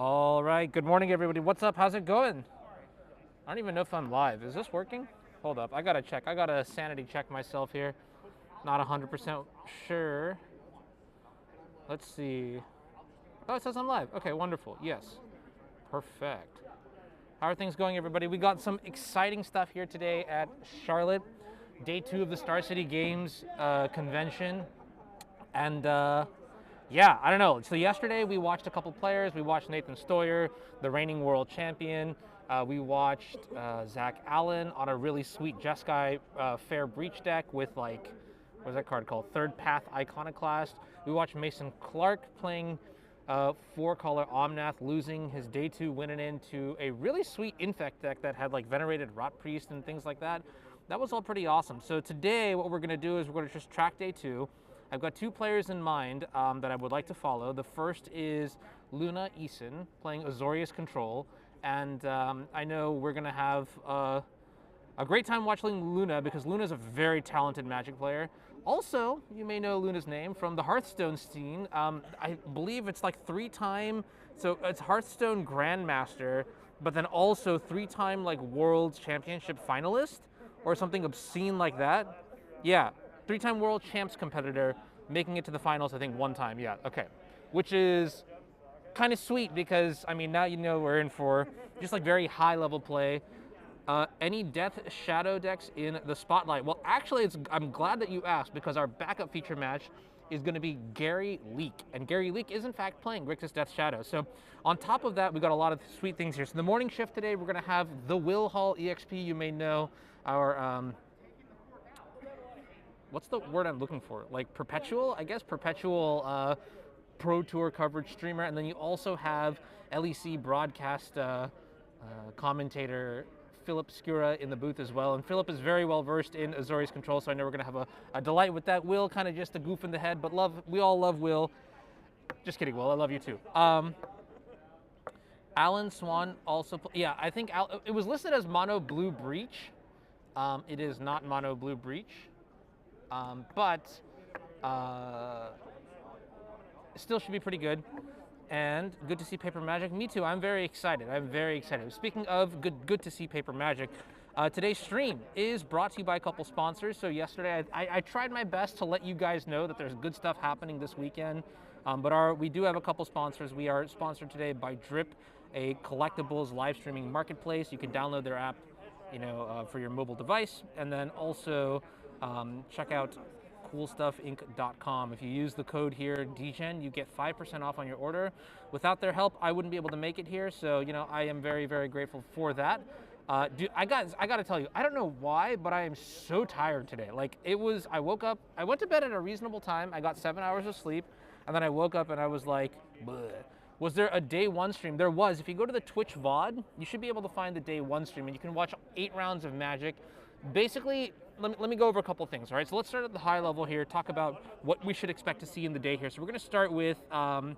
All right, good morning, everybody. What's up? How's it going? I don't even know if I'm live. Is this working? Hold up, I gotta check. I gotta sanity check myself here. Not 100% sure. Let's see. Oh, it says I'm live. Okay, wonderful. Yes, perfect. How are things going, everybody? We got some exciting stuff here today at Charlotte, day 2 of the Star City Games convention. And yeah, I don't know. So yesterday we watched a couple players. We watched Nathan Stoyer, the reigning world champion. We watched Zach Allen on a really sweet Jeskai Fair Breach deck with what's that card called? Third Path Iconoclast. We watched Mason Clark playing 4-color Omnath, losing his day 2 winning into a really sweet Infect deck that had like Venerated Rot Priest and things like that. That was all pretty awesome. So today what we're going to do is we're going to just track day 2. I've got 2 players in mind that I would like to follow. The first is Luna Eason playing Azorius Control, and I know we're going to have a great time watching Luna because Luna's a very talented Magic player. Also, you may know Luna's name from the Hearthstone scene. I believe it's like 3-time, so it's Hearthstone Grandmaster, but then also 3-time like World Championship finalist or something obscene like that. Yeah. 3-time world champs competitor, making it to the finals, I think 1 time, yeah, okay. Which is kind of sweet because, I mean, now you know we're in for just like very high level play. Any Death Shadow decks in the spotlight? Well, actually, I'm glad that you asked because our backup feature match is going to be Gary Leak. And Gary Leak is in fact playing Grixis Death Shadow. So on top of that, we got a lot of sweet things here. So the morning shift today, we're going to have the Will Hall EXP. You may know our... what's the word I'm looking for? Like perpetual, I guess, perpetual Pro Tour coverage streamer. And then you also have LEC broadcast commentator Philip Skura in the booth as well. And Philip is very well versed in Azorius Control, so I know we're going to have a delight with that. Will, kind of just a goof in the head, but we all love Will. Just kidding, Will, I love you too. Alan Swan also, yeah, I think it was listed as Mono Blue Breach. It is not Mono Blue Breach. But still should be pretty good. And good to see Paper Magic. Me too. I'm very excited. I'm very excited. Speaking of good to see Paper Magic, today's stream is brought to you by a couple sponsors. So yesterday I tried my best to let you guys know that there's good stuff happening this weekend. But we do have a couple sponsors. We are sponsored today by Drip, a collectibles live streaming marketplace. You can download their app, for your mobile device, and then also check out coolstuffinc.com. If you use the code here, DGen, you get 5% off on your order. Without their help, I wouldn't be able to make it here, so I am very, very grateful for that. Dude, I got to tell you, I don't know why, but I am so tired today. I woke up, I went to bed at a reasonable time, I got 7 hours of sleep, and then I woke up and I was like, bleh. Was there a day 1 stream? There was. If you go to the Twitch VOD, you should be able to find the day 1 stream, and you can watch 8 rounds of Magic. Basically, let me go over a couple things, all right? So let's start at the high level here, talk about what we should expect to see in the day here. So we're going to start with the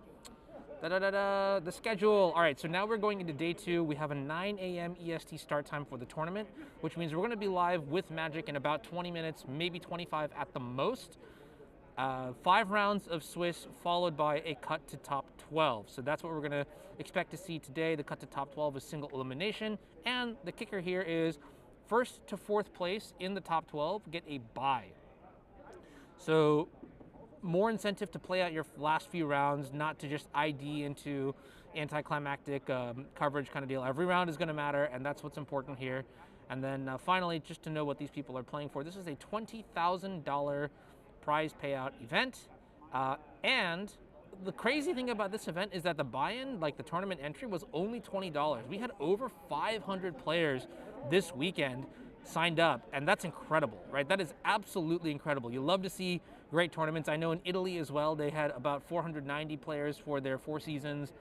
schedule. All right, so now we're going into day 2. We have a 9 a.m. EST start time for the tournament, which means we're going to be live with Magic in about 20 minutes, maybe 25 at the most. 5 rounds of Swiss followed by a cut to top 12. So that's what we're going to expect to see today. The cut to top 12 is single elimination. And the kicker here is 1st to 4th place in the top 12 get a bye. So more incentive to play out your last few rounds, not to just ID into anticlimactic coverage kind of deal. Every round is going to matter, and that's what's important here. And then finally, just to know what these people are playing for, this is a $20,000 prize payout event, and the crazy thing about this event is that the buy-in, like the tournament entry, was only $20. We had over 500 players this weekend signed up, and that's incredible, right? That is absolutely incredible. You love to see great tournaments. I know in Italy as well, they had about 490 players for their 4 seasons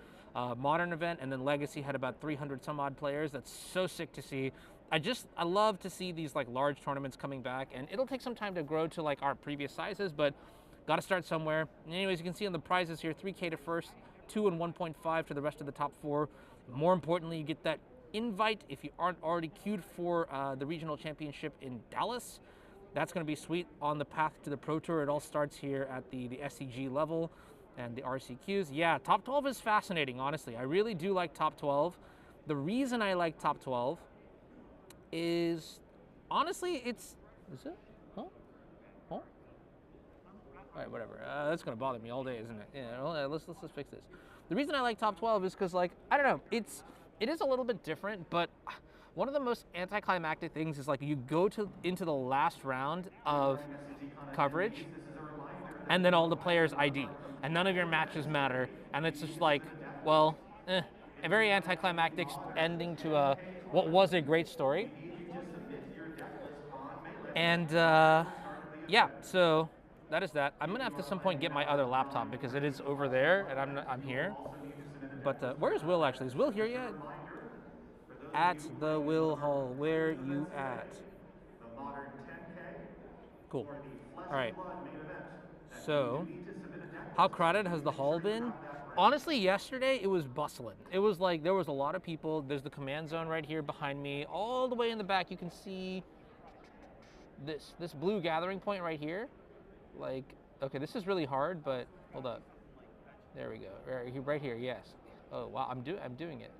modern event, and then Legacy had about 300 some odd players. That's so sick to see. I love to see these like large tournaments coming back, and it'll take some time to grow to like our previous sizes, but got to start somewhere. And anyways, you can see on the prizes here, 3K to first, 2 and 1.5 to the rest of the top 4. More importantly, you get that invite if you aren't already queued for the regional championship in Dallas. That's going to be sweet on the path to the Pro Tour. It all starts here at the SCG level. and the RCQs. Yeah, top 12 is fascinating, honestly. I really do like top 12. The reason I like top 12 is, honestly, is it? Huh? Huh? All right, whatever. That's gonna bother me all day, isn't it? Yeah, well, let's fix this. The reason I like top 12 is because, like, I don't know, it is a little bit different, but one of the most anticlimactic things is like you go into the last round of coverage, and then all the players ID, and none of your matches matter, and it's just like, well, a very anticlimactic ending to what was a great story. And yeah, so that is that. I'm gonna have to some point get my other laptop because it is over there, and I'm here. But where is Will actually? Is Will here yet? At the Will Hall. Where you at? Cool. All right. So, how crowded has the hall been? Honestly, yesterday it was bustling. It was like there was a lot of people. There's the command zone right here behind me. All the way in the back, you can see this blue gathering point right here. Like, okay, this is really hard, but hold up. There we go. Right here, yes. Oh wow, I'm doing it.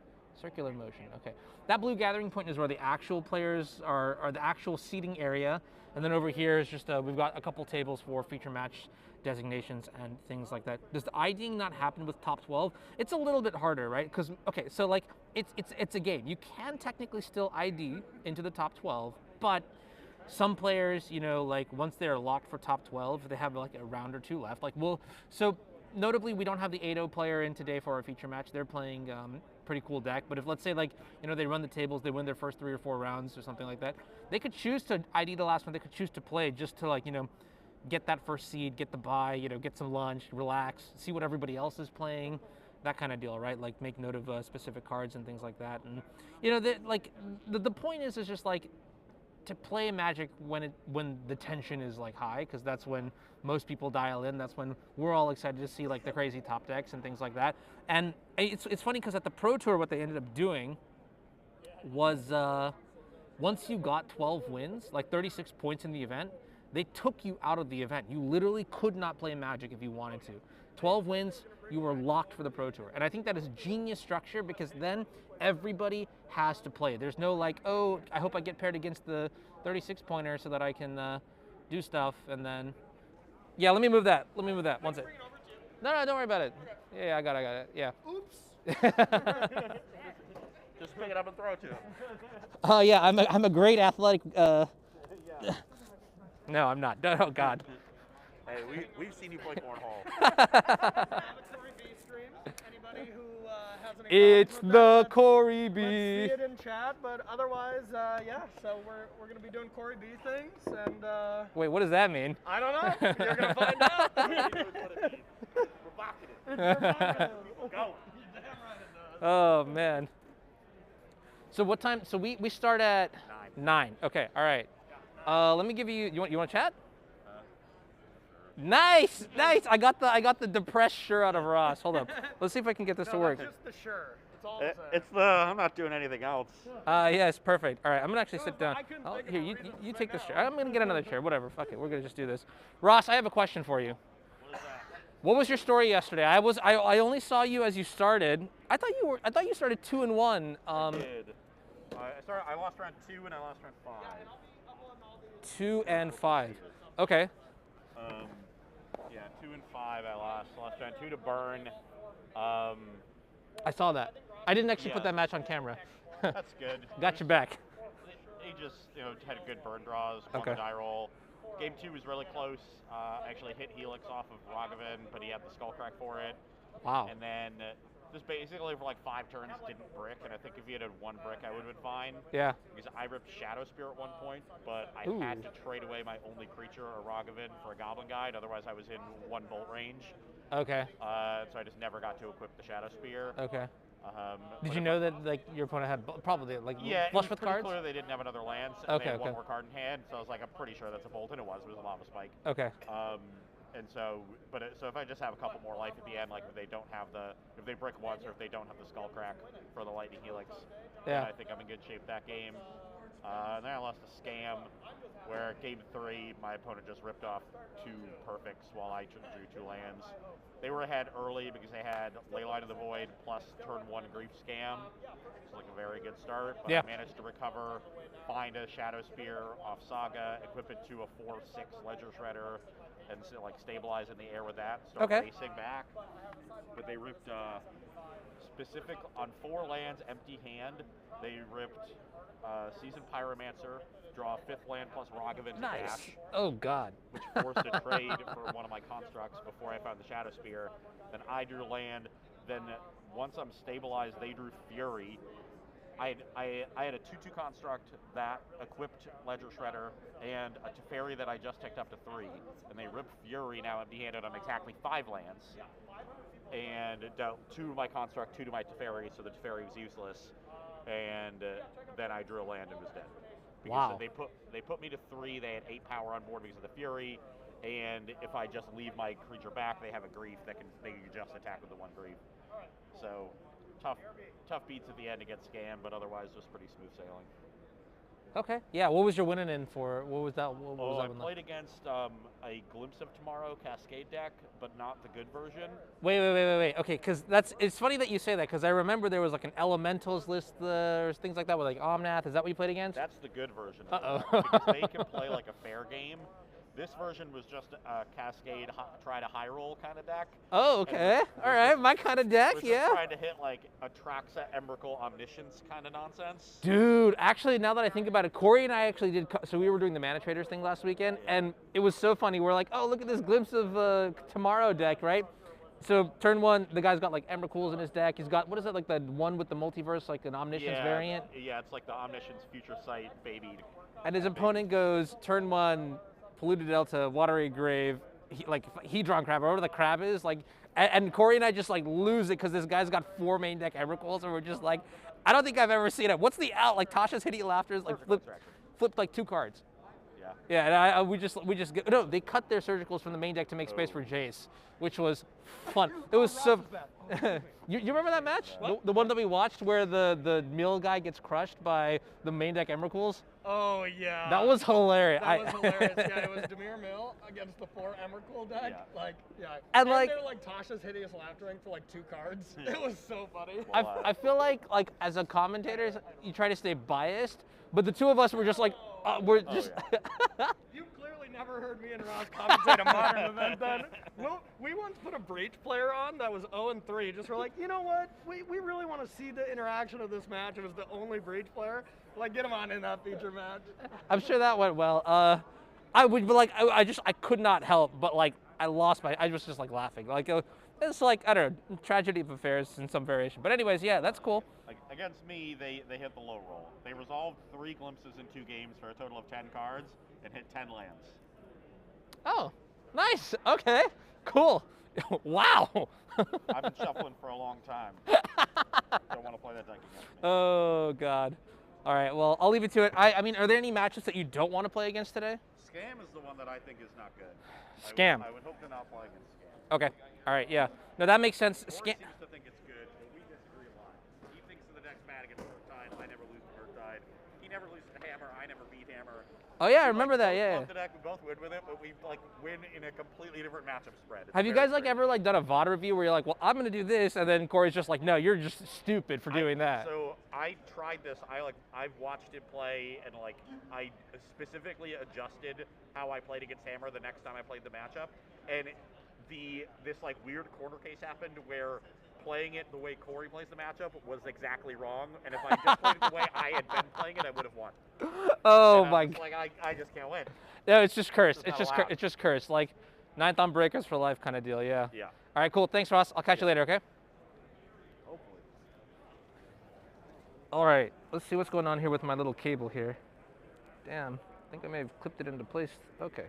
Circular motion. Okay, that blue gathering point is where the actual players are the actual seating area, and then over here is just we've got a couple tables for feature match designations and things like that. Does the IDing not happen with top 12? It's a little bit harder, right? Because okay, so like it's a game. You can technically still ID into the top 12, but some players, you know, like once they're locked for top 12, they have like a round or two left. Like, so notably, we don't have the 8-0 player in today for our feature match. They're playing pretty cool deck. But if, let's say, like, you know, they run the tables, they win their first 3 or 4 rounds or something like that, they could choose to ID the last one. They could choose to play just to, like, you know, get that first seed, get the bye, you know, get some lunch, relax, see what everybody else is playing, that kind of deal, right? Like, make note of specific cards and things like that. And, you know, the point is just, like, to play Magic when the tension is like high, because that's when most people dial in. That's when we're all excited to see like the crazy top decks and things like that. And it's funny because at the Pro Tour, what they ended up doing was once you got 12 wins, like 36 points in the event, they took you out of the event. You literally could not play Magic if you wanted to. 12 wins, you were locked for the Pro Tour. And I think that is genius structure because then everybody has to play. There's no like, oh, I hope I get paired against the 36 pointer so that I can do stuff. And then, yeah, let me move that. Let me move that. One sec. No, don't worry about it. Yeah, I got it. Yeah. Oops. Just pick it up and throw it to him. Oh yeah, I'm a great athletic. No, I'm not. Oh God. Hey, we've seen you play cornhole. Anybody who has any It's with the that, Corey B. Let's see it in chat, but otherwise, yeah. So we're gonna be doing Corey B things, and Wait, what does that mean? I don't know. You're gonna find out. He knows what it means. Provocative. Go. Oh man. So what time? So we start at 9. Okay. All right. Let me give you. You want to chat? Nice. I got the depressed shirt out of Ross. Hold up. Let's see if I can get this to work. It's just the shirt. It's all it's the. I'm not doing anything else. Yes, perfect. All right, I'm gonna actually sit down. Here, you take this chair. I'm gonna get another chair. Whatever. Fuck it. We're gonna just do this. Ross, I have a question for you. What is that? What was your story yesterday? I only saw you as you started. I thought you started 2-1. I did. I lost round 2 and I lost round 5. 2 and 5. Okay. Yeah, 2 and 5 I lost. Lost round 2 to Burn. I saw that. I didn't actually put that match on camera. That's good. Got your back. He just, had a good burn draws, won the die roll. Game 2 was really close. Actually hit Helix off of Rogovan, but he had the Skullcrack for it. Wow. And then just basically for like 5 turns didn't brick, and I think if he had 1 brick I would have been fine. Yeah. Because I ripped Shadow Spear at one point, but I had to trade away my only creature, a Rogovan, for a Goblin Guide, otherwise I was in 1 bolt range. Okay. So I just never got to equip the Shadow Spear. Okay. Did you know that like your opponent had probably like flush with cards? Yeah, clear they didn't have another land, and they had 1 more card in hand, so I was like, I'm pretty sure that's a bolt, and it was a Lava Spike. Okay. And so, so if I just have a couple more life at the end, like if they don't have if they brick once, or if they don't have the Skullcrack for the Lightning Helix, then I think I'm in good shape that game. And then I lost a scam where game 3, my opponent just ripped off 2 perfects while I drew 2 lands. They were ahead early because they had Leyline of the Void plus turn 1 Grief Scam. It's like a very good start, but I managed to recover, find a Shadow Spear off Saga, equip it to a 4/6 Ledger Shredder, and so, like stabilize in the air with that, start racing back. But they ripped specific on 4 lands, empty hand. They ripped Seasoned Pyromancer, draw a 5th land plus Rogavan dash. Oh God. Which forced a trade for one of my constructs before I found the Shadow Spear. Then I drew land. Then once I'm stabilized, they drew Fury. I had a 2/2 construct that equipped Ledger Shredder and a Teferi that I just ticked up to 3. And they ripped Fury, now empty-handed on exactly 5 lands. And dealt 2 to my construct, 2 to my Teferi, so the Teferi was useless. And then I drew a land and was dead. Because they put me to 3, they had 8 power on board because of the Fury, and if I just leave my creature back, they have a Grief that they can just attack with the 1 Grief. So tough beats at the end to get scammed, but otherwise just pretty smooth sailing. Okay. Yeah. What was your winning in for? What was that? What was that I played against a Glimpse of Tomorrow Cascade deck, but not the good version. Wait. Okay, because it's funny that you say that, because I remember there was like an Elementals list or things like that with like Omnath. Is that what you played against? That's the good version. Because they can play like a fair game. This version was just a Cascade, try to high roll kind of deck. Oh, okay. All right, my kind of deck, yeah. Trying to hit like Atraxa, Emrakul, Omniscience kind of nonsense. Dude, actually, now that I think about it, Corey and I actually did, so we were doing the Mana Traders thing last weekend, and it was so funny. We're like, oh, look at this Glimpse of Tomorrow deck, right? So turn 1, the guy's got like Emrakuls in his deck. He's got, what is it, like the one with the multiverse, like an Omniscience variant? Yeah, it's like the Omniscience Future Sight baby. And his opponent goes, turn 1, Polluted Delta, Watery Grave, Hedron Crab, whatever the crab is, like, and Corey and I just like lose it because this guy's got 4 main deck Emrakuls, and we're just like, I don't think I've ever seen it. What's the out? Like Tasha's Hideous Laughter is like flipped like 2 cards. Yeah, and we just no, they cut their surgicals from the main deck to make space for Jace, which was fun. It was so. You remember that match? The one that we watched where the mill guy gets crushed by the main deck Emrakuls? Oh yeah. That was hilarious. That was hilarious. Yeah, it was Demir Mill against the 4 Emrakul deck. And they're like Tasha's Hideous Laughtering for like 2 cards. It was so funny. I feel like as a commentator, you try to stay biased, but the 2 of us were just like, we're just. You clearly never heard me and Ross commentate a modern event then. We once put a Breach player on that was 0-3. Just were like, you know what? We really want to see the interaction of this match. It was the only Breach player. Like, get him on in that feature match. I'm sure that went well. I would, but like, I could not help, but like, I was just like laughing. Like, it's like, I don't know, tragedy of affairs in some variation. But anyways, yeah, that's cool. Like, against me, they hit the low roll. They resolved 3 glimpses in 2 games for a total of 10 cards and hit 10 lands. Oh, nice. Okay, cool. Wow. I've been shuffling for a long time. Don't want to play that deck against me. Oh, God. All right, well, I'll leave it to it. I mean, are there any matchups that you don't want to play against today? Scam is the one that I think is not good. Scam. I would hope to not play against Scam. Okay. All right, yeah. No, that makes sense. Scam seems to think it's good, but we disagree a lot. He thinks the deck's bad against Murktide. I never lose to Murktide. He never loses to Hammer. I never beat Hammer. Oh yeah, I remember that. Yeah. The deck, we both win with it, but we like win in a completely different matchup spread. Have you guys like ever like done a VOD review where you're like, well, I'm gonna do this, and then Corey's just like, no, you're just stupid for doing that. So I tried this. I've watched it play, and like I specifically adjusted how I played against Hammer the next time I played the matchup, and this like weird corner case happened where playing it the way Corey plays the matchup was exactly wrong, and if I just played it the way I had been playing it, I would have won. Oh my god! Like I just can't win. No, it's just cursed. It's just cursed. Like 9th on breakers for life kind of deal. Yeah. Yeah. All right, cool. Thanks, Ross. I'll catch you later. Okay. Hopefully. All right. Let's see what's going on here with my little cable here. Damn. I think I may have clipped it into place. Okay.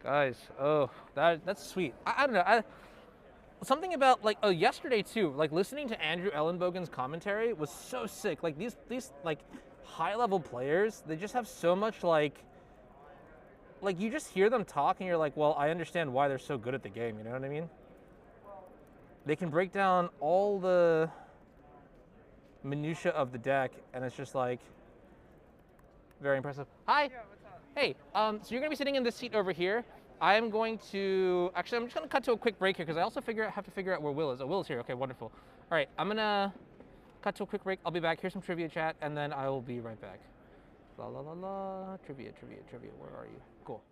Guys. Oh, that's sweet. I don't know. Something about like yesterday too, like listening to Andrew Ellenbogen's commentary was so sick. Like these like high level players, they just have so much like you just hear them talk and you're like, well, I understand why they're so good at the game, you know what I mean? They can break down all the minutia of the deck, and it's just like, Very impressive. Hi. Yeah, what's up? Hey, so you're gonna be sitting in this seat over here. I am going to, actually, I'm just gonna cut to a quick break here because I also have to figure out where Will is. Oh, Will is here. Okay, wonderful. All right, I'm gonna cut to a quick break. I'll be back. Here's some trivia chat, and then I will be right back. La la la la. Trivia. Where are you? Cool.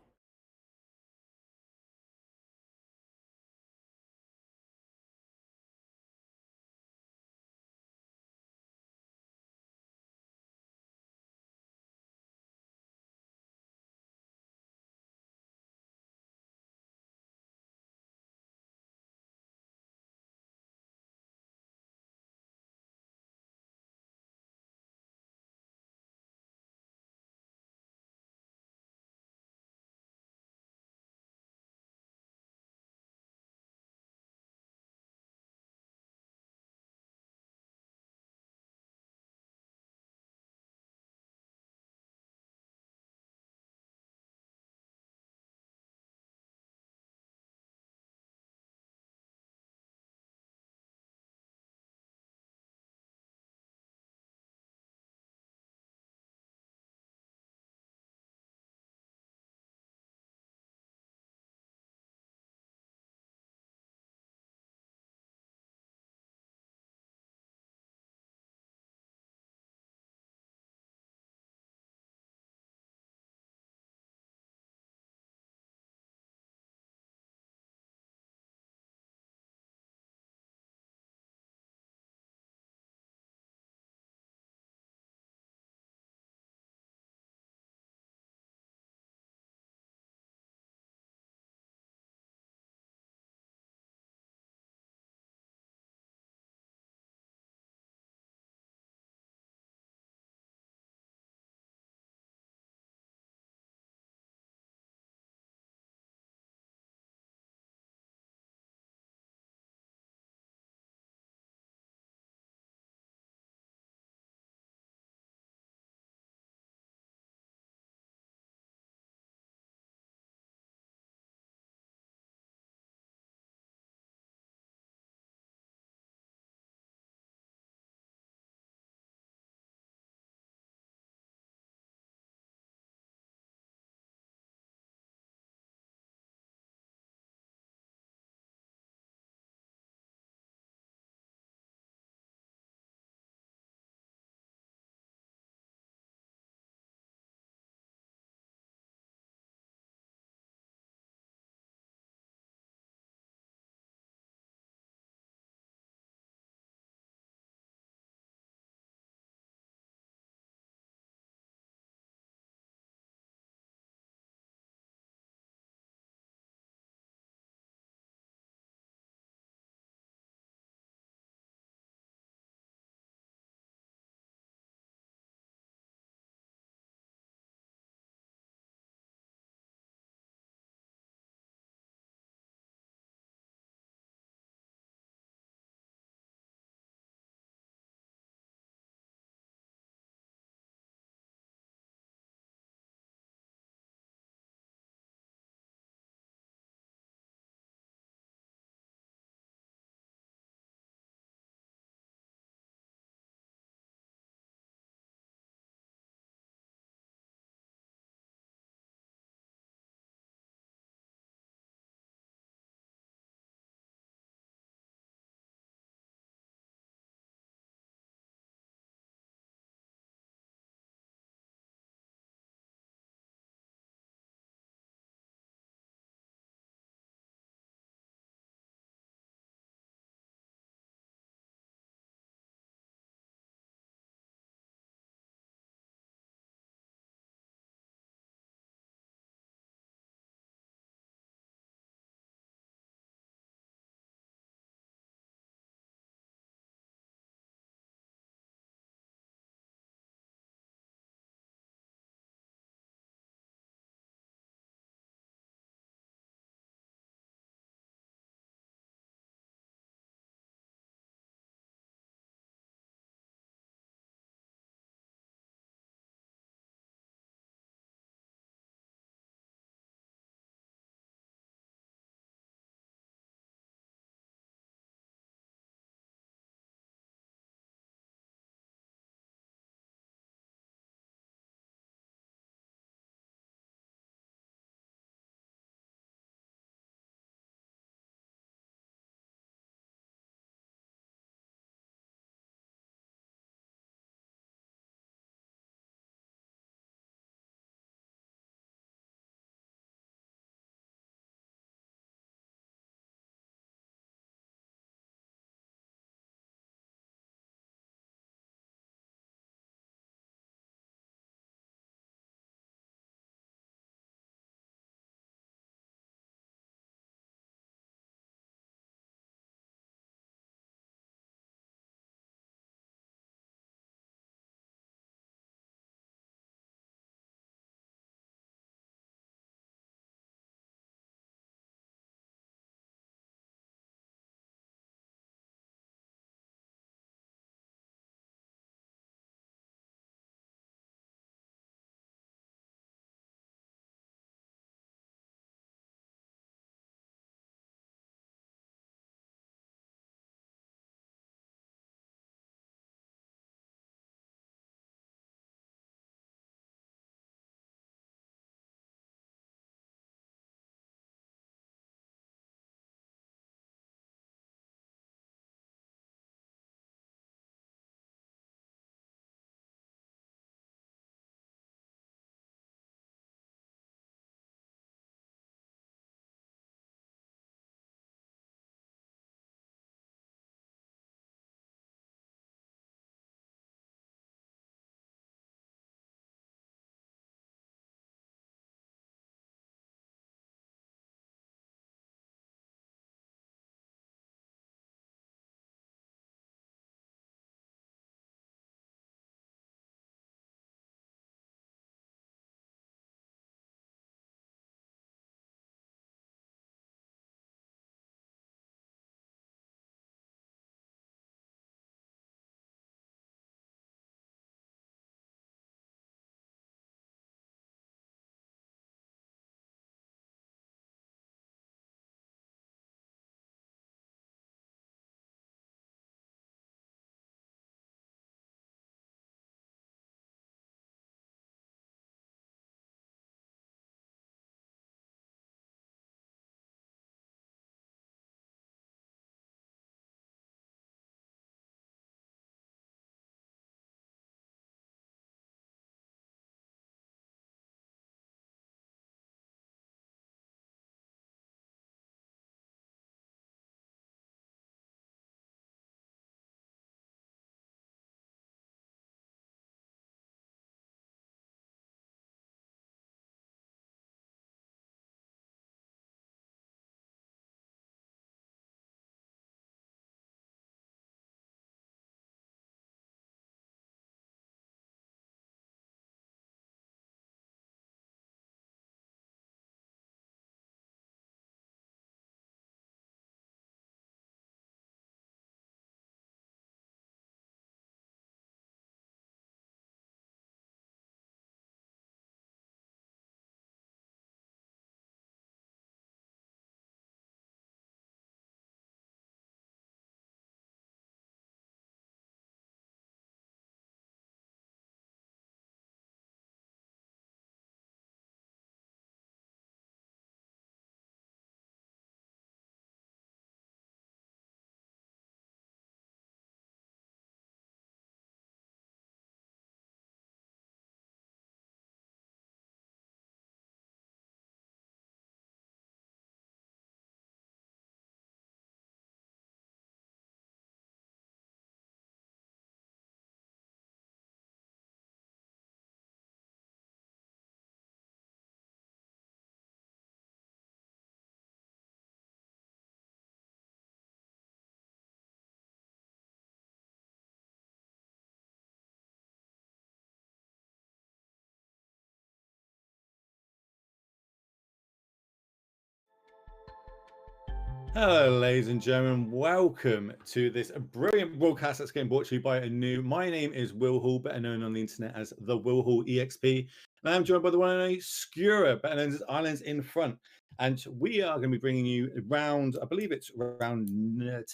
Hello, ladies and gentlemen. Welcome to this brilliant broadcast that's getting brought to you by Anu. My name is Will Hall, better known on the internet as the Will Hall EXP. And I'm joined by the one and only Skura, better known as Islands in Front. And we are going to be bringing you round, I believe it's round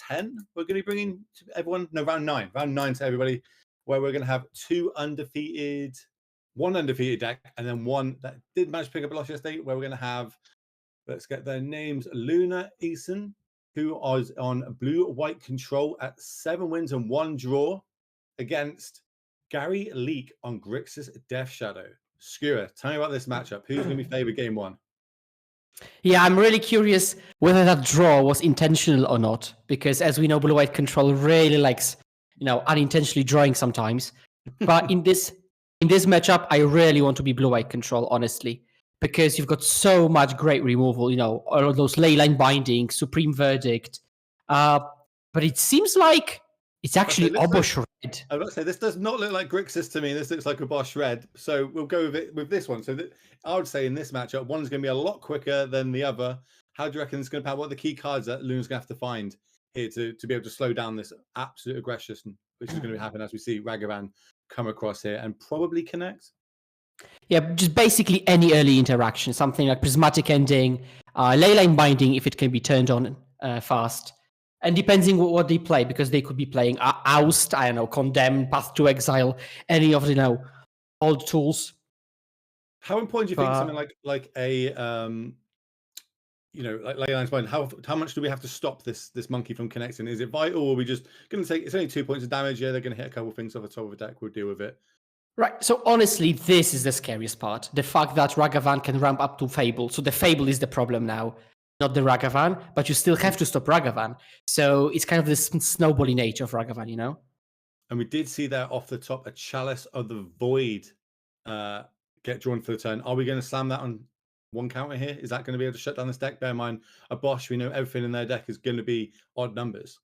10. We're going to be bringing to everyone, no, round 9. Round 9 to everybody, where we're going to have one undefeated deck, and then one that did manage to pick up a loss yesterday, where we're going to have, let's get their names, Luna Eason, who is on blue-white control at 7 wins and 1 draw against Gary Leak on Grixis Death Shadow. Skura, tell me about this matchup. Who's going to be favored game 1? Yeah, I'm really curious whether that draw was intentional or not, because as we know, blue-white control really likes, unintentionally drawing sometimes. But in this matchup, I really want to be blue-white control, honestly, because you've got so much great removal, all of those leyline binding, Supreme Verdict. But it seems like it's actually Obosh Red. I was about to say, this does not look like Grixis to me. This looks like a Bosch Red. So we'll go with it with this one. So I would say in this matchup, one's going to be a lot quicker than the other. How do you reckon it's going to pan? What are the key cards that Luna's going to have to find here to be able to slow down this absolute aggression, which is going to happen as we see Ragavan come across here and probably connect? Yeah, just basically any early interaction, something like Prismatic Ending, Leyline Binding if it can be turned on fast. And depending what they play, because they could be playing Oust, I don't know, Condemn, Path to Exile, any of the old tools. How important do you think something like a like Leyline's Bind? How much do we have to stop this monkey from connecting? Is it vital, or are we just going to take? It's only 2 points of damage. Yeah, they're going to hit a couple of things off the top of the deck. We'll deal with it. Right, so honestly, this is the scariest part. The fact that Ragavan can ramp up to Fable. So the Fable is the problem now, not the Ragavan, but you still have to stop Ragavan. So it's kind of this snowballing nature of Ragavan, And we did see there off the top a Chalice of the Void get drawn for the turn. Are we going to slam that on one counter here? Is that going to be able to shut down this deck? Bear in mind, a Bosch, we know everything in their deck is going to be odd numbers.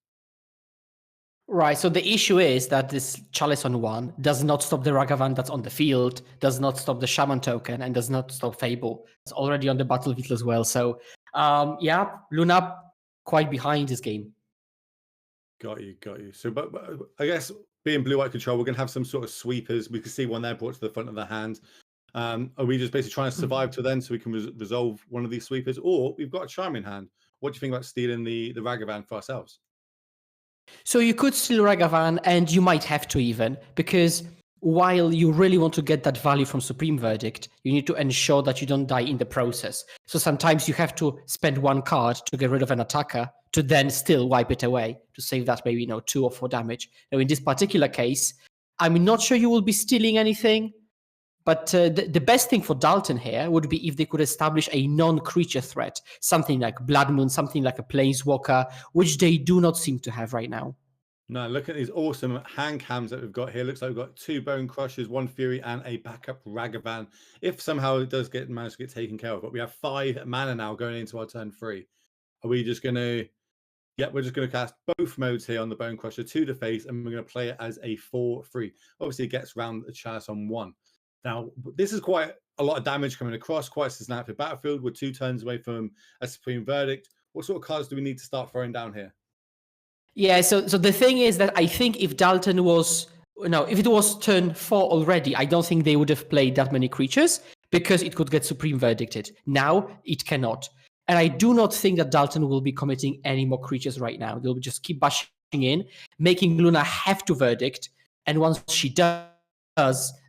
Right, so the issue is that this Chalice on 1 does not stop the Ragavan that's on the field, does not stop the Shaman token, and does not stop Fable. It's already on the battlefield as well. So, Luna quite behind this game. Got you. So, but I guess being blue-white control, we're going to have some sort of sweepers. We can see one there brought to the front of the hand. Are we just basically trying to survive till then so we can resolve one of these sweepers? Or we've got a charm in hand. What do you think about stealing the Ragavan for ourselves? So you could steal Ragavan, and you might have to even, because while you really want to get that value from Supreme Verdict, you need to ensure that you don't die in the process. So sometimes you have to spend 1 card to get rid of an attacker to then still wipe it away, to save that maybe 2 or 4 damage. Now in this particular case, I'm not sure you will be stealing anything, but the best thing for Dalton here would be if they could establish a non-creature threat, something like Blood Moon, something like a Planeswalker, which they do not seem to have right now. No, look at these awesome hand cams that we've got here. Looks like we've got 2 Bone Crushers, 1 Fury, and a backup Ragavan. If somehow it does manage to get taken care of, but we have 5 mana now going into our turn 3. Are we just going to... Yeah, we're just going to cast both modes here on the Bone Crusher to the face, and we're going to play it as a 4/3. Obviously, it gets round the Chalice on 1. Now, this is quite a lot of damage coming across, quite a systematic battlefield. We're 2 turns away from a Supreme Verdict. What sort of cards do we need to start throwing down here? Yeah, so the thing is that I think if Dalton was... if it was turn 4 already, I don't think they would have played that many creatures, because it could get Supreme Verdicted. Now, it cannot. And I do not think that Dalton will be committing any more creatures right now. They'll just keep bashing in, making Luna have to Verdict, and once she does,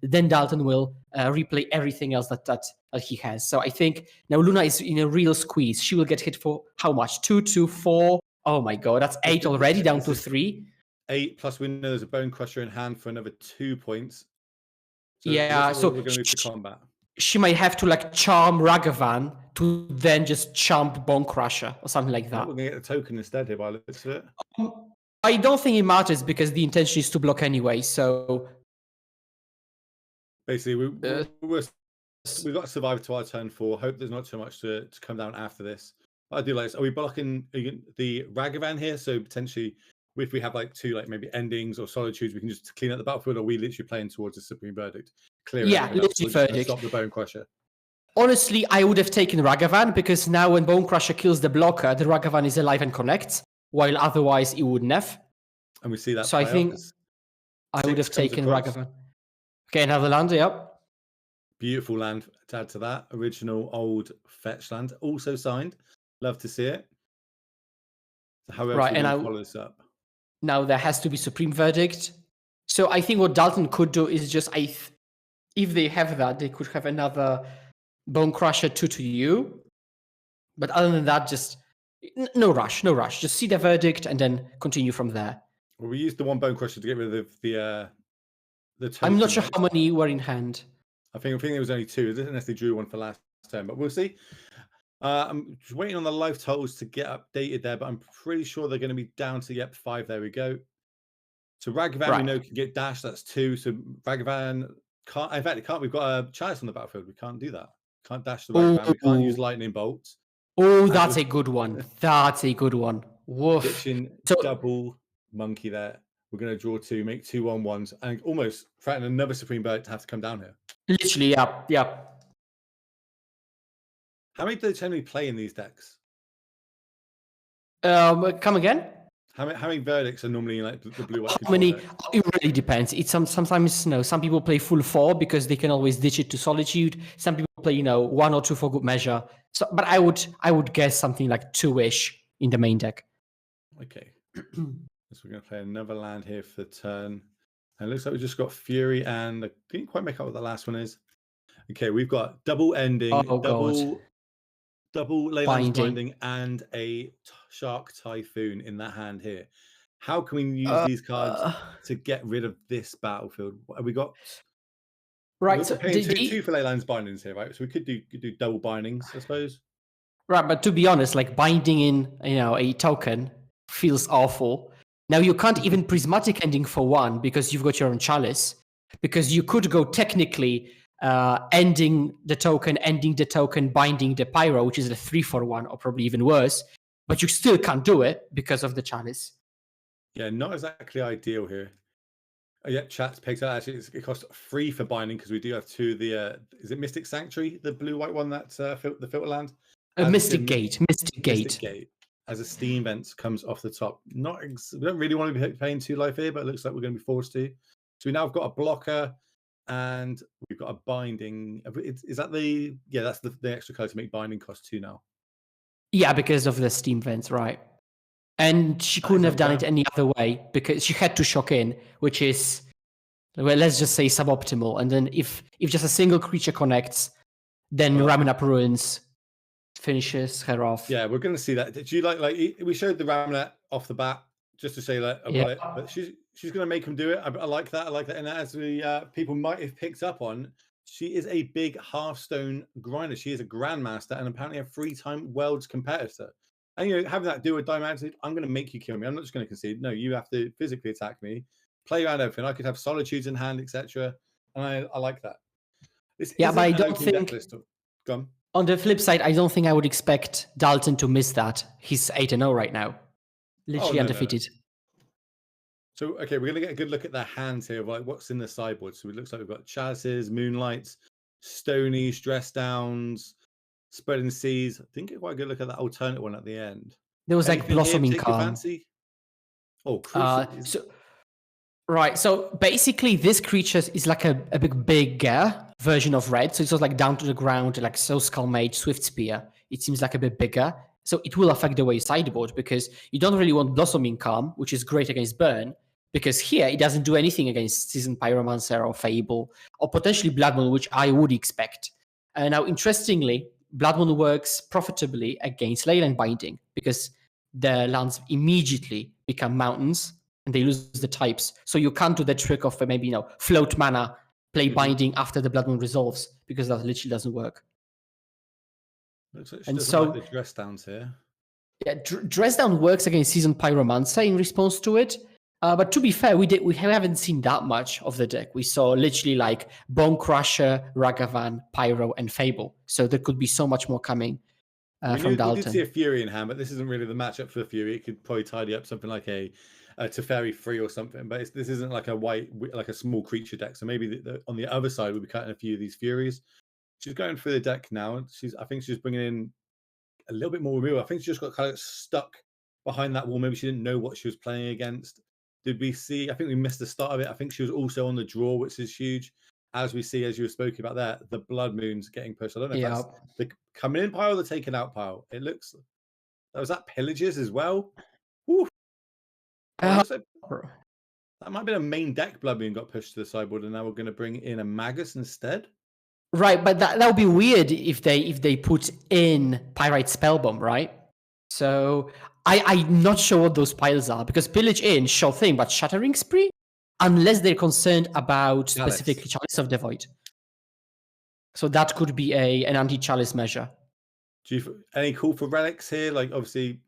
then Dalton will replay everything else that he has. So I think now Luna is in a real squeeze. She will get hit for how much? 2, 2, 4. Oh my god, that's 8 already, down to 3. 8, plus we know there's a Bone Crusher in hand for another 2 points. So yeah, so we're going to move to combat. She might have to charm Ragavan to then just charm Bone Crusher or something like that. We're going to get a token instead here by the looks of it. I don't think it matters because the intention is to block anyway, so... Basically, we've got to survive to our turn 4. Hope there's not too much to come down after this. What I do like this. Are we blocking the Ragavan here? So potentially, if we have 2 maybe endings or solitudes, we can just clean up the battlefield, or are we literally playing towards a Supreme Verdict? Yeah, literally Verdict. Stop the Bone Crusher. Honestly, I would have taken Ragavan because now when Bone Crusher kills the blocker, the Ragavan is alive and connects, while otherwise it wouldn't have. And we see that. So I think I would have taken Ragavan. Okay, another land, yep. Beautiful land to add to that. Original old fetch land. Also signed. Love to see it. So how else would we follow this up? Now there has to be Supreme Verdict. So I think what Dalton could do is just, if they have that, they could have another Bone Crusher 2 to you. But other than that, just no rush. Just see the verdict and then continue from there. Well, we used the one Bone Crusher to get rid of the token. I'm not sure how many were in hand. I think there was only 2, unless they drew one for last turn, but we'll see. I'm just waiting on the life totals to get updated there, but I'm pretty sure they're going to be down to 5. There we go. So Ragavan we know can get dash. That's 2. So Ragavan can't. In fact, it can't. We've got a Chalice on the battlefield. We can't do that. Can't dash the Ragavan. We can't use lightning bolts. Oh, that's a good one. That's a good one. Woof. Ditching double monkey there. We're going to draw 2, make 2 1/1s, and almost threaten another Supreme Bird to have to come down here. Literally, yeah. How many do they generally play in these decks? Come again? How many verdicts are normally like the blue-white? How many? It really depends. It's sometimes some people play full 4 because they can always ditch it to Solitude. Some people play 1 or 2 for good measure. So, but I would guess something like 2-ish in the main deck. Okay. So we're going to play another land here for the turn. And it looks like we just got Fury, and I didn't quite make out what the last one is. Okay, we've got double ending, double Leyland's Binding, and a Shark Typhoon in that hand here. How can we use these cards to get rid of this battlefield? Have we got? Right, we're so paying two for Leyland's Bindings here, right? So we could do double bindings, I suppose. Right, but to be honest, like binding in a token feels awful. Now you can't even prismatic ending for 1 because you've got your own Chalice. Because you could go technically ending the token, binding the Pyro, which is a 3-for-1 or probably even worse. But you still can't do it because of the Chalice. Yeah, not exactly ideal here. Oh, yeah, chat pigs out. Actually, it costs 3 for binding because we do have 2. Is it Mystic Sanctuary, the blue-white one that's the filter land? Mystic Gate. As a steam vent comes off the top. We don't really want to be paying 2 life here, but it looks like we're going to be forced to. So we now have got a blocker and we've got a binding. Is that that's the extra color to make binding cost 2 now. Yeah, because of the steam vents, right? And she couldn't have done it any other way because she had to shock in, which is, well, let's just say suboptimal. And then if just a single creature connects, then Raminap Ruins finishes her off. Yeah, we're going to see that. Did you like we showed the Raminap off the bat just to say that about it, but she's going to make him do it. I like that. And as we people might have picked up on, she is a big Hearthstone grinder. She is a grandmaster and apparently a 3-time Worlds competitor. And having that do a diamond, I'm going to make you kill me. I'm not just going to concede. No, you have to physically attack me, play around everything. I could have solitudes in hand, etc. And I like that. But I don't think. Gone. On the flip side, I don't think I would expect Dalton to miss that. He's 8-0 right now. Literally undefeated. No. So, okay, we're going to get a good look at their hands here. Like, what's in the sideboard? So it looks like we've got Chalices, Moonlights, Stonies, Dress Downs, Spreading Seas. I think quite a good look at that alternate one at the end. There was like Blossoming Calm. Oh, Crucible. So basically this creature is like a bigger version of red. So it's just like down to the ground, like Skull Mage, Swift Spear. It seems like a bit bigger. So it will affect the way you sideboard because you don't really want Blossoming Calm, which is great against Burn, because here it doesn't do anything against Seasoned Pyromancer or Fable, or potentially Blood Moon, which I would expect. Now, interestingly, Blood Moon works profitably against Leyland Binding because the lands immediately become mountains and they lose the types. So you can't do the trick of maybe float mana, play Binding after the Blood Moon resolves, because that literally doesn't work. Looks like she doesn't like the Dress Downs here. Yeah, Dress Down works against Seasoned Pyromancer in response to it. But to be fair, we haven't seen that much of the deck. We saw literally like Bone Crusher, Ragavan, Pyro, and Fable. So there could be so much more coming from Dalton. We did see a Fury in hand, but this isn't really the matchup for Fury. It could probably tidy up something like a Teferi 3 or something. But this isn't like a small creature deck. So maybe on the other side, we'll be cutting a few of these Furies. She's going through the deck now. I think she's bringing in a little bit more real. I think she just got kind of stuck behind that wall. Maybe she didn't know what she was playing against. Did we see? I think we missed the start of it. I think she was also on the draw, which is huge. As we see, as you were speaking about there, the blood moons getting pushed. I don't know if that's the coming in pile or the taken out pile. It looks. Was that pillages as well? Woo. That might be a main deck blood moon got pushed to the sideboard, and now we're going to bring in a Magus instead. Right, but that would be weird if they put in Pyrite Spellbomb, right? So I'm not sure what those piles are, because Pillage in, sure thing, but Shattering Spree? Unless they're concerned about specifically Chalice of the Void. So that could be an anti-Chalice measure. Any call for relics here? Like, obviously,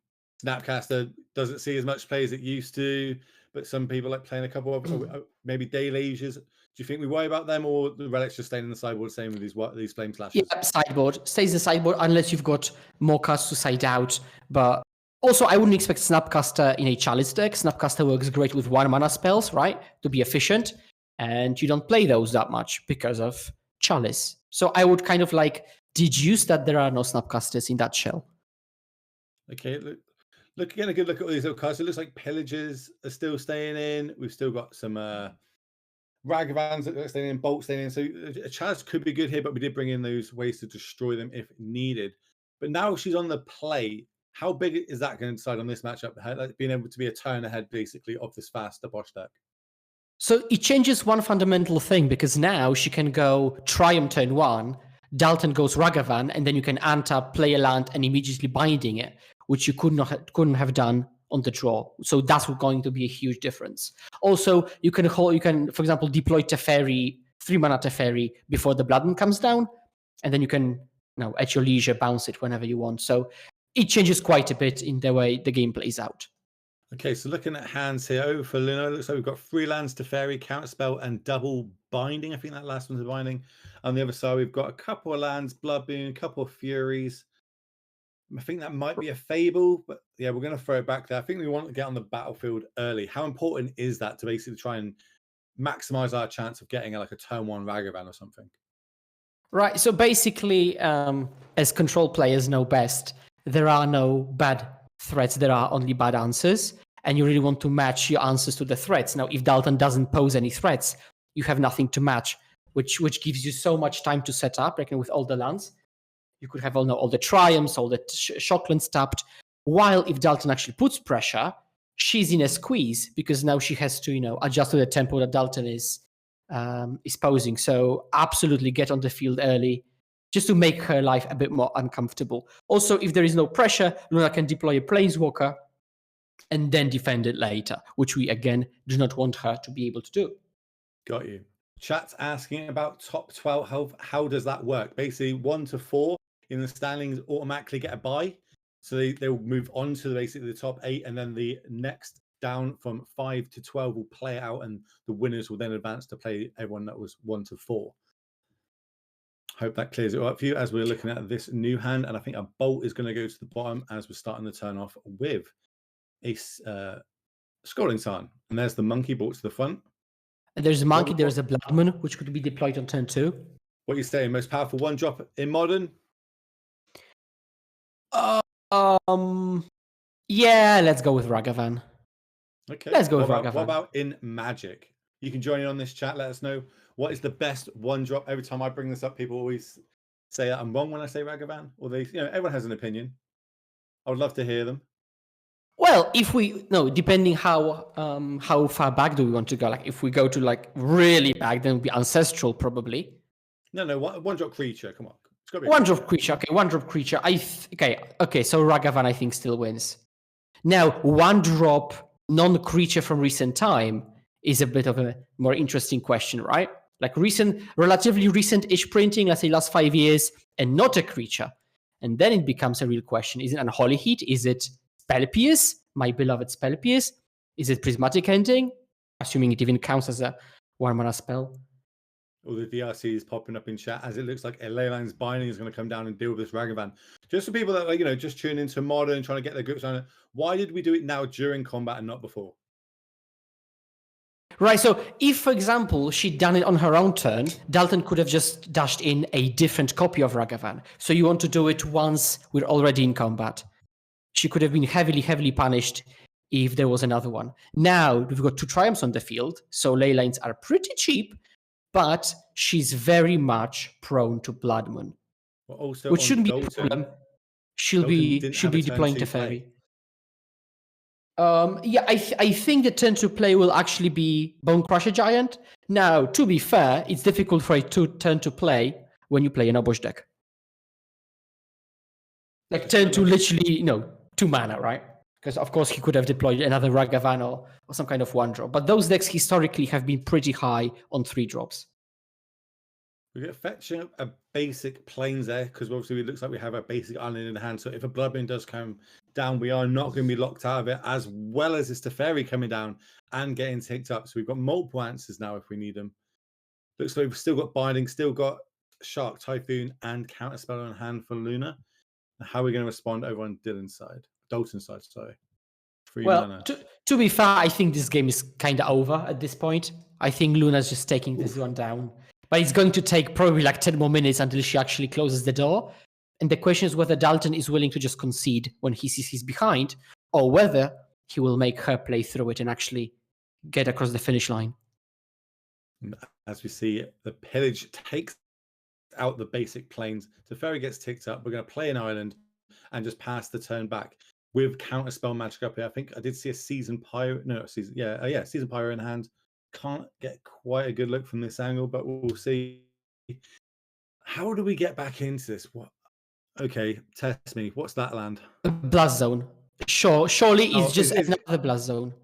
Snapcaster doesn't see as much play as it used to, but some people like playing a couple of maybe Deluges. Do you think we worry about them, or the relics just staying in the sideboard, same with these Flame Slashes? Yeah, sideboard. Stays the sideboard unless you've got more cards to side out. But also, I wouldn't expect Snapcaster in a Chalice deck. Snapcaster works great with 1 mana spells, right? To be efficient. And you don't play those that much because of Chalice. So I would kind of like deduce that there are no Snapcasters in that shell. Okay, look again, a good look at all these little cards. It looks like Pillages are still staying in. We've still got some Ragavans that are staying in, Bolt staying in. So a Chalice could be good here, but we did bring in those ways to destroy them if needed. But now she's on the play. How big is that going to decide on this matchup? Like being able to be a turn ahead, basically, of this faster Bosch deck? So it changes one fundamental thing, because now she can go Triumph turn 1, Dalton goes Ragavan, and then you can untap, play a land, and immediately binding it, which you couldn't have done on the draw. So that's going to be a huge difference. Also, you can, for example, deploy Teferi, 3-mana Teferi before the Blood Moon comes down, and then you can, at your leisure, bounce it whenever you want. So it changes quite a bit in the way the game plays out. Okay, so looking at hands here, over for Luna, it looks like we've got 3 lands, Teferi, Counterspell, and double binding. I think that last one's a binding. On the other side, we've got a couple of lands, Blood Moon, a couple of Furies. I think that might be a Fable, but yeah, we're going to throw it back there. I think we want to get on the battlefield early. How important is that to basically try and maximize our chance of getting like a turn 1 Ragavan or something? Right, so basically, as control players know best, there are no bad threats, there are only bad answers, and you really want to match your answers to the threats. Now, if Dalton doesn't pose any threats, you have nothing to match, which gives you so much time to set up, like with all the lands. You could have all the Triumphs, all the Shocklands tapped, while if Dalton actually puts pressure, she's in a squeeze, because now she has to, adjust to the tempo that Dalton is posing. So absolutely get on the field early, just to make her life a bit more uncomfortable. Also, if there is no pressure, Luna can deploy a Planeswalker and then defend it later, which we, again, do not want her to be able to do. Got you. Chat's asking about top 12 health. How does that work? Basically, 1 to 4 in the standings automatically get a bye. So they'll move on to basically the top 8, and then the next down from 5 to 12 will play out, and the winners will then advance to play everyone that was 1 to 4. Hope that clears it up for you as we're looking at this new hand. And I think a Bolt is going to go to the bottom as we're starting the turn off with a Scrolling Tarn. And there's the Monkey brought to the front. And there's a Monkey, there's a Blood Moon, which could be deployed on turn 2. What are you saying? Most powerful 1-drop in Modern? Yeah, let's go with Ragavan. Okay. Let's go with Ragavan. What about in Magic? You can join in on this chat. Let us know what is the best 1-drop. Every time I bring this up, people always say that I'm wrong when I say Ragavan, or everyone has an opinion. I would love to hear them. Well, depending how far back do we want to go? Like, if we go to like really back, then it would be Ancestral probably. No, 1-drop creature. Come on, it's got to be 1-drop creature. Okay, 1-drop creature. Okay. So Ragavan, I think, still wins. Now, 1-drop non-creature from recent time is a bit of a more interesting question, right? Like relatively recent-ish printing, let's say last 5 years, and not a creature. And then it becomes a real question. Is it Unholy Heat? Is it Spell Pierce? My beloved Spell Pierce? Is it Prismatic Ending? Assuming it even counts as a 1-mana spell. All the DRC is popping up in chat as it looks like a Leyline's Binding is going to come down and deal with this Ragavan. Just for people that just tune into Modern, trying to get their grips on it, why did we do it now during combat and not before? Right, so if, for example, she'd done it on her own turn, Dalton could have just dashed in a different copy of Ragavan. So you want to do it once we're already in combat. She could have been heavily, heavily punished if there was another one. Now, we've got 2 triumphs on the field, so ley lines are pretty cheap, but she's very much prone to Blood Moon. Well, also which on shouldn't be a Dalton, problem. She'll Dalton be didn't she'll have a be turn deploying to Teferi. play. Yeah, I think the turn to play will actually be Bone Crusher Giant. Now, to be fair, it's difficult for a turn to play when you play an Obosh deck. Like turn to literally, 2 mana, right? Because of course he could have deployed another Ragavan or some kind of 1-drop. But those decks historically have been pretty high on 3 drops. We get fetching up a basic plains there because obviously it looks like we have a basic island in the hand. So if a Blood Moon does come down, we are not going to be locked out of it, as well as this Teferi coming down and getting ticked up. So we've got multiple answers now if we need them. Looks like we've still got Binding, still got Shark, Typhoon, and Counterspell on hand for Luna. How are we going to respond over on Dalton's side, sorry. 3 mana. To be fair, I think this game is kind of over at this point. I think Luna's just taking this one down. But it's going to take probably like 10 more minutes until she actually closes the door. And the question is whether Dalton is willing to just concede when he sees he's behind, or whether he will make her play through it and actually get across the finish line. As we see, the Pillage takes out the basic plains. Teferi gets ticked up. We're going to play an island and just pass the turn back with Counterspell magic up here. I think I did see a Seasoned Pyro. No, Seasoned Pyro in hand. Can't get quite a good look from this angle, but we'll see. How do we get back into this? What? Okay, test me. What's that land? Blast Zone. Surely it's just another Blast Zone.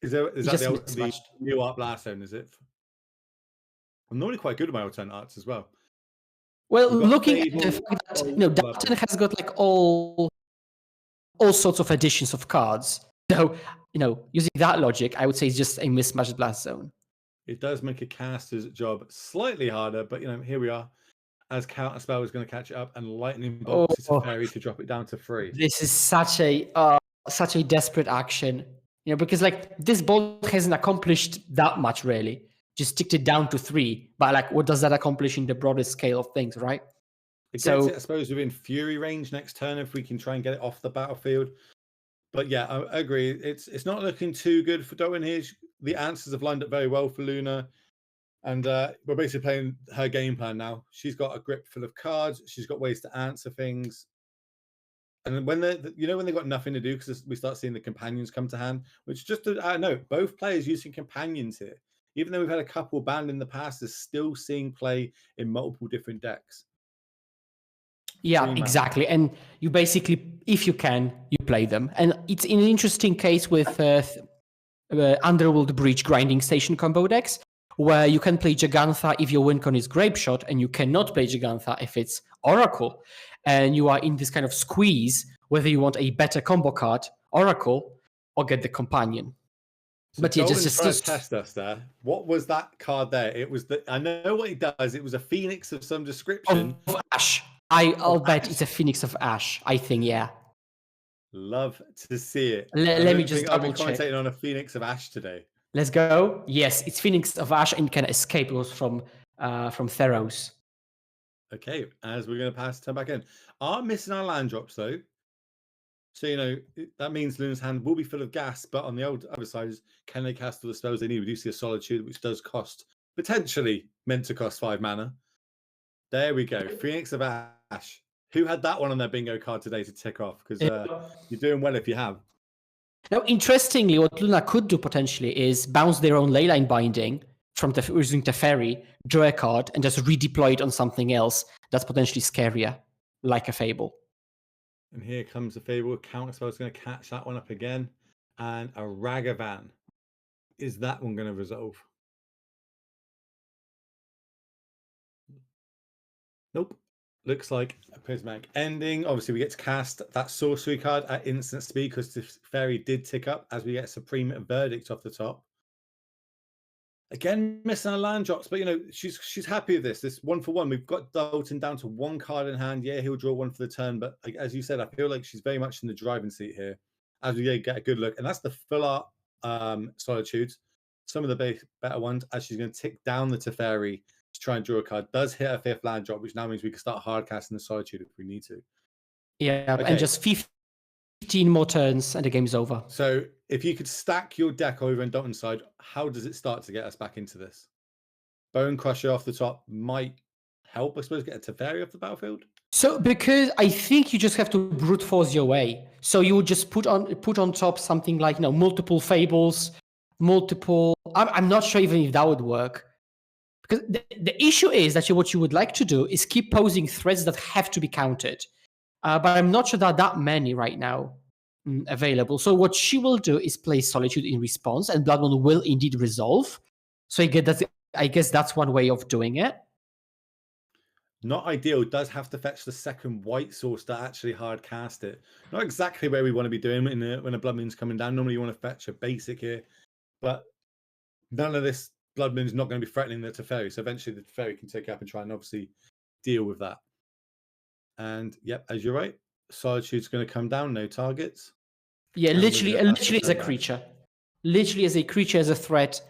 Is that the new art Blast Zone? Is it? I'm normally quite good at my alternate arts as well. Well, looking at the fact that Dalton has got like all sorts of editions of cards. So, using that logic, I would say it's just a mismatched Blast Zone. It does make a caster's job slightly harder, but here we are. As Counterspell is going to catch it up and Lightning Bolt is a Fairy to drop it down to 3. This is such a desperate action, because like this bolt hasn't accomplished that much really. Just ticked it down to 3, but like, what does that accomplish in the broadest scale of things, right? It gets it, I suppose, within Fury range next turn if we can try and get it off the battlefield. But yeah, I agree. It's not looking too good for Dalton here. The answers have lined up very well for Luna. And we're basically playing her game plan now. She's got a grip full of cards. She's got ways to answer things. And when when they've got nothing to do, because we start seeing the companions come to hand, which just I know both players using companions here. Even though we've had a couple banned in the past, is still seeing play in multiple different decks. Yeah, exactly. And you basically, if you can, you play them. And it's an interesting case with Underworld Breach Grinding Station combo decks, where you can play Jegantha if your win con is Grapeshot, and you cannot play Jegantha if it's Oracle. And you are in this kind of squeeze, whether you want a better combo card, Oracle, or get the companion. So but yeah, just test us there. What was that card there? It was I know what it does. It was a Phoenix of some description. Of Ash. I'll bet it's a Phoenix of Ash. I think, yeah. Love to see it. Let me just double check. I'll be commentating on a Phoenix of Ash today. Let's go. Yes, it's Phoenix of Ash and can escape. It was from Theros. Okay, as we're going to pass turn back in. Are missing our land drops though. So, that means Luna's hand will be full of gas, but on the other side is, can they cast all the spells they need? We do see a Solitude, which does cost, potentially meant to cost 5 mana. There we go. Phoenix of Ash. Who had that one on their bingo card today to tick off? Because you're doing well if you have. Now, interestingly, what Luna could do potentially is bounce their own Leyline Binding from using Teferi, draw a card, and just redeploy it on something else that's potentially scarier, like a Fable. And here comes the Fable. Counterspell is going to catch that one up again. And a Ragavan. Is that one going to resolve? Nope. Looks like a Prismatic Ending. Obviously, we get to cast that sorcery card at instant speed because the Fairy did tick up as we get Supreme Verdict off the top. Again, missing our land drops, but she's happy with this. This 1-for-1. We've got Dalton down to 1 card in hand. Yeah, he'll draw 1 for the turn, but as you said, I feel like she's very much in the driving seat here as we get a good look. And that's the full art Solitudes. some of the better ones, as she's going to tick down the Teferi to try and draw a card. Does hit a 5th land drop, which now means we can start hard casting the Solitude if we need to. Yeah, okay. And just 15 more turns and the game's over. So if you could stack your deck over on Dalton's side, how does it start to get us back into this? Bone Crusher off the top might help, I suppose, get a Teferi off the battlefield. So because I think you just have to brute force your way. So you would just put on top something like multiple Fables, multiple. I'm not sure even if that would work. Because the issue is that what you would like to do is keep posing threats that have to be countered. But I'm not sure there are that many right now available. So what she will do is play Solitude in response, and Blood Moon will indeed resolve. So I guess that's one way of doing it. Not ideal. Does have to fetch the second white source to actually hard cast it. Not exactly where we want to be doing when a Blood Moon's coming down. Normally you want to fetch a basic here, but none of this Blood Moon's not going to be threatening the Teferi. So eventually the Teferi can take up and try and obviously deal with that. And yep, as you're right, Solitude's going to come down, no targets. Yeah, literally as a creature. Literally as a creature, as a threat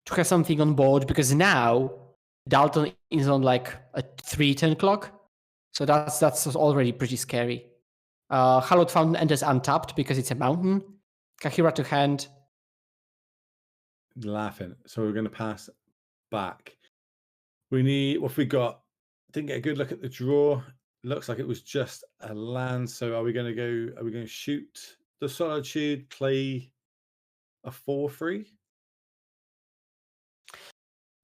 to have something on board, because now Dalton is on like a 3-turn clock. So that's already pretty scary. Hallowed Fountain enters untapped because it's a mountain. Kahira to hand. Laughing. So we're going to pass back. We need, what have we got? Didn't get a good look at the draw. Looks like it was just a land. So are we going to shoot the Solitude, play a 4-3?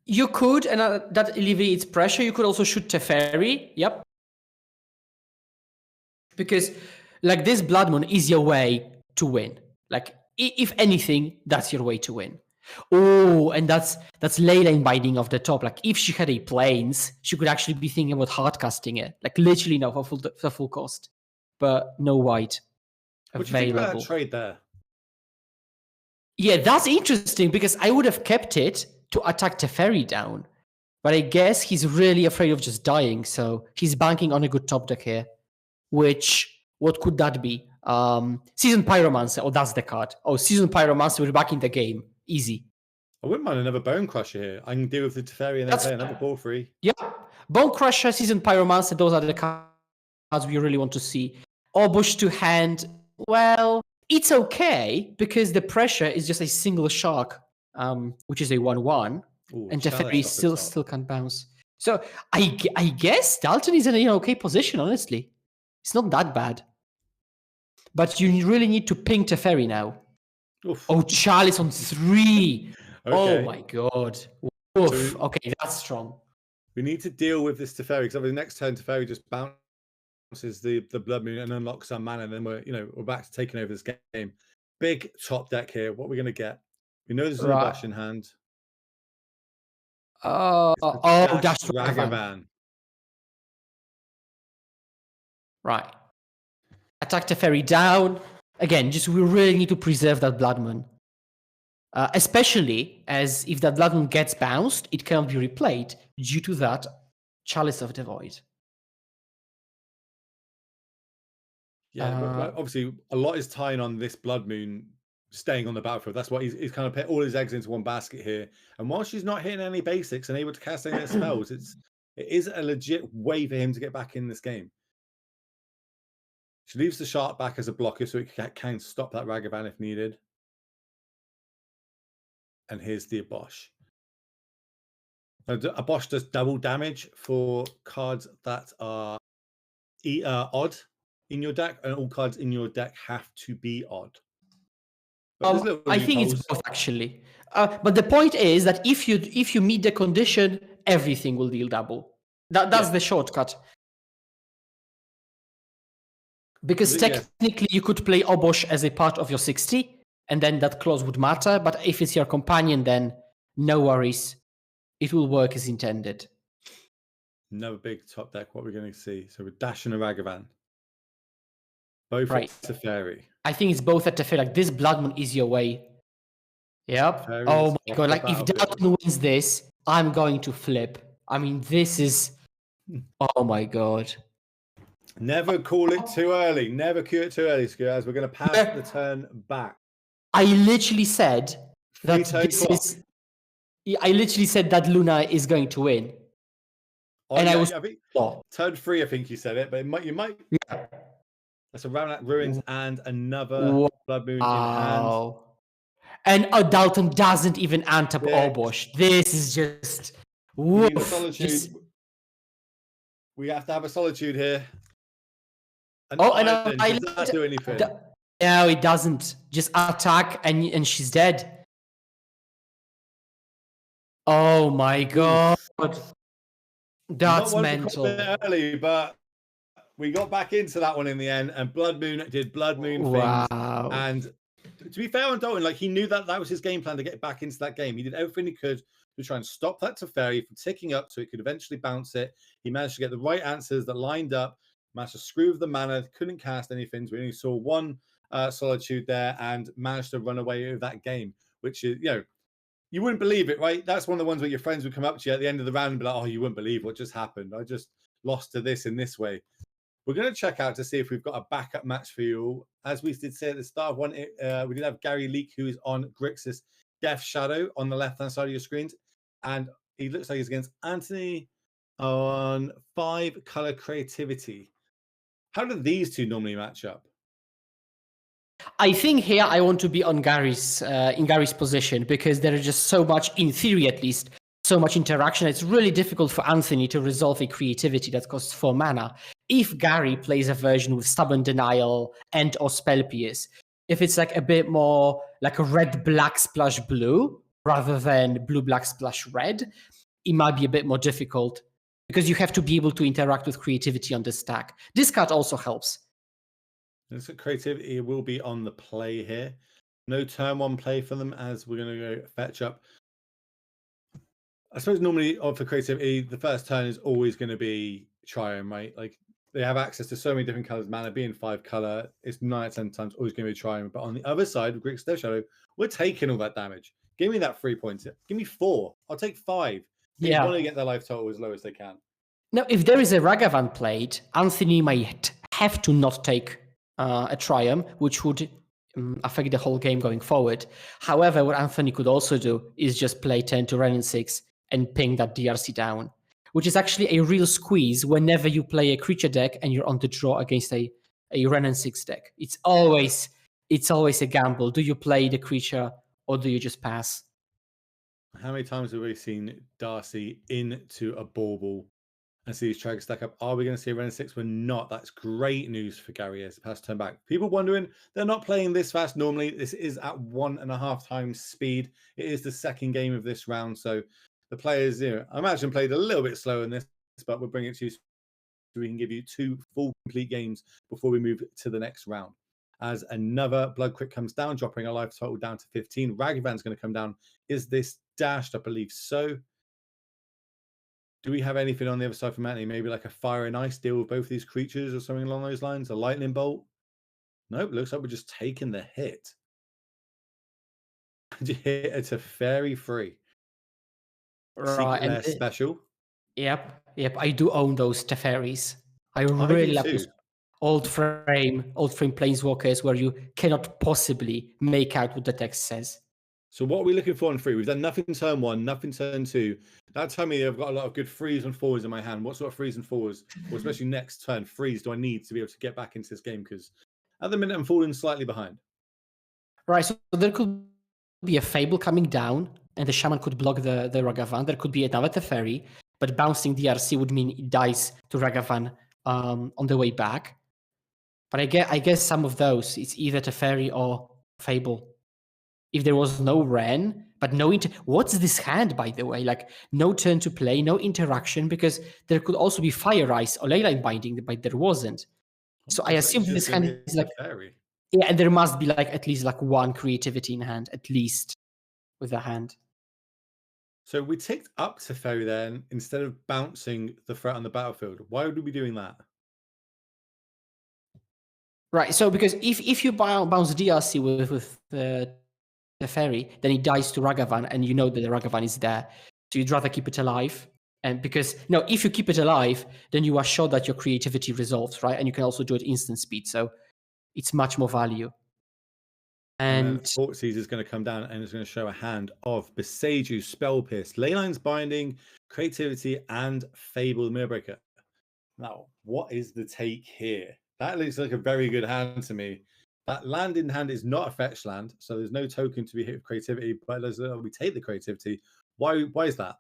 You could, and that alleviates pressure. You could also shoot Teferi. Yep. Because like this Blood Moon is your way to win. Like if anything, that's your way to win. Oh, and that's Leyline binding off the top. Like if she had a Plains, she could actually be thinking about hard casting it. Like literally now for full cost. But no white available. What do you think about that trade there? Yeah, that's interesting because I would have kept it to attack Teferi down. But I guess he's really afraid of just dying, so he's banking on a good top deck here. What could that be? Seasoned Pyromancer. Oh, that's the card. Oh, Seasoned Pyromancer, we're back in the game. Easy. I wouldn't mind another Bone Crusher here. I can deal with the Teferi and then play another 4-3. Yeah. Bone Crusher, Seasoned Pyromancer, those are the cards we really want to see. Orbush to hand. Well, it's okay because the pressure is just a single shark, which is a 1/1. And Teferi still can't bounce. So I guess Dalton is in an okay position, honestly. It's not that bad. But you really need to ping Teferi now. Oof. Oh, Chalice on 3. Okay. Oh my god. Oof. So okay, that's strong. We need to deal with this Teferi because over the next turn, Teferi just bounces the Blood Moon and unlocks some mana, and then we're back to taking over this game. Big top deck here. What are we going to get? We know there's a Dash in hand. Dash Ragavan. Right. Attack Teferi down. Again, we really need to preserve that Blood Moon. Especially as if that Blood Moon gets bounced, it cannot be replayed due to that Chalice of the Void. Yeah, but obviously a lot is tying on this Blood Moon staying on the battlefield. That's why he's kind of put all his eggs into one basket here. And while she's not hitting any basics and able to cast any spells, it is a legit way for him to get back in this game. She leaves the Shark back as a blocker so it can stop that Ragavan if needed. And here's the Abosh. Now, Abosh does double damage for cards that are odd in your deck, and all cards in your deck have to be odd. I think it's both actually. But the point is that if you meet the condition, everything will deal double. That's the shortcut. Because technically you could play Obosh as a part of your 60, and then that clause would matter. But if it's your companion, then no worries. It will work as intended. Another big top deck. What we're going to see. So we're Dash and a Ragavan. Both right. at Teferi. I think it's both at Teferi. Like this Blood Moon is your way. Yep. Teferi's oh my god. Like if Dalton wins this, I'm going to flip. I mean, this is... Oh my god. Never call it too early. Never cue it too early, guys. We're going to pass the turn back. I literally said that this is. I literally said that Luna is going to win. Oh, and yeah, I think turn 3, I think you said it, but you might. Yeah. That's a Ravenat Ruins and another Blood Moon in hand. And Dalton doesn't even ant up Orbosh. This is just. We need a solitude. We have to have a solitude here. And does that do anything? No, it doesn't. Just attack and she's dead. Oh my god. That's mental. Early, but we got back into that one in the end, and Blood Moon did Blood Moon things. And to be fair on Dalton, like he knew that was his game plan to get back into that game. He did everything he could to try and stop that Teferi from ticking up so it could eventually bounce it. He managed to get the right answers that lined up, managed to screw with the mana, couldn't cast anything. So we only saw one Solitude there and managed to run away with that game, which is, you wouldn't believe it, right? That's one of the ones where your friends would come up to you at the end of the round and be like, oh, you wouldn't believe what just happened. I just lost to this in this way. We're going to check out to see if we've got a backup match for you all. As we did say at the start of one, we did have Gary Leak, who is on Grixis Death Shadow on the left-hand side of your screens. And he looks like he's against Anthony on 5-color creativity. How do these two normally match up? I think here I want to be on Gary's in Gary's position because there is just so much, in theory at least, so much interaction. It's really difficult for Anthony to resolve a creativity that costs 4 mana. If Gary plays a version with Stubborn Denial and or Spell Pierce, if it's like a bit more like a red-black splash blue rather than blue-black splash red, it might be a bit more difficult because you have to be able to interact with creativity on the stack. This card also helps. This creativity will be on the play here. No turn 1 play for them as we're going to go fetch up. I suppose normally for creativity, the first turn is always going to be Triumph, right? Like they have access to so many different colors. Mana being 5-color, it's 9 out of 10 times always going to be Triumph. But on the other side, with Grixis Death Shadow, we're taking all that damage. Give me that 3 points. Give me 4. I'll take 5. They want to get their life total as low as they can. Now, if there is a Ragavan played, Anthony might have to not take a Triumph, which would affect the whole game going forward. However, what Anthony could also do is just play 10 to Renin 6 and ping that DRC down, which is actually a real squeeze whenever you play a creature deck and you're on the draw against a Renin 6 deck. It's always a gamble. Do you play the creature or do you just pass? How many times have we seen Darcy into a bauble and see these try to stack up? Are we going to see a Renin 6? We're not. That's great news for Gary as the pass turn back. People wondering, they're not playing this fast normally. This is at 1.5 times speed. It is the second game of this round. So the players, I imagine, played a little bit slower in this, but we'll bring it to you so we can give you 2 full complete games before we move to the next round. As another Blood Crypt comes down, dropping our life total down to 15. Ragavan's going to come down. Is this dashed? I believe so. Do we have anything on the other side from Anthony? Maybe like a Fire and Ice deal with both these creatures or something along those lines? A Lightning Bolt? Nope, looks like we're just taking the hit. It's a Teferi free. Right, and special. Yep. I do own those Teferis. I really love those old frame planeswalkers where you cannot possibly make out what the text says. So what are we looking for on 3? We've done nothing turn 1, nothing turn 2. That time of year, I've got a lot of good 3s and 4s in my hand. What sort of 3s and 4s, or especially next turn, 3s do I need to be able to get back into this game? Because at the minute, I'm falling slightly behind. Right, so there could be a Fable coming down, and the Shaman could block the Ragavan. There could be another Teferi, but bouncing DRC would mean it dies to Ragavan on the way back. But I guess some of those, it's either Teferi or Fable. If there was no Ren, but no what's this hand, by the way? Like, no turn to play, no interaction, because there could also be Fire Ice or Leyline Binding, but there wasn't. So I assume this hand is like... Yeah, and there must be like at least like 1 creativity in hand, at least, with the hand. So we ticked up Teferi then, instead of bouncing the threat on the battlefield. Why would we be doing that? Right, so because if you bounce DRC with the Teferi, then it dies to Ragavan, and you know that the Ragavan is there. So you'd rather keep it alive. And because, if you keep it alive, then you are sure that your creativity resolves, right? And you can also do it instant speed. So it's much more value. And Thoughtseize is going to come down and it's going to show a hand of Beseiju, Spell Pierce, Leyline's Binding, Creativity, and Fable Mirrorbreaker. Now, what is the take here? That looks like a very good hand to me. That land in hand is not a fetch land, so there's no token to be hit with Creativity, but we take the Creativity. Why is that?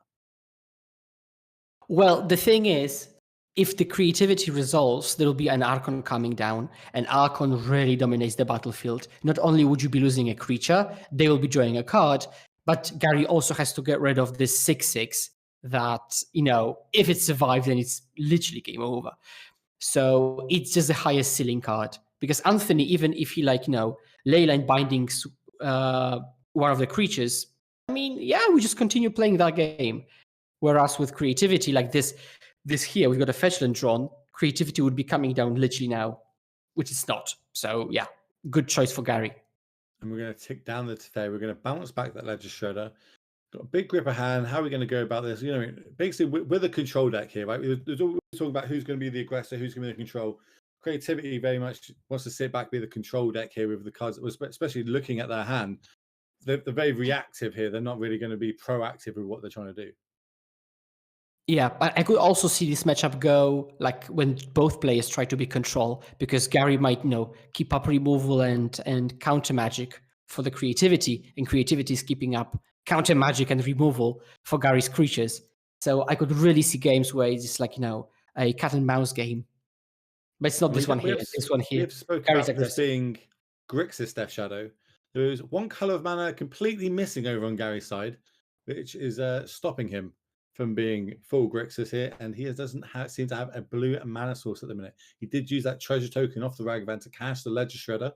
Well, the thing is, if the Creativity resolves, there will be an Archon coming down, and Archon really dominates the battlefield. Not only would you be losing a creature, they will be drawing a card, but Gary also has to get rid of this 6/6 that, if it survives, then it's literally game over. So it's just the highest ceiling card. Because Anthony, even if he Leyline Bindings one of the creatures, we just continue playing that game. Whereas with Creativity, like this here, we've got a fetchland drawn. Creativity would be coming down literally now, which it's not. So yeah, good choice for Gary. And we're going to tick down the Teferi. We're going to bounce back that Ledger Shredder. Got a big grip of hand. How are we going to go about this? Basically, with a control deck here, right? We're talking about who's going to be the aggressor, who's going to be the control. Creativity very much wants to sit back, be the control deck here with the cards, especially looking at their hand. They're very reactive here. They're not really going to be proactive with what they're trying to do. Yeah, but I could also see this matchup go like when both players try to be control, because Gary might, keep up removal and counter magic for the Creativity, and Creativity is keeping up counter magic and removal for Gary's creatures. So I could really see games where it's like, a cat and mouse game. But it's not this one here. This one here. We have spoken about this being Grixis Death Shadow. There is one color of mana completely missing over on Gary's side, which is stopping him from being full Grixis here, and he doesn't seem to have a blue mana source at the minute. He did use that treasure token off the Ragavan to cast the Ledger Shredder.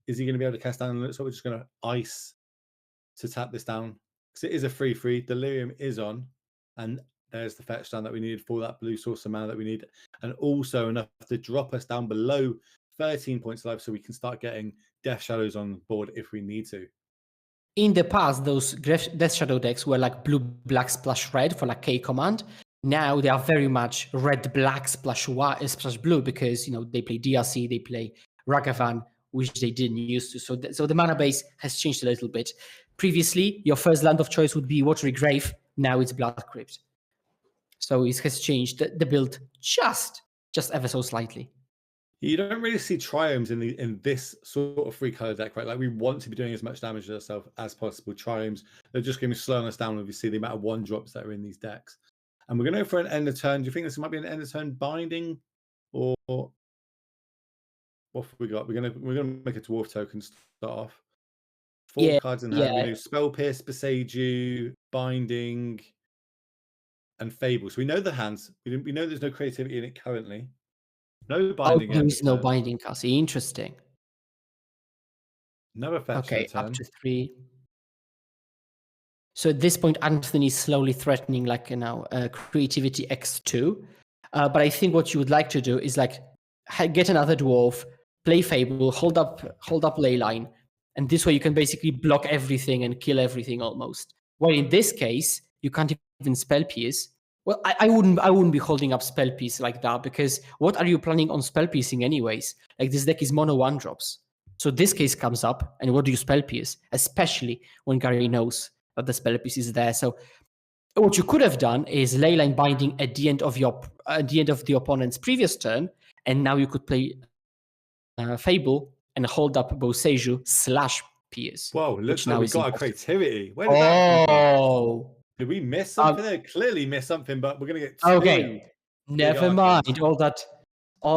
Is he going to be able to cast down? So we're just going to ice to tap this down, because it is a 3/3. Delirium is on, and there's the fetch down that we needed for that blue source of mana that we need, and also enough to drop us down below 13 points alive, so we can start getting Death Shadows on board if we need to. In the past, those Death Shadow decks were like blue-black splash red for like K command. Now they are very much red-black splash blue, because they play DRC, they play Ragavan, which they didn't used to. So the mana base has changed a little bit. Previously, your first land of choice would be Watery Grave. Now it's Blood Crypt. So it has changed the build just ever so slightly. You don't really see triomes in this sort of 3-color deck, right? Like, we want to be doing as much damage to ourselves as possible. Triomes, they're just going to be slowing us down when we see the amount of 1-drops that are in these decks. And we're going to go for an end of turn. Do you think this might be an end of turn binding, or what have we got? We're gonna make a dwarf token to start off. 4 cards in hand. We do Spell Pierce, Beseiju, Binding, and Fable. So we know the hands. We know there's no creativity in it currently. No binding. There is no binding card. Interesting. No effect. Okay, up to 3. So at this point, Anthony is slowly threatening, Creativity X2. But I think what you would like to do is get another dwarf, play Fable, hold up Leyline, and this way you can basically block everything and kill everything almost. Well, in this case, you can't even Spell Pierce. Well, I wouldn't be holding up Spell Pierce like that, because what are you planning on Spell Piercing anyways? Like, this deck is mono 1-drops. So this case comes up, and what do you Spell Pierce? Especially when Gary knows that the Spell Pierce is there. So what you could have done is Leyline Binding at the end of the opponent's previous turn, and now you could play Fable and hold up Beseiju / Pierce. Whoa, looks like we got our creativity. Where did that come from? Did we miss something? They clearly missed something, but we're gonna get 2. Okay, never mind all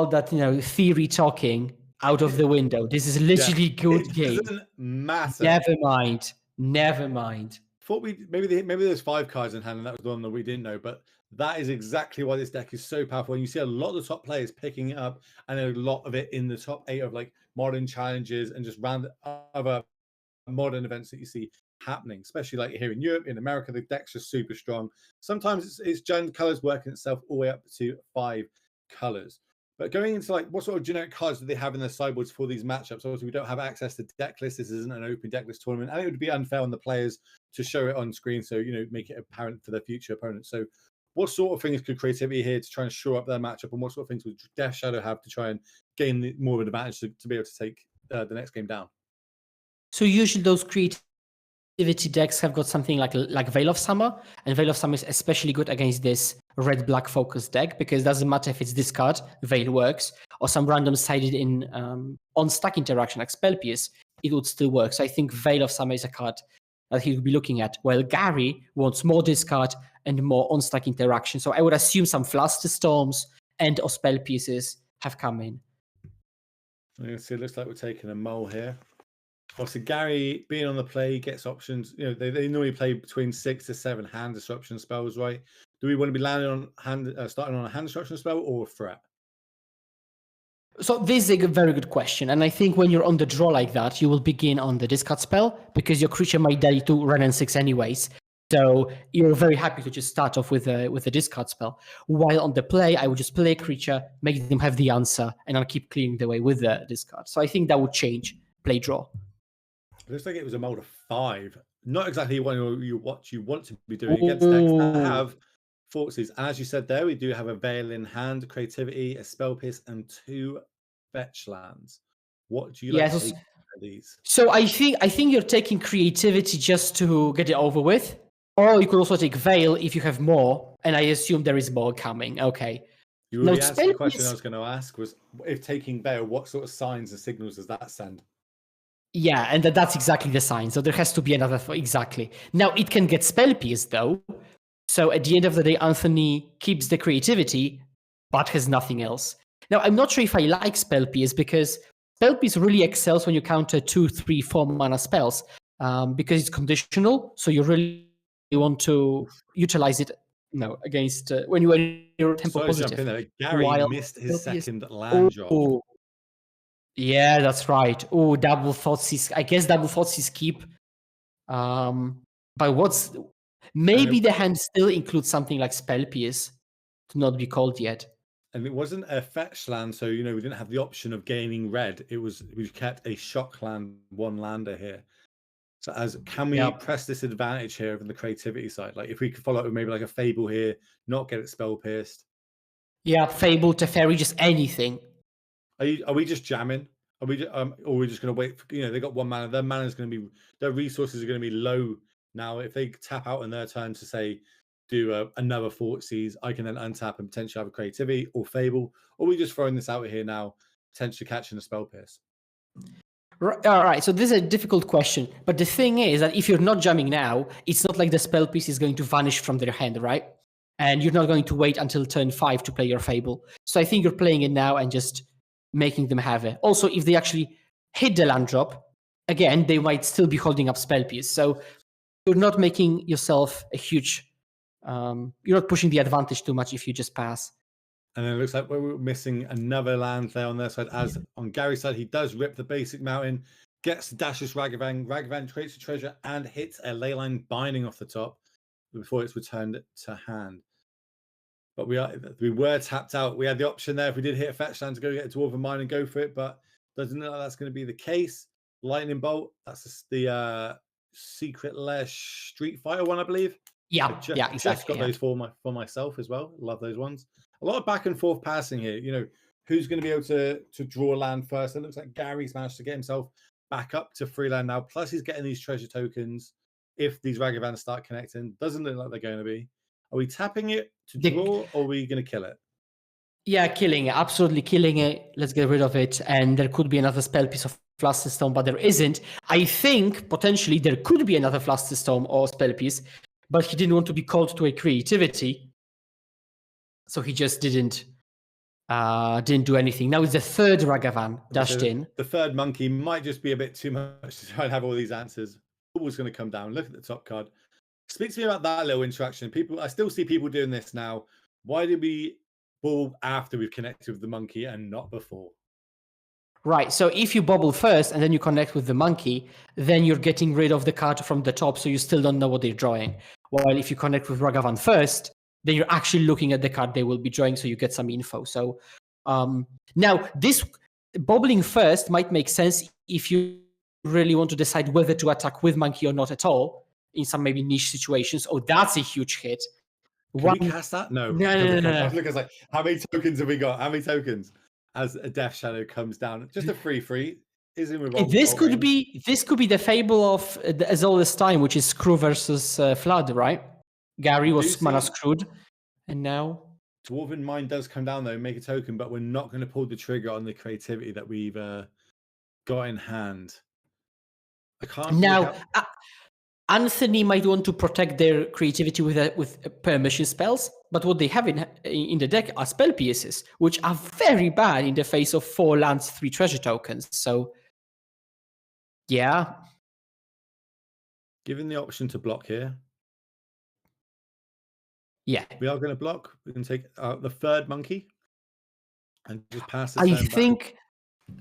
that theory talking out of the window. This is literally good game. Doesn't matter. Never mind. Thought maybe there's 5 cards in hand, and that was the one that we didn't know. But that is exactly why this deck is so powerful. And you see a lot of the top players picking it up, and a lot of it in the top 8 of modern challenges and just random other modern events that you see happening, especially here in Europe, in America. The deck's just super strong. Sometimes it's gen colors working itself all the way up to 5 colors. But going into what sort of generic cards do they have in their sideboards for these matchups? Obviously, we don't have access to deck lists. This isn't an open deck list tournament, and it would be unfair on the players to show it on screen, so make it apparent for their future opponents. So what sort of things could creativity here to try and shore up their matchup, and what sort of things would Death Shadow have to try and gain more of an advantage to be able to take the next game down? So usually those creativity decks have got something like Veil of Summer, and Veil of Summer is especially good against this red-black focus deck because it doesn't matter if it's discard, Veil works, or some random sided in on-stack interaction like Spell Pierce, it would still work. So I think Veil of Summer is a card that he would be looking at, while Gary wants more discard and more on-stack interaction. So I would assume some Fluster Storms and or Spell Pieces have come in. You can see it looks like we're taking a mull here. Obviously, Gary being on the play gets options. You know, they normally play between 6 to 7 hand disruption spells, right? Do we want to be landing on starting on a hand disruption spell or a threat? So this is a very good question, and I think when you're on the draw like that, you will begin on the discard spell because your creature might die to run and 6 anyways. So you're very happy to just start off with a discard spell. While on the play, I would just play a creature, make them have the answer, and I'll keep clearing the way with the discard. So I think that would change play draw. It looks like it was a mold of 5. Not exactly what you want to be doing against decks that have forces. And as you said there, we do have a Veil in hand, creativity, a Spell Pierce, and 2 fetch lands. What do you like to take these? So I think you're taking creativity just to get it over with. Or you could also take Veil if you have more, and I assume there is more coming. Okay. You already answered the question I was going to ask, was if taking Veil, what sort of signs and signals does that send? Yeah, and that's exactly the sign. So there has to be another, exactly. Now, it can get Spell Pierce, though. So at the end of the day, Anthony keeps the creativity, but has nothing else. Now, I'm not sure if I like Spell Pierce, because Spell Pierce really excels when you counter 2, 3, 4 mana spells, because it's conditional, so you really want to utilize it, against when you're tempo positive. Gary missed his second land drop. Yeah, that's right. Oh, Double Thoughtseize. I guess Double Thoughtseize keep. But maybe the hand still includes something like Spell Pierce to not be called yet. And it wasn't a fetch land, so we didn't have the option of gaining red. We kept a shock land, 1 lander here. So can we press this advantage here over the creativity side? Like if we could follow up with maybe like a Fable here, not get it Spell Pierced. Yeah, Fable, Teferi, just anything. Are we just jamming? Or are we just going to wait? They got 1 mana. Their resources are going to be low now. If they tap out in their turn to say do another Thoughtseize, I can then untap and potentially have a creativity or Fable. Or are we just throwing this out here now, potentially catching a Spell Pierce? All right, so this is a difficult question. But the thing is that if you're not jamming now, it's not like the Spell Piece is going to vanish from their hand, right? And you're not going to wait until turn 5 to play your Fable. So I think you're playing it now and just making them have it. Also, if they actually hit the land drop, again, they might still be holding up Spell Piece. So you're not making yourself a huge... you're not pushing the advantage too much if you just pass. And then it looks like we're missing another land there on their side. As on Gary's side, he does rip the basic mountain, gets Dashes Ragavan. Ragavan creates a treasure and hits a Leyline Binding off the top before it's returned to hand. But we were tapped out. We had the option there if we did hit a fetch land to go get a Dwarven Mine and go for it, but doesn't look like that's going to be the case. Lightning Bolt, that's the Secret Lair Street Fighter one, I believe. Yeah, exactly. Just got those for myself as well. Love those ones. A lot of back and forth passing here. Who's going to be able to draw land first? It looks like Gary's managed to get himself back up to 3 land now. Plus, he's getting these treasure tokens. If these Ragavans start connecting, doesn't look like they're going to be. Are we tapping it to draw, or are we going to kill it? Yeah, killing it. Absolutely killing it. Let's get rid of it. And there could be another Spell Piece of Fluster Storm, but there isn't. I think potentially there could be another Fluster Storm or Spell Piece, but he didn't want to be called to a creativity, so he just didn't do anything. Now it's the 3rd Ragavan dashed in. The 3rd monkey might just be a bit too much to try and have all these answers. Always going to come down. Look at the top card. Speak to me about that little interaction. I still see people doing this now. Why did we bubble after we've connected with the monkey and not before? Right, so if you bubble first and then you connect with the monkey, then you're getting rid of the card from the top, so you still don't know what they're drawing. While if you connect with Ragavan first, then you're actually looking at the card they will be drawing, so you get some info. So now this bubbling first might make sense if you really want to decide whether to attack with monkey or not at all in some maybe niche situations. Oh, that's a huge hit. Can we cast that? No. No. Look, it's like, how many tokens have we got? How many tokens? As a Death Shadow comes down, just a 3/3. is in revolt. This could be the fable of as old as time, which is Screw versus Flood, right? Gary was mana screwed, and now Dwarven Mind does come down though, make a token, but we're not going to pull the trigger on the creativity that we've got in hand. I can't. Now, Anthony might want to protect their creativity with permission spells, but what they have in the deck are spell pieces, which are very bad in the face of 4 lands, 3 treasure tokens. So, yeah. Given the option to block here, yeah, we are going to block. We can take the 3rd monkey and just pass the I turn think back.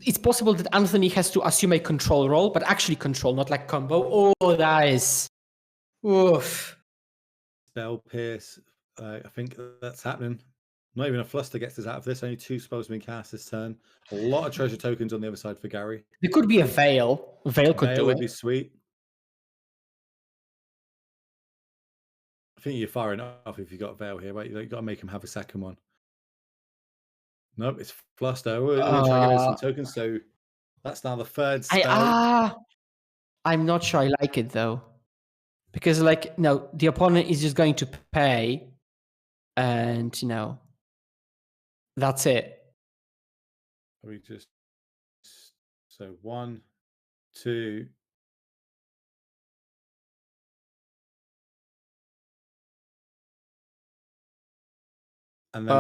It's possible that Anthony has to assume a control role, but actually control, not like combo. Oh, that is... Oof. Spell Pierce. I think that's happening. Not even a fluster gets us out of this. Only 2 spells being cast this turn. A lot of treasure tokens on the other side for Gary. There could be a Veil. Veil could do it. Would be sweet. I think you're firing off if you got Veil here, right? You've got to make him have a second one. Nope, it's Fluster. We're trying to get rid of some tokens, so that's now the 3rd spell. I'm not sure I like it, though. Because, like, no, the opponent is just going to pay, and, that's it. We just... So 1, 2... And then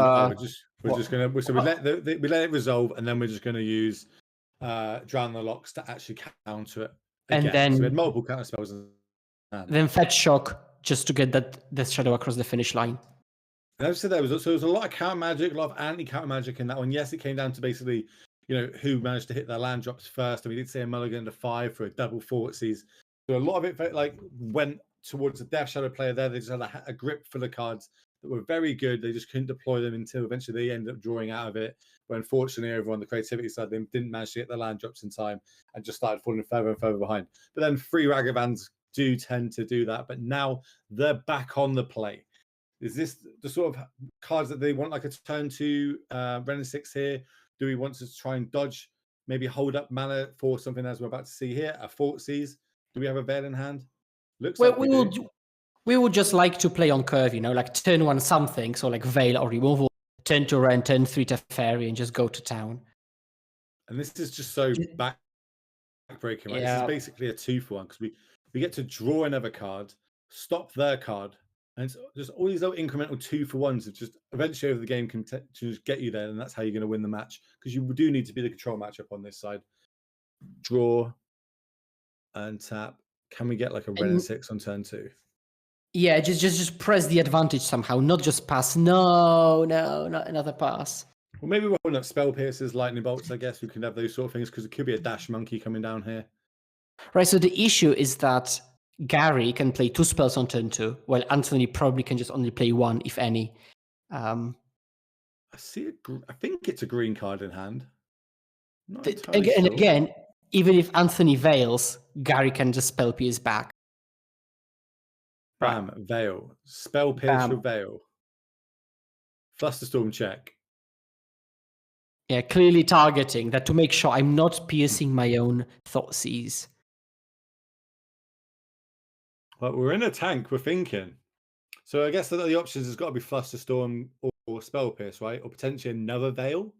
we're just gonna we let it resolve, and then we're just gonna use Drown the Locks to actually counter it again. And then so we had multiple counter spells. Then Fetch Shock just to get that shadow across the finish line. And as I said, there was a lot of counter magic, a lot of anti-counter magic in that one. Yes, it came down to basically, who managed to hit their land drops first. And we did see a mulligan to 5 for a double Fortsies. So a lot of it went towards the Death Shadow player there. They just had a grip full of cards that were very good. They just couldn't deploy them until eventually they ended up drawing out of it. But unfortunately, over on the creativity side, they didn't manage to get the land drops in time and just started falling further and further behind. But then 3 Ragavans do tend to do that. But now they're back on the play. Is this the sort of cards that they want, like a turn 2 Ren 6 here? Do we want to try and dodge, maybe hold up mana for something as we're about to see here? A Fortsies? Do we have a Veil in hand? Looks like we would just like to play on curve, like turn 1 something, so like Veil or removal, turn 2 Ren, turn 3 Teferi, and just go to town. And this is just so backbreaking, right? Yeah. This is basically a 2-for-1 because we get to draw another card, stop their card, and it's just all these little incremental 2-for-1s that just eventually over the game can just get you there, and that's how you're going to win the match, because you do need to be the control matchup on this side. Draw and tap. Can we get like a Ren 6 on turn 2? Yeah, just press the advantage somehow, not just pass. No, not another pass. Well, maybe we're holding up Spell Pierces, Lightning Bolts, I guess. We can have those sort of things, because it could be a Dash Monkey coming down here. Right, so the issue is that Gary can play 2 spells on turn 2, while Anthony probably can just only play 1, if any. I think it's a green card in hand. Again, even if Anthony veils, Gary can just spell pierce back. Bam, Veil. Spell pierce or Veil. Flusterstorm check. Yeah, clearly targeting that to make sure I'm not piercing my own Thoughtseize. Well, we're in a tank, we're thinking. So I guess the options has got to be Flusterstorm or Spell Pierce, right? Or potentially another Veil.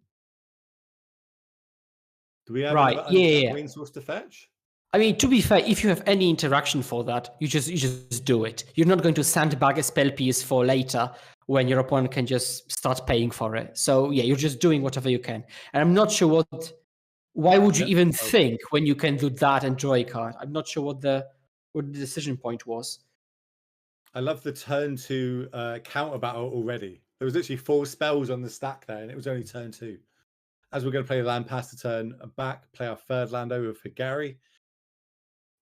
Do we have another green source to fetch? I mean, to be fair, if you have any interaction for that, you just do it. You're not going to sandbag a spell piece for later when your opponent can just start paying for it. So yeah, you're just doing whatever you can. And I'm not sure why would you even think when you can do that and draw a card? I'm not sure what the decision point was. I love the turn 2 counter battle already. There was literally 4 spells on the stack there, and it was only turn 2. As we're going to play the land pass the turn back, play our 3rd land over for Gary.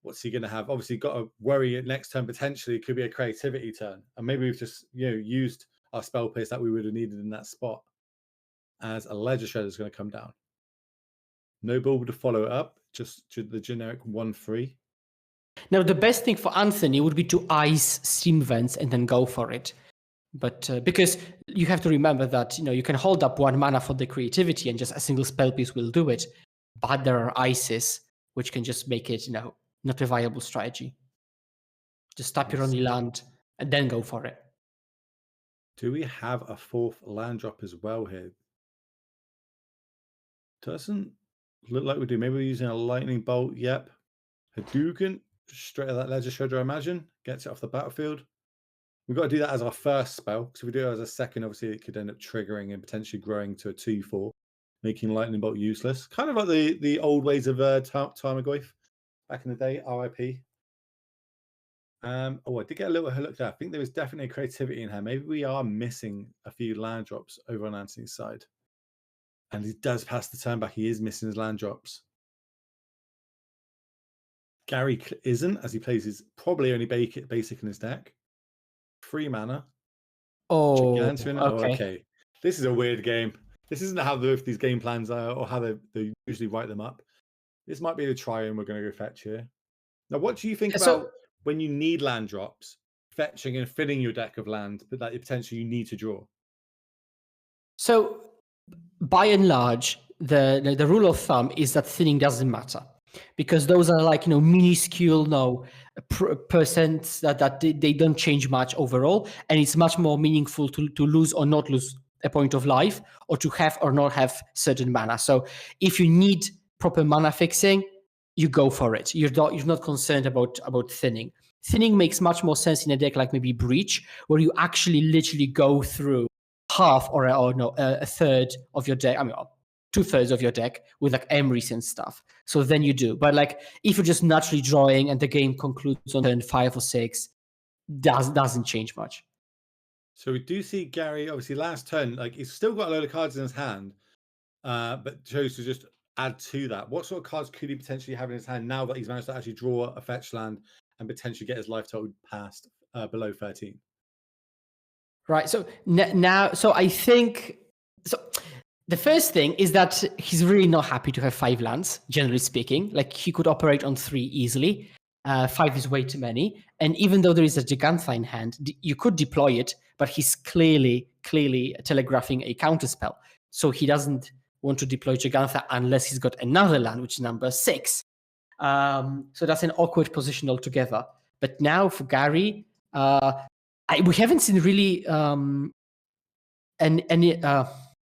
What's he going to have? Obviously, got to worry next turn potentially. It could be a creativity turn, and maybe we've just used our spell pierce that we would have needed in that spot. As a Ledger Shredder is going to come down. No ball to follow it up. Just the generic 1/3. Now the best thing for Anthony would be to ice Steam Vents and then go for it. But because you have to remember that you can hold up 1 mana for the creativity and just a single spell piece will do it. But there are ices which can just make it, not a viable strategy. Just tap your only land and then go for it. Do we have a 4th land drop as well here? Doesn't look like we do. Maybe we're using a lightning bolt. Yep. Hadouken, straight at that Ledger Shredder, I imagine. Gets it off the battlefield. We've got to do that as our first spell. Because if we do it as a second, obviously it could end up triggering and potentially growing to a 2/4, making lightning bolt useless. Kind of like the old ways of Tarmogoyf back in the day. RIP. I did get a little look there. I think there was definitely a creativity in here. Maybe we are missing a few land drops over on Anthony's side. And he does pass the turn back. He is missing his land drops. Gary isn't, as he plays his probably only basic in his deck. 3 mana. Oh, Gigantuan. Okay. This is a weird game. This isn't how these game plans are or how they usually write them up. This might be the try and we're going to go fetch here. Now, what do you think about when you need land drops, fetching and filling your deck of land, but that potentially you need to draw? So, by and large, the rule of thumb is that thinning doesn't matter, because those are like minuscule percents that they don't change much overall, and it's much more meaningful to lose or not lose a point of life, or to have or not have certain mana. So if you need proper mana fixing, you go for it. You're not concerned about thinning. Thinning makes much more sense in a deck like maybe Breach, where you actually literally go through half or a third of your deck. I mean, 2/3 of your deck with like Emrys and stuff. So then you do. But like if you're just naturally drawing and the game concludes on turn 5 or 6, doesn't change much. So we do see Gary, obviously last turn, like he's still got a load of cards in his hand, but chose to just add to that. What sort of cards could he potentially have in his hand now that he's managed to actually draw a fetch land and potentially get his life total past below 13? Right. So now, I think the first thing is that he's really not happy to have 5 lands, generally speaking. Like he could operate on 3 easily. 5 is way too many. And even though there is a Gigantha in hand, you could deploy it, but he's clearly telegraphing a counterspell. So he doesn't want to deploy Gigantha unless he's got another land, which is number 6. So that's an awkward position altogether. But now for Gary, we haven't seen really any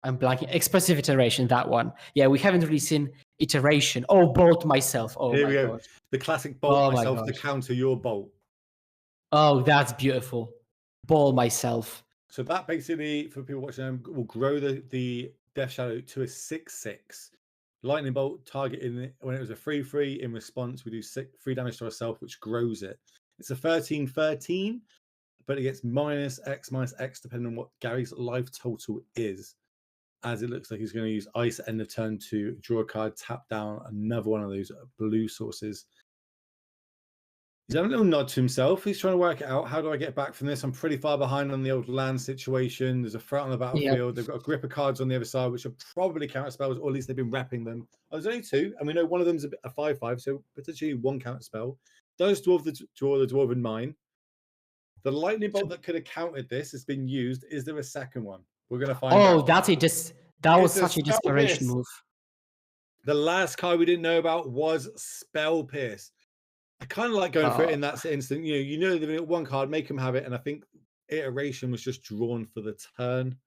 I'm blanking. Expressive iteration, that one. Yeah, we haven't really seen iteration. Oh, bolt myself. Oh, here my we go. God. The classic bolt myself to counter your bolt. Oh, that's beautiful. Ball myself. So that basically, for people watching, will grow the Death Shadow to a 6/6. Lightning Bolt targeting it when it was a 3/3. In response, we do 3 damage to ourselves, which grows it. It's a 13/13, but it gets -X depending on what Gary's life total is. As it looks like he's going to use Ice at end of turn to draw a card, tap down another one of those blue sources. He's having a little nod to himself. He's trying to work it out. How do I get back from this? I'm pretty far behind on the old land situation. There's a threat on the battlefield. Yep. They've got a grip of cards on the other side, which are probably counter spells, or at least they've been repping them. Oh, there's only 2, and we know one of them's a 5/5, so potentially 1 counter spell. Does draw the Dwarven Mine. The lightning bolt that could have countered this has been used. Is there a second one? We're going to find out. Oh, that was such a desperation move. The last card we didn't know about was Spell Pierce. I kind of like going for it in that instant. You know, they've got 1 card, make them have it, and I think iteration was just drawn for the turn.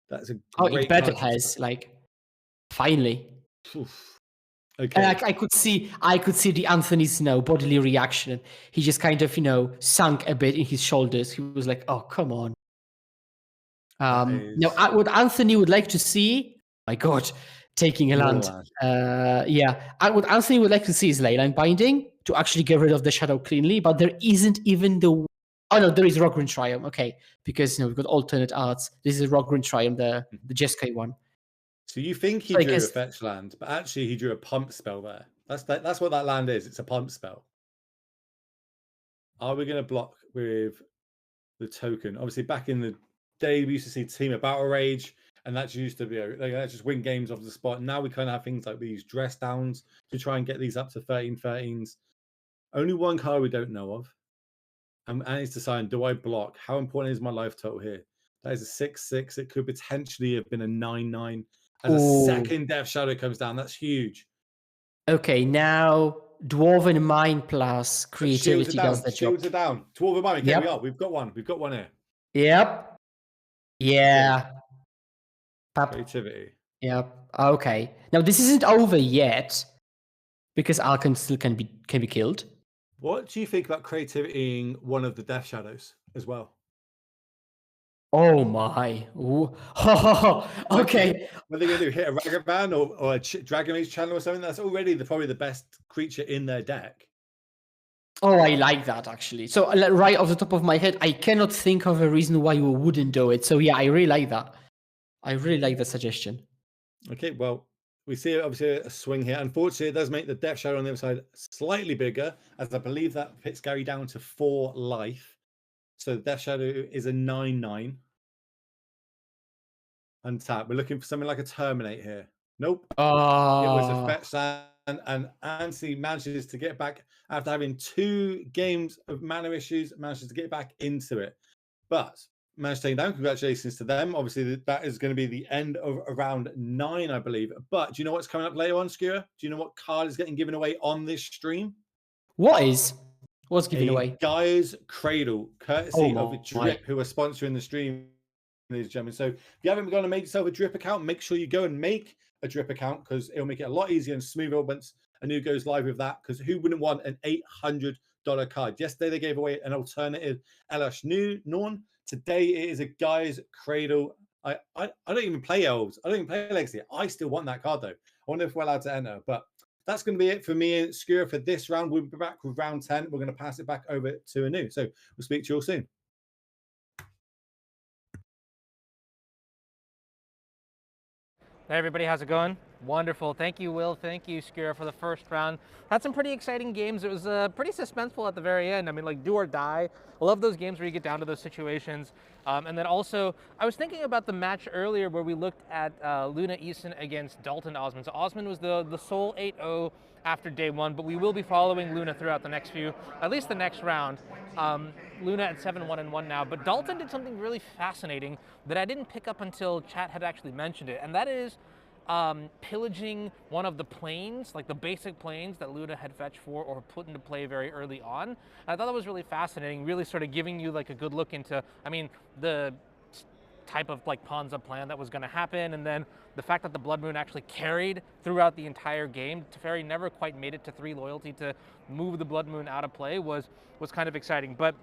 That's a great it better has like finally. Oof. Okay. And I could see the Anthony's bodily reaction. He just kind of sunk a bit in his shoulders. He was like, "Oh, come on." Now, what Anthony would like to see, my God, taking a land. What Anthony would like to see is Leyline Binding to actually get rid of the shadow cleanly, but there isn't even the. Oh no, there is Rockgreen Triumph. Okay, because we've got alternate arts. This is Rockgreen Triumph, the Jeskai one. So you think he drew a fetch land, but actually he drew a pump spell there. That's what that land is. It's a pump spell. Are we going to block with the token? Obviously, back in the day, we used to see Team of Battle Rage, and that used to be just win games off the spot. Now we kind of have things like these dress downs to try and get these up to 13/13s. Only 1 card we don't know of. And it's deciding, do I block? How important is my life total here? That is a 6/6. It could potentially have been a 9/9. As a second Death Shadow comes down, that's huge. Okay, now Dwarven Mine plus Creativity does the job. Shields are down. Dwarven Mine, okay, Yep. we are. We've got one. We've got one here. Yep. Yeah. Creativity. Yep. Okay. Now this isn't over yet because Archon still can be killed. What do you think about creativity one of the Death Shadows as well? Oh my. Ooh. Okay. What are they going to do? Hit a Ragavan or a Dragon Age channel or something? That's already probably the best creature in their deck. Oh, I like that actually. So right off the top of my head, I cannot think of a reason why you wouldn't do it. So yeah, I really like that. I really like the suggestion. Okay, well, we see obviously a swing here. Unfortunately, it does make the Death Shadow on the other side slightly bigger, as I believe that puts Gary down to 4 life. So the Death Shadow is a 9/9. Untap. We're looking for something like a Terminate here. Nope. It was a fetch land, and Anthony manages to get back after having 2 games of mana issues, manages to get back into it. But managed to take down. Congratulations to them. Obviously, that is going to be the end of round 9, I believe. But do you know what's coming up later on, Skewer? Do you know what card is getting given away on this stream? What's given away? Guy's Cradle, courtesy of Drip, who are sponsoring the stream, ladies and gentlemen. So if you haven't gone and made yourself a Drip account, make sure you go and make a Drip account, because it'll make it a lot easier and smoother once a new goes live with that, because who wouldn't want an $800 card? Yesterday they gave away an alternative Elash Norn. Today it is a Guy's Cradle. I don't even play Elves. I don't even play Legacy. I still want that card though. I wonder if we're allowed to enter. But that's going to be it for me and Skewer for this round. We'll be back with round 10. We're going to pass it back over to Anu. So we'll speak to you all soon. Hey everybody, how's it going? Wonderful. Thank you, Will. Thank you, Skira, for the first round. Had some pretty exciting games. It was pretty suspenseful at the very end. I mean, like, do or die. I love those games where you get down to those situations. And then also, I was thinking about the match earlier where we looked at Luna Eason against Dalton Osman. So Osman was the sole 8-0 after day 1, but we will be following Luna throughout the next few, at least the next round. Luna at 7-1-1 now, but Dalton did something really fascinating that I didn't pick up until chat had actually mentioned it, and that is pillaging one of the planes, like the basic planes that Luna had fetched for or put into play very early on. And I thought that was really fascinating, really sort of giving you like a good look into, I mean, the type of like pawns up plan that was going to happen, and then the fact that the Blood Moon actually carried throughout the entire game. Teferi never quite made it to 3 loyalty to move the Blood Moon out of play was kind of exciting. But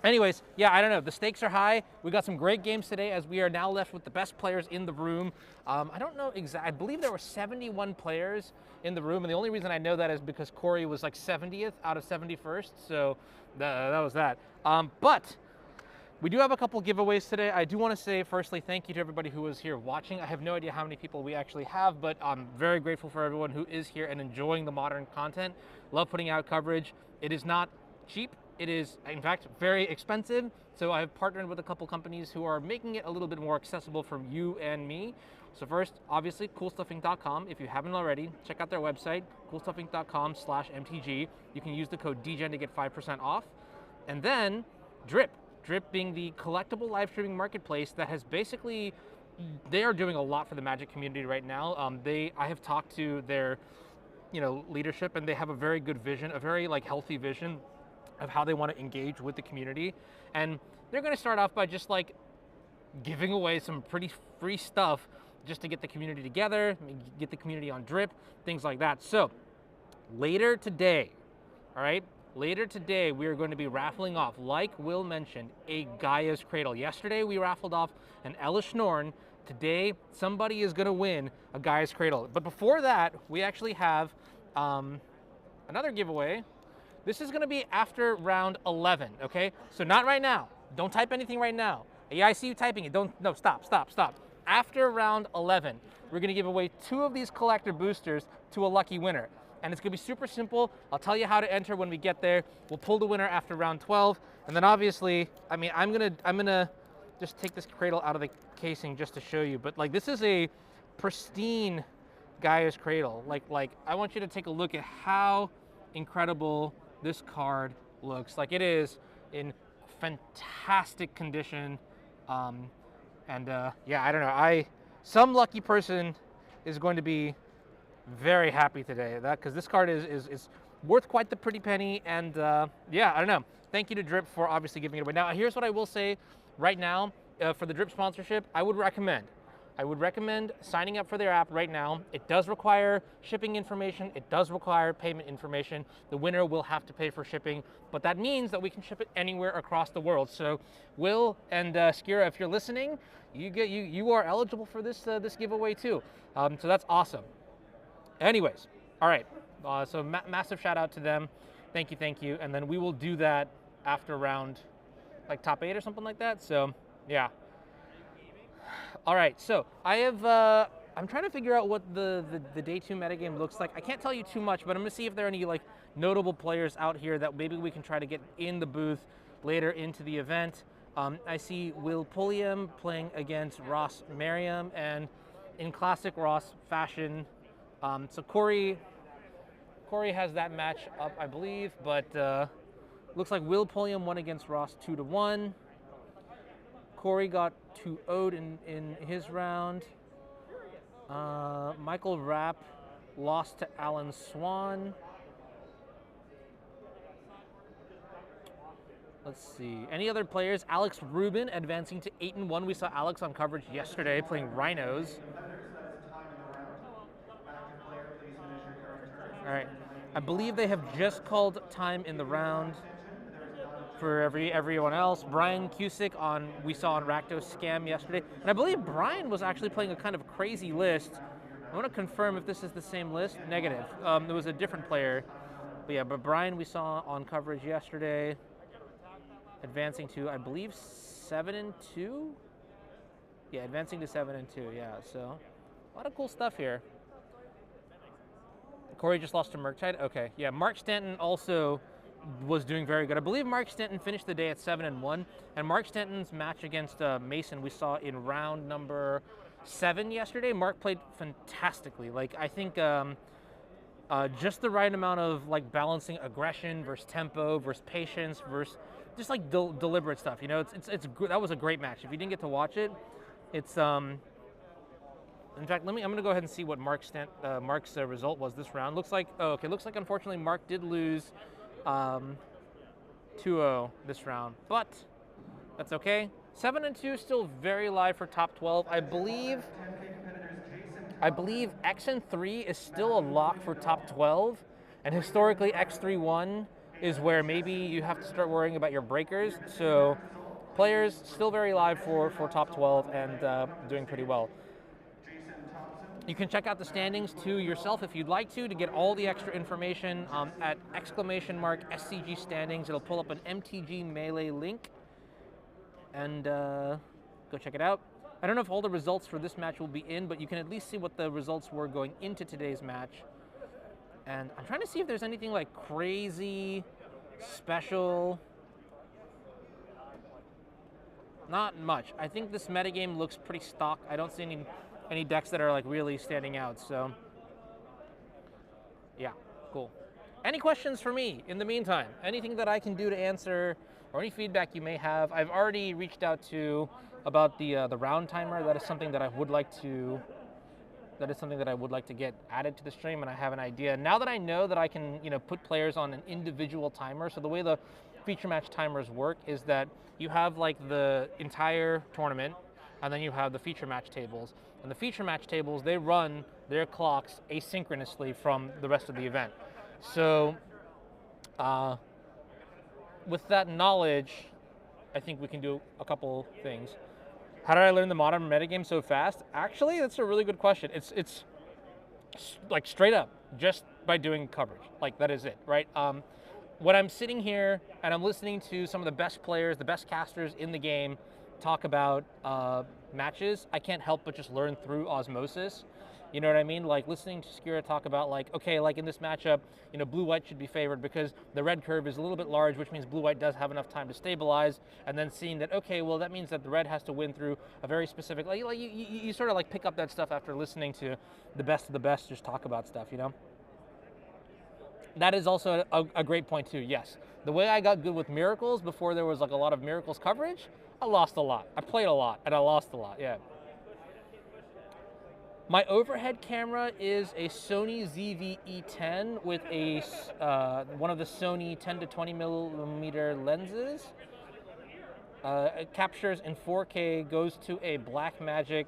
anyways, yeah, I don't know. The stakes are high. We got some great games today, as we are now left with the best players in the room. I don't know exactly. I believe there were 71 players in the room, and the only reason I know that is because Corey was like 70th out of 71st, so that was that. But we do have a couple giveaways today. I do want to say, firstly, thank you to everybody who was here watching. I have no idea how many people we actually have, but I'm very grateful for everyone who is here and enjoying the modern content. Love putting out coverage. It is not cheap. It is, in fact, very expensive. So I've partnered with a couple companies who are making it a little bit more accessible for you and me. So first, obviously, coolstuffing.com. If you haven't already, check out their website, coolstuffing.com/MTG. You can use the code DGEN to get 5% off. And then Drip. Drip being the collectible live streaming marketplace that has basically, they are doing a lot for the Magic community right now. I have talked to their, leadership, and they have a very good vision, a very like healthy vision of how they want to engage with the community. And they're going to start off by just like giving away some pretty free stuff just to get the community together, get the community on Drip, things like that. So later today, all right, later today, we are going to be raffling off, like Will mentioned, a Gaia's Cradle. Yesterday, we raffled off an Elash Norn. Today, somebody is going to win a Gaia's Cradle. But before that, we actually have another giveaway. This is going to be after round 11, okay? So not right now. Don't type anything right now. Yeah, I see you typing it. No, stop. After round 11, we're going to give away 2 of these collector boosters to a lucky winner. And it's gonna be super simple. I'll tell you how to enter when we get there. We'll pull the winner after round 12. And then obviously, I mean, I'm gonna just take this cradle out of the casing just to show you. But like, this is a pristine Gaia's Cradle. Like I want you to take a look at how incredible this card looks. Like, it is in fantastic condition. Yeah, I don't know. Some lucky person is going to be very happy today because this card is worth quite the pretty penny. And yeah, I don't know. Thank you to Drip for obviously giving it away. Now, here's what I will say right now for the Drip sponsorship. I would recommend signing up for their app right now. It does require shipping information. It does require payment information. The winner will have to pay for shipping, but that means that we can ship it anywhere across the world. So Will and Skira, if you're listening, you are eligible for this this giveaway too. So that's awesome. Anyways, all right. So massive shout out to them. Thank you. And then we will do that after round, like top 8 or something like that. So yeah. All right, so I have, I'm trying to figure out what the day 2 metagame looks like. I can't tell you too much, but I'm gonna see if there are any like notable players out here that maybe we can try to get in the booth later into the event. I see Will Pulliam playing against Ross Merriam, and in classic Ross fashion, so Corey has that match up, I believe, but looks like Will Pulliam won against Ross 2-1. Corey got 2-0'd in his round. Michael Rapp lost to Alan Swan. Let's see. Any other players? Alex Rubin advancing to 8-1. We saw Alex on coverage yesterday playing Rhinos. All right. I believe they have just called time in the round for everyone else. Brian Cusick we saw on Rakdos Scam yesterday. And I believe Brian was actually playing a kind of crazy list. I want to confirm if this is the same list. Negative. There was a different player. But yeah, but Brian we saw on coverage yesterday, advancing to, I believe, 7-2? Yeah, advancing to 7-2, yeah. So a lot of cool stuff here. Corey just lost to Murktide. Okay, yeah, Mark Stanton also was doing very good. I believe Mark Stanton finished the day at 7-1, and Mark Stanton's match against Mason we saw in round number 7 yesterday. Mark played fantastically. Like, I think just the right amount of like balancing aggression versus tempo versus patience versus just like deliberate stuff. You know, it's that was a great match. If you didn't get to watch it, it's in fact, I'm going to go ahead and see what Mark's result was this round. Looks like, looks like unfortunately Mark did lose 2-0 this round, but that's okay. 7-2 still very live for top 12. I believe X3 is still a lock for top 12, and historically X3-1 is where maybe you have to start worrying about your breakers. So players still very live for top 12 and doing pretty well. You can check out the standings too yourself if you'd like to get all the extra information at !SCG standings. It'll pull up an MTG Melee link, and go check it out. I don't know if all the results for this match will be in, but you can at least see what the results were going into today's match. And I'm trying to see if there's anything like crazy, special. Not much. I think this metagame looks pretty stock. I don't see any decks that are like really standing out, so yeah, cool. Any questions for me in the meantime? Anything that I can do to answer, or any feedback you may have? I've already reached out to about the round timer. That is something that I would like to get added to the stream, and I have an idea. Now that I know that I can, put players on an individual timer, so the way the feature match timers work is that you have like the entire tournament, and then you have the feature match tables. And the feature match tables, they run their clocks asynchronously from the rest of the event. So with that knowledge, I think we can do a couple things. How did I learn the modern metagame so fast? Actually, that's a really good question. It's like straight up, just by doing coverage. Like, that is it, right? When I'm sitting here and I'm listening to some of the best players, the best casters in the game talk about matches, I can't help but just learn through osmosis. You know what I mean? Like listening to Skira talk about like, okay, like in this matchup, blue-white should be favored because the red curve is a little bit large, which means blue-white does have enough time to stabilize, and then seeing that, okay, well, that means that the red has to win through a very specific, like you sort of like pick up that stuff after listening to the best of the best just talk about stuff, That is also a great point too, yes. The way I got good with Miracles before there was like a lot of Miracles coverage, I lost a lot. I played a lot and I lost a lot, yeah. My overhead camera is a Sony ZV-E10 with a one of the Sony 10 to 20 millimeter lenses. It captures in 4K, goes to a Blackmagic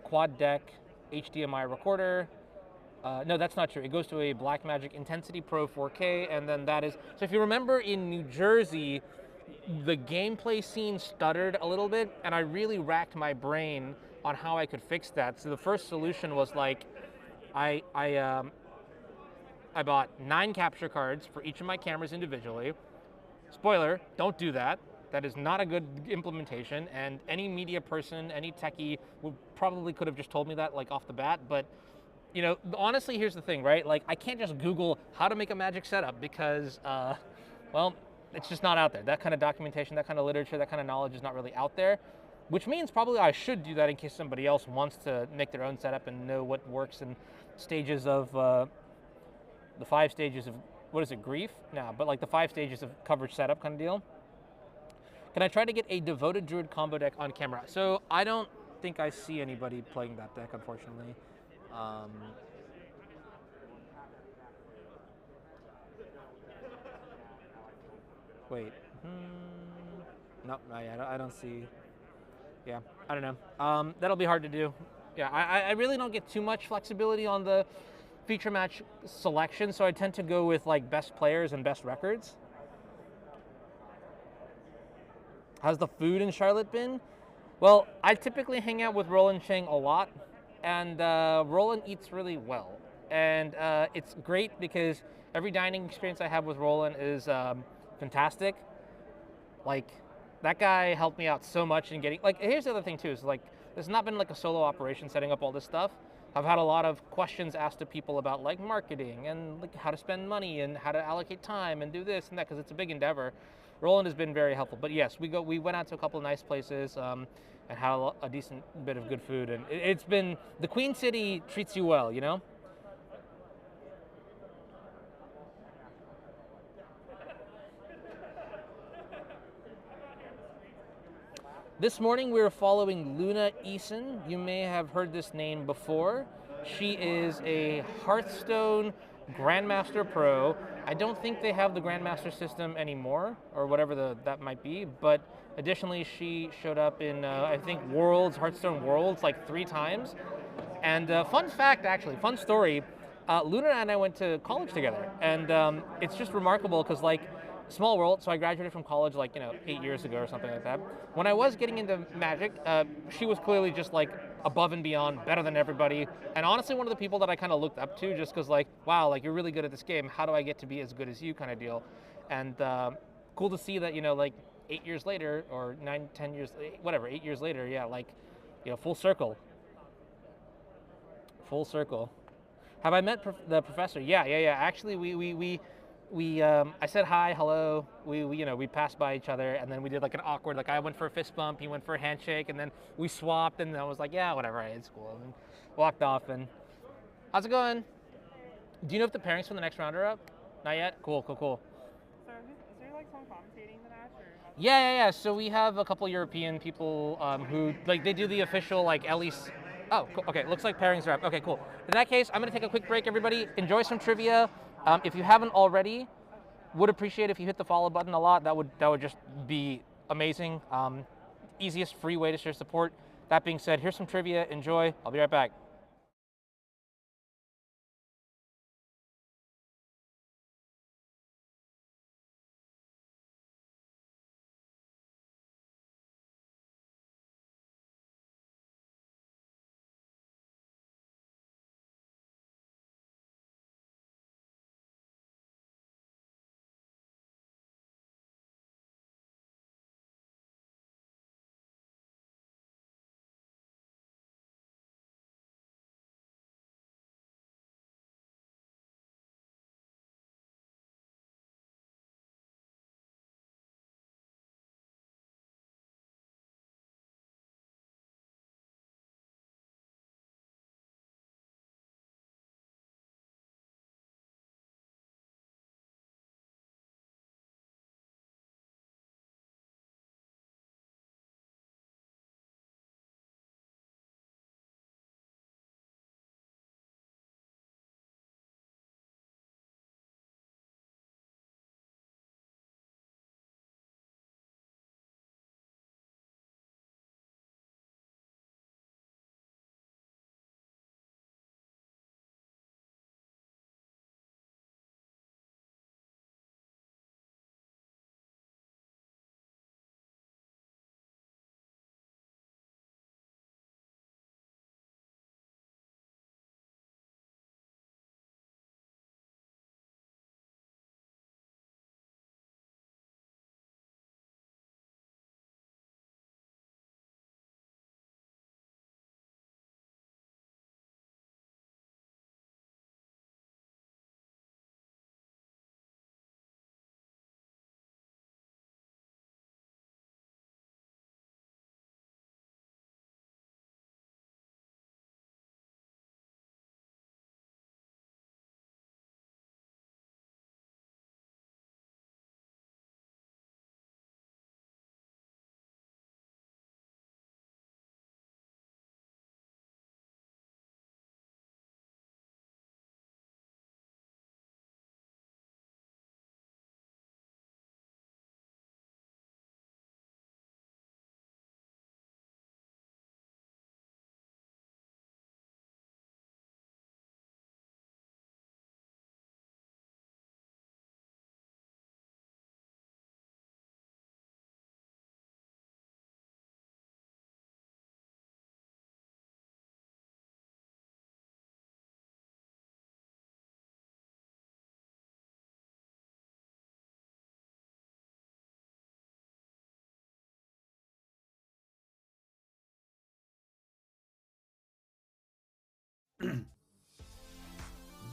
quad deck HDMI recorder. No, that's not true. It goes to a Blackmagic Intensity Pro 4K, and then that is... So if you remember in New Jersey, the gameplay scene stuttered a little bit, and I really racked my brain on how I could fix that. So the first solution was like, I bought 9 capture cards for each of my cameras individually. Spoiler, don't do that. That is not a good implementation, and any media person, any techie probably could have just told me that like off the bat, but you know, honestly, here's the thing, right? Like, I can't just Google how to make a Magic setup because, well, it's just not out there. That kind of documentation, that kind of literature, that kind of knowledge is not really out there, which means probably I should do that in case somebody else wants to make their own setup and know what works in stages of, the 5 stages of, what is it, grief? No, but like the 5 stages of coverage setup kind of deal. Can I try to get a Devoted Druid combo deck on camera? So I don't think I see anybody playing that deck, unfortunately. Wait. No, I don't see. Yeah, I don't know. That'll be hard to do. Yeah, I really don't get too much flexibility on the feature match selection, so I tend to go with like best players and best records. How's the food in Charlotte been? Well, I typically hang out with Roland Chang a lot, and Roland eats really well. And it's great because every dining experience I have with Roland is fantastic. Like, that guy helped me out so much in getting, like, here's the other thing too, is like, there's not been like a solo operation setting up all this stuff. I've had a lot of questions asked to people about like marketing and like how to spend money and how to allocate time and do this and that, because it's a big endeavor. Roland has been very helpful. But yes, we went out to a couple of nice places and had a decent bit of good food. And it's been, the Queen City treats you well, you know? This morning we were following Luna Eason. You may have heard this name before. She is a Hearthstone Grandmaster Pro. I don't think they have the Grandmaster system anymore, or whatever that might be, but additionally she showed up in, I think, Hearthstone Worlds, like 3 times. And fun fact, actually, fun story, Luna and I went to college together, and it's just remarkable because, like, small world, so I graduated from college like, 8 years ago or something like that. When I was getting into Magic, she was clearly just like above and beyond, better than everybody, and honestly one of the people that I kind of looked up to just because, like, wow, like, you're really good at this game, how do I get to be as good as you kind of deal. And cool to see that, like 8 years later, or 9, 10 years, whatever, 8 years later, yeah, like, full circle. Full circle. Have I met the professor? Yeah. Actually, I said hi, hello. We passed by each other, and then we did like an awkward, like I went for a fist bump, he went for a handshake, and then we swapped, and I was like, yeah, whatever, it's cool, and walked off. And how's it going? Do you know if the pairings for the next round are up? Not yet. Cool. So is there like someone commentating the match, or? Yeah. So we have a couple European people who, like, they do the official, like, at least. Oh, cool. Okay, looks like pairings are up. Okay, cool. In that case, I'm gonna take a quick break, everybody. Enjoy some trivia. If you haven't already, would appreciate if you hit the follow button a lot. That would just be amazing. Easiest free way to share support. That being said, here's some trivia. Enjoy. I'll be right back.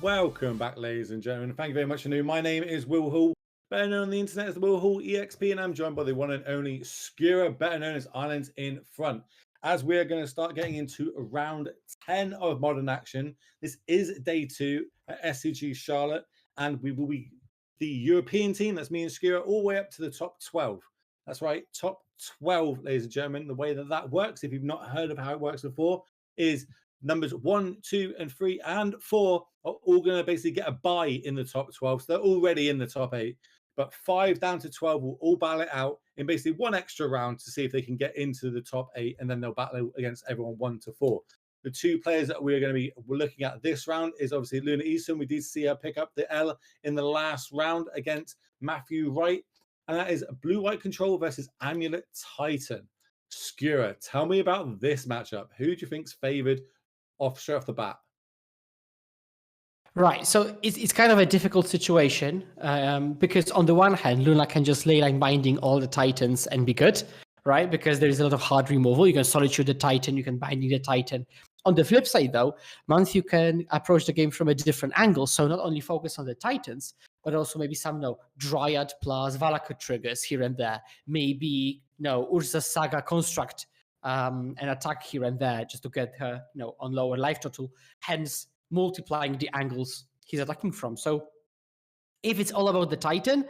Welcome back, ladies and gentlemen. Thank you very much for new. My name is Will Hall, better known on the internet as the Will Hall EXP, and I'm joined by the one and only Skura, better known as Islands in Front. As we are going to start getting into round 10 of Modern Action. This is day 2 at SCG Charlotte, and we will be the European team. That's me and Skura, all the way up to the top 12. That's right, top 12, ladies and gentlemen. The way that works, if you've not heard of how it works before, is numbers 1, 2, and 3, and 4 are all going to basically get a bye in the top 12. So they're already in the top 8. But 5 down to 12 will all battle it out in basically one extra round to see if they can get into the top 8, and then they'll battle against everyone 1 to 4. The 2 players that we're going to be looking at this round is obviously Luna Easton. We did see her pick up the L in the last round against Matthew Wright. And that is Blue-White Control versus Amulet Titan. Skura, tell me about this matchup. Who do you think's favored straight off the bat? Right, so it's kind of a difficult situation because on the one hand, Luna can just ley line binding all the Titans and be good, right? Because there is a lot of hard removal. You can Solitude the Titan, you can binding the Titan. On the flip side, though, Matthew can approach the game from a different angle. So not only focus on the Titans, but also maybe some Dryad plus Valakut triggers here and there. Maybe Urza Saga construct an attack here and there just to get her on lower life total, hence multiplying the angles he's attacking from. So if it's all about the Titan,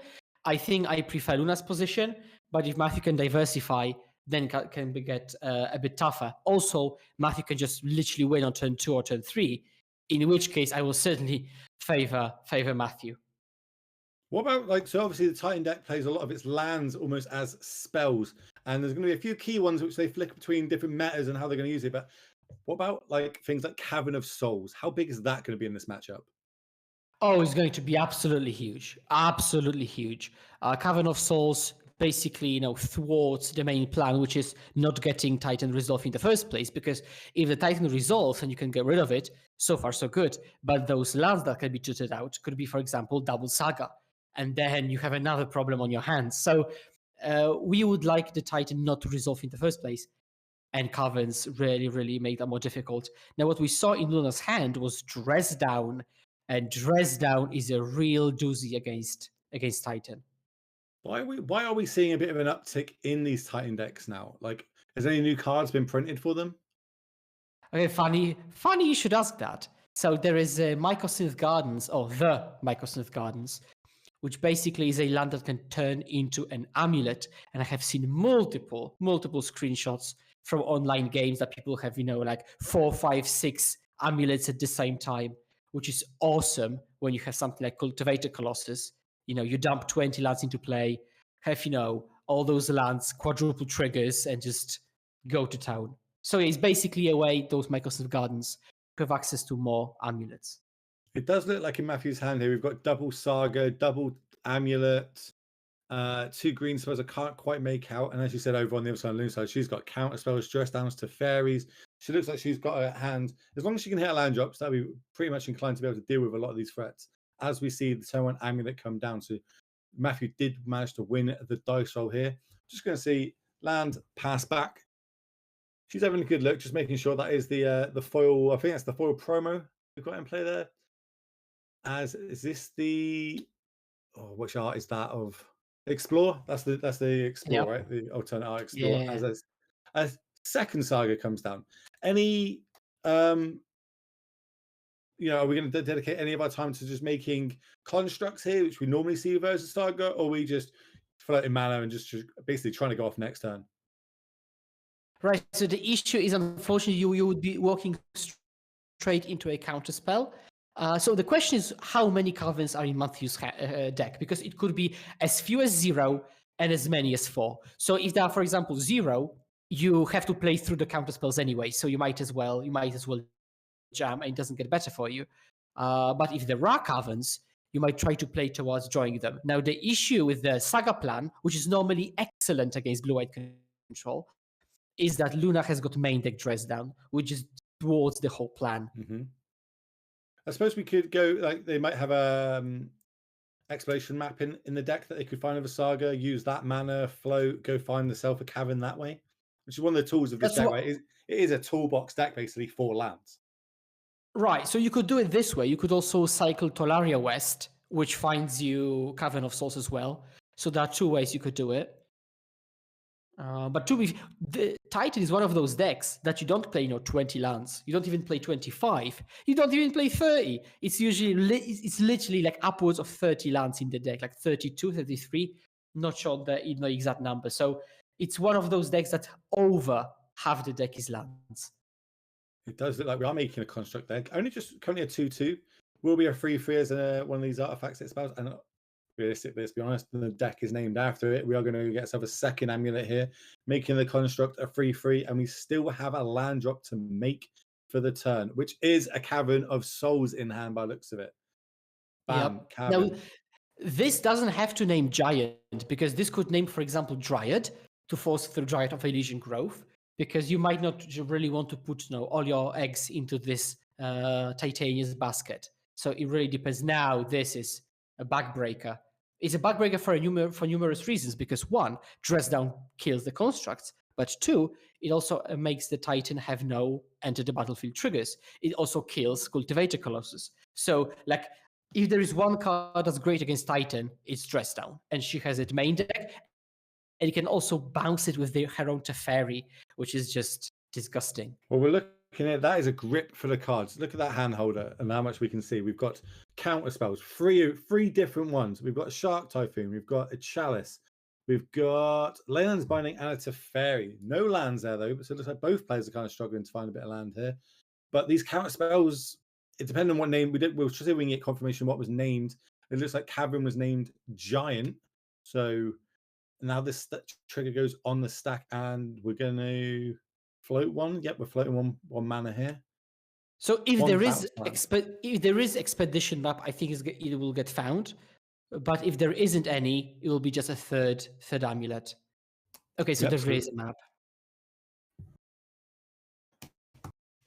I think I prefer Luna's position, but if Matthew can diversify, then can get a bit tougher. Also, Matthew can just literally win on turn 2 or turn 3, in which case I will certainly favor Matthew. What about, so obviously the Titan deck plays a lot of its lands almost as spells, and there's going to be a few key ones which they flick between different metas and how they're going to use it. But what about things like Cavern of Souls? How big is that going to be in this matchup? Oh, it's going to be absolutely huge. Absolutely huge. Cavern of Souls basically, thwarts the main plan, which is not getting Titan resolved in the first place. Because if the Titan resolves and you can get rid of it, so far so good. But those lands that can be tutted out could be, for example, double Saga. And then you have another problem on your hands. So we would like the Titan not to resolve in the first place. And Caverns really, really make that more difficult. Now, what we saw in Luna's hand was Dress Down. And Dress Down is a real doozy against Titan. Why are we seeing a bit of an uptick in these Titan decks now? Has any new cards been printed for them? Okay, funny you should ask that. So there is Mycosynth Gardens, or the Mycosynth Gardens, which basically is a land that can turn into an amulet. And I have seen multiple screenshots from online games that people have, 4, 5, 6 amulets at the same time, which is awesome when you have something like Cultivated Colossus. You dump 20 lands into play, have, all those lands, quadruple triggers, and just go to town. So it's basically a way those Mycosynth Gardens have access to more amulets. It does look like in Matthew's hand here, we've got double Saga, double Amulet, 2 green spells I can't quite make out. And as you said, over on the other side, Luna's side, she's got counter spells, Dress Downs to Fairies. She looks like she's got a hand. As long as she can hit her land drops, that'll be pretty much inclined to be able to deal with a lot of these threats. As we see the turn 1 Amulet come down. So Matthew did manage to win the dice roll here. Just going to see land pass back. She's having a good look, just making sure that is the foil. I think that's the foil promo we've got in play there. Is this the which art is that of Explore? That's the Explore, right? The alternate art Explore. Yeah. As a second Saga comes down. Any are we going to dedicate any of our time to just making constructs here, which we normally see versus Saga, or we just floating mana and just basically trying to go off next turn? Right. So the issue is, unfortunately, you would be walking straight into a counter spell. So the question is, how many Caverns are in Matthew's deck? Because it could be as few as 0 and as many as 4. So if there are, for example, 0, you have to play through the counter spells anyway. So you might as well jam, and it doesn't get better for you. But if there are Caverns, you might try to play towards drawing them. Now, the issue with the Saga plan, which is normally excellent against Blue-White Control, is that Luna has got main deck Dress Down, which is towards the whole plan. Mm-hmm. I suppose we could go, they might have a exploration map in the deck that they could find of a Saga, use that mana, float, go find themselves a cavern that way, which is one of the tools of this deck, right? It is a toolbox deck, basically, for lands. Right, so you could do it this way. You could also cycle Tolaria West, which finds you Cavern of Souls as well. So there are 2 ways you could do it. But the Titan is one of those decks that you don't play 20 lands. You don't even play 25. You don't even play 30. It's usually it's literally like upwards of 30 lands in the deck, like 32, 33. Not sure the exact number. So it's one of those decks that over half the deck is lands. It does look like we are making a construct deck. Only just currently a 2/2. Will be a 3/3 as one of these artifacts it spells. And realistically, let's be honest, the deck is named after it. We are going to get ourselves a second amulet here, making the construct a 3/3, and we still have a land drop to make for the turn, which is a Cavern of Souls in hand by the looks of it. Bam, Yep. Cavern. Now, this doesn't have to name Giant, because this could name, for example, Dryad to force through Dryad of Elysian Grove, because you might not really want to put all your eggs into this Titania's basket. So it really depends. Now, this is a backbreaker. It's a backbreaker for numerous reasons, because 1, Dress Down kills the constructs, but 2, it also makes the Titan have no enter the battlefield triggers. It also kills Cultivator Colossus. So, like, if there is one card that's great against Titan, it's Dress Down, and she has it main deck, and you can also bounce it with her own Teferi, which is just disgusting. Well, we're looking at that is a grip for the cards. Look at that hand holder and how much we can see. We've got counter spells, three different ones. We've got a Shark Typhoon, we've got a Chalice, we've got Leyland's Binding and a Teferi. No lands there though, so it looks like both players are kind of struggling to find a bit of land here. But these counter spells, it depends on what name we'll see if we can get confirmation what was named. It looks like Cavern was named Giant, so now this trigger goes on the stack, and we're going to float one. Yep, we're floating one mana here. So if there is Expedition Map, I think it will get found. But if there isn't any, it will be just a third amulet. Okay, so there is a map.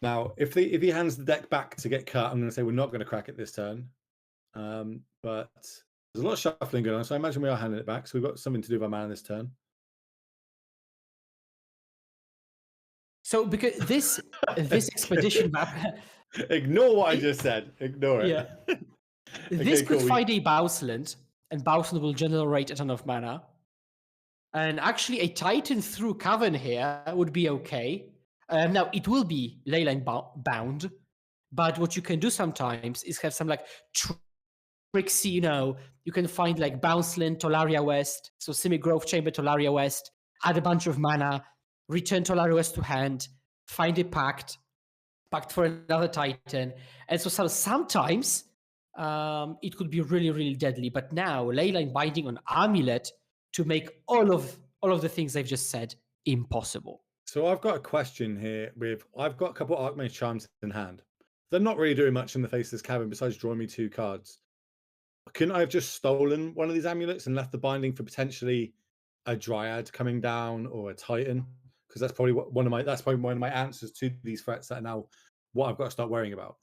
Now, if he hands the deck back to get cut, I'm going to say we're not going to crack it this turn. But there's a lot of shuffling going on, so I imagine we are handing it back. So we've got something to do with our mana this turn. So because this expedition map, ignore what I just said. Ignore it. Yeah. This could find a Bouseland, and Bouseland will generate a ton of mana. And actually, a Titan through Cavern here would be okay. Now it will be leyline bound, but what you can do sometimes is have some like tricksy, you can find like Bouseland, Tolaria West, so Semi-Grove Chamber, Tolaria West, add a bunch of mana, return Tolaria West to hand, find a pact for another Titan. And so sometimes it could be really, really deadly. But now Leyline Binding on Amulet to make all of the things I've just said impossible. So I've got a question here I've got a couple of Archmage Charms in hand. They're not really doing much in the face of this Cavern besides drawing me 2 cards. Couldn't I have just stolen one of these amulets and left the binding for potentially a Dryad coming down or a Titan? Because that's probably one of my answers to these threats that are now what I've got to start worrying about.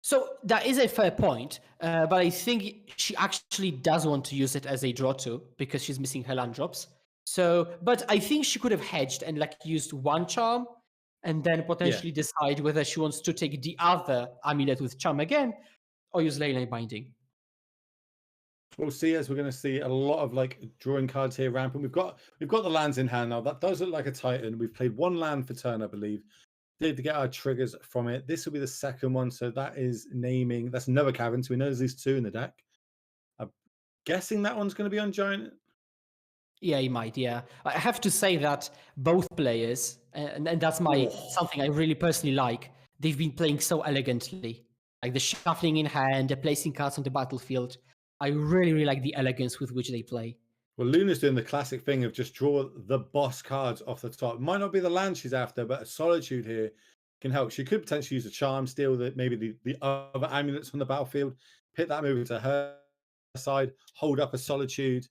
So that is a fair point, but I think she actually does want to use it as a draw too, because she's missing her land drops. So, but I think she could have hedged and like used one charm and then potentially decide whether she wants to take the other amulet with charm again or use Leyline Binding. We'll see, as we're going to see a lot of like drawing cards here rampant. We've got the lands in hand now. That does look like a Titan. We've played 1 land for turn, I believe. Did get our triggers from it. This will be the second one, so that is naming. That's another Cavern, so we know there's these 2 in the deck. I'm guessing that one's going to be on Giant. Yeah, he might. Yeah, I have to say that both players, and that's something I really personally like. They've been playing so elegantly, like the shuffling in hand, the placing cards on the battlefield. I really, really like the elegance with which they play. Well, Luna's doing the classic thing of just draw the boss cards off the top. Might not be the land she's after, but a Solitude here can help. She could potentially use a charm, steal maybe the other amulets from the battlefield, pit that move to her side, hold up a Solitude.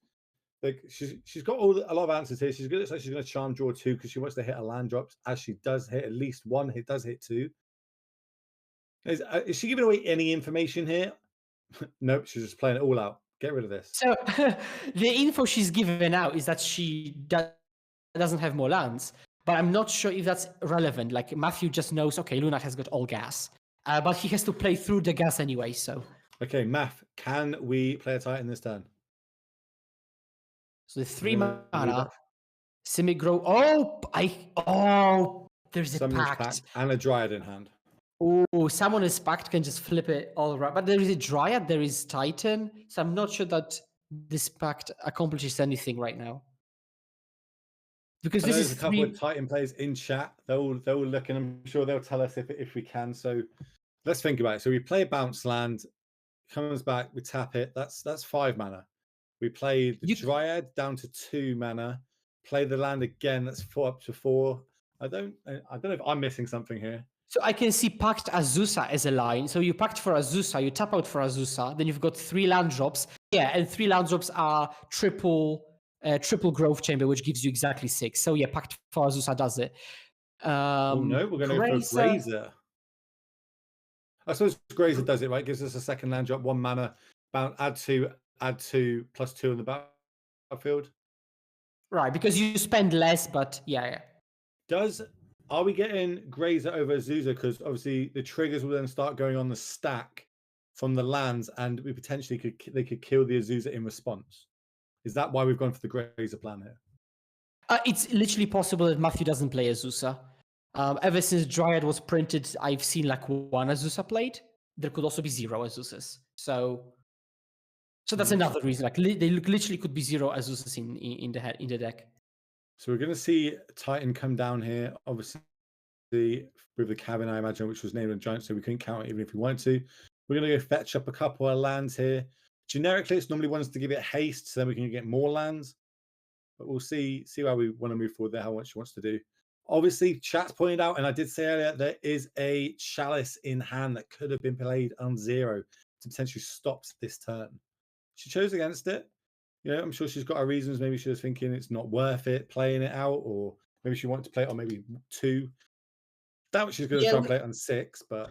Like she's got a lot of answers here. She's going to charm draw 2 because she wants to hit her land drops, as she does hit at least 1. It does hit 2. Is she giving away any information here? Nope, she's just playing it all out. Get rid of this. So the info she's given out is that she doesn't have more lands, but I'm not sure if that's relevant. Like Matthew just knows, okay, Luna has got all gas, But he has to play through the gas anyway, so. Okay, Math, can we play a Titan this turn? So the 3 mana, Simigrow. Oh, there's a Summoners pact. And a Dryad in hand. Oh, Summoner's Pact can just flip it all around. But there is a Dryad, there is Titan, so I'm not sure that this pact accomplishes anything right now. Because this is a couple of Titan players in chat. They'll look, and I'm sure they'll tell us if we can. So let's think about it. So we play a bounce land, comes back, we tap it. That's 5 mana. We play the Dryad down to 2 mana. Play the land again. That's 4 up to 4. I don't know if I'm missing something here. So I can see Pact Azusa as a line. So you pact for Azusa, you tap out for Azusa, then you've got 3 land drops. Yeah, and 3 land drops are triple Growth Chamber, which gives you exactly 6. So yeah, Pact for Azusa does it. Oh no, we're going to go for Grazer. I suppose Grazer does it, right? Gives us a second land drop, 1 mana, add 2 +2 on the battlefield. Right, because you spend less, but yeah. Are we getting Grazer over Azusa? Because obviously the triggers will then start going on the stack from the lands, and we potentially could kill the Azusa in response. Is that why we've gone for the Grazer plan here? It's literally possible that Matthew doesn't play Azusa. Ever since Dryad was printed, I've seen like 1 Azusa played. There could also be 0 Azusas. So that's another reason. Like they literally could be 0 Azusas in the deck. So we're going to see Titan come down here, obviously with the cabin, I imagine, which was named a giant, so we couldn't count it even if we wanted to. We're going to go fetch up a couple of lands here. Generically, it's normally wants to give it haste, so then we can get more lands. But we'll see how we want to move forward there, how much she wants to do. Obviously, chat's pointed out, and I did say earlier, there is a Chalice in hand that could have been played on 0 to potentially stop this turn. She chose against it. You know, I'm sure she's got her reasons. Maybe she was thinking it's not worth it playing it out, or maybe she wanted to play it on maybe 2. Doubt she's going to try and play it on 6, but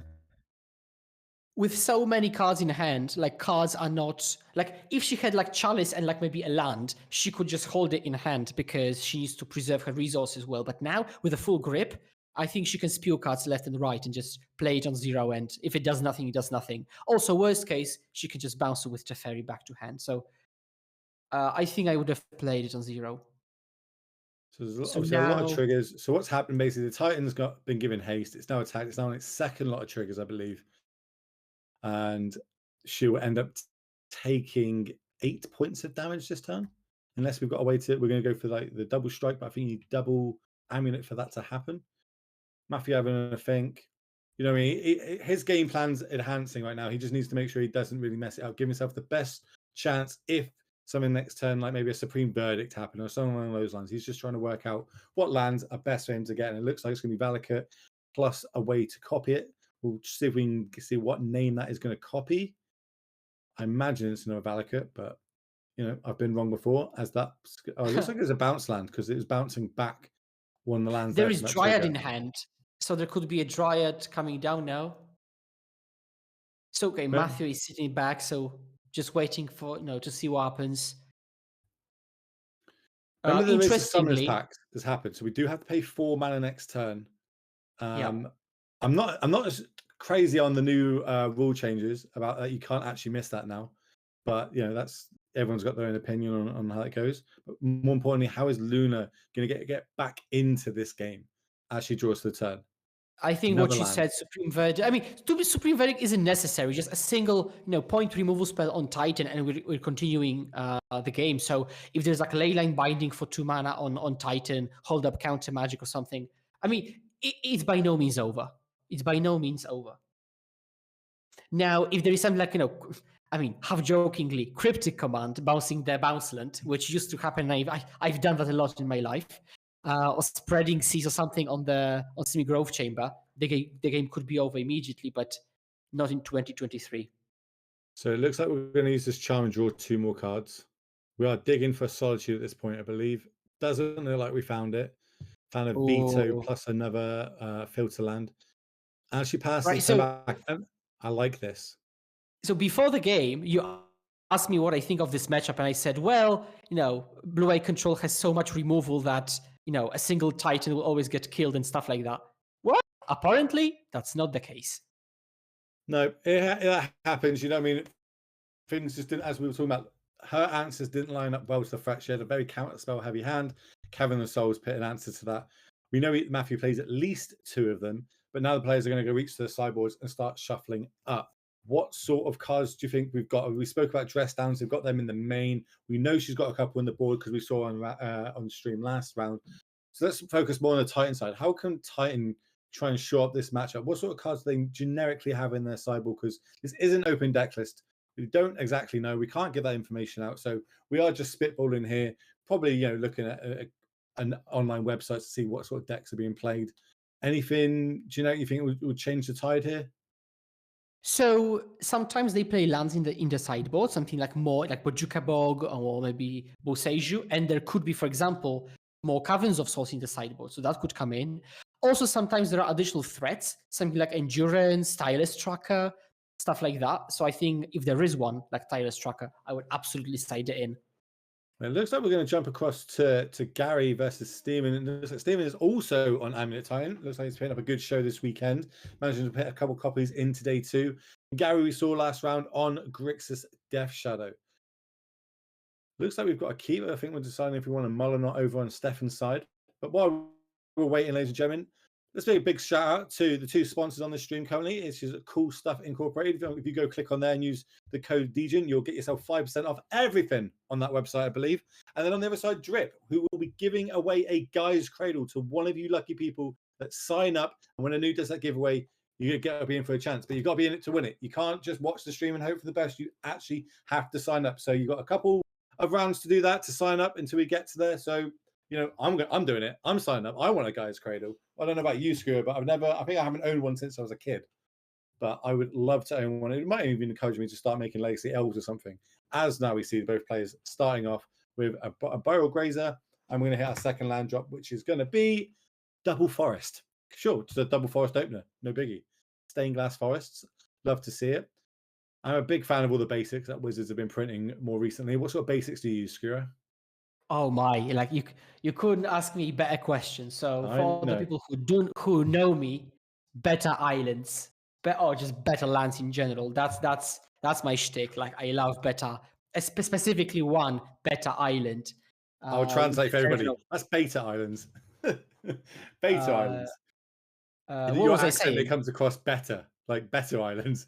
with so many cards in hand, like cards are not like if she had like Chalice and like maybe a land, she could just hold it in hand because she needs to preserve her resources well. But now with a full grip, I think she can spew cards left and right and just play it on 0. And if it does nothing, it does nothing. Also, worst case, she could just bounce it with Teferi back to hand. So I think I would have played it on 0. So there's obviously a lot of triggers. So what's happened basically, the Titan's been given haste. It's now attacked. It's now on its second lot of triggers, I believe. And she will end up taking 8 points of damage this turn. Unless we've got a way to, we're going to go for like the double strike, but I think you need double amulet for that to happen. Matthew having a think. You know what I mean? His game plan's enhancing right now. He just needs to make sure he doesn't really mess it up. Give himself the best chance if something next turn, like maybe a Supreme Verdict happen or something along those lines. He's just trying to work out what lands are best for him to get. And it looks like it's going to be Valakut plus a way to copy it. We'll see if we can see what name that is going to copy. I imagine it's another Valakut, but you know, I've been wrong before. As that, it looks like it's a bounce land because it was bouncing back one of the lands. There is Dryad in hand, so there could be a Dryad coming down now. So okay, Matthew is sitting back, so just waiting for to see what happens. Interestingly, pack has happened, so we do have to pay 4 mana next turn. I'm not as crazy on the new rule changes about that. You can't actually miss that now, but you know that's everyone's got their own opinion on how it goes. But more importantly, how is Luna going to get back into this game as she draws the turn? I think what you said, Supreme Verdict. I mean, Supreme Verdict isn't necessary. Just a single, point removal spell on Titan, and we're continuing the game. So if there's like a Leyline Binding for 2 mana on Titan, hold up counter magic or something. I mean, it's by no means over. It's by no means over. Now, if there is something like, I mean, half jokingly, Cryptic Command bouncing the bounce land, which used to happen. I've done that a lot in my life. Or spreading seas or something on Semi-Growth Chamber, the game could be over immediately, but not in 2023. So it looks like we're going to use this charm and draw 2 more cards. We are digging for Solitude at this point, I believe. Doesn't look like we found it. Found a Veto plus another filter land. And she passes back. I like this. So before the game, you asked me what I think of this matchup, and I said, well, Blue-Eye Control has so much removal that a single Titan will always get killed and stuff like that. Well, apparently, that's not the case. No, it happens. You know what I mean? Things just didn't, as we were talking about, her answers didn't line up well to the fact she had a very counterspell heavy hand. Kevin the Souls put an answer to that. We know Matthew plays at least 2 of them, but now the players are going to go reach to the sideboards and start shuffling up. What sort of cards do you think we've got? We spoke about dress downs. We've got them in the main. We know she's got a couple on the board because we saw on stream last round. So let's focus more on the Titan side. How can Titan try and show up this matchup? What sort of cards do they generically have in their sideboard? Because this is an open deck list. We don't exactly know. We can't get that information out. So we are just spitballing here, probably, looking at an online website to see what sort of decks are being played. Anything, do you know, you think would change the tide here? So sometimes they play lands in the sideboard, something like more like Bojuka Bog or maybe Boseiju, and there could be, for example, more Caverns of Souls in the sideboard, so that could come in. Also, sometimes there are additional threats, something like Endurance, Tireless Tracker, stuff like that. So I think if there is one, like Tireless Tracker, I would absolutely side it in. It looks like we're going to jump across to Gary versus Steven. And it looks like Steven is also on Amulet Titan. Looks like he's putting up a good show this weekend. Managing to put a couple copies in today too. And Gary, we saw last round on Grixis Death Shadow. Looks like we've got a keeper. I think we're deciding if we want to mull or not over on Stefan's side. But while we're waiting, ladies and gentlemen, let's make a big shout out to the 2 sponsors on the stream currently. It's just Cool Stuff Incorporated. If you go click on there and use the code DJN, you'll get yourself 5% off everything on that website, I believe. And then on the other side, Drip, who will be giving away a Guy's Cradle to one of you lucky people that sign up. And when Anu does that giveaway, you get to be in for a chance, but you've got to be in it to win it. You can't just watch the stream and hope for the best. You actually have to sign up. So you've got a couple of rounds to do that, to sign up until we get to there. So, I'm doing it. I'm signing up. I want a Guy's Cradle. I don't know about you, Screw, but I think I haven't owned one since I was a kid. But I would love to own one. It might even encourage me to start making Legacy Elves or something. As now we see both players starting off with a Burial Grazer. And we're going to hit our second land drop, which is going to be Double Forest. Sure, it's a Double Forest opener. No biggie. Stained Glass Forests. Love to see it. I'm a big fan of all the basics that Wizards have been printing more recently. What sort of basics do you use, Skura? Oh my! Like you couldn't ask me better questions. So for the people who know me, better islands, just better lands in general. That's my shtick. Like I love better, specifically one better island. I'll translate for everybody. That's Beta Islands. Beta Islands. What was I saying? It comes across better, like better islands.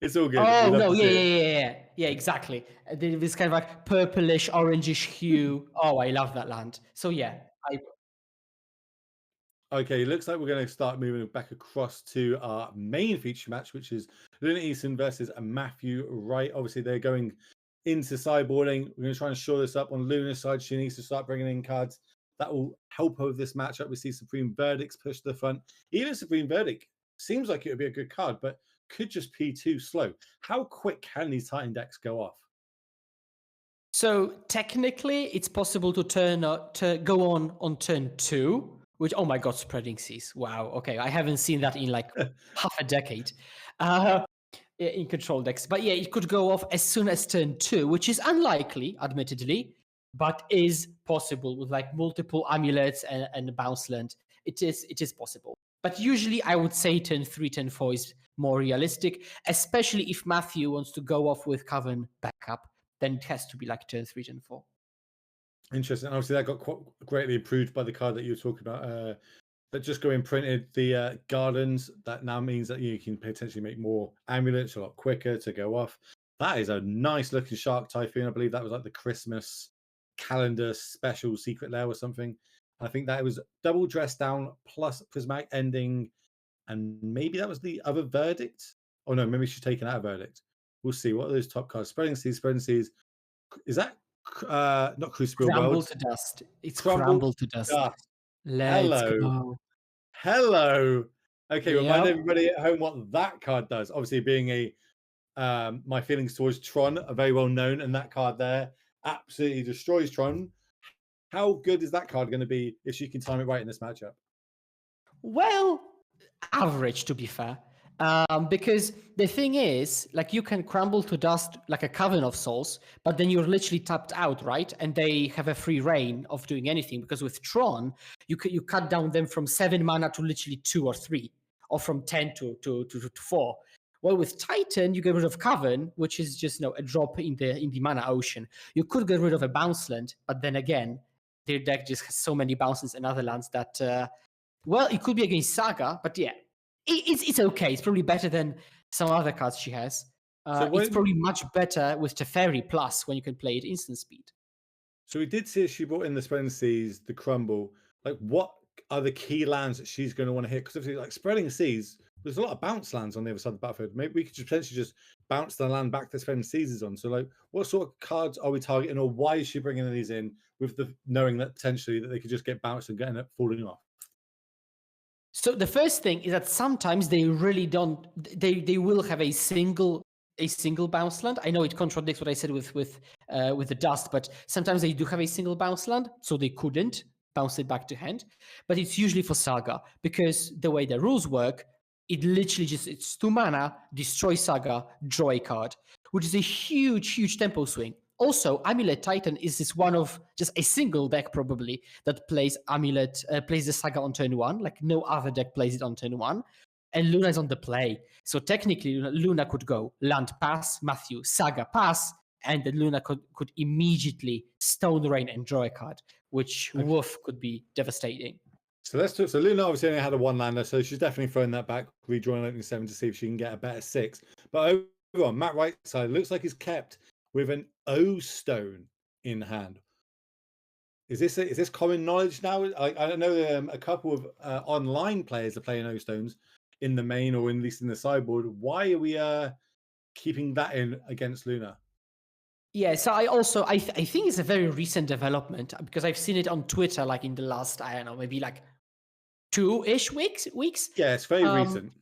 It's all good. Oh no, yeah, exactly. This kind of like purplish, orangish hue. Oh, I love that land. So yeah, Okay, it looks like we're going to start moving back across to our main feature match, which is Luna Easton versus Matthew Wright. Obviously, they're going into sideboarding. We're going to try and shore this up on Luna's side. She needs to start bringing in cards that will help over this matchup. We see Supreme Verdicts push to the front. Even Supreme Verdict seems like it would be a good card, but could just be too slow. How quick can these Titan decks go off? So technically, it's possible to go on turn 2. Which, oh my god, Spreading Seas. Wow, okay. I haven't seen that in like half a decade in control decks. But yeah, it could go off as soon as turn 2, which is unlikely, admittedly, but is possible with like multiple amulets and bounce land. It is possible. But usually I would say turn 3, turn 4 is more realistic, especially if Matthew wants to go off with Cavern backup, then it has to be like turn 3, turn 4. Interesting. Obviously, that got quite greatly improved by the card that you were talking about. That just going printed the gardens. That now means that you can potentially make more amulets a lot quicker to go off. That is a nice looking Shark Typhoon. I believe that was like the Christmas calendar special secret lair or something. I think that it was double dress down plus prismatic ending, and maybe that was the other Verdict. Oh no, maybe she's taken out a Verdict. We'll see. What are those top cards? Spreading Seas. Is that not Crucible Crumble to dust. It's crumble to dust. Let's go. Hello. Okay, remind everybody at home what that card does. Obviously, being a my feelings towards Tron are very well known, and that card there absolutely destroys Tron. How good is that card going to be if she can time it right in this matchup? Well, average to be fair. Because the thing is, like, you can crumble to dust like a Cavern of Souls, but then you're literally tapped out, right? And they have a free reign of doing anything. Because with Tron, you cut down them from 7 mana to literally 2 or 3, or from 10 to 4. Well, with Titan, you get rid of Cavern, which is just a drop in the mana ocean. You could get rid of a bounce land, but then again, their deck just has so many bounces and other lands that well, it could be against Saga, but yeah, it's okay. It's probably better than some other cards she has. It's probably much better with Teferi Plus when you can play it instant speed. So we did see she brought in the Spreading Seas, the Crumble. Like, what are the key lands that she's going to want to hit? Because obviously, like Spreading Seas, there's a lot of bounce lands on the other side of the battlefield. Maybe we could just potentially just bounce the land back to Spreading Seas is on. So, like, what sort of cards are we targeting, or why is she bringing these in with the knowing that potentially that they could just get bounced and end up falling off? So the first thing is that sometimes they really don't. They will have a single bounce land. I know it contradicts what I said with the dust, but sometimes they do have a single bounce land, so they couldn't bounce it back to hand. But it's usually for Saga, because the way the rules work, it literally it's 2 mana, destroy Saga, draw a card, which is a huge tempo swing. Also, Amulet Titan is this one of just a single deck probably that plays Amulet, plays the Saga on turn 1. Like no other deck plays it on turn 1. And Luna is on the play. So technically, Luna could go land pass, Matthew, Saga pass, and then Luna could immediately Stone Rain and draw a card, which woof could be devastating. So let's talk. So Luna obviously only had a 1-lander, so she's definitely throwing that back, redrawing opening 7 to see if she can get a better 6. But over on Matt right side, looks like he's kept with an O Stone in hand. Is this common knowledge now? I know a couple of online players are playing O Stones in the main, or at least in the sideboard. Why are we keeping that in against Luna? Yeah, so I think it's a very recent development, because I've seen it on Twitter like in the last, I don't know, maybe like 2-ish weeks. Yeah, it's very recent.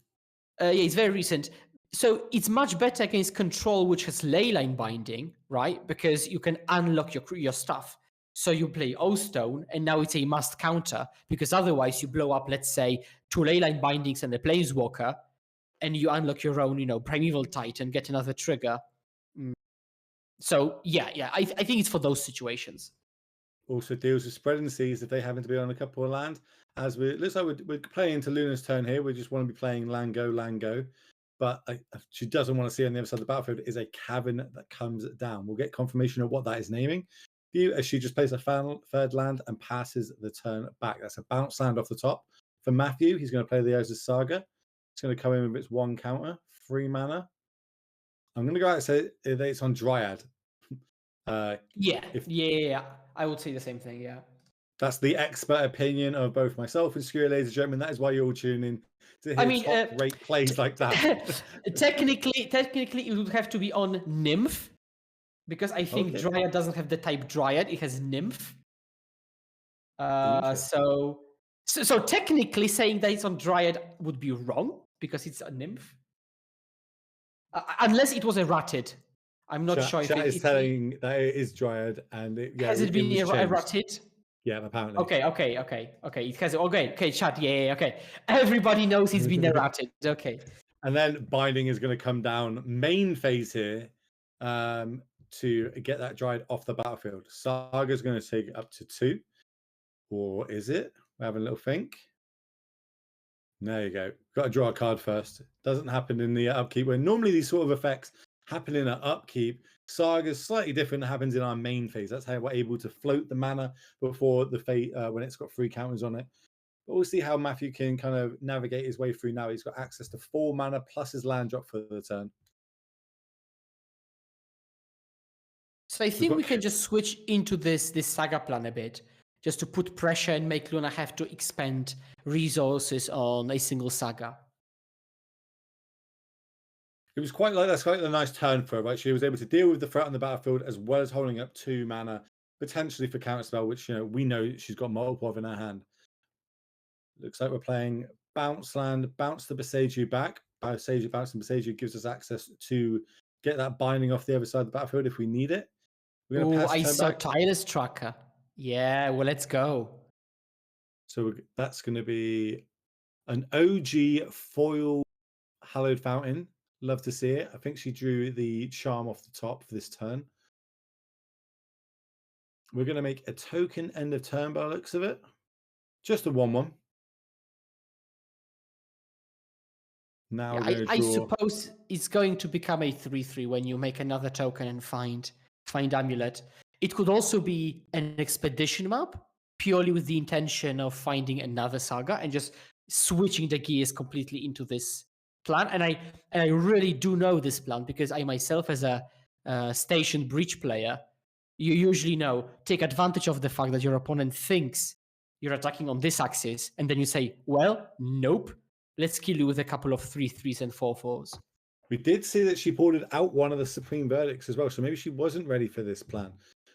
Yeah, it's very recent. So it's much better against Control, which has Leyline Binding, right? Because you can unlock your stuff. So you play O-Stone, and now it's a must counter, because otherwise you blow up, let's say, 2 Leyline Bindings and a Planeswalker, and you unlock your own, Primeval Titan, get another trigger. So yeah, I think it's for those situations. Also deals with Spreading Seas if they happen to be on a couple of land. As it looks like we're playing into Luna's turn here. We just want to be playing land go. But she doesn't want to see on the other side of the battlefield is a Cavern that comes down. We'll get confirmation of what that is naming. As she just plays a third land and passes the turn back. That's a bounce land off the top. For Matthew, he's going to play the Urza's Saga. It's going to come in with its 1 counter, 3 mana. I'm going to go out and say that it's on Dryad. Yeah. I would say the same thing, yeah. That's the expert opinion of both myself and Skewer, ladies and gentlemen. That is why you're all tuning in to hear top-rate plays like that. Technically, it would have to be on Nymph, because I think Dryad doesn't have the type Dryad. It has Nymph. So technically saying that it's on Dryad would be wrong, because it's a Nymph. Unless it was errated. I'm not sure. Chat is telling that it is Dryad, and has it been errated? Yeah, apparently. Okay. It has. Okay, chat. Yeah. Okay. Everybody knows it's been errated. Okay. And then Binding is going to come down main phase here to get that Dryad off the battlefield. Saga's going to take it up to 2, or is it? We have a little think. There you go. Got to draw a card first. Doesn't happen in the upkeep, where normally these sort of effects happen in an upkeep. Saga's slightly different. It happens in our main phase. That's how we're able to float the mana before the fate when it's got 3 counters on it. But we'll see how Matthew can kind of navigate his way through now. He's got access to 4 mana plus his land drop for the turn. So I think we can just switch into this Saga plan a bit, just to put pressure and make Luna have to expend resources on a single Saga. It was quite a nice turn for her, right? She was able to deal with the threat on the battlefield as well as holding up 2 mana, potentially for counterspell, which we know she's got multiple of in her hand. Looks like we're playing bounce land, bounce the Boseiju back. Boseiju bouncing Boseiju gives us access to get that binding off the other side of the battlefield if we need it. Oh, I saw Tireless Tracker. Yeah, well, let's go. So that's going to be an OG foil Hallowed Fountain. Love to see it. I think she drew the charm off the top for this turn. We're going to make a token end of turn by the looks of it. Just a 1/1. Now Yeah, we're going to I draw. suppose it's going to become a 3/3 when you make another token and find Amulet. It could also be an expedition map, purely with the intention of finding another saga and just switching the gears completely into this plan. And I really do know this plan because I myself, as a station breach player, you usually take advantage of the fact that your opponent thinks you're attacking on this axis, and then you say, well, nope, let's kill you with a couple of 3/3s and 4/4s. We did see that she boarded out one of the Supreme Verdicts as well, so maybe she wasn't ready for this plan.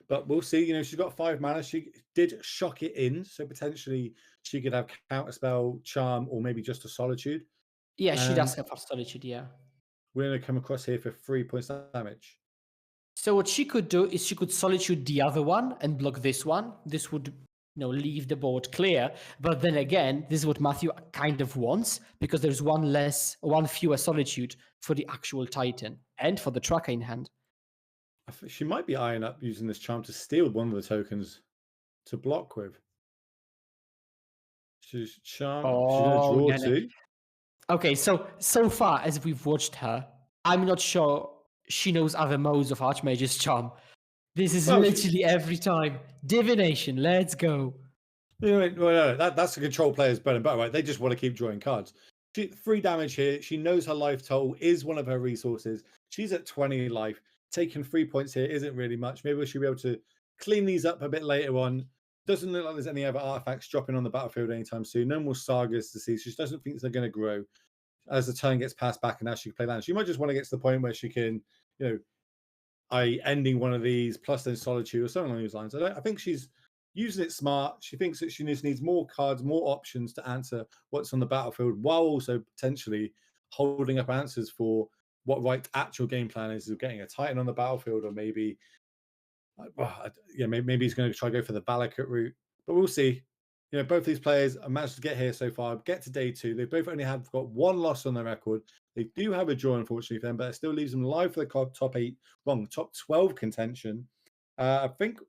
But we'll see. She's got 5 mana. She did shock it in, so potentially she could have Counterspell, Charm, or maybe just a Solitude. Yeah, she does have a Solitude, yeah. We're going to come across here for 3 points damage. So what she could do is she could Solitude the other one and block this one. This would leave the board clear. But then again, this is what Matthew kind of wants, because there's one fewer Solitude for the actual Titan and for the tracker in hand. She might be eyeing up using this charm to steal one of the tokens to block with. She's charm. She's going to draw 2. Okay, so far as we've watched her, I'm not sure she knows other modes of Archmage's charm. This is literally every time. Divination, let's go. No, that's a control player's bread and butter, right? They just want to keep drawing cards. 3 damage here. She knows her life total is one of her resources. She's at 20 life. Taking 3 points here isn't really much. Maybe she'll be able to clean these up a bit later on. Doesn't look like there's any other artifacts dropping on the battlefield anytime soon. No more sagas to see. She just doesn't think they're going to grow as the turn gets passed back, and now she can play land. She might just want to get to the point where she can, ending one of these plus then Solitude or something along those lines. I think she's using it smart. She thinks that she just needs more cards, more options to answer what's on the battlefield, while also potentially holding up answers for what actual game plan is of getting a Titan on the battlefield, or maybe he's going to try to go for the Valakut route. But we'll see. Both these players have managed to get here so far, get to day 2. They both only have got 1 loss on their record. They do have a draw, unfortunately, for them, but it still leaves them live for the top 12 contention. I think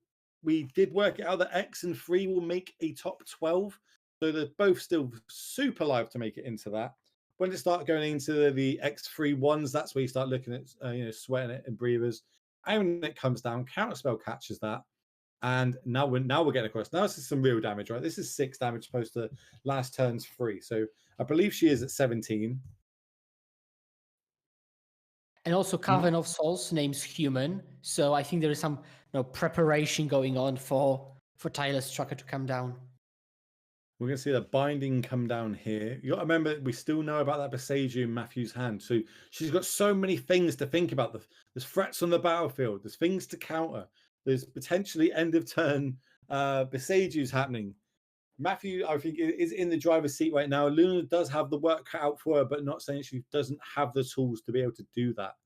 we did work it out that X and 3 will make a top 12. So they're both still super live to make it into that. When they start going into the X3 ones, that's where you start looking at, sweating it and breathers. And when it comes down, Counterspell catches that. And now we're getting across. Now this is some real damage, right? This is 6 damage opposed to last turn's 3. So I believe she is at 17. And also Cavern of Souls names human. So I think there is some preparation going on for Tyler's tracker to come down. We're going to see the binding come down here. You got to remember, we still know about that Besaju in Matthew's hand. So she's got so many things to think about. There's threats on the battlefield. There's things to counter. There's potentially end of turn Besaju's happening. Matthew, I think, is in the driver's seat right now. Luna does have the work cut out for her, but not saying she doesn't have the tools to be able to do that.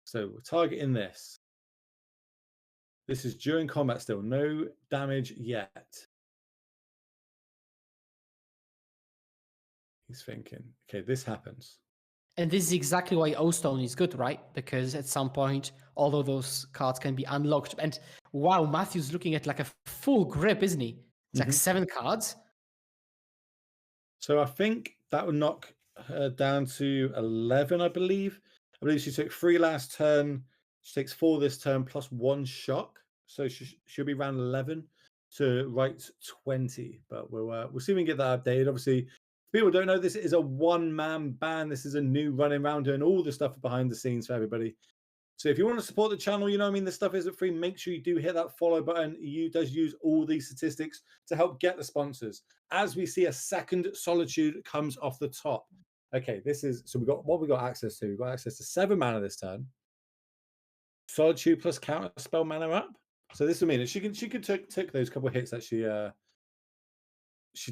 So we're targeting this. This is during combat still. No damage yet. He's thinking, okay, this happens. And this is exactly why O-Stone is good, right? Because at some point, all of those cards can be unlocked. And wow, Matthew's looking at like a full grip, isn't he? It's like 7 cards. So I think that would knock her down to 11, I believe. I believe she took 3 last turn. She takes 4 this turn plus 1 shock. So she'll be around 11 to right 20. But we'll see if we can get that updated. Obviously, people don't know this is a 1-man band. This is a new running around doing all the stuff behind the scenes for everybody. So if you want to support the channel, this stuff isn't free. Make sure you do hit that follow button. EU does use all these statistics to help get the sponsors. As we see a second Solitude comes off the top. Okay, so we got access to. We've got access to 7 mana this turn. Solitude plus Counterspell mana up. So this will mean that she could take those couple of hits that she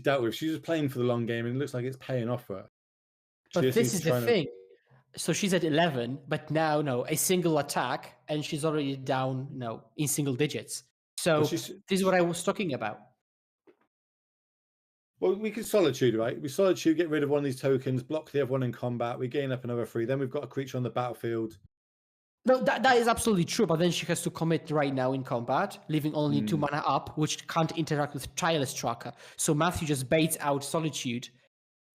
dealt with. She's just playing for the long game, and it looks like it's paying off for her. But this is the thing. So she's at 11, but now, a single attack, and she's already down, in single digits. So this is what I was talking about. Well, we can Solitude, right? We Solitude, get rid of one of these tokens, block the other one in combat. We gain up another 3. Then we've got a creature on the battlefield. No, that is absolutely true, but then she has to commit right now in combat, leaving only 2 mana up, which can't interact with Tireless Tracker. So Matthew just baits out Solitude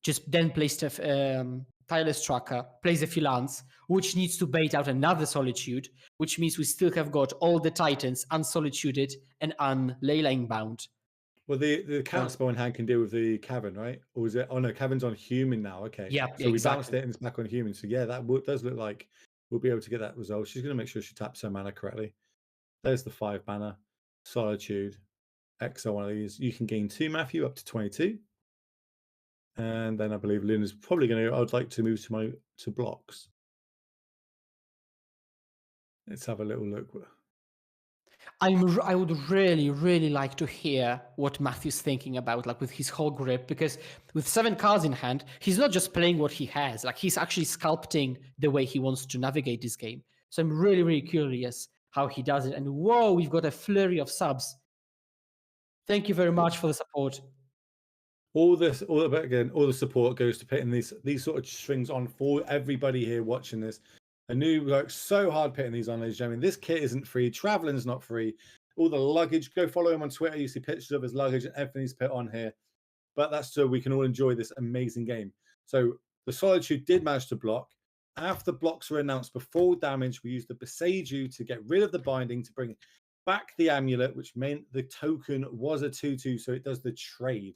just then plays Tireless Tracker, plays a few lands, which needs to bait out another Solitude, which means we still have got all the Titans unsolituded and unleyline bound. Well, the counterspell in hand can deal with the Cavern, right? Or is it? Oh no, Cavern's on human now. Okay. Yeah, So we exactly. bounced it and it's back on human. So yeah, that does look like we'll be able to get that result. She's going to make sure she taps her mana correctly. There's the 5 mana. Solitude. Exile one of these. You can gain 2, Matthew, up to 22. And then I believe Luna's probably going to. I'd like to move to blocks. Let's have a little look. I would really, really like to hear what Matthew's thinking about, like with his whole grip, because with 7 cards in hand, he's not just playing what he has, like he's actually sculpting the way he wants to navigate this game. So I'm really, really curious how he does it. And whoa, we've got a flurry of subs. Thank you very much for the support. All the support goes to putting these sort of strings on for everybody here watching this. Anu works so hard putting these on, ladies and gentlemen. This kit isn't free. Traveling's not free. All the luggage, go follow him on Twitter. You see pictures of his luggage and everything he's put on here. But that's so we can all enjoy this amazing game. So the Solitude did manage to block. After the blocks were announced before damage, we used the Boseiju to get rid of the binding to bring back the amulet, which meant the token was a 2/2, so it does the trade.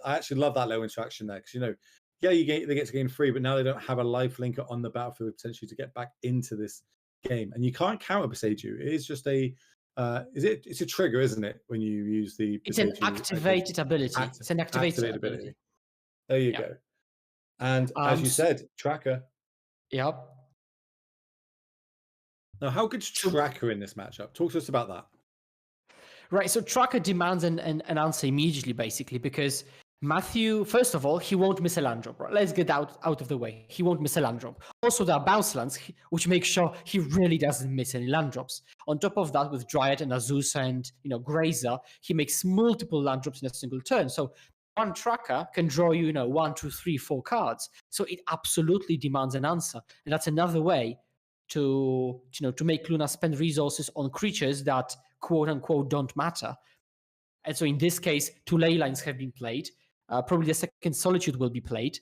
I actually love that low interaction there, because yeah, they get to gain 3, but now they don't have a life linker on the battlefield potentially to get back into this game. And you can't counter Boseiju. It is just it's a trigger, isn't it? When you use the It's an activated ability. It's an activated ability. There you go. And as you said, Tracker. Yep. Now, how good's Tracker in this matchup? Talk to us about that. Right, so Tracker demands an answer immediately, basically, because Matthew, first of all, he won't miss a land drop. Right? Let's get out of the way. He won't miss a land drop. Also, there are bounce lands, which makes sure he really doesn't miss any land drops. On top of that, with Dryad and Azusa and Grazer, he makes multiple land drops in a single turn. So one Tracker can draw you, 1, 2, 3, 4 cards. So it absolutely demands an answer, and that's another way to make Luna spend resources on creatures that quote unquote don't matter. And so in this case, 2 ley lines have been played. Probably the second Solitude will be played,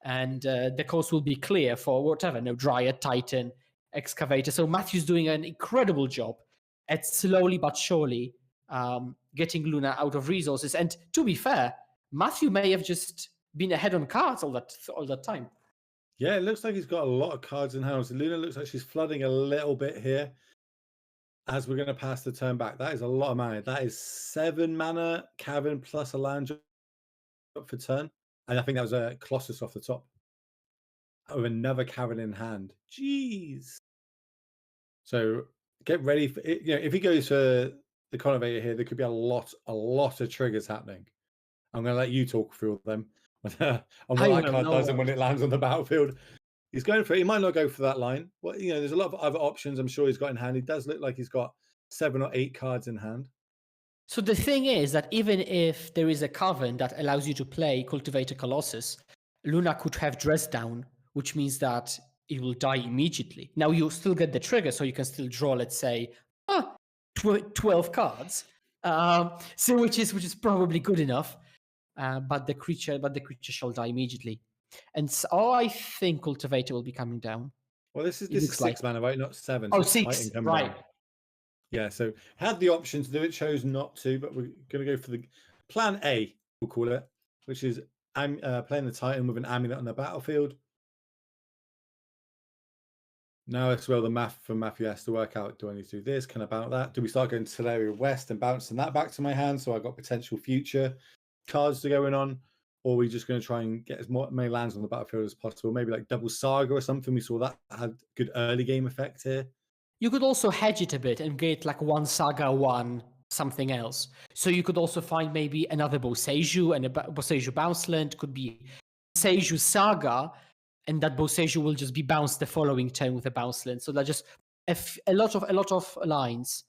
and the coast will be clear for whatever, Dryad, Titan, Excavator. So Matthew's doing an incredible job at slowly but surely getting Luna out of resources. And to be fair, Matthew may have just been ahead on cards all that time. Yeah, it looks like he's got a lot of cards in hand. So Luna looks like she's flooding a little bit here as we're going to pass the turn back. That is a lot of mana. That is 7 mana Cavern plus a land drop for turn. And I think that was a Colossus off the top with another Cavern in hand. Jeez. So get ready for it. If he goes for the Connovator here, there could be a lot of triggers happening. I'm going to let you talk through them on what that card does and when it lands on the battlefield. He's going for it. He might not go for that line. Well, there's a lot of other options I'm sure he's got in hand. He does look like he's got 7 or 8 cards in hand. So the thing is that even if there is a Cavern that allows you to play Cultivator Colossus, Luna could have Dress Down, which means that it will die immediately. Now you still get the trigger, so you can still draw, let's say, 12 cards. So which is probably good enough. But the creature shall die immediately. And so I think Cultivator will be coming down. Well, this is 6 mana, right? Not 7. Oh, 6, right. Down. Yeah, so had the option to do it, chose not to, but we're going to go for the plan A, we'll call it, which is playing the Titan with an amulet on the battlefield. Now as well, the math from Matthew has to work out. Do I need to do this? Can I bounce that? Do we start going to Teleria West and bouncing that back to my hand so I got potential future cards to going on? Or are we just going to try and get as many lands on the battlefield as possible? Maybe like double Saga or something. We saw that had good early game effect here. You could also hedge it a bit and get like 1 Saga, 1 something else. So you could also find maybe another Boseiju and a Boseiju bounce land. Could be Boseiju Saga, and that Boseiju will just be bounced the following turn with a bounce land. So that just a lot of lines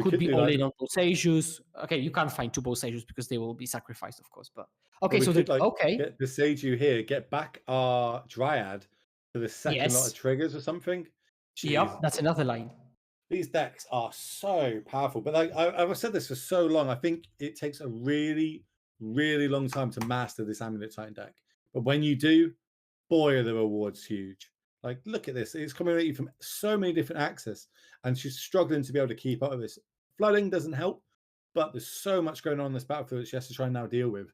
could be all in on Boseijus. Okay, you can't find 2 Boseijus because they will be sacrificed, of course. But okay, so get Boseiju here, get back our Dryad for the second lot of triggers or something. Jeez. Yep, that's another line. These decks are so powerful, but I've said this for so long. I think it takes a really, really long time to master this Amulet Titan deck. But when you do, boy, are the rewards huge. Like, look at this. It's coming at you from so many different axes, and she's struggling to be able to keep up with this. Flooding doesn't help, but there's so much going on in this battlefield that she has to try and now deal with.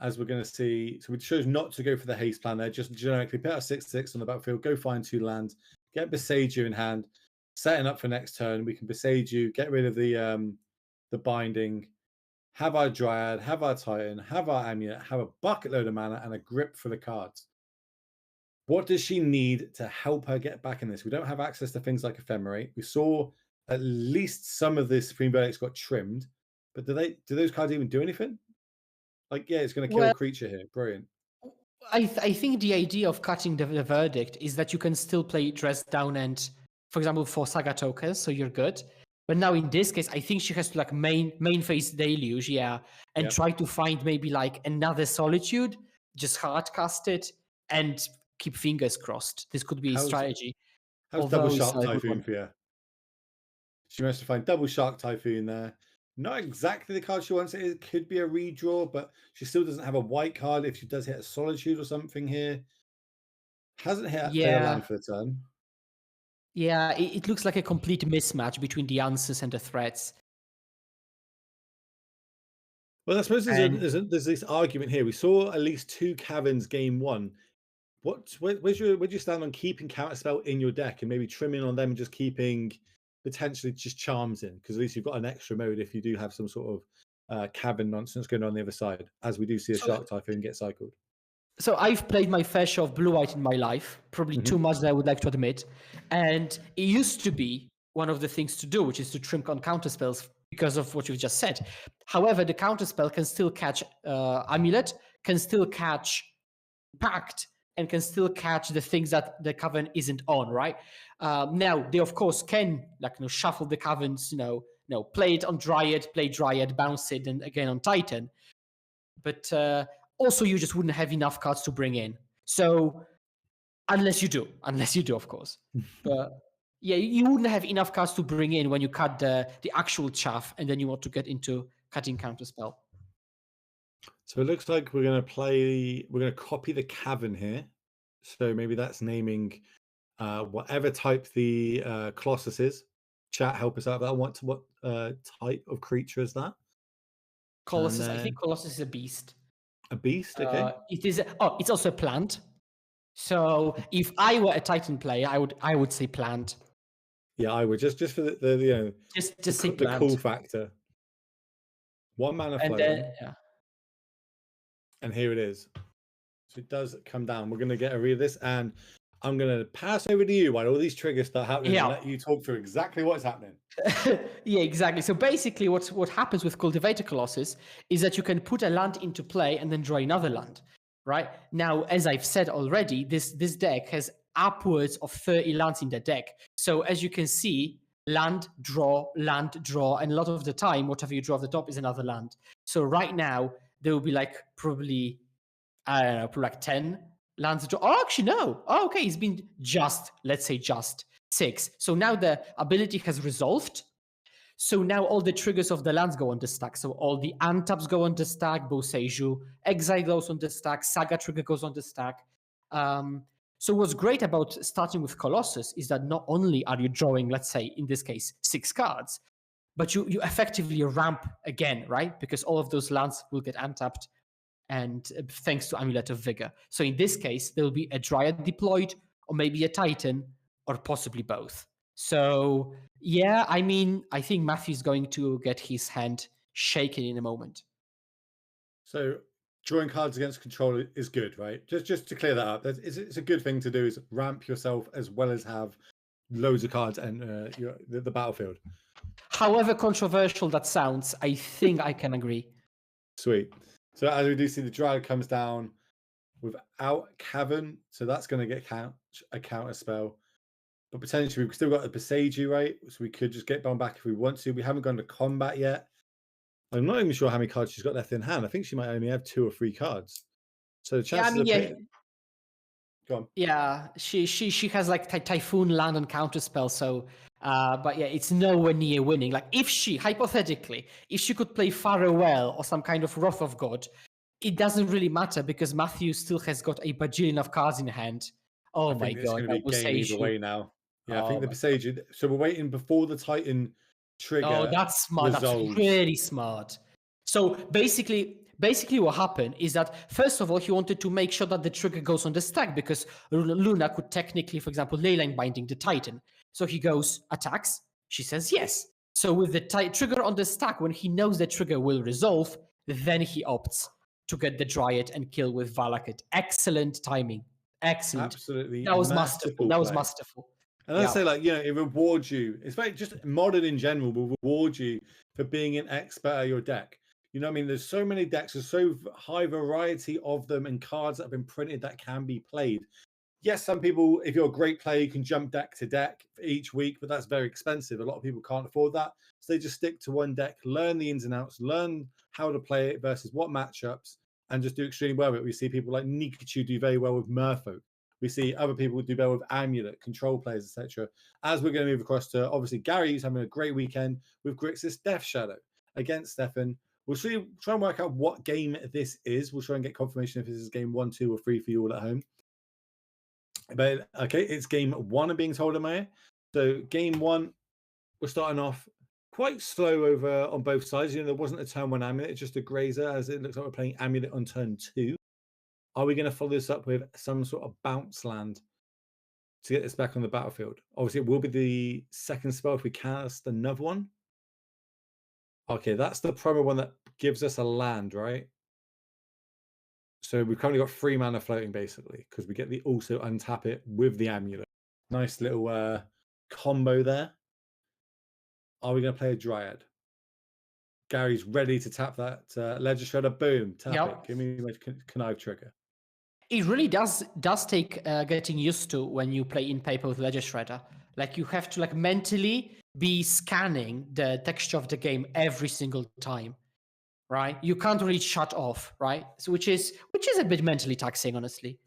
As we're going to see, so we chose not to go for the haste plan there, just generically put our 6/6 on the battlefield, go find 2 lands, get Besage in hand, setting up for next turn. We can Besage you, get rid of the binding, have our Dryad, have our Titan, have our Amulet, have a bucket load of mana, and a grip for the cards. What does she need to help her get back in this? We don't have access to things like Ephemerate. We saw at least some of the Supreme Verdicts got trimmed, but do those cards even do anything? Like, yeah, it's going to kill a creature here. Brilliant. I think the idea of cutting the verdict is that you can still play Dress Down and, for example, for Saga tokens, so you're good. But now in this case, I think she has to like main phase Deluge, and try to find maybe like another Solitude, just hard cast it, and keep fingers crossed. This could be a strategy. How's Double Shark Typhoon for you? She managed to find Double Shark Typhoon there. Not exactly the card she wants. It could be a redraw, but she still doesn't have a white card if she does hit a Solitude or something here. Hasn't hit a land for the turn. Yeah, it looks like a complete mismatch between the answers and the threats. Well, I suppose there's this argument here. We saw at least 2 Caverns game 1. Where'd you stand on keeping Counterspell in your deck and maybe trimming on them and just keeping potentially just Charms in? Because at least you've got an extra mode if you do have some sort of Cavern nonsense going on the other side, as we do see a Shark Typhoon get cycled. So I've played my fair share of blue-white in my life, probably too much that I would like to admit. And it used to be one of the things to do, which is to trim on counterspells because of what you've just said. However, the counterspell can still catch Amulet, can still catch Pact, and can still catch the things that the Cavern isn't on, right? Now, they of course can shuffle the Caverns, play it on Dryad, play Dryad, bounce it, and again on Titan. But also, you just wouldn't have enough cards to bring in. So, unless you do, of course. But yeah, you wouldn't have enough cards to bring in when you cut the actual chaff, and then you want to get into cutting counterspell. So it looks like we're going to copy the Cavern here. So maybe that's naming whatever type the Colossus is. Chat, help us out. What type of creature is that? Colossus. I think Colossus is a beast. A beast, okay. It is. It's also a plant. So if I were a Titan player, I would say plant. Yeah, I would just for the just say the plant. cool factor. 1 mana floating. And here it is. So it does come down. We're going to get a read of this, and I'm going to pass over to you while all these triggers start happening and let you talk through exactly what's happening. Yeah, exactly. So basically what happens with Cultivator Colossus is that you can put a land into play and then draw another land, right? Now, as I've said already, this deck has upwards of 30 lands in the deck. So as you can see, land, draw, and a lot of the time, whatever you draw off the top is another land. So right now, there will be probably, I don't know, probably 10 lands to draw. Oh, actually, no. Oh, okay, it's been let's say just 6. So now the ability has resolved. So now all the triggers of the lands go on the stack. So all the untaps go on the stack, Boseiju, Exile goes on the stack, Saga trigger goes on the stack. So what's great about starting with Colossus is that not only are you drawing, let's say, in this case, 6 cards, but you effectively ramp again, right? Because all of those lands will get untapped, and thanks to Amulet of Vigor. So in this case, there will be a Dryad deployed, or maybe a Titan, or possibly both. So yeah, I mean, I think Matthew's going to get his hand shaken in a moment. So drawing cards against control is good, right? Just to clear that up, it's a good thing to do, is ramp yourself as well as have loads of cards and the battlefield. However controversial that sounds, I think I can agree. Sweet. So as we do see, the Dryad comes down without Cavern, so that's going to get a counter spell. But potentially we've still got a Besage, right? So we could just get Bone back if we want to. We haven't gone to combat yet. I'm not even sure how many cards she's got left in hand. I think she might only have 2 or 3 cards. So the chances Go on. Yeah, she has Typhoon land and counterspell, so But yeah, it's nowhere near winning. Like if she, hypothetically, if she could play Farewell or some kind of Wrath of God, it doesn't really matter because Matthew still has got a bajillion of cards in hand. Oh I my think it's god, going to that be game either Boseiju. way now. Yeah, I think Oh the my Boseiju. So we're waiting before the Titan trigger that's smart. That's resolves. really smart. So basically what happened is that first of all, he wanted to make sure that the trigger goes on the stack because Luna could technically, for example, leyline binding the Titan. So he goes, attacks. She says yes. So with the trigger on the stack, when he knows the trigger will resolve, then he opts to get the Dryad and kill with Valakut. Excellent timing. Excellent. Absolutely That was masterful. That was play. masterful. And I say, like, it rewards you. It's very just modern in general will reward you for being an expert at your deck. You know what I mean? There's so many decks, there's so high variety of them and cards that have been printed that can be played. Yes, some people, if you're a great player, you can jump deck to deck each week, but that's very expensive. A lot of people can't afford that. So they just stick to one deck, learn the ins and outs, learn how to play it versus what matchups, and just do extremely well with it. We see people like Nikachu do very well with Merfolk. We see other people do well with Amulet, control players, etc. As we're going to move across to, obviously, Gary, who's having a great weekend with Grixis Death Shadow against Stefan. We'll try and work out what game this is. We'll try and get confirmation if this is game 1, 2, or 3 for you all at home. But okay, it's game 1 I'm being told in my ear. So game 1, we're starting off quite slow over on both sides. There wasn't a turn 1 Amulet, it's just a Grazer, as it looks like we're playing Amulet on turn 2. Are we going to follow this up with some sort of bounce land to get this back on the battlefield? Obviously, it will be the second spell if we cast another one. Okay, that's the promo one that gives us a land, right? So we've currently got 3 mana floating, basically, because we get the also untap it with the Amulet. Nice little combo there. Are we going to play a Dryad? Gary's ready to tap that Ledger Shredder. Boom, tap it. Give me my connive trigger. It really does take getting used to when you play in paper with Ledger Shredder. Like you have to mentally be scanning the texture of the game every single time, right? You can't really shut off, right? So which is a bit mentally taxing, honestly.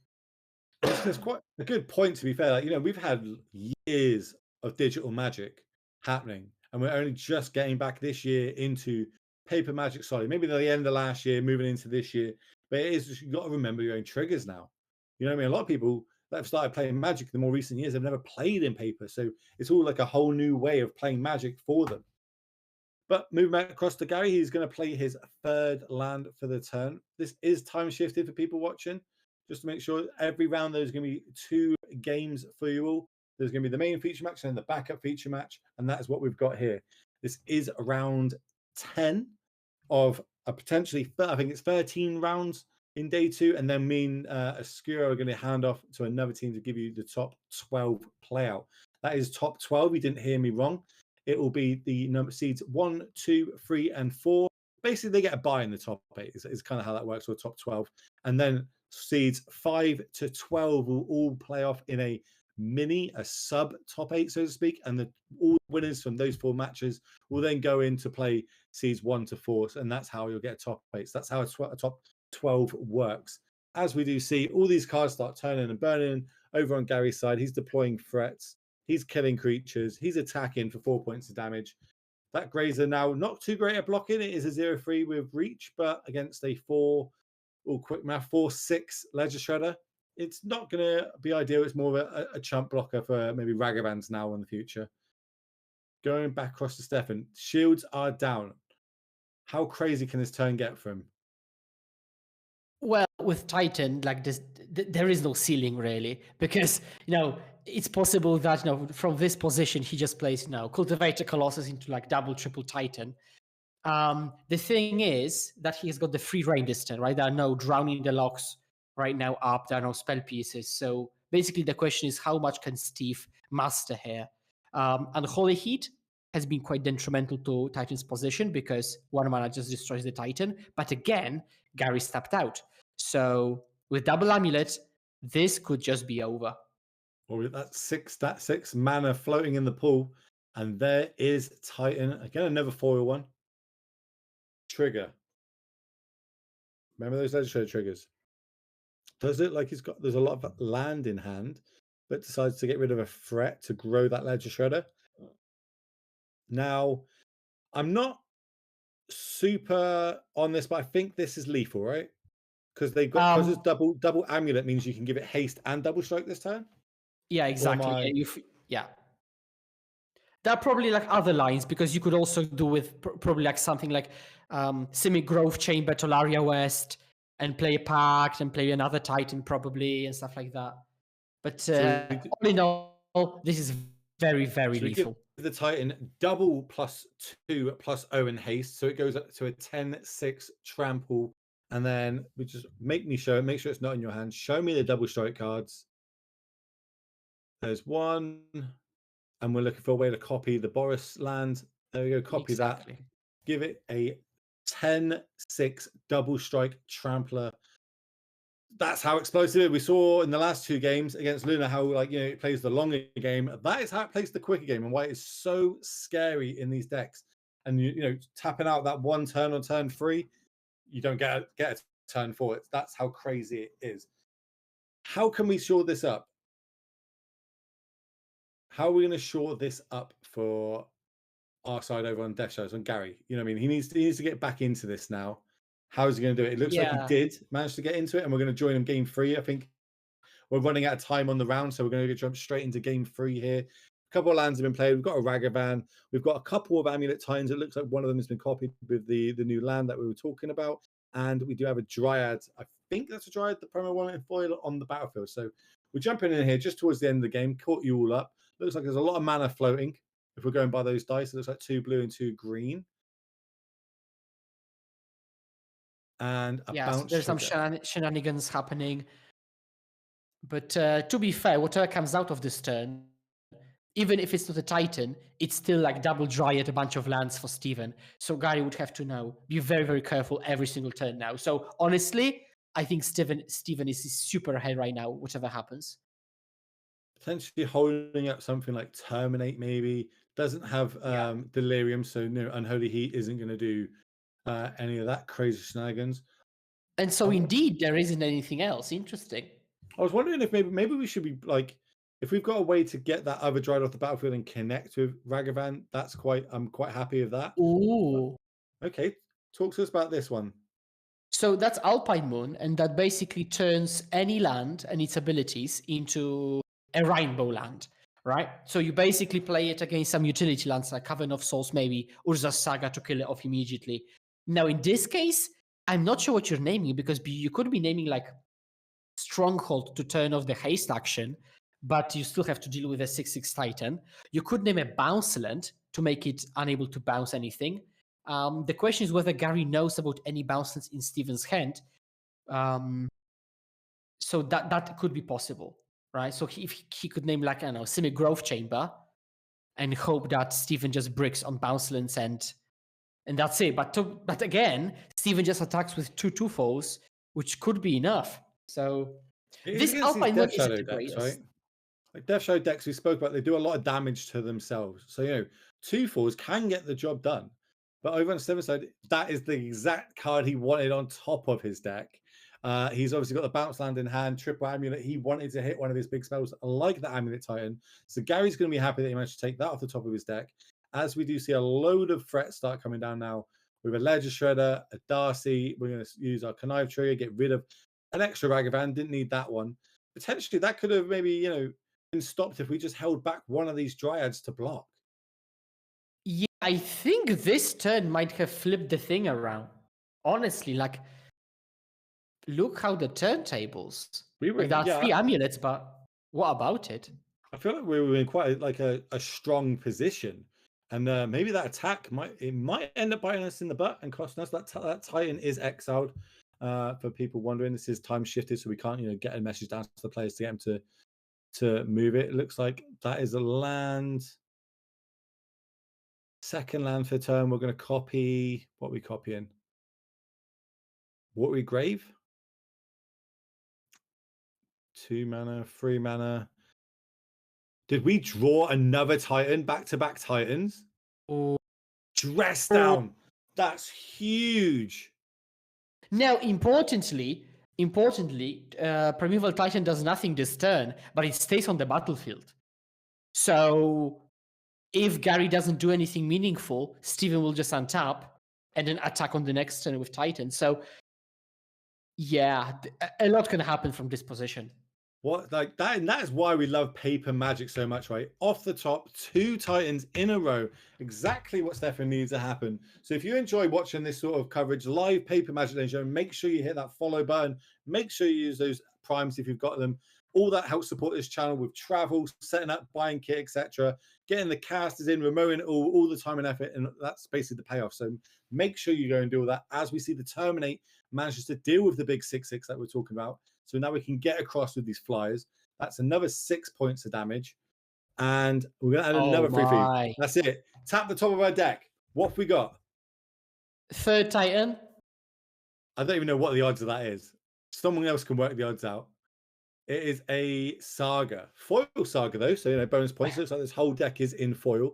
It's quite a good point, to be fair. We've had years of digital Magic happening, and we're only just getting back this year into paper Magic solid. Maybe at the end of last year, moving into this year. But it is, you've got to remember your own triggers now. You know what I mean? A lot of people that have started playing Magic in the more recent years have never played in paper. So it's all like a whole new way of playing Magic for them. But moving back across to Gary, he's going to play his 3rd land for the turn. This is time shifted for people watching, just to make sure every round there's going to be 2 games for you all. There's going to be the main feature match and then the backup feature match. And that is what we've got here. This is round 10 of a potentially, I think it's 13 rounds in day 2. And then me and Ascuro are going to hand off to another team to give you the top 12 playout. That is top 12. You didn't hear me wrong. It will be the number seeds 1, 2, 3, and 4. Basically, they get a bye in the top 8. Is kind of how that works for top 12. And then seeds 5 to 12 will all play off in a sub top 8, so to speak. And all winners from those 4 matches will then go in to play seeds 1 to 4. And that's how you'll get a top 8. So that's how a top 12 works. As we do see, all these cards start turning and burning over on Gary's side. He's deploying threats. He's killing creatures. He's attacking for 4 points of damage. That Grazer now not too great at blocking. It is a 0-3 with reach, but against a 4-6 Ledger Shredder, it's not going to be ideal. It's more of a chump blocker for maybe Ragavans now in the future. Going back across to Stefan. Shields are down. How crazy can this turn get for him? Well, with Titan, like this, there is no ceiling really, because it's possible that from this position he just plays Cultivator Colossus into double triple Titan. The thing is that he has got the free reign this turn, right? There are no Drowning the Locks right now up. There are no spell pieces. So basically, the question is how much can Steve master here? And Holy Heat has been quite detrimental to Titan's position because 1 mana just destroys the Titan. But again, Gary stepped out. So with double Amulet, this could just be over. Well, with that 6 mana floating in the pool, and there is Titan. Again, another foil one. Trigger. Remember those Ledger Shredder triggers? Does it like there's a lot of land in hand, but decides to get rid of a threat to grow that Ledger Shredder? Now, I'm not super on this, but I think this is lethal, right? Because because it's double amulet means you can give it haste and double strike this turn. Yeah, exactly. Yeah. There are probably like other lines, because you could also do with probably like something like Semi-Growth Chamber, Tolaria West, and play a Pact and play another Titan probably and stuff like that. But all in all, this is very, very lethal. The Titan double +2 +0 in haste, so it goes up to a 10/6 trample, and then we just make sure it's not in your hand. Show me the double strike cards. There's one, and we're looking for a way to copy the Boris land. There we go, copy that. Give it a 10/6 double strike trampler. That's how explosive it is. We saw in the last 2 games against Luna how, like, you know, it plays the longer game. That is how it plays the quicker game, and why it's so scary in these decks. And you know, tapping out that 1 turn on turn 3, you don't get a turn 4. That's how crazy it is. How can we shore this up? How are we going to shore this up for our side over on Death Shadows, on Gary? You know what I mean? He needs to get back into this now. How is he going to do it? It looks like he did manage to get into it, and we're going to join him game 3. I think we're running out of time on the round, so we're going to jump straight into game 3 here. A couple of lands have been played. We've got a Ragavan. We've got a couple of Amulet Titans. It looks like one of them has been copied with the new land that we were talking about. And we do have a Dryad. I think that's a Dryad, the promo one in foil on the battlefield. So we're jumping in here just towards the end of the game. Caught you all up. Looks like there's a lot of mana floating. If we're going by those dice, it looks like 2 blue and 2 green. And there's some shenanigans happening. But to be fair, whatever comes out of this turn, even if it's not a Titan, it's still like double Dryad, a bunch of lands for Steven. So Gary would have to now be very, very careful every single turn now. So honestly, I think Steven is super ahead right now, whatever happens. Potentially holding up something like Terminate, maybe. Doesn't have Delirium, so no, Unholy Heat isn't going to do any of that crazy shenanigans. And so indeed, there isn't anything else. Interesting. I was wondering if maybe we should be like, if we've got a way to get that other Dryad off the battlefield and connect with Ragavan, I'm quite happy with that. Ooh. Okay, talk to us about this one. So that's Alpine Moon, and that basically turns any land and its abilities into a rainbow land, right? So you basically play it against some utility lands like Cavern of Souls, maybe Urza's Saga to kill it off immediately. Now, in this case, I'm not sure what you're naming, because you could be naming like Stronghold to turn off the haste action, but you still have to deal with a 6/6 Titan. You could name a Bounce Land to make it unable to bounce anything. The question is whether Gary knows about any bounce lands in Steven's hand. So that could be possible, right? So if he could name like, I don't know, Semi-Growth Chamber and hope that Steven just bricks on bounce lands and that's it. But again, Steven just attacks with 2/2 foes, which could be enough. So this Alpine Moon isn't the greatest. Right? Like Death Shadow decks we spoke about, they do a lot of damage to themselves. So, you know, 2/4s can get the job done. But over on Steven's side, that is the exact card he wanted on top of his deck. He's obviously got the bounce land in hand, triple amulet. He wanted to hit one of his big spells like the Amulet Titan. So Gary's going to be happy that he managed to take that off the top of his deck. As we do see a load of threats start coming down now. We have a Ledger Shredder, a Darcy. We're going to use our Connive Trigger, get rid of an extra Ragavan. Didn't need that one. Potentially, that could have maybe, you know, been stopped if we just held back one of these Dryads to block. Yeah, I think this turn might have flipped the thing around. Honestly, like, look how the turntables. There are 3 amulets, but what about it? I feel like we were in quite a strong position, and maybe that attack might end up biting us in the butt and costing us. That Titan is exiled. For people wondering, this is time shifted, so we can't, you know, get a message down to the players to get them to move it. It looks like that is a land. Second land for turn. We're going to copy. What are we copying? Watery Grave. 2 mana, 3 mana. Did we draw another Titan? Back-to-back Titans? Oh. Dress down. That's huge. Now, importantly, Primeval Titan does nothing this turn, but it stays on the battlefield. So if Gary doesn't do anything meaningful, Steven will just untap and then attack on the next turn with Titan. So, yeah, a lot can happen from this position. What like that, and that is why we love paper magic so much, right? Off the top, 2 Titans in a row, exactly what Stefan needs to happen. So if you enjoy watching this sort of coverage, live paper magic show, make sure you hit that follow button. Make sure you use those primes if you've got them. All that helps support this channel with travel, setting up, buying kit, etc. Getting the casters in, remoting it all the time and effort, and that's basically the payoff. So make sure you go and do all that. As we see the Terminate manages to deal with the big 6/6 that we're talking about. So now we can get across with these flyers. That's another 6 points of damage. And we're going to add another 3/3. That's it. Tap the top of our deck. What have we got? Third Titan. I don't even know what the odds of that is. Someone else can work the odds out. It is a Saga. Foil Saga, though. So, bonus points. Looks like this whole deck is in foil.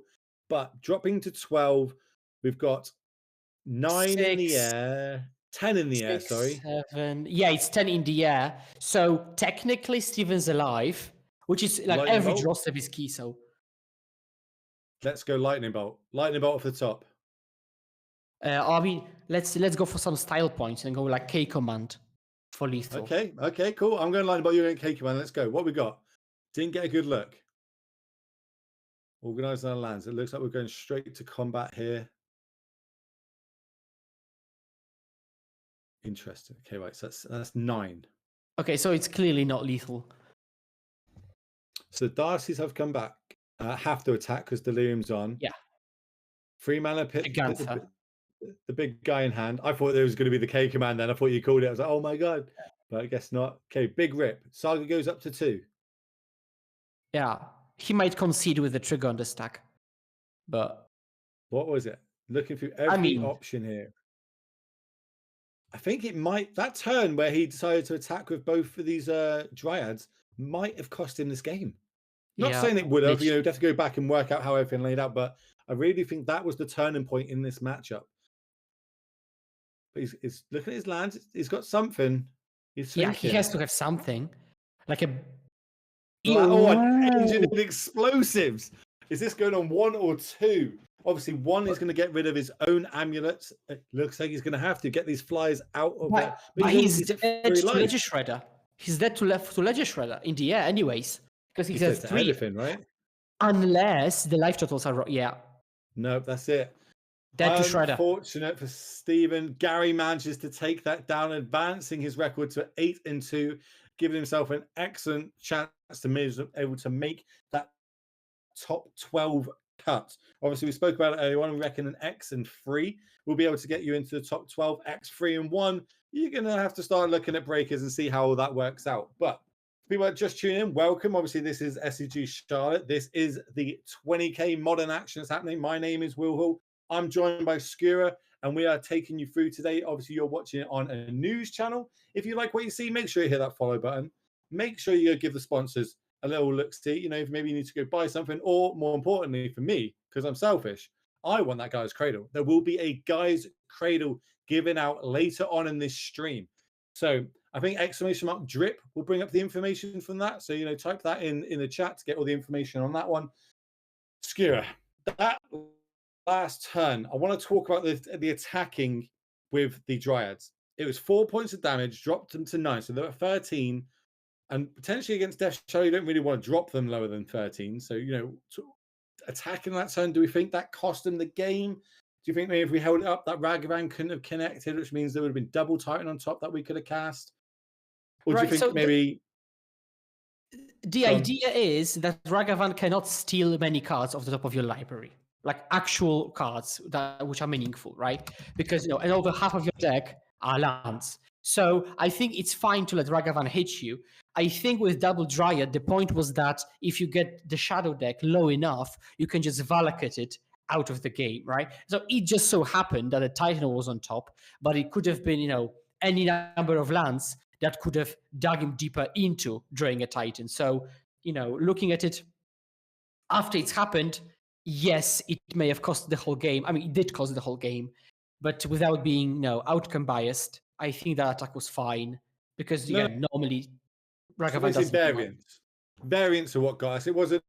But dropping to 12, we've got 9 in the air. 10 in the air, sorry. 7. Yeah, it's 10 in the air. So technically, Steven's alive, which is like Lightning every bolt. draw step is key. So let's go Lightning Bolt. Lightning Bolt off the top. let's go for some style points and go like K command for lethal. Okay, cool. I'm going Lightning Bolt. You're going K command. Let's go. What we got? Didn't get a good look. Organize our lands. It looks like we're going straight to combat here. Interesting. Okay, right. So that's 9. Okay, so it's clearly not lethal. So Darcy's have come back. Have to attack because Delirium's on. Yeah. 3 mana pit. The big guy in hand. I thought there was going to be the K command then. I thought you called it. I was like, oh my God. But I guess not. Okay, big rip. Saga goes up to 2. Yeah. He might concede with the trigger on the stack. But what was it? Looking through every option here. I think it might, that turn where he decided to attack with both of these Dryads might have cost him this game. Not saying it would have, you'd have to go back and work out how everything laid out, but I really think that was the turning point in this matchup. But he's looking at his lands, he's got something. He's thinking. Yeah, he has to have something. Like a... an engine of explosives. Is this going on 1 or 2? Obviously, 1 is going to get rid of his own amulets. It looks like he's going to have to get these flyers out of there. But he's dead to Ledger Shredder. He's dead to Ledger Shredder in the air anyways. Because he has 3. Anything, right? Unless the life totals are... Yeah. No, that's it. Dead to Shredder. Unfortunate for Steven. Gary manages to take that down, advancing his record to 8-2, giving himself an excellent chance to be able to make that top 12 cut. Obviously, we spoke about it earlier on. We reckon an X and 3 will be able to get you into the top 12. X, 3, and 1. You're going to have to start looking at breakers and see how that works out. But people that just tune in, welcome. Obviously, this is SCG Charlotte. This is the 20K modern action that's happening. My name is Will Hall. I'm joined by Skura, and we are taking you through today. Obviously, you're watching it on a news channel. If you like what you see, make sure you hit that follow button. Make sure you give the sponsors a little look-see. If maybe you need to go buy something, or more importantly for me, because I'm selfish, I want that Guy's Cradle. There will be a Guy's Cradle given out later on in this stream. So I think !drip will bring up the information from that. So, type that in the chat to get all the information on that one. Skura, that last turn, I want to talk about the attacking with the Dryads. It was 4 points of damage, dropped them to 9. So they're at 13. And potentially against Death Shadow, you don't really want to drop them lower than 13. So, attacking that turn, do we think that cost them the game? Do you think maybe if we held it up, that Ragavan couldn't have connected, which means there would have been double Titan on top that we could have cast? Or do you think maybe... The idea is that Ragavan cannot steal many cards off the top of your library. Like actual cards which are meaningful, right? Because, and over half of your deck are lands. So I think it's fine to let Ragavan hit you. I think with Double Dryad, the point was that if you get the Shadow deck low enough, you can just Valakut it out of the game, right? So it just so happened that a Titan was on top, but it could have been, any number of lands that could have dug him deeper into drawing a Titan. So, looking at it after it's happened, yes, it may have cost the whole game. I mean, it did cost the whole game, but without being, outcome biased, I think that attack was fine because normally Ragavan doesn't. Variants are what got us. It wasn't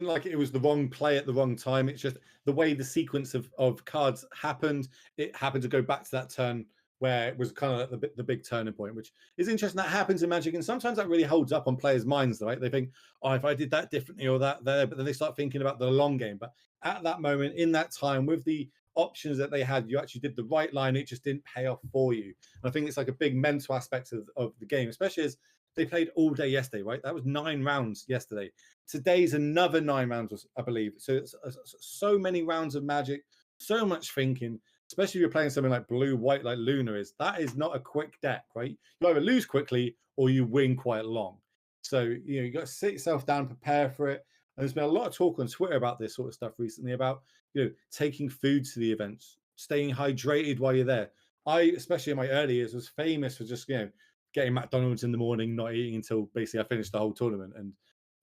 like it was the wrong play at the wrong time. It's just the way the sequence of cards happened. It happened to go back to that turn where it was kind of like the big turning point, which is interesting. That happens in Magic, and sometimes that really holds up on players' minds, right? They think, oh, if I did that differently or that there, but then they start thinking about the long game. But at that moment, in that time, with the options that they had, you actually did the right line. It just didn't pay off for you. And I think it's like a big mental aspect of the game, especially as they played all day yesterday, right? That was 9 rounds yesterday. Today's another 9 rounds, I believe. So it's so many rounds of Magic, so much thinking, especially if you're playing something like blue, white, like Luna is. That is not a quick deck, right? You either lose quickly or you win quite long. So, you got to sit yourself down, prepare for it. And there's been a lot of talk on Twitter about this sort of stuff recently about, taking food to the events, staying hydrated while you're there. I, especially in my early years, was famous for just, getting McDonald's in the morning, not eating until basically I finished the whole tournament. And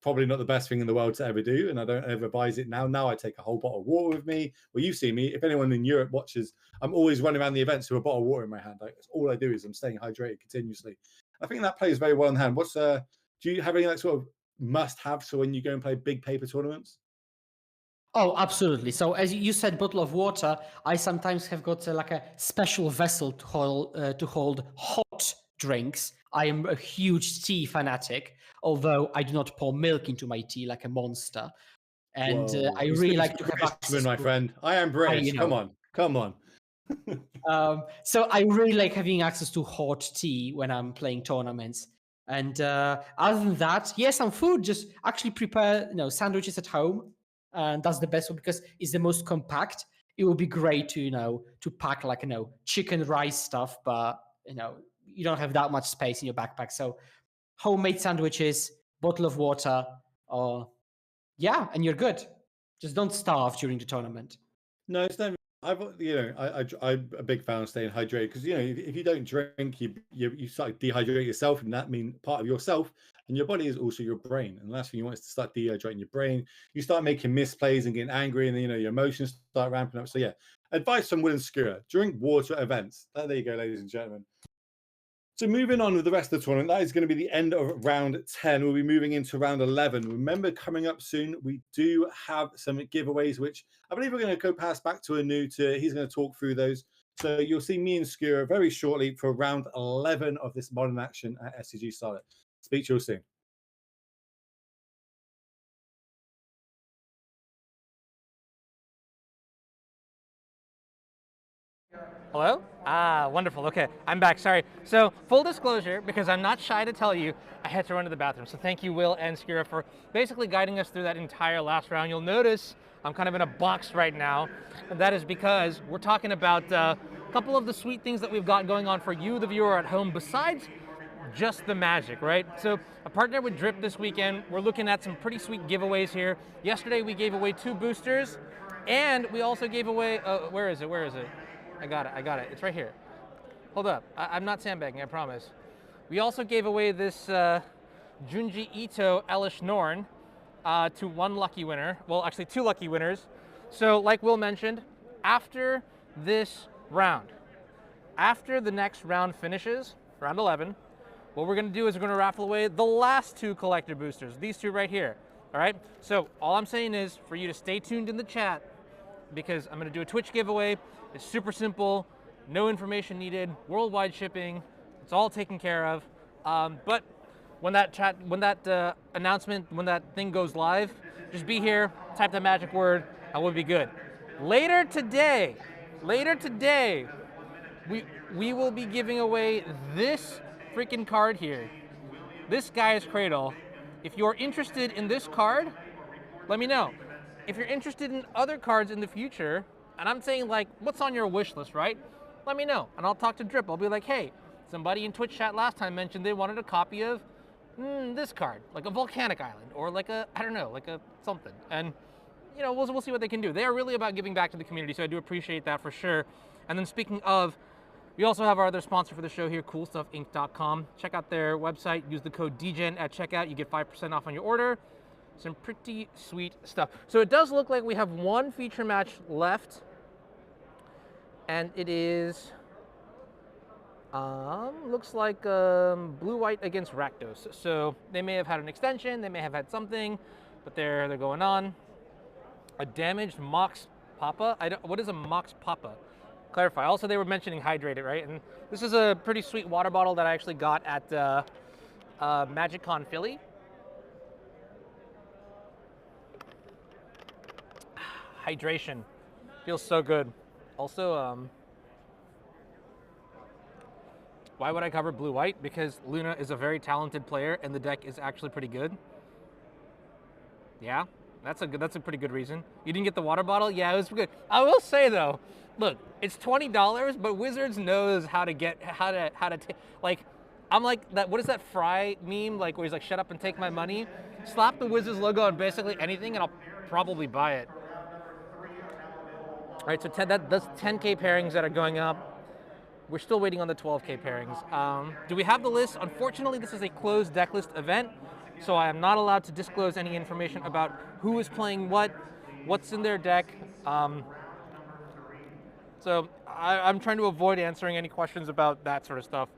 probably not the best thing in the world to ever do. And I don't ever advise it now. Now I take a whole bottle of water with me. Well, you see me. If anyone in Europe watches, I'm always running around the events with a bottle of water in my hand. Like, that's all I do is I'm staying hydrated continuously. I think that plays very well in hand. Do you have any like sort of must-have so when you go and play big paper tournaments? Oh, absolutely. So as you said, bottle of water, I sometimes have got like a special vessel to hold hot drinks. I am a huge tea fanatic, although I do not pour milk into my tea like a monster. And I really like to have access my friend. I am British. Come on. So I really like having access to hot tea when I'm playing tournaments. And other than that, some food. Just actually prepare, sandwiches at home. And that's the best one because it's the most compact. It would be great to to pack like chicken rice stuff, but you don't have that much space in your backpack. So homemade sandwiches, bottle of water, and you're good. Just don't starve during the tournament. No, it's never. I'm a big fan of staying hydrated because if you don't drink, you start to dehydrate yourself, and that means part of yourself and your body is also your brain. And the last thing you want is to start dehydrating your brain. You start making misplays and getting angry, and then your emotions start ramping up. So advice from Will and Skewer: drink water at events. There you go, ladies and gentlemen. So moving on with the rest of the tournament, that is going to be the end of round 10. We'll be moving into round 11. Remember, coming up soon, we do have some giveaways, which I believe we're going to go pass back to Anu. He's going to talk through those. So you'll see me and Skura very shortly for round 11 of this Modern Action at SCG Solid. Speak to you all soon. Hello? Wonderful. Okay, I'm back. Sorry. So, full disclosure, because I'm not shy to tell you, I had to run to the bathroom. So thank you, Will and Skira, for basically guiding us through that entire last round. You'll notice I'm kind of in a box right now, and that is because we're talking about a couple of the sweet things that we've got going on for you, the viewer at home, besides just the Magic, right? So, a partner with Drip this weekend. We're looking at some pretty sweet giveaways here. Yesterday, we gave away 2 boosters, and we also gave away, where is it? I got it. It's right here. Hold up. I'm not sandbagging, I promise. We also gave away this Junji Ito Elish Norn to 1 lucky winner. Well, actually 2 lucky winners. So, like Will mentioned, after this round, after the next round finishes, round 11, what we're going to do is we're going to raffle away the last 2 collector boosters, these 2 right here. All right? So, all I'm saying is for you to stay tuned in the chat because I'm going to do a Twitch giveaway. It's super simple, no information needed, worldwide shipping. It's all taken care of. But when that announcement, when that thing goes live, just be here, type the magic word, and we'll be good. Later today, we will be giving away this freaking card here. This Guy's Cradle. If you're interested in this card, let me know. If you're interested in other cards in the future, and I'm saying like, what's on your wish list, right? Let me know, and I'll talk to Drip. I'll be like, hey, somebody in Twitch chat last time mentioned they wanted a copy of this card, like a volcanic island, or like a, I don't know, like a something. And we'll see what they can do. They are really about giving back to the community, so I do appreciate that for sure. And then speaking of, we also have our other sponsor for the show here, CoolStuffInc.com. Check out their website, use the code DGen at checkout, you get 5% off on your order. Some pretty sweet stuff. So it does look like we have 1 feature match left. And it is, looks like blue-white against Rakdos. So they may have had an extension, they may have had something, but they're going on. A damaged Mox Papa. What is a Mox Papa? Clarify. Also, they were mentioning hydrated, right? And this is a pretty sweet water bottle that I actually got at MagicCon Philly. Hydration. Feels so good. Also, why would I cover blue-white? Because Luna is a very talented player and the deck is actually pretty good. Yeah, that's a pretty good reason. You didn't get the water bottle? Yeah, it was good. I will say though, look, it's $20, but Wizards knows how to take, like, I'm like that. What is that Fry meme? Like where he's like, "Shut up and take my money." Slap the Wizards logo on basically anything, and I'll probably buy it. All right, so that's 10K pairings that are going up. We're still waiting on the 12K pairings. Do we have the list? Unfortunately, this is a closed deck list event, so I am not allowed to disclose any information about who is playing what's in their deck. So I'm trying to avoid answering any questions about that sort of stuff.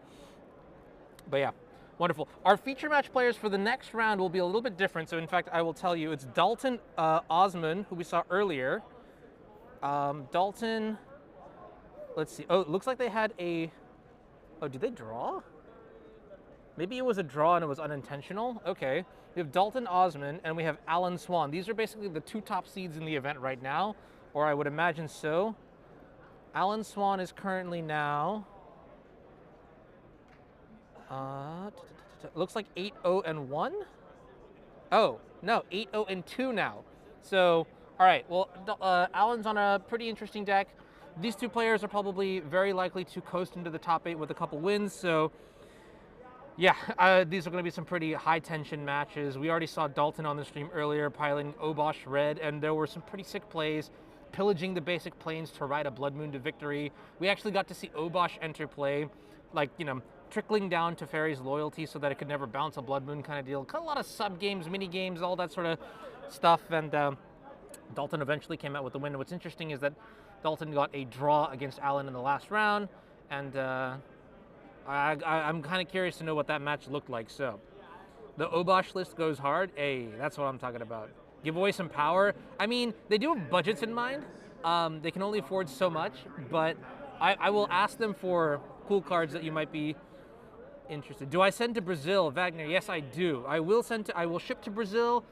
But yeah, wonderful. Our feature match players for the next round will be a little bit different. So in fact, I will tell you, it's Dalton Osman, who we saw earlier. Dalton, let's see. Oh, it looks like they had a, oh, did they draw? Maybe it was a draw and it was unintentional. Okay. We have Dalton Osman and we have Alan Swan. These are basically the two top seeds in the event right now, or I would imagine so. Alan Swan is currently now, looks like 8-0-1. Oh, no, 8-0-2 now. So, all right, well, Alan's on a pretty interesting deck. These two players are probably very likely to coast into the top 8 with a couple wins. So, yeah, these are going to be some pretty high-tension matches. We already saw Dalton on the stream earlier piling Obosh red, and there were some pretty sick plays, pillaging the basic planes to ride a Blood Moon to victory. We actually got to see Obosh enter play, like, you know, trickling down to Fairy's loyalty so that it could never bounce a Blood Moon kind of deal. A lot of sub-games, mini-games, all that sort of stuff, and Dalton eventually came out with the win. What's interesting is that Dalton got a draw against Alan in the last round, and I'm kind of curious to know what that match looked like. So, the Obosh list goes hard. Hey, that's what I'm talking about. Give away some power. I mean, they do have budgets in mind. They can only afford so much, but I will ask them for cool cards that you might be interested. Do I send to Brazil, Wagner? Yes, I do. I will ship to Brazil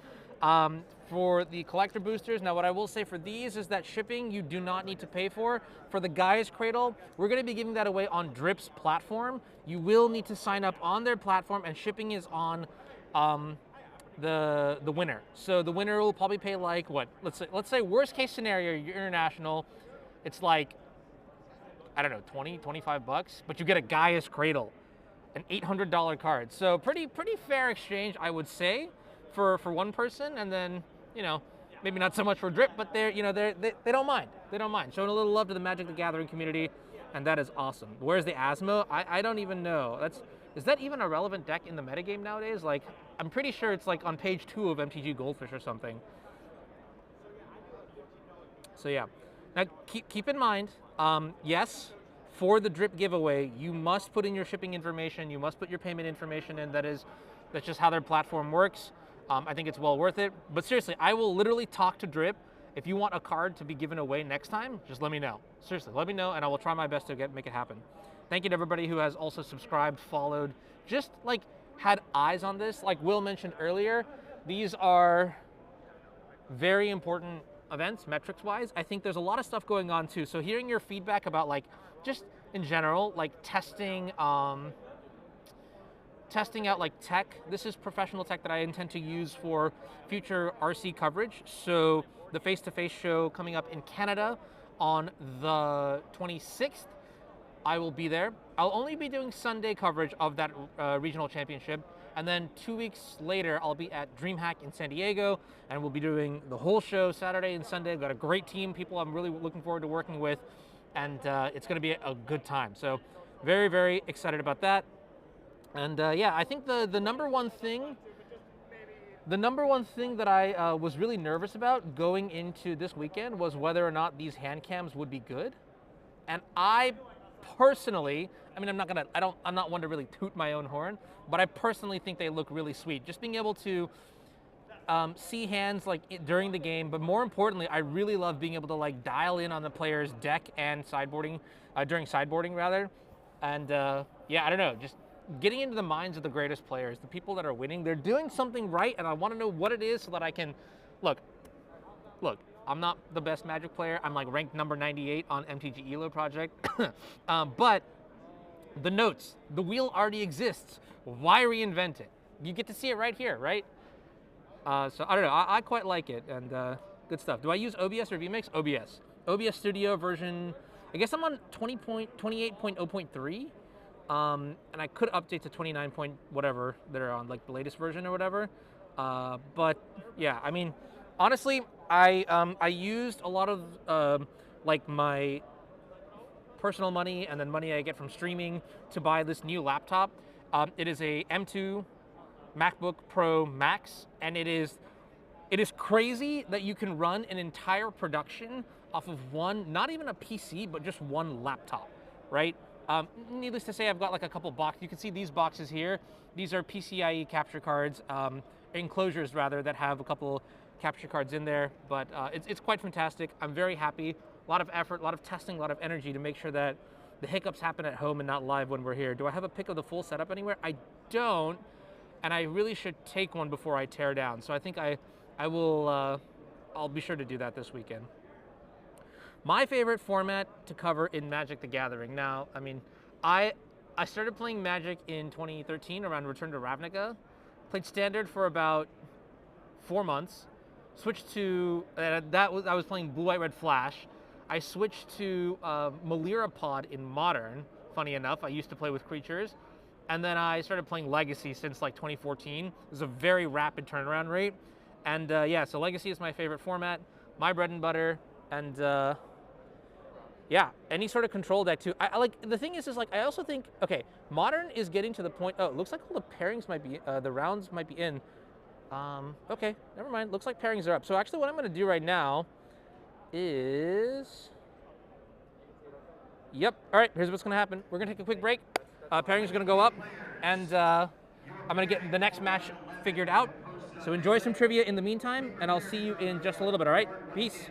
for the collector boosters. Now, what I will say for these is that shipping you do not need to pay for. For the Gaia's Cradle, we're going to be giving that away on Drip's platform. You will need to sign up on their platform, and shipping is on the winner. So the winner will probably pay like what? Let's say worst case scenario, you're international. It's like, I don't know, 20, 25 bucks, but you get a Gaia's Cradle, an $800 card. So pretty fair exchange, I would say, for one person. And then, you know, maybe not so much for Drip, but they don't mind. They don't mind showing a little love to the Magic the Gathering community, and that is awesome. Where's the Asmo? I don't even know. Is that even a relevant deck in the metagame nowadays? Like, I'm pretty sure it's like on page 2 of MTG Goldfish or something. So yeah. Now keep in mind, yes, for the Drip giveaway, you must put in your shipping information. You must put your payment information in. That's just how their platform works. I think it's well worth it. But seriously, I will literally talk to Drip. If you want a card to be given away next time, just let me know. Seriously, let me know, and I will try my best to make it happen. Thank you to everybody who has also subscribed, followed, just like had eyes on this. Like Will mentioned earlier, these are very important events, metrics-wise. I think there's a lot of stuff going on too. So hearing your feedback about like, just in general, like testing out like tech. This is professional tech that I intend to use for future RC coverage. So the face-to-face show coming up in Canada on the 26th, I will be there. I'll only be doing Sunday coverage of that regional championship. And then 2 weeks later, I'll be at DreamHack in San Diego, and we'll be doing the whole show Saturday and Sunday. I've got a great team, people I'm really looking forward to working with, and it's gonna be a good time. So very, very excited about that. And yeah, I think the number one thing that I was really nervous about going into this weekend was whether or not these hand cams would be good. And I personally, I mean, I'm not one to really toot my own horn, but I personally think they look really sweet. Just being able to see hands like during the game, but more importantly, I really love being able to like dial in on the player's deck and sideboarding, during sideboarding rather. And yeah, I don't know, just getting into the minds of the greatest players, the people that are winning. They're doing something right, and I want to know what it is so that I can look. I'm not the best Magic player. I'm like ranked number 98 on MTG Elo project, but the notes, the wheel already exists. Why reinvent it? You get to see it right here, right? So I don't know, I quite like it, and good stuff. Do I use OBS or vMix? OBS. OBS Studio version, I guess I'm on 28.0.3, and I could update to 29 point whatever they're on, like the latest version or whatever. But yeah, I mean, honestly, I used a lot of like my personal money and then money I get from streaming to buy this new laptop. It is a M2 MacBook Pro Max, and it is crazy that you can run an entire production off of one, not even a PC, but just one laptop, right? Needless to say, I've got like a couple boxes. You can see these boxes here. These are PCIe capture cards, enclosures rather, that have a couple capture cards in there, but it's quite fantastic. I'm very happy. A lot of effort, a lot of testing, a lot of energy to make sure that the hiccups happen at home and not live when we're here. Do I have a pic of the full setup anywhere? I don't. And I really should take one before I tear down. So I think I will, I'll be sure to do that this weekend. My favorite format to cover in Magic the Gathering. Now, I mean, I started playing Magic in 2013 around Return to Ravnica. Played Standard for about 4 months. Switched to, I was playing Blue, White, Red Flash. I switched to Malira Pod in Modern, funny enough. I used to play with creatures. And then I started playing Legacy since like 2014. It was a very rapid turnaround rate. And yeah, so Legacy is my favorite format, my bread and butter. And yeah, any sort of control deck too. I like, the thing is like, I also think, okay, Modern is getting to the point, oh, it looks like all the pairings might be, the rounds might be in. Okay, never mind. Looks like pairings are up. So actually what I'm gonna do right now is, yep, all right, here's what's gonna happen. We're gonna take a quick break. Pairings are gonna go up, and I'm gonna get the next match figured out. So enjoy some trivia in the meantime, and I'll see you in just a little bit, all right? Peace.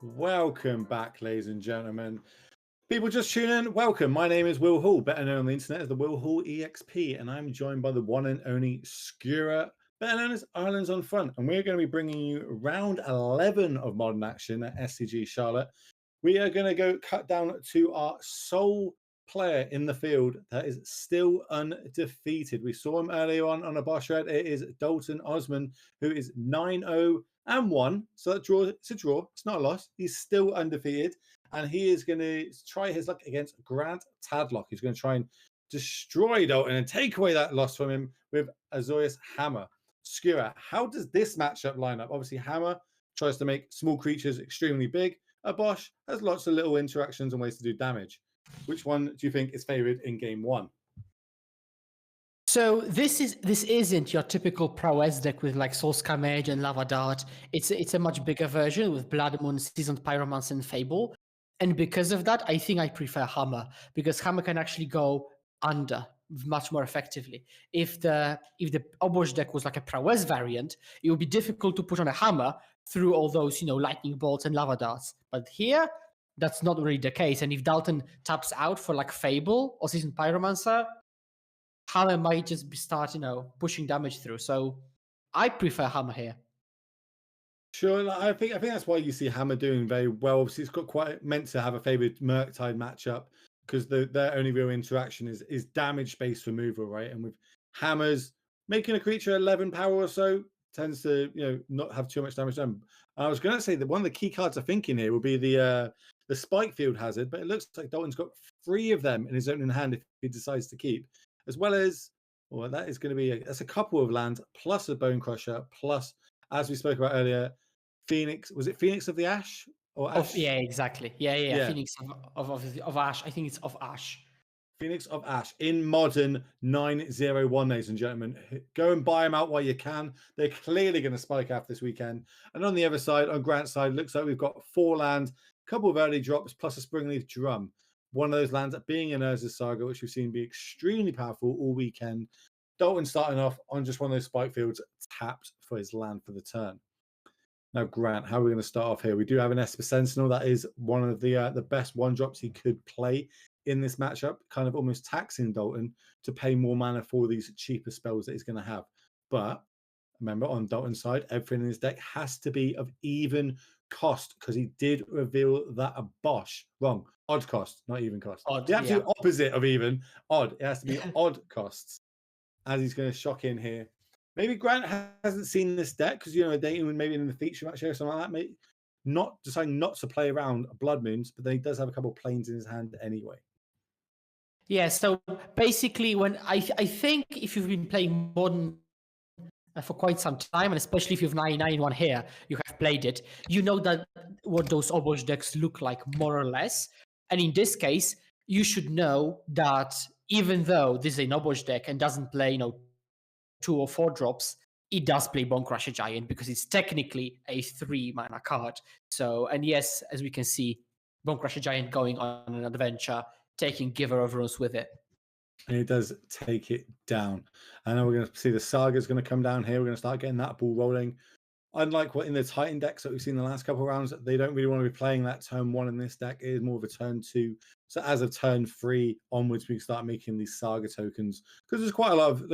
Welcome back, ladies and gentlemen. People just tune in, welcome. My name is Will Hall, better known on the internet as the Will Hall EXP, and I'm joined by the one and only Skura, better known as Ireland's on Front. And we're going to be bringing you round 11 of Modern Action at SCG Charlotte. We are going to go cut down to our sole player in the field that is still undefeated. We saw him earlier on a boss red. It is Dalton Osman, who is 9-0 and 1. So that draw, it's a draw. It's not a loss. He's still undefeated. And he is going to try his luck against Grant Tadlock. He's going to try and destroy Dalton and take away that loss from him with Azorius Hammer. Skura, how does this matchup line up? Obviously, Hammer tries to make small creatures extremely big. A Bosch has lots of little interactions and ways to do damage. Which one do you think is favored in game one? So this isn't your typical prowess deck with like Soul Scamage and Lava Dart. It's a much bigger version with Blood Moon, Seasoned Pyromancer, and Fable. And because of that, I think I prefer Hammer, because Hammer can actually go under much more effectively. If the Obosh deck was like a prowess variant, it would be difficult to put on a Hammer through all those, lightning bolts and lava darts. But here, that's not really the case. And if Dalton taps out for like Fable or Seasoned Pyromancer, Hammer might just start, pushing damage through. So I prefer Hammer here. Sure, I think that's why you see Hammer doing very well. Obviously, it's got quite meant to have a favoured Murktide matchup because their only real interaction is damage-based removal, right? And with Hammers, making a creature 11 power or so tends to not have too much damage done. And I was going to say that one of the key cards I think in here will be the Spike Field Hazard, but it looks like Dalton's got 3 of them in his own hand if he decides to keep, as well as that is going to be that's a couple of lands plus a Bone Crusher plus, as we spoke about earlier, Phoenix. Was it Phoenix of the Ash or Ash? Yeah, exactly. Yeah. Phoenix of Ash. I think it's of Ash. Phoenix of Ash in Modern 901, ladies and gentlemen. Go and buy them out while you can. They're clearly going to spike after this weekend. And on the other side, on Grant's side, looks like we've got 4 lands, a couple of early drops, plus a Springleaf Drum. One of those lands being an Urza's Saga, which we've seen be extremely powerful all weekend. Dalton starting off on just one of those spike fields, tapped for his land for the turn. Now, Grant, how are we going to start off here? We do have an Esper Sentinel. That is one of the best 1-drops he could play in this matchup, kind of almost taxing Dalton to pay more mana for these cheaper spells that he's going to have. But remember, on Dalton's side, everything in his deck has to be of even cost because he did reveal that a Bosch. Wrong. Odd cost, not even cost. Odd, the absolute opposite of even. Odd. It has to be odd costs, as he's going to shock in here. Maybe Grant hasn't seen this deck because, dating maybe in the feature match or something like that, maybe deciding not to play around Blood Moons, but then he does have a couple of planes in his hand anyway. Yeah, so basically, when I think if you've been playing Modern for quite some time, and especially if you've 991 here, you have played it, you know that what those Obosh decks look like, more or less. And in this case, you should know that even though this is an Obosh deck and doesn't play, 2 or 4 drops, it does play Bone Crusher Giant because it's technically a 3-mana card. So, and yes, as we can see, Bone Crusher Giant going on an adventure, taking Giver of Runes with it. And it does take it down. I know we're going to see the Saga's going to come down here. We're going to start getting that ball rolling. Unlike what in the Titan decks that we've seen the last couple of rounds, they don't really want to be playing that turn 1 in this deck. It is more of a turn 2. So as of turn 3 onwards, we can start making these Saga tokens because there's quite a lot of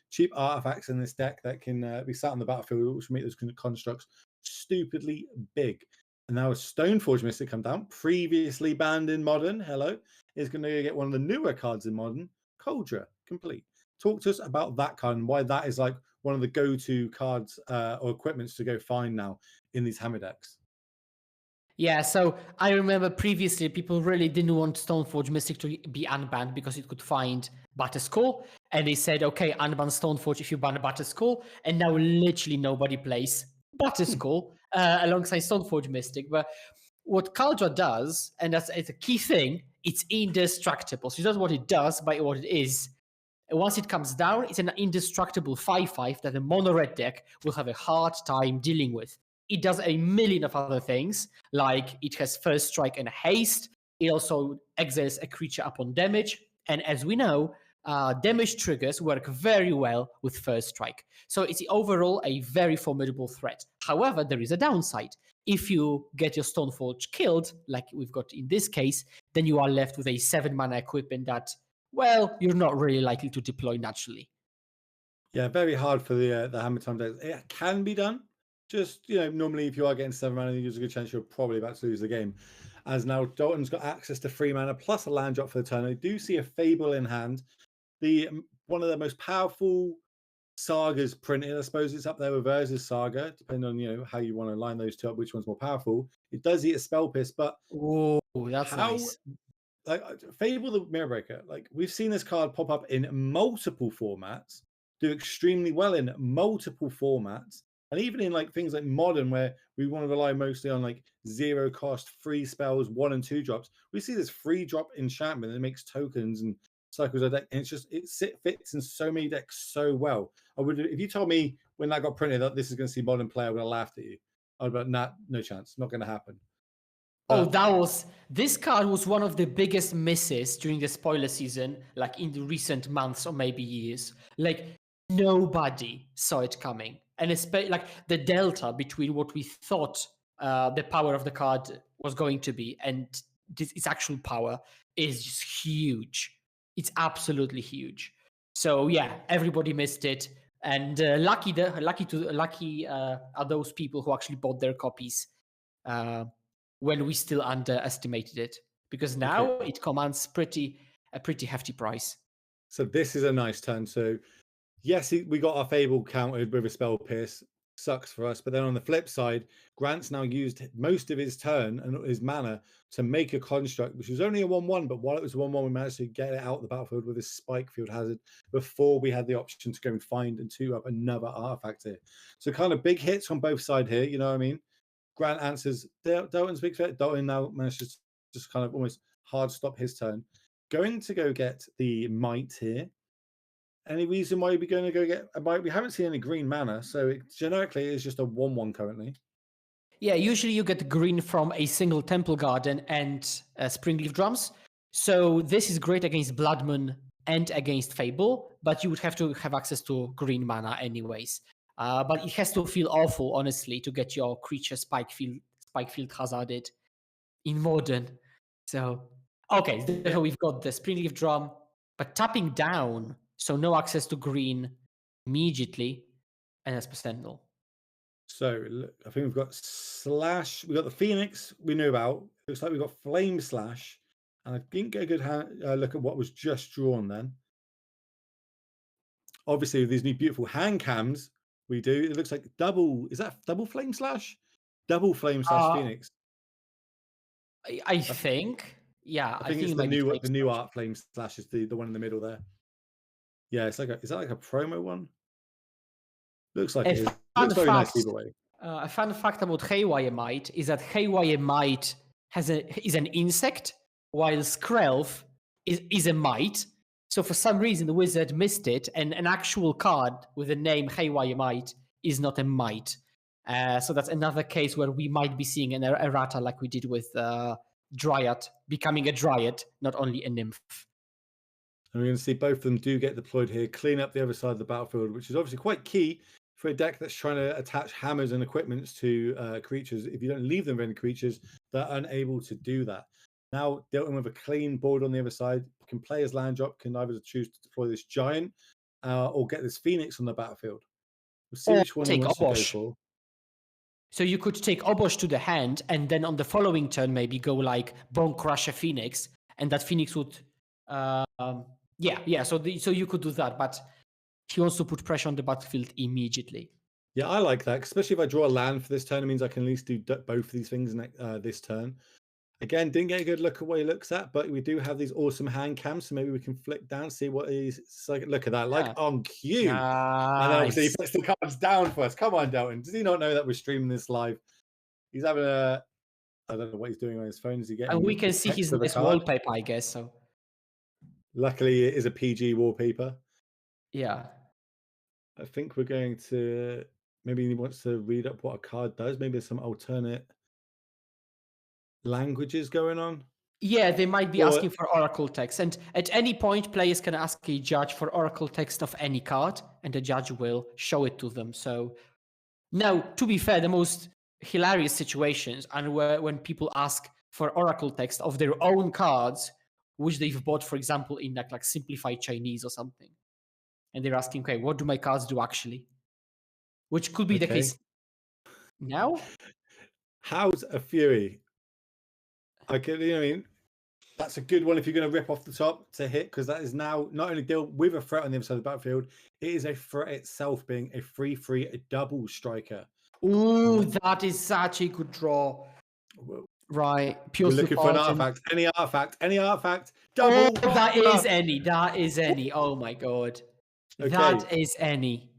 cheap artifacts in this deck that can be sat on the battlefield, which make those constructs stupidly big. And now a Stoneforge Mystic come down, previously banned in Modern. Hello, is going to get one of the newer cards in Modern, Coldra Complete. Talk to us about that card and why that is like one of the go-to cards or equipments to go find now in these Hammer decks. Yeah, so I remember previously people really didn't want Stoneforge Mystic to be unbanned because it could find Batterskull. And they said, okay, unban Stoneforge if you ban Batterskull. And now literally nobody plays Batterskull alongside Stoneforge Mystic. But what Caldra does, and it's a key thing, it's indestructible. So it does what it does by what it is. And once it comes down, it's an indestructible 5/5 that the mono-red deck will have a hard time dealing with. It does a million of other things, like it has First Strike and Haste. It also exiles a creature upon damage. And as we know, damage triggers work very well with First Strike. So it's overall a very formidable threat. However, there is a downside. If you get your Stoneforge killed, like we've got in this case, then you are left with a 7-mana equipment that, well, you're not really likely to deploy naturally. Yeah, very hard for the Hammer Time decks. It can be done. Just, normally if you are getting 7 mana, there's a good chance you're probably about to lose the game. As now Dalton's got access to 3 mana plus a land drop for the turn. I do see a Fable in hand. One of the most powerful sagas printed. I suppose it's up there with Urza's Saga, depending on how you want to line those two up, which one's more powerful. It does eat a Spell Pierce, but that's nice. Like Fable the Mirrorbreaker, like we've seen this card pop up in multiple formats, do extremely well in multiple formats, and even in like things like Modern, where we want to rely mostly on like 0 cost free spells, 1 and 2 drops. We see this free drop enchantment that makes tokens and cycles a deck, and it fits in so many decks so well. If you told me when that got printed that this is going to see Modern play, I would have laughed at you. I'd be like, nah, no chance, not going to happen. This card was one of the biggest misses during the spoiler season, like in the recent months or maybe years. Like nobody saw it coming, and especially like the delta between what we thought the power of the card was going to be and its actual power is just huge. It's absolutely huge. So yeah, everybody missed it, and lucky are those people who actually bought their copies when we still underestimated it, because now it commands a pretty hefty price. So this is a nice turn. So yes, we got our Fable countered with a Spell Pierce. Sucks for us. But then on the flip side, Grant's now used most of his turn and his mana to make a construct, which was only a 1/1. But while it was a 1/1, we managed to get it out of the battlefield with a Spike Field Hazard before we had the option to go and find and 2-up another artifact here. So kind of big hits on both sides here. You know what I mean? Grant answers Dalton's big threat. Dalton now manages to just kind of almost hard stop his turn. Going to go get the Might here. Any reason why you'd be going to go get a Might? We haven't seen any green mana, so it generically is just a 1/1 currently. Yeah, usually you get green from a single Temple Garden and Springleaf Drums. So this is great against Blood Moon and against Fable, but you would have to have access to green mana anyways. But it has to feel awful, honestly, to get your creature Spike Field Hazarded in Modern. So, okay, so we've got the Springleaf Drum, but tapping down, so no access to green immediately, and that's Sentinel. So I think we've got Slash. We got the Phoenix we knew about. Looks like we've got Flame Slash, and I didn't get a good look at what was just drawn then. Obviously, with these new beautiful hand cams, we do. It looks like double. Is that double Flame Slash? Double Flame Slash Phoenix. I think. Yeah, I think it's the new art Flame Slash is the one in the middle there. Yeah, it's like is that like a promo one? Looks like it is. Looks very nice either way. A fun fact about Haywire Might is that Haywire Might is an insect, while Skrelv is a Might. So for some reason, the wizard missed it, and an actual card with the name Haywire Might is not a Might. So that's another case where we might be seeing an errata like we did with Dryad, becoming a Dryad, not only a Nymph. And we're going to see both of them do get deployed here, clean up the other side of the battlefield, which is obviously quite key for a deck that's trying to attach hammers and equipments to creatures. If you don't leave them with any creatures, they're unable to do that. Now, Dalton with a clean board on the other side, can play his land drop, can either choose to deploy this Giant or get this Phoenix on the battlefield. We'll see which one he wants to go for. So you could take Obosh to the hand, and then on the following turn, maybe go like Bone Crusher Phoenix, and that Phoenix would... So you could do that, but he wants to put pressure on the battlefield immediately. Yeah, I like that, especially if I draw a land for this turn. It means I can at least do both of these things this turn. Again, didn't get a good look at what he looks at, but we do have these awesome hand cams, so maybe we can flick down, see what he's like. Look at that, like on cue. Nice. And obviously he puts the cards down for us. Come on, Dalton. Does he not know that we're streaming this live? He's having I don't know what he's doing on his phone. Is he getting? And we can see his wallpaper, I guess. So. Luckily, it is a PG wallpaper. Yeah. I think we're going to... Maybe he wants to read up what a card does. Maybe there's some alternate languages going on. Yeah, they might be Or- asking for Oracle text. And at any point, players can ask a judge for Oracle text of any card, and the judge will show it to them. So now, to be fair, the most hilarious situations are when people ask for Oracle text of their own cards, which they've bought, for example, in like simplified Chinese or something. And they're asking, okay, what do my cards do actually? Which could be the case now. How's a Fury? I mean, that's a good one if you're going to rip off the top to hit, because that is now not only deal with a threat on the other side of the battlefield, it is a threat itself, being a 3/3 a double striker. Ooh, that is such a good draw. Right, We're looking for an artifact. Any artifact. Double. Oh, that is any. That is any. Oh my god. Okay. That is any.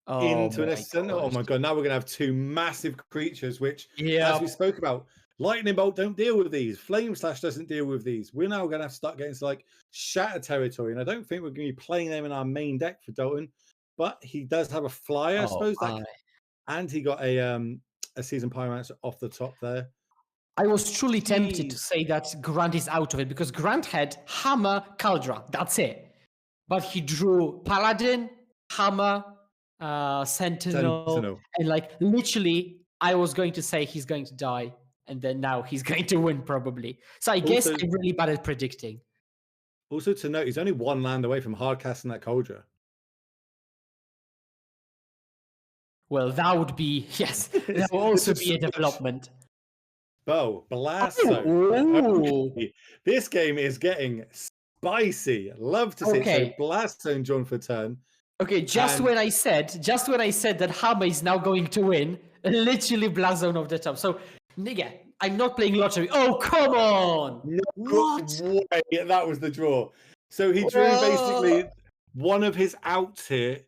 Oh Into an Sentinel. Oh my god! Now we're gonna have two massive creatures, which, as we spoke about, Lightning Bolt don't deal with these. Flame Slash doesn't deal with these. We're now gonna have to start getting to like Shatter territory, and I don't think we're gonna be playing them in our main deck for Dalton. But he does have a flyer, I suppose, and he got a Seasoned Pyromancer off the top there. I was truly tempted to say that Grant is out of it, because Grant had Hammer, Caldra. That's it. But he drew Paladin, Hammer, Sentinel, and like literally, I was going to say he's going to die, and then now he's going to win probably. So I guess I'm really bad at predicting. Also to note, he's only one land away from hard casting that Cauldron. Well, that would be, yes, that would also be a development. Oh, Blast Zone. Okay. This game is getting spicy. Love to see it. So Blast Zone drawn for turn. Okay, just when I said that Hammer is now going to win, literally Blast Zone off the top. So, nigga, I'm not playing lottery. Oh, come on! No, what? That was the draw. So he drew basically one of his outs here.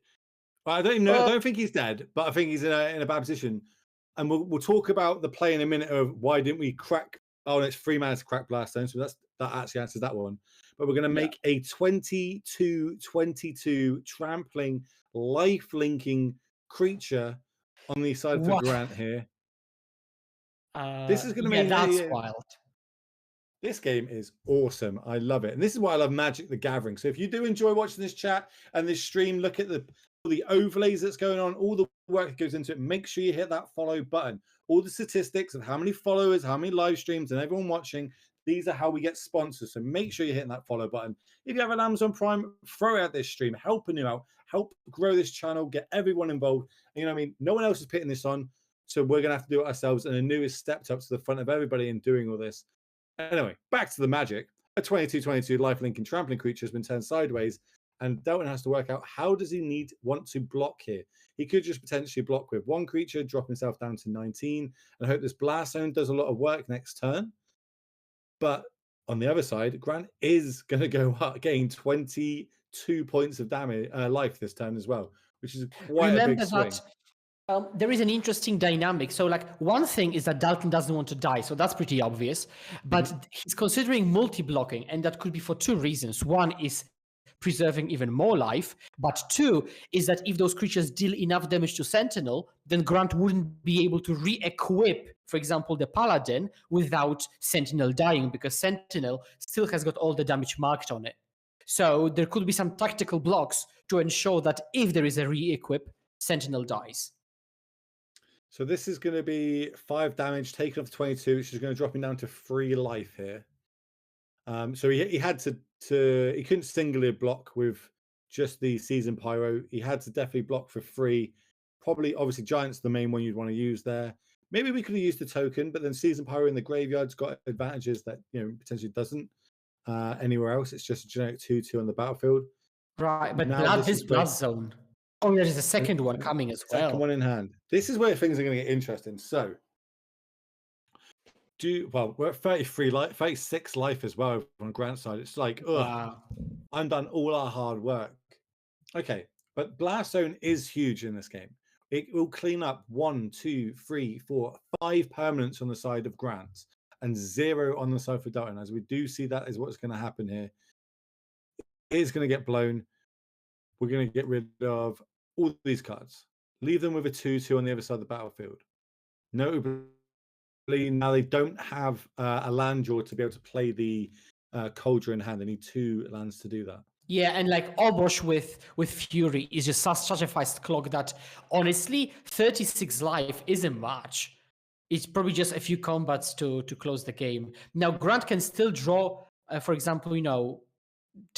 I don't even know. I don't think he's dead, but I think he's in a bad position. And we'll talk about the play in a minute of why didn't we crack. Oh, it's 3 mana to crack Blast Zone, so that actually answers that one. But we're going to make a 22/22 trampling, life-linking creature on the side for Grant here. This is going to make that's wild. This game is awesome. I love it. And this is why I love Magic the Gathering. So if you do enjoy watching this chat and this stream, look at the overlays that's going on, all the work that goes into it, make sure you hit that follow button. All the statistics of how many followers, how many live streams, and everyone watching, these are how we get sponsors. So make sure you're hitting that follow button. If you have an Amazon Prime, throw out this stream, helping you out, help grow this channel, get everyone involved. And, you know what I mean? No one else is putting this on, so we're going to have to do it ourselves. And Anu has stepped up to the front of everybody in doing all this. Anyway, back to the Magic. A 22/22 life-linking trampling creature has been turned sideways, and Dalton has to work out how does he want to block here. He could just potentially block with one creature, drop himself down to 19, and hope this Blast Zone does a lot of work next turn. But on the other side, Grant is going to go up, getting 22 points of damage, life this turn as well, which is quite a big swing. There is an interesting dynamic. So, like, one thing is that Dalton doesn't want to die, so that's pretty obvious. But he's considering multi-blocking, and that could be for two reasons. One is preserving even more life, but two is that if those creatures deal enough damage to Sentinel, then Grant wouldn't be able to re-equip, for example, the Paladin without Sentinel dying, because Sentinel still has got all the damage marked on it. So there could be some tactical blocks to ensure that if there is a re-equip, Sentinel dies. So this is going to be 5 damage taken off 22, which is going to drop him down to 3 life here. So he had to he couldn't singularly block with just the Seasoned Pyro. He had to definitely block for 3. Probably, obviously, Giant's the main one you'd want to use there. Maybe we could have used the token, but then Seasoned Pyro in the graveyard's got advantages that potentially doesn't anywhere else. It's just a generic 2/2 on the battlefield. Right, but Blood Zone. Oh, there's a second one coming as well. Second one in hand. This is where things are going to get interesting. So, we're at 33 life, 36 life as well on Grant's side. It's like, wow. I'm done all our hard work. Okay, but Blast Zone is huge in this game. It will clean up 1, 2, 3, 4, 5 permanents on the side of Grant and 0 on the side for Dalton. As we do see, that is what's going to happen here. It is going to get blown. We're going to get rid of all these cards. Leave them with a 2/2 on the other side of the battlefield. No now they don't have a land draw to be able to play the Cauldron in hand. They need 2 lands to do that. Yeah, and like Obosh with Fury is just such a fast clock that honestly, 36 life isn't much. It's probably just a few combats to close the game. Now Grant can still draw, for example,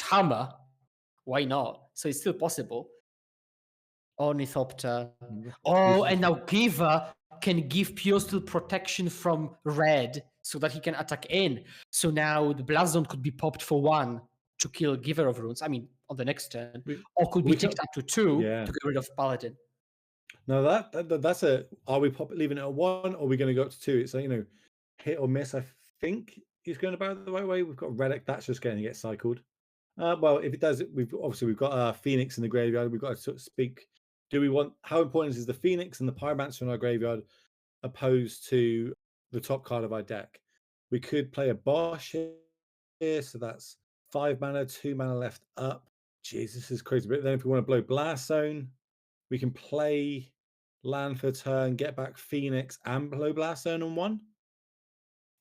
Hammer. Why not? So it's still possible. Ornithopter. Oh, and now Giver can give Pure Steel protection from red so that he can attack in. So now the Blast Zone could be popped for 1 to kill Giver of Runes. I mean, on the next turn. Or could be ticked up to 2 to get rid of Paladin. No, that's are we leaving it at 1 or are we going to go up to 2? It's like, hit or miss. I think he's going about the right way. We've got Relic. That's just going to get cycled. Well, if it does, we've got Phoenix in the graveyard. We've got to sort of speak. How important is the Phoenix and the Pyromancer in our graveyard opposed to the top card of our deck? We could play a Bosch here, so that's 5 mana, 2 mana left up. Jeez, this is crazy. But then if we want to blow Blast Zone, we can play land for a turn, get back Phoenix, and blow Blast Zone on 1.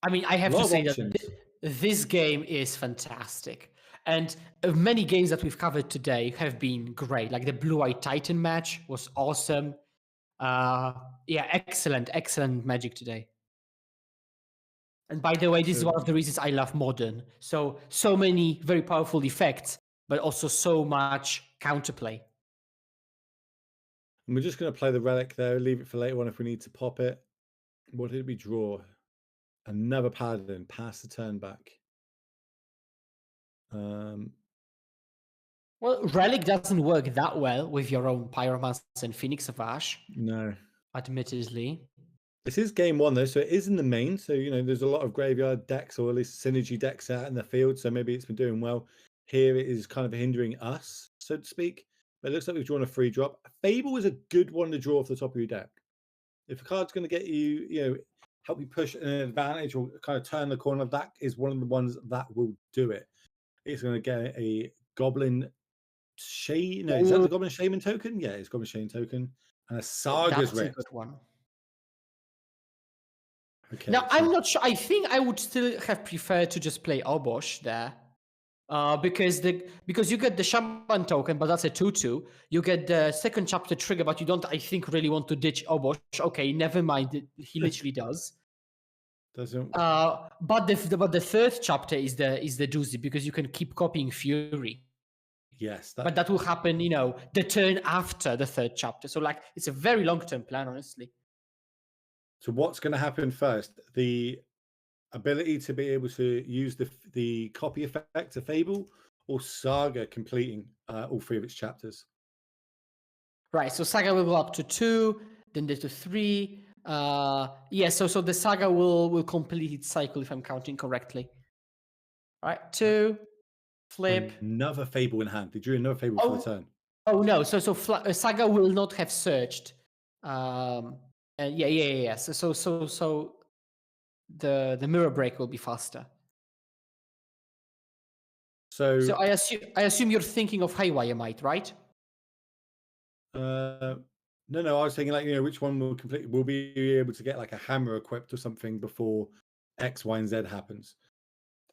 I mean, I have to say that this game is fantastic. And many games that we've covered today have been great. Like the Blue-Eyed Titan match was awesome. Excellent Magic today. And by the way, this is one of the reasons I love Modern. So many very powerful effects, but also so much counterplay. And we're just going to play the Relic there, leave it for later on if we need to pop it. What did we draw? Another Paladin, pass the turn back. Well, Relic doesn't work that well with your own Pyromancer and Phoenix of Ash. No. Admittedly. This is game 1 though, so it is in the main. So, there's a lot of graveyard decks or at least synergy decks out in the field. So maybe it's been doing well. Here it is kind of hindering us, so to speak. But it looks like we've drawn a free drop. Fable is a good one to draw off the top of your deck. If a card's going to get you, help you push an advantage or kind of turn the corner, that is one of the ones that will do it. It's going to get a Goblin Shaman. No, is that the Goblin Shaman token? Yeah, it's Goblin Shaman token. And a Saga's Rift. That's a good one. Okay. Now, I'm not sure. I think I would still have preferred to just play Obosh there. Because you get the Shaman token, but that's a 2/2. You get the second chapter trigger, but you don't, I think, really want to ditch Obosh. Okay, never mind. He literally does. Doesn't. But the third chapter is the doozy because you can keep copying Fury. Yes. But that will happen, the turn after the third chapter. So it's a very long-term plan, honestly. So what's going to happen first? The ability to be able to use the copy effect of Fable or Saga completing all 3 of its chapters? Right, so Saga will go up to 2, then to 3. So the Saga will complete its cycle if I'm counting correctly. All right, 2, flip. Another Fable in hand. They drew another Fable for the turn. Oh no, so Saga will not have searched. Yeah. So the mirror break will be faster. So I assume you're thinking of Haywire Might, right? No. I was thinking which one will complete. We'll be able to get a hammer equipped or something before X, Y, and Z happens.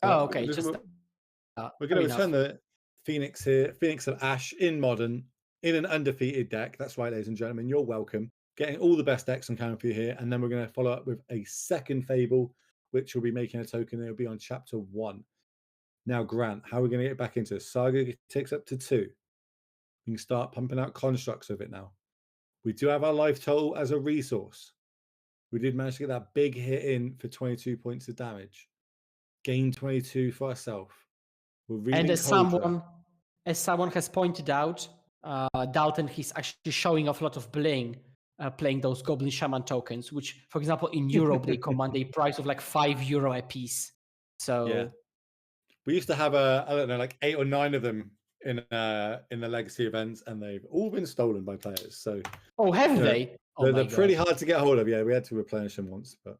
Okay. We're going to return the Phoenix here, Phoenix of Ash in Modern, in an undefeated deck. That's right, ladies and gentlemen. You're welcome. Getting all the best decks on camera for you here, and then we're going to follow up with a second Fable, which will be making a token. It'll be on chapter 1. Now, Grant, how are we going to get back into this? Saga takes up to 2. We can start pumping out constructs of it now. We do have our life total as a resource. We did manage to get that big hit in for 22 points of damage. Gain 22 for ourselves. And as someone has pointed out, Dalton, he's actually showing off a lot of bling playing those Goblin Shaman tokens, which, for example, in Europe, they command a price of €5 a piece. So yeah. We used to have 8 or 9 of them in the legacy events, and they've all been stolen by players. So have they? They're pretty hard to get hold of. Yeah, we had to replenish them once, but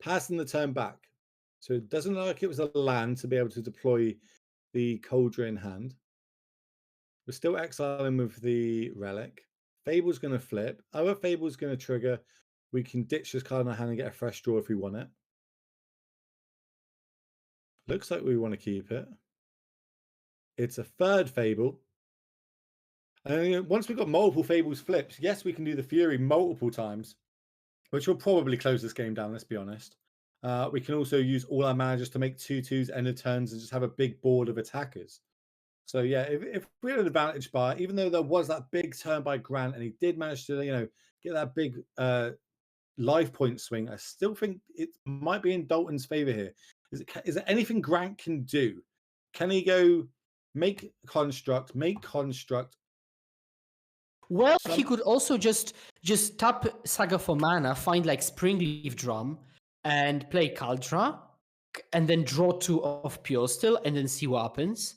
passing the turn back. So it doesn't look like it was a land to be able to deploy the Cauldron in hand. We're still exiling with the Relic. Fable's going to flip. Other Fable's going to trigger. We can ditch this card in our hand and get a fresh draw if we want it. Looks like we want to keep it. It's a third Fable. And once we've got multiple Fables flips, yes, we can do the Fury multiple times, which will probably close this game down, let's be honest. We can also use all our managers to make 2/2s end of turns and just have a big board of attackers. So yeah, if we had an advantage by, even though there was that big turn by Grant and he did manage to, get that big life point swing, I still think it might be in Dalton's favor here. Is there anything Grant can do? Can he go make construct? Well, he could also just tap Saga for mana, find like Springleaf Drum, and play Kaldra, and then draw 2 of Pure Still, and then see what happens.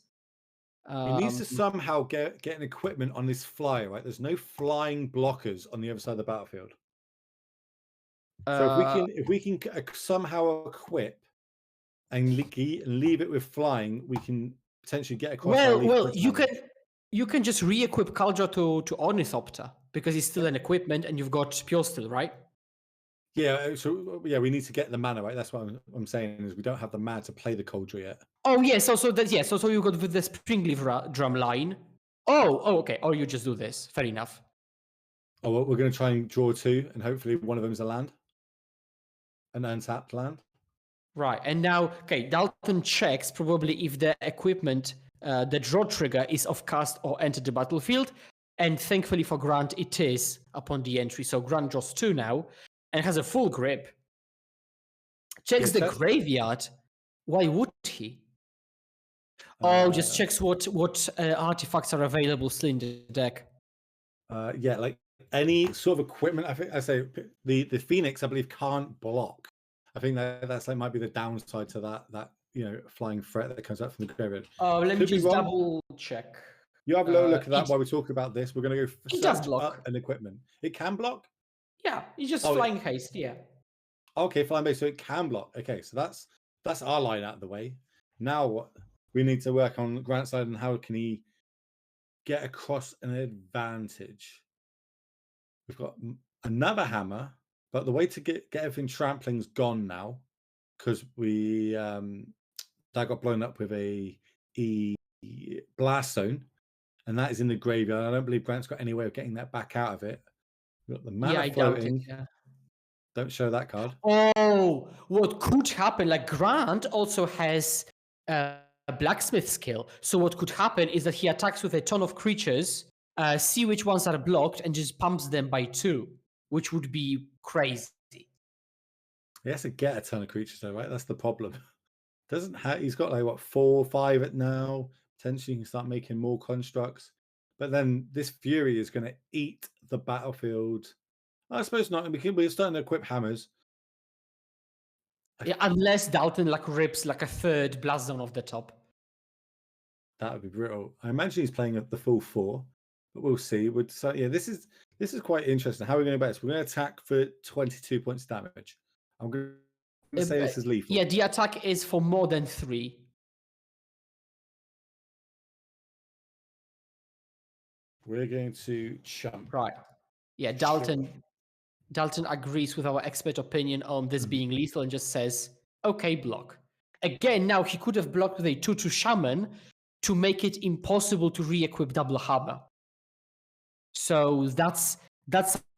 He needs to somehow get an equipment on this flyer, right? There's no flying blockers on the other side of the battlefield. So if we can somehow equip and leave it with flying, we can potentially get across. Well, you can just re-equip Kaldra to Ornithopter because it's still an equipment, and you've got Pure Still, right? Yeah. So yeah, we need to get the mana, right? That's what I'm saying is we don't have the mana to play the Kaldra yet. Oh yeah. So you got with the Springleaf Drum line. Oh, okay. Or you just do this. Fair enough. Oh, well, we're going to try and draw 2, and hopefully one of them is a land, an untapped land. Right, and now, okay, Dalton checks probably if the equipment, the draw trigger is off cast or enter the battlefield, and thankfully for Grant, it is upon the entry. So Grant draws 2 now, and has a full grip. Checks the graveyard. Why would he? Just checks what artifacts are available still in the deck. Yeah, like any sort of equipment. I say the Phoenix, I believe, can't block. I think that's like might be the downside to that flying threat that comes out from the graveyard. Let me just double check. You have a little look at that while we talk about this. We're going to go search up an equipment. It can block? Yeah, it's just flying haste, yeah. Okay, flying base, so it can block. Okay, so that's our line out of the way. Now what we need to work on Grant's side and how can he get across an advantage. We've got another hammer, but the way to get everything trampling's gone now because we that got blown up with a blast zone, and that is in the graveyard. I don't believe Grant's got any way of getting that back out of it. We've got the mana floating. Don't show that card. Oh, what could happen? Like Grant also has a blacksmith skill. So what could happen is that he attacks with a ton of creatures, see which ones are blocked, and just pumps them by 2, which would be crazy. He has to get a ton of creatures though, right? That's the problem. He's got like what 4 or 5 at now. Potentially he can start making more constructs. But then this Fury is going to eat the battlefield. I suppose not. We're starting to equip hammers. Yeah, unless Dalton rips a third blast zone off the top. That would be brutal. I imagine he's playing at the full 4, but we'll see. This is quite interesting. How are we going to bet? We're going to attack for 22 points damage. I'm going to say this is lethal. Yeah, the attack is for more than 3. We're going to chump. Right. Yeah, Dalton agrees with our expert opinion on this being lethal and just says, okay, block. Again, now he could have blocked with a 2/2 Shaman to make it impossible to re-equip double hammer. So that's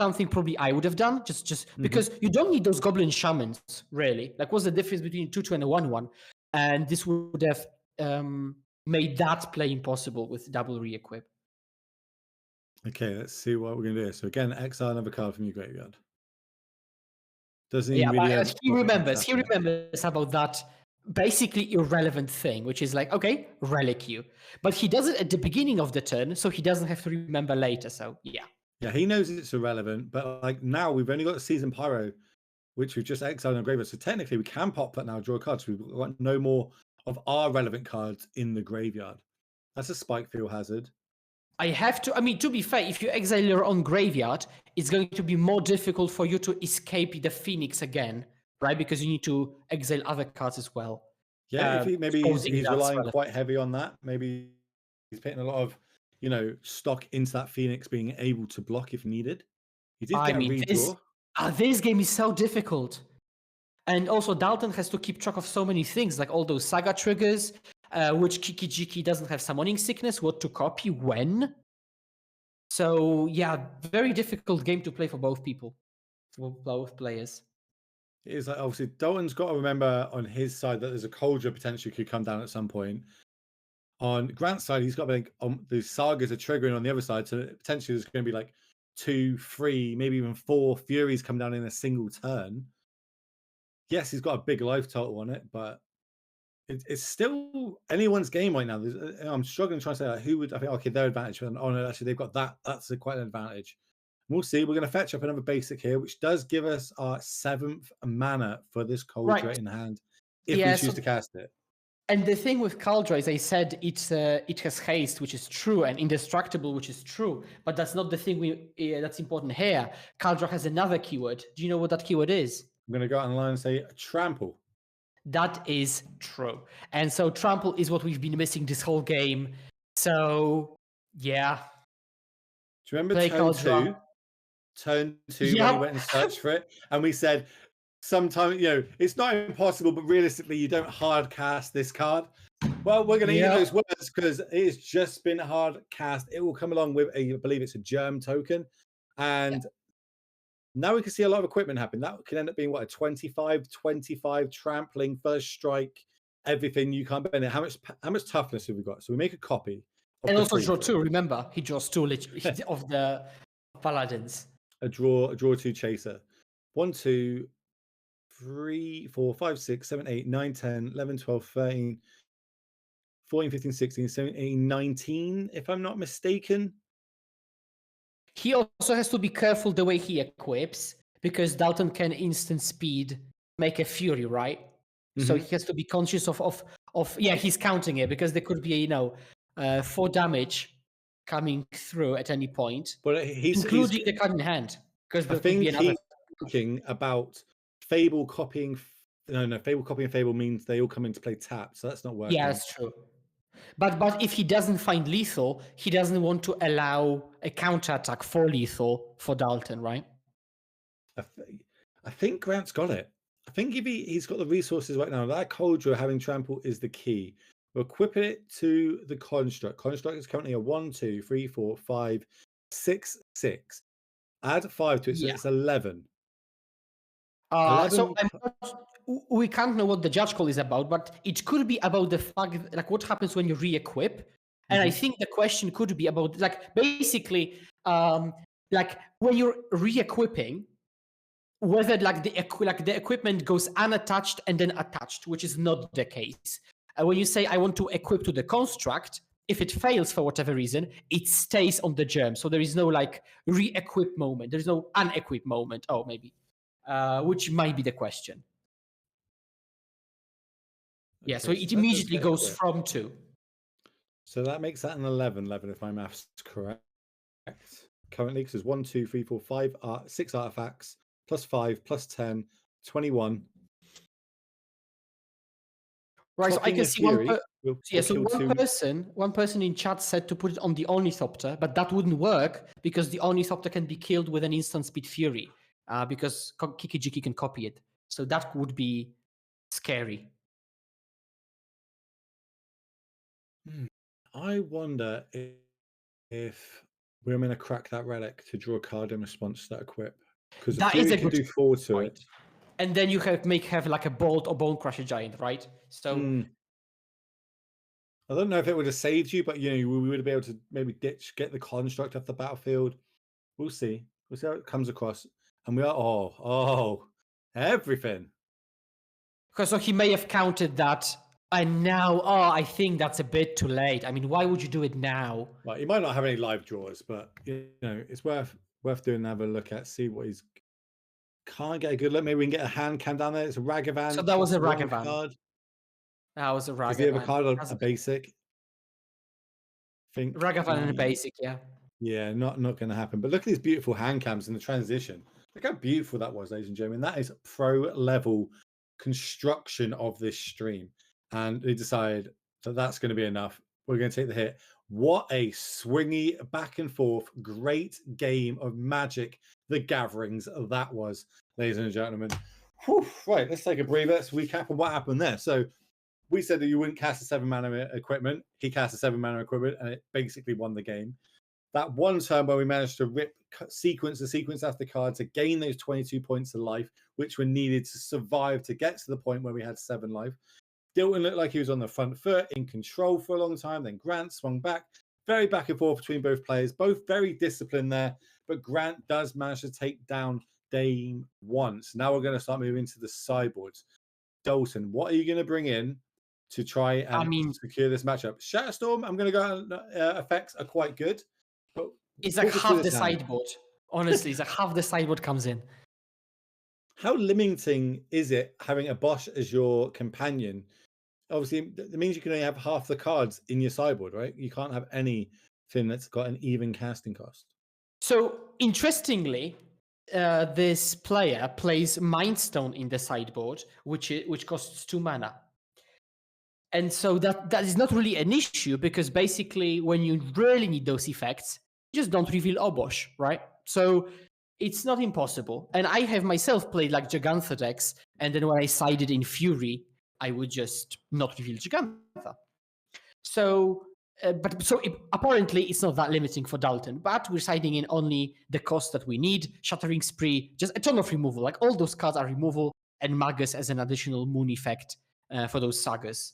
something probably I would have done, just because you don't need those Goblin Shamans, really. What's the difference between a 2/2 and a 1/1? And this would have made that play impossible with double re-equip. Okay, let's see what we're going to do. So again, exile another card from your graveyard. Doesn't he really? He remembers about that basically irrelevant thing, which is okay, relic you. But he does it at the beginning of the turn, so he doesn't have to remember later. So yeah. Yeah, he knows it's irrelevant, but now we've only got Season Pyro, which we've just exiled in the graveyard. So technically we can pop that now, draw cards. So we've got no more of our relevant cards in the graveyard. That's a Spike Field Hazard. I have to, to be fair, if you exile your own graveyard, it's going to be more difficult for you to escape the Phoenix again, right? Because you need to exile other cards as well. Yeah, maybe he's relying quite heavy on that. Maybe he's putting a lot of, stock into that Phoenix being able to block if needed. He did get a redraw. This game is so difficult. And also, Dalton has to keep track of so many things, like all those saga triggers, which Kiki-Jiki doesn't have summoning sickness, what to copy, when. So, yeah, very difficult game to play for both people, for both players. It is like, obviously, Dalton's got to remember on his side that there's a Cauldron potentially could come down at some point. On Grant's side, he's got to think the sagas are triggering on the other side, so potentially there's going to be like 2, 3, maybe even 4 Furies come down in a single turn. Yes, he's got a big life total on it, but it's still anyone's game right now. I'm struggling trying to say, like, who would I think? Okay, their advantage. Oh no, actually they've got that. That's quite an advantage. We'll see. We're going to fetch up another basic here, which does give us our 7th mana for this Cauldron in hand, if we choose to cast it. And the thing with Cauldron is, I said it has haste, which is true, and indestructible, which is true, but that's not the thing that's important here. Cauldron has another keyword. Do you know what that keyword is? I'm going to go out online and say trample. That is true. And so trample is what we've been missing this whole game. So, yeah. Do you remember turn 2 when we went and searched for it? And we said, sometimes, it's not impossible, but realistically, you don't hard cast this card. Well, we're going to use those words because it's just been hard cast. It will come along with, I believe it's a germ token. And now we can see a lot of equipment happen. That can end up being, what, a 25 trampling, first strike, everything. You can't bend it. How much toughness have we got? So we make a copy. And also draw 2, remember? He draws 2 of the paladins. A draw 2 chaser. 1, 2, 3, 4, 5, 6, 7, 8, 9, 10, 11, 12, 13, 14, 15, 16, 17, 18, 19, if I'm not mistaken. He also has to be careful the way he equips, because Dalton can instant speed make a Fury, right? Mm-hmm. So he has to be conscious of he's counting it, because there could be, 4 damage coming through at any point, but including the card in hand. Because I think he's thinking about Fable copying. No, Fable copying Fable means they all come into play tapped, so that's not working. Yeah, that's true. But if he doesn't find lethal, he doesn't want to allow a counterattack for lethal for Dalton, right? I think Grant's got it. I think if he's got the resources right now, that Cauldron having trample is the key. We're equipping it to the construct. Construct is currently a 1, 2, 3, 4, 5, 6, 6. Add 5 to it, so it's 11. 11. So we can't know what the judge call is about, but it could be about the fact, like, what happens when you re-equip. And I think the question could be about, like, basically, like, when you're re-equipping, whether the equipment goes unattached and then attached, which is not the case. When you say, I want to equip to the construct, if it fails for whatever reason, it stays on the germ. So there is no, like, re-equip moment. There's no unequip moment. Oh, maybe. Which might be the question. Yeah, so it immediately goes from 2. So that makes that an 11, if my maths is correct. Currently, because there's 1, 2, 3, 4, 5, 6 artifacts, plus 5, plus 10, 21. Right, so I can see one person in chat said to put it on the Ornithopter, but that wouldn't work because the Ornithopter can be killed with an instant speed Fury, because Kiki-Jiki can copy it. So that would be scary. I wonder if we're going to crack that relic to draw a card in response to that equip. Because that is a good do 4 to it. And then you have like a Bolt or Bone Crusher Giant, right? So I don't know if it would have saved you, but we would be able to maybe get the construct off the battlefield. We'll see. We'll see how it comes across. And we are everything. Because so he may have counted that. And now, I think that's a bit too late. I mean, why would you do it now? Well, he might not have any live draws, but it's worth doing another look at, see what he's. Can't get a good look. Maybe we can get a hand cam down there. It's a Ragavan. So that was a Ragavan. Card. That was a Ragavan. Is the other card a basic? Think Ragavan and a basic, yeah. Yeah, not going to happen. But look at these beautiful hand cams in the transition. Look how beautiful that was, ladies and gentlemen. That is pro level construction of this stream. And they decide that that's going to be enough. We're going to take the hit. What a swingy back and forth, great game of Magic the gatherings that was, ladies and gentlemen. Whew, right, let's take a breather. Let's recap on what happened there. So we said that you wouldn't cast a 7-mana equipment. He cast a 7-mana equipment, and it basically won the game. That one turn where we managed to rip sequence after card to gain those 22 points of life, which were needed to survive to get to the point where we had 7 life. Dalton looked like he was on the front foot, in control for a long time. Then Grant swung back, very back and forth between both players, both very disciplined there. But Grant does manage to take down Dame once. Now we're going to start moving to the sideboards. Dalton, what are you going to bring in to try and secure this matchup? Shatterstorm, I'm going to go effects are quite good. But it's like half the sideboard. Honestly, it's like half the sideboard comes in. How limiting is it having a Bosch as your companion? Obviously, it means you can only have half the cards in your sideboard, right? You can't have anything that's got an even casting cost. So, interestingly, this player plays Mindstone in the sideboard, which costs 2 mana. And so that is not really an issue, because basically when you really need those effects, you just don't reveal Obosh, right? So it's not impossible. And I have myself played like Jegantha decks, and then when I sided in Fury, I would just not reveal Jegantha. So, apparently it's not that limiting for Dalton, but we're siding in only the cost that we need. Shattering Spree, just a ton of removal. Like all those cards are removal, and Magus as an additional moon effect for those sagas.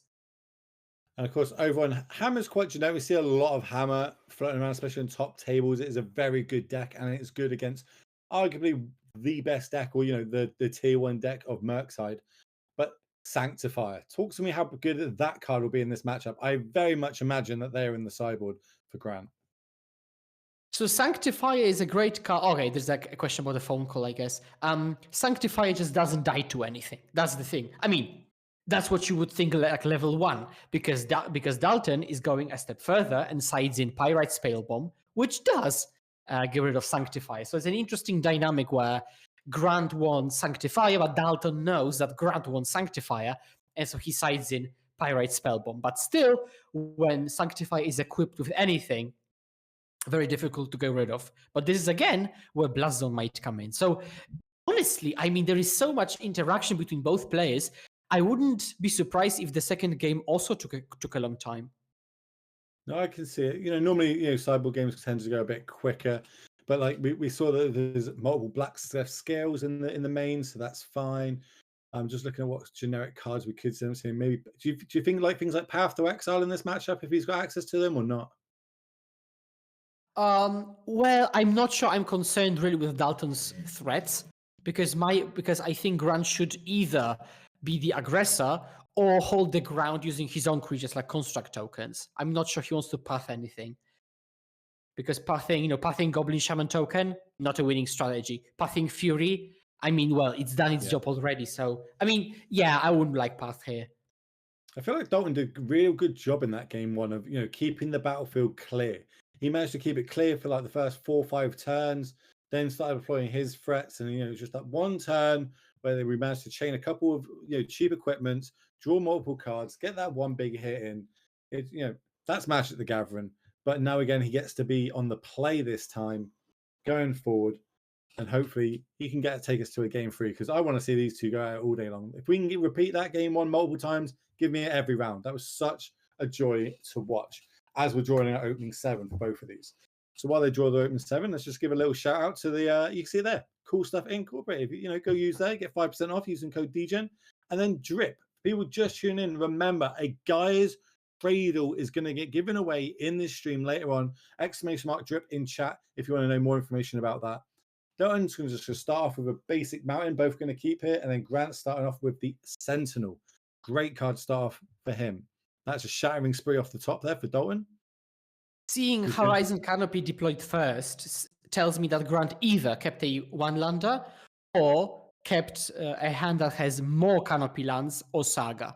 And of course, over on Hammer's quite generic. We see a lot of Hammer floating around, especially on top tables. It is a very good deck, and it's good against arguably the best deck, or the tier 1 deck of Merkside. But Sanctifier, talk to me how good that card will be in this matchup. I very much imagine that they're in the sideboard for Grant. So Sanctifier is a great card. Okay, there's like a question about the phone call, I guess. Sanctifier just doesn't die to anything. That's the thing. I mean, that's what you would think like level 1, because Dalton is going a step further and sides in Pyrite Spellbomb, which does get rid of Sanctifier. So it's an interesting dynamic where Grant wants Sanctifier, but Dalton knows that Grant wants Sanctifier, and so he sides in Pyrite Spellbomb. But still, when Sanctifier is equipped with anything, very difficult to get rid of. But this is again where Blast Zone might come in. So honestly, I mean, there is so much interaction between both players. I wouldn't be surprised if the second game also took a long time. No, I can see it. Normally, sideboard games tend to go a bit quicker, but like we saw that there's multiple black scales in the main, so that's fine. I'm just looking at what generic cards we could send him. Maybe do you think like things like Path to Exile in this matchup, if he's got access to them or not? Well, I'm not sure I'm concerned really with Dalton's threats, because I think Grant should either be the aggressor or hold the ground using his own creatures like construct tokens. I'm not sure he wants to path anything, because pathing Goblin Shaman token, not a winning strategy. Pathing Fury, I mean, well, it's done its job already. So, I mean, yeah, I wouldn't like path here. I feel like Dalton did a real good job in that game one of keeping the battlefield clear. He managed to keep it clear for like the first 4 or 5 turns, then started deploying his threats, and just that one turn where we managed to chain a couple of cheap equipment, draw multiple cards, get that one big hit in. That's Magic the Gathering. But now again, he gets to be on the play this time, going forward, and hopefully he can take us to a game 3, because I want to see these two go out all day long. If we can repeat that game 1 multiple times, give me it every round. That was such a joy to watch as we're drawing our opening 7 for both of these. So while they draw the opening 7, let's just give a little shout out to the you can see there, Cool Stuff Incorporated. Go use that, get 5% off using code DGen, and then Drip. People just tune in. Remember, a Guy's Cradle is going to get given away in this stream later on. ! Drip in chat if you want to know more information about that. Dalton's going to just start off with a basic mountain, both going to keep here, and then Grant starting off with the Sentinel. Great card to start off for him. That's a Shattering Spree off the top there for Dalton. Seeing Horizon Canopy deployed first tells me that Grant either kept a 1-lander or kept a hand that has more Canopy lands or Saga.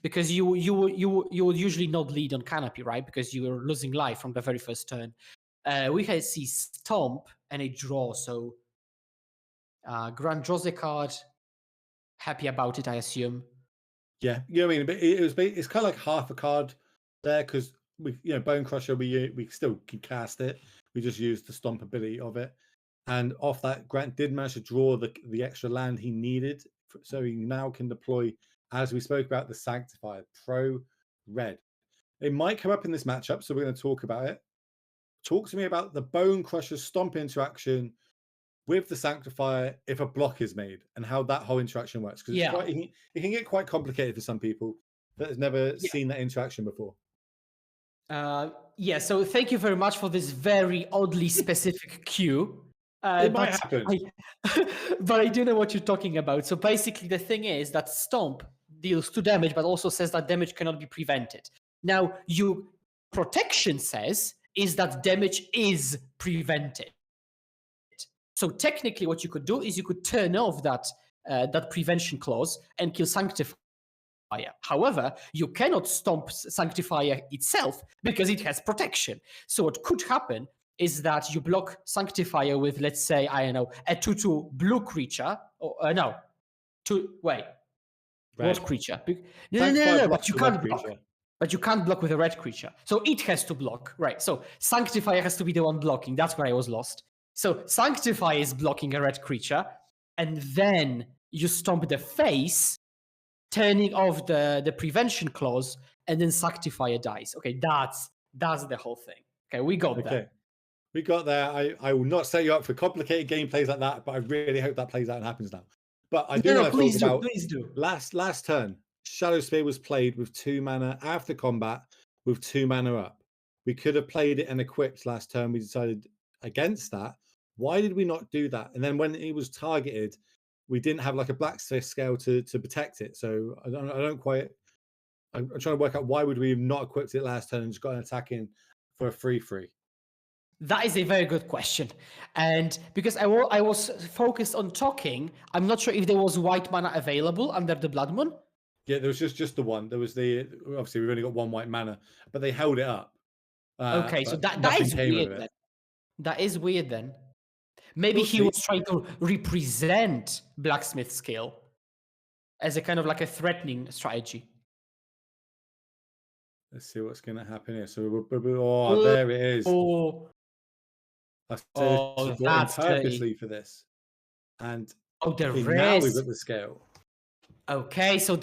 Because you would usually not lead on Canopy, right? Because you were losing life from the very first turn. We had see Stomp and a draw, so Grant draws a card. Happy about it, I assume. Yeah, I mean, it's kind of like half a card there, because we, Bone Crusher, we still can cast it. We just use the Stomp ability of it. And off that, Grant did manage to draw the extra land he needed. So he now can deploy, as we spoke about, the Sanctifier, Pro Red. It might come up in this matchup, so we're going to talk about it. Talk to me about the Bone Crusher Stomp interaction with the Sanctifier if a block is made, and how that whole interaction works. Because it can get quite complicated for some people that has never seen that interaction before. Yeah, so thank you very much for this very oddly specific cue. It might happen. But I do know what you're talking about. So basically the thing is that Stomp deals 2 damage, but also says that damage cannot be prevented. Now, protection says is that damage is prevented. So technically what you could do is you could turn off that prevention clause and kill Sanctifier. However, you cannot stomp Sanctifier itself because it has protection. So what could happen is that you block Sanctifier with, let's say, I don't know, a 2/2 blue creature. Or no, wait, Red. what creature? No, but you can't block. Creature. But you can't block with a red creature. So it has to block, right? So Sanctifier has to be the one blocking. That's where I was lost. So Sanctifier is blocking a red creature, and then you stomp the face, turning off the prevention clause, and then Sanctifier dies. Okay, that's the whole thing. Okay, we got there. We got there. I will not set you up for complicated gameplays like that, but I really hope that plays out and happens now. But I do want to talk about please do. Last turn, Shadow Spear was played with 2 mana after combat with 2 mana up. We could have played it and equipped last turn. We decided against that. Why did we not do that? And then when it was targeted, we didn't have like a blacksmith scale to protect it. So I'm trying to work out why would we have not equipped it last turn and just got an attack in for a 3/3. That is a very good question. And because I was focused on talking, I'm not sure if there was white mana available under the Blood Moon. Yeah, there was just the one. There was obviously we've only got 1 white mana, but they held it up. Okay, so that is weird then. That is weird then. Maybe he was trying to represent blacksmith skill as a kind of like a threatening strategy. Let's see what's going to happen here. So, there it is. That's purposely for this. And there is. Now we've got the scale. Okay, so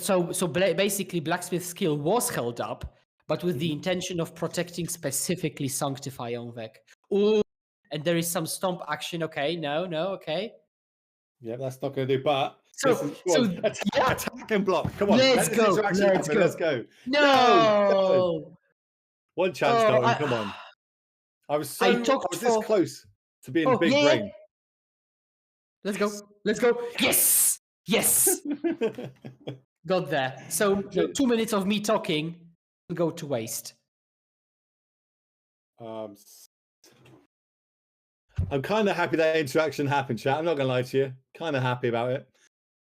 basically blacksmith skill was held up, but with the intention of protecting specifically Sanctify on Vec. Ooh, and there is some stomp action. Okay, no, okay. Yeah, that's not going to do. But attack and block. Come on, let's go. Let's go. No. One chance, Dalton. Come on. I was this close to being big brain. Let's go. Yes. Got there. So 2 minutes of me talking will go to waste. I'm kind of happy that interaction happened, chat. I'm not going to lie to you. Kind of happy about it.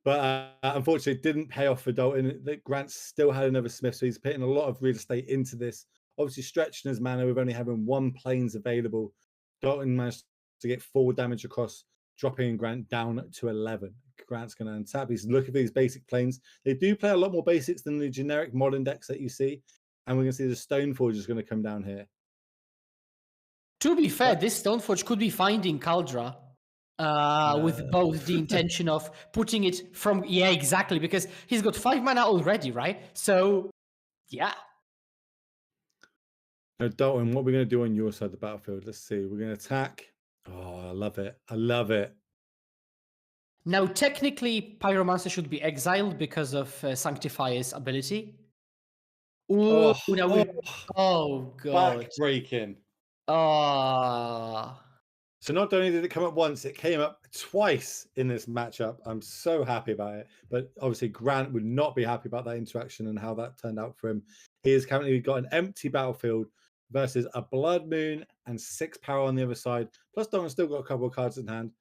But unfortunately, it didn't pay off for Dalton. Grant still had another Smith, so he's putting a lot of real estate into this. Obviously, stretching his mana with only having 1 planes available. Dalton managed to get 4 damage across, dropping Grant down to 11. Grant's going to untap. He's looking for these basic planes. They do play a lot more basics than the generic modern decks that you see. And we're going to see the Stoneforge is going to come down here. To be fair, this Stoneforge could be finding Kaldra with both the intention of putting it from... Yeah, exactly, because he's got 5 mana already, right? So, yeah. Now, Dalton, what are we going to do on your side of the battlefield? Let's see. We're going to attack. Oh, I love it. Now, technically, Pyromancer should be exiled because of Sanctifier's ability. Ooh, oh, God. Back-breaking. Oh. So not only did it come up once, it came up twice in this matchup. I'm so happy about it. But obviously, Grant would not be happy about that interaction and how that turned out for him. He has currently got an empty battlefield versus a Blood Moon and 6 power on the other side. Plus, Dalton's still got a couple of cards in hand.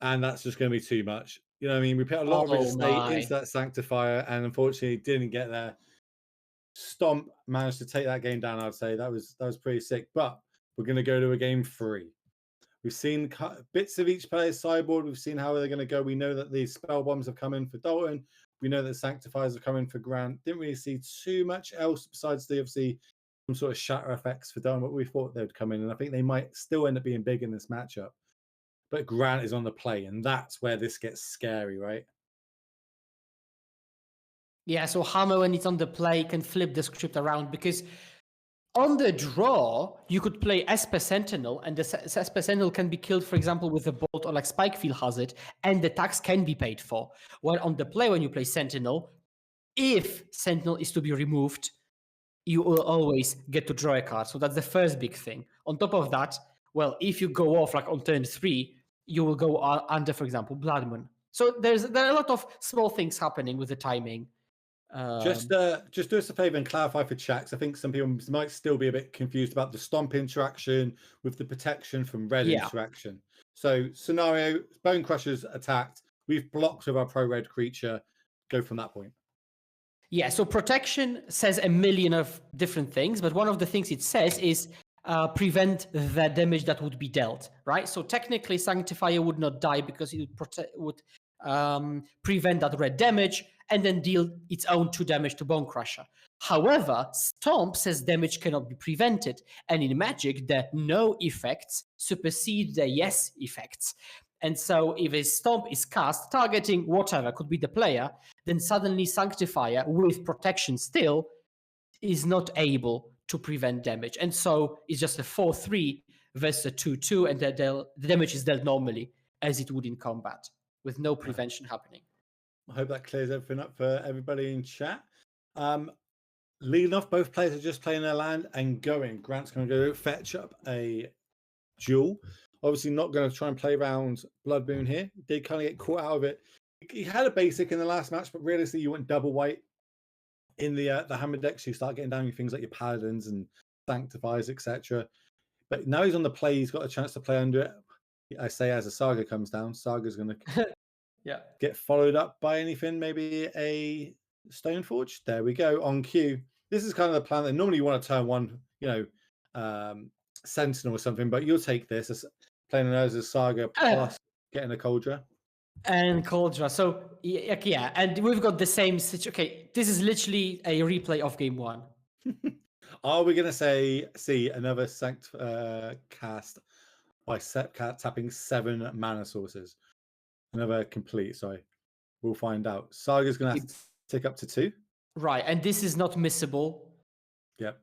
And that's just going to be too much. You know what I mean? We put a lot of real estate into that Sanctifier, and unfortunately, didn't get there. Stomp managed to take that game down, I'd say. That was pretty sick. But we're going to go to a game 3. We've seen bits of each player's sideboard. We've seen how they're going to go. We know that the spell bombs have come in for Dalton. We know that Sanctifiers have come in for Grant. Didn't really see too much else besides the obviously some sort of shatter effects for Dalton, but we thought they'd come in. And I think they might still end up being big in this matchup. but Grant is on the play, and that's where this gets scary, right? Yeah, so Hammer, when it's on the play, can flip the script around, because on the draw, you could play Esper Sentinel, and the Esper Sentinel can be killed, for example, with a bolt, or like Spikefield has it, and the tax can be paid for. While on the play, when you play Sentinel, if Sentinel is to be removed, you will always get to draw a card. So that's the first big thing. On top of that, well, if you go off like on turn 3, you will go under, for example, Blood Moon. So there are a lot of small things happening with the timing. Just do us a favor and clarify for chat, 'cause I think some people might still be a bit confused about the stomp interaction with the protection from red interaction. So scenario, Bone Crusher's attacked. We've blocked with our pro-red creature. Go from that point. Yeah, so protection says a million of different things, but one of the things it says is prevent the damage that would be dealt, right? So technically, Sanctifier would not die because it would prevent that red damage and then deal its own 2 damage to Bone Crusher. However, Stomp says damage cannot be prevented, and in Magic, the no effects supersede the yes effects. And so if a Stomp is cast, targeting whatever, could be the player, then suddenly Sanctifier, with protection still, is not able to prevent damage. And so it's just a 4-3 versus a 2-2, and the damage is dealt normally, as it would in combat, with no prevention happening. I hope that clears everything up for everybody in chat. Leading off, both players are just playing their land and going. Grant's going to go fetch up a Jewel. Obviously not going to try and play around Blood Moon here. Did kind of get caught out of it. He had a basic in the last match, but realistically you went double white in the hammer deck, so you start getting down things like your Paladins and Sanctifiers, etc. But now he's on the play, he's got a chance to play under it. I say as a Saga comes down, Saga's going to get followed up by anything, maybe a Stoneforge. There we go, on cue. This is kind of the plan that normally you want to turn one, Sentinel or something, but you'll take this as playing as a Saga plus getting a Coldra. And Coldra. So, yeah, and we've got the same situation. Okay, this is literally a replay of game 1. Are we going to see another cast by tapping 7 mana sources? Another complete, sorry. We'll find out. Saga's going to have to tick up to 2. Right, and this is not missable. Yep.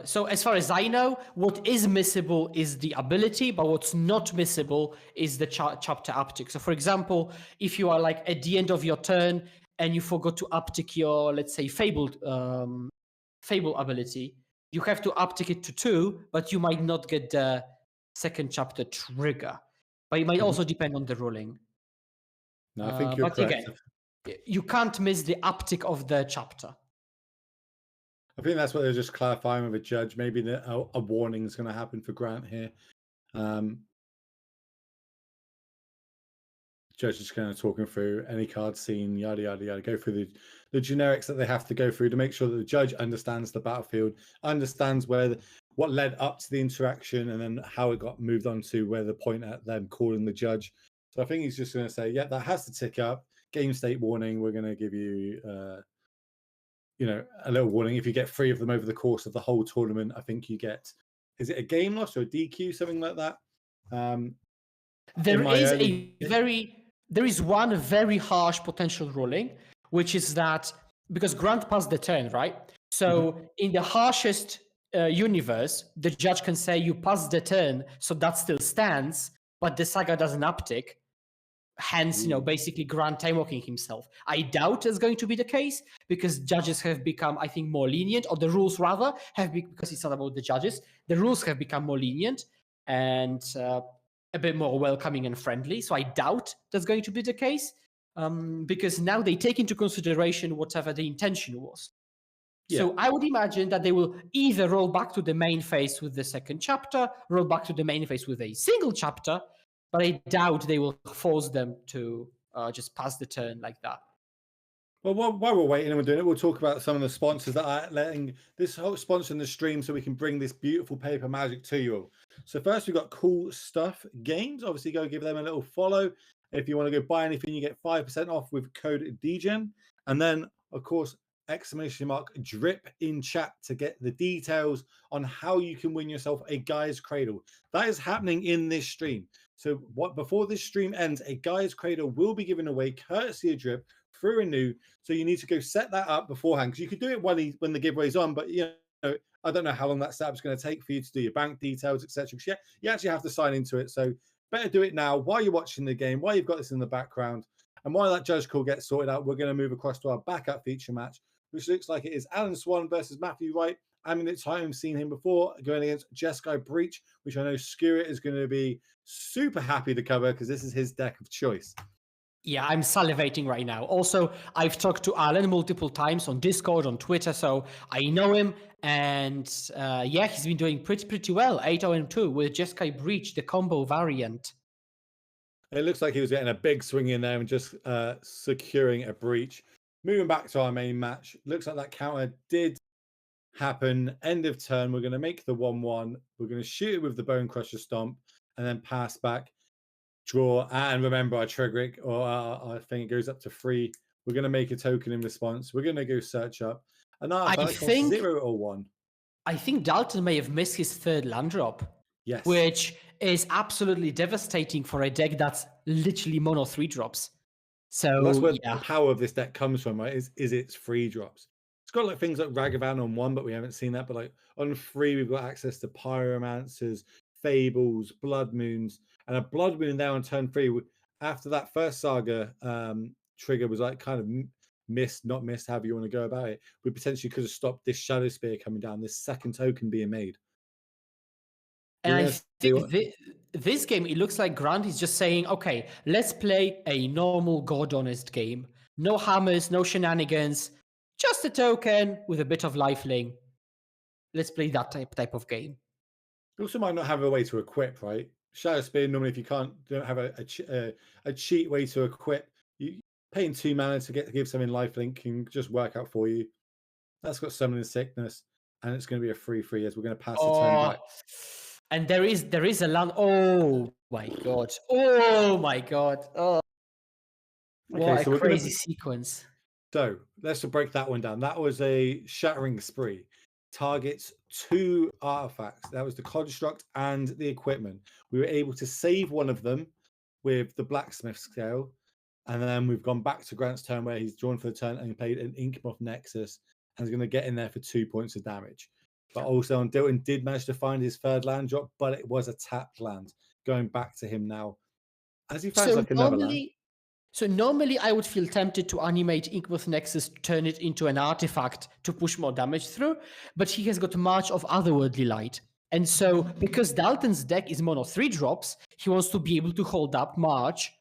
So as far as I know, what is missable is the ability, but what's not missable is the chapter uptick. So for example, if you are like at the end of your turn and you forgot to uptick your, let's say, Fable ability, you have to uptick it to 2, but you might not get the second chapter trigger. But it might also depend on the ruling. No, I think you're correct. Again, you can't miss the uptick of the chapter. I think that's what they're just clarifying with a judge. Maybe a warning is going to happen for Grant here. Judge is kind of talking through any card seen, yada, yada, yada. Go through the generics that they have to go through to make sure that the judge understands the battlefield, understands what led up to the interaction, and then how it got moved on to where the point at them calling the judge. So I think he's just going to say, yeah, that has to tick up. Game state warning. We're going to give you a little warning. If you get 3 of them over the course of the whole tournament, I think you get, is it a game loss or a DQ, something like that? There is one very harsh potential ruling, which is that because Grant passed the turn, right? So in the harshest universe, the judge can say you passed the turn, so that still stands, but the Saga doesn't uptick. Hence, basically Grant time walking himself. I doubt it's going to be the case because judges have become, I think, more lenient, or the rules rather have because it's not about the judges. The rules have become more lenient and a bit more welcoming and friendly. So I doubt that's going to be the case because now they take into consideration whatever the intention was. Yeah. So I would imagine that they will either roll back to the main phase with the second chapter, roll back to the main phase with a single chapter, but I doubt they will force them to just pass the turn like that. Well, while we're waiting and we're doing it, we'll talk about some of the sponsors that are letting this whole sponsor in the stream so we can bring this beautiful paper magic to you all. So first, we've got Cool Stuff Games. Obviously, go give them a little follow. If you want to go buy anything, you get 5% off with code DGen. And then, of course, !drip in chat to get the details on how you can win yourself a Guy's Cradle. That is happening in this stream. So before this stream ends, a Guy's Cradle will be given away courtesy of Drip through a new. So you need to go set that up beforehand, because you could do it when the giveaway's on, but you know, I don't know how long that setup's going to take for you to do your bank details, etc. You actually have to sign into it. So better do it now while you're watching the game, while you've got this in the background. And while that judge call gets sorted out, we're going to move across to our backup feature match, which looks like it is Alan Swan versus Matthew Wright. I mean, it's time I've seen him before, going against Jeskai Breach, which I know Skewett is going to be super happy to cover because this is his deck of choice. Yeah, I'm salivating right now. Also, I've talked to Alan multiple times on Discord, on Twitter, so I know him. And yeah, he's been doing pretty well. 8-0-2 with Jeskai Breach, the combo variant. It looks like he was getting a big swing in there and just securing a breach. Moving back to our main match, looks like that counter did happen. End of turn, we're going to make the 1-1. We're going to shoot it with the Bone Crusher Stomp and then pass back, draw, and remember our triggering, or I think it goes up to 3. We're going to make a token in response. We're going to go search up. And I think 0 or 1. I think Dalton may have missed his 3rd land drop. Yes. Which is absolutely devastating for a deck that's literally mono 3 drops. So well, that's where the power of this deck comes from, right? Is its 3 drops. It's got like things like Ragavan on 1, but we haven't seen that. But like on 3, we've got access to Pyromancers, Fables, Blood Moons, and a Blood Moon there on turn 3. After that first Saga trigger was like kind of not missed, however you want to go about it, we potentially could have stopped this Shadow Spear coming down, this second token being made. And I think this game, it looks like Grant is just saying, okay, let's play a normal God Honest game. No hammers, no shenanigans, just a token with a bit of lifelink. Let's play that type of game. You also might not have a way to equip, right? Shadow Spear, normally if you don't have a cheat way to equip, you paying 2 mana to give something lifelink can just work out for you. That's got Summoning Sickness, and it's going to be a 3/3 as we're going to pass the turn back. And there is a land. Oh my god! Oh my god! Oh, what a crazy sequence! So let's break that one down. That was a Shattering Spree. Targets 2 artifacts. That was the construct and the equipment. We were able to save one of them with the Blacksmith Scale, and then we've gone back to Grant's turn where he's drawn for the turn and he played an Inkmoth Nexus and is going to get in there for 2 points of damage. But also, Dalton did manage to find his 3rd land drop, but it was a tapped land. Going back to him now, as he finds another land. So normally, I would feel tempted to animate Inkmoth Nexus, turn it into an artifact to push more damage through, but he has got March of Otherworldly Light. And so, because Dalton's deck is mono 3 drops, he wants to be able to hold up March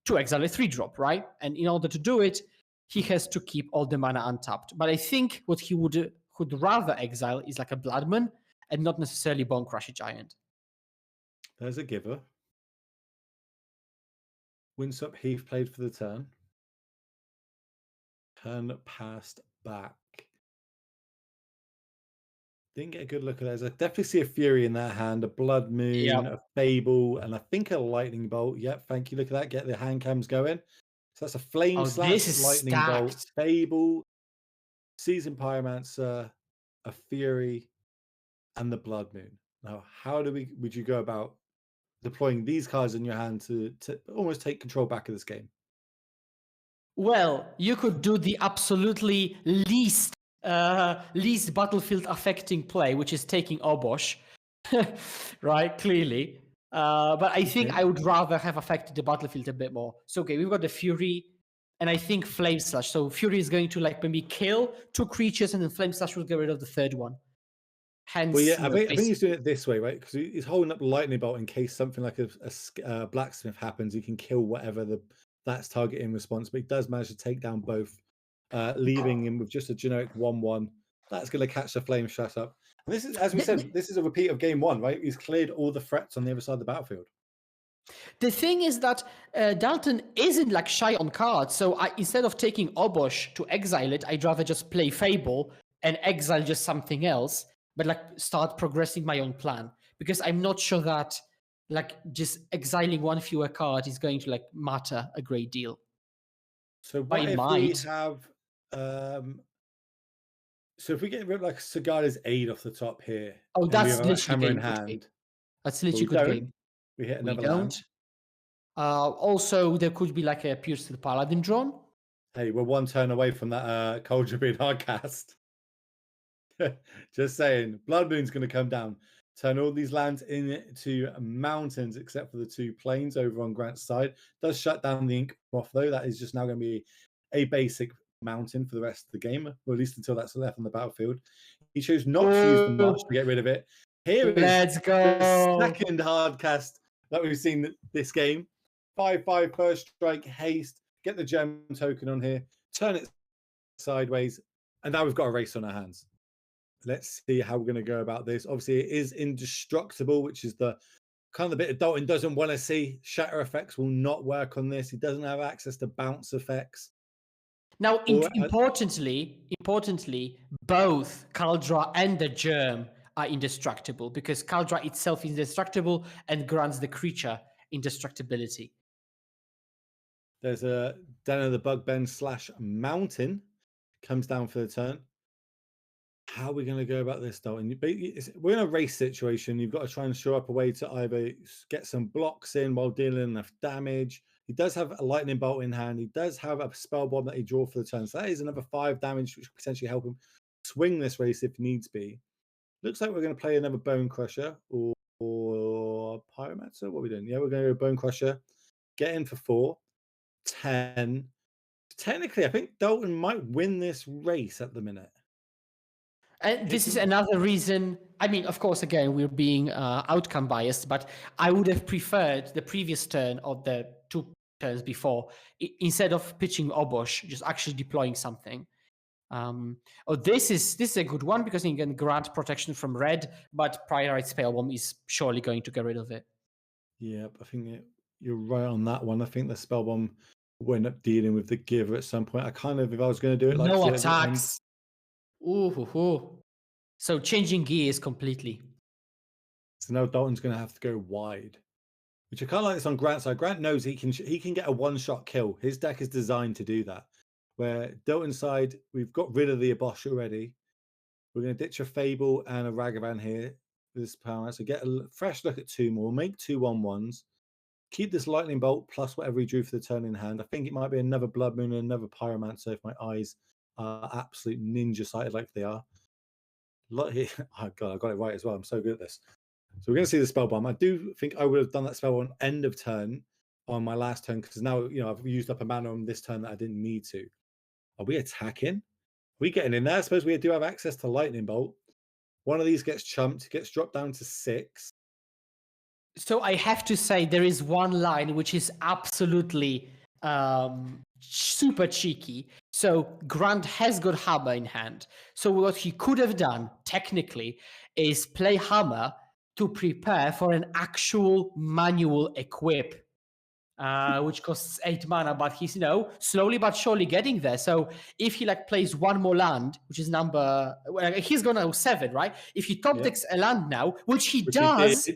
to exile a 3 drop, right? And in order to do it, he has to keep all the mana untapped. But I think what he would rather exile is like a Bloodman and not necessarily Bone Crusher Giant. There's a giver. Winsop Heath played for the turn. Turn passed back. Didn't get a good look at those. I definitely see a Fury in their hand, a Blood Moon, a Fable, and I think a Lightning Bolt. Yep, thank you. Look at that. Get the hand cams going. So that's a Flame Slash, Lightning Bolt, Fable, Seasoned Pyromancer, a Fury, and the Blood Moon. Now, how would you go about deploying these cards in your hand to almost take control back of this game? Well, you could do the absolutely least battlefield affecting play, which is taking Obosh, right? Clearly. But I think I would rather have affected the battlefield a bit more. So, okay, we've got the Fury, and I think Flame Slash. So Fury is going to like maybe kill 2 creatures, and then Flame Slash will get rid of the 3rd one. Hence, well, yeah, I think he's doing it this way, right? Because he's holding up the Lightning Bolt in case something like a Blacksmith happens. He can kill whatever that's target in response, but he does manage to take down both, leaving him with just a generic 1/1. That's going to catch the Flame Shut up. And this is, as we said, this is a repeat of game 1, right? He's cleared all the threats on the other side of the battlefield. The thing is that Dalton isn't like shy on cards, so instead of taking Obosh to exile it, I'd rather just play Fable and exile just something else, but like start progressing my own plan, because I'm not sure that like just exiling 1 fewer card is going to like matter a great deal. So what if we have So if we get rid of like Sagada's aid off the top here, Oh, and we that's have a literally hammer in good game. hand, That's but we literally good don't. game. We hit We another don't. land. Also, there could be like a Pierce to the Paladin drawn. Hey, we're one turn away from that Cauldron being hardcast. Just saying, Blood Moon's going to come down. Turn all these lands into mountains, except for the 2 plains over on Grant's side. Does shut down the ink off though. That is just now going to be a basic mountain for the rest of the game, or at least until that's left on the battlefield. He chose not to use the march to get rid of it. Here Let's is go. the second hardcast that we've seen this game. 5/5 first strike, haste, get the gem token on here, turn it sideways, and now we've got a race on our hands. Let's see how we're going to go about this. Obviously, it is indestructible, which is the kind of the bit that Dalton doesn't want to see. Shatter effects will not work on this. He doesn't have access to bounce effects. Now, importantly, both Kaldra and the Germ are indestructible because Kaldra itself is indestructible and grants the creature indestructibility. There's a Den of the Bugbend / Mountain comes down for the turn. How are we going to go about this, Dalton? We're in a race situation. You've got to try and show up a way to either get some blocks in while dealing enough damage. He does have a lightning bolt in hand. He does have a spell bomb that he draw for the turn. So that is another 5 damage, which could potentially help him swing this race if needs be. Looks like we're going to play another Bone Crusher or Pyromancer. What are we doing? Yeah, we're going to go Bone Crusher. Get in for 4. 10. Technically, I think Dalton might win this race at the minute. And this is another reason. I mean, of course, again, we're being outcome biased, but I would have preferred the previous turn or the 2 turns before, instead of pitching Obosh, just actually deploying something. This is a good one because you can grant protection from red, but Priorite Spellbomb is surely going to get rid of it. Yeah, I think you're right on that one. I think the Spellbomb will end up dealing with the Giver at some point. If I was going to do it like no attacks. Ooh. So changing gears completely. So now Dalton's going to have to go wide, which I kind of like this on Grant's side. Grant knows he can get a 1-shot kill. His deck is designed to do that. Where Dalton's side, we've got rid of the Abosh already. We're going to ditch a Fable and a Ragavan here. This power, so get a fresh look at 2 more. Make 2 1/1s. Keep this Lightning Bolt plus whatever he drew for the turn in hand. I think it might be another Blood Moon and another Pyromancer if my eyes are absolute ninja sighted like they are. Oh God, I got it right as well. I'm so good at this. So we're going to see the spell bomb. I do think I would have done that spell on end of turn on my last turn because now I've used up a mana on this turn that I didn't need to. Are we attacking? Are we getting in there? I suppose we do have access to Lightning Bolt. One of these gets chumped, gets dropped down to 6. So I have to say there is one line which is absolutely super cheeky. So Grant has got Hammer in hand. So what he could have done, technically, is play Hammer to prepare for an actual manual equip, which costs 8 mana, but he's, slowly but surely getting there. So if he plays 1 more land, which is he's gonna 7, right? If he top decks a land now, which he does,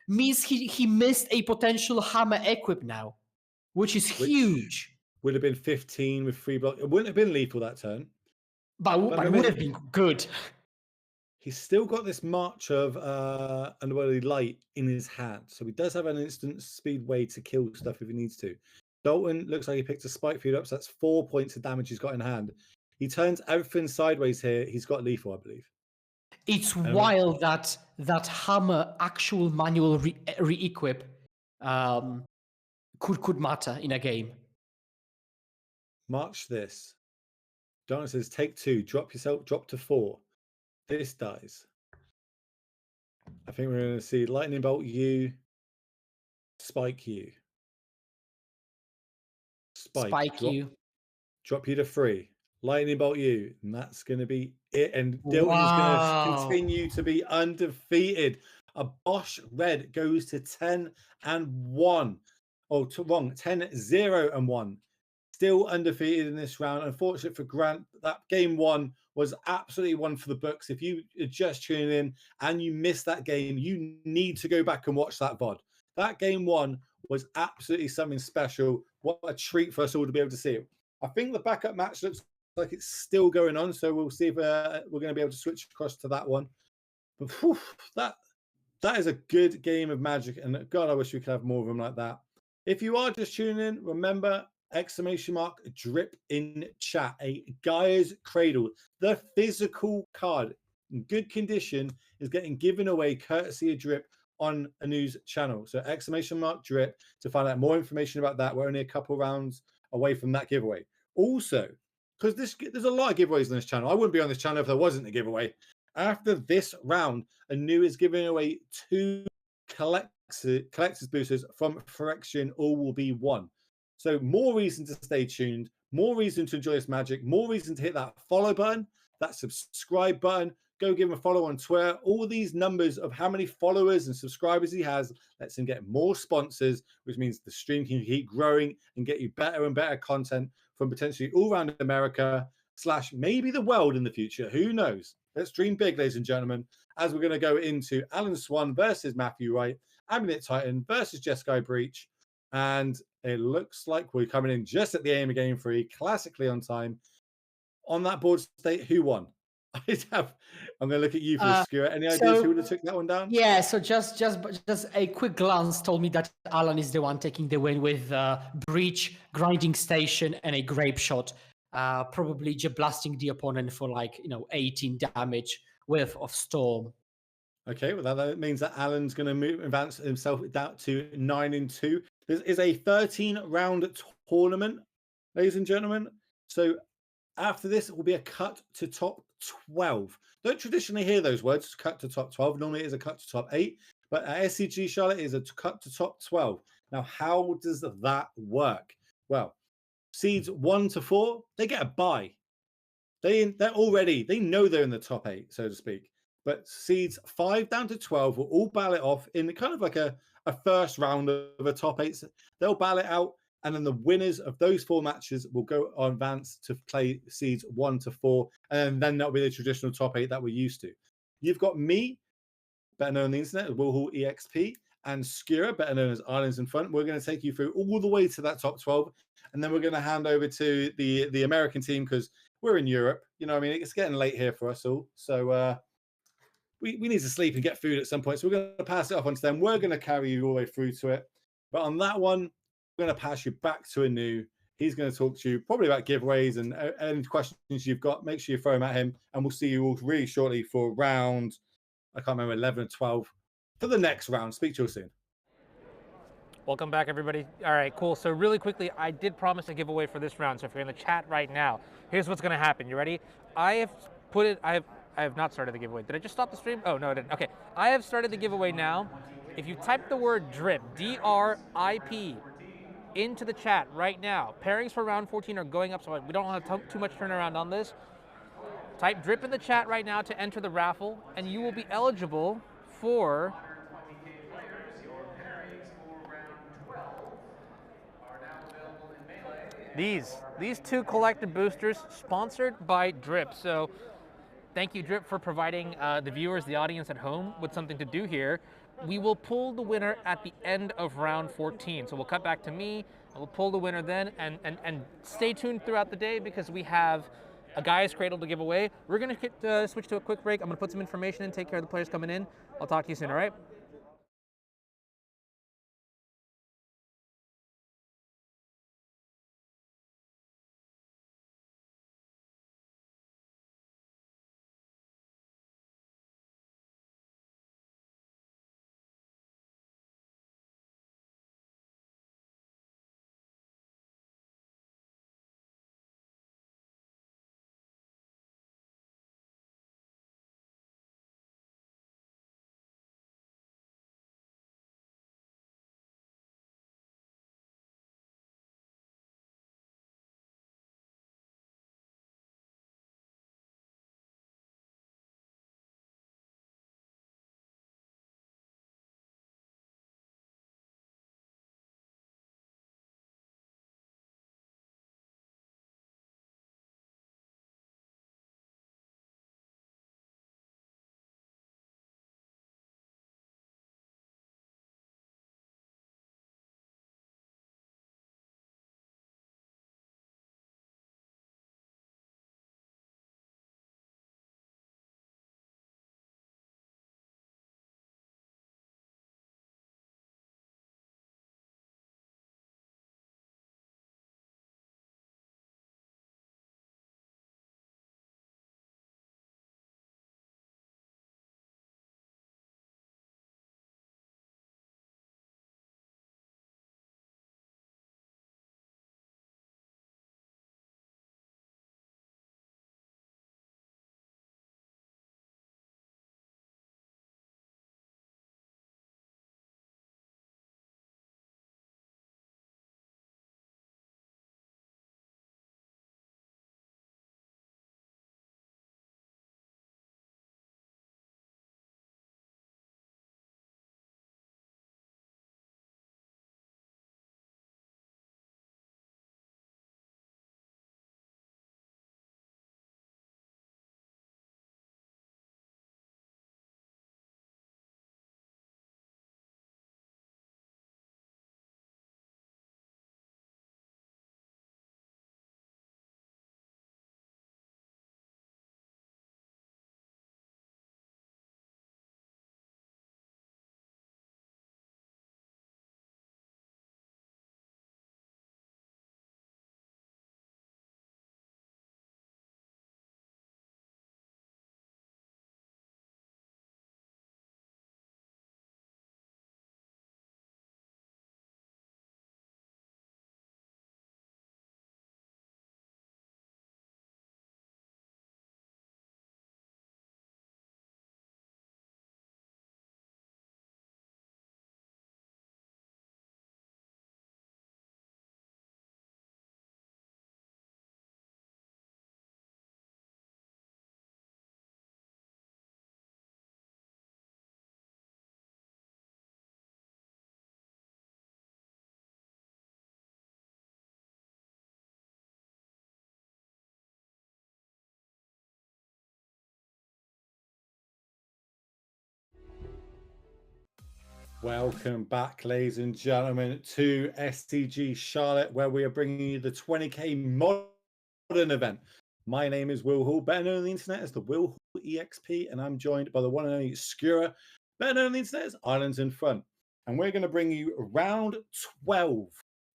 means he missed a potential Hammer equip now, which is huge. Would have been 15 with 3 blocks. It wouldn't have been lethal that turn. But it would have been good. He's still got this March of Underworldly Light in his hand. So he does have an instant speed way to kill stuff if he needs to. Dalton looks like he picked a Spike Feud up, so that's 4 points of damage he's got in hand. He turns everything sideways here. He's got lethal, I believe. It's wild that Hammer actual manual re-equip could matter in a game. March this. Dalton says, take 2, drop to 4. This dies. I think we're going to see Lightning Bolt you, Spike you. Spike you. Drop you to 3. Lightning Bolt you. And that's going to be it. And Dalton's going to continue to be undefeated. A Bosch Red goes to 10-1. Oh, wrong. 10-0-1. Still undefeated in this round. Unfortunate for Grant, that game 1 was absolutely one for the books. If you are just tuning in and you missed that game, you need to go back and watch that VOD. That game 1 was absolutely something special. What a treat for us all to be able to see it. I think the backup match looks like it's still going on. So we'll see if we're going to be able to switch across to that one. But whew, that is a good game of Magic, and God, I wish we could have more of them like that. If you are just tuning in, remember !drip in chat. A Gaia's Cradle, the physical card in good condition, is getting given away courtesy of Drip on a news channel. So !drip to find out more information about that. We're only a couple rounds away from that giveaway. Also, because there's a lot of giveaways on this channel. I wouldn't be on this channel if there wasn't a giveaway. After this round, Anu is giving away 2 collector's boosters from Phyrexian. All will be 1. So more reason to stay tuned, more reason to enjoy this Magic, more reason to hit that follow button, that subscribe button. Go give him a follow on Twitter. All these numbers of how many followers and subscribers he has lets him get more sponsors, which means the stream can keep growing and get you better and better content from potentially all around America / maybe the world in the future. Who knows? Let's dream big, ladies and gentlemen, as we're going to go into Alan Swan versus Matthew Wright, Amulet Titan versus Jeskai Breach. And it looks like we're coming in just at the aim of game 3, classically on time. On that board state, who won? I'm going to look at you for the skewer. Any ideas who would have took that one down? Yeah, so just a quick glance told me that Alan is the one taking the win with Breach, Grinding Station, and a Grape Shot. Probably just blasting the opponent for 18 damage worth of Storm. Okay, well that means that Alan's going to advance himself down to 9-2. This is a 13-round tournament, ladies and gentlemen. So after this, it will be a cut to top 12. Don't traditionally hear those words, cut to top 12. Normally it is a cut to top 8, but at SCG Charlotte is a cut to top 12. Now, how does that work? Well, seeds 1 to 4, they get a bye. They know they're in the top 8, so to speak. But seeds 5 down to 12 will all ballot off in kind of like a first round of a top 8. They'll ballot out, and then the winners of those 4 matches will go on advance to play seeds 1 to 4, and then that'll be the traditional top 8 that we're used to. You've got me, better known on the internet as Willhall EXP, and Skura, better known as Islands in Front. We're going to take you through all the way to that top 12, and then we're going to hand over to the American team because we're in Europe. You know what I mean? It's getting late here for us all. So we need to sleep and get food at some point. So we're going to pass it off onto them. We're going to carry you all the way through to it. But on that one, we're going to pass you back to Anu. He's going to talk to you probably about giveaways and any questions you've got. Make sure you throw them at him. And we'll see you all really shortly for round, I can't remember, 11 or 12 for the next round. Speak to you soon. Welcome back, everybody. All right, cool. So really quickly, I did promise a giveaway for this round. So if you're in the chat right now, here's what's going to happen. You ready? I have not started the giveaway. Did I just stop the stream? Oh, no, I didn't. Okay, I have started the giveaway now. If you type the word DRIP, D-R-I-P, into the chat right now, pairings for round 14 are going up, so we don't have too much turnaround on this. Type DRIP in the chat right now to enter the raffle, and you will be eligible for these 2 collected boosters sponsored by DRIP. So thank you, Drip, for providing the viewers, the audience at home, with something to do here. We will pull the winner at the end of round 14. So we'll cut back to me, and we'll pull the winner then, and stay tuned throughout the day because we have a Gaia's Cradle to give away. We're going to switch to a quick break. I'm going to put some information in, take care of the players coming in. I'll talk to you soon, all right? Welcome back, ladies and gentlemen, to SCG Charlotte, where we are bringing you the 20k modern event. My name is Will Hall, better known on the internet as the Will Hall EXP, and I'm joined by the one and only Skura, better known on the internet as Islands in Front. And we're going to bring you round 12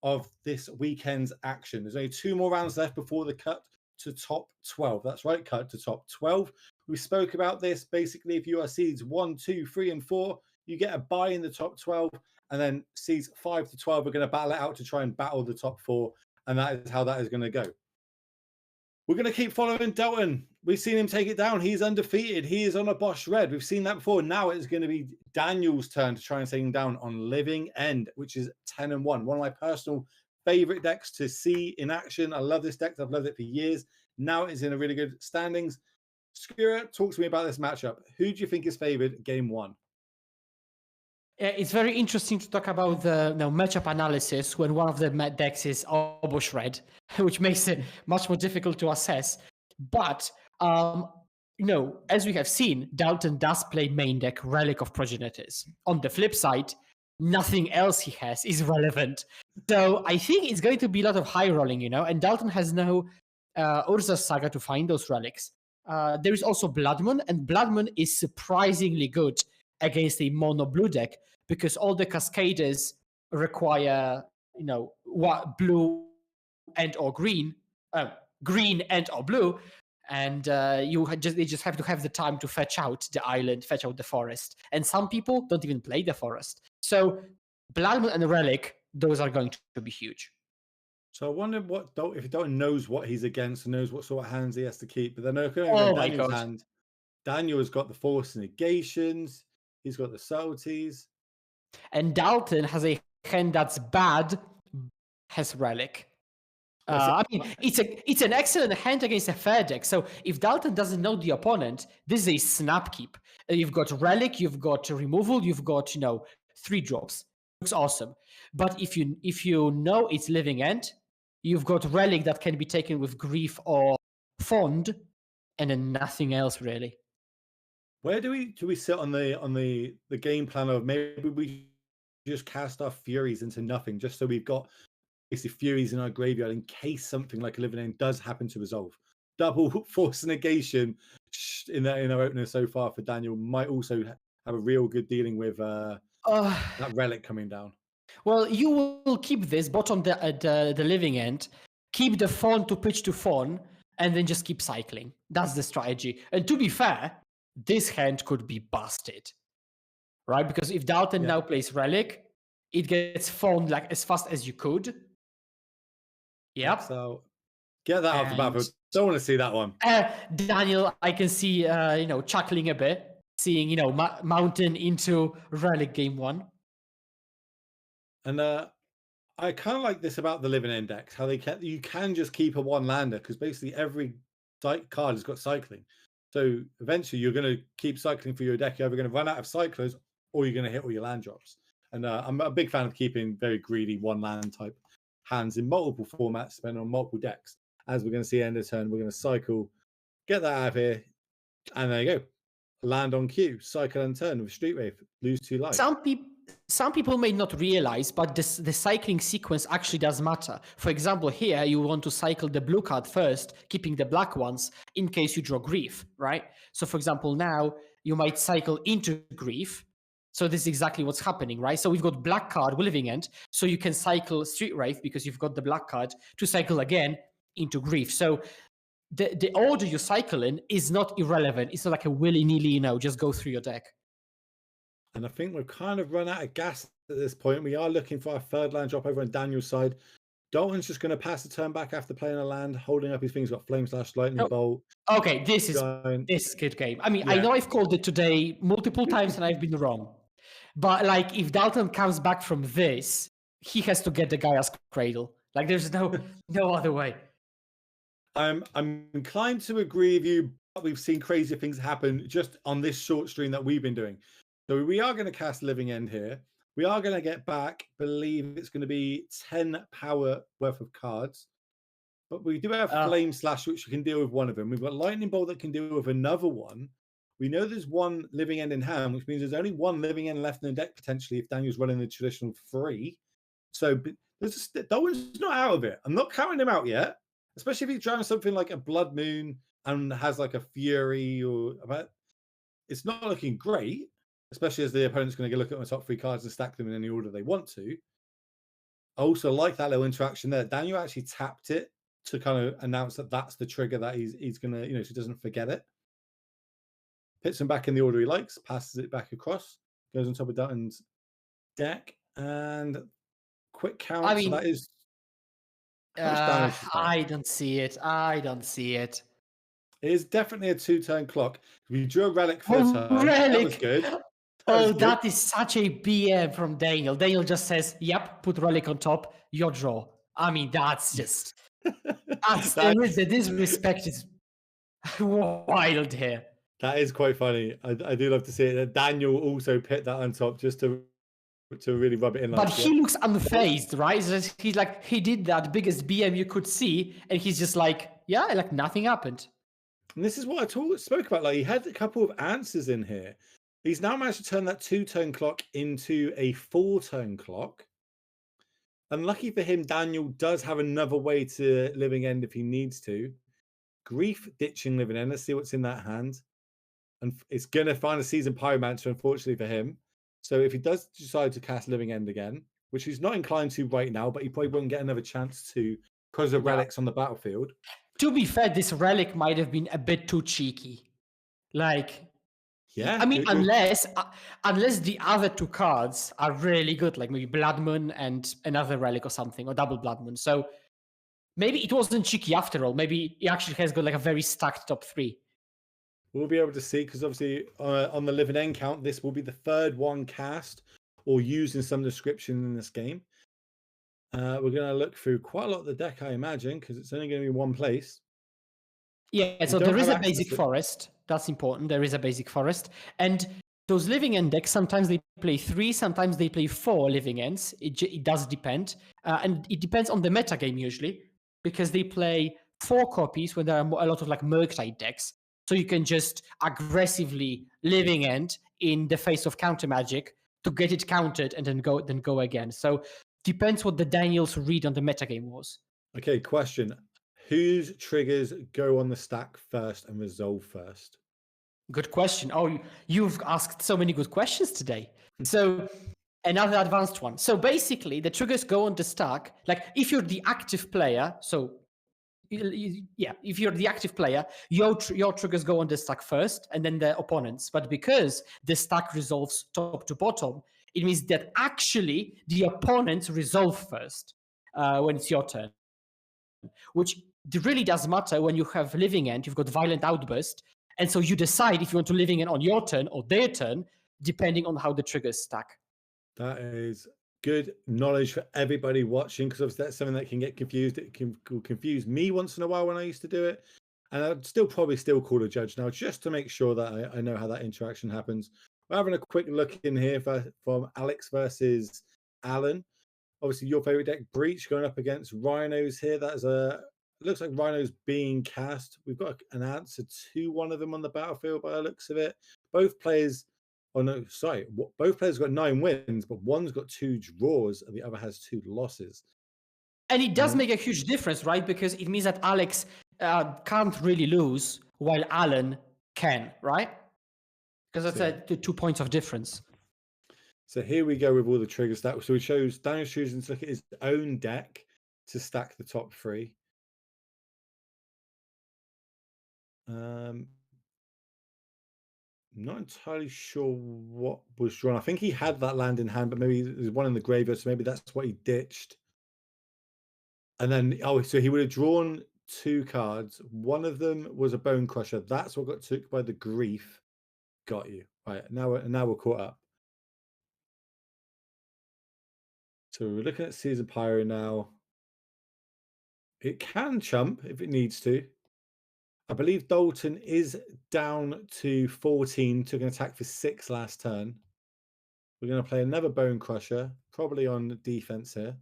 of this weekend's action. There's only 2 more rounds left before the cut to top 12. That's right, cut to top 12. We spoke about this. Basically, if you are seeds 1, 2, 3, and 4, you get a bye in the top 12, and then seeds 5 to 12 are going to battle it out to try and battle the top 4, and that is how that is going to go. We're going to keep following Dalton. We've seen him take it down. He's undefeated. He is on a Bosch Red. We've seen that before. Now it's going to be Daniel's turn to try and take him down on Living End, which is 10-1. One of my personal favorite decks to see in action. I love this deck. I've loved it for years. Now it's in a really good standings. Skura, talk to me about this matchup. Who do you think is favored game 1? It's very interesting to talk about the matchup analysis when one of the decks is Obosh Red, which makes it much more difficult to assess. But, as we have seen, Dalton does play main deck Relic of Progenitors. On the flip side, nothing else he has is relevant. So I think it's going to be a lot of high rolling, and Dalton has no Urza's Saga to find those relics. There is also Blood Moon, and Blood Moon is surprisingly good against a mono blue deck because all the Cascaders require, blue and or green and or blue, and they just have to have the time to fetch out the island, fetch out the forest. And some people don't even play the forest. So Blood Moon and Relic, those are going to be huge. So I wonder if Dalton knows what he's against and knows what sort of hands he has to keep. But then Daniel's hand, Daniel has got the Force Negations. He's got the Subtleties. And Dalton has a hand that's bad, has Relic. It's an excellent hand against a fair deck. So if Dalton doesn't know the opponent, this is a snap keep. You've got Relic, you've got Removal, you've got 3 drops. Looks awesome. But if you know it's Living End, you've got Relic that can be taken with Grief or Fond, and then nothing else really. Where do we sit on the game plan of maybe we just cast our Furies into nothing just so we've got basically Furies in our graveyard in case something like a Living End does happen to resolve. Double Force Negation in our opener so far for Daniel might also have a real good dealing with that Relic coming down. Well, you will keep this bottom the Living End, keep the Fawn to pitch to Fawn, and then just keep cycling. That's the strategy. And to be fair, this hand could be busted, right? Because if Dalton now plays Relic, it gets Fawn like as fast as you could. Yep. So get that off the bat. Don't want to see that one. Daniel, I can see, chuckling a bit, seeing, Mountain into Relic game 1. And I kind of like this about the Living End decks, how you can just keep a 1-lander because basically every card has got cycling. So eventually you're going to keep cycling for your deck. You're either going to run out of cyclers or you're going to hit all your land drops. And I'm a big fan of keeping very greedy 1-land type hands in multiple formats, depending on multiple decks. As we're going to see end of turn, we're going to cycle, get that out of here, and there you go. Land on cue, cycle and turn with Street Wraith, lose 2 life. Some people may not realize, but the cycling sequence actually does matter. For example, here you want to cycle the blue card first, keeping the black ones in case you draw Grief, right? So for example, now you might cycle into Grief. So this is exactly what's happening, right? So we've got black card with Living End, so you can cycle Street Wraith because you've got the black card to cycle again into Grief. So the order you cycle in is not irrelevant. It's not like a willy-nilly, just go through your deck. And I think we've kind of run out of gas at this point. We are looking for our 3rd land drop over on Daniel's side. Dalton's just going to pass the turn back after playing a land, holding up his things. Got Flame Slash, Lightning Bolt. Okay, this is good game. I mean, I know I've called it today multiple times and I've been wrong. But if Dalton comes back from this, he has to get the Gaia's Cradle. There's no other way. I'm inclined to agree with you, but we've seen crazier things happen just on this short stream that we've been doing. So we are going to cast Living End here. We are going to get back, believe it's going to be 10 power worth of cards. But we do have Flame Slash, which can deal with one of them. We've got Lightning Bolt that can deal with another one. We know there's one living end in hand, which means there's only one living end left in the deck potentially if Daniel's running the traditional 3. So Dalton's not out of it. I'm not counting him out yet, especially if he's trying something like a Blood Moon and has like a Fury or about. It's not looking great, especially as the opponent's going to go look at my top 3 cards and stack them in any order they want to. I also like that little interaction there. Daniel actually tapped it to kind of announce that that's the trigger that he's going to, so he doesn't forget it. Puts him back in the order he likes, passes it back across, goes on top of Dalton's deck, and quick count. I mean, so that is how much damage is that? I don't see it. I don't see it. It is definitely a 2-turn clock. We drew a relic for a turn. Relic. That was good. That is such a BM from Daniel. Daniel just says, "Yep, put relic on top, your draw." I mean, that's just the disrespect is wild here. That is quite funny. I do love to see it. Daniel also put that on top just to really rub it in. But he looks unfazed, right? He's like, he did that biggest BM you could see, and he's just like, yeah, like nothing happened. And this is what I spoke about. Like, he had a couple of answers in here. He's now managed to turn that 2-turn clock into a 4-turn clock. And lucky for him, Daniel does have another way to living end if he needs to. Grief ditching living end. Let's see what's in that hand. And it's going to find a Seasoned Pyromancer, unfortunately for him. So if he does decide to cast living end again, which he's not inclined to right now, but he probably won't get another chance to because of relics on the battlefield. To be fair, this relic might have been a bit too cheeky. Like, yeah, I mean, unless the other 2 cards are really good, like maybe Blood Moon and another relic or something, or double Blood Moon. So maybe it wasn't cheeky after all. Maybe he actually has got like a very stacked top 3. We'll be able to see, because obviously on the living end count, this will be the 3rd one cast or used in some description in this game. We're going to look through quite a lot of the deck, I imagine, because it's only going to be one place. Yeah, so there is a basic forest. That's important. There is a basic forest. And those living end decks, sometimes they play 3, sometimes they play 4 living ends. It does depend. And it depends on the metagame usually, because they play 4 copies when there are a lot of like Murktide decks. So you can just aggressively living end in the face of counter magic to get it countered and then go again. So depends what the Daniel's read on the metagame was. Okay, question. Whose triggers go on the stack first and resolve first? Good question. Oh, you've asked so many good questions today. So another advanced one. So basically the triggers go on the stack. Like if you're the active player, so if you're the active player, your triggers go on the stack first and then the opponents. But because the stack resolves top to bottom, it means that actually the opponents resolve first when it's your turn. Which really does matter when you have living end, you've got violent outburst. And so you decide if you want to living end on your turn or their turn, depending on how the triggers stack. That is good knowledge for everybody watching, because obviously that's something that can get confused. It can confuse me once in a while when I used to do it, and I'd probably still call a judge now just to make sure that I know how that interaction happens. We're having a quick look in here from Alex versus Alan. Obviously your favorite deck, Breach, going up against Rhinos here. It looks like Rhinos being cast. We've got an answer to one of them on the battlefield by the looks of it. Both players both players got 9 wins, but one's got 2 draws and the other has 2 losses. And it does make a huge difference, right? Because it means that Alex can't really lose while Alan can, right? Because that's the 2 points of difference. So here we go with all the triggers. So Daniel's choosing to look at his own deck to stack the top 3. I'm not entirely sure what was drawn. I think he had that land in hand, but maybe there's one in the graveyard, so maybe that's what he ditched. And then, so he would have drawn 2 cards. One of them was a Bone Crusher. That's what got took by the Grief. Got you. Right, now we're caught up. So we're looking at Seasoned Pyro now. It can chump if it needs to. I believe Dalton is down to 14, took an attack for 6 last turn. We're going to play another Bone Crusher, probably on defense here.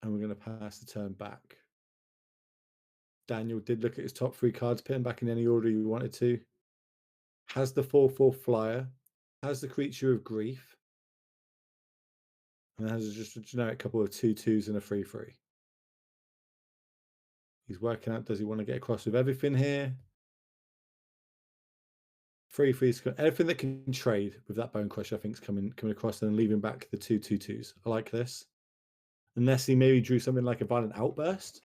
And we're going to pass the turn back. Daniel did look at his top 3 cards, put them back in any order you wanted to. Has the 4/4 flyer, has the Creature of Grief, and has just a generic couple of 2/2s and a 3/3. He's working out, does he want to get across with everything here? 3/3s, everything that can trade with that Bone Crusher, I think, is coming across and leaving back the 2/2/2s. I like this. Unless he maybe drew something like a Violent Outburst.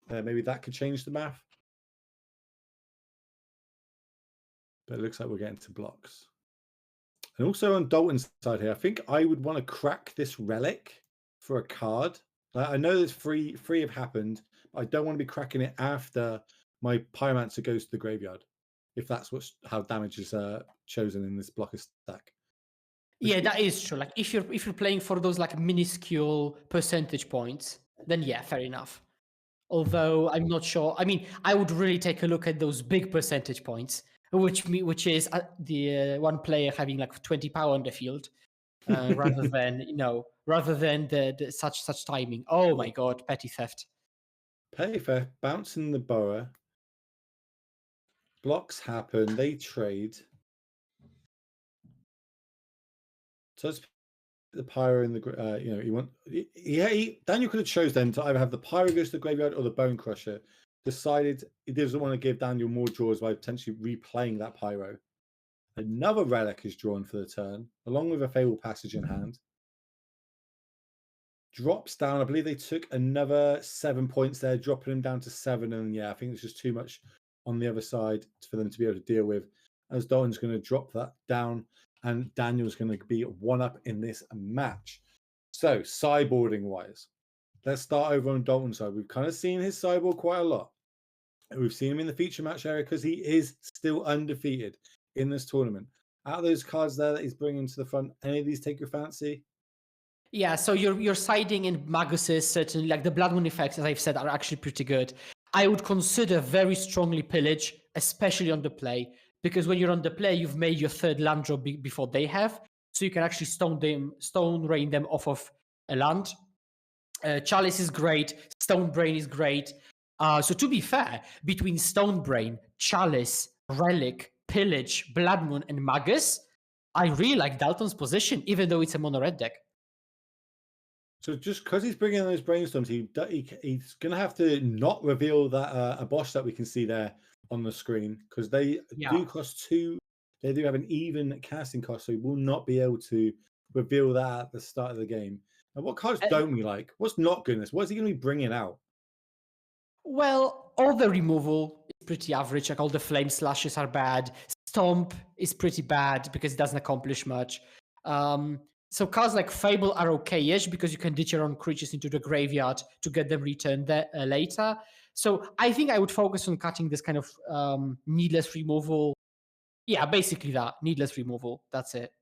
Maybe that could change the math. But it looks like we're getting to blocks. And also on Dalton's side here, I think I would want to crack this Relic for a card. I know there's three have happened, but I don't want to be cracking it after my Pyromancer goes to the graveyard, if that's how damage is chosen in this blocker stack. Yeah, that is true. Like if you're playing for those like minuscule percentage points, then yeah, fair enough. Although I'm not sure. I mean, I would really take a look at those big percentage points, which is the one player having like 20 power on the field, rather than the such timing. Oh my god, petty theft. Petty theft, bouncing the Burrow. Blocks happen. They trade. So it's the Pyro in the Daniel could have chose then to either have the Pyro goes to the graveyard or the Bone Crusher. Decided he doesn't want to give Daniel more draws by potentially replaying that Pyro. Another Relic is drawn for the turn, along with a Fabled Passage in hand. Drops down. I believe they took another 7 points there, dropping him down to 7. And yeah, I think it's just too much on the other side for them to be able to deal with. As Dalton's going to drop that down, and Daniel's going to be 1-up in this match. So, sideboarding-wise, let's start over on Dalton's side. We've kind of seen his sideboard quite a lot. We've seen him in the feature match area because he is still undefeated in this tournament. Out of those cards there that he's bringing to the front, any of these take your fancy? Yeah, so you're siding in Magus's, certainly, like the Blood Moon effects, as I've said, are actually pretty good. I would consider very strongly Pillage, especially on the play, because when you're on the play, you've made your third land drop before they have, so you can actually stone rain them off of a land. Chalice is great, Stone Brain is great. So to be fair, between Stone Brain, Chalice, Relic, Pillage, Blood Moon, and Magus, I really like Dalton's position, even though it's a mono-red deck. So just because he's bringing in those brainstorms, he's going to have to not reveal that a boss that we can see there on the screen, because they do cost 2. They do have an even casting cost, so he will not be able to reveal that at the start of the game. And what cards don't we like? What's not goodness? What is he going to be bringing out? Well, all the removal is pretty average. Like all the Flame Slashes are bad. Stomp is pretty bad because it doesn't accomplish much. So cards like Fable are okay-ish because you can ditch your own creatures into the graveyard to get them returned later. So I think I would focus on cutting this kind of needless removal. Yeah, basically that. Needless removal. That's it.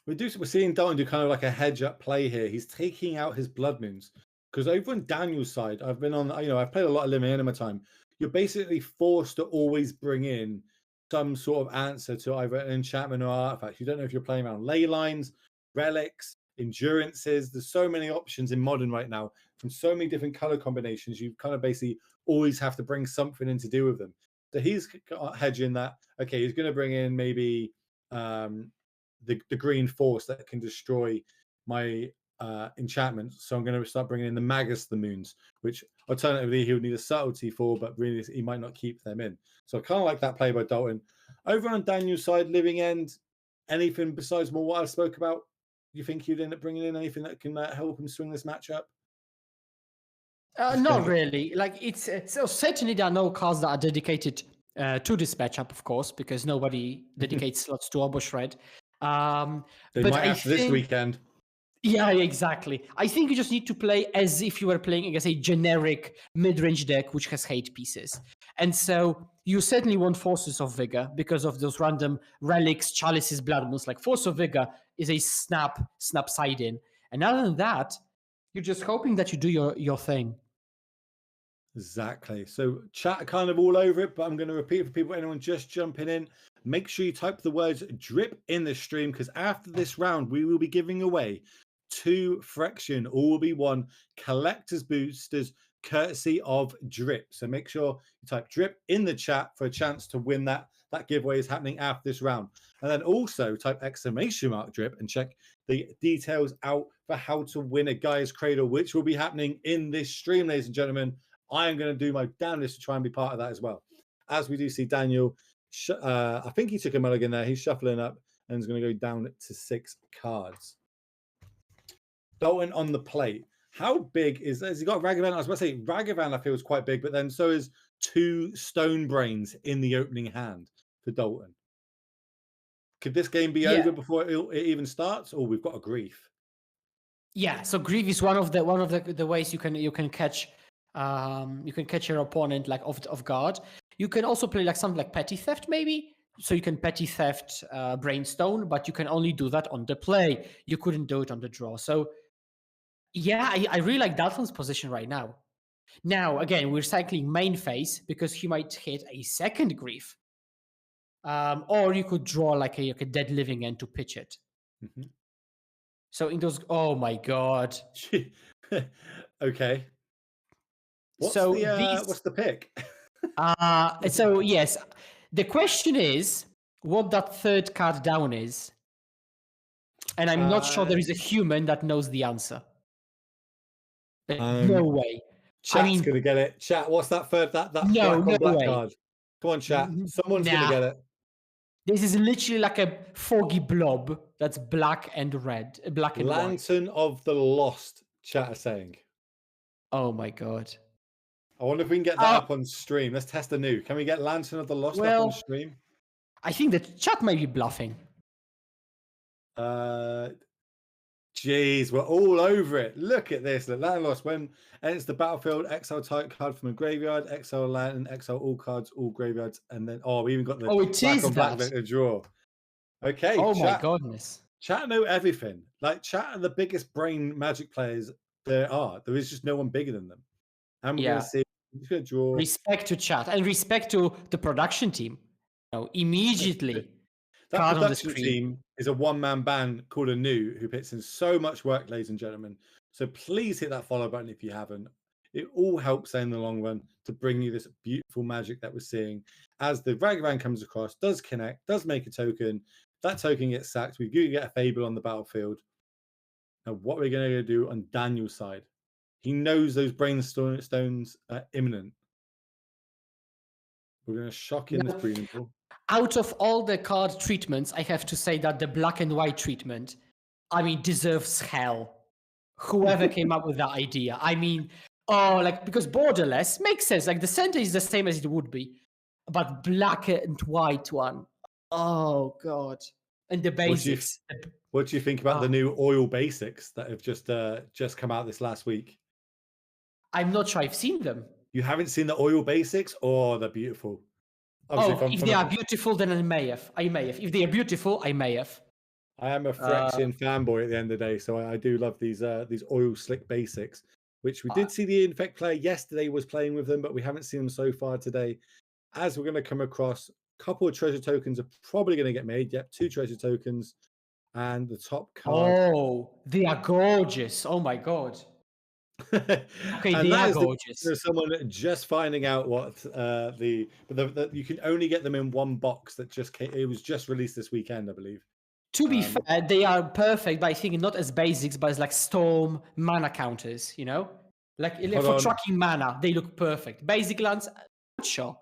We're seeing Dalton do kind of like a hedge-up play here. He's taking out his Blood Moons. Because over on Daniel's side, I've played a lot of Living Anima time. You're basically forced to always bring in some sort of answer to either an enchantment or artifact. You don't know if you're playing around ley lines, relics, endurances. There's so many options in Modern right now from so many different color combinations. You kind of basically always have to bring something in to deal with them. So he's hedging that. Okay, he's going to bring in maybe the green force that can destroy my enchantment. So I'm going to start bringing in the Magus the Moons, which alternatively he would need a subtlety for, but really he might not keep them in. So I kind of like that play by Dalton. Over on Daniel's side, Living End, anything besides more what I spoke about? You think he'd end up bringing in anything that can help him swing this matchup? Not really. Like it's so certainly there are no cards that are dedicated to this matchup, of course, because nobody dedicates slots to Oboshred. They might after this weekend. Yeah, exactly. I think you just need to play as if you were playing against a generic mid-range deck which has hate pieces. And so you certainly want Forces of Vigor because of those random relics, chalices, blood moons. Like Force of Vigor is a snap side in. And other than that, you're just hoping that you do your thing. Exactly. So chat kind of all over it, but I'm going to repeat for people, anyone just jumping in, make sure you type the words drip in the stream, because after this round, we will be giving away 2 Frection, all will be 1 collector's boosters courtesy of Drip. So make sure you type Drip in the chat for a chance to win that. That giveaway is happening after this round. And then also type !Drip and check the details out for how to win a Guy's Cradle, which will be happening in this stream, ladies and gentlemen. I am going to do my damnedest to try and be part of that as well. As we do see Daniel, I think he took a mulligan there. He's shuffling up and is going to go down to 6 cards. Dalton on the plate. How big is this? He got Ragavan. I was about to say Ragavan, I feel, is quite big, but then so is 2 Stone Brains in the opening hand for Dalton. Could this game be over before it even starts? Or we've got a Grief. Yeah, so Grief is one of the ways you can catch your opponent like off guard. You can also play like something like Petty Theft maybe. So you can Petty Theft Brainstone, but you can only do that on the play. You couldn't do it on the draw. So yeah, I really like Dalton's position right now. Now, again, we're cycling main phase because he might hit a second Grief. Or you could draw like a Dead Living End to pitch it. Mm-hmm. So in those, oh my God. Okay. What's the pick? So yes, the question is what that third card down is. And I'm not sure there is a human that knows the answer. No way. Chat's gonna get it. Chat, what's that third? That black on black card. Come on, chat. Someone's gonna get it. This is literally like a foggy blob that's black and red, black and white. Lantern of the Lost, chat are saying. Oh my God. I wonder if we can get that up on stream. Let's test a new. Can we get Lantern of the Lost up on stream? I think the chat might be bluffing. Jeez, we're all over it. Look at this. Lantern of the Lost. When enters the battlefield, exile type card from a graveyard, exile Lantern, exile all cards, all graveyards, and then we even got the black on black to draw. Okay. Oh my goodness. Chat know everything. Like chat are the biggest brain Magic players there are. There is just no one bigger than them. And we're gonna see. Just gonna draw. Respect to chat and respect to the production team. Immediately. That production team is a one-man band called Anu who puts in so much work, ladies and gentlemen. So please hit that follow button if you haven't. It all helps in the long run to bring you this beautiful Magic that we're seeing. As the Ragavan comes across, does connect, does make a token. That token gets sacked. We do get a Fable on the battlefield. Now, what we're going to do on Daniel's side, he knows those Brainstones are imminent. We're going to shock in this breeding pool. Out of all the card treatments, I have to say that the black and white treatment, deserves hell. Whoever came up with that idea. Because borderless makes sense. Like the center is the same as it would be, but black and white one. Oh God! And the basics. What do you think about the new oil basics that have just come out this last week? I'm not sure I've seen them. You haven't seen the oil basics? Oh, they're beautiful. If they are beautiful, then I may have. If they are beautiful, I may have. I am a Phyrexian fanboy at the end of the day, so I do love these oil slick basics, which we did see the Infect player yesterday was playing with them, but we haven't seen them so far today. As we're going to come across, a couple of treasure tokens are probably going to get made. Yep, 2 treasure tokens, and the top card. Oh, they are gorgeous! Oh my God. Okay, they are gorgeous. There's someone just finding out what you can only get them in one box that it was just released this weekend, I believe. To be fair, they are perfect, but I think not as basics, but as like storm mana counters, Like for tracking mana, they look perfect. Basic lands, not sure.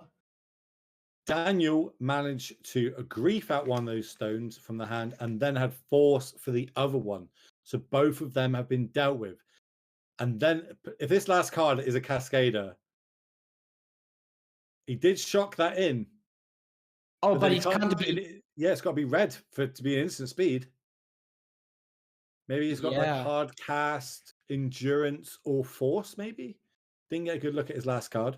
Daniel managed to grief out one of those stones from the hand and then had force for the other one. So both of them have been dealt with. And then, if this last card is a Cascader, he did shock that in. Oh, but it can't be. Yeah, it's got to be red for it to be an instant speed. Maybe he's got like hard cast, endurance, or force. Maybe didn't get a good look at his last card.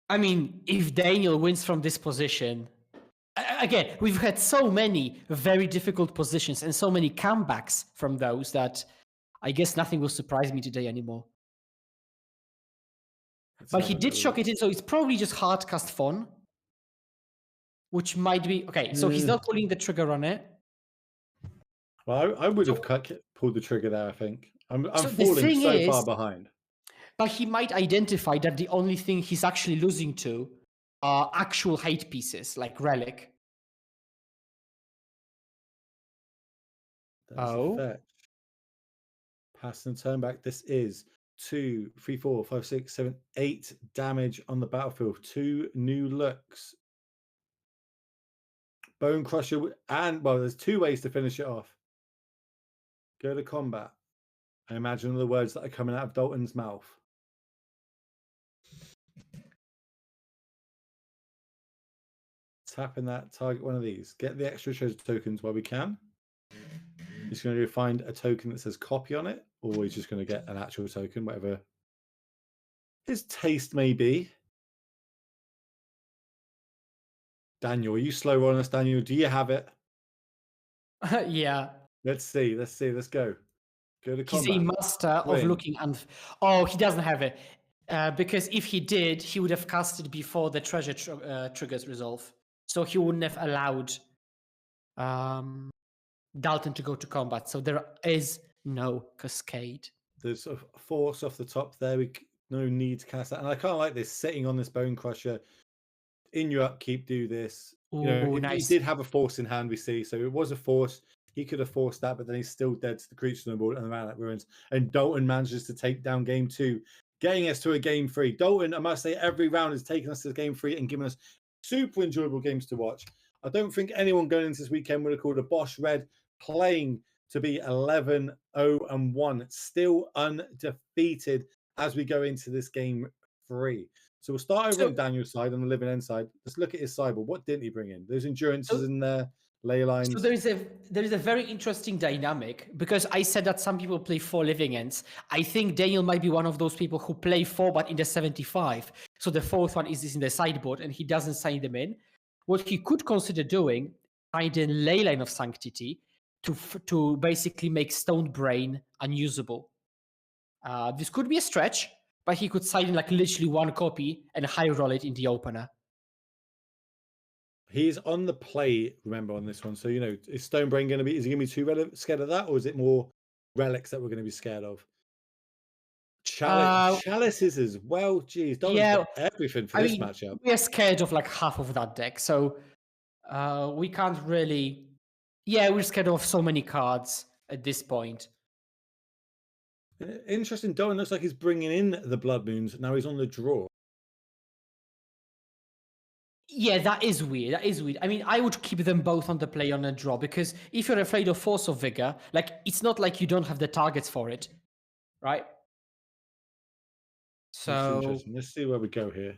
If Daniel wins from this position, again, we've had so many very difficult positions and so many comebacks from those that. I guess nothing will surprise me today anymore. But he did shock it in, so it's probably just hard cast Fawn. Which might be... Okay, so he's not pulling the trigger on it. Well, I would have pulled the trigger there, I think. I'm So the falling thing so far is- behind. But he might identify that the only thing he's actually losing to are actual hate pieces, like Relic. That's a fetch. Pass and turn back. This is 2, 3, 4, 5, 6, 7, 8 damage on the battlefield. 2 new looks. Bone Crusher, and well, there's 2 ways to finish it off. Go to combat. I imagine the words that are coming out of Dalton's mouth. Tap in that, target one of these. Get the extra treasure tokens while we can. He's going to go find a token that says copy on it, or he's just going to get an actual token, whatever his taste may be. Daniel, are you slow on us, Daniel? Do you have it? Yeah. Let's see. Let's go. Go to combat. He's a master of looking and... Oh, he doesn't have it. Because if he did, he would have cast it before the treasure triggers resolve. So he wouldn't have allowed Dalton to go to combat. So there is no cascade. There's a force off the top there. No need to cast that. And I kind of like this, sitting on this Bone Crusher. In your upkeep, do this. Ooh, you know, nice. He did have a force in hand, we see. So it was a force. He could have forced that, but then he's still dead to the creature on the board and the Manic Ruins. And Dalton manages to take down game 2, getting us to a game 3. Dalton, I must say, every round has taken us to game 3 and given us super enjoyable games to watch. I don't think anyone going into this weekend would have called a Bosch Red playing to be 11-0-1. Still undefeated as we go into this game 3. So we'll start over on Daniel's side, on the Living End side. Let's look at his sideboard. What didn't he bring in? There's endurances in there, ley lines. So there is a very interesting dynamic, because I said that some people play 4 Living Ends. I think Daniel might be one of those people who play 4, but in the 75. So the 4th one is in the sideboard, and he doesn't sign them in. What he could consider doing, finding Leyline of Sanctity to basically make Stone Brain unusable. This could be a stretch, but he could sign in like literally 1 copy and high roll it in the opener. He's on the play, remember, on this one. So, you know, is Stone Brain going to be, is he going to be too scared of that? Or is it more relics that we're going to be scared of? Chalices as well. Geez, don't everything for this matchup. We are scared of like half of that deck. So we can't really... Yeah, we're scared of so many cards at this point. Interesting. Dalton looks like he's bringing in the Blood Moons. Now he's on the draw. Yeah, that is weird. That is weird. I mean, I would keep them both on the play on a draw, because if you're afraid of Force of Vigor, like, it's not like you don't have the targets for it, right? So let's see where we go here.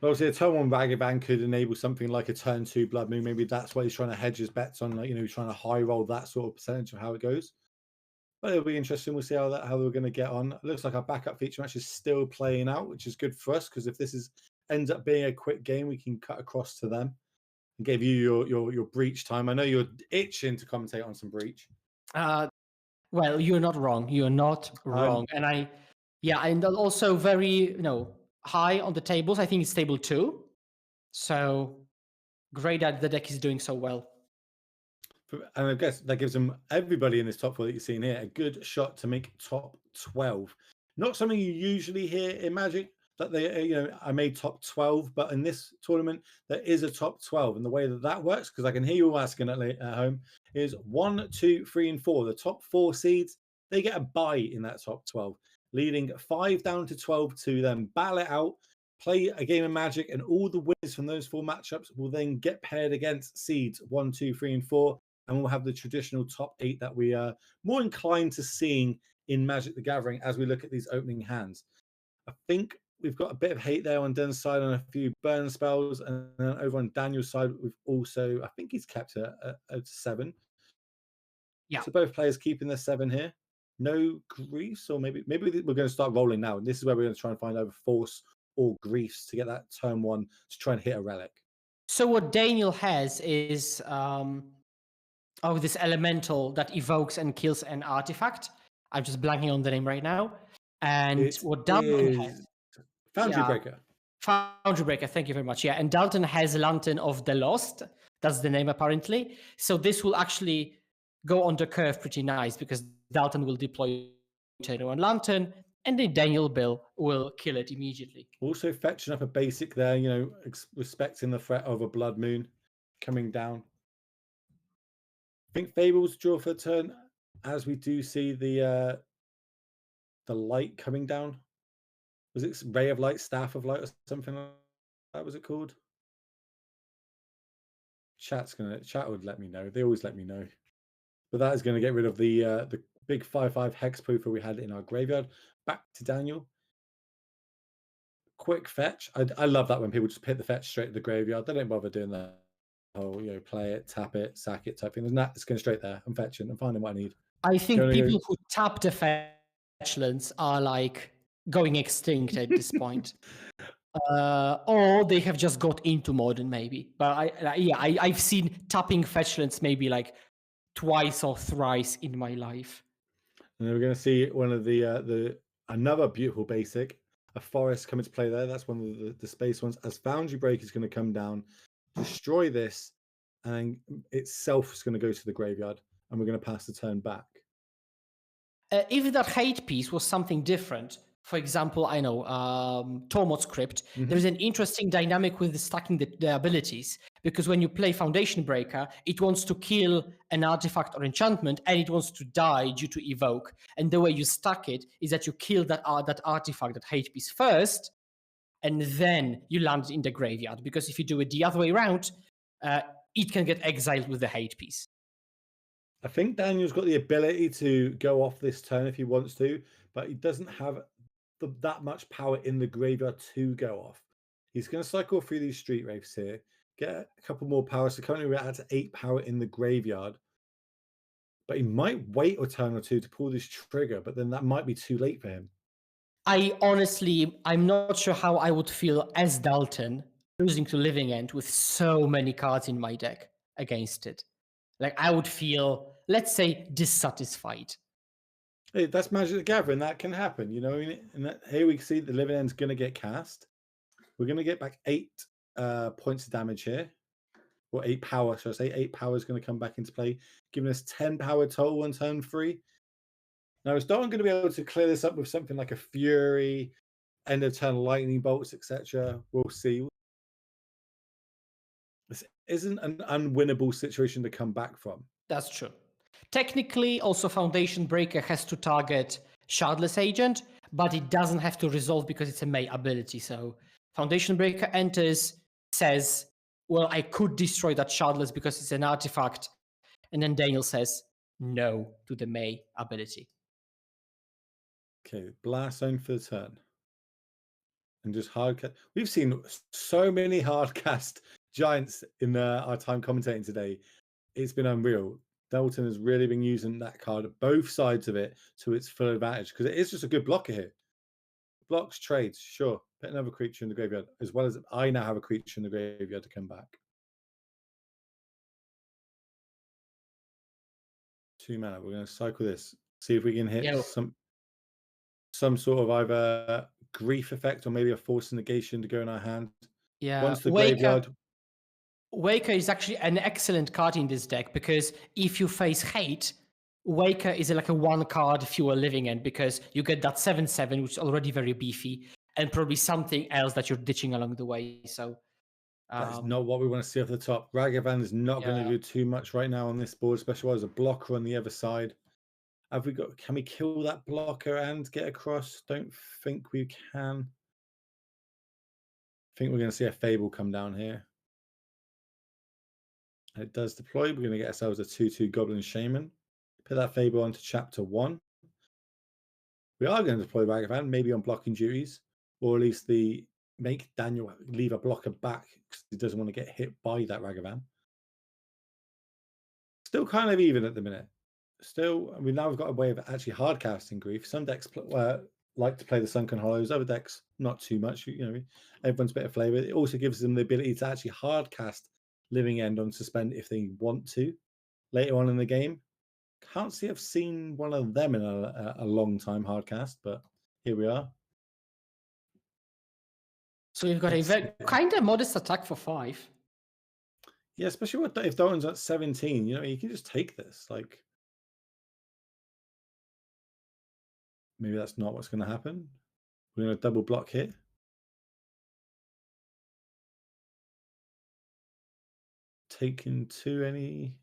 Obviously, a turn 1 Ragavan could enable something like a turn 2 Blood Moon. Maybe that's why he's trying to hedge his bets on, like, you know, trying to high roll that sort of percentage of how it goes. But it'll be interesting. We'll see how we're going to get on. It looks like our backup feature match is still playing out, which is good for us, because if this ends up being a quick game, we can cut across to them and give you your breach time. I know you're itching to commentate on some breach. Well, you're not wrong. You're not wrong. And and also very, high on the tables. I think it's table 2. So great that the deck is doing so well. And I guess that gives them, everybody in this top 4 that you're seeing here, a good shot to make top 12. Not something you usually hear in Magic, that they, I made top 12, but in this tournament, there is a top 12. And the way that works, because I can hear you all asking at home, is 1, 2, 3, and 4. The top 4 seeds, they get a bye in that top 12, leading 5 down to 12 to then battle it out, play a game of Magic, and all the winners from those 4 matchups will then get paired against seeds 1, 2, 3, and 4. And we'll have the traditional top 8 that we are more inclined to seeing in Magic the Gathering as we look at these opening hands. I think we've got a bit of hate there on Den's side on a few burn spells. And then over on Daniel's side, we've also, I think he's kept a 7. Yeah. So both players keeping their 7 here. No griefs, or maybe we're going to start rolling now. And this is where we're going to try and find either force or griefs to get that turn 1 to try and hit a relic. So what Daniel has is... this elemental that evokes and kills an artifact. I'm just blanking on the name right now. And what Dalton has... Foundry Breaker. Foundry Breaker, thank you very much. Yeah, and Dalton has Lantern of the Lost. That's the name, apparently. So this will actually go on the curve pretty nice because Dalton will deploy Tornado and Lantern, and then Daniel Bill will kill it immediately. Also fetching up a basic there, respecting the threat of a Blood Moon coming down. I think Fable's draw for a turn, as we do see the light coming down. Was it Ray of Light, Staff of Light, or something like that? Was it called? Chat would let me know. They always let me know. But that is going to get rid of the big 5/5 hexproofer we had in our graveyard. Back to Daniel. Quick fetch. I love that when people just hit the fetch straight to the graveyard. They don't bother doing that whole, play it, tap it, sack it type thing. It's going straight there. I'm fetching. I'm finding what I need. I think people who tap the fetch lands are like going extinct at this point. Or they have just got into Modern maybe. But I've seen tapping fetch lands maybe like twice or thrice in my life. And then we're going to see one of the another beautiful basic, a forest come into play there. That's one of the space ones. As Foundry Break is going to come down, destroy this, and itself is going to go to the graveyard, and we're going to pass the turn back. If that hate piece was something different, for example, I know Tormod's Crypt, there's an interesting dynamic with stacking the abilities, because when you play Foundation Breaker, it wants to kill an artifact or enchantment, and it wants to die due to evoke. And the way you stack it is that you kill that artifact, that hate piece first, and then you land in the graveyard. Because if you do it the other way around, it can get exiled with the hate piece. I think Daniel's got the ability to go off this turn if he wants to, but he doesn't have that much power in the graveyard to go off. He's going to cycle through these Street Wraiths here, get a couple more power. So currently we're at 8 power in the graveyard. But he might wait a turn or two to pull this trigger, but then that might be too late for him. I'm not sure how I would feel as Dalton losing to Living End with so many cards in my deck against it. Like, I would feel, let's say, dissatisfied. Hey, that's Magic the Gathering. That can happen, And here we see the Living End's going to get cast. We're going to get back 8 points of damage here. Or 8 power, should I say. 8 power is going to come back into play, giving us 10 power total on turn 3. Now, is Dalton going to be able to clear this up with something like a Fury, end of turn lightning bolts, etc.? We'll see. This isn't an unwinnable situation to come back from. That's true. Technically, also Foundation Breaker has to target Shardless Agent, but it doesn't have to resolve because it's a May ability. So Foundation Breaker enters, says, well, I could destroy that Shardless because it's an artifact. And then Daniel says no to the May ability. Okay, Blast Zone for the turn. And just hardcast. We've seen so many hardcast giants in our time commentating today. It's been unreal. Dalton has really been using that card, both sides of it, to its full advantage, because it is just a good blocker here. Blocks trades, sure. Put another creature in the graveyard, as well as I now have a creature in the graveyard to come back. 2 mana. We're going to cycle this. See if we can hit some sort of either grief effect or maybe a force negation to go in our hand. Yeah. Once the graveyard. Waker is actually an excellent card in this deck because if you face hate, Waker is like a 1-card fewer Living End because you get that 7/7, which is already very beefy, and probably something else that you're ditching along the way. So that's not what we want to see off the top. Ragavan is not going to do too much right now on this board, especially as a blocker on the other side. Can we kill that blocker and get across? Don't think we can. I think we're going to see a Fable come down here. It does deploy. We're going to get ourselves a 2/2 Goblin Shaman. Put that Fable onto Chapter 1. We are going to deploy Ragavan, maybe on blocking duties, or at least make Daniel leave a blocker back because he doesn't want to get hit by that Ragavan. Still kind of even at the minute. We've got a way of actually hard casting grief. Some decks like to play the Sunken Hollows. Other decks, not too much. Everyone's a bit of flavor. It also gives them the ability to actually hard cast Living End on Suspend if they want to later on in the game. Can't see I've seen one of them in a long time hardcast, but here we are. So you've got a very kind of modest attack for 5. Yeah, especially if Dalton's at 17. You can just take this. Like, maybe that's not what's going to happen. We're going to double block here. Taking 2 any.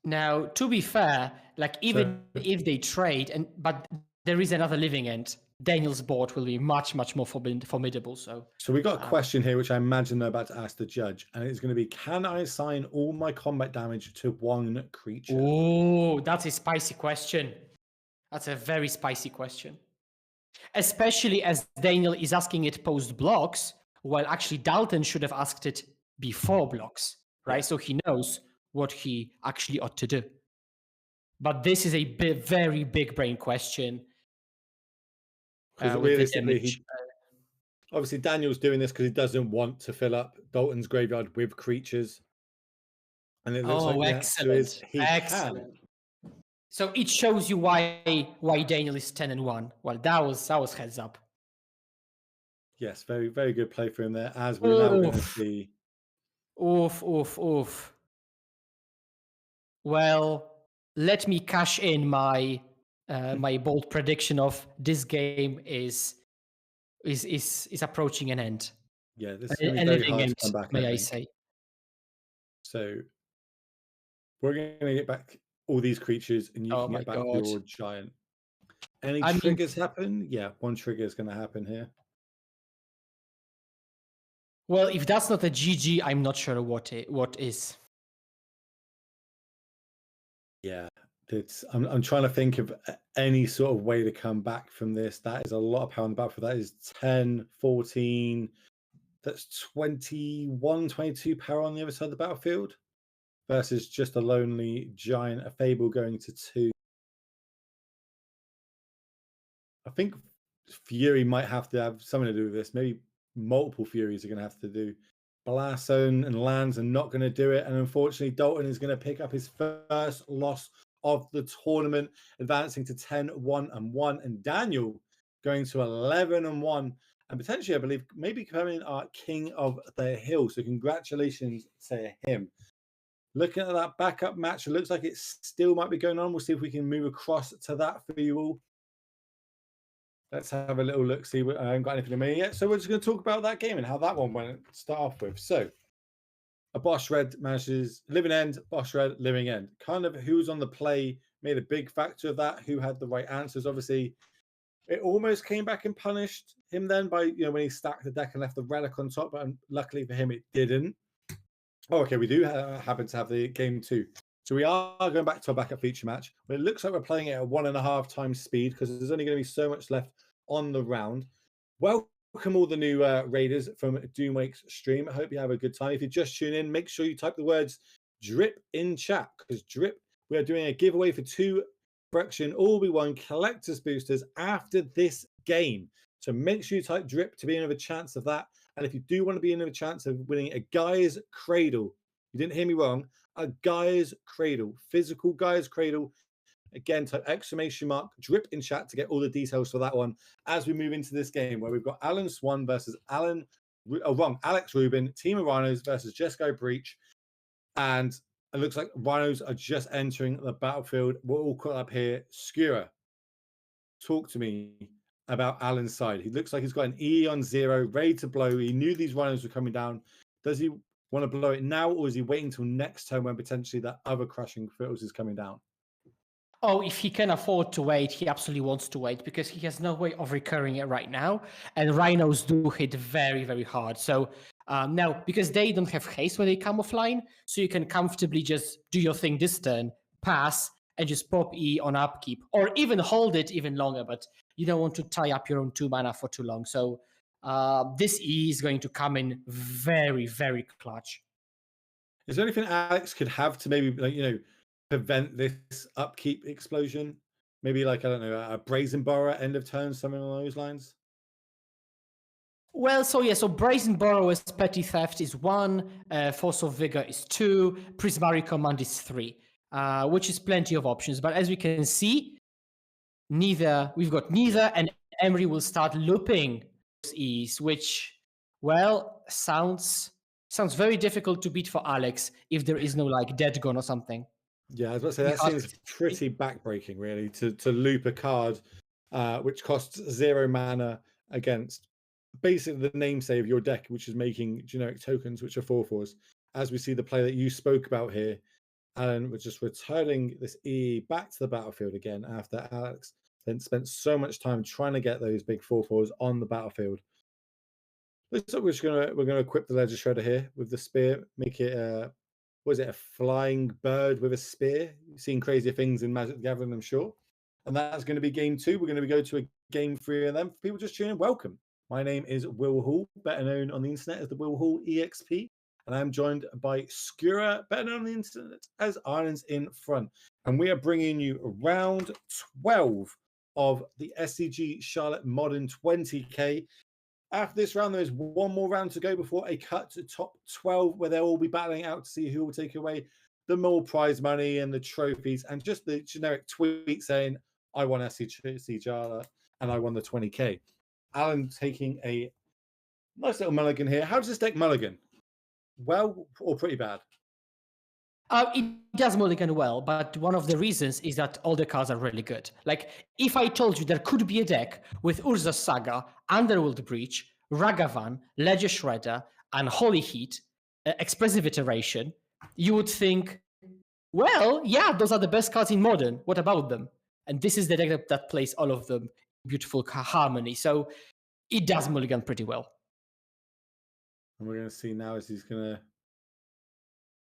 Now, to be fair, like even if they trade, but there is another living end, Daniel's board will be much more formidable. So we got a question here, which I imagine they're about to ask the judge, and it's going to be: can I assign all my combat damage to one creature? Oh, that's a spicy question. That's a very spicy question. Especially as Daniel is asking it post blocks, while actually Dalton should have asked it before blocks, right? Yeah. So he knows what he actually ought to do. But this is a very big brain question. Because realistically, obviously Daniel's doing this because he doesn't want to fill up Dalton's graveyard with creatures. And it looks like the answer is he can. So it shows you why Daniel is 10-1. Well, that was heads up. Yes, very good play for him there, as we're now going to see. Oof. Well, let me cash in my my bold prediction of this game is approaching an end. Yeah, this is going to be very hard to come back, may I say. So we're going to get back all these creatures, and you can get back your giant. Any triggers happen? Yeah, one trigger is going to happen here. Well, if that's not a GG, I'm not sure what is. Yeah, I'm trying to think of any sort of way to come back from this. That is a lot of power on the back for that. Is 10, 14. That's 21, 22 power on the other side of the battlefield versus just a lonely giant, a Fable going to 2. I think Fury might have to have something to do with this. Maybe multiple Furies are going to have to do. Blast Zone and lands are not going to do it. And unfortunately, Dalton is going to pick up his first loss of the tournament, advancing to 10-1-1. And Daniel going to 11-1. And potentially, I believe, maybe becoming our king of the hill. So congratulations to him. Looking at that backup match, it looks like it still might be going on. We'll see if we can move across to that for you all. Let's have a little look, see. I haven't got anything to me yet. So we're just going to talk about that game and how that one went to start off with. So a Bosch Red matches living end, Bosch Red, living end. Kind of who was on the play made a big factor of that, who had the right answers. Obviously, it almost came back and punished him then by, when he stacked the deck and left the relic on top, but luckily for him, it didn't. Oh, okay, we do happen to have the game 2. So we are going back to our backup feature match, but it looks like we're playing it at 1.5 times speed because there's only going to be so much left on the round. Welcome all the new raiders from Doomwake's stream. I hope you have a good time. If you just tune in, make sure you type the words drip in chat because drip, we are doing a giveaway for 2 Bruxian all-be-one collector's boosters after this game. So make sure you type drip to be in with a chance of that. And if you do want to be in with a chance of winning a Guy's Cradle, you didn't hear me wrong, a Guy's Cradle, physical Guy's Cradle. Again, type exclamation mark drip in chat to get all the details for that one as we move into this game where we've got Alan Swan versus Alex Rubin, Team of Rhinos versus Jesco Breach. And it looks like Rhinos are just entering the battlefield. We're all caught up here. Skura, talk to me about Alan's side. He looks like he's got an E on 0, ready to blow. He knew these Rhinos were coming down. Does he want to blow it now, or is he waiting until next turn when potentially that other crushing filters is coming down? Oh, if he can afford to wait, he absolutely wants to wait because he has no way of recurring it right now. And Rhinos do hit very, very hard. So now, because they don't have haste when they come offline, so you can comfortably just do your thing this turn, pass, and just pop E on upkeep, or even hold it even longer, but you don't want to tie up your own 2 mana for too long. So this E is going to come in very, very clutch. Is there anything Alex could have to maybe, prevent this upkeep explosion? Maybe like, I don't know, a Brazen Borrower end of turn, something along those lines? Well, so Brazen Borrower's Petty Theft is 1, Force of Vigor is 2, Prismari Command is 3, which is plenty of options. But as we can see, we've got neither, and Emery will start looping those E's, which, well, sounds very difficult to beat for Alex if there is no Dead Gone or something. Yeah, I was about to say that seems pretty backbreaking, really, to loop a card which costs 0 mana against basically the namesake of your deck, which is making generic tokens, which are 4/4s. As we see the play that you spoke about here, Alan was just returning this E back to the battlefield again after Alex then spent so much time trying to get those big 4/4s on the battlefield. Looks like we're gonna equip the Ledger Shredder here with the spear, make it was it a flying bird with a spear? You've seen crazier things in Magic the Gathering, I'm sure. And that's going to be game 2. We're going to go to a game 3 and then for people just tuning in, welcome. My name is Will Hall, better known on the internet as the Will Hall EXP. And I'm joined by Skura, better known on the internet as Ireland's in Front. And we are bringing you round 12 of the SCG Charlotte Modern 20K. After this round, there is one more round to go before a cut to top 12, where they'll all be battling out to see who will take away the more prize money and the trophies, and just the generic tweet saying, I won SCG Charlotte and I won the 20K. Alan taking a nice little mulligan here. How does this deck mulligan? Well or pretty bad? It does mulligan well, but one of the reasons is that all the cards are really good. Like, if I told you there could be a deck with Urza's Saga, Underworld Breach, Ragavan, Ledger Shredder, and Holy Heat, Expressive Iteration, you would think, well, yeah, those are the best cards in Modern. What about them? And this is the deck that plays all of them in beautiful harmony. So it does mulligan pretty well. And we're going to see now as he's going to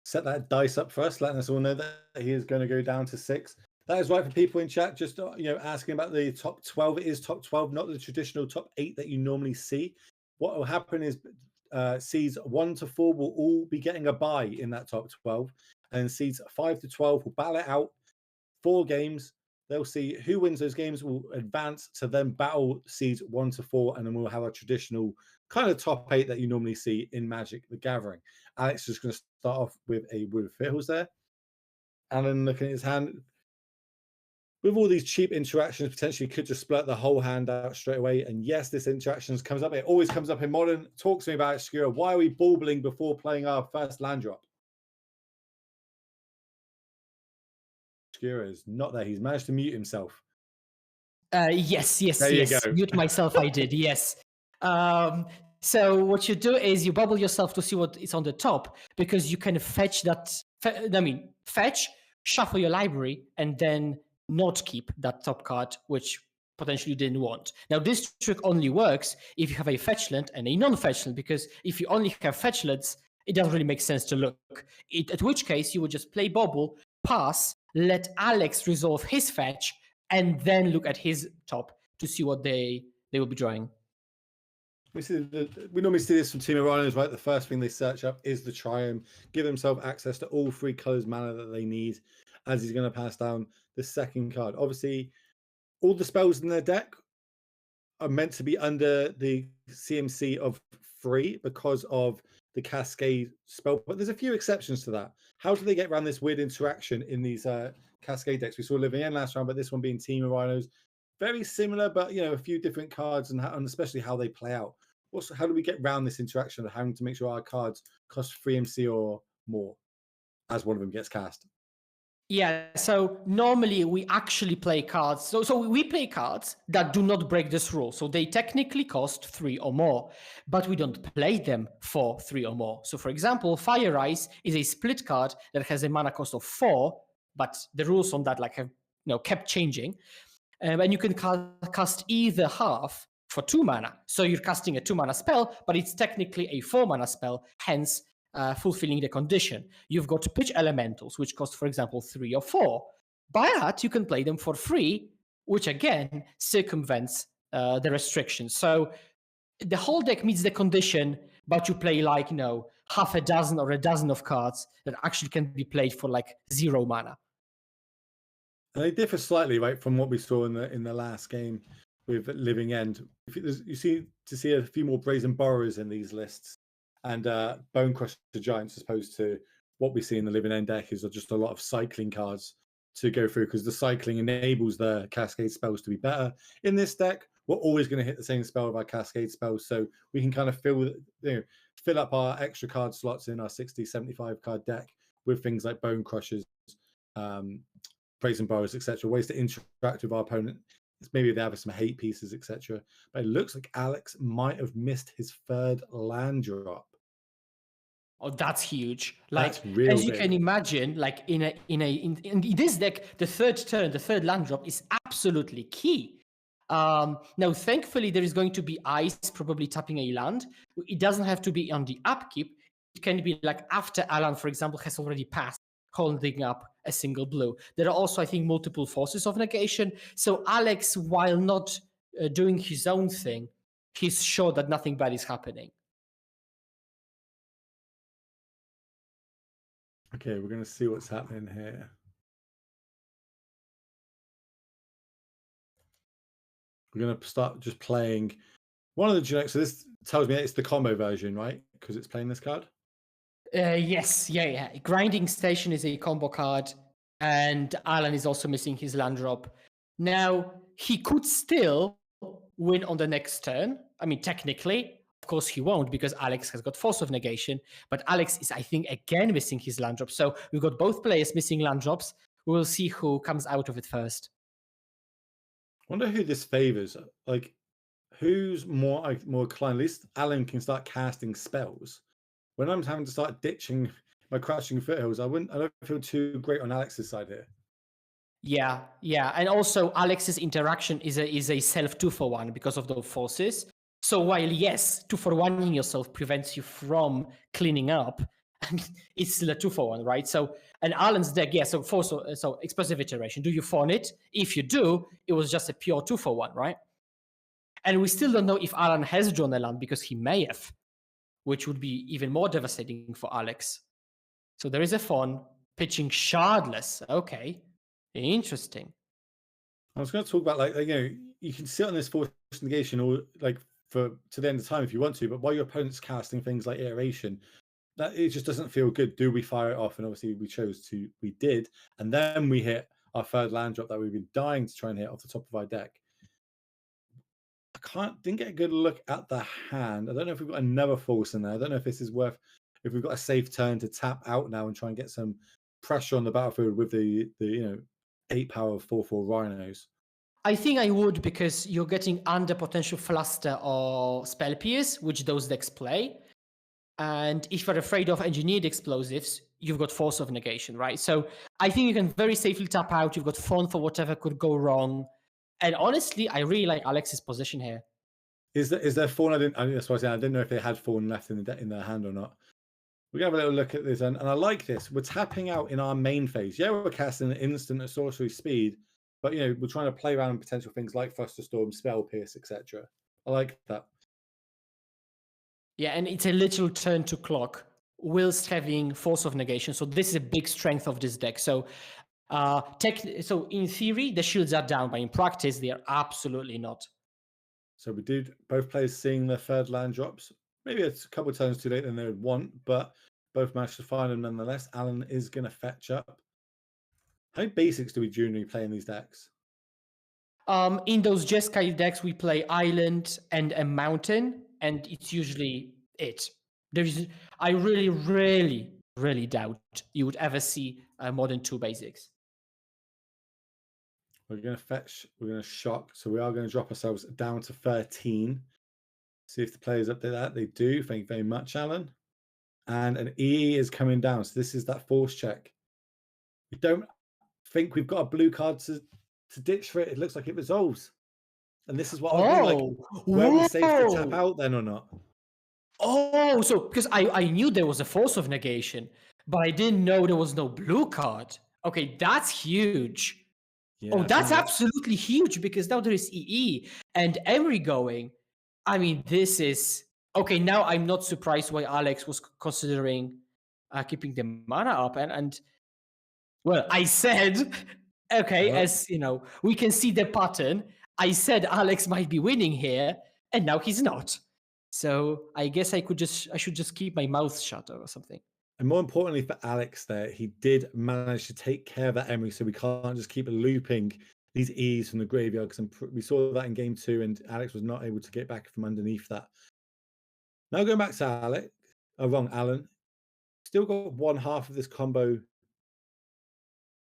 set that dice up for us, letting us all know that he is going to go down to 6. That is right for people in chat, just asking about the top 12. It is top 12, not the traditional top 8 that you normally see. What will happen is seeds 1 to 4 will all be getting a bye in that top 12, and seeds 5 to 12 will battle it out 4 games. They'll see who wins those games will advance to then battle seeds 1 to 4, and then we'll have a traditional kind of top 8 that you normally see in Magic the Gathering. Alex is going to start off with a Wood of Fiddles there. Alan looking at his hand. With all these cheap interactions, potentially could just split the whole hand out straight away. And yes, this interaction comes up. It always comes up in Modern. Talk to me about it, Skura. Why are we baubles before playing our first land drop? Skura is not there. He's managed to mute himself. Yes. Mute myself, I did, yes. So what you do is you bubble yourself to see what is on the top, because you can fetch that, fetch, shuffle your library, and then not keep that top card, which potentially you didn't want. Now, this trick only works if you have a fetch land and a non-fetch land, because if you only have fetch lands, it doesn't really make sense to look. At which case, you would just play bubble, pass, let Alex resolve his fetch, and then look at his top to see what they will be drawing. We normally see this from Team Orions, right? The first thing they search up is the Triumph, give themselves access to all 3 colors mana that they need, as he's going to pass down the second card. Obviously, all the spells in their deck are meant to be under the CMC of 3 because of the Cascade spell, but there's a few exceptions to that. How do they get around this weird interaction in these Cascade decks? We saw Living End last round, but this one being Team Rhinos. Very similar, but a few different cards, and especially how they play out. How do we get around this interaction of having to make sure our cards cost 3 MC or more as one of them gets cast? Yeah, so normally we actually play cards. So we play cards that do not break this rule. So they technically cost 3 or more, but we don't play them for 3 or more. So for example, Fire Ice is a split card that has a mana cost of 4, but the rules on that have kept changing. And you can cast either half for 2 mana. So you're casting a 2 mana spell, but it's technically a 4 mana spell, hence fulfilling the condition. You've got Pitch Elementals, which cost, for example, 3 or 4. But you can play them for free, which again circumvents the restrictions. So the whole deck meets the condition, but you play half a dozen or a dozen of cards that actually can be played for 0 mana. And they differ slightly, right, from what we saw in the last game with Living End. You see a few more Brazen Borrowers in these lists, and Bone Crusher Giants, as opposed to what we see in the Living End deck is just a lot of cycling cards to go through, because the cycling enables the Cascade spells to be better. In this deck, we're always going to hit the same spell with our Cascade spells, so we can kind of fill up our extra card slots in our 60, 75 card deck with things like Bone Crushers Brazen Burrows, etc. Ways to interact with our opponent. Maybe they have some hate pieces, etc. But it looks like Alex might have missed his 3rd land drop. Oh, that's huge. Like, that's real as you big. can imagine, like in this deck, the 3rd turn, the 3rd land drop is absolutely key. Now, thankfully, there is going to be ice probably tapping a land. It doesn't have to be on the upkeep. It can be like after Alan, for example, has already passed, holding up a single blue. There are also, I think, multiple forces of negation. So Alex, while not doing his own thing, he's sure that nothing bad is happening. Okay, we're going to see what's happening here. We're going to start just playing one of the generics. So this tells me it's the combo version, right? Because it's playing this card? Yes, yeah. Grinding Station is a combo card, and Alan is also missing his land drop. Now, he could still win on the next turn. I mean, technically, of course he won't because Alex has got Force of Negation, but Alex is, I think, again missing his land drop. So we've got both players missing land drops. We'll see who comes out of it first. I wonder who this favors. Like, who's more inclined? At least Alan can start casting spells. When I'm having to start ditching my Crouching Foothills, I don't feel too great on Alex's side here. Yeah, and also Alex's interaction is a self 2-for-1 because of those forces. So while yes, 2-for-1ing yourself prevents you from cleaning up, it's still a 2-for-1, right? So and Alan's deck, yeah. So explosive iteration. Do you fawn it? If you do, it was just a pure 2-for-1, right? And we still don't know if Alan has drawn a land because he may have, which would be even more devastating for Alex. So there is a fawn pitching Shardless. Okay, interesting. I was going to talk about, like, you can sit on this Force Negation or like to the end of time if you want to, but while your opponent's casting things like Iteration, that it just doesn't feel good. Do we fire it off? And obviously we did, and then we hit our 3rd land drop that we've been dying to try and hit off the top of our deck. Didn't get a good look at the hand. I don't know if we've got another force in there. I don't know if this is worth, if we've got a safe turn to tap out now and try and get some pressure on the battlefield with the 8-power 4/4 rhinos. I think I would, because you're getting under potential Fluster or Spell Pierce, which those decks play. And if you're afraid of engineered explosives, you've got Force of Negation, right? So I think you can very safely tap out. You've got Fawn for whatever could go wrong. And honestly, I really like Alex's position here. Is there Fawn? That's what I said. I didn't know if they had Fawn left in their hand or not. We're going to have a little look at this, and I like this. We're tapping out in our main phase. Yeah, we're casting an instant at sorcery speed, but we're trying to play around with potential things like Flusterstorm, Spell Pierce, etc. I like that. Yeah, and it's a literal turn to clock whilst having Force of Negation. So this is a big strength of this deck. So so in theory, the shields are down, but in practice, they are absolutely not. So we did both players seeing their 3rd land drops. Maybe it's a couple of turns too late than they would want, but both managed to find them nonetheless. Alan is going to fetch up. How many basics do we generally play in these decks? In those Jeskai decks, we play Island and a Mountain, and it's usually it. I really, really, really doubt you would ever see more than 2 basics. We're going to fetch, we're going to shock, so we are going to drop ourselves down to 13. See if the players update that. They do. Thank you very much, Alan. And an E is coming down. So this is that force check. We don't think we've got a blue card to ditch for it. It looks like it resolves. And this is what I mean. Like, were we safe to tap out then or not? Oh, so because I knew there was a Force of Negation, but I didn't know there was no blue card. Okay, that's huge. Yeah, that's absolutely huge, because now there is EE and Emery going. I mean, this is... Okay, now I'm not surprised why Alex was considering keeping the mana up. And well, I said, okay, as we can see the pattern. I said Alex might be winning here, and now he's not. So I guess I should just keep my mouth shut or something. And more importantly for Alex there, he did manage to take care of that Emery, so we can't just keep looping these E's from the graveyard, because we saw that in game 2, and Alex was not able to get back from underneath that. Now going back to Alan. Still got one half of this combo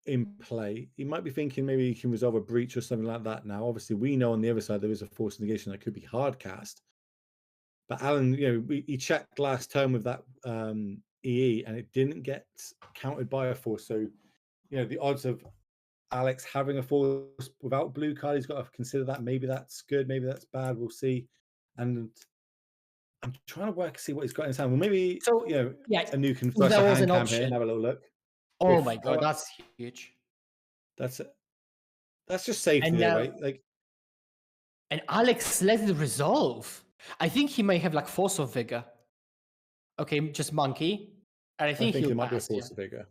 in play. He might be thinking maybe he can resolve a breach or something like that now. Obviously, we know on the other side there is a force negation that could be hard cast. But Alan, he checked last turn with that EE and it didn't get counted by a force. So, the odds of Alex having a force without blue card, he's got to consider that. Maybe that's good, maybe that's bad. We'll see. And I'm trying to see what he's got in his hand. Well, maybe a new can first there was hand an cam option. here and have a little look. Oh my god, that's huge. That's just safety there, right? And Alex let it resolve. I think he may have like Force of Vigor. Okay, just Monkey. And I think it might be a Force of Vigor.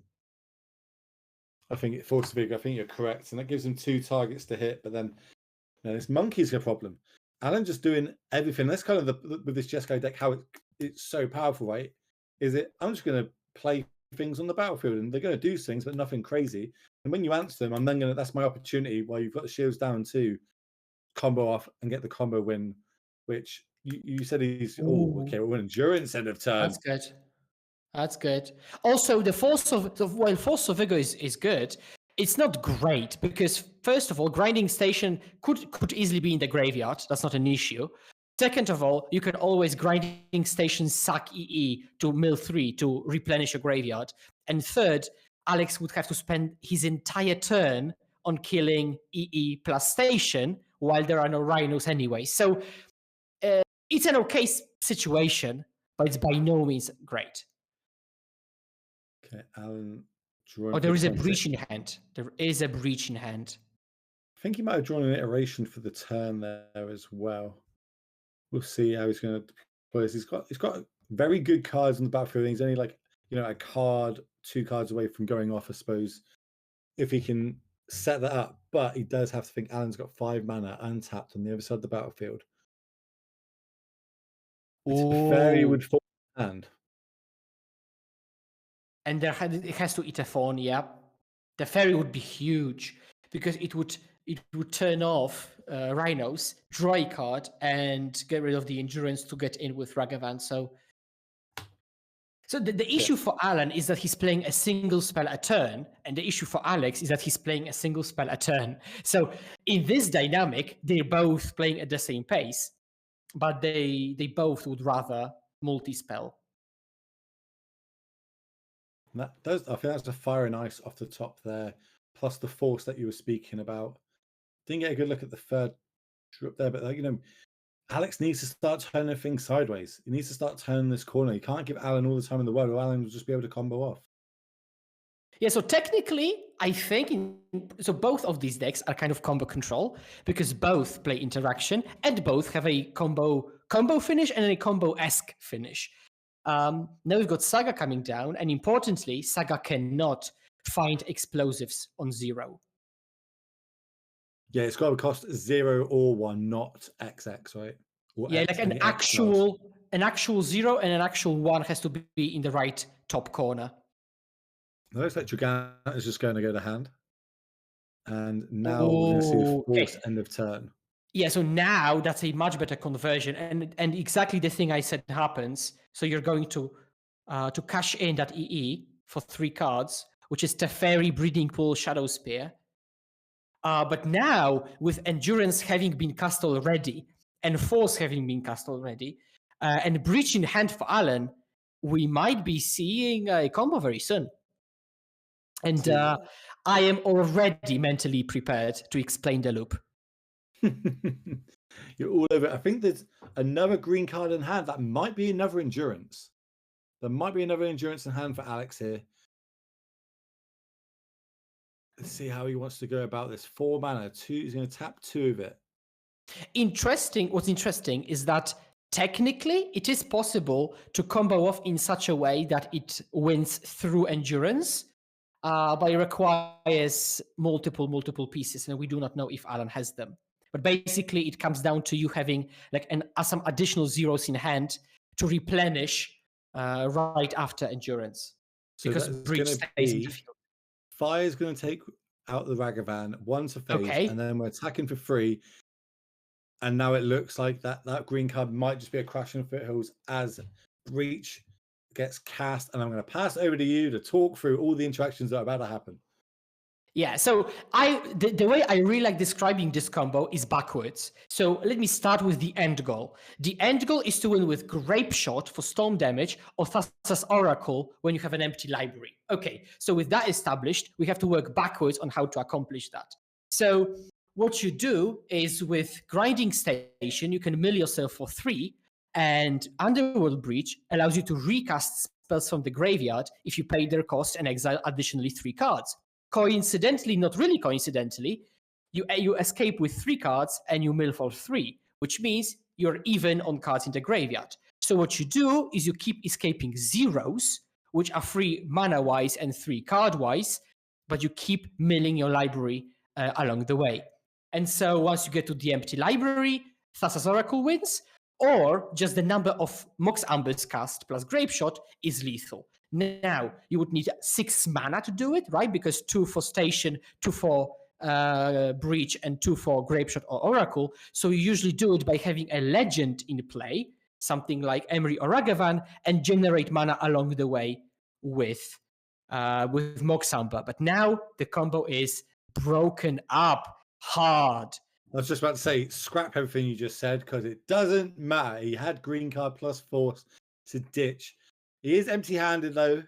I think Force of Vigor. I think you're correct, and that gives him 2 targets to hit. But then, this Monkey's a problem. Alan just doing everything. That's kind of with this Jeskai deck how it's so powerful, right? I'm just going to play things on the battlefield, and they're going to do things, but nothing crazy. And when you answer them, I'm then that's my opportunity while you've got the shields down to combo off and get the combo win, which you said he's we're endurance end of turn. That's good. Also, the Force of Vigor is good, it's not great because first of all, grinding station could easily be in the graveyard. That's not an issue. Second of all, you can always grinding station sack EE to mill 3 to replenish your graveyard. And third, Alex would have to spend his entire turn on killing EE plus station while there are no rhinos anyway. So it's an okay situation, but it's by no means great. Okay, Alan. There is a breach in hand. There is a breach in hand. I think he might have drawn an iteration for the turn there as well. We'll see how he's going to play this. He's got very good cards on the battlefield. He's only like a card, 2 cards away from going off, I suppose, if he can set that up. But he does have to think Alan's got 5 mana untapped on the other side of the battlefield. The fairy would fall in hand. And it has to eat a fawn, yeah. The fairy would be huge because it would turn off rhinos, draw a card, and get rid of the endurance to get in with Ragavan. So the issue for Alan is that he's playing a single spell a turn, and the issue for Alex is that he's playing a single spell a turn. So in this dynamic, they're both playing at the same pace, but they both would rather multi-spell. I think that's a fire and ice off the top there, plus the force that you were speaking about. Didn't get a good look at the third drip there, but Alex needs to start turning things sideways. He needs to start turning this corner. You can't give Alan all the time in the world, or Alan will just be able to combo off. Yeah, so technically, I think both of these decks are kind of combo control because both play interaction and both have a combo finish and a combo-esque finish. Now we've got Saga coming down, and importantly, Saga cannot find explosives on 0. Yeah, it's got to cost 0 or 1, not XX, right? Or yeah, like an actual 0 and an actual 1 has to be in the right top corner. It looks like Dragana is just going to go to hand. And now we're going to see force end of turn. Yeah, so now that's a much better conversion, and exactly the thing I said happens. So you're going to cash in that EE for 3 cards, which is Teferi, Breeding Pool, Shadow Spear. But now, with Endurance having been cast already, and Force having been cast already, and Breach in hand for Alan, we might be seeing a combo very soon. And I am already mentally prepared to explain the loop. You're all over it. I think there's another green card in hand. That might be another endurance. There might be another endurance in hand for Alex here. Let's see how he wants to go about this. 4 mana, 2. He's going to tap 2 of it. What's interesting is that technically it is possible to combo off in such a way that it wins through endurance, but it requires multiple pieces, and we do not know if Alan has them. But basically, it comes down to you having like some additional zeros in hand to replenish right after endurance. So because Breach stays in the field. Fire is going to take out the Ragavan, 1 to phase, and then we're attacking for 3. And now it looks like that green card might just be a Crashing Foothills as Breach gets cast. And I'm going to pass over to you to talk through all the interactions that are about to happen. Yeah, so the way I really like describing this combo is backwards. So let me start with the end goal. The end goal is to win with Grape Shot for storm damage or Thassa's Oracle when you have an empty library. Okay, so with that established, we have to work backwards on how to accomplish that. So what you do is with Grinding Station, you can mill yourself for 3, and Underworld Breach allows you to recast spells from the graveyard if you pay their cost and exile additionally 3 cards. Coincidentally, not really coincidentally, you escape with 3 cards and you mill for 3, which means you're even on cards in the graveyard. So what you do is you keep escaping zeros, which are 3 mana-wise and 3 card-wise, but you keep milling your library along the way. And so once you get to the empty library, Thassa's Oracle wins, or just the number of Mox Ambers cast plus Grape Shot is lethal. Now, you would need 6 mana to do it, right? Because 2 for Station, 2 for Breach, and 2 for Grape Shot or Oracle. So you usually do it by having a legend in play, something like Emery or Ragavan, and generate mana along the way with Mox Amber. But now the combo is broken up hard. I was just about to say, scrap everything you just said, because it doesn't matter. He had green card plus force to ditch. He is empty-handed, though.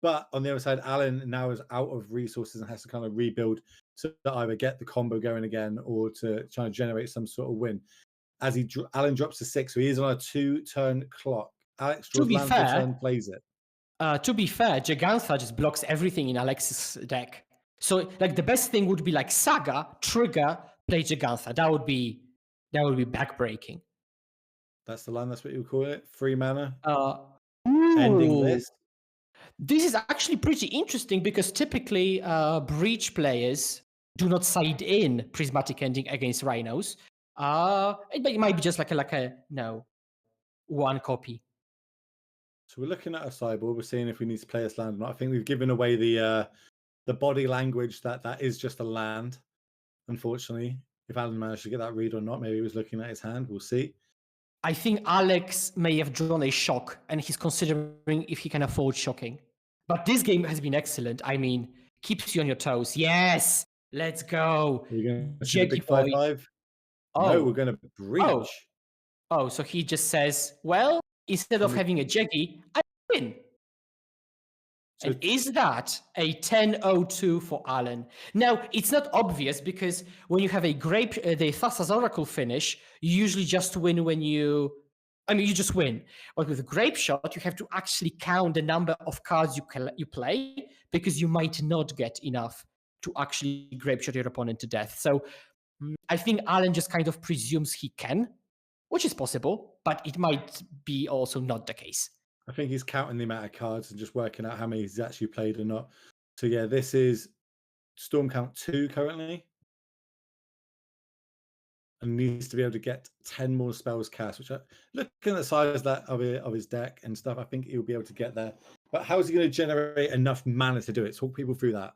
But on the other side, Alan now is out of resources and has to kind of rebuild to either get the combo going again or to try and generate some sort of win. As Alan drops to 6, so he is on a 2-turn clock. Alex draws land for a turn, plays it. To be fair, Jegantha just blocks everything in Alex's deck. So, like, the best thing would be like Saga, trigger, play Jegantha. That would be backbreaking. That's the line. That's what you call it. 3 mana. Ending list. This is actually pretty interesting because typically Breach players do not side in Prismatic Ending against Rhinos. It might be just like a one copy. So we're looking at a sideboard. We're seeing if we need to play this land or not. I think we've given away the body language that is just a land. Unfortunately, if Alan managed to get that read or not, maybe he was looking at his hand. We'll see. I think Alex may have drawn a shock, and he's considering if he can afford shocking. But this game has been excellent. I mean, keeps you on your toes. Yes, let's go. We're going to big 5-5. Oh, no, we're going to breach. Oh, so he just says, well, instead of having a Jeggy, I win. So and is that a 10-0-2 for Alan? Now, it's not obvious because when you have the Thassa's Oracle finish, you usually just win when you just win. But with Grape Shot, you have to actually count the number of cards you play because you might not get enough to actually Grape Shot your opponent to death. So I think Alan just kind of presumes he can, which is possible, but it might be also not the case. I think he's counting the amount of cards and just working out how many he's actually played or not. So yeah, this is Storm Count 2 currently. And needs to be able to get 10 more spells cast, which looking at the size of his deck and stuff, I think he'll be able to get there. But how is he going to generate enough mana to do it? Talk people through that.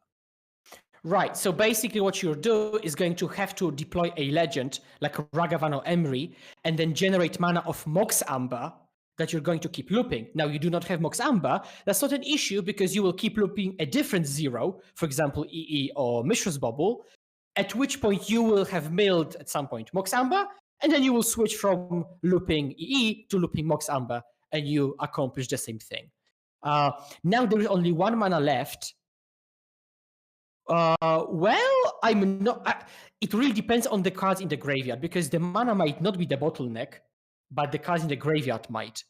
Right, so basically what you'll do is going to have to deploy a legend like Ragavan or Emery and then generate mana of Mox Amber that you're going to keep looping. Now, you do not have Mox Amber. That's not an issue because you will keep looping a different 0, for example, EE or Mishra's Bubble, at which point you will have milled at some point Mox Amber, and then you will switch from looping EE to looping Mox Amber, and you accomplish the same thing. Now there is only 1 mana left. Well, I'm not. It really depends on the cards in the graveyard because the mana might not be the bottleneck, but the cards in the graveyard might.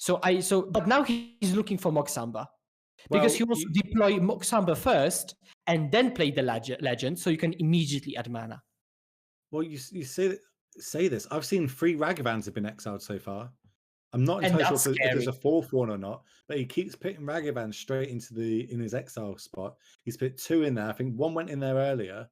But now he's looking for Mox Amber because he wants to deploy Mox Amber first and then play the legend, so you can immediately add mana. Well, you say this. I've seen 3 Ragavans have been exiled so far. I'm not entirely sure if there's a 4th one or not, but he keeps putting Ragavan straight into in his exile spot. He's put 2 in there. I think 1 went in there earlier.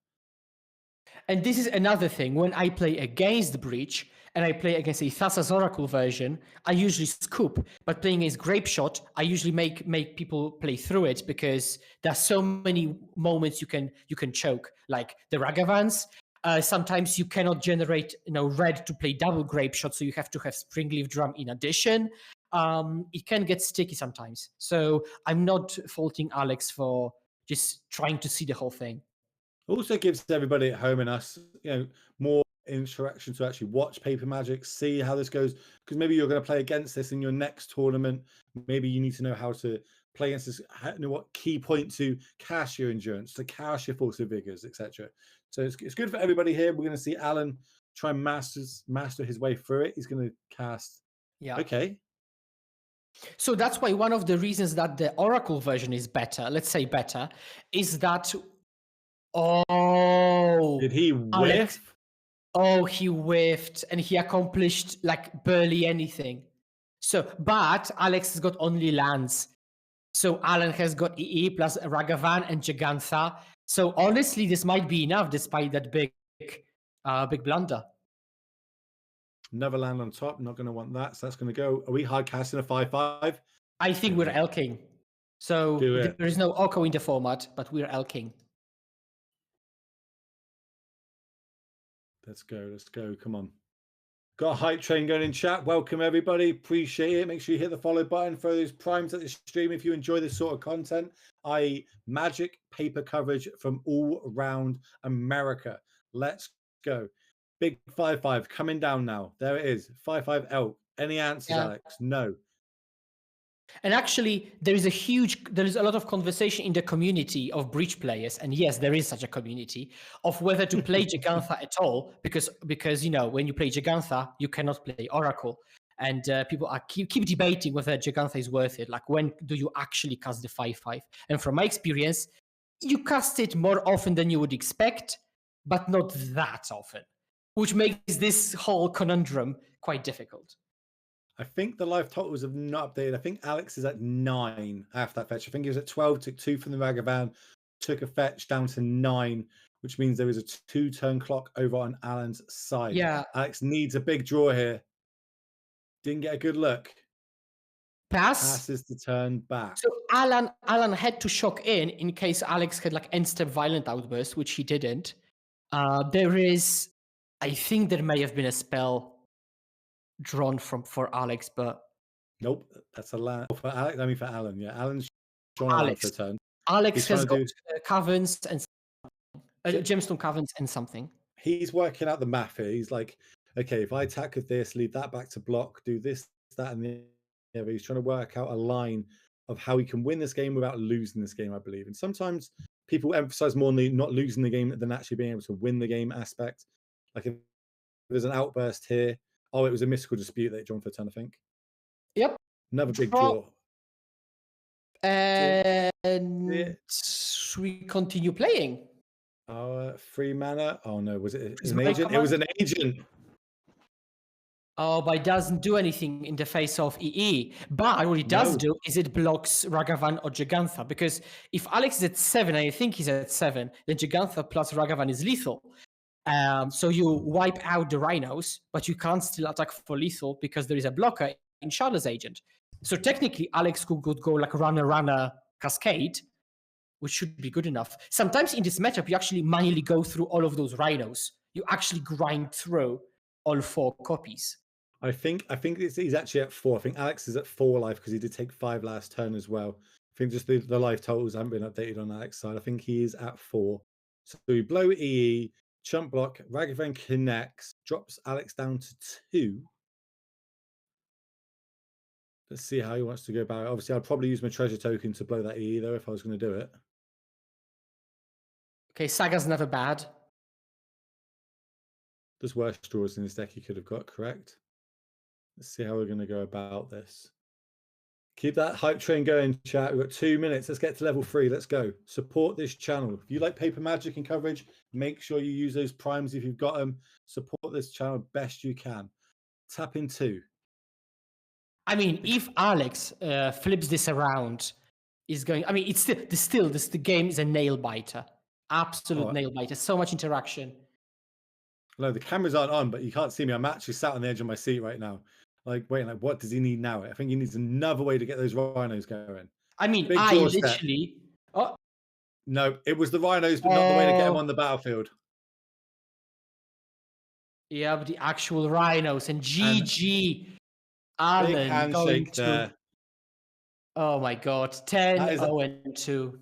And this is another thing. When I play against Breach and I play against a Thassa's Oracle version, I usually scoop. But playing against Grape Shot, I usually make people play through it because there's so many moments you can choke, like the Ragavans. Sometimes you cannot generate red to play double Grape Shot, so you have to have Springleaf Drum in addition. It can get sticky sometimes. So I'm not faulting Alex for just trying to see the whole thing. Also gives everybody at home and us, more interaction to actually watch Paper Magic, see how this goes, because maybe you're going to play against this in your next tournament. Maybe you need to know how to play against this, know what key point to cash your endurance, to cash your force of vigors, etc. So it's good for everybody here. We're going to see Alan try and master his way through it. He's going to cast. Yeah. Okay. So that's why one of the reasons that the Oracle version is better, let's say better, is that did he whiff? Alex, he whiffed and he accomplished like barely anything. So, but Alex has got only lands. So Alan has got EE plus Ragavan and Jegantha. So honestly, this might be enough despite that big blunder. Another land on top, not going to want that. So that's going to go. Are we hard casting a 5/5? I think we're elking. So there is no Oko in the format, but we're elking. Let's go. Let's go. Come on. Got a hype train going in chat. Welcome, everybody. Appreciate it. Make sure you hit the follow button. Throw those primes at the stream if you enjoy this sort of content. i.e. Magic paper coverage from all around America. Let's go. Big 5/5 coming down now. There it is. 5/5 elk. Any answers, Alex? No. And actually, there is a lot of conversation in the community of Breach players, and yes, there is such a community of whether to play Jegantha at all, because when you play Jegantha, you cannot play Oracle, and people keep debating whether Jegantha is worth it. Like, when do you actually cast the 5/5? And from my experience, you cast it more often than you would expect, but not that often, which makes this whole conundrum quite difficult. I think the live totals have not updated. I think Alex is at 9 after that fetch. I think he was at 12, took 2 from the Ragavan, took a fetch down to 9, which means there is a 2-turn clock over on Alan's side. Yeah. Alex needs a big draw here. Didn't get a good look. Passes the turn back. So Alan had to shock in case Alex had like end step violent outburst, which he didn't. I think there may have been a spell drawn for Alex, but nope, that's a land for Alex. I mean for Alan, yeah. Alan's drawn Alex for a turn. Alex has got caverns and gemstone caverns and something. He's working out the math here. He's like, okay, if I attack with this, leave that back to block, do this, that, and the other. He's trying to work out a line of how he can win this game without losing this game, I believe. And sometimes people emphasize more on the not losing the game than actually being able to win the game aspect. Like if there's an outburst here. Oh, it was a mystical dispute that drawn for a turn, I think. Yep. Another big draw. And we continue playing. 3 mana. Oh no, was it an agent? It was an agent. Oh, but it doesn't do anything in the face of EE. But what it does do is it blocks Ragavan or Jegantha. Because if Alex is at 7, and I think he's at 7, then Jegantha plus Ragavan is lethal. So you wipe out the rhinos, but you can't still attack for lethal because there is a blocker in Shardless Agent. So technically, Alex could go like runner cascade, which should be good enough. Sometimes in this matchup, you actually manually go through all of those rhinos. You actually grind through all 4 copies. I think he's actually at 4. I think Alex is at 4 life because he did take 5 last turn as well. I think just the life totals haven't been updated on Alex's side. I think he is at 4. So we blow EE. Chump block, Ragavan connects, drops Alex down to 2. Let's see how he wants to go about it. Obviously, I'd probably use my treasure token to blow that EE, though, if I was going to do it. Okay, Saga's never bad. There's worse draws in this deck he could have got, correct? Let's see how we're going to go about this. Keep that hype train going, chat. We've got 2 minutes. Let's get to level 3. Let's go. Support this channel. If you like Paper Magic and coverage, make sure you use those primes if you've got them. Support this channel best you can. Tap in 2. I mean, if Alex flips this around, is going. I mean, it's still the game is a nail biter. Absolute nail biter. So much interaction. No, the cameras aren't on, but you can't see me. I'm actually sat on the edge of my seat right now. Like, wait, like, what does he need now? I think he needs another way to get those rhinos going. I mean, I literally... Oh. No, it was the rhinos, but not the way to get them on the battlefield. Yeah, but the actual rhinos. And GG, Alan. Big handshake there. Oh my God, 10-0-2.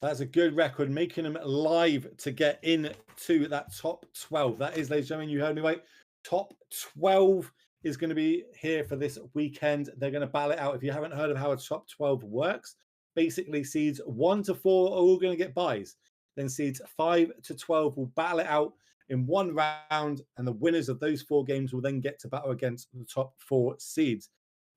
That's a good record, making them live to get into that top 12. That is, ladies and gentlemen, you heard me right. Top 12 is going to be here for this weekend. They're going to battle it out. If you haven't heard of how a top 12 works, basically seeds 1 to 4 are all going to get buys. Then seeds 5 to 12 will battle it out in one round, and the winners of those 4 games will then get to battle against the top 4 seeds.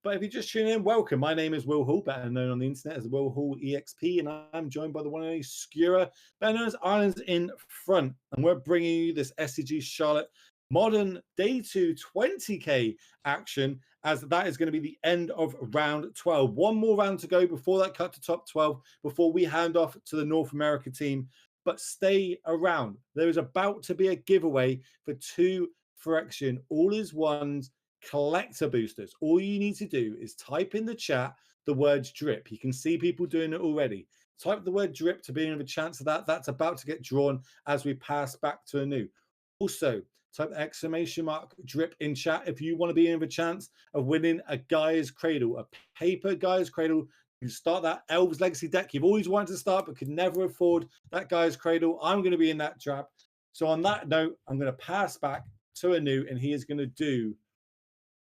But if you just tune in, welcome. My name is Will Hall, better known on the internet as Will Hall EXP, and I'm joined by the one and only Skura, better known as Islands in Front. And we're bringing you this SCG Charlotte Modern Day 2 20k action, as that is going to be the end of round 12. One more round to go before that cut to top 12, before we hand off to the North America team. But stay around. There is about to be a giveaway for 2 Phyrexian All-is-Ones collector boosters. All you need to do is type in the chat the words drip. You can see people doing it already. Type the word drip to be in a chance of that. That's about to get drawn as we pass back to a new. Also, type exclamation mark drip in chat if you want to be in a chance of winning a Gaia's Cradle, a paper Gaia's Cradle. You start that Elves Legacy deck you've always wanted to start but could never afford that Gaia's Cradle. I'm going to be in that trap. So on that note, I'm going to pass back to a new, and he is going to do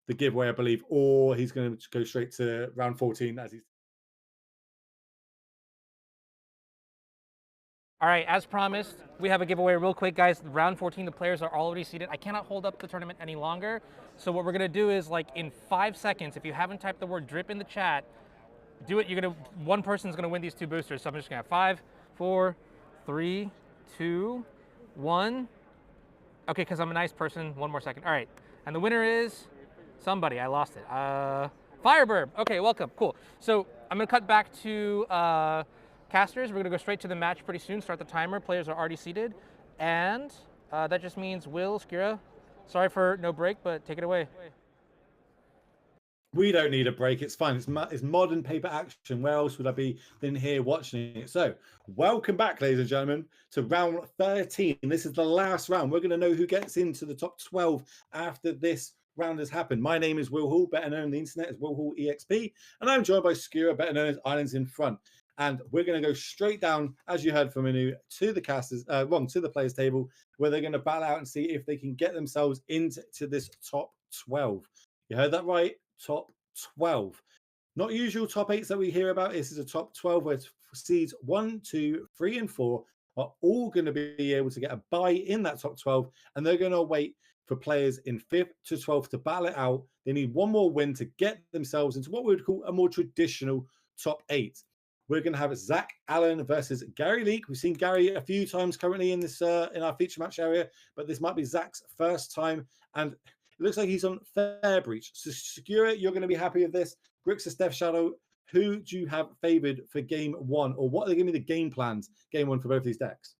the giveaway, I believe, or he's going to go straight to round 14 as he's. All right, as promised, we have a giveaway real quick, guys. Round 14, the players are already seated. I cannot hold up the tournament any longer. So what we're going to do is, like, in 5 seconds, if you haven't typed the word drip in the chat, do it. One person's going to win these 2 boosters. So I'm just going to have 5, 4, 3, 2, 1. Okay, because I'm a nice person. 1 more second. All right, and the winner is somebody. I lost it. Firebird. Okay, welcome. Cool. So I'm going to cut back to casters. We're going to go straight to the match pretty soon. Start the timer. Players are already seated. And that just means Will, Skura, sorry for no break, but take it away. We don't need a break. It's fine. It's modern paper action. Where else would I be than here watching it? So welcome back, ladies and gentlemen, to round 13. This is the last round. We're going to know who gets into the top 12 after this round has happened. My name is Will Hall, better known on the internet as Will Hall EXP, and I'm joined by Skura, better known as Islands in Front. And we're going to go straight down, as you heard from Anu, to the casters, to the players table, where they're going to battle out and see if they can get themselves into this top 12. You heard that right? Top 12. Not usual top 8s that we hear about. This is a top 12 where seeds 1, 2, 3, and 4 are all going to be able to get a bye in that top 12, and they're going to wait for players in 5th to 12th to battle it out. They need one more win to get themselves into what we would call a more traditional top 8. We're going to have Zach Allen versus Gary Leak. We've seen Gary a few times currently in this in our feature match area, but this might be Zach's first time, and it looks like he's on Fair Breach. So Skura, you're going to be happy with this. Grix or Steph Shadow, who do you have favored for game 1, or what are going to be the game plans game 1 for both these decks?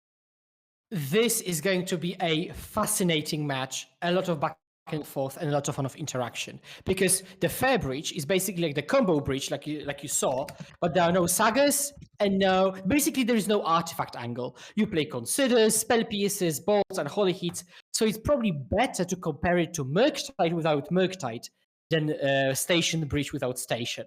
This is going to be a fascinating match, a lot of back and forth and a lot of fun of interaction, because the Fair Breach is basically like the combo breach, like you saw, but there are no sagas and basically there is no artifact angle. You play considers, spell pieces, bolts, and holy hits, so it's probably better to compare it to Murktide without Murktide than Station Breach without Station.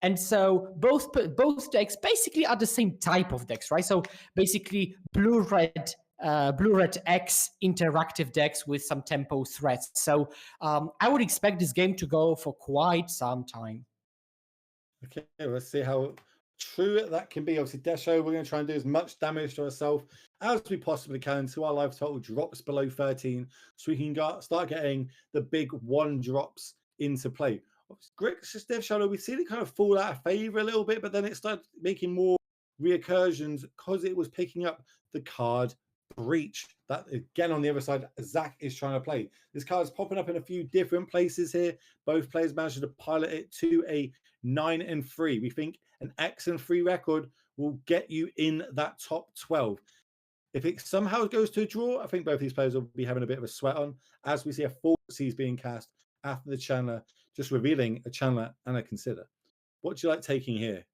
And so both decks basically are the same type of decks, right? So basically blue-red X interactive decks with some tempo threats. So I would expect this game to go for quite some time. Okay, let's see how true that can be. Obviously, Desho, we're going to try and do as much damage to ourselves as we possibly can until our life total drops below 13, so we can start getting the big 1 drops into play. Grix Death Shadow, we see it kind of fall out of favor a little bit, but then it started making more reoccursions because it was picking up the card Breach that, again, on the other side, Zach is trying to play. This card is popping up in a few different places here. Both players managed to pilot it to a 9-3. We think an X-3 record will get you in that top 12. If it somehow goes to a draw, I think both these players will be having a bit of a sweat on, as we see a 4 Cs being cast after the Chandler, just revealing a Chandler and a Consider. What do you like taking here?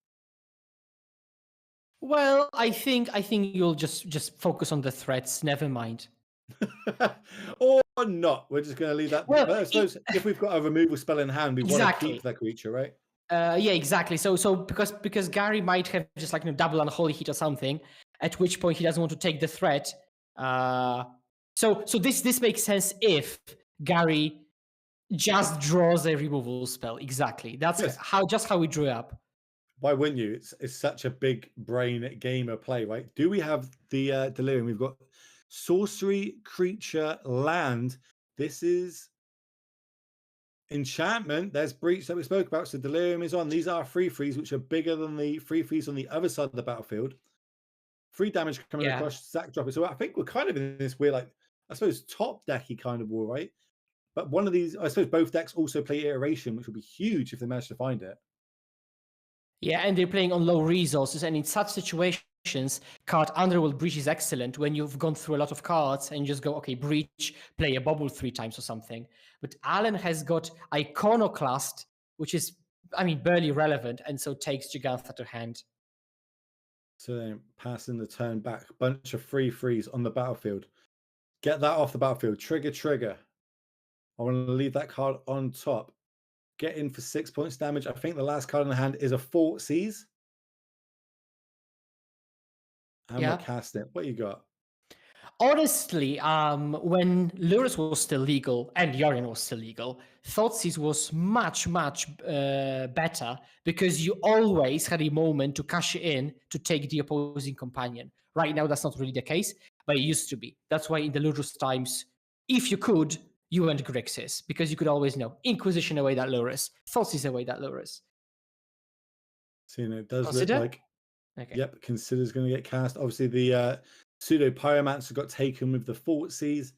Well, I think you'll just focus on the threats. Never mind. Or not. We're just going to leave that. Well, I suppose if we've got a removal spell in hand, we want to keep that creature, right? Yeah, exactly. So because Gary might have just like double unholy hit or something, at which point he doesn't want to take the threat. So this makes sense if Gary just draws a removal spell. Exactly. That's Yes. how we drew up. Why wouldn't you? It's such a big brain gamer play, right? Do we have the delirium? We've got sorcery, creature, land. This is enchantment. There's breach that we spoke about. So delirium is on. These are 3/3s, which are bigger than the 3/3s on the other side of the battlefield. 3 damage coming across, Zach drop it. So I think we're kind of in this weird, like, I suppose, top decky kind of war, right? But one of these, I suppose both decks also play iteration, which will be huge if they manage to find it. Yeah, and they're playing on low resources, and in such situations, card Underworld Breach is excellent when you've gone through a lot of cards and you just go, okay, Breach, play a bubble 3 times or something. But Alan has got Iconoclast, which is, I mean, barely relevant, and so takes Gigantha to hand. So then passing the turn back, bunch of 3/3s on the battlefield. Get that off the battlefield. Trigger. I want to leave that card on top. Get in for 6 points damage. I think the last card in the hand is a 4/Cs. And we're casting it. What you got? Honestly, when Lurus was still legal and Yorion was still legal, Thoughtseize was much better because you always had a moment to cash in to take the opposing companion. Right now, that's not really the case, but it used to be. That's why in the Lurus times, if you could, you went Grixis because you could always Inquisition away that Lurus, Thoughtseize away that Lurus. So, it does look like, yep, Consider's going to get cast. Obviously, the Pseudo Pyromancer got taken with the Thoughtseize.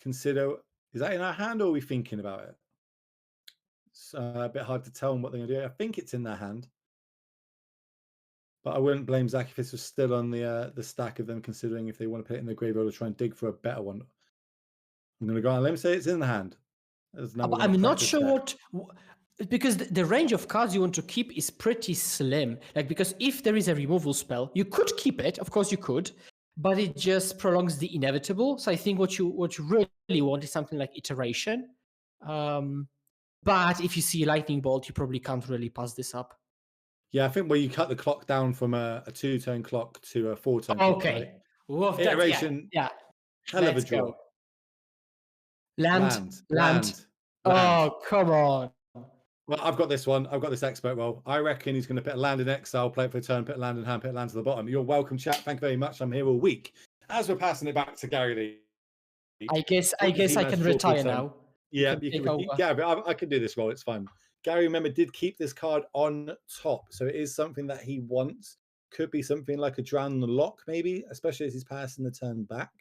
Consider, is that in our hand or are we thinking about it? It's a bit hard to tell them what they're going to do. I think it's in their hand. But I wouldn't blame Zach if this was still on the stack of them, considering if they want to put it in the graveyard or try and dig for a better one. I'm going to go on a limb, say it's in the hand. I'm not sure because the range of cards you want to keep is pretty slim. Like, because if there is a removal spell, you could keep it. Of course you could, but it just prolongs the inevitable. So I think what you really want is something like Iteration. But if you see Lightning Bolt, you probably can't really pass this up. Yeah, I think where you cut the clock down from a 2-turn clock to a 4-turn clock. Okay. Right? Iteration. Yeah. Hell of a draw. Land. Oh, come on. Well, I've got this one. I've got this expert roll. I reckon he's going to put a land in exile, play it for a turn, put a land in hand, put a land to the bottom. You're welcome, chat. Thank you very much. I'm here all week. As we're passing it back to Gary Lee. I guess I can retire now. Yeah, I can do this roll. It's fine. Gary, remember, did keep this card on top. So it is something that he wants. Could be something like a Drown the Lock, maybe, especially as he's passing the turn back.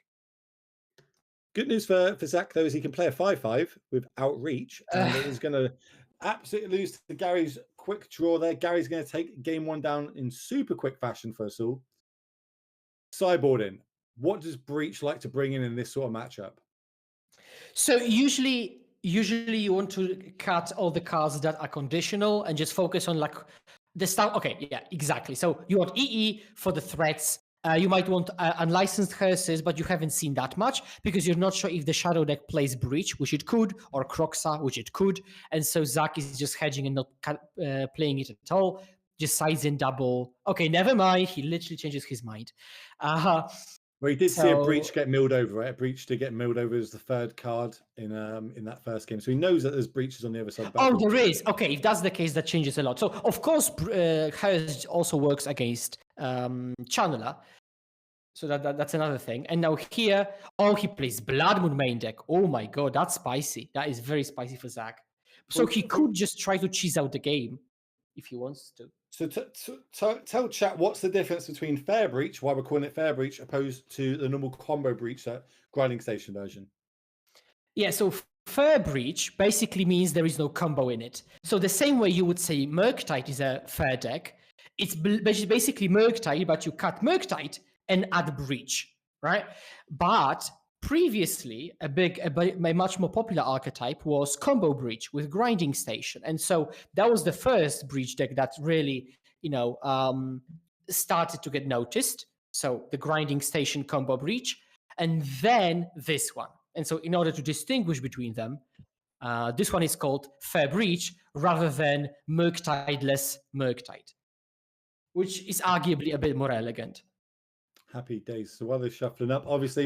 Good news for Zach, though, is he can play a 5/5 with Outreach. And it is going to absolutely lose to Gary's quick draw there. Gary's going to take game 1 down in super quick fashion for us all. Sideboarding. What does Breach like to bring in this sort of matchup? So usually you want to cut all the cards that are conditional and just focus on like the stuff. Okay, yeah, exactly. So you want EE for the threats. You might want unlicensed curses, but you haven't seen that much because you're not sure if the Shadow deck plays Breach, which it could, or Croxa, which it could. And so Zach is just hedging and not playing it at all. Just sides in double. Okay, never mind. He literally changes his mind. Well, he did see a Breach get milled over, right? A Breach to get milled over as the 3rd card in that first game. So he knows that there's breaches on the other side of the battle. Oh, there is. Okay, if that's the case, that changes a lot. So, of course, Harris also works against Channeler. So that's another thing. And now here, he plays Blood Moon main deck. Oh my god, that's spicy. That is very spicy for Zach. So he could just try to cheese out the game if he wants to. So tell chat what's the difference between Fair Breach, why we're calling it Fair Breach, opposed to the normal combo Breach, grinding station version. Yeah, so Fair Breach basically means there is no combo in it. So the same way you would say Murktide is a fair deck, it's basically Murktide, but you cut Murktide and add Breach, right? But previously, a much more popular archetype was Combo Breach with Grinding Station. And so that was the first Breach deck that really, started to get noticed. So the Grinding Station Combo Breach, and then this one. And so in order to distinguish between them, This one is called Fair Breach rather than Murktide-less Murktide, which is arguably a bit more elegant. Happy days. So while they're shuffling up, obviously,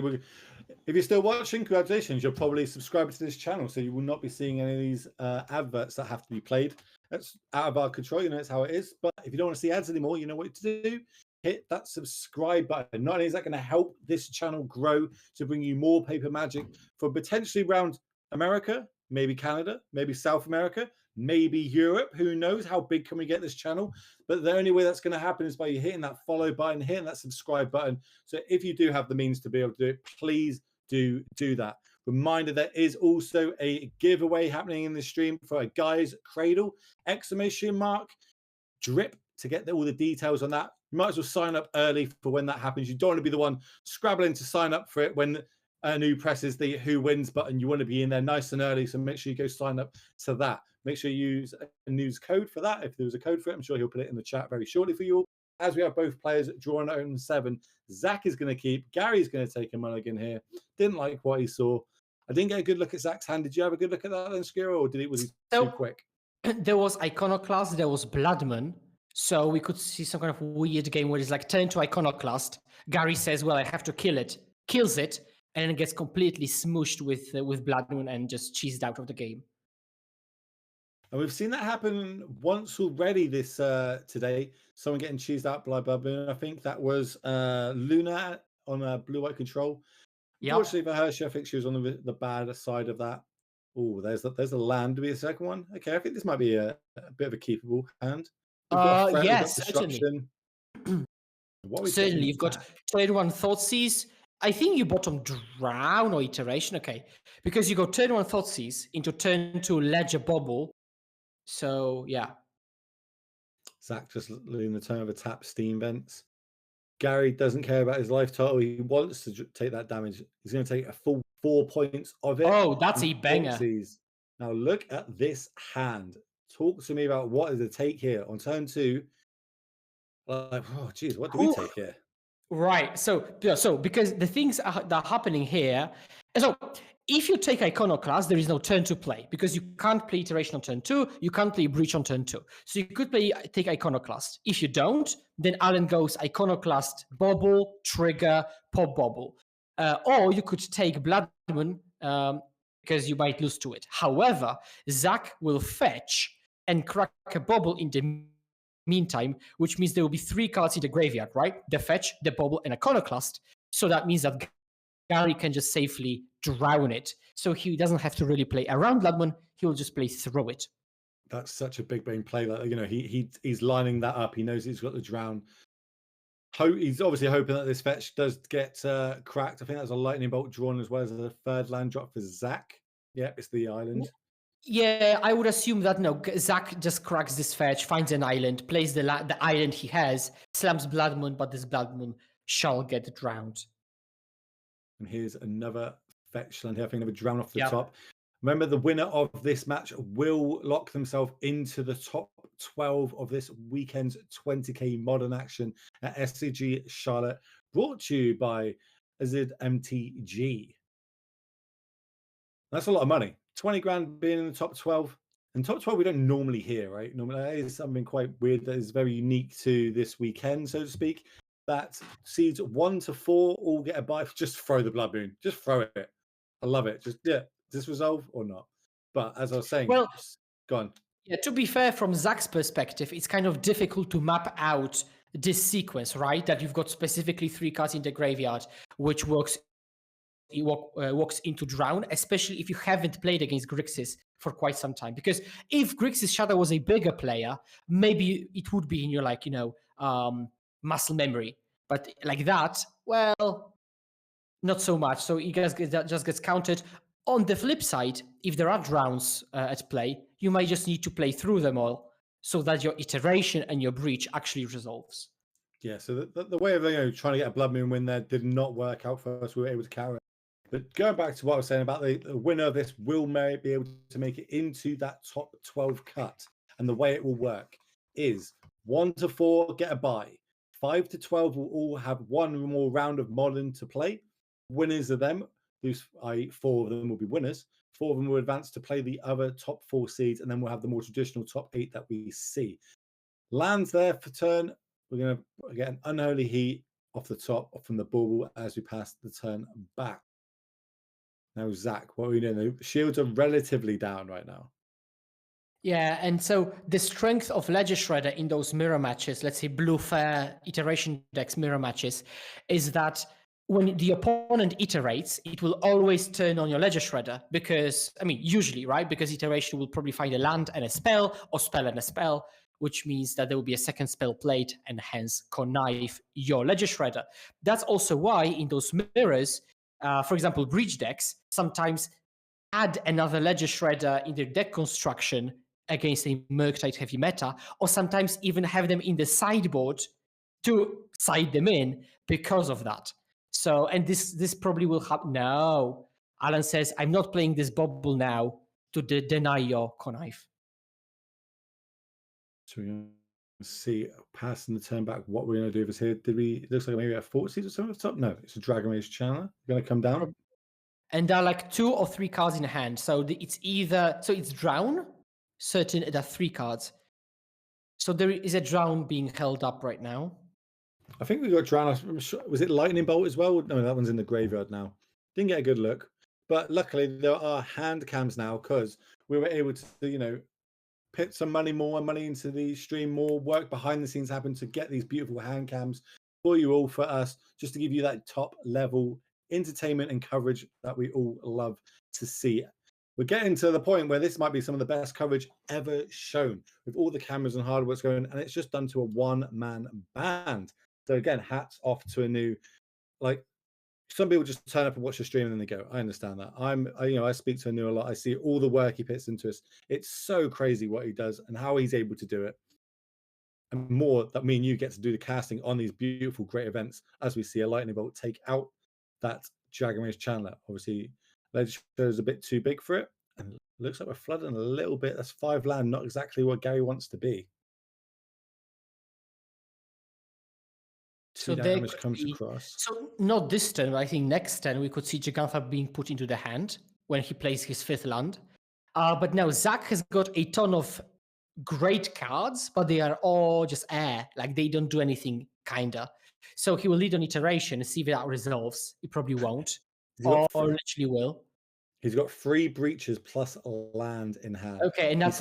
if you're still watching, congratulations. You're probably subscribed to this channel, so you will not be seeing any of these adverts that have to be played. That's out of our control. You know, it's how it is. But if you don't want to see ads anymore, you know what to do. Hit that subscribe button. Not only is that going to help this channel grow to bring you more paper magic for potentially around America, maybe Canada, maybe South America, maybe Europe. Who knows? How big can we get this channel? But the only way that's going to happen is by you hitting that follow button, hitting that subscribe button. So if you do have the means to be able to do it, please do that. Reminder, there is also a giveaway happening in the stream for a Guy's Cradle, ! Drip, to get all the details on that. You might as well sign up early for when that happens. You don't want to be the one scrabbling to sign up for it when Anu presses the who wins button. You want to be in there nice and early, so make sure you go sign up to that. Make sure you use Anu's code for that. If there was a code for it, I'm sure he'll put it in the chat very shortly for you all. As we have both players drawing out in 7, Zach is going to keep. Gary's going to take a mulligan here. Didn't like what he saw. I didn't get a good look at Zach's hand. Did you have a good look at that then, Skiro, or was he too quick? There was Iconoclast, there was Bloodman. So we could see some kind of weird game where it's like turn to Iconoclast. Gary says, well, I have to kill it. Kills it, and then gets completely smooshed with Bloodman and just cheesed out of the game. And we've seen that happen once already this today. Someone getting cheesed out by Bloodman. I think that was Luna on blue-white control. Yep. Fortunately for her, I think she was on the bad side of that. Oh, there's the land to be a second one. Okay, I think this might be a bit of a keepable hand. Yes, certainly. Certainly, you've got turn 1 Thoughtseize. I think you bottom Drown or Iteration. Okay, because you go turn 1 Thoughtseize into turn 2 Ledger Bobble. So yeah. Zach just leaving the turn of a tap Steam Vents. Gary doesn't care about his life total. He wants to take that damage. He's going to take a full 4 points of it. Oh, that's a banger. Now look at this hand. Talk to me about what is the take here on turn 2. Like, oh, geez, what do we take here? Right. So because the things that are happening here. So if you take Iconoclast, there is no turn to play because you can't play Iteration on turn 2. You can't play Breach on turn 2. So you could take Iconoclast. If you don't, then Alan goes Iconoclast, Bobble, Trigger, Pop Bobble. Or you could take Bloodman because you might lose to it. However, Zach will fetch and crack a Bobble in the meantime, which means there will be 3 cards in the graveyard, right? The fetch, the Bobble, and Iconoclast. So that means that Gary can just safely drown it. So he doesn't have to really play around Bloodman. He'll just play through it. That's such a big brain play. That, you know, he's lining that up. He knows he's got the drown. He's obviously hoping that this fetch does get cracked. I think that's a lightning bolt drawn as well as a 3rd land drop for Zach. Yeah, it's the island. Yeah, I would assume that Zach just cracks this fetch, finds an island, plays the island he has, slams Bloodmoon, but this Bloodmoon shall get drowned. And here's another fetch land here. I think another drown off the top. Remember, the winner of this match will lock themselves into the top 12 of this weekend's 20k modern action at SCG Charlotte, brought to you by MTG. That's a lot of money. 20 grand being in the top 12. And top 12 we don't normally hear, right? Normally that is something quite weird that is very unique to this weekend, so to speak. That seeds 1 to 4 all get a buy. Just throw the Blood Moon. Just throw it. I love it. Just, yeah. Does this resolve or not? But as I was saying, well, go on. Yeah, to be fair, from Zach's perspective, it's kind of difficult to map out this sequence, right? That you've got specifically 3 cards in the graveyard, which walks into Drown, especially if you haven't played against Grixis for quite some time. Because if Grixis Shadow was a bigger player, maybe it would be in your, like, muscle memory. But like that, well, not so much. So it just gets counted. On the flip side, if there are Drowns at play, you might just need to play through them all so that your iteration and your breach actually resolves. Yeah, so the way of trying to get a Blood Moon win there did not work out for us. We were able to counter it. But going back to what I was saying about the winner of this will be able to make it into that top 12 cut. And the way it will work is 1 to 4 get a bye. 5 to 12 will all have 1 more round of Modern to play. Winners of them these, i.e. 4 of them will be winners. 4 of them will advance to play the other top 4 seeds, and then we'll have the more traditional top 8 that we see. Lands there for turn. We're going to get an Unholy Heat off the top from the bauble as we pass the turn back. Now, Zach, what are we doing? The shields are relatively down right now. Yeah, and so the strength of Ledger Shredder in those mirror matches, let's say Blue Fair iteration decks mirror matches, is that when the opponent iterates, it will always turn on your Ledger Shredder because, I mean, usually, right? Because iteration will probably find a land and a spell, or spell and a spell, which means that there will be a second spell played and hence connive your Ledger Shredder. That's also why in those mirrors, for example, Breach decks sometimes add another Ledger Shredder in their deck construction against a Murktide heavy meta, or sometimes even have them in the sideboard to side them in because of that. So, and this probably will happen. No, Alan says, I'm not playing this bubble now to deny your connive. So we're going to see, passing the turn back, what we're going to do is here. Did we, it looks like maybe a 4 seeds or something at the top? No, it's a Dragon Rage Channeler. Going to come down. And there are like 2 or 3 cards in hand. So it's either, so it's Drown, certain, there are 3 cards. So there is a Drown being held up right now. I think we got Drown. Was it Lightning Bolt as well? No, that one's in the graveyard now. Didn't get a good look. But luckily there are hand cams now because we were able to, you know, put some more money into the stream, more work behind the scenes happened to get these beautiful hand cams for you all, for us, just to give you that top level entertainment and coverage that we all love to see. We're getting to the point where this might be some of the best coverage ever shown with all the cameras and hardware that's going, and it's just done to a one-man band. So again, hats off to a new, like, some people just turn up and watch the stream and then they go. I understand that. I speak to Anu a lot. I see all the work he puts into us. It's so crazy what he does and how he's able to do it. And more that me and you get to do the casting on these beautiful, great events as we see a Lightning Bolt take out that Dragon Rage Channeler. Obviously, Ledger is a bit too big for it. And it looks like we're flooding a little bit. That's 5 land, not exactly what Gary wants to be. So damage comes across. So not this turn, but I think next turn we could see Jegantha being put into the hand when he plays his 5th land. But now Zach has got a ton of great cards, but they are all just air. Like they don't do anything, kinda. So he will lead on iteration and see if that resolves. He probably won't. or literally will. He's got 3 breaches plus a land in hand. Okay, and that's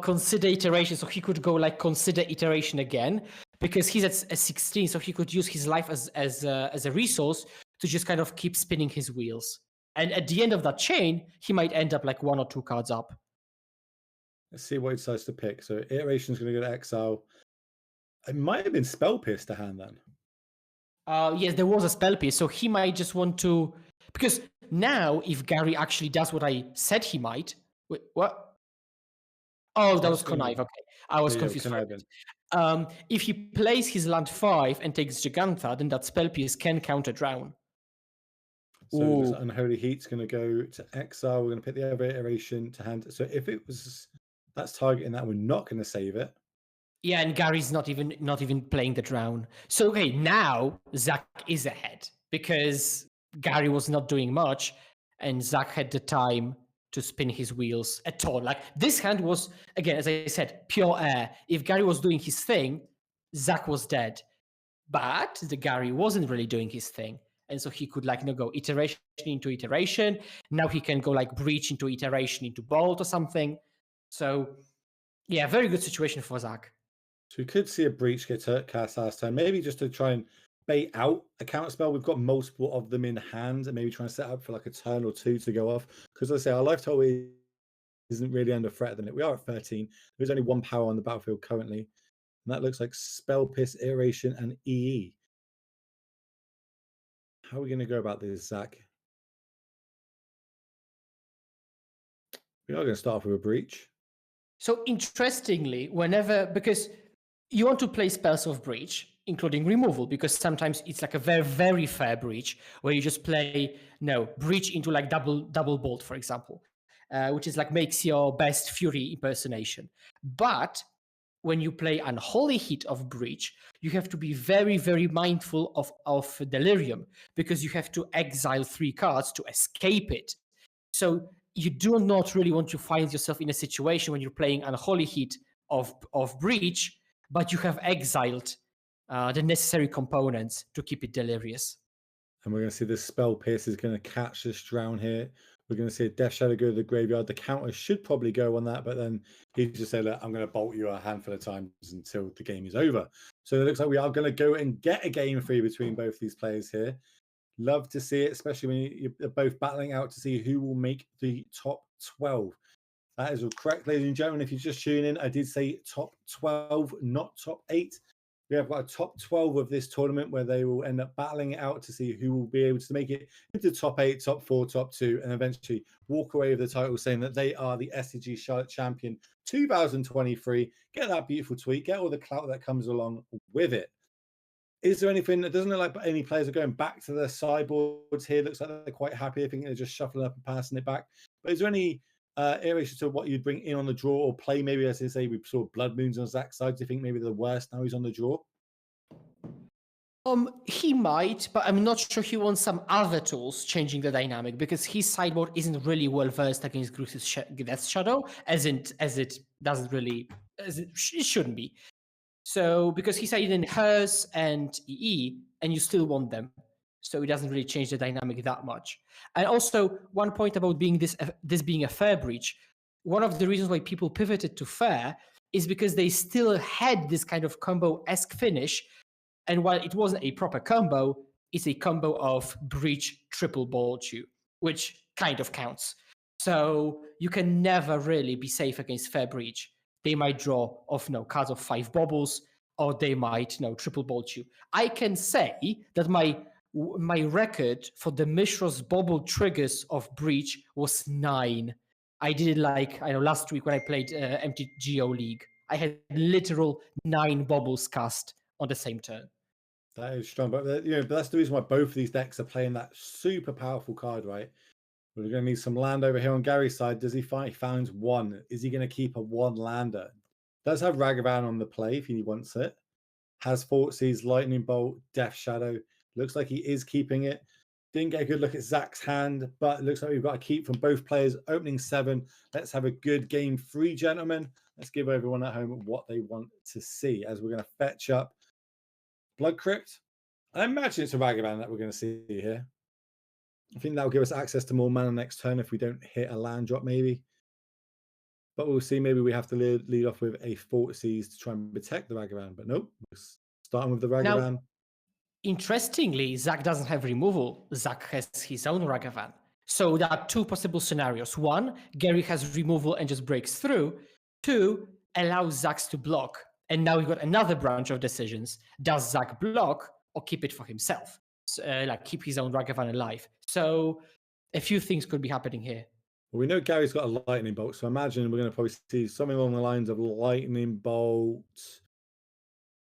consider iteration. So he could go like consider iteration again because he's at 16. So he could use his life as a resource to just kind of keep spinning his wheels. And at the end of that chain, he might end up like 1 or 2 cards up. Let's see what he decides to pick. So iteration is going to go to exile. It might have been Spell Pierce to hand then. Yes, there was a Spell Pierce. So he might just want to... Because now, if Gary actually does what I said he might... Wait, what? Oh, that was connive. Okay, I was confused. If he plays his land 5 and takes Jegantha, then that Spell Pierce can counter Drown. So this Unholy Heat's going to go to exile. We're going to pick the other iteration to hand. So if it was... That's targeting that, we're not going to save it. Yeah, and Gary's not even playing the Drown. So okay, now Zach is ahead because Gary was not doing much, and Zach had the time to spin his wheels at all. Like this hand was, again, as I said, pure air. If Gary was doing his thing, Zach was dead. But the Gary wasn't really doing his thing, and so he could go iteration into iteration. Now he can go like breach into iteration into bolt or something. So yeah, very good situation for Zach. So we could see a breach get cast last time, maybe just to try and bait out a counter spell. We've got multiple of them in hand, and maybe try and set up for like a turn or 2 to go off. Because as I say, our life total isn't really under threat at the minute. We are at 13. There's only 1 power on the battlefield currently, and that looks like Spell Pierce, Iteration, and EE. How are we going to go about this, Zach? We are going to start off with a breach. So interestingly, because you want to play spells of breach, including removal, because sometimes it's like a very, very fair breach where you just play breach into like double bolt, for example, which is like makes your best Fury impersonation. But when you play Unholy Heat of Breach, you have to be very, very mindful of Delirium, because you have to exile 3 cards to escape it. So you do not really want to find yourself in a situation when you're playing Unholy Heat of Breach, but you have exiled the necessary components to keep it delirious. And we're going to see this Spell Pierce is going to catch this Drown here. We're going to see a Death Shadow go to the graveyard. The counter should probably go on that, but then he just said, look, I'm going to bolt you a handful of times until the game is over. So it looks like we are going to go and get a game free between both these players here. Love to see it, especially when you're both battling out to see who will make the top 12. That is correct, ladies and gentlemen. If you're just tuning in, I did say top 12, not top 8. We have got a top 12 of this tournament where they will end up battling it out to see who will be able to make it into top 8, top 4, top 2, and eventually walk away with the title saying that they are the SCG Charlotte Champion 2023. Get that beautiful tweet, get all the clout that comes along with it. Is there anything that doesn't look like any players are going back to their sideboards here? Looks like they're quite happy. I think they're just shuffling up and passing it back. But is there any areas to what you'd bring in on the draw or play? Maybe, as they say, we saw Blood Moons on Zach's side. Do you think maybe the worst now he's on the draw? He might, but I'm not sure he wants some other tools changing the dynamic, because his sideboard isn't really well versed against Grixis Death Shadow, as it shouldn't be. So because he's in hers and EE, and you still want them, so it doesn't really change the dynamic that much. And also, one point about being this being a fair breach, one of the reasons why people pivoted to fair is because they still had this kind of combo-esque finish. And while it wasn't a proper combo, it's a combo of breach triple bolt you, which kind of counts. So you can never really be safe against fair breach. They might draw cards of 5 baubles, or they might triple bolt you. I can say that my record for the Mishra's bauble triggers of breach was 9. I did it last week when I played MTGO League. I had literal 9 baubles cast on the same turn. That is strong, but but that's the reason why both of these decks are playing that super powerful card, right? We're going to need some land over here on Gary's side. Does he find? He finds 1. Is he going to keep a 1 lander? Does have Ragavan on the play if he wants it. Has Thoughtseize, Lightning Bolt, Death Shadow. Looks like he is keeping it. Didn't get a good look at Zach's hand, but it looks like we've got a keep from both players. Opening 7. Let's have a good game 3, gentlemen. Let's give everyone at home what they want to see as we're going to fetch up Blood Crypt. I imagine it's a Ragavan that we're going to see here. I think that'll give us access to more mana next turn if we don't hit a land drop, maybe. But we'll see. Maybe we have to lead off with a Thoughtseize to try and protect the Ragavan. But nope, starting with the Ragavan. Now, interestingly, Zach doesn't have removal. Zach has his own Ragavan. So there are 2 possible scenarios. 1, Gary has removal and just breaks through. 2, allows Zach to block. And now we've got another branch of decisions. Does Zach block or keep it for himself? So, keep his own Ragavan alive. So a few things could be happening here. Well, we know Gary's got a Lightning Bolt, so I imagine we're going to probably see something along the lines of Lightning Bolt,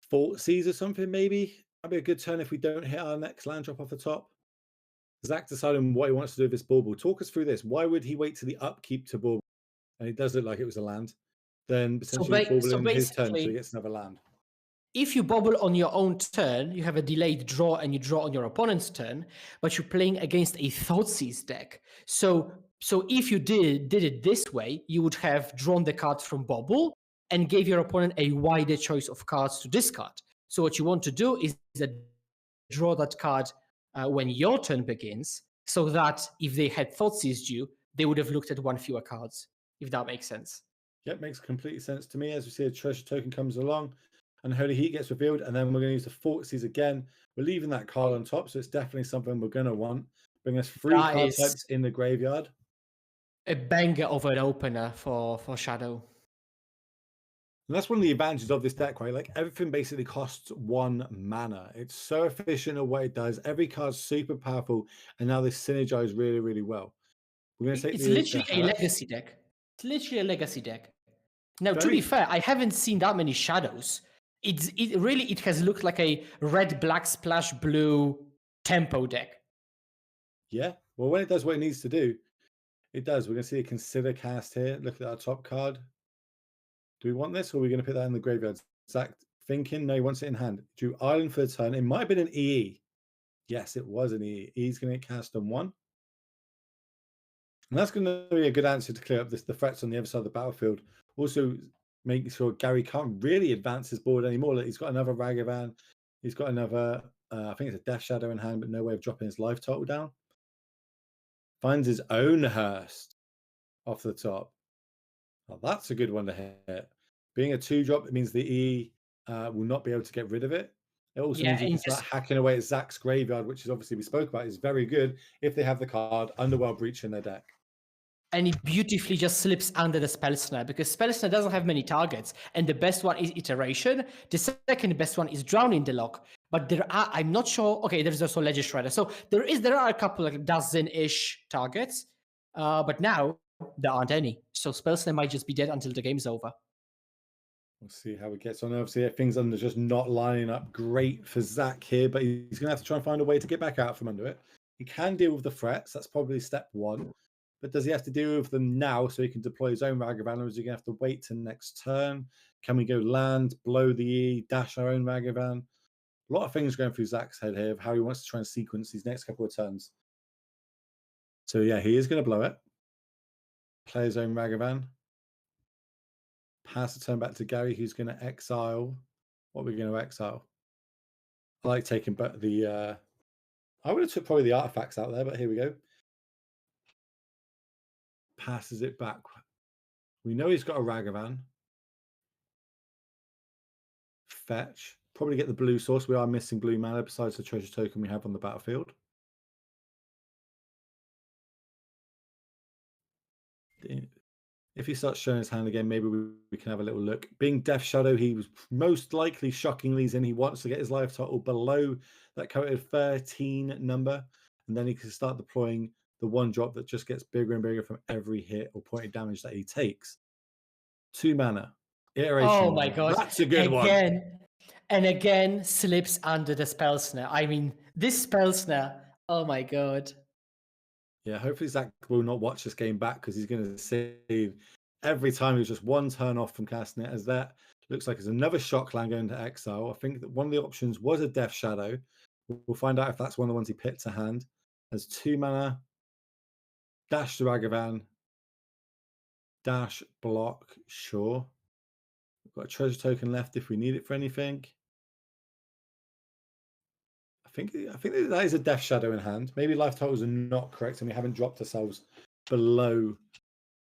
Thoughtseize or something, maybe. That'd be a good turn if we don't hit our next land drop off the top. Zach deciding what he wants to do with this bauble. Talk us through this. Why would he wait to the upkeep to bauble? And it does look like it was a land. Then potentially bauble in his turn, so he gets another land. If you bobble on your own turn, you have a delayed draw and you draw on your opponent's turn, but you're playing against a Thoughtseize deck. So if you did it this way, you would have drawn the cards from bobble and gave your opponent a wider choice of cards to discard. So what you want to do is draw that card when your turn begins, so that if they had Thoughtseized you, they would have looked at 1 fewer cards, if that makes sense. Yep, makes complete sense to me. As we see, a treasure token comes along and Holy Heat gets revealed, and then we're going to use the Thoughtseize again. We're leaving that card on top, so it's definitely something we're going to want. Bring us 3 card types in the graveyard. A banger of an opener for Shadow. And that's one of the advantages of this deck, right? Like, everything basically costs 1 mana. It's so efficient at what it does. Every card's super powerful, and now they synergize really, really well. We're going to take it's literally a legacy deck. It's literally a legacy deck. Now, to be fair, I haven't seen that many Shadows. It has looked like a red, black, splash, blue tempo deck. Yeah. Well, when it does what it needs to do, it does. We're going to see a Consider cast here. Look at our top card. Do we want this, or are we going to put that in the graveyard? Zach thinking, no, he wants it in hand. Drew Island for the turn. It might have been an EE. Yes, it was an EE. He's going to get cast on 1. And that's going to be a good answer to clear up the threats on the other side of the battlefield. Also, making sure Gary can't really advance his board anymore. Like, he's got another Ragavan. He's got another, I think it's a Death Shadow in hand, but no way of dropping his life total down. Finds his own Hearst off the top. Oh, that's a good one to hit. Being a 2-drop, it means the E will not be able to get rid of it. It also means you can start hacking away at Zach's graveyard, which is obviously we spoke about is very good if they have the card Underworld Breach in their deck. And it beautifully just slips under the Spell Snare because Spell Snare doesn't have many targets. And the best one is Iteration. The second best one is Drown in the Lock. But there are, I'm not sure. Okay, there's also Ledger Shredder. So there are a couple, like dozen-ish targets. But now there aren't any. So Spell Snare might just be dead until the game's over. We'll see how it gets on. Obviously, things under just not lining up great for Zach here, but he's going to have to try and find a way to get back out from under it. He can deal with the threats. That's probably step 1. But does he have to deal with them now so he can deploy his own Ragavan, or is he going to have to wait till next turn? Can we go land, blow the E, dash our own Ragavan? A lot of things going through Zach's head here of how he wants to try and sequence these next couple of turns. So yeah, he is going to blow it. Play his own Ragavan. Pass the turn back to Gary, who's going to exile. What are we going to exile? I like taking but the... I would have took probably the artifacts out there, but here we go. Passes it back. We know he's got a Ragavan. Fetch. Probably get the blue source. We are missing blue mana besides the treasure token we have on the battlefield. If he starts showing his hand again, maybe we can have a little look. Being Death Shadow, he was most likely shockingly in. He wants to get his life total below that coveted 13 number, and then he can start deploying the 1-drop that just gets bigger and bigger from every hit or point of damage that he takes. 2 mana. Iteration. Oh my god. That's a good one. And again, slips under the Spell Snare. I mean, this Spell Snare, oh my god. Yeah, hopefully Zach will not watch this game back because he's going to save every time he's just 1 turn off from casting it, as that looks like it's another Shockland going to exile. I think that one of the options was a Death Shadow. We'll find out if that's one of the ones he picked to hand. Has 2 mana. Dash to Ragavan. Dash, block, sure. We've got a treasure token left if we need it for anything. I think that is a Death Shadow in hand. Maybe life totals are not correct and we haven't dropped ourselves below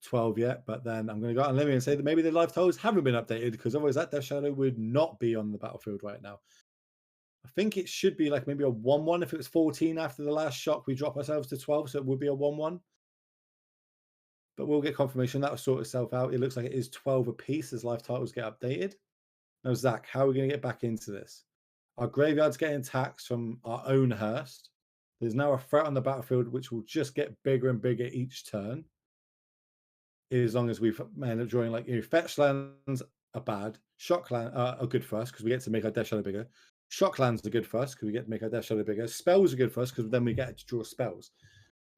12 yet. But then I'm going to go out on limb and say that maybe the life totals haven't been updated, because otherwise that Death Shadow would not be on the battlefield right now. I think it should be like maybe a 1-1. If it was 14 after the last shock, we drop ourselves to 12, so it would be a 1-1. But we'll get confirmation. That will sort itself out. It looks like it is 12 apiece as life titles get updated. Now, Zach, how are we going to get back into this? Our graveyard's getting taxed from our own Hearst. There's now a threat on the battlefield which will just get bigger and bigger each turn. As long as we end up drawing, like, fetch lands are bad. Shock lands are good for us because we get to make our Death Shadow bigger. Shock lands are good for us because we get to make our Death Shadow bigger. Spells are good for us because then we get to draw spells.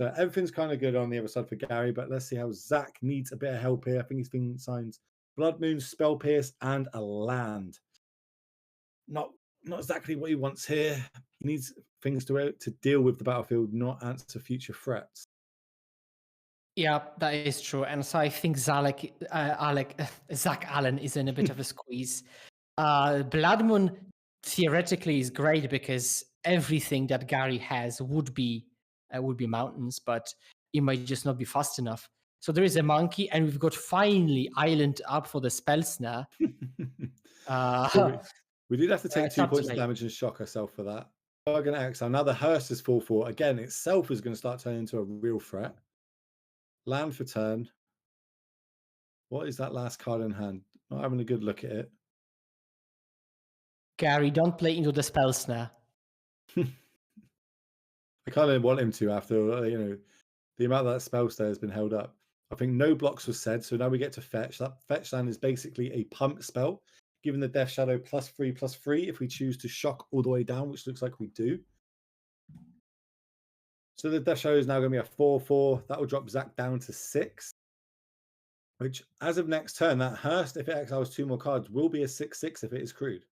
So everything's kind of good on the other side for Gary, but let's see how Zach needs a bit of help here. I think he's been signed Blood Moon, Spell Pierce, and a land. Not exactly what he wants here. He needs things to deal with the battlefield, not answer future threats. Yeah, that is true. And so I think Zach Allen is in a bit of a squeeze. Blood Moon theoretically is great because everything that Gary has would be mountains, but it might just not be fast enough. So there is a monkey, and we've got finally Island up for the Spell Snare. We did have to take 2 points of damage and shock ourselves for that. We're going to exile. Now the Hearst is 4/4. Again, itself is going to start turning into a real threat. Land for turn. What is that last card in hand? Not having a good look at it. Gary, don't play into the Spell Snare. I kind of want him to after, the amount that spell snare has been held up. I think no blocks was said, so now we get to fetch. That fetch land is basically a pump spell, giving the Death Shadow +3/+3 if we choose to shock all the way down, which looks like we do. So the Death Shadow is now going to be a 4/4. That will drop Zach down to 6. Which, as of next turn, that Hearst, if it exiles 2 more cards, will be a 6/6 if it is crewed.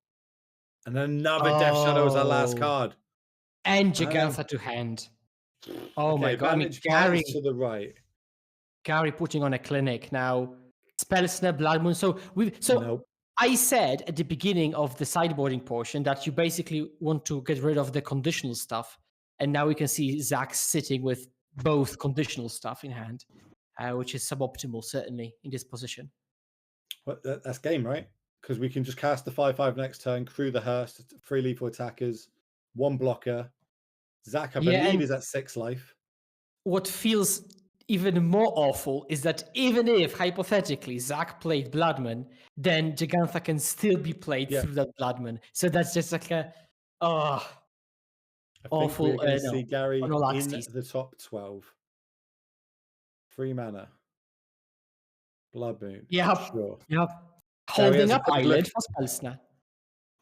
And another Death Shadow is our last card. And Jegantha to hand. Oh okay, my god, I mean, Gary to the right. Gary putting on a clinic now. Spell Snap, Blood Moon. So Nope. I said at the beginning of the sideboarding portion that you basically want to get rid of the conditional stuff. And now we can see Zach sitting with both conditional stuff in hand, which is suboptimal, certainly, in this position. Well, that's game, right? Because we can just cast the 5/5 next turn, crew the Hearst, 3 lethal attackers, 1 blocker. Zach, I believe, is at 6 life. What feels even more awful is that even if, hypothetically, Zach played Bloodman, then Jegantha can still be played through that Bloodman. So that's just like a, awful. We're going to see Gary in the top 12. 3 mana. Blood Moon. Sure. Holding up eyelid for Spellsna.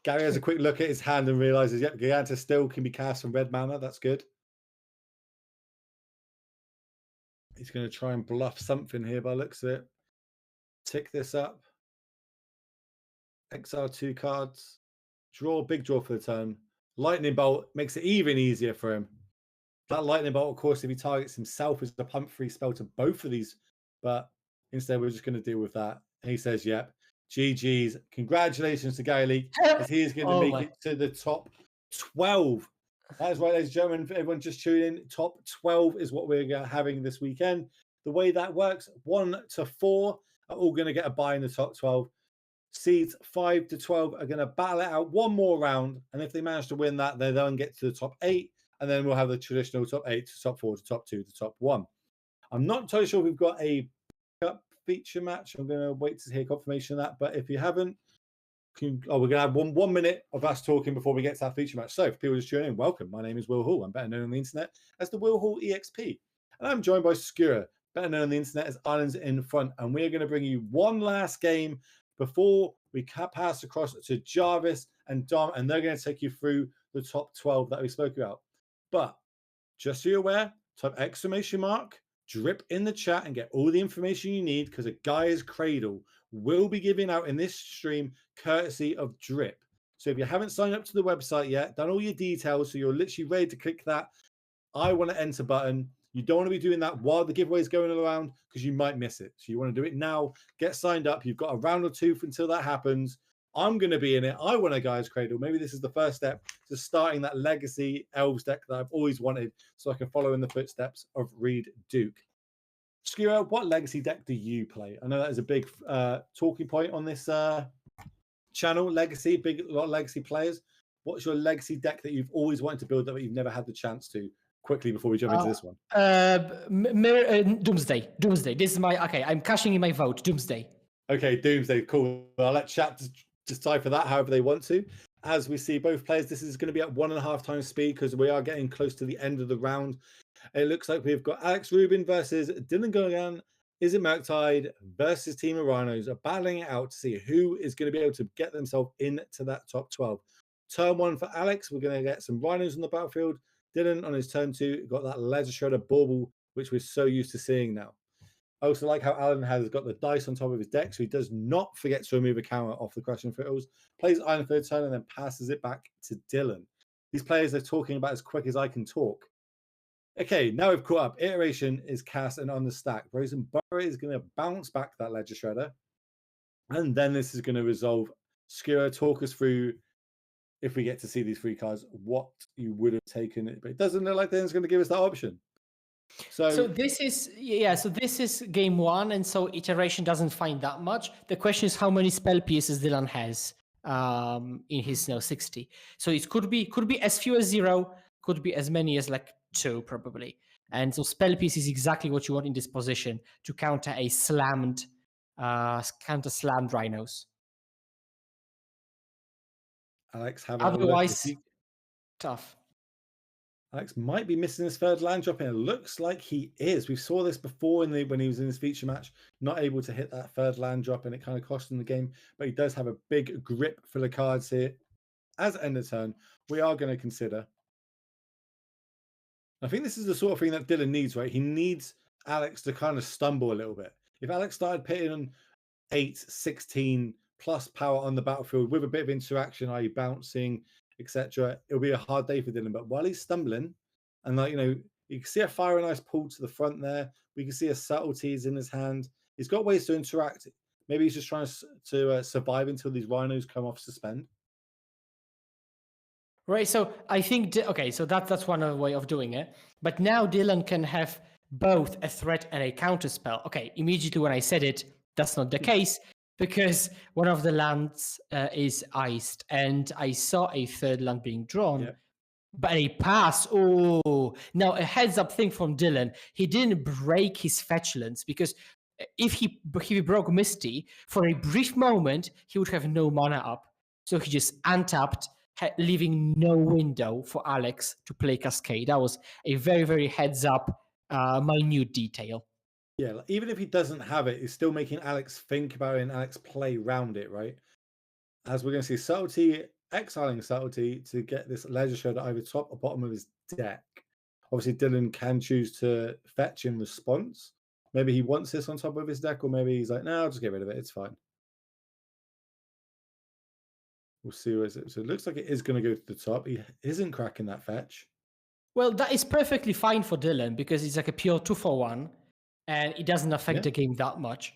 Gary has a quick look at his hand and realizes, yep, Giganta still can be cast from red mana. That's good. He's going to try and bluff something here by the looks of it. Tick this up. Exile 2 cards. Draw, big draw for the turn. Lightning Bolt makes it even easier for him. That Lightning Bolt, of course, if he targets himself, is a pump-free spell to both of these. But instead, we're just going to deal with that. And he says, yep. GG's. Congratulations to Gary Leak, as he is going to make it to the top 12. That is right, ladies and gentlemen. For everyone just tuning in, top 12 is what we're having this weekend. The way that works, 1 to 4 are all going to get a bye in the top 12. Seeds 5 to 12 are going to battle it out one more round. And if they manage to win that, they then get to the top 8. And then we'll have the traditional top 8 to top 4 to top 2 to top 1. I'm not totally sure if we've got a cup feature match. I'm going to wait to hear confirmation of that. But if you haven't, we're going to have one minute of us talking before we get to that feature match. So for people just tuning in, welcome. My name is Will Hall. I'm better known on the internet as the Will Hall EXP. And I'm joined by Skura, better known on the internet as Islands in Front. And we're going to bring you one last game before we pass across to Jarvis and Dom. And they're going to take you through the top 12 that we spoke about. But just so you're aware, type !drip in the chat and get all the information you need, because a Guy's Cradle will be giving out in this stream courtesy of Drip. So if you haven't signed up to the website yet, done all your details, so you're literally ready to click that I want to enter button. You don't want to be doing that while the giveaway is going around, because you might miss it. So you want to do it now. Get signed up. You've got a round or two until that happens. I'm going to be in it. I want a Guy's Cradle. Maybe this is the first step to starting that legacy Elves deck that I've always wanted, so I can follow in the footsteps of Reed Duke. Skira, what legacy deck do you play? I know that is a big talking point on this channel. Legacy, big lot of legacy players. What's your legacy deck that you've always wanted to build that you've never had the chance to? Quickly before we jump into this one. Doomsday. This is my I'm cashing in my vote. Doomsday. Okay, Doomsday. Cool. I'll let chat decide for that however they want to. As we see both players, this is going to be at 1.5 times speed because we are getting close to the end of the round. It looks like we've got Alex Rubin versus Dylan Gogan. Is it Murktide versus Team of Rhinos are battling it out to see who is going to be able to get themselves into that top 12. Turn 1 for Alex. We're going to get some Rhinos on the battlefield. Dylan on his turn 2 got that Ledger Shredder Bauble, which we're so used to seeing now. I also like how Alan has got the dice on top of his deck, so he does not forget to remove a counter off the Crushing Fiddles, plays Iron third turn, and then passes it back to Dylan. These players are talking about as quick as I can talk. Okay, now we've caught up. Iteration is cast and on the stack. Rosen Burrow is going to bounce back that Ledger Shredder, and then this is going to resolve. Skira, talk us through, if we get to see these 3 cards, what you would have taken it, but it doesn't look like Dylan's going to give us that option. So this is game 1, and so iteration doesn't find that much. The question is how many spell pieces Dylan has in his 60. So it could be as few as 0, could be as many as like 2 probably. And so spell piece is exactly what you want in this position to counter a slammed Rhinos. Alex, otherwise tough. Alex might be missing his 3rd land drop, and it looks like he is. We saw this before when he was in his feature match, not able to hit that 3rd land drop, and it kind of cost him the game. But he does have a big grip for the cards here. As end of turn, we are going to consider. I think this is the sort of thing that Dylan needs, right? He needs Alex to kind of stumble a little bit. If Alex started putting 8, 16 plus power on the battlefield with a bit of interaction, i.e. bouncing, etc., it'll be a hard day for Dylan. But while he's stumbling, and like, you know, you can see a fire and ice pull to the front there. We can see a subtleties in his hand. He's got ways to interact. Maybe he's just trying to survive until these rhinos come off suspend. Right, so I think, okay, so that's one other way of doing it. But now Dylan can have both a threat and a counter spell. Okay, immediately when I said it, that's not the case, because one of the lands is iced, and I saw a third land being drawn. Yep. But a pass, oh. Now, a heads-up thing from Dylan, he didn't break his fetchlands, because if he broke Misty, for a brief moment, he would have no mana up. So he just untapped, leaving no window for Alex to play Cascade. That was a very, very heads-up, minute detail. Yeah, like, even if he doesn't have it, he's still making Alex think about it and Alex play around it, right? As we're going to see Subtlety, exiling Subtlety to get this Ledger Shredder either top or bottom of his deck. Obviously, Dylan can choose to fetch in response. Maybe he wants this on top of his deck, or maybe he's like, no, I'll just get rid of it. It's fine. We'll see where it is. So it looks like it is going to go to the top. He isn't cracking that fetch. Well, that is perfectly fine for Dylan, because it's like a pure 2-for-1, and it doesn't affect the game that much.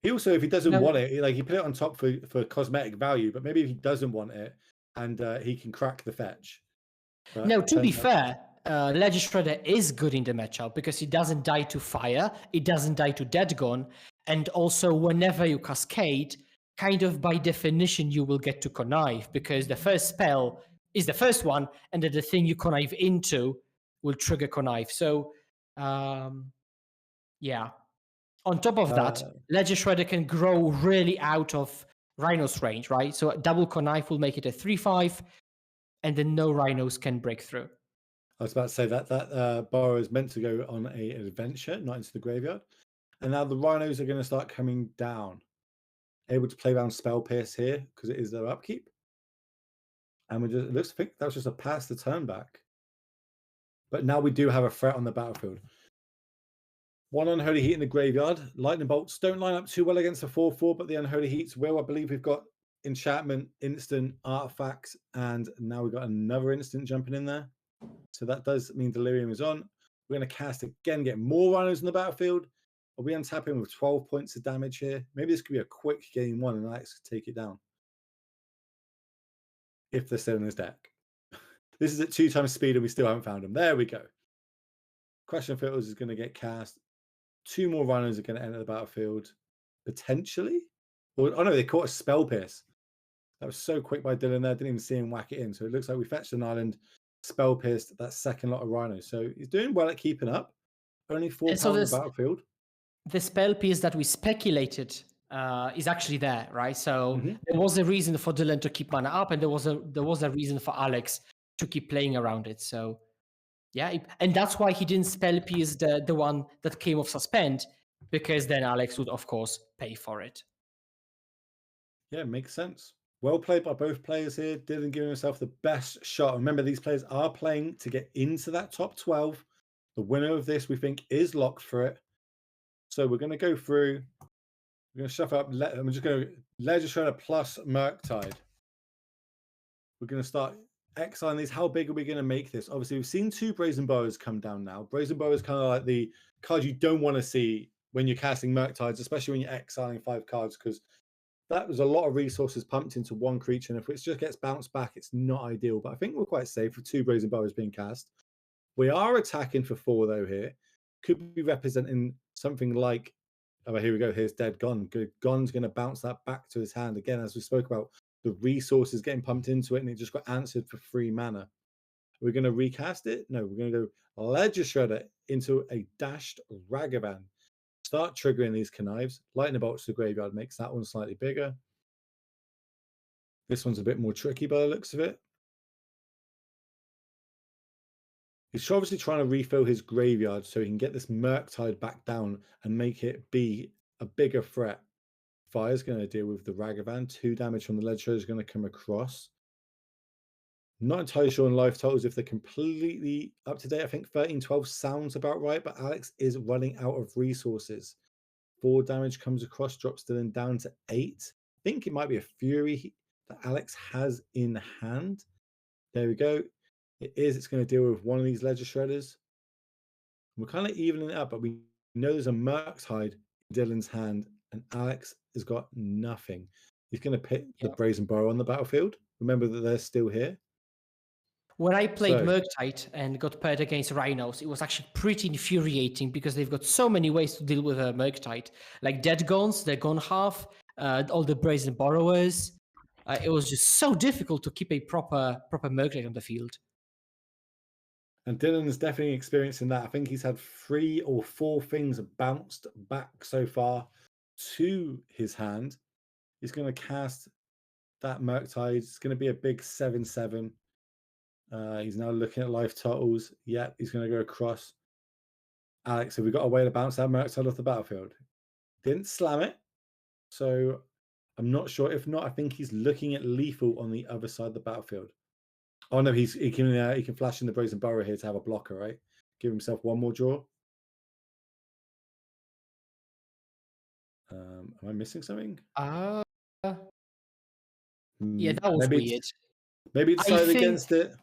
He also, if he doesn't want it, like he put it on top for cosmetic value, but maybe if he doesn't want it, and he can crack the fetch. But no, to be fair, Ledger Shredder is good in the matchup because it doesn't die to fire, it doesn't die to Dead Gone, and also whenever you cascade, kind of by definition you will get to connive, because the first spell is the first one, and then the thing you connive into will trigger connive. So, yeah. On top of that, Ledger Shredder can grow really out of Rhino's range, right? So double connive will make it a 3/5, and then no Rhinos can break through. I was about to say that burrow is meant to go on an adventure, not into the graveyard. And now the Rhinos are going to start coming down. Able to play around Spell Pierce here because it is their upkeep. And we just, it looks, I think that was just a pass the turn back. But now we do have a threat on the battlefield. One Unholy Heat in the graveyard. Lightning Bolts don't line up too well against the 4/4, but the Unholy Heats will. I believe we've got Enchantment, Instant, Artifacts, and now we've got another Instant jumping in there. So that does mean Delirium is on. We're going to cast again, get more Rhinos on the battlefield. Are we untapping with 12 points of damage here? Maybe this could be a quick game one and Alex could take it down. If they're still in his deck. This is at 2 times speed and we still haven't found them. There we go. Question Filters is going to get cast. 2 more Rhinos are going to enter the battlefield. Potentially? Or, oh no, they caught a Spell Pierce. That was so quick by Dylan there. Didn't even see him whack it in. So it looks like we fetched an island, Spell Pierced that second lot of Rhinos. So he's doing well at keeping up. Only 4 pounds on the battlefield. The Spell Pierce that we speculated is actually there, right? So there was a reason for Dylan to keep mana up, and there was a reason for Alex to keep playing around it. So yeah, and that's why he didn't Spell Pierce the one that came off suspend, because then Alex would of course pay for it. Yeah, makes sense. Well played by both players here. Dylan giving himself the best shot. Remember, these players are playing to get into that top 12. The winner of this, we think, is locked for it. So we're going to go through. We're going to shuffle up. I'm just going to Ledger Shredder plus Murktide. We're going to start exiling these. How big are we going to make this? Obviously, we've seen 2 Brazen Boas come down now. Brazen Boa is kind of like the card you don't want to see when you're casting Murktides, especially when you're exiling 5 cards, because that was a lot of resources pumped into one creature. And if it just gets bounced back, it's not ideal. But I think we're quite safe with 2 Brazen Boas being cast. We are attacking for 4, though, here. Could be representing something like, oh, here we go. Here's Dead Gone. Gone's going to bounce that back to his hand. Again, as we spoke about, the resources getting pumped into it, and it just got answered for 3 mana. We're going to recast it? No, we're going to go Ledger Shredder into a dashed Ragavan. Start triggering these connives. Lightning Bolts to the graveyard makes that one slightly bigger. This one's a bit more tricky by the looks of it. He's obviously trying to refill his graveyard so he can get this Murktide back down and make it be a bigger threat. Fire's going to deal with the Ragavan. 2 damage from the Ledger is going to come across. Not entirely sure on life totals if they're completely up to date. I think 13-12 sounds about right, but Alex is running out of resources. 4 damage comes across, drops Dylan down to 8. I think it might be a Fury that Alex has in hand. There we go. It is. It's going to deal with one of these Ledger Shredders. We're kind of evening it up, but we know there's a Merc's Hide in Dylan's hand, and Alex has got nothing. He's going to put the Brazen Burrow on the battlefield. Remember that they're still here. When I played Murktide and got paired against Rhinos, it was actually pretty infuriating because they've got so many ways to deal with a Murktide. Like Dead Gons, they're gone half, all the Brazen Borrowers. It was just so difficult to keep a proper Murktide on the field. And Dylan is definitely experiencing that. I think he's had 3 or 4 things bounced back so far to his hand. He's going to cast that Murktide. It's going to be a big 7/7. He's now looking at life totals. Yep, he's going to go across. Alex, have we got a way to bounce that Murktide off the battlefield? Didn't slam it. So I'm not sure. If not, I think he's looking at lethal on the other side of the battlefield. Oh no, he can flash in the Brazen Burrow here to have a blocker, right? Give himself one more draw. Am I missing something? Yeah, that was weird. Maybe he decided against it.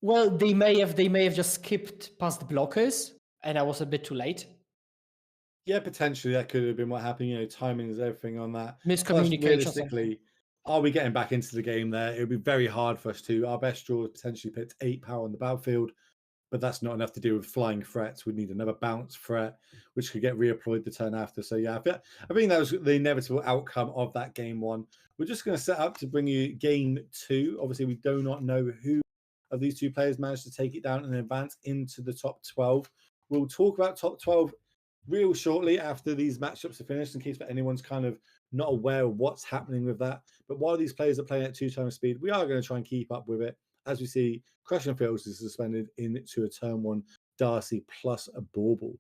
Well, they may have just skipped past the blockers, and I was a bit too late. Yeah, potentially that could have been what happened. You know, timing is everything on that. Miscommunication. Realistically, are we getting back into the game there? It would be very hard for us to. Our best draw is potentially put 8 power on the battlefield, but that's not enough to deal with flying threats. We need another bounce threat, which could get reemployed the turn after. So yeah, I think that was the inevitable outcome of that game 1. We're just going to set up to bring you game 2. Obviously, we do not know who of these 2 players managed to take it down and advance into the top 12. We'll talk about top 12 real shortly after these matchups are finished, in case for anyone's kind of not aware of what's happening with that. But while these players are playing at 2 times speed, we are going to try and keep up with it. As we see, Crush and Fields is suspended into a turn 1 Darcy plus a Bauble.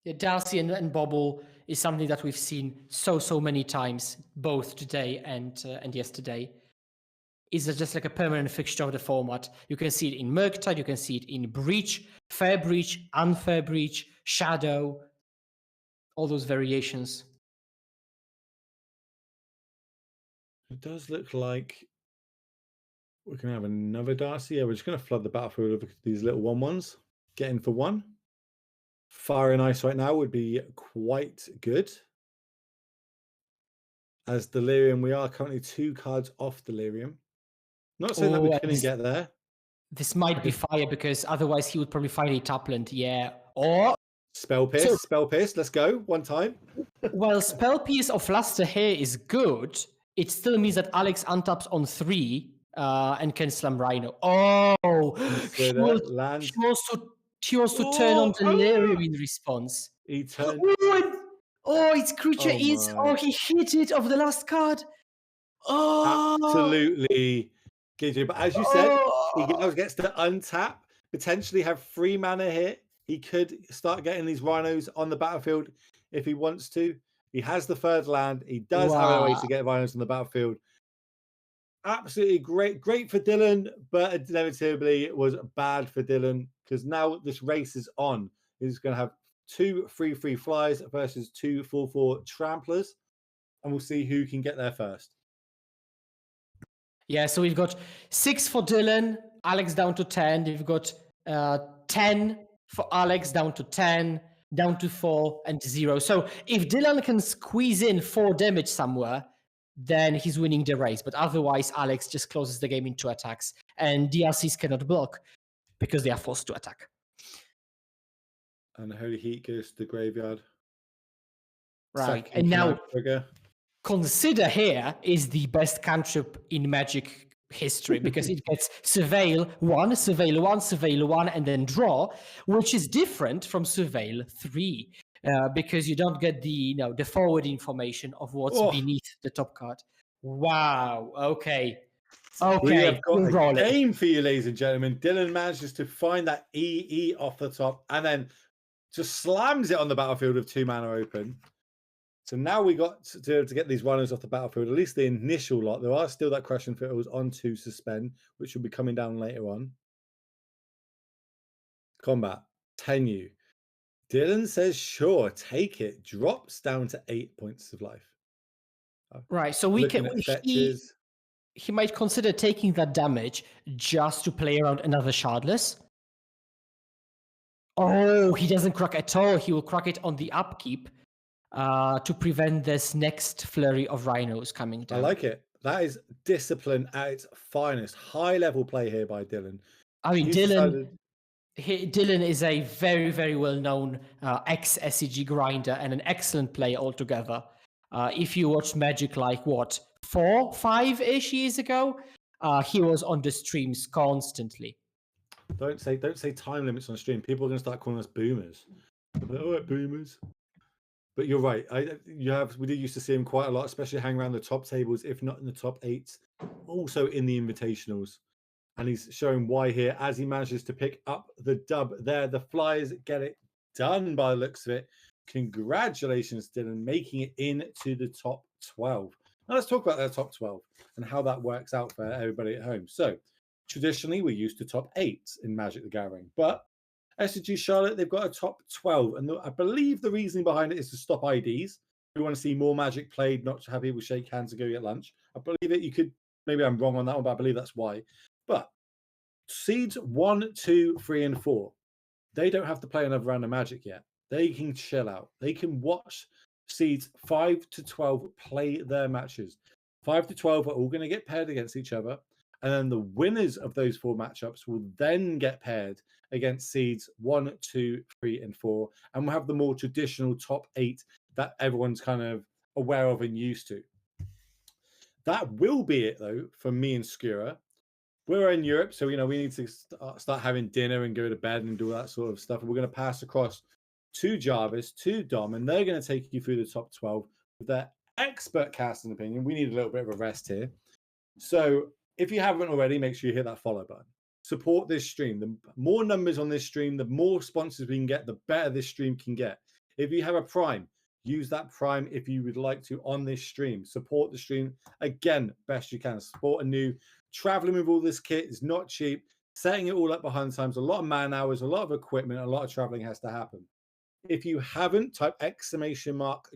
Yeah, Darcy and Bauble is something that we've seen so many times, both today and yesterday. It's just like a permanent fixture of the format. You can see it in Murktide, you can see it in Breach, Fair Breach, Unfair Breach, Shadow, all those variations. It does look like we're going to have another Darcy. Yeah, we're just going to flood the battlefield with these little 1/1s. Get in for 1. Fire and Ice right now would be quite good. As Delirium, we are currently 2 cards off Delirium. Not saying that we couldn't get there. This might be Fire, because otherwise he would probably find a Tapland, yeah. Or Spell Pierce, Spell Pierce, let's go, one time. Well, Spell Pierce of Luster here is good. It still means that Alex untaps on 3 and can slam Rhino. Oh, he wants to turn on Delirium in response. He turned. Its creature is. Oh, he hit it off the last card. Oh, absolutely. But as you said, he now gets to untap, potentially have 3 mana here. He could start getting these Rhinos on the battlefield if he wants to. He has the 3rd land. He does have a way to get Rhinos on the battlefield. Absolutely great for Dylan, but inevitably it was bad for Dylan, because now this race is on. He's going to have 2 3/3 flies versus 2 4/4 tramplers, and we'll see who can get there first. Yeah, so we've got 6 for Dylan, Alex down to 10. We've got 10 for Alex, down to 10, down to 4, and 0. So if Dylan can squeeze in 4 damage somewhere, then he's winning the race. But otherwise, Alex just closes the game in 2 attacks. And DRCs cannot block because they are forced to attack. And Holy Heat goes to the graveyard. Right. And now, Consider here is the best cantrip in Magic history, because it gets Surveil 1, Surveil 1, Surveil 1, and then draw, which is different from Surveil 3, because you don't get the forward information of what's beneath the top card. Wow. Okay. We have got a game for you, ladies and gentlemen. Dylan manages to find that EE off the top and then just slams it on the battlefield with 2 mana open. So now we got to get these Rhinos off the battlefield, at least the initial lot. There are still that Crush and Fiddles on to suspend, which will be coming down later on. Combat, Tenyu. Dylan says, sure, take it. Drops down to 8 points of life. Right, so we Looking can. at fetches. He might consider taking that damage just to play around another Shardless. Oh, he doesn't crack at all. He will crack it on the upkeep to prevent this next flurry of rhinos coming down. I like it. That is discipline at its finest. High level play here by Dylan. I mean, Dylan is a very, very well-known ex-SCG grinder and an excellent player altogether. If you watched Magic like, what, 4, 5-ish years ago, he was on the streams constantly. Don't say time limits on stream. People are going to start calling us boomers. All right, boomers. But you're right. We did used to see him quite a lot, especially hang around the top tables, if not in the top 8, also in the invitationals. And he's showing why here as he manages to pick up the dub there. The Flyers get it done by the looks of it. Congratulations, Dylan, making it into the top 12. Now let's talk about that top 12 and how that works out for everybody at home. So traditionally, we're used to top 8 in Magic the Gathering, but SCG Charlotte, they've got a top 12. And I believe the reasoning behind it is to stop IDs. We want to see more Magic played, not to have people shake hands and go get lunch. I believe it. You could, maybe I'm wrong on that one, but I believe that's why. But seeds 1, 2, 3, and 4, they don't have to play another round of Magic yet. They can chill out. They can watch seeds 5 to 12 play their matches. 5 to 12 are all going to get paired against each other. And then the winners of those 4 matchups will then get paired against seeds 1, 2, 3, and 4. And we'll have the more traditional top 8 that everyone's kind of aware of and used to. That will be it, though, for me and Skura. We're in Europe, so we need to start having dinner and go to bed and do that sort of stuff. And we're going to pass across to Jarvis, to Dom, and they're going to take you through the top 12 with their expert casting opinion. We need a little bit of a rest here. So if you haven't already, make sure you hit that follow button. Support this stream. The more numbers on this stream, the more sponsors we can get, the better this stream can get. If you have a Prime, use that Prime if you would like to on this stream. Support the stream. Again, best you can. Support a new. Traveling with all this kit is not cheap. Setting it all up behind times, a lot of man hours, a lot of equipment, a lot of traveling has to happen. If you haven't, type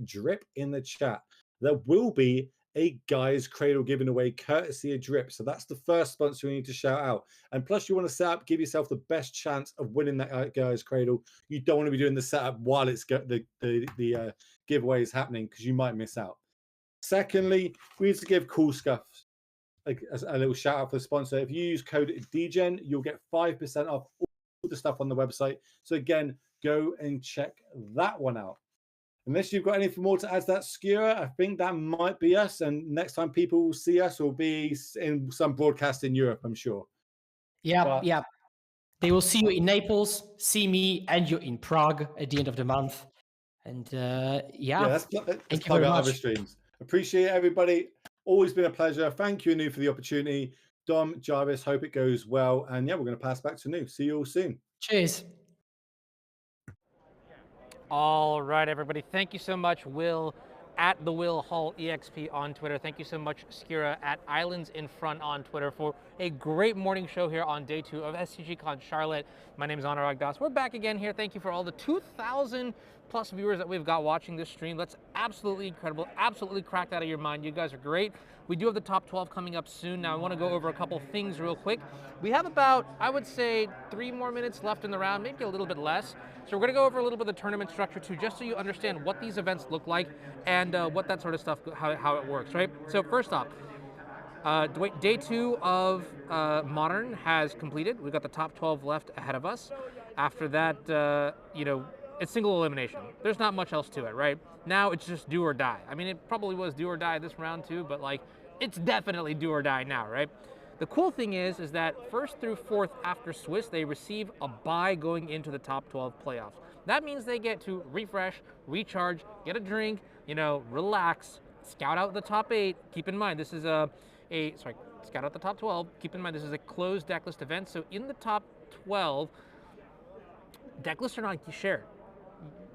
!drip in the chat. There will be a Guy's Cradle given away courtesy of Drip. So that's the first sponsor we need to shout out. And plus, you want to set up, give yourself the best chance of winning that Guy's Cradle. You don't want to be doing the setup while it's the giveaway is happening because you might miss out. Secondly, we need to give Cool Scuff a little shout out for the sponsor. If you use code DGEN, you'll get 5% off all the stuff on the website. So again, go and check that one out. Unless you've got anything more to add to that, Skura, I think that might be us. And next time people will see us, will be in some broadcast in Europe, I'm sure. Yeah. They will see you in Naples, see me and you in Prague at the end of the month. And let's plug out other streams. Appreciate it, everybody. Always been a pleasure. Thank you, Anu, for the opportunity. Dom, Jarvis, hope it goes well. And yeah, we're going to pass back to Anu. See you all soon. Cheers. All right, everybody. Thank you so much, Will, at the Will Hall EXP on Twitter. Thank you so much, Skura, at Islands in Front on Twitter, for a great morning show here on day 2 of SCGCon Charlotte. My name is Anurag Das. We're back again here. Thank you for all the 2,000 plus viewers that we've got watching this stream. That's absolutely incredible. Absolutely cracked out of your mind. You guys are great. We do have the top 12 coming up soon. Now, I want to go over a couple things real quick. We have about, I would say, 3 more minutes left in the round, maybe a little bit less. So we're going to go over a little bit of the tournament structure too, just so you understand what these events look like and what that sort of stuff, how it works, right? So first off, day 2 of Modern has completed. We've got the top 12 left ahead of us. After that, it's single elimination. There's not much else to it, right? Now it's just do or die. I mean, it probably was do or die this round too, but like, it's definitely do or die now, right? The cool thing is that 1st through 4th after Swiss, they receive a bye going into the top 12 playoffs. That means they get to refresh, recharge, get a drink, relax, scout out the top 8. Keep in mind, this is scout out the top 12. Keep in mind, this is a closed decklist event. So in the top 12, decklists are not shared.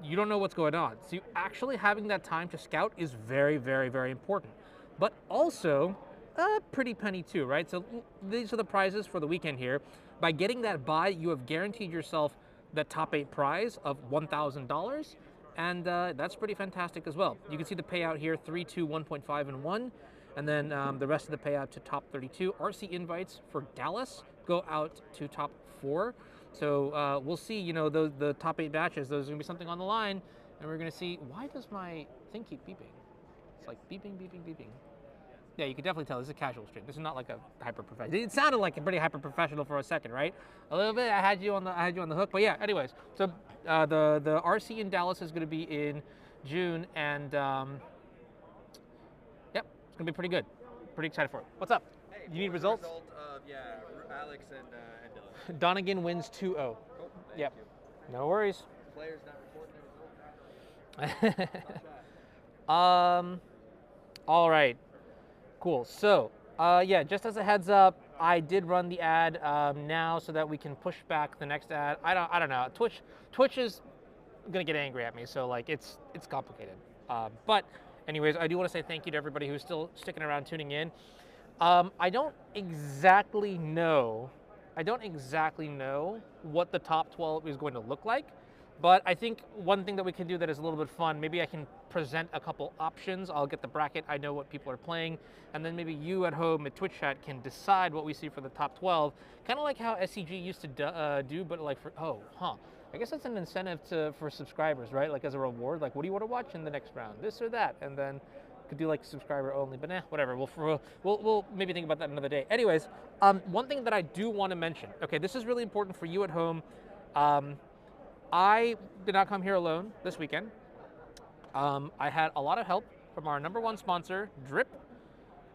You don't know what's going on. So actually having that time to scout is very, very, very important. But also a pretty penny too, right? So these are the prizes for the weekend here. By getting that bye, you have guaranteed yourself the top 8 prize of $1,000. And that's pretty fantastic as well. You can see the payout here, 3, 2, 1.5, and 1. And then the rest of the payout to top 32. RC invites for Dallas go out to top 4. So we'll see, you know, the top 8 batches, there's going to be something on the line. And we're going to see, why does my thing keep beeping? It's like beeping, beeping, beeping. Yeah, you can definitely tell this is a casual stream. This is not like a hyper professional. It sounded like a pretty hyper professional for a second, right? A little bit. I had you on the hook, but yeah. Anyways, so the RC in Dallas is going to be in June, and yep, it's going to be pretty good. Pretty excited for it. What's up? Hey, you need results? Result of, Alex and Dylan. Donegan wins 2-0. Cool. Yep. You. No worries. Players not reporting their result. All right. Cool. So, yeah, just as a heads up, I did run the ad now so that we can push back the next ad. I don't know. Twitch is gonna get angry at me, so like it's complicated. But anyways, I do want to say thank you to everybody who's still sticking around, tuning in. I don't exactly know what the top 12 is going to look like. But I think one thing that we can do that is a little bit fun, maybe I can present a couple options. I'll get the bracket, I know what people are playing, and then maybe you at home at Twitch chat can decide what we see for the top 12. Kind of like how SCG used to do, but like for, I guess that's an incentive for subscribers, right? Like as a reward, like what do you want to watch in the next round? This or that, and then could do like subscriber only, but whatever. We'll maybe think about that another day. Anyways, one thing that I do want to mention, okay, this is really important for you at home. I did not come here alone this weekend. I had a lot of help from our #1 sponsor, Drip.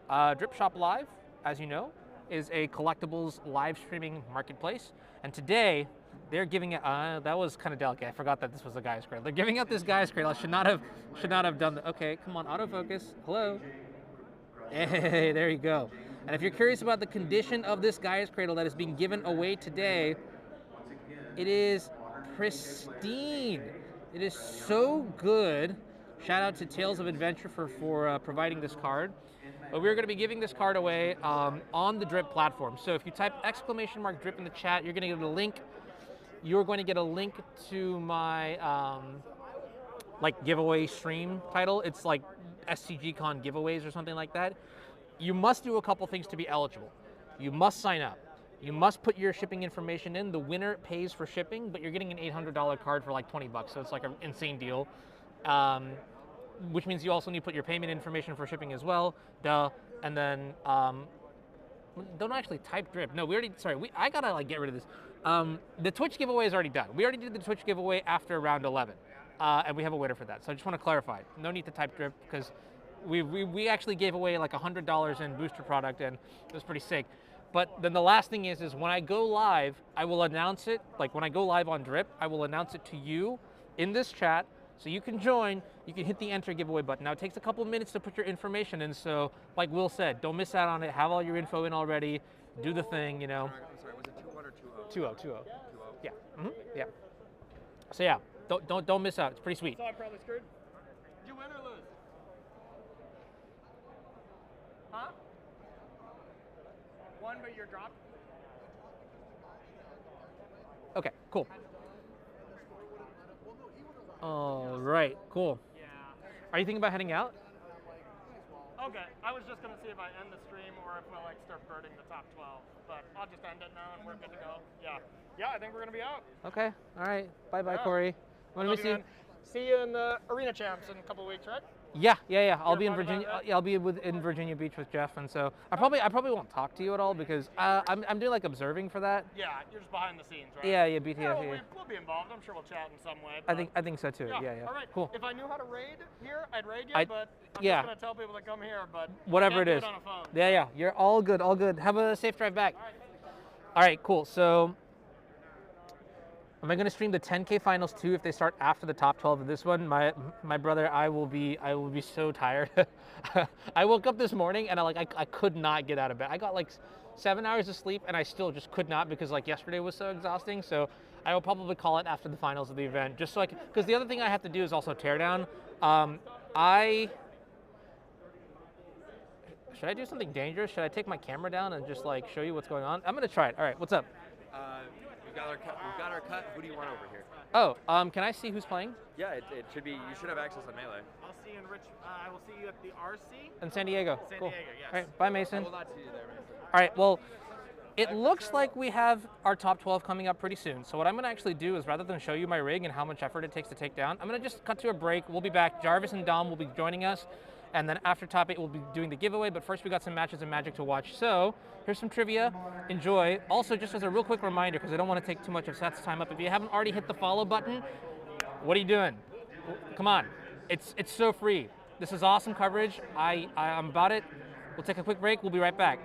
Drip Shop Live, as you know, is a collectibles live streaming marketplace. And today, they're giving it, that was kind of delicate. I forgot that this was a guy's cradle. They're giving out this guy's cradle. I should not have done that. Okay, come on, autofocus. Hello. Hey, there you go. And if you're curious about the condition of this guy's cradle that is being given away today, it is pristine. It is so good. Shout out to Tales of Adventure for providing this card. But we're going to be giving this card away on the Drip platform. So if you type !Drip in the chat, you're going to get a link. You're going to get a link to my like giveaway stream title. It's like SCG Con giveaways or something like that. You must do a couple things to be eligible. You must sign up. You must put your shipping information in. The winner pays for shipping, but you're getting an $800 card for like 20 bucks, so it's like an insane deal. Which means you also need to put your payment information for shipping as well. Duh. And then don't actually type Drip. No, I gotta like get rid of this. The Twitch giveaway is already done. We already did the Twitch giveaway after round 11, and we have a winner for that. So I just want to clarify. No need to type Drip because we actually gave away like $100 in booster product, and it was pretty sick. But then the last thing is when I go live, I will announce it. Like when I go live on Drip, I will announce it to you in this chat. So you can join, you can hit the enter giveaway button. Now it takes a couple minutes to put your information in. So like Will said, don't miss out on it. Have all your info in already. Do the thing, you know. I'm sorry, was it 2-1 or 2-0? 2-0. Yeah. Yeah. So yeah, don't miss out. It's pretty sweet. So I'm probably screwed. Did you win or lose? Huh? One, but you're dropped. Okay, cool. All right, cool. Yeah. Are you thinking about heading out? Okay, I was just gonna see if I end the stream or if we'll like start birding the top 12, but I'll just end it now and we're good to go. Yeah, I think we're gonna be out. Okay, all right. Bye, Yeah. Corey. When do we Love see? you, man. See you in the Arena Champs in a couple weeks, right? Yeah. I'll You're be in part of Virginia. that, right? I'll be in Virginia Beach with Jeff, and so I probably won't talk to you at all because I'm doing like observing for that. Yeah, you're just behind the scenes, right? Yeah, BTS. Yeah, Yeah. we'll be involved. I'm sure we'll chat in some way. I think so too. Yeah. All right. Cool. If I knew how to raid here, I'd raid you, but I'm yeah. just gonna tell people to come here. But Whatever can't it do is. on a phone. Yeah. You're all good. All good. Have a safe drive back. All right. All right. Cool. So. Am I going to stream the 10K finals too if they start after the top 12 of this one? My brother, I will be so tired. I woke up this morning and I could not get out of bed. I got like 7 hours of sleep and I still just could not because like yesterday was so exhausting. So I will probably call it after the finals of the event just so I can, because the other thing I have to do is also teardown. Should I do something dangerous? Should I take my camera down and just like show you what's going on? I'm going to try it. All right, what's up? We've got our cut. Who do you want over here? Oh, can I see who's playing? Yeah, it should be. You should have access on Melee. I'll see you in I will see you at the RC. In San Diego. San Cool. Diego, yes. All right, bye, I Mason. will not see you there, Mason. All right, well, it looks like we have our top 12 coming up pretty soon. So what I'm going to actually do is rather than show you my rig and how much effort it takes to take down, I'm going to just cut to a break. We'll be back. Jarvis and Dom will be joining us. And then after top 8, we'll be doing the giveaway. But first, we got some matches of Magic to watch. So here's some trivia. Enjoy. Also, just as a real quick reminder, because I don't want to take too much of Seth's time up, if you haven't already hit the follow button, what are you doing? Come on. It's so free. This is awesome coverage. I'm about it. We'll take a quick break. We'll be right back.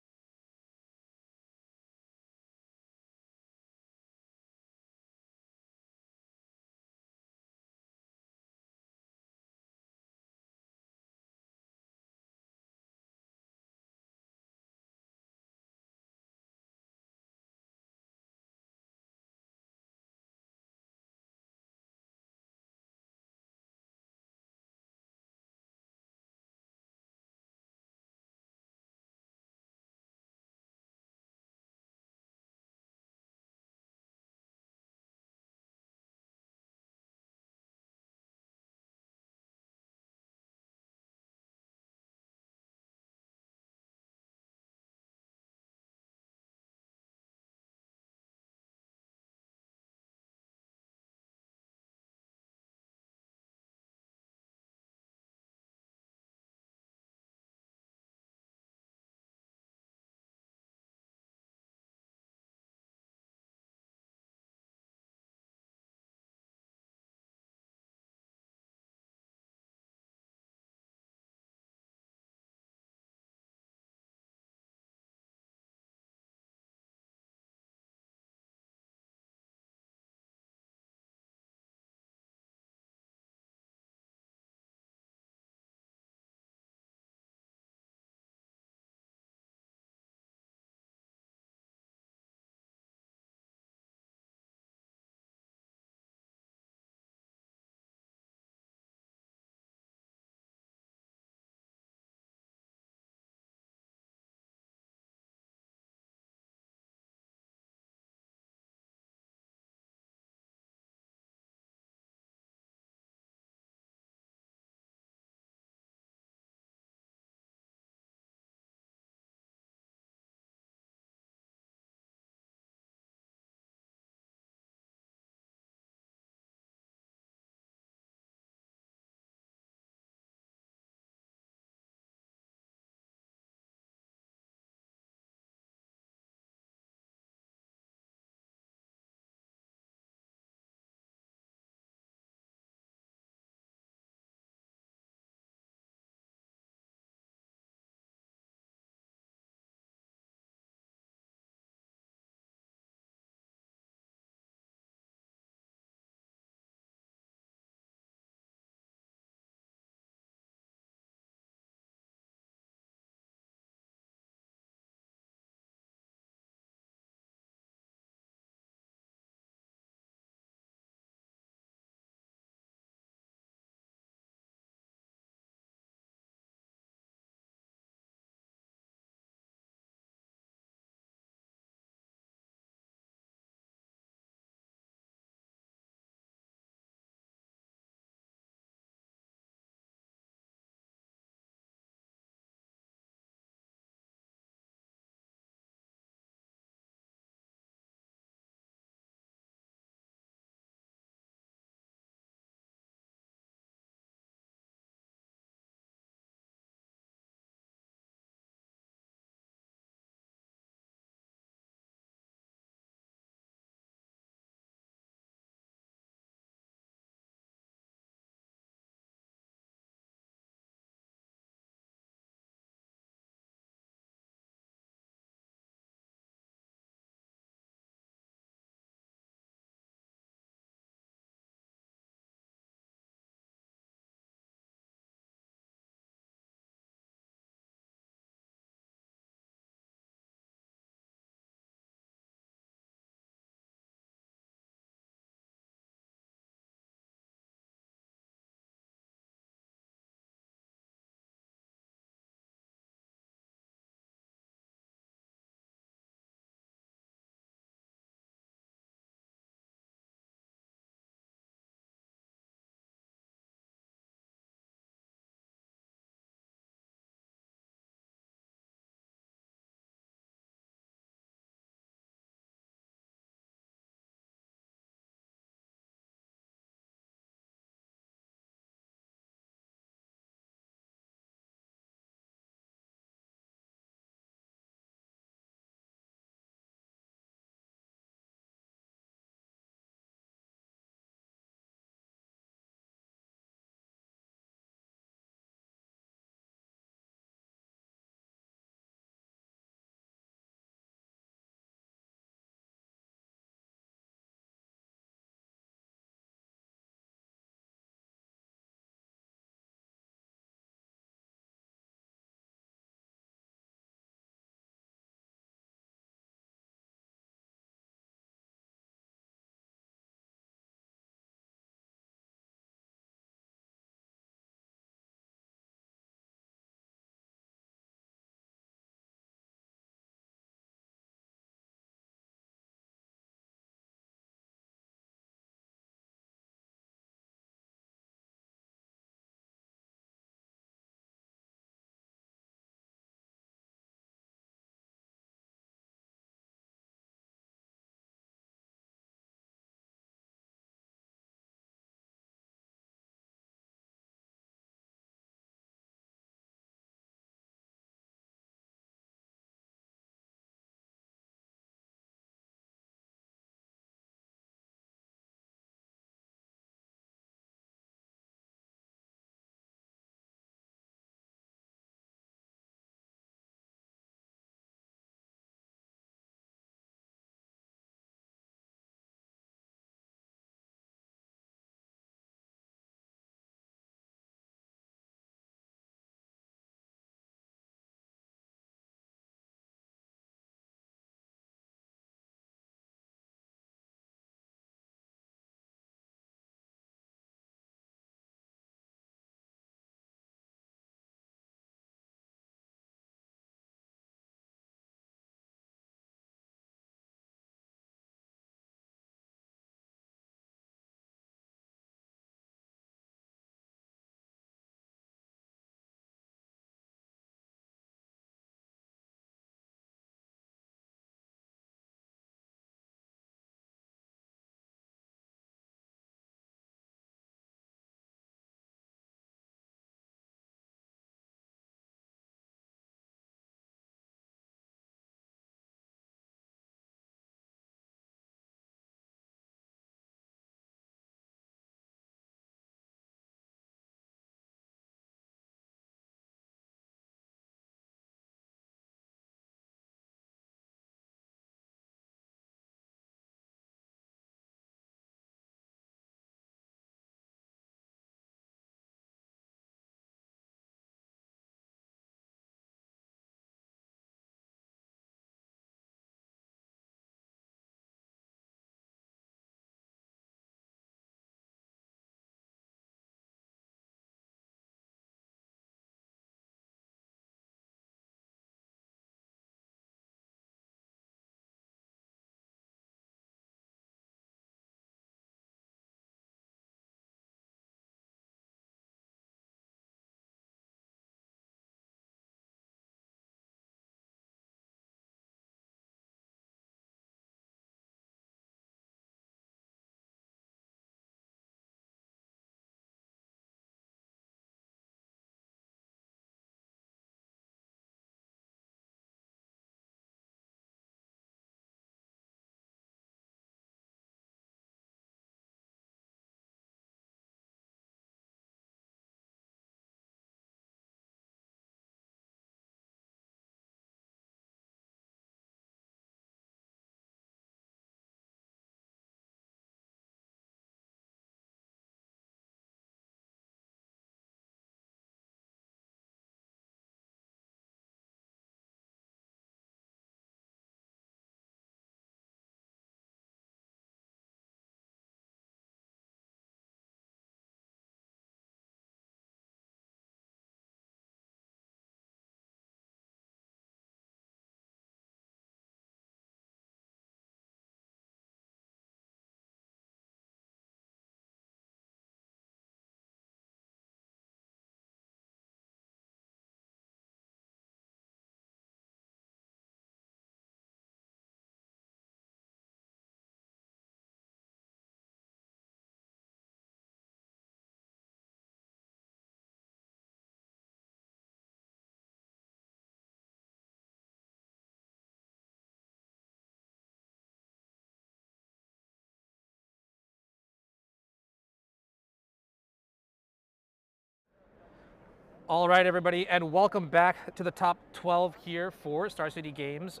All right, everybody, and welcome back to the top 12 here for Star City Games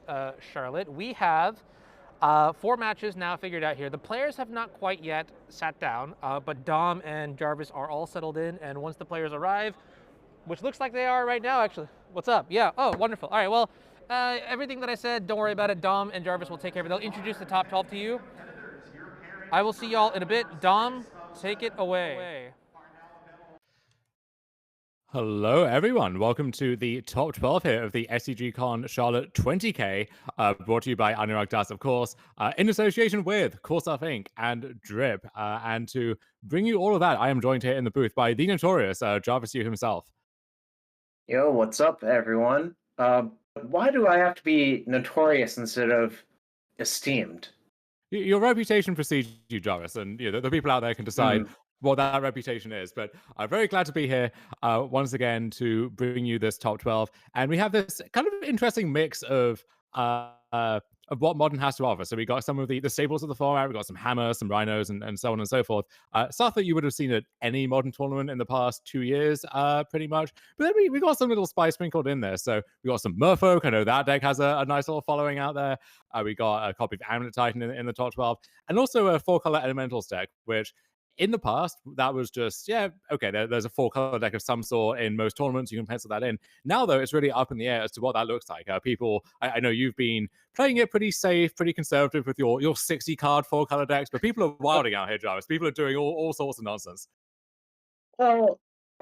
Charlotte. We have 4 matches now figured out here. The players have not quite yet sat down, but Dom and Jarvis are all settled in, and once the players arrive, which looks like they are right now, actually. What's up? Yeah, oh, wonderful. All right, well, everything that I said, don't worry about it. Dom and Jarvis will take care of it. They'll introduce the top 12 to you. I will see y'all in a bit. Dom, take it away. Hello, everyone. Welcome to the top 12 here of the SCG Con Charlotte 20K, brought to you by Anurag Das, of course, in association with Corsair Inc. and Drip. And to bring you all of that, I am joined here in the booth by the notorious Jarvis Yu himself. Yo, what's up, everyone? Why do I have to be notorious instead of esteemed? Your reputation precedes you, Jarvis, and the people out there can decide what that reputation is. But I'm very glad to be here once again to bring you this top 12. And we have this kind of interesting mix of what Modern has to offer. So we got some of the staples of the format. We got some Hammer, some Rhinos, and so on and so forth. Stuff that you would have seen at any Modern tournament in the past 2 years, pretty much. But then we got some little spice sprinkled in there. So we got some Merfolk. I know that deck has a nice little following out there. We got a copy of Amulet Titan in the top 12. And also a 4-color Elementals deck, which in the past, that was just, okay, there's a 4-color deck of some sort in most tournaments. You can pencil that in. Now, though, it's really up in the air as to what that looks like. People, I know you've been playing it pretty safe, pretty conservative with your 60-card 4-color decks, but people are wilding out here, Jarvis. People are doing all sorts of nonsense. Well,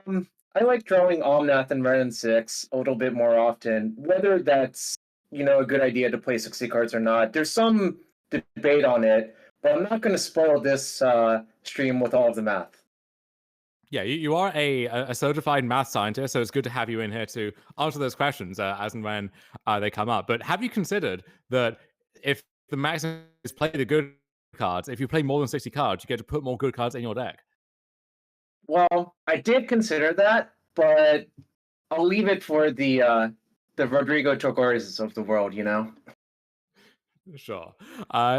I like drawing Omnath and Red and 6 a little bit more often. Whether that's, a good idea to play 60 cards or not, there's some debate on it. But I'm not going to spoil this stream with all of the math. Yeah, you are a certified math scientist, so it's good to have you in here to answer those questions as and when they come up. But have you considered that if the maximum is play the good cards, if you play more than 60 cards, you get to put more good cards in your deck? Well, I did consider that, but I'll leave it for the Rodrigo Tokores of the world, Sure.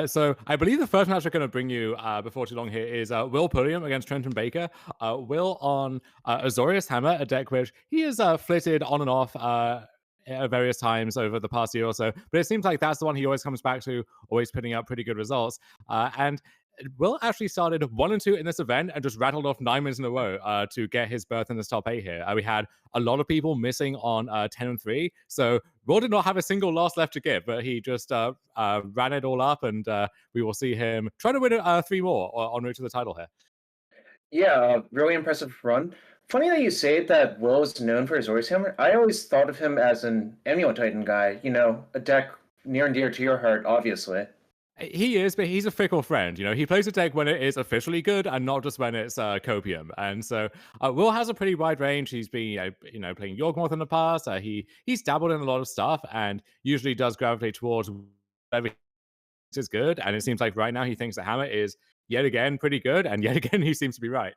So I believe the first match we're going to bring you before too long here is Will Pulliam against Trenton Baker. Will on Azorius Hammer, a deck which he has flitted on and off at various times over the past year or so. But it seems like that's the one he always comes back to, always putting up pretty good results. And Will actually started 1-2 in this event and just rattled off 9 wins in a row to get his berth in this top 8 here. We had a lot of people missing on 10-3, so Will did not have a single loss left to give, but he just ran it all up, and we will see him try to win 3 more en route to the title here. Yeah, really impressive run. Funny that you say that Will is known for his Azorius Hammer. I always thought of him as an Amulet Titan guy, a deck near and dear to your heart, obviously. He is, but he's a fickle friend. He plays a deck when it is officially good and not just when it's copium. And so Will has a pretty wide range. He's been, playing Yorkmoth in the past. He's dabbled in a lot of stuff and usually does gravitate towards whatever is good. And it seems like right now he thinks that Hammer is yet again pretty good, and yet again he seems to be right.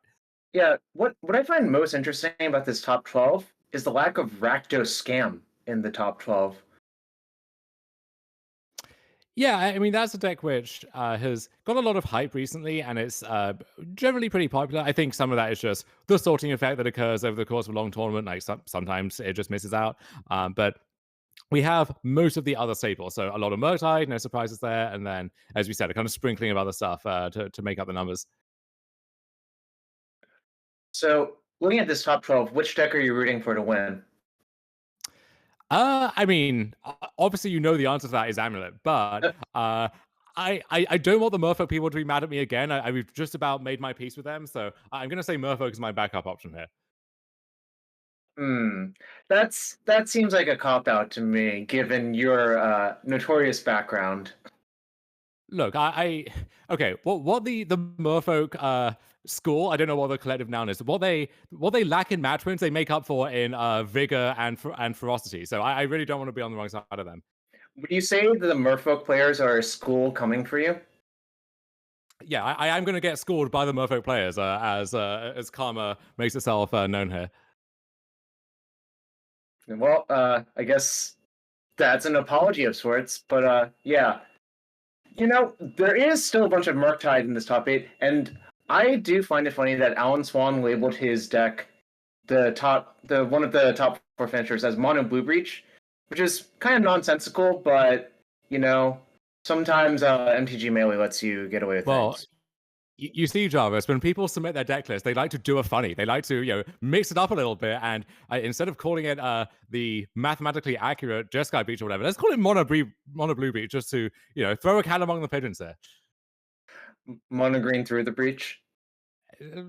Yeah, what I find most interesting about this top 12 is the lack of Rakdos Scam in the top 12. Yeah, I mean, that's a deck which has got a lot of hype recently, and it's generally pretty popular. I think some of that is just the sorting effect that occurs over the course of a long tournament. Like sometimes it just misses out. But we have most of the other staples. So a lot of Murktide, no surprises there. And then, as we said, a kind of sprinkling of other stuff to make up the numbers. So looking at this top 12, which deck are you rooting for to win? I mean, obviously the answer to that is Amulet, but I don't want the Merfolk people to be mad at me again. I've just about made my peace with them, so I'm going to say Merfolk is my backup option here. That seems like a cop-out to me, given your notorious background. Look, okay, what the Merfolk school, I don't know what the collective noun is. What they lack in match wins, they make up for in vigor and ferocity. So I really don't want to be on the wrong side of them. Would you say that the Merfolk players are a school coming for you? Yeah, I am going to get schooled by the Merfolk players as karma makes itself known here. Well, I guess that's an apology of sorts, but yeah. There is still a bunch of Murktide in this top 8, and I do find it funny that Alan Swan labeled his deck one of the top 4 finishers as Mono Blue Breach, which is kind of nonsensical, but sometimes MTG Melee lets you get away with things. You see, Jarvis, when people submit their deck list, they like to do a funny. They like to, mix it up a little bit. And instead of calling it the mathematically accurate Jeskai Beach or whatever, let's call it Mono Blue Beach, just to, throw a cat among the pigeons there. Mono Green through the breach.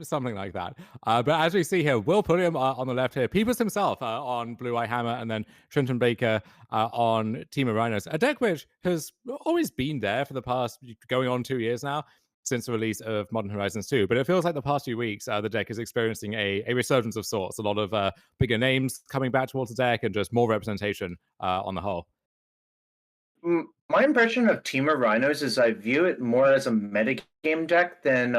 Something like that. But as we see here, Will Pulliam on the left here, Peepers himself on Blue Eye Hammer, and then Trenton Baker on Team of Rhinos. A deck which has always been there for the past going on 2 years now, since the release of Modern Horizons 2. But it feels like the past few weeks, the deck is experiencing a resurgence of sorts. A lot of bigger names coming back towards the deck and just more representation on the whole. My impression of Team of Rhinos is I view it more as a metagame deck than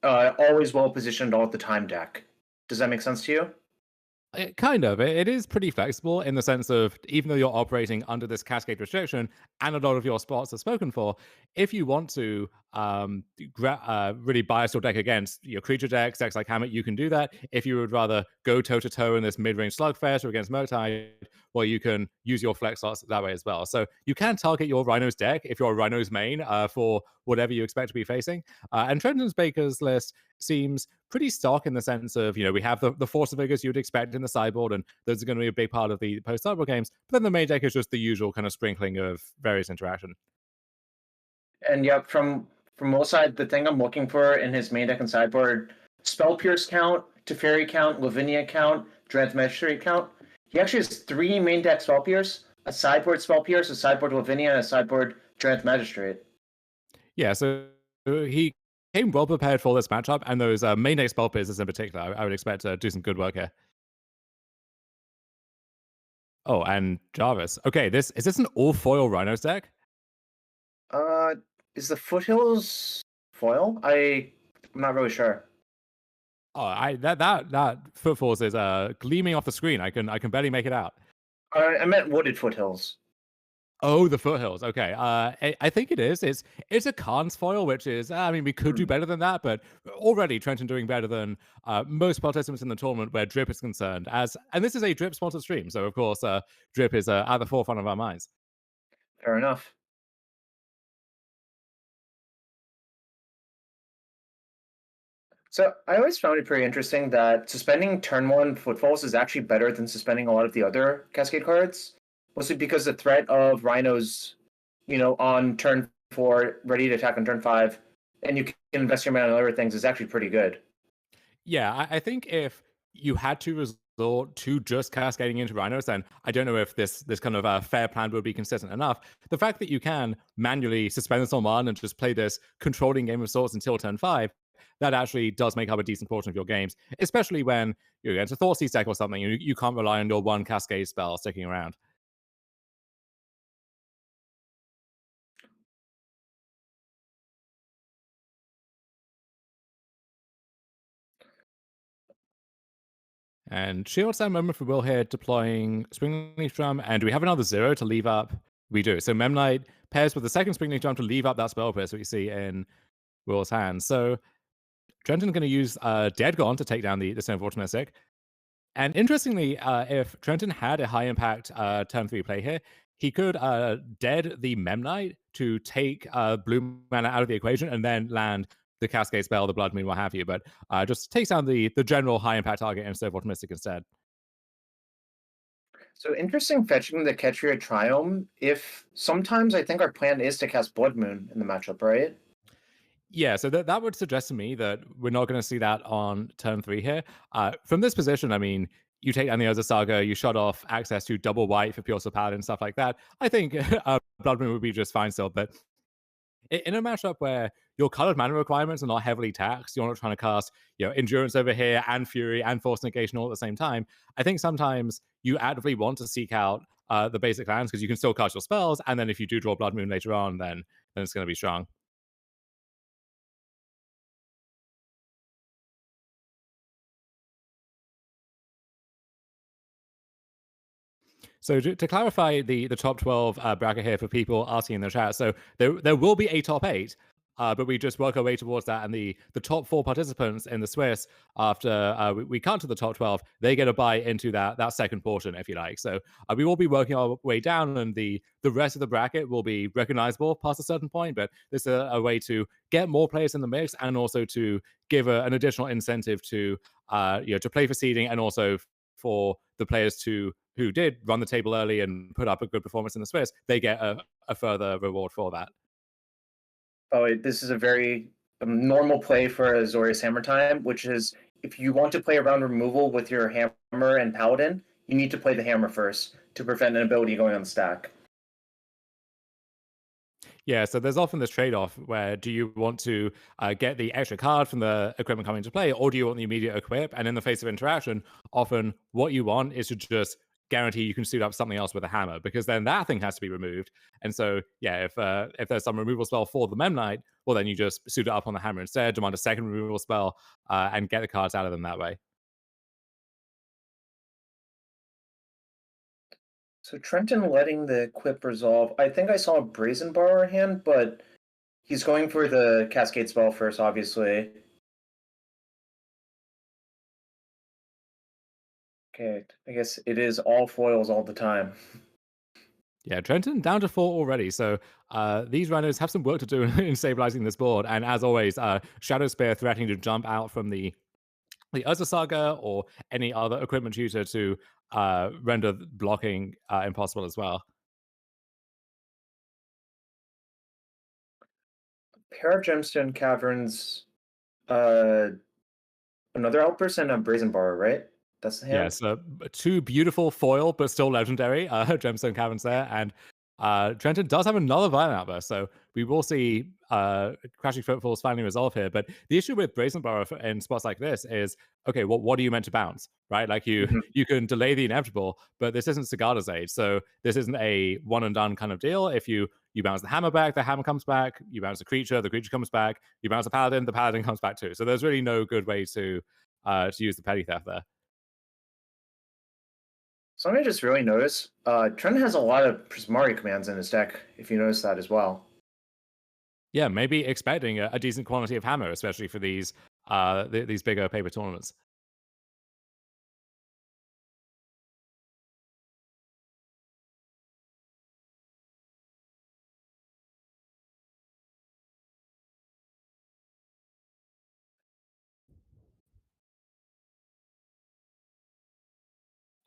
always well-positioned all at the time deck. Does that make sense to you? Kind of. It is pretty flexible in the sense of, even though you're operating under this cascade restriction and a lot of your spots are spoken for, if you want to really bias your deck against your creature decks like Hammer, you can do that. If you would rather go toe-to-toe in this mid-range slugfest or against Murktide, well, you can use your flex slots that way as well. So you can target your Rhinos deck if you're a Rhinos main for whatever you expect to be facing. And Trenton Baker's list seems pretty stock in the sense of, we have the Force of Figures you'd expect in the sideboard, and those are going to be a big part of the post-sideboard games. But then the main deck is just the usual kind of sprinkling of various interaction. And yeah, from Will's side, the thing I'm looking for in his main deck and sideboard, Spell Pierce count, Teferi count, Lavinia count, Dread's Magistrate count. He actually has 3 main deck Spell Pierce, a sideboard Spell Pierce, a sideboard Lavinia, and a sideboard Dread's Magistrate. Yeah, so he came well prepared for this matchup, and those main deck Spell Pierces in particular, I would expect to do some good work here. Oh, and Jarvis. Okay, is this an all-foil Rhinos deck? Is the Foothills foil? I'm not really sure. Oh, that Footfalls is gleaming off the screen. I can barely make it out. I meant Wooded Foothills. Oh, the Foothills. Okay. I think it is. It's a Khan's foil, which is, we could do better than that, but already Trenton doing better than most participants in the tournament where Drip is concerned. And this is a Drip sponsored stream, so of course Drip is at the forefront of our minds. Fair enough. So I always found it pretty interesting that suspending turn 1 Footfalls is actually better than suspending a lot of the other Cascade cards, mostly because the threat of Rhinos, on turn 4, ready to attack on turn 5, and you can invest your mana on other things is actually pretty good. Yeah, I think if you had to resort to just cascading into Rhinos, then I don't know if this kind of fair plan would be consistent enough. The fact that you can manually suspend this on 1 and just play this controlling game of sorts until turn 5, that actually does make up a decent portion of your games, especially when you're against a Thoughtseize deck or something. You can't rely on your one cascade spell sticking around. And Shield Sand moment for Will here, deploying Springleaf Drum. And do we have another 0 to leave up? We do. So Memnite pairs with the second Springleaf Drum to leave up that spell pierce that we see in Will's hand. So Trenton's going to use Dead Gone to take down the Stone Forge Mystic. And interestingly, if Trenton had a high impact turn 3 play here, he could dead the Memnite to take blue mana out of the equation and then land the Cascade spell, the Blood Moon, what have you. But just takes down the general high impact target in Stone Forge Mystic instead. So interesting fetching the Ketria Triome. If sometimes I think our plan is to cast Blood Moon in the matchup, right? Yeah, so that would suggest to me that we're not going to see that on turn 3 here. From this position, you take down the Urza Saga, you shut off access to double white for Pure Soul Paladin, stuff like that. I think Blood Moon would be just fine still, but in a matchup where your colored mana requirements are not heavily taxed, you're not trying to cast Endurance over here and Fury and Force Negation all at the same time, I think sometimes you actively want to seek out the basic lands because you can still cast your spells, and then if you do draw Blood Moon later on, then it's going to be strong. So to clarify the top 12 bracket here for people asking in the chat, so there will be a top 8, but we just work our way towards that. And the top 4 participants in the Swiss, after we cut to the top 12, they get a buy into that second portion, if you like. So we will be working our way down, and the rest of the bracket will be recognizable past a certain point. But this is a way to get more players in the mix, and also to give an additional incentive to to play for seeding, and also for the players who did run the table early and put up a good performance in the Swiss, they get a further reward for that. Oh, this is a very normal play for Azorius Hammer Time, which is if you want to play around removal with your Hammer and Paladin, you need to play the Hammer first to prevent an ability going on the stack. Yeah, so there's often this trade-off where do you want to get the extra card from the equipment coming into play, or do you want the immediate equip? And in the face of interaction, often what you want is to just guarantee you can suit up something else with a hammer, because then that thing has to be removed. And so, yeah, if there's some removal spell for the Mem Knight, well, then you just suit it up on the hammer instead, demand a second removal spell, and get the cards out of them that way. So Trenton letting the equip resolve. I think I saw a Brazen Borrower hand, but he's going for the Cascade spell first, obviously. Okay, I guess it is all foils all the time. Yeah, Trenton down to 4 already. So these runners have some work to do in stabilizing this board. And as always, Shadow Spear threatening to jump out from the Urza Saga or any other equipment tutor to render blocking impossible as well. Pair of Gemstone Caverns, another Outburst, and a Brazen Borrower, right? That's the hand? Yeah, so 2 beautiful foil, but still legendary Gemstone Caverns there. And Trenton does have another Violent Outburst, so we will see Crashing Footfalls finally resolve here. But the issue with Brazen Borrower in spots like this is, okay, well, what are you meant to bounce, right? Like you can delay the inevitable, but this isn't Sagada's Age, so this isn't a one and done kind of deal. If you bounce the hammer back, the hammer comes back. You bounce the creature comes back. You bounce the paladin comes back too. So there's really no good way to use the petty theft there. Something I just really noticed, Trent has a lot of Prismari commands in his deck, if you notice that as well. Yeah, maybe expecting a decent quantity of hammer, especially for these bigger paper tournaments.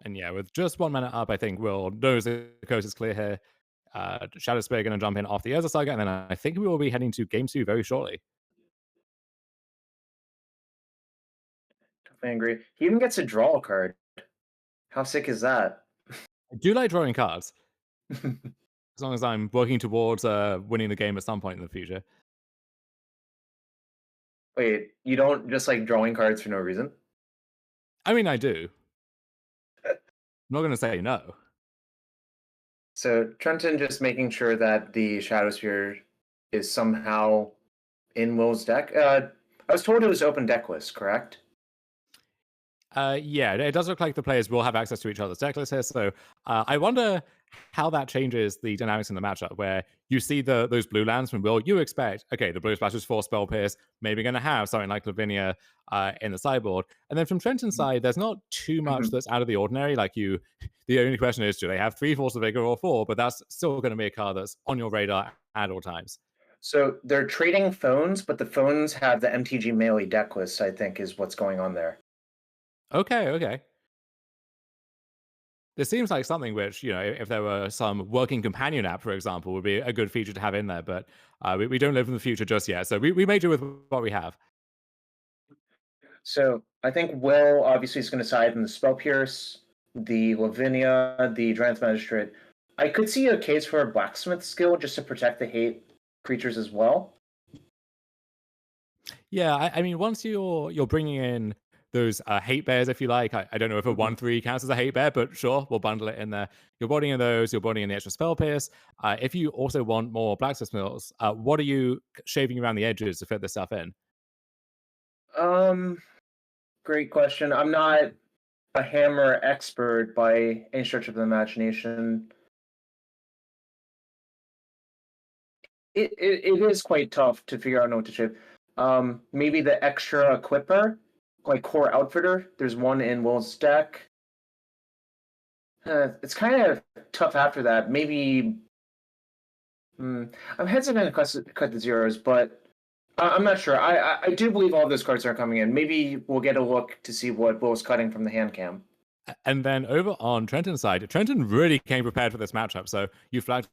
And yeah, with just 1 mana up, I think we'll know the coast is clear here. Shadow Spear going to jump in off the Urza Saga, and then I think we will be heading to Game 2 very shortly. I agree. He even gets to draw a card. How sick is that? I do like drawing cards. As long as I'm working towards winning the game at some point in the future. Wait, you don't just like drawing cards for no reason? I mean, I do. I'm not going to say no. So Trenton just making sure that the Shadow Sphere is somehow in Will's deck. I was told it was open deck list, correct? Yeah, it does look like the players will have access to each other's deck lists here. So I wonder how that changes the dynamics in the matchup, where you see those blue lands from Will. You expect, okay, the blue splash is 4 Spell Pierce, maybe going to have something like Lavinia in the sideboard. And then from Trenton's side, there's not too much that's out of the ordinary. Like the only question is, do they have 3 Force of Vigor or 4? But that's still going to be a card that's on your radar at all times. So they're trading phones, but the phones have the MTG melee deck list, I think, is what's going on there. Okay. This seems like something which, if there were some working companion app, for example, would be a good feature to have in there. But we don't live in the future just yet. So we may do with what we have. So I think Will obviously is going to side in the Spell Pierce, the Lavinia, the Drance Magistrate. I could see a case for a Blacksmith skill just to protect the hate creatures as well. Yeah, I mean, once you're bringing in those hate bears, if you like. I don't know if a 1/3 counts as a hate bear, but sure, we'll bundle it in there. You're boarding in those, you're boarding in the extra Spell Pierce. If you also want more Blacksmith Mills, what are you shaving around the edges to fit this stuff in? Great question. I'm not a hammer expert by any stretch of the imagination. it is quite tough to figure out what to chip. Maybe the extra equipper, like core outfitter. There's one in Will's deck. It's kind of tough after that. Maybe I'm hesitant to cut the zeros, but I'm not sure. I do believe all those cards are coming in. Maybe we'll get a look to see what Will's cutting from the hand cam. And then over on Trenton's side, Trenton really came prepared for this matchup. So you flagged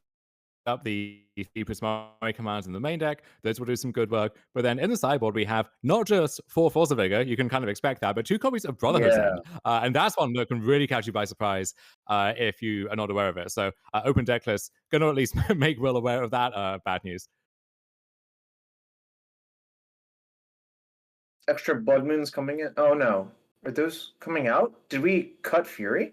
up the Prismari commands in the main deck. Those will do some good work. But then in the sideboard, we have not just 4 Force of Vigor, you can kind of expect that, but 2 copies of Brotherhood's End. And that's one that can really catch you by surprise if you are not aware of it. So open deck list, going to at least make Will aware of that bad news. Extra Blood Moons coming in? Oh no. Are those coming out? Did we cut Fury?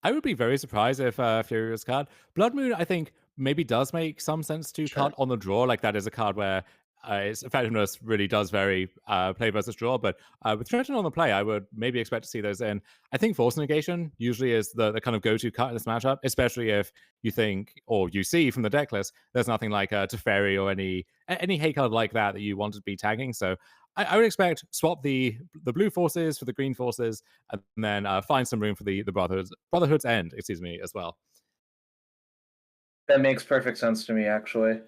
I would be very surprised if Fury was cut. Blood Moon, I think, maybe does make some sense to cut on the draw. Like, that is a card where its effectiveness really does vary play versus draw. But with Trenton on the play, I would maybe expect to see those in. I think Force Negation usually is the kind of go-to cut in this matchup, especially if you think, or you see from the deck list, there's nothing like Teferi or any hate card like that you want to be tagging. So I would expect swap the blue forces for the green forces, and then find some room for the Brotherhood's End, as well. That makes perfect sense to me, actually.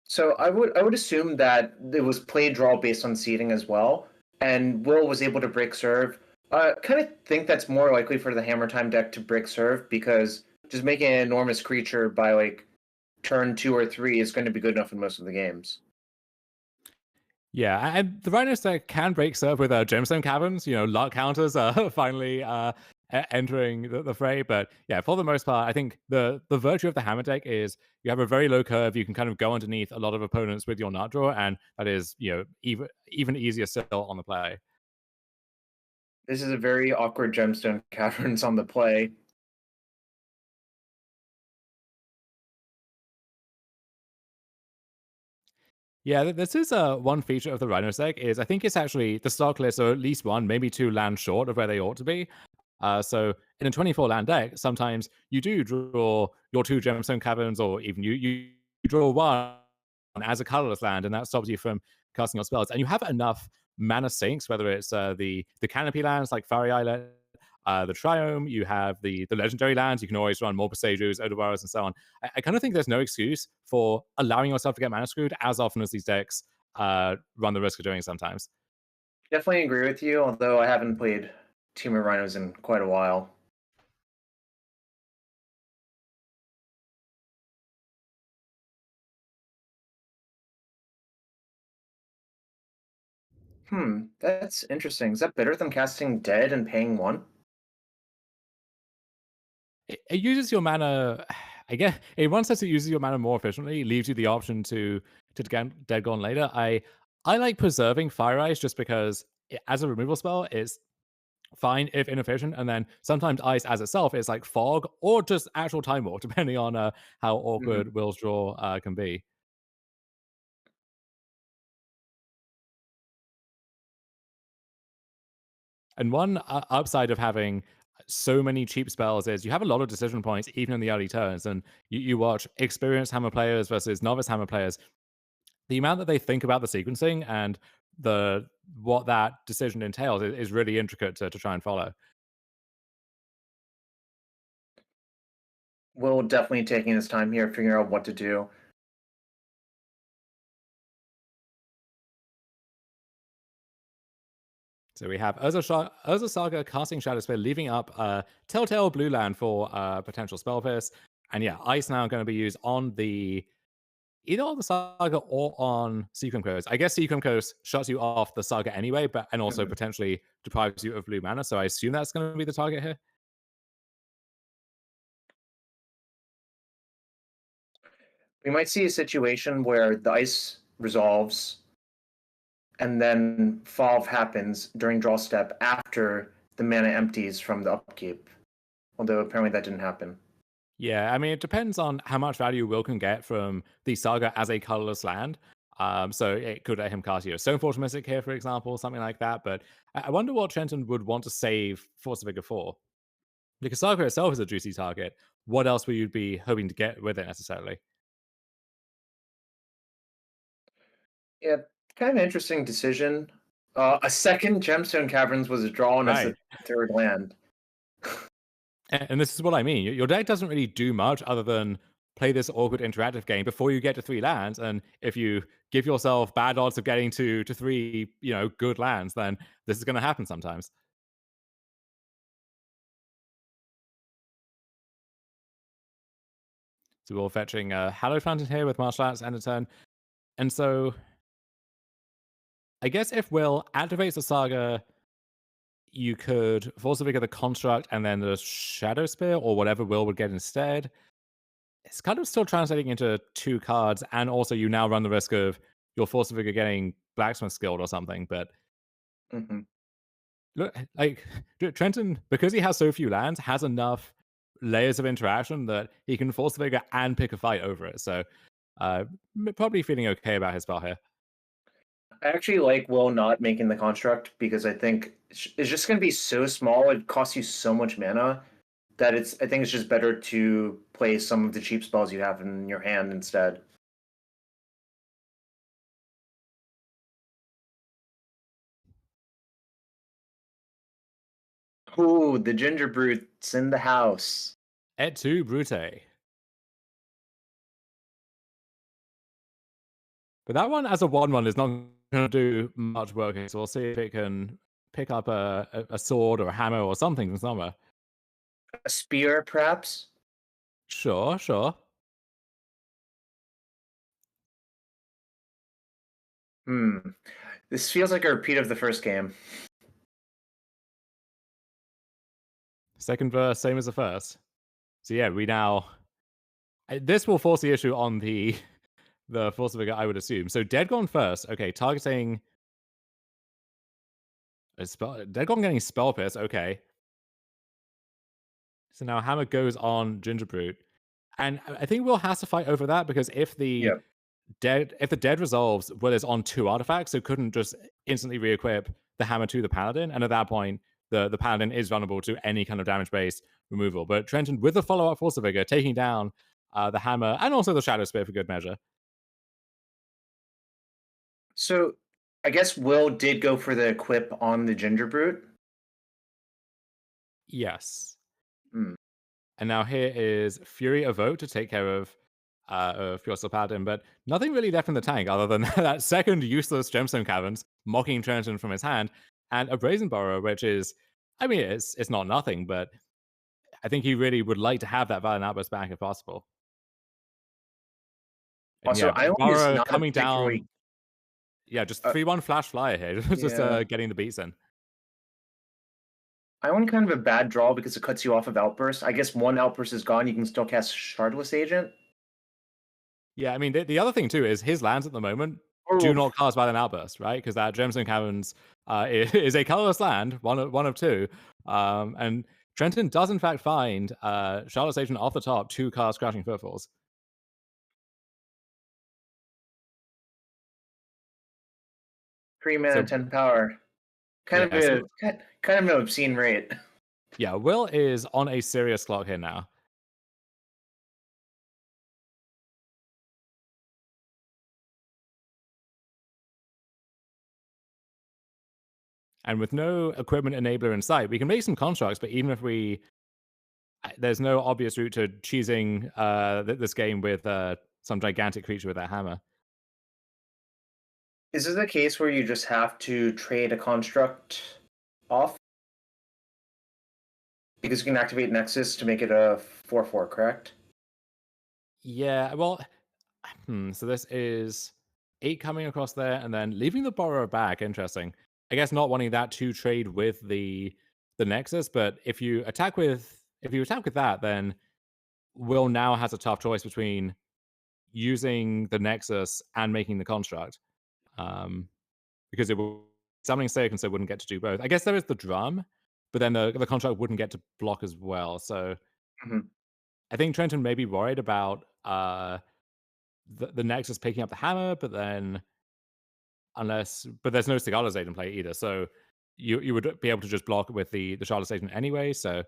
So I would assume that it was play draw based on seeding as well, and Will was able to break serve. Kind of think that's more likely for the Hammer Time deck to break serve, because just making an enormous creature by like turn 2 or 3 is going to be good enough in most of the games. Yeah, and the Rhinos deck can break serve with Gemstone Caverns. Luck counters are finally entering the fray. But yeah, for the most part, I think the virtue of the Hammer deck is you have a very low curve. You can kind of go underneath a lot of opponents with your nut draw, and that is even easier still on the play. This is a very awkward Gemstone Caverns on the play. Yeah, this is one feature of the Rhinos deck is I think it's actually the stock list are at least 1, maybe 2 lands short of where they ought to be. So in a 24 land deck, sometimes you do draw your 2 Gemstone Caverns, or even you draw 1 as a colorless land, and that stops you from casting your spells. And you have enough mana sinks, whether it's the canopy lands like Fiery Islet, the Triome, you have the legendary lands. You can always run more Boseijus, Odobaras, and so on. I kind of think there's no excuse for allowing yourself to get mana screwed as often as these decks run the risk of doing sometimes. Definitely agree with you, although I haven't played Team of Rhinos in quite a while. That's interesting. Is that better than casting Dead and paying 1? It uses your mana, I guess, in one sense it uses your mana more efficiently, leaves you the option to get Dead Gone later. I like preserving Fire Ice just because as a removal spell, it's fine if inefficient, and then sometimes Ice as itself is like Fog or just actual Time Walk, depending on how awkward Will's draw can be. And one upside of having so many cheap spells is you have a lot of decision points even in the early turns, and you watch experienced Hammer players versus novice Hammer players. The amount that they think about the sequencing and what that decision entails is really intricate to try and follow. Will definitely taking his time here, figuring out what to do. So we have Urza Saga casting Shadow Spear, leaving up Telltale blue land for potential Spellfist. And yeah, Ice now going to be used on either on the Saga or on Sequem Coast. I guess Sequem Coast shuts you off the Saga anyway, and also potentially deprives you of blue mana. So I assume that's going to be the target here. We might see a situation where the Ice resolves, and then Falve happens during draw step after the mana empties from the upkeep. Although apparently that didn't happen. Yeah, I mean, it depends on how much value Will can get from the Saga as a colorless land. So it could let him cast Stoneforge Mystic here, for example, something like that. But I wonder what Trenton would want to save Force of Vigor for. Because Saga itself is a juicy target. What else would you be hoping to get with it necessarily? Yeah, kind of interesting decision. A second Gemstone Caverns was drawn as the third land. And this is what I mean. Your deck doesn't really do much other than play this awkward interactive game before you get to 3 lands. And if you give yourself bad odds of getting to 3, good lands, then this is going to happen sometimes. So we're fetching Hallowed Fountain here with Martial Arts end of turn. And so I guess if Will activates the Saga, you could Force of Vigor the Construct and then the Shadow Spear or whatever Will would get instead. It's kind of still translating into 2 cards, and also you now run the risk of your Force of Vigor getting Blacksmith Guild or something. But look, like Trenton, because he has so few lands, has enough layers of interaction that he can Force the Vigor and pick a fight over it. So probably feeling okay about his spell here. I actually like Will not making the construct because I think it's just going to be so small. It costs you so much mana that I think it's just better to play some of the cheap spells you have in your hand instead. Ooh, the Ginger Brute's in the house. Et tu, Brute. But that one as a 1/1 is not going to do much work, so we'll see if it can pick up a sword or a hammer or something from somewhere. A spear, perhaps? Sure. This feels like a repeat of the first game. Second verse, same as the first. So yeah, we now... This will force the issue on the Force of Vigor, I would assume. So Dead Gone first. Okay, targeting... Dead Gone getting Spell Pierce, okay. So now Hammer goes on Ginger Brute. And I think Will has to fight over that, because if the dead resolves, Will is on 2 artifacts, so couldn't just instantly re-equip the Hammer to the Paladin, and at that point, the Paladin is vulnerable to any kind of damage-based removal. But Trenton, with the follow-up Force of Vigor, taking down the Hammer, and also the Shadow Spear for good measure. So, I guess Will did go for the equip on the Ginger Brute? Yes. And now here is Fury Evoke to take care of Fjordsteel Paladin, but nothing really left in the tank other than that second useless Gemstone Caverns mocking Trenton from his hand, and a Brazen Borrower, which is, I mean, it's not nothing, but I think he really would like to have that Violent Outburst back if possible. And also, Borrower coming down. Yeah, just 3/1 Flash Flyer here, just getting the beats in. Ion kind of a bad draw because it cuts you off of Outburst. I guess 1 Outburst is gone. You can still cast Shardless Agent. Yeah, I mean, the other thing, too, is his lands at the moment do not cast Violent Outburst, right? Because that Gemstone Caverns is a colorless land, one of 2. And Trenton does, in fact, find Shardless Agent off the top, 2 cast Crashing Footfalls. Three mana, 10 power. Kind of an obscene rate. Yeah, Will is on a serious clock here now. And with no equipment enabler in sight, we can make some constructs, but even if there's no obvious route to choosing this game with some gigantic creature with that hammer. Is this a case where you just have to trade a construct off? Because you can activate Nexus to make it a 4/4, correct? Yeah, well, so this is 8 coming across there, and then leaving the Borrower back. Interesting. I guess not wanting that to trade with the Nexus, but if you attack with that, then Will now has a tough choice between using the Nexus and making the construct. Because it will summoning Sacred, so wouldn't get to do both. I guess there is the drum, but then the construct wouldn't get to block as well. So I think Trenton may be worried about the Nexus picking up the hammer, but then but there's no Sigala in play either, so you would be able to just block with the Charlotte Station anyway. So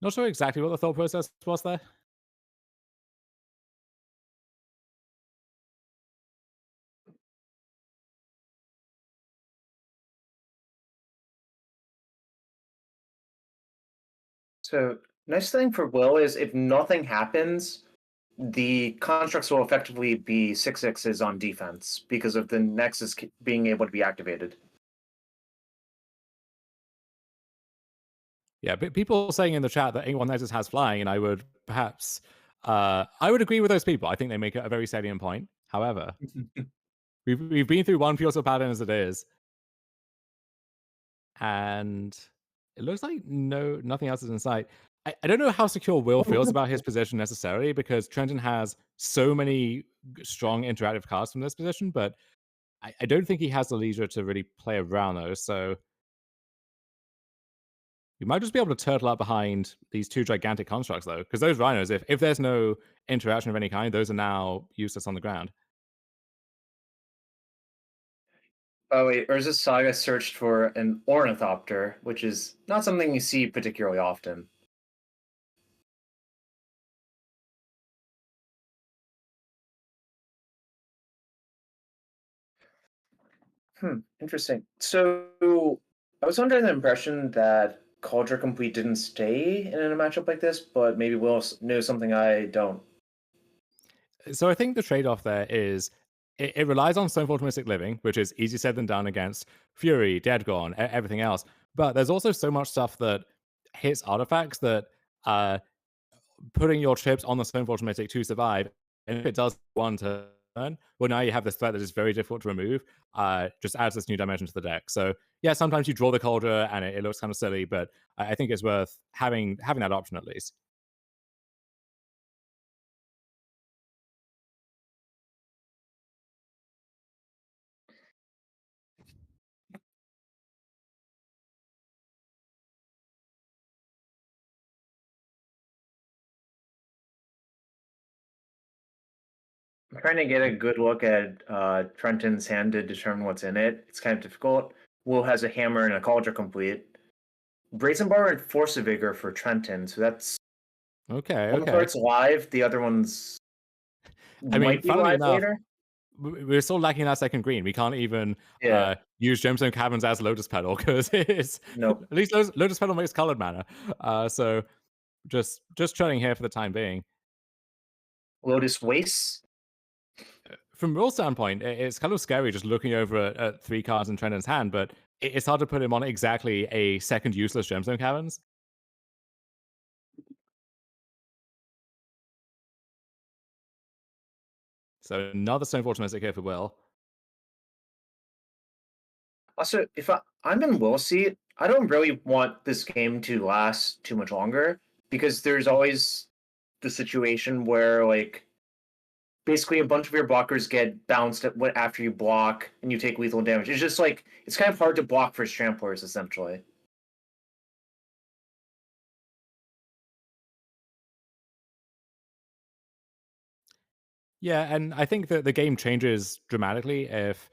not sure exactly what the thought process was there. So nice thing for Will is if nothing happens, the constructs will effectively be 6/6s on defense because of the Nexus being able to be activated. Yeah, but people saying in the chat that Ink 1 Nexus has flying, and I would perhaps I would agree with those people. I think they make a very salient point. However, we've been through one Pure Pattern as it is, and it looks like nothing else is in sight. I don't know how secure Will feels about his position necessarily, because Trenton has so many strong interactive cards from this position, but I don't think he has the leisure to really play around those. So we might just be able to turtle up behind these two gigantic constructs, though, because those rhinos, if there's no interaction of any kind, those are now useless on the ground. Oh wait, Urza Saga searched for an Ornithopter, which is not something you see particularly often. Interesting. So I was under the impression that Culture Complete didn't stay in a matchup like this, but maybe Will knows something I don't. So I think the trade-off there is it relies on Stonefall Mystic Living, which is easy said than done against Fury, Dead Gone, everything else. But there's also so much stuff that hits artifacts that putting your chips on the Stonefall Mystic to survive, and if it does one turn, well, now you have this threat that is very difficult to remove. Just adds this new dimension to the deck. So yeah, sometimes you draw the Cauldron and it looks kind of silly, but I think it's worth having that option at least. I'm trying to get a good look at Trenton's hand to determine what's in it. It's kind of difficult. Will has a hammer and a Cauldron Complete. Brazen Bar and Force of Vigor for Trenton, so that's okay. One part's live, the other one's might be live later. We're still lacking that second green. We can't even use Gemstone Caverns as Lotus Petal because it's at least Lotus Petal makes colored mana. So just treading here for the time being. Lotus Waste. From Will's standpoint, it's kind of scary just looking over at 3 cards in Trenton's hand, but it's hard to put him on exactly a second useless Gemstone Caverns. So another Stonefall Mystic here for Will. Also, if I'm in Will's seat, I don't really want this game to last too much longer because there's always the situation where, like, basically a bunch of your blockers get bounced after you block and you take lethal damage. It's just like, it's kind of hard to block for Tramplers, essentially. Yeah, and I think that the game changes dramatically if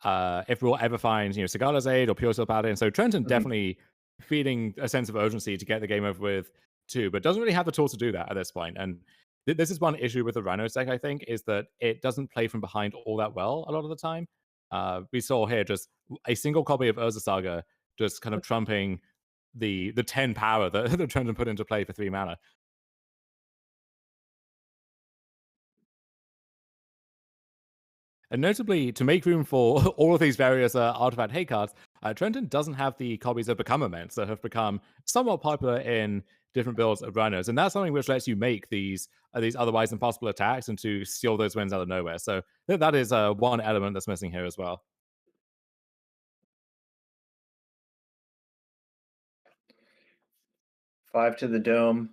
we'll ever find, Sigala's Aid or Pure Steel Paladin. So Trenton definitely feeling a sense of urgency to get the game over with too, but doesn't really have the tools to do that at this point. And this is one issue with the Rhinos deck, I think, is that it doesn't play from behind all that well a lot of the time. We saw here just a single copy of Urza Saga just kind of trumping the 10 power that Trenton put into play for 3 mana. And notably, to make room for all of these various artifact hate cards, Trenton doesn't have the copies of Become Immense that have become somewhat popular in different builds of Rhinos. And that's something which lets you make these otherwise impossible attacks and to steal those wins out of nowhere. So that is one element that's missing here as well. Five to the dome.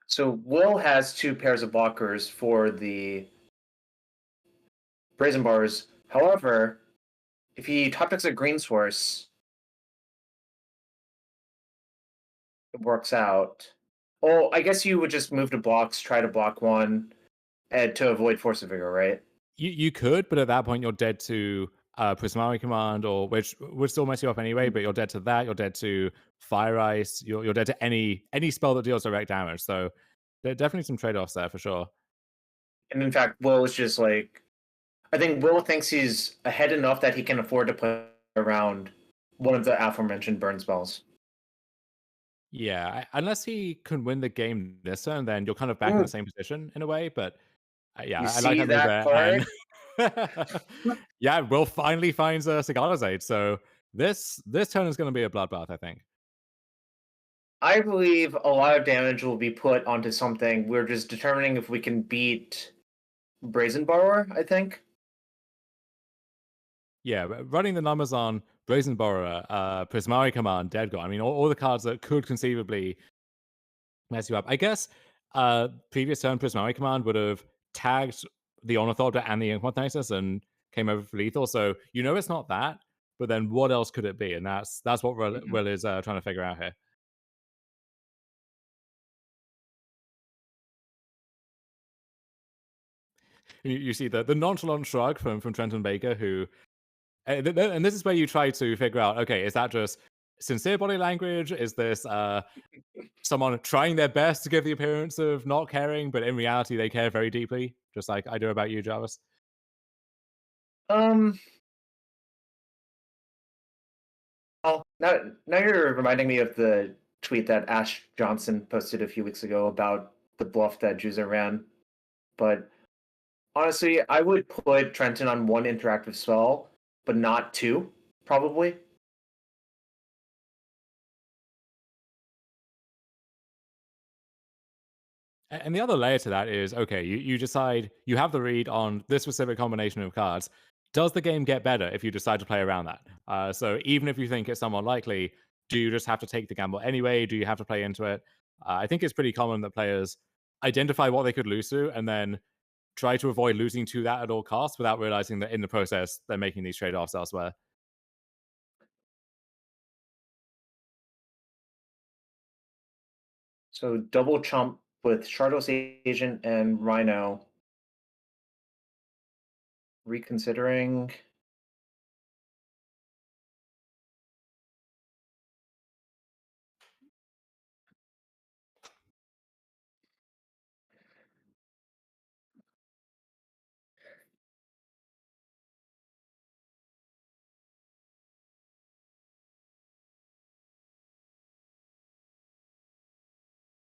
So Will has 2 pairs of blockers for the Brazen Bars. However, if he top decks a green source, it works out. Oh, I guess you would just move to blocks, try to block one, and to avoid Force of Vigor, right? You could, but at that point you're dead to Prismari Command, or which would still mess you up anyway. But you're dead to that. You're dead to Fire Ice. You're dead to any spell that deals direct damage. So there are definitely some trade-offs there for sure. And in fact, Will is just like, I think Will thinks he's ahead enough that he can afford to play around one of the aforementioned burn spells. Yeah, unless he can win the game this turn, then you're kind of back in the same position in a way. But yeah, You I see like that card? And yeah, Will finally finds a Cigala's Aid. So this turn is going to be a bloodbath, I think. I believe a lot of damage will be put onto something. We're just determining if we can beat Brazen Borrower, I think. Yeah, running the numbers on Brazen Borrower, Prismari Command, Dead God. I mean, all the cards that could conceivably mess you up. I guess previous turn Prismari Command would have tagged the Ornithopter and the Inquisitus and came over for lethal. So you know it's not that, but then what else could it be? And that's what Will is trying to figure out here. You see the nonchalant shrug from Trenton Baker, who, and this is where you try to figure out, okay, is that just sincere body language? Is this someone trying their best to give the appearance of not caring, but in reality they care very deeply, just like I do about you, Jarvis? Well, now you're reminding me of the tweet that Ash Johnson posted a few weeks ago about the bluff that Juza ran. But honestly, I would put Trenton on one interactive spell, but not two, probably. And the other layer to that is, okay, you decide, you have the read on this specific combination of cards. Does the game get better if you decide to play around that? So even if you think it's somewhat likely, do you just have to take the gamble anyway? Do you have to play into it? I think it's pretty common that players identify what they could lose to and then try to avoid losing to that at all costs without realizing that in the process they're making these trade-offs elsewhere. So double chump with Shardos Agent and Rhino. Reconsidering.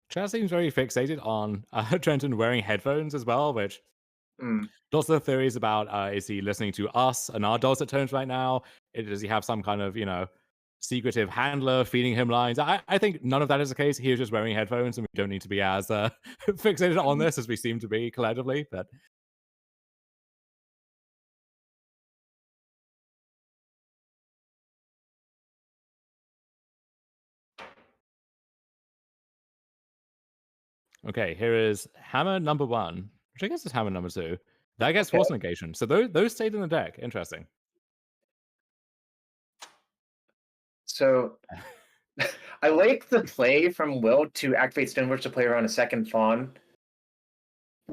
Chad seems very fixated on Trenton wearing headphones as well, which lots of theories about, is he listening to us and our dulcet tones right now? Does he have some kind of, secretive handler feeding him lines? I think none of that is the case. He is just wearing headphones, and we don't need to be as fixated on this as we seem to be collectively. But okay, here is hammer number 1, which I guess is hammer number 2. That gets force negation. So those stayed in the deck. Interesting. So I like the play from Will to activate Stoneforge to play around a second Fawn.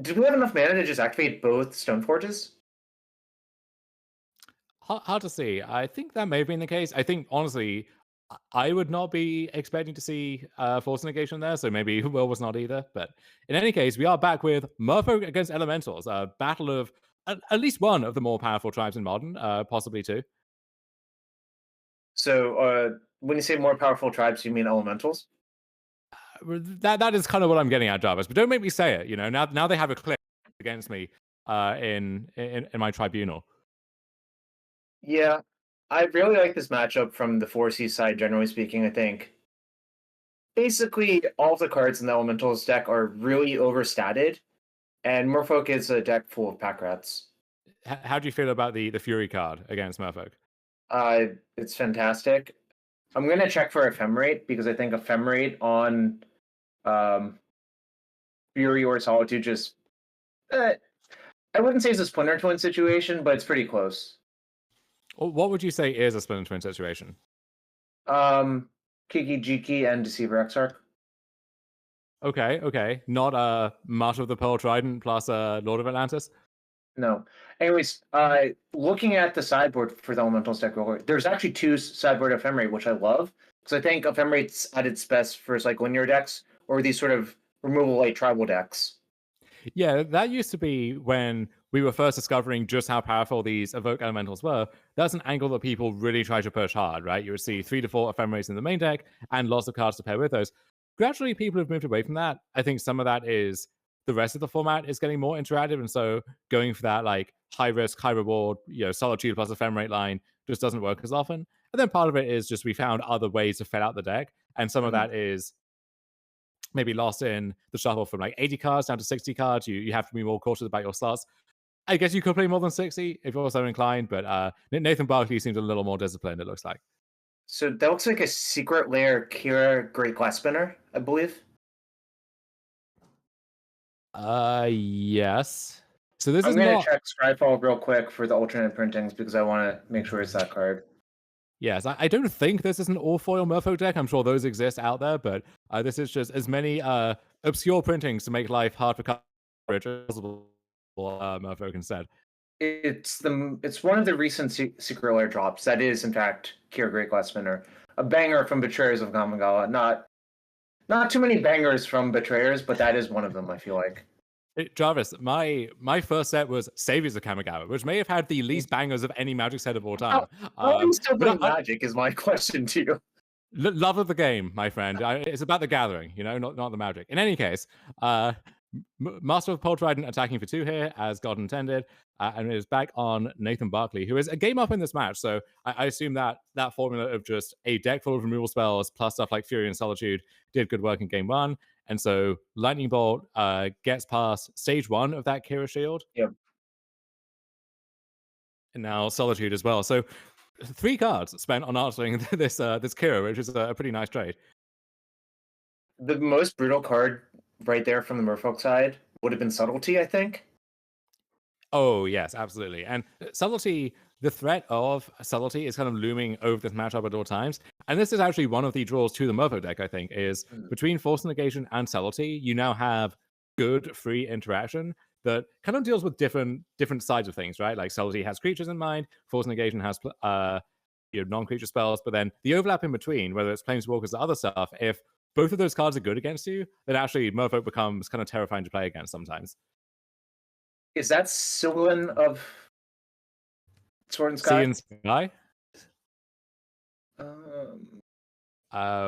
Do we have enough mana to just activate both Stoneforges? Hard to see. I think that may have been the case. I think, honestly, I would not be expecting to see force negation there, so maybe Will was not either. But in any case, we are back with Merfolk against Elementals, a battle of at least one of the more powerful tribes in Modern, possibly two. So when you say more powerful tribes, you mean Elementals? That is kind of what I'm getting at, Jarvis. But don't make me say it. Now they have a clip against me in my tribunal. Yeah, I really like this matchup from the 4C side, generally speaking. I think basically all of the cards in the Elementals deck are really overstated, and Merfolk is a deck full of pack rats. How do you feel about the Fury card against Merfolk? It's fantastic. I'm going to check for Ephemerate, because I think Ephemerate on Fury or Solitude just... I wouldn't say it's a Splinter Twin situation, but it's pretty close. What would you say is a Splinter Twin situation? Kiki Jiki and Deceiver Exarch. Okay. Not Martyr of the Pearl Trident plus Lord of Atlantis? No. Anyways, looking at the sideboard for the Elementals deck, there's actually 2 sideboard Ephemerate, which I love, because I think Ephemerate's at its best for like linear decks or these sort of removal light tribal decks. Yeah, that used to be when we were first discovering just how powerful these evoke elementals were. That's an angle that people really try to push hard, right? You would see 3 to 4 ephemerates in the main deck and lots of cards to pair with those. Gradually, people have moved away from that. I think some of that is the rest of the format is getting more interactive, and so going for that like high risk, high reward, solitude plus ephemerate line just doesn't work as often. And then part of it is just we found other ways to fill out the deck, and some of that is maybe lost in the shuffle from like 80 cards down to 60 cards. You have to be more cautious about your slots. I guess you could play more than 60 if you're so inclined, but Nathan Barkley seems a little more disciplined, it looks like. So that looks like a Secret Lair Kira Great Glass Spinner, I believe. Yes. So this I'm is gonna not... check Skyfall real quick for the alternate printings because I want to make sure it's that card. Yes, I don't think this is an all-foil Merfolk deck. I'm sure those exist out there, but this is just as many obscure printings to make life hard for coverage as possible. Merfolk instead. It's one of the recent Secret Lair drops. That is, in fact, Kira Great Glass Spinner. A banger from Betrayers of Kamigawa. Not too many bangers from Betrayers, but that is one of them, I feel like. Jarvis, my first set was Saviors of Kamigawa, which may have had the least bangers of any Magic set of all time. How are you still playing Magic is my question to you. Love of the game, my friend. It's about the gathering, not the Magic. In any case, Master of Pearl Trident attacking for 2 here, as God intended, and it is back on Nathan Barkley, who is a game up in this match. So I assume that formula of just a deck full of removal spells plus stuff like Fury and Solitude did good work in game 1. And so Lightning Bolt gets past stage 1 of that Kira Shield. Yep. And now Solitude as well. So 3 cards spent on answering this Kira, which is a pretty nice trade. The most brutal card right there from the Merfolk side would have been Subtlety, I think. Oh, yes, absolutely. And Subtlety, the threat of Subtlety is kind of looming over this matchup at all times. And this is actually one of the draws to the Merfolk deck, I think, is between Force Negation and Subtlety, you now have good free interaction that kind of deals with different sides of things, right? Like Subtlety has creatures in mind, Force Negation has non-creature spells, but then the overlap in between, whether it's Planeswalkers or other stuff, if both of those cards are good against you, then actually Merfolk becomes kind of terrifying to play against sometimes. Is that Sylvan of Sword and Sky? Sea and Sky?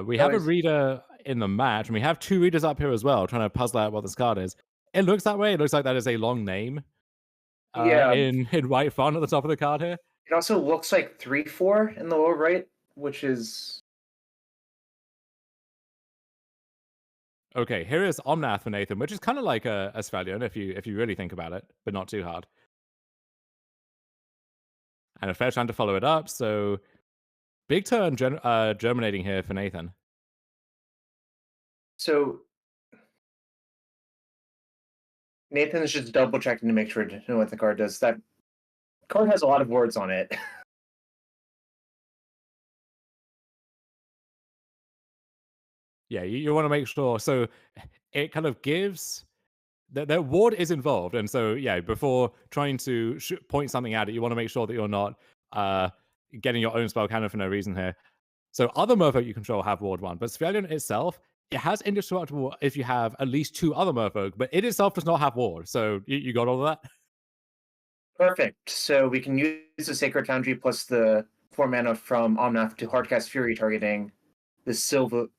We have a reader in the match, and we have 2 readers up here as well, trying to puzzle out what this card is. It looks that way. It looks like that is a long name. In white font at the top of the card here. It also looks like 3/4 in the lower right, which is... Okay, here is Omnath for Nathan, which is kind of like a Svalion if you really think about it, but not too hard. And a fair trying to follow it up, so big turn germinating here for Nathan. So Nathan is just double checking to make sure to know what the card does. That card has a lot of words on it. Yeah, you want to make sure. So it kind of gives that ward is involved, and so yeah, before trying to point something at it, you want to make sure that you're not getting your own spell cannon for no reason here. So other Merfolk you control have ward 1, but Svalion itself, it has indestructible if you have at least 2 other Merfolk, but it itself does not have ward. So you got all of that? Perfect. So we can use the Sacred Foundry plus the 4 mana from Omnath to hardcast Fury, targeting the Sililun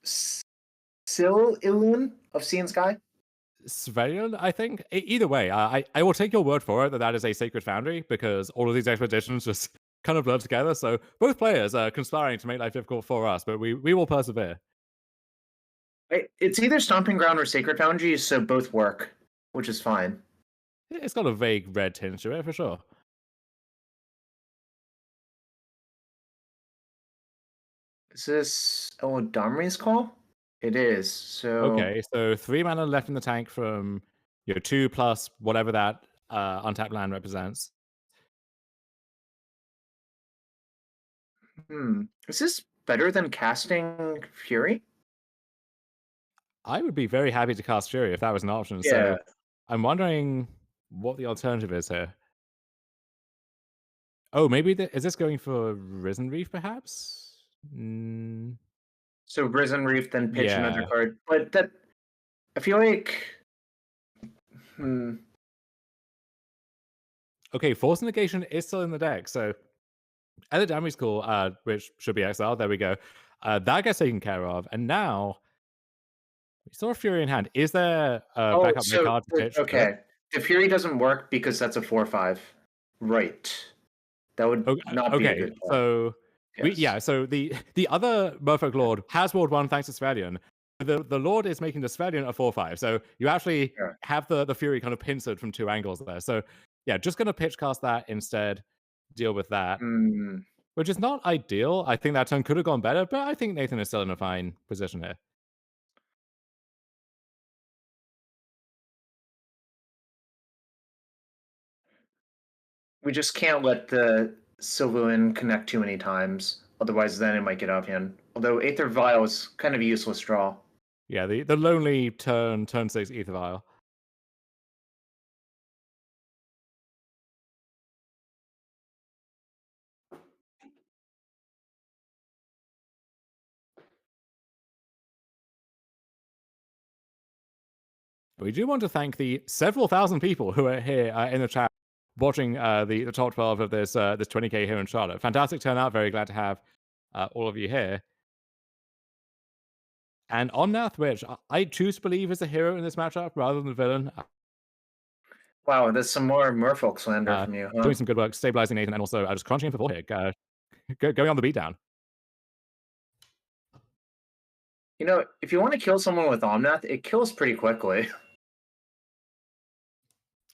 of Sea and Sky? Svalion, I think. Either way, I will take your word for it that is a Sacred Foundry, because all of these expeditions just kind of blur together. So both players are conspiring to make life difficult for us, but we will persevere. It's either Stomping Ground or Sacred Foundry, so both work, which is fine. It's got a vague red tinge to it, for sure. Is this Domri's Call? It is. So okay, so 3 mana left in the tank from 2 plus whatever that untapped land represents. Is this better than casting Fury? I would be very happy to cast Fury if that was an option. Yeah. So I'm wondering what the alternative is here. Oh, maybe is this going for Risen Reef, perhaps? So Risen Reef, then pitch another Yeah. card. But that, I feel like, Okay, Force Negation is still in the deck, so Other Damage Call, which should be exiled, there we go. That gets taken care of, and now we saw a Fury in hand. Is there a backup card to pitch? Okay, the Fury doesn't work because that's a 4/5. Right. That would not be a good play. So Yes. so the other Merfolk Lord has Ward 1 thanks to Svelion. The Lord is making the Svelion a 4/5. So you actually have the Fury kind of pincered from 2 angles there. So yeah, just gonna pitch cast that instead, deal with that. Which is not ideal. I think that turn could have gone better, but I think Nathan is still in a fine position here. We just can't let the Sylvan connect too many times. Otherwise, then it might get offhand. Although Aether Vial is kind of a useless draw. Yeah, the lonely turn 6 Aether Vial. We do want to thank the several thousand people who are here in the chat watching the top 12 of this 20K here in Charlotte. Fantastic turnout. Very glad to have all of you here. And Omnath, which I choose to believe is a hero in this matchup rather than a villain. Wow, there's some more Merfolk slander from you, huh? Doing some good work, stabilizing Nathan, and also just crunching him for 4 here. Going on the beatdown. You know, if you want to kill someone with Omnath, it kills pretty quickly.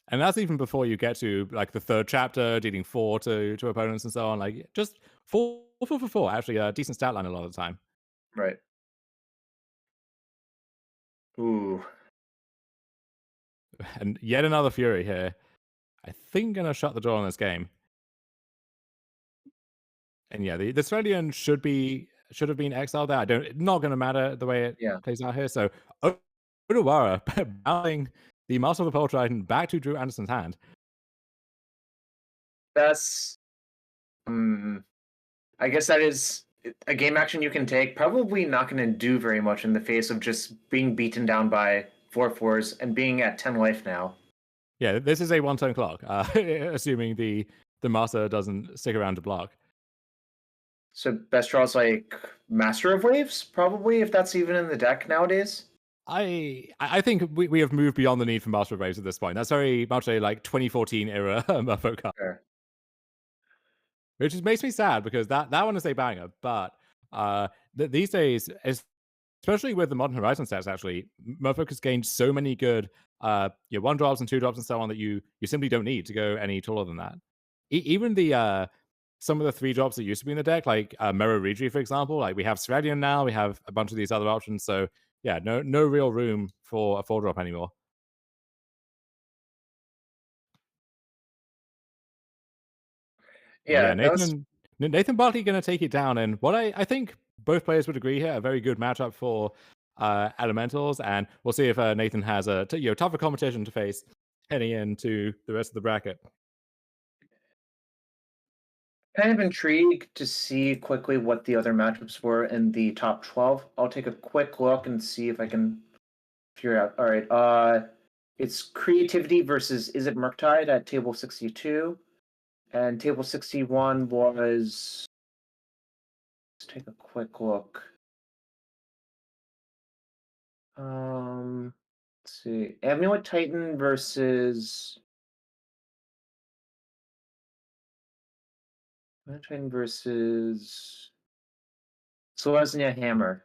And that's even before you get to like the 3rd chapter, dealing 4 to opponents and so on. Like just 4 for 4. Actually, a decent stat line a lot of the time. Right. Ooh. And yet another Fury here. I think gonna shut the door on this game. And yeah, the Svelion should have been exiled there. Not gonna matter the way it plays out here. So Odawara bowing the Master of the Pearl Trident back to Drew Anderson's hand. That's I guess that is a game action you can take. Probably not going to do very much in the face of just being beaten down by 4/4s and being at 10 life now. Yeah, this is a 1-turn clock, assuming the Master doesn't stick around to block. So best draws like Master of Waves, probably, if that's even in the deck nowadays. I think we have moved beyond the need for Master of Waves at this point. That's very much a like 2014 era Merfolk card. Sure. Which just makes me sad because that one is a banger. But these days, especially with the Modern Horizon sets, actually, Merfolk has gained so many good 1-drops and 2-drops and so on that you simply don't need to go any taller than that. Even the some of the 3-drops that used to be in the deck, like Mirror Regi, for example, like we have Svelion now, we have a bunch of these other options. So yeah, no real room for a 4-drop anymore. Yeah, Nathan Barkley going to take it down, and what I think both players would agree here, a very good matchup for Elementals, and we'll see if Nathan has a tougher competition to face heading into the rest of the bracket. Kind of intrigued to see quickly what the other matchups were in the top 12. I'll take a quick look and see if I can figure out. All right, it's Creativity versus Is It Murktide at table 62. And table 61 was... Let's take a quick look. Let's see. Amulet Titan versus... Amulet Titan versus... Selesnya Hammer.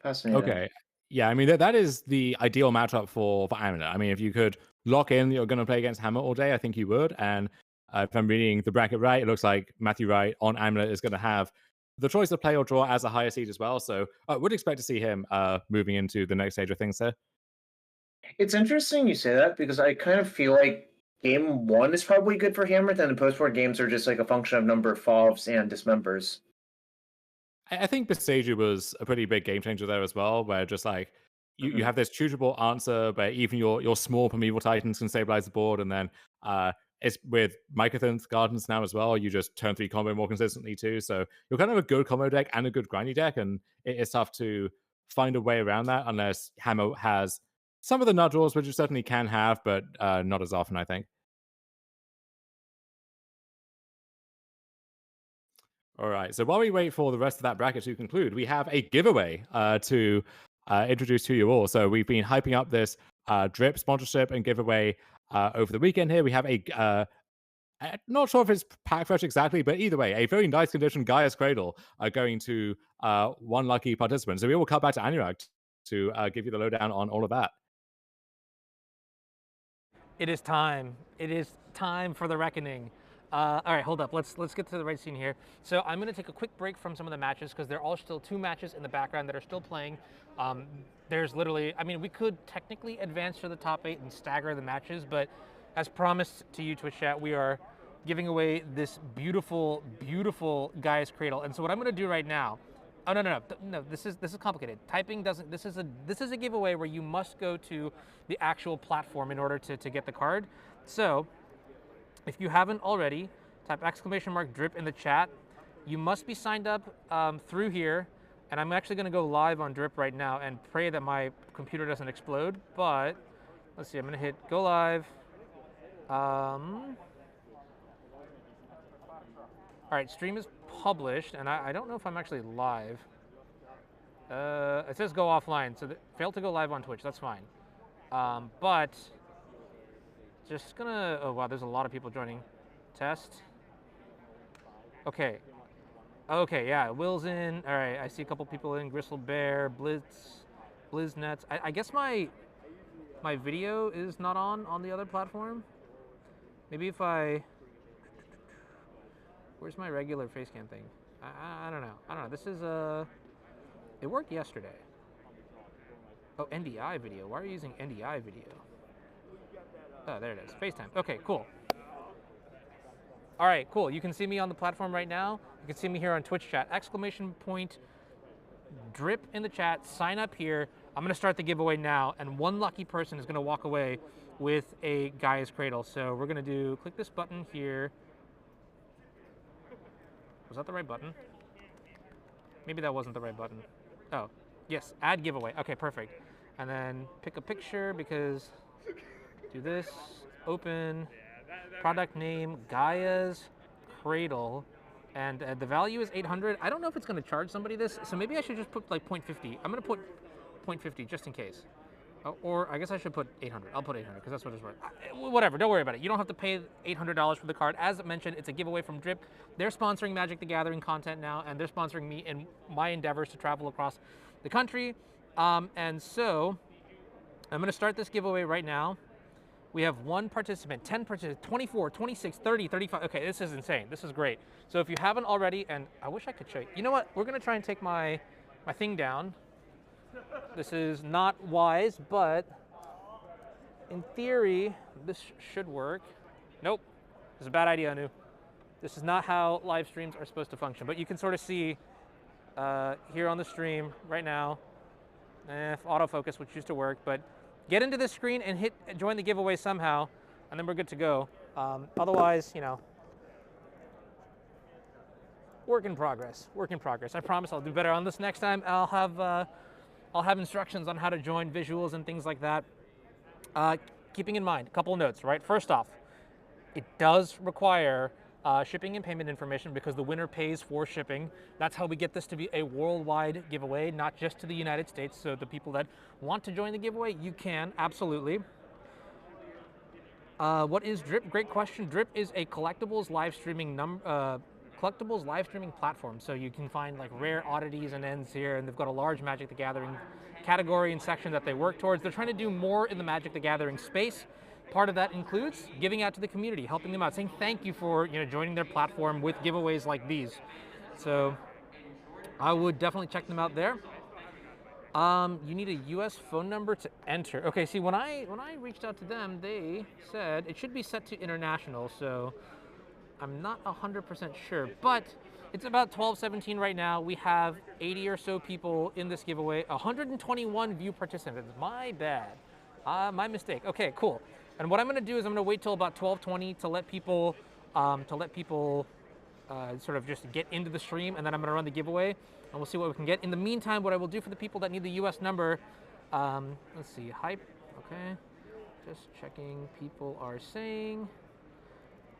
Fascinating. Okay. Yeah, I mean, that is the ideal matchup for Amulet. I mean, if you could lock in you're going to play against Hammer all day, I think you would. And if I'm reading the bracket right, it looks like Matthew Wright on Amulet is going to have the choice of play or draw as a higher seed as well. So I would expect to see him moving into the next stage of things there. It's interesting you say that because I kind of feel like game one is probably good for Hammer, then the post-war games are just like a function of number of FOVs and dismembers. I think Besage was a pretty big game changer there as well, where just like you have this choosable answer, where even your small Primeval Titans can stabilize the board, and then it's with Mycothon's Gardens now as well. You just turn 3 combo more consistently too, so you're kind of a good combo deck and a good grindy deck, and it's tough to find a way around that unless Hammer has some of the nut draws, which you certainly can have, but not as often, I think. All right, so while we wait for the rest of that bracket to conclude, we have a giveaway to introduce to you all. So we've been hyping up this drip sponsorship and giveaway over the weekend here. We have a, I'm not sure if it's pack fresh exactly, but either way, a very nice condition Gaia's Cradle going to one lucky participant. So we will cut back to Anurag to give you the lowdown on all of that. It is time. It is time for the reckoning. All right, hold up. Let's get to the right scene here. So I'm going to take a quick break from some of the matches because there are still 2 matches in the background that are still playing. There's literally, I mean, we could technically advance to the top 8 and stagger the matches, but as promised to you, Twitch chat, we are giving away this beautiful, beautiful Gaia's Cradle. And so what I'm going to do right now, oh no, this is complicated. Typing doesn't. This is a giveaway where you must go to the actual platform in order to get the card. So if you haven't already, type !drip in the chat. You must be signed up through here, and I'm actually going to go live on Drip right now and pray that my computer doesn't explode. But let's see. I'm going to hit go live. All right, stream is published, and I don't know if I'm actually live. It says go offline, so failed to go live on Twitch. That's fine. But just gonna, oh wow, there's a lot of people joining. Test. Okay. Okay, yeah, Will's in. All right, I see a couple people in. Gristle Bear, Blizznets. I guess my video is not on the other platform. Maybe if I, where's my regular face cam thing? I don't know. This is it worked yesterday. Oh, NDI video. Why are you using NDI video? Oh, there it is. FaceTime. Okay, cool. All right, cool. You can see me on the platform right now. You can see me here on Twitch chat. !drip in the chat. Sign up here. I'm going to start the giveaway now, and one lucky person is going to walk away with a Gaia's Cradle. So we're going to click this button here. Was that the right button? Maybe that wasn't the right button. Oh, yes, add giveaway. Okay, perfect. And then pick a picture because do this, open, product name, Gaia's Cradle, and the value is 800. I don't know if it's going to charge somebody this, so maybe I should just put like 0.50. I'm going to put 0.50 just in case. Or I guess I should put 800. I'll put 800 because that's what it's worth. Whatever, don't worry about it. You don't have to pay $800 for the card. As mentioned, it's a giveaway from Drip. They're sponsoring Magic the Gathering content now, and they're sponsoring me in my endeavors to travel across the country. And so I'm going to start this giveaway right now. We have 1 participant, 10 participants, 24, 26, 30, 35. Okay, this is insane. This is great. So if you haven't already, and I wish I could show you. You know what? We're going to try and take my thing down. This is not wise, but in theory, this should work. Nope, this is a bad idea, Anu. This is not how live streams are supposed to function, but you can sort of see here on the stream right now, autofocus, which used to work, but get into this screen and join the giveaway somehow, and then we're good to go. Otherwise, you know, work in progress, work in progress. I promise I'll do better on this next time. I'll have instructions on how to join visuals and things like that. Keeping in mind, a couple of notes, right? First off, it does require shipping and payment information because the winner pays for shipping. That's how we get this to be a worldwide giveaway, not just to the United States. So the people that want to join the giveaway, you can, absolutely. What is Drip? Great question. Drip is a collectibles live streaming platform. So you can find like rare oddities and ends here, and they've got a large Magic the Gathering category and section that they work towards. They're trying to do more in the Magic the Gathering space. Part of that includes giving out to the community, helping them out, saying thank you for joining their platform with giveaways like these. So I would definitely check them out there. You need a U.S. phone number to enter. Okay, see, when I reached out to them, they said it should be set to international, so I'm not 100% sure, but it's about 12:17 right now. We have 80 or so people in this giveaway, 121 view participants. My bad, my mistake. Okay, cool. And what I'm gonna do is I'm gonna wait till about 12:20 to let people, sort of just get into the stream, and then I'm gonna run the giveaway, and we'll see what we can get. In the meantime, what I will do for the people that need the US number, let's see, hype, okay. Just checking, people are saying,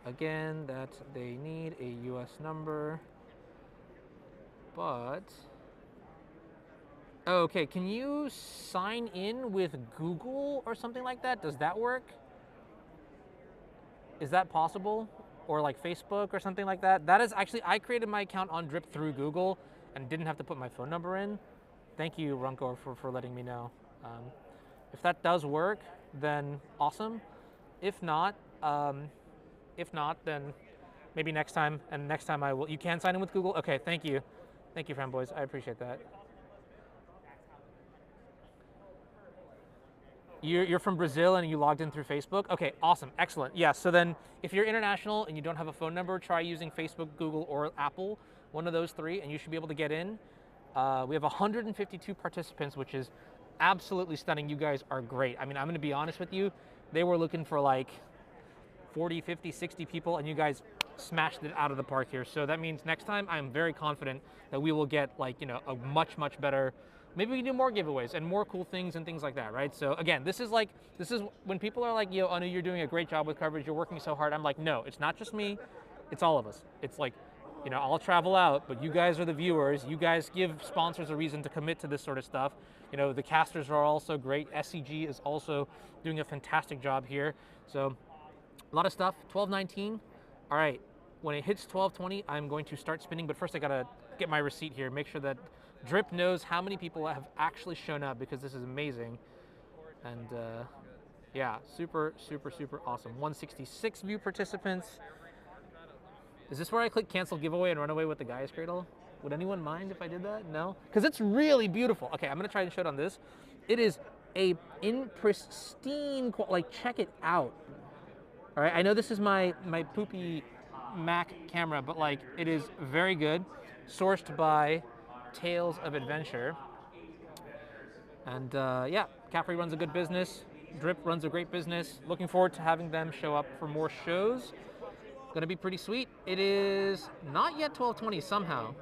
again, that they need a US number, but, okay, can you sign in with Google or something like that? Does that work? Is that possible? Or like Facebook or something like that? That is actually, I created my account on Drip through Google and didn't have to put my phone number in. Thank you, Runko, for letting me know. If that does work, then awesome. If not, then maybe next time, and next time I will. You can sign in with Google? Okay, thank you. Thank you, fanboys, I appreciate that. You're from Brazil and you logged in through Facebook? Okay, awesome, excellent. Yeah, so then if you're international and you don't have a phone number, try using Facebook, Google, or Apple, one of those three, and you should be able to get in. We have 152 participants, which is absolutely stunning. You guys are great. I mean, I'm gonna be honest with you, they were looking for like 40, 50, 60 people, and you guys smashed it out of the park here. So that means next time I'm very confident that we will get like, you know, a much, much better, maybe we can do more giveaways and more cool things and things like that, right? So again, this is when people are like, yo, Anu, you're doing a great job with coverage, you're working so hard. I'm like, no, it's not just me, it's all of us. It's like, you know, I'll travel out, but you guys are the viewers. You guys give sponsors a reason to commit to this sort of stuff. You know, the casters are also great. SCG is also doing a fantastic job here. So a lot of stuff. 12:19. All right, when it hits 12:20, I'm going to start spinning, but first I gotta get my receipt here, make sure that Drip knows how many people have actually shown up, because this is amazing. And yeah, super, super, super awesome. 166 view participants. Is this where I click cancel giveaway and run away with the Gaia's Cradle? Would anyone mind if I did that? No? Because it's really beautiful. Okay, I'm gonna try and show it on this. It is in pristine, like, check it out. All right, I know this is my poopy Mac camera, but like, it is very good. Sourced by Tales of Adventure. And yeah, Caffrey runs a good business. Drip runs a great business. Looking forward to having them show up for more shows. Gonna be pretty sweet. It is not yet 12:20 somehow.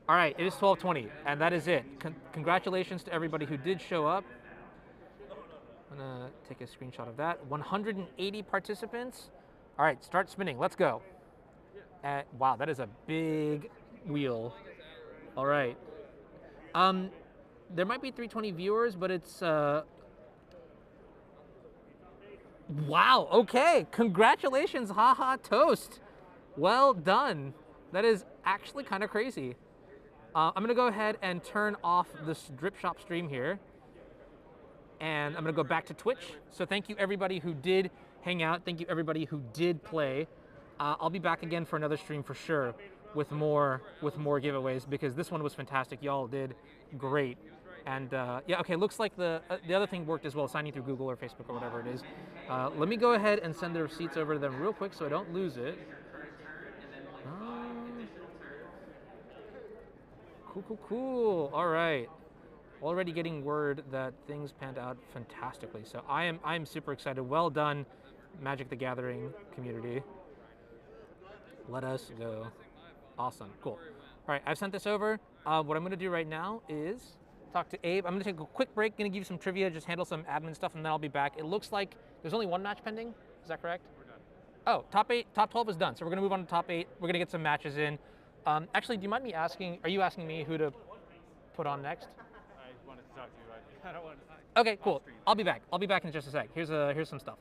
All right, it is 12:20, and that is it. Congratulations to everybody who did show up. I'm gonna take a screenshot of that. 180 participants. All right, start spinning. Let's go. Wow, that is a big wheel. All right. There might be 320 viewers, but it's wow, okay. Congratulations, haha toast. Well done. That is actually kind of crazy. I'm gonna go ahead and turn off this Drip Shop stream here. And I'm gonna go back to Twitch. So thank you everybody who did hang out. Thank you everybody who did play. I'll be back again for another stream for sure with more giveaways, because this one was fantastic. Y'all did great. And yeah, okay, looks like the other thing worked as well, signing through Google or Facebook or whatever it is. Let me go ahead and send the receipts over to them real quick so I don't lose it. Cool. All right. Already getting word that things panned out fantastically. So I'm super excited. Well done, Magic the Gathering community. Let us go. Awesome, cool. All right, I've sent this over. What I'm gonna do right now is talk to Abe. I'm gonna take a quick break, gonna give you some trivia, just handle some admin stuff, and then I'll be back. It looks like there's only one match pending, is that correct? We're done. Oh, top 12 is done, so we're gonna move on to top 8. We're gonna get some matches in. Actually, do you mind me asking, are you asking me who to put on next? I wanted to talk to you. I don't want to. Okay, cool. I'll be back. I'll be back in just a sec. Here's some stuff.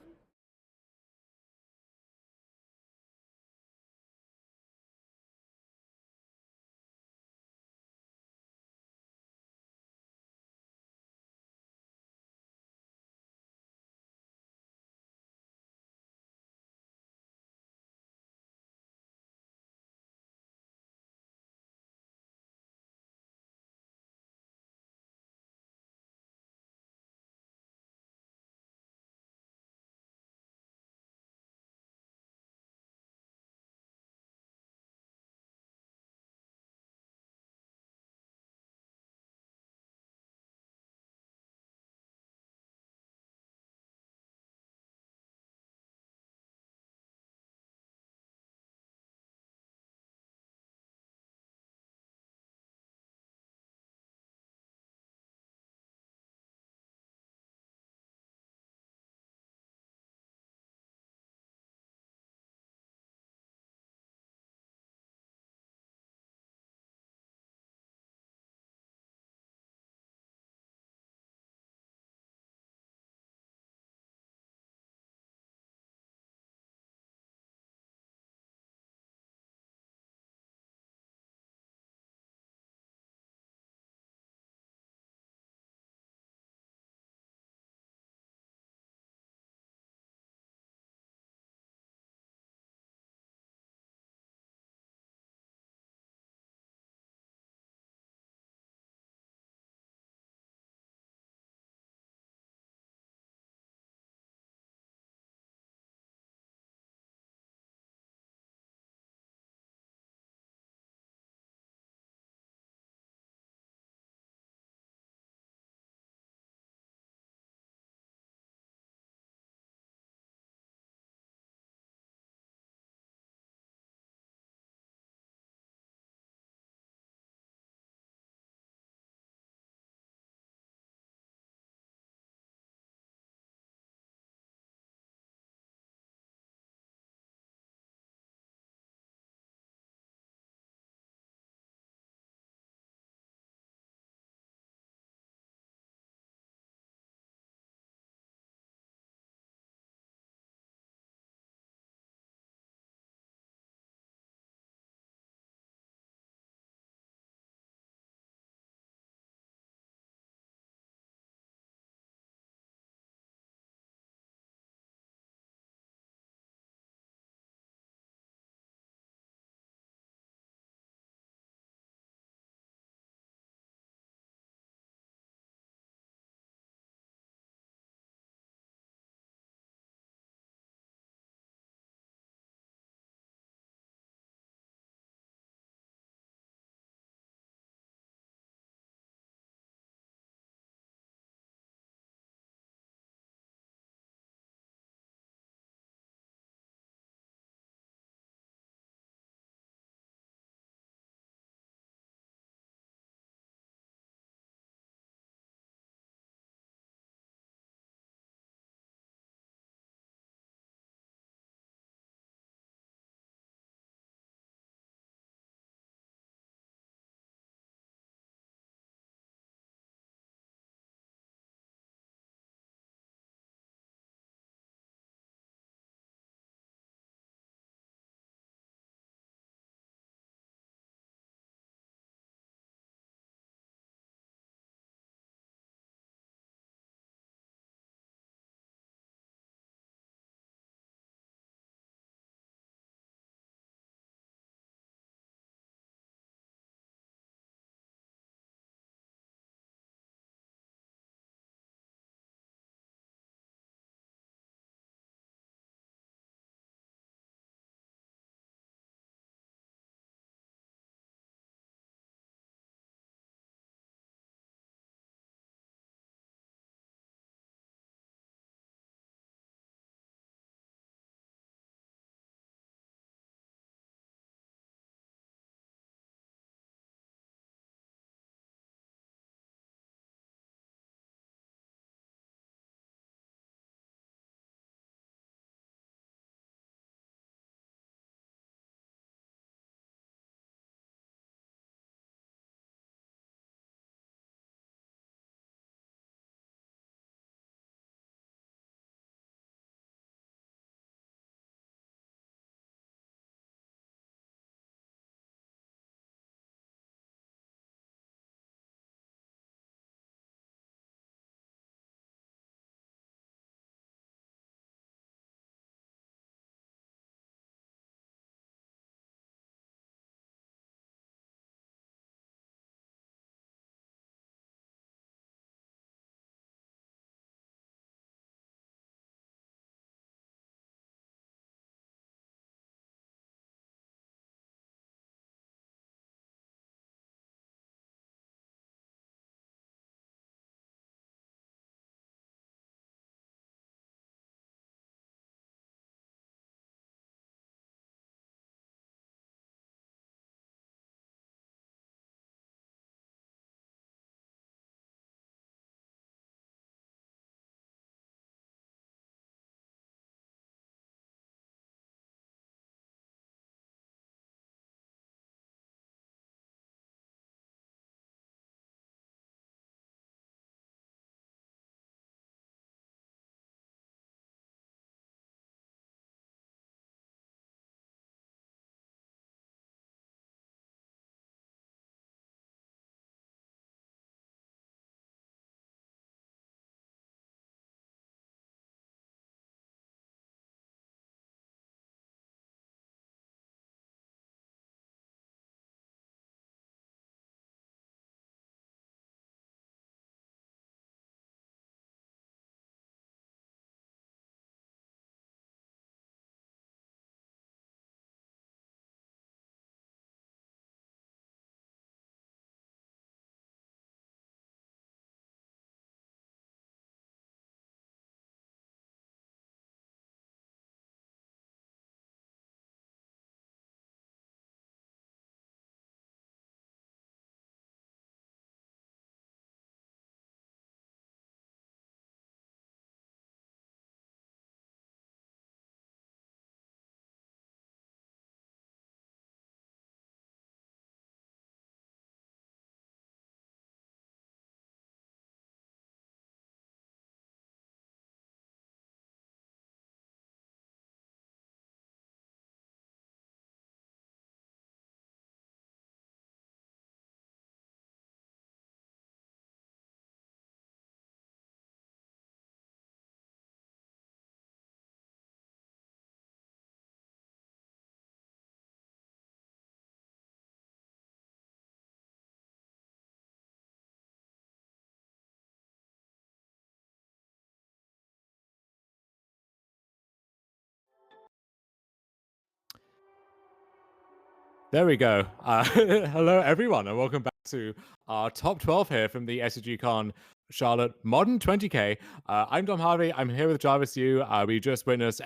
There we go. Hello, everyone, and welcome back to our top 12 here from the SCG Con Charlotte Modern 20K. I'm Dom Harvey. I'm here with Jarvis Yu. We just witnessed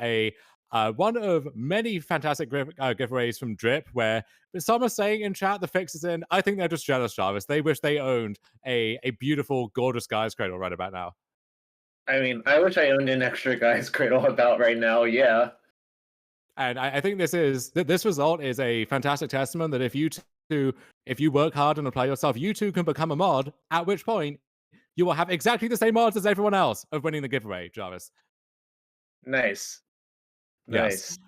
one of many fantastic giveaways from Drip, where some are saying in chat the fix is in. I think they're just jealous, Jarvis. They wish they owned a beautiful, gorgeous Guy's Cradle right about now. I mean, I wish I owned an extra Guy's Cradle about right now, yeah. And I think this result is a fantastic testament that if you work hard and apply yourself, you too can become a mod, at which point you will have exactly the same odds as everyone else of winning the giveaway, Jarvis. Nice. Yes. Nice.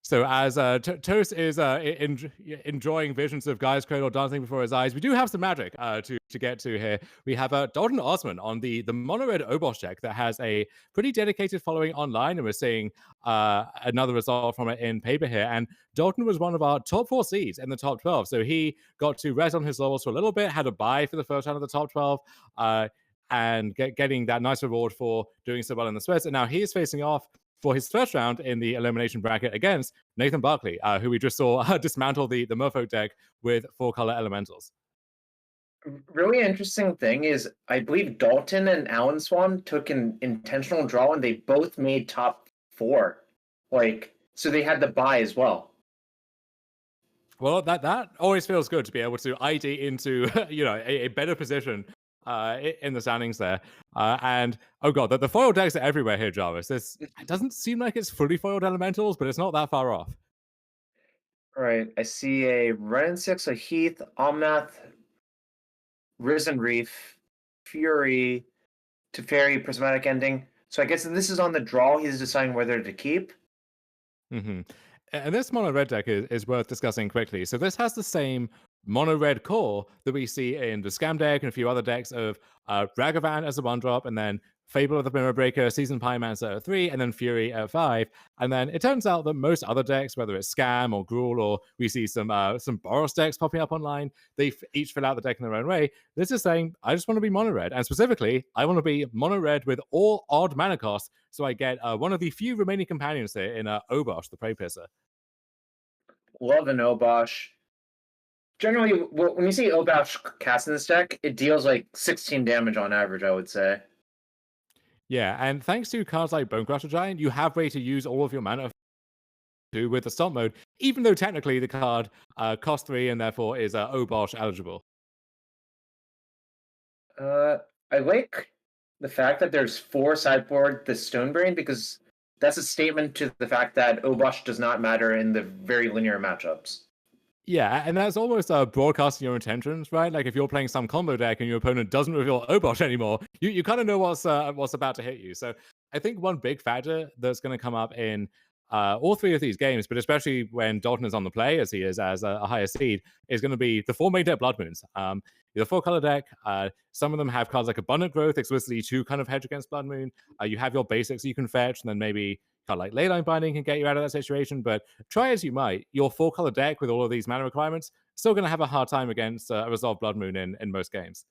So as Toast is enjoying visions of Guy's Cradle dancing before his eyes, we do have some magic to get to here. We have Dalton Osman on the mono-red Obosh deck that has a pretty dedicated following online, and we're seeing another result from it in paper here. And Dalton was one of our top 4 seeds in the top 12, so he got to rest on his laurels for a little bit, had a bye for the first round of the top 12, and getting that nice reward for doing so well in the sweats. And now he is facing off for his first round in the elimination bracket against Nathan Barkley, who we just saw dismantle the Merfolk deck with 4-color elementals. Really interesting thing is, I believe Dalton and Alan Swan took an intentional draw, and they both made top 4. So they had the bye as well. Well, that always feels good to be able to ID into a better position in the standings there. And oh god, the foil decks are everywhere here, Jarvis. It doesn't seem like it's fully foiled elementals, but it's not that far off. All right, I see a Ren 6, a Heath, Omnath, Risen Reef, Fury, Teferi, Prismatic Ending. So I guess this is on the draw. He's deciding whether to keep. Mm-hmm. And this mono red deck is worth discussing quickly. So this has the same mono red core that we see in the Scam deck and a few other decks of Ragavan as a 1-drop, and then Fable of the Mirror Breaker, Seasoned Pyromancer at 3, and then Fury at 5. And then it turns out that most other decks, whether it's Scam or Gruul, or we see some Boros decks popping up online, they each fill out the deck in their own way. This is saying, I just want to be mono red, and specifically, I want to be mono red with all odd mana costs, so I get one of the few remaining companions here in Obosh, the Prey Pisser. Love an Obosh. Generally, when you see Obosh cast in this deck, it deals like 16 damage on average, I would say. Yeah, and thanks to cards like Bonecrusher Giant, you have way to use all of your mana with the stomp mode, even though technically the card costs 3 and therefore is Obosh eligible. I like the fact that there's 4 sideboard the Stonebrain, because that's a statement to the fact that Obosh does not matter in the very linear matchups. Yeah, and that's almost broadcasting your intentions, right? Like if you're playing some combo deck and your opponent doesn't reveal Obosh anymore, you kind of know what's about to hit you. So I think one big factor that's going to come up in all 3 of these games, but especially when Dalton is on the play, as he is as a higher seed, is going to be the 4 main deck Blood Moons. The 4-color deck, some of them have cards like Abundant Growth, explicitly to kind of hedge against Blood Moon. You have your basics you can fetch, and then maybe kind of like Leyline Binding can get you out of that situation. But try as you might, your 4-color deck with all of these mana requirements still going to have a hard time against a Resolve Blood Moon in most games.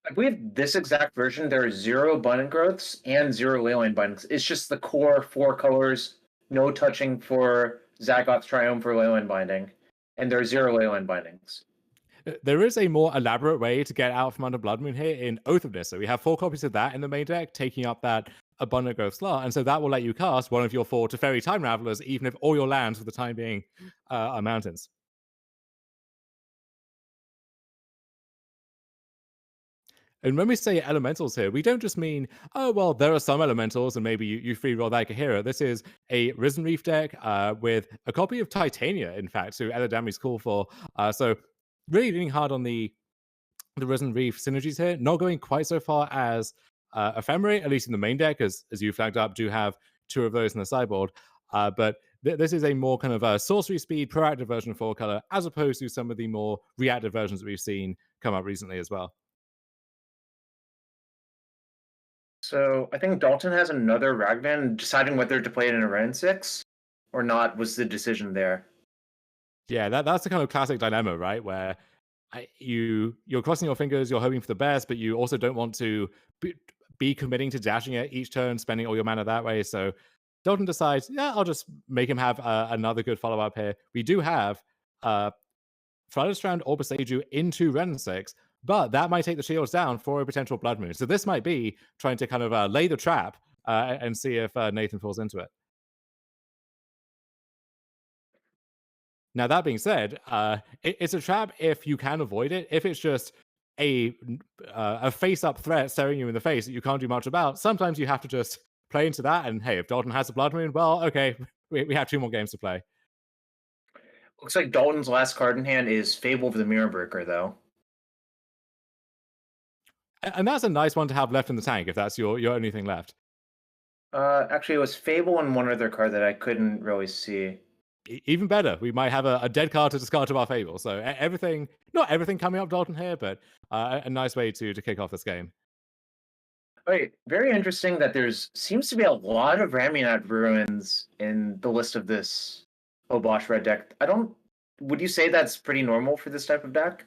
I believe this exact version, there are 0 Abundant Growths and 0 Leyline Bindings. It's just the core 4 colors, no touching for Zagoth's Triumph for Leyline Binding, and there are 0 Leyline Bindings. There is a more elaborate way to get out from under Blood Moon here in Oath of Nissa. We have 4 copies of that in the main deck, taking up that Abundant Growth slot, and so that will let you cast one of your 4 Teferi Time Ravelers, even if all your lands for the time being are mountains. And when we say elementals here, we don't just mean, oh, well, there are some elementals and maybe you free roll like a hero. This is a Risen Reef deck with a copy of Titania, in fact, to Eladami's call for. So really leaning hard on the Risen Reef synergies here, not going quite so far as Ephemerate, at least in the main deck, as you flagged up, do have 2 of those in the sideboard. But this is a more kind of sorcery speed, proactive version of 4-color, as opposed to some of the more reactive versions that we've seen come up recently as well. So I think Dalton has another Ragavan. Deciding whether to play it in a Ren 6 or not was the decision there. Yeah, that's the kind of classic dilemma, right? Where you're crossing your fingers, you're hoping for the best, but you also don't want to be committing to dashing it each turn, spending all your mana that way. So Dalton decides, yeah, I'll just make him have another good follow-up here. We do have Flooded Strand or Boseiju into Ren 6, but that might take the shields down for a potential Blood Moon. So this might be trying to kind of lay the trap and see if Nathan falls into it. Now, that being said, it's a trap if you can avoid it. If it's just a face-up threat staring you in the face that you can't do much about, sometimes you have to just play into that. And hey, if Dalton has a Blood Moon, well, okay, we have 2 more games to play. Looks like Dalton's last card in hand is Fable of the Mirror Breaker, though. And that's a nice one to have left in the tank if that's your only thing left. Actually, it was Fable and one other card that I couldn't really see. Even better, we might have a dead card to discard to our Fable. So everything, not everything coming up Dalton here, but a nice way to kick off this game. Wait, very interesting that there's seems to be a lot of Ramunat Ruins in the list of this Obosh red deck. Would you say that's pretty normal for this type of deck?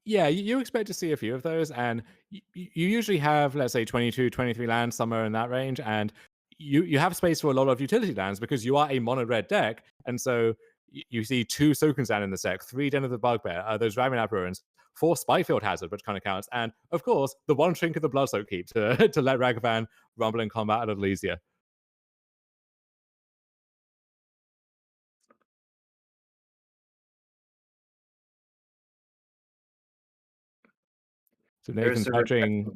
Yeah, you expect to see a few of those, and you usually have, let's say, 22, 23 lands, somewhere in that range, and you have space for a lot of utility lands because you are a mono-red deck, and so you see 2 Sokunsand in this deck, 3 Den of the Bugbear, those Ramunap Ruins, 4 Spyfield Hazard, which kind of counts, and of course, the 1 Shrink of the Bloodsoak Keep to let Ragavan rumble in combat a little easier. So Nathan's touching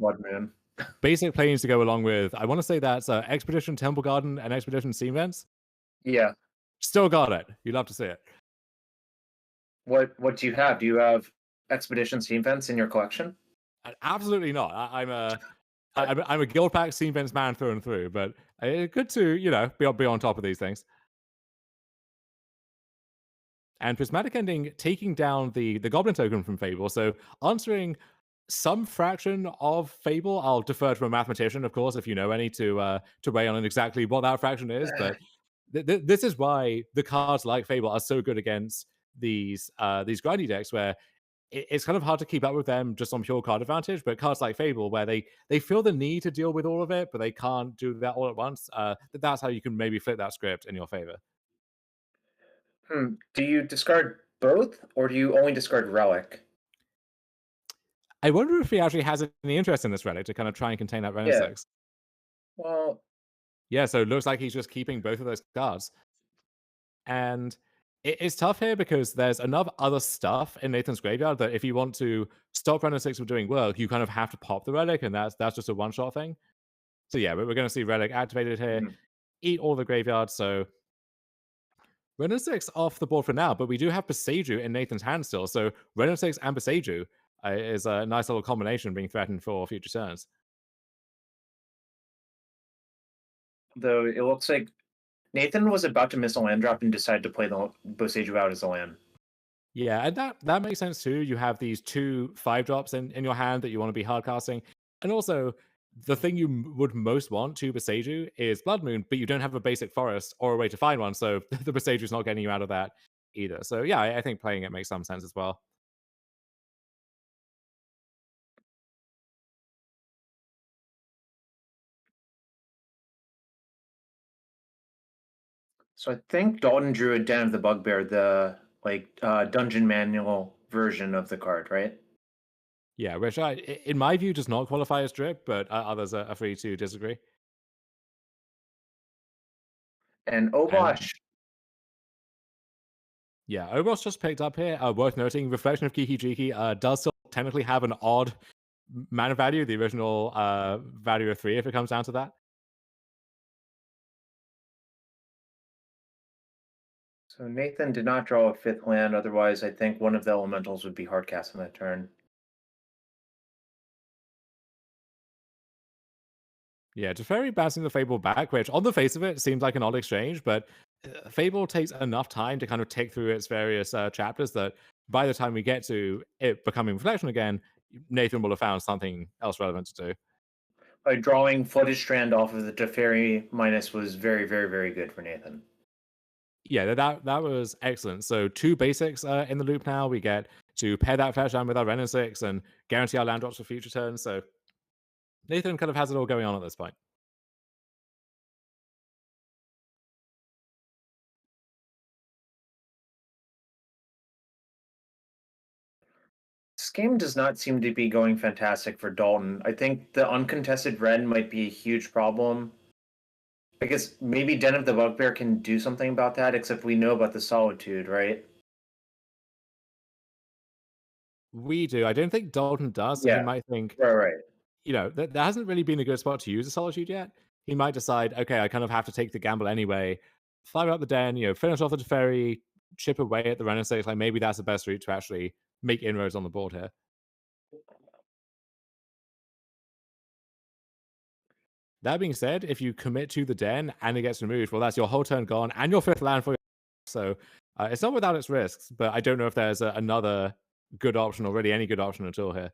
basic planes to go along with, I want to say that's Expedition Temple Garden and Expedition Steam Vents. Yeah. Still got it. You'd love to see it. What do you have? Do you have Expedition Steam Vents in your collection? Absolutely not. I'm a Guild Pack Steam Vents man through and through, but good to, be on top of these things. And Prismatic Ending taking down the Goblin token from Fable, so answering some fraction of Fable. I'll defer to a mathematician, of course, if you know any, to weigh on exactly what that fraction is. But this is why the cards like Fable are so good against these grindy decks, where it's kind of hard to keep up with them just on pure card advantage. But cards like Fable, where they feel the need to deal with all of it, but they can't do that all at once. That's how you can maybe flip that script in your favor. Do you discard both, or do you only discard Relic? I wonder if he actually has any interest in this relic to kind of try and contain that Ren 6. Well, yeah, so it looks like he's just keeping both of those cards. And it's tough here because there's enough other stuff in Nathan's graveyard that if you want to stop Ren 6 from doing work, you kind of have to pop the relic, and that's just a one-shot thing. So yeah, we're going to see relic activated here, eat all the graveyard, so Ren 6 off the board for now, but we do have Boseiju in Nathan's hand still, so Ren 6 and Boseiju is a nice little combination being threatened for future turns. Though it looks like Nathan was about to miss a land drop and decided to play the Boseiju out as a land. Yeah, and that makes sense too. You have these 2 5-drops in your hand that you want to be hardcasting. And also, the thing you would most want to Boseiju is Blood Moon, but you don't have a basic forest or a way to find one, so the Boseiju's not getting you out of that either. So yeah, I think playing it makes some sense as well. So I think Dalton drew a Den of the Bugbear, the dungeon manual version of the card, right? Yeah, which in my view does not qualify as drip, but others are free to disagree. And Obosh. Yeah, Obosh just picked up here. Worth noting, Reflection of Kiki Jiki does still technically have an odd mana value, the original value of 3, if it comes down to that. So Nathan did not draw a 5th land, otherwise I think one of the elementals would be hardcast on that turn. Yeah, Teferi bouncing the Fable back, which on the face of it seems like an odd exchange, but Fable takes enough time to kind of tick through its various chapters that by the time we get to it becoming Reflection again, Nathan will have found something else relevant to do. By drawing Flooded Strand off of the Teferi minus was very, very, very good for Nathan. Yeah, that was excellent. So 2 basics in the loop now. We get to pair that Flash down with our Ren 6 and guarantee our land drops for future turns. So Nathan kind of has it all going on at this point. game does not seem to be going fantastic for Dalton. I think the uncontested red might be a huge problem. I guess maybe Den of the Bugbear can do something about that, except we know about the Solitude, right? We do. I don't think Dalton does. So he might think, right. There hasn't really been a good spot to use a Solitude yet. He might decide, okay, I kind of have to take the gamble anyway. Fire up the Den, finish off the Teferi, chip away at the Renaissance. Like maybe that's the best route to actually make inroads on the board here. That being said, if you commit to the Den and it gets removed, well, that's your whole turn gone and your 5th land for your. So it's not without its risks, but I don't know if there's another good option or really any good option at all here.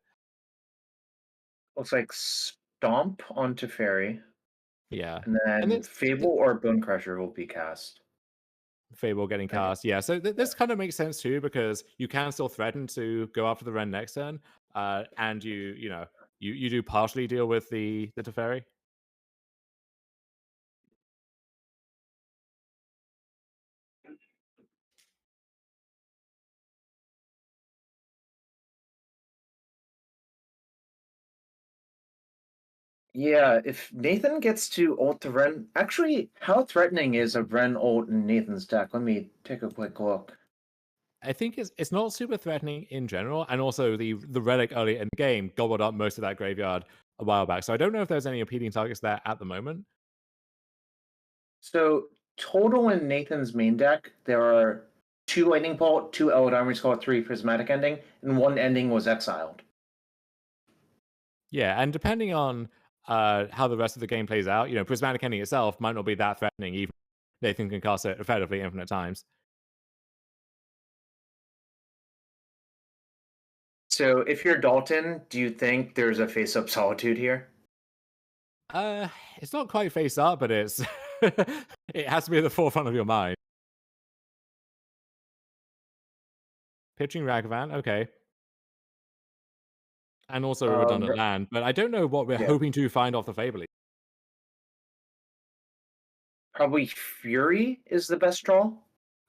Looks like Stomp onto Fairy. Yeah. And then Fable or Bone Crusher will be cast. Fable getting cast, yeah. So this kind of makes sense too, because you can still threaten to go after the Ren next turn, and you do partially deal with the Teferi. Yeah, if Nathan gets to ult the Ren, actually, how threatening is a Ren ult in Nathan's deck? Let me take a quick look. I think it's not super threatening in general, and also the relic early in the game gobbled up most of that graveyard a while back. So I don't know if there's any appealing targets there at the moment. So total in Nathan's main deck, there are 2 Lightning Bolt, 2 Eldar Skull, 3 Prismatic Ending, and 1 ending was exiled. Yeah, and depending on how the rest of the game plays out, Prismatic Ending itself might not be that threatening, even Nathan can cast it effectively infinite times. So if you're Dalton, do you think there's a face-up Solitude here? It's not quite face up, but it's it has to be at the forefront of your mind. Pitching Ragavan, okay. And also a redundant land, but I don't know what we're hoping to find off the Fable. Probably Fury is the best draw.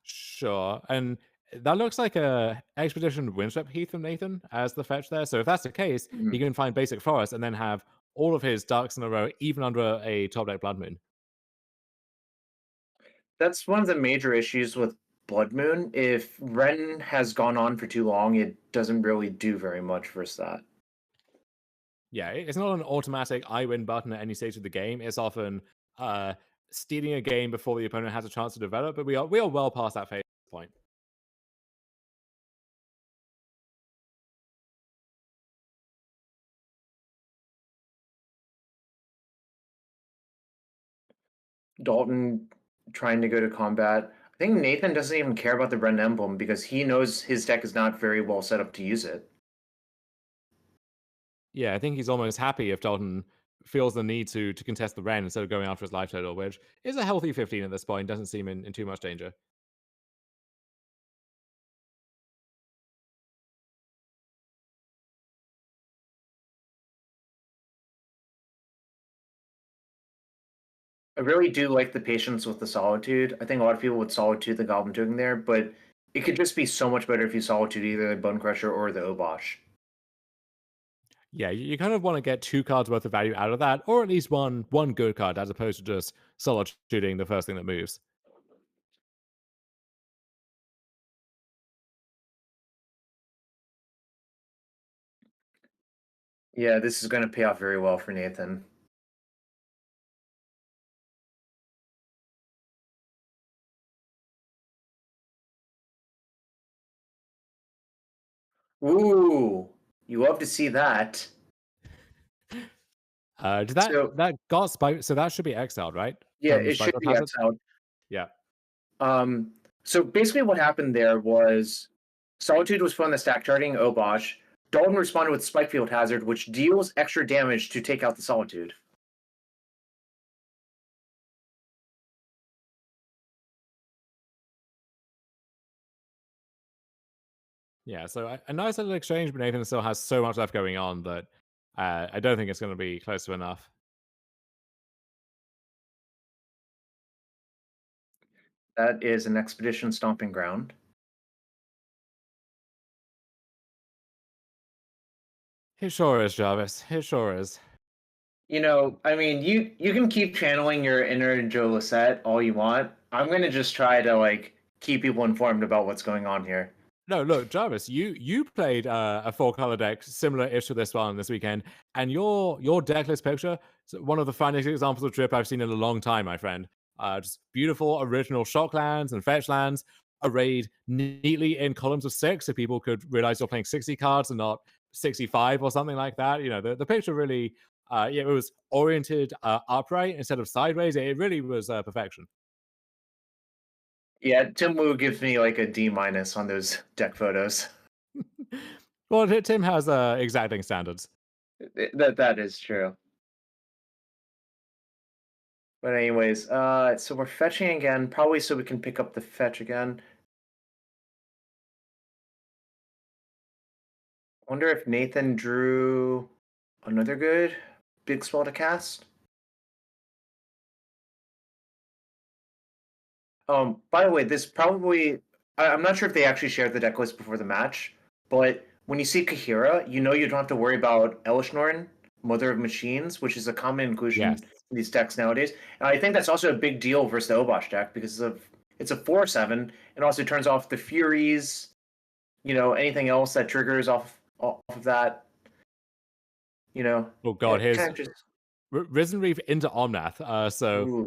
Sure, and that looks like a Expedition Windswept Heath from Nathan as the fetch there. So if that's the case, he can find basic forest and then have all of his ducks in a row, even under a top deck Blood Moon. That's one of the major issues with Blood Moon. If Ren has gone on for too long, it doesn't really do very much versus that. Yeah, it's not an automatic I win button at any stage of the game. It's often stealing a game before the opponent has a chance to develop, but we are well past that phase at this point. Dalton trying to go to combat. I think Nathan doesn't even care about the Ren Emblem because he knows his deck is not very well set up to use it. Yeah, I think he's almost happy if Dalton feels the need to contest the Ren instead of going after his life total, which is a healthy 15 at this point. Doesn't seem in too much danger. I really do like the patience with the Solitude. I think a lot of people would Solitude the Goblin Token there, but it could just be so much better if you Solitude either the Bone Crusher or the Obosh. Yeah, you kind of want to get 2 cards worth of value out of that, or at least one good card, as opposed to just Solitude the first thing that moves. Yeah, this is going to pay off very well for Nathan. Ooh, you love to see that. Did that got spiked? So that should be exiled, right? Yeah, it should be exiled. Yeah. So basically what happened there was Solitude was put on the stack charting Obosh. Dalton responded with Spikefield Hazard, which deals extra damage to take out the Solitude. Yeah, so a nice little exchange, but Nathan still has so much left going on that I don't think it's going to be close to enough. That is an Expedition Stomping Ground. It sure is, Jarvis. It sure is. You know, I mean, you can keep channeling your inner Joe Lissette all you want. I'm gonna just try to like keep people informed about what's going on here. No, look, Jarvis, you played a 4-color deck similar-ish to this one this weekend, and your deck list picture is one of the finest examples of drip I've seen in a long time, my friend. Just beautiful original shock lands and fetch lands arrayed neatly in columns of 6, so people could realize you're playing 60 cards and not 65 or something like that. You know, the picture really, it was oriented upright instead of sideways. It really was perfection. Yeah, Tim Wu gives me like a D- on those deck photos. Well, Tim has exacting standards. That is true. But anyways, so we're fetching again, probably so we can pick up the fetch again. Wonder if Nathan drew another good big spell to cast. By the way, this probably I'm not sure if they actually shared the deck list before the match, but when you see Kahira, you know you don't have to worry about Elishnorn, Mother of Machines, which is a common inclusion in these decks nowadays. And I think that's also a big deal versus the Obosh deck because it's a 4/7 and also turns off the Furies, you know, anything else that triggers off of that. You know. Oh god, here's just... Risen Reef into Omnath. So Ooh.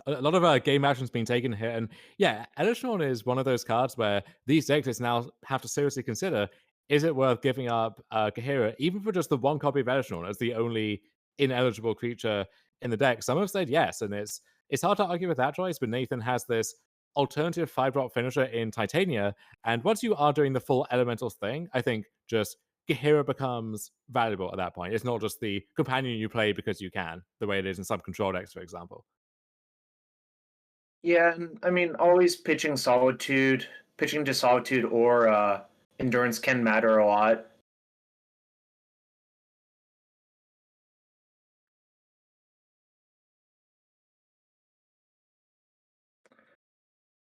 a lot of game action's been taken here, and yeah, Elishnorn is one of those cards where these decks now have to seriously consider: is it worth giving up Kahira, even for just the one copy of Elishnorn as the only ineligible creature in the deck? Some have said yes, and it's hard to argue with that choice. But Nathan has this alternative 5-drop finisher in Titania, and once you are doing the full elementals thing, I think just Kahira becomes valuable at that point. It's not just the companion you play because you can, the way it is in some control decks, for example. Yeah, I mean, always pitching to Solitude or Endurance can matter a lot.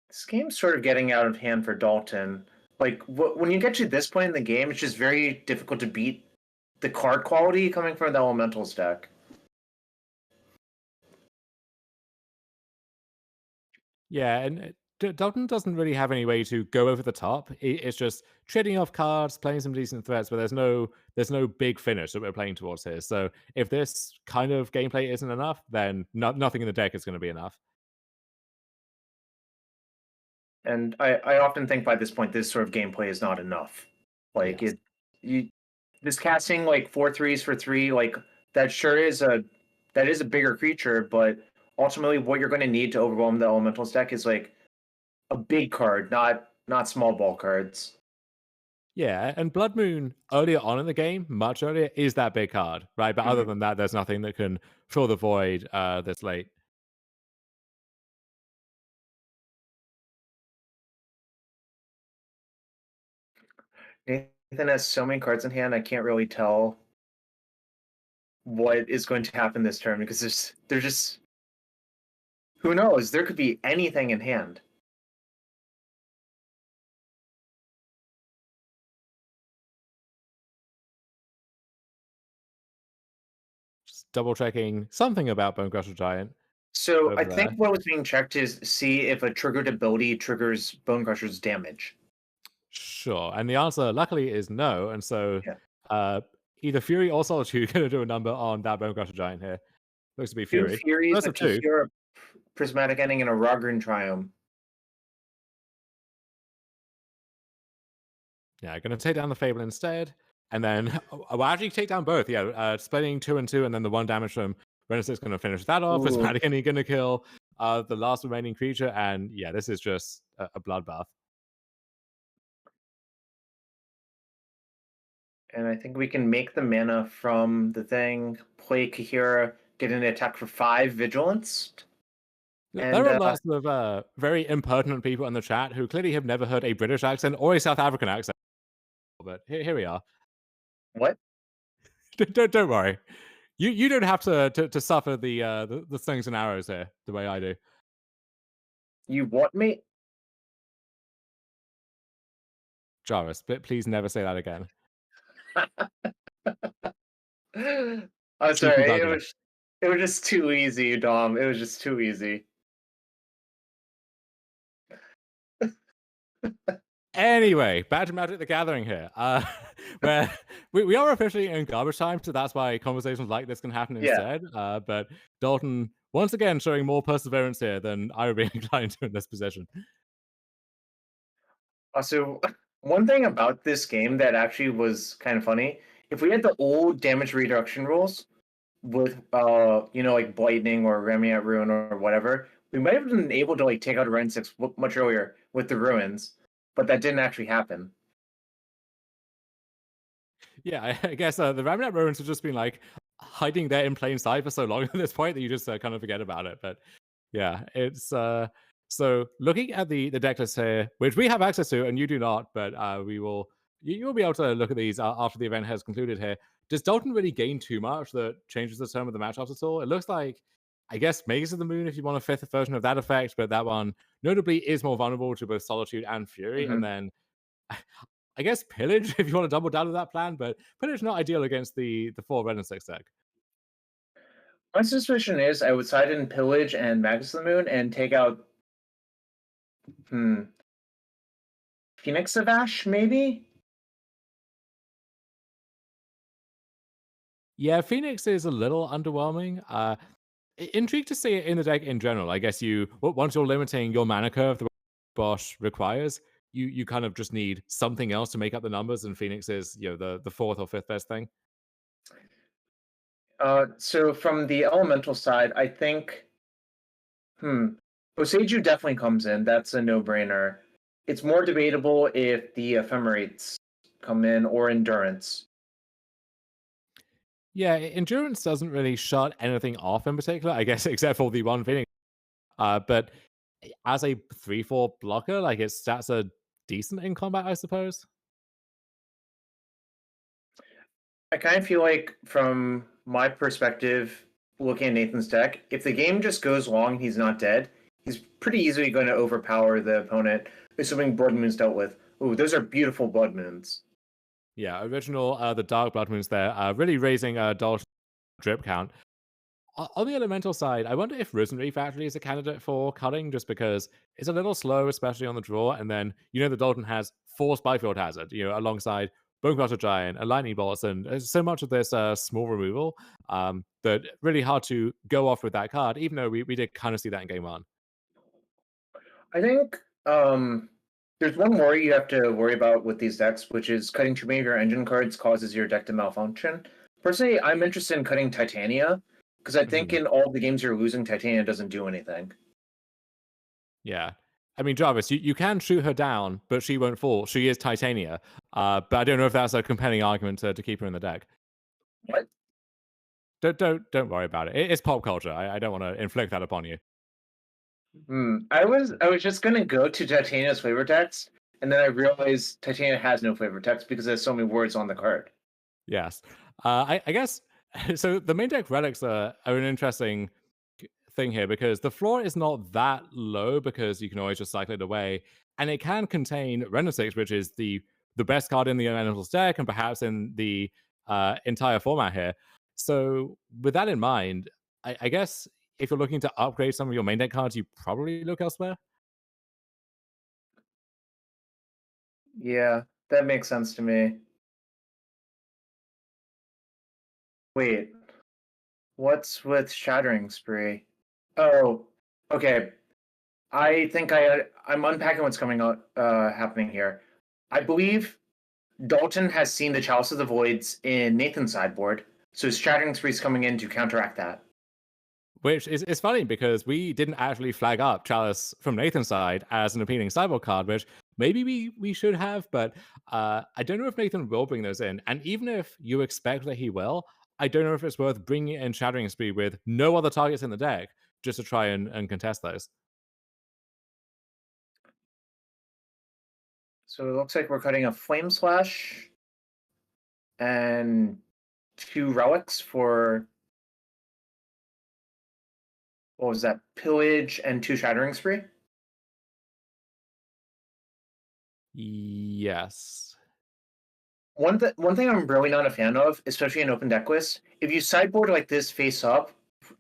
This game's sort of getting out of hand for Dalton. Like, when you get to this point in the game, it's just very difficult to beat the card quality coming from the Elementals deck. Yeah, and Dalton doesn't really have any way to go over the top. It's just trading off cards, playing some decent threats, but there's no big finish that we're playing towards here. So if this kind of gameplay isn't enough, then nothing in the deck is going to be enough. And I often think by this point, this sort of gameplay is not enough. Like Yes. this casting like 4/3s for 3, like that sure is a bigger creature, but ultimately what you're going to need to overwhelm the Elementals deck is like a big card, not small ball cards. Yeah, and Blood Moon earlier on in the game, much earlier, is that big card, right? But other than that, there's nothing that can fill the void this late. Nathan has so many cards in hand, I can't really tell what is going to happen this turn because there's just who knows? There could be anything in hand. Just double checking something about Bonecrusher Giant. So I think what was being checked is see if a triggered ability triggers Bonecrusher's damage. Sure, and the answer, luckily, is no. And so, either Fury or Solitude going to do a number on that Bonecrusher Giant here. Looks to be Fury. 2 Furies, First a of 2. Kahira, Prismatic Ending, and a Rogrin Triumph. Yeah, going to take down the Fable instead, and then well, actually take down both. Yeah, splitting 2 and 2, and then the 1 damage from Renaissance is going to finish that off. Prismatic Ending going to kill the last remaining creature, and yeah, this is just a bloodbath. And I think we can make the mana from the thing, play Kahira, get an attack for 5 Vigilance. And, there are lots of very impertinent people in the chat who clearly have never heard a British accent or a South African accent. But here we are. What? Don't worry. You don't have to suffer the slings and arrows here the way I do. You what, mate? Jarvis, but please never say that again. I'm Cheeky sorry. bugger. It was just too easy, Dom. It was just too easy. Anyway, back to Magic the Gathering here, where we are officially in garbage time, so that's why conversations like this can happen instead. But Dalton, once again, showing more perseverance here than I would be inclined to in this position. Also, one thing about this game that actually was kind of funny, if we had the old damage reduction rules with, like Blightning or Remiat Ruin or whatever, we might have been able to like take out a Ren 6 much earlier with the Ruins, but that didn't actually happen. Yeah, I guess the Remiat Ruins have just been like hiding there in plain sight for so long at this point that you just kind of forget about it. But yeah, it's so looking at the deck list here, which we have access to and you do not, but you'll be able to look at these after the event has concluded here. Does Dalton really gain too much that changes the term of the matchups at all? It looks like, I guess, Maze of the Moon if you want a fifth version of that effect, but that one notably is more vulnerable to both Solitude and Fury, and then I guess Pillage if you want to double down on that plan, but Pillage not ideal against the 4 red and 6 deck. My suspicion is I would side in Pillage and Magus of the Moon and take out Phoenix of Ash, maybe? Yeah, Phoenix is a little underwhelming. Intrigued to see it in the deck in general. I guess once you're limiting your mana curve the Bosch requires, you kind of just need something else to make up the numbers, and Phoenix is the fourth or fifth best thing. So from the elemental side, I think Boseiju definitely comes in. That's a no-brainer. It's more debatable if the Ephemerates come in or Endurance. Yeah, Endurance doesn't really shut anything off in particular, I guess, except for the one Phoenix. But as a 3/4 blocker, like its stats are decent in combat, I suppose. I kind of feel like, from my perspective, looking at Nathan's deck, if the game just goes long and he's not dead, he's pretty easily going to overpower the opponent, assuming Blood Moon's dealt with. Ooh, those are beautiful Blood Moons. Yeah, original, the Dark Blood Moons there, really raising Dalton's drip count. On the elemental side, I wonder if Risen Reef actually is a candidate for cutting, just because it's a little slow, especially on the draw. And then the Dalton has 4 Spyfield Hazard, alongside Bonecrusher Giant and Lightning Bolts, and so much of this small removal that really hard to go off with that card, even though we did kind of see that in game 1. I think there's one more you have to worry about with these decks, which is cutting too many of your engine cards causes your deck to malfunction. Personally, I'm interested in cutting Titania, because I think in all the games you're losing, Titania doesn't do anything. Yeah. I mean, Jarvis, you can shoot her down, but she won't fall. She is Titania. But I don't know if that's a compelling argument to keep her in the deck. What? Don't worry about it. It's pop culture. I don't want to inflict that upon you. I was just gonna go to Titania's flavor text, and then I realized Titania has no flavor text because there's so many words on the card. Yes. I guess so. The main deck relics are an interesting thing here, because the floor is not that low, because you can always just cycle it away, and it can contain Render 6, which is the best card in the Elementals deck and perhaps in the entire format here. So with that in mind, I guess if you're looking to upgrade some of your main deck cards, you probably look elsewhere. Yeah, that makes sense to me. Wait, what's with Shattering Spree? Oh, okay. I think I'm unpacking what's happening here. I believe Dalton has seen the Chalice of the Voids in Nathan's sideboard, so Shattering Spree is coming in to counteract that. Which is funny, because we didn't actually flag up Chalice from Nathan's side as an appealing sideboard card, which maybe we should have, but I don't know if Nathan will bring those in. And even if you expect that he will, I don't know if it's worth bringing in Shattering Spree with no other targets in the deck just to try and contest those. So it looks like we're cutting a Flame Slash and 2 relics for, what was that, Pillage and 2 Shattering Spree? Yes. one thing I'm really not a fan of, especially in open deck lists, if you sideboard like this face up,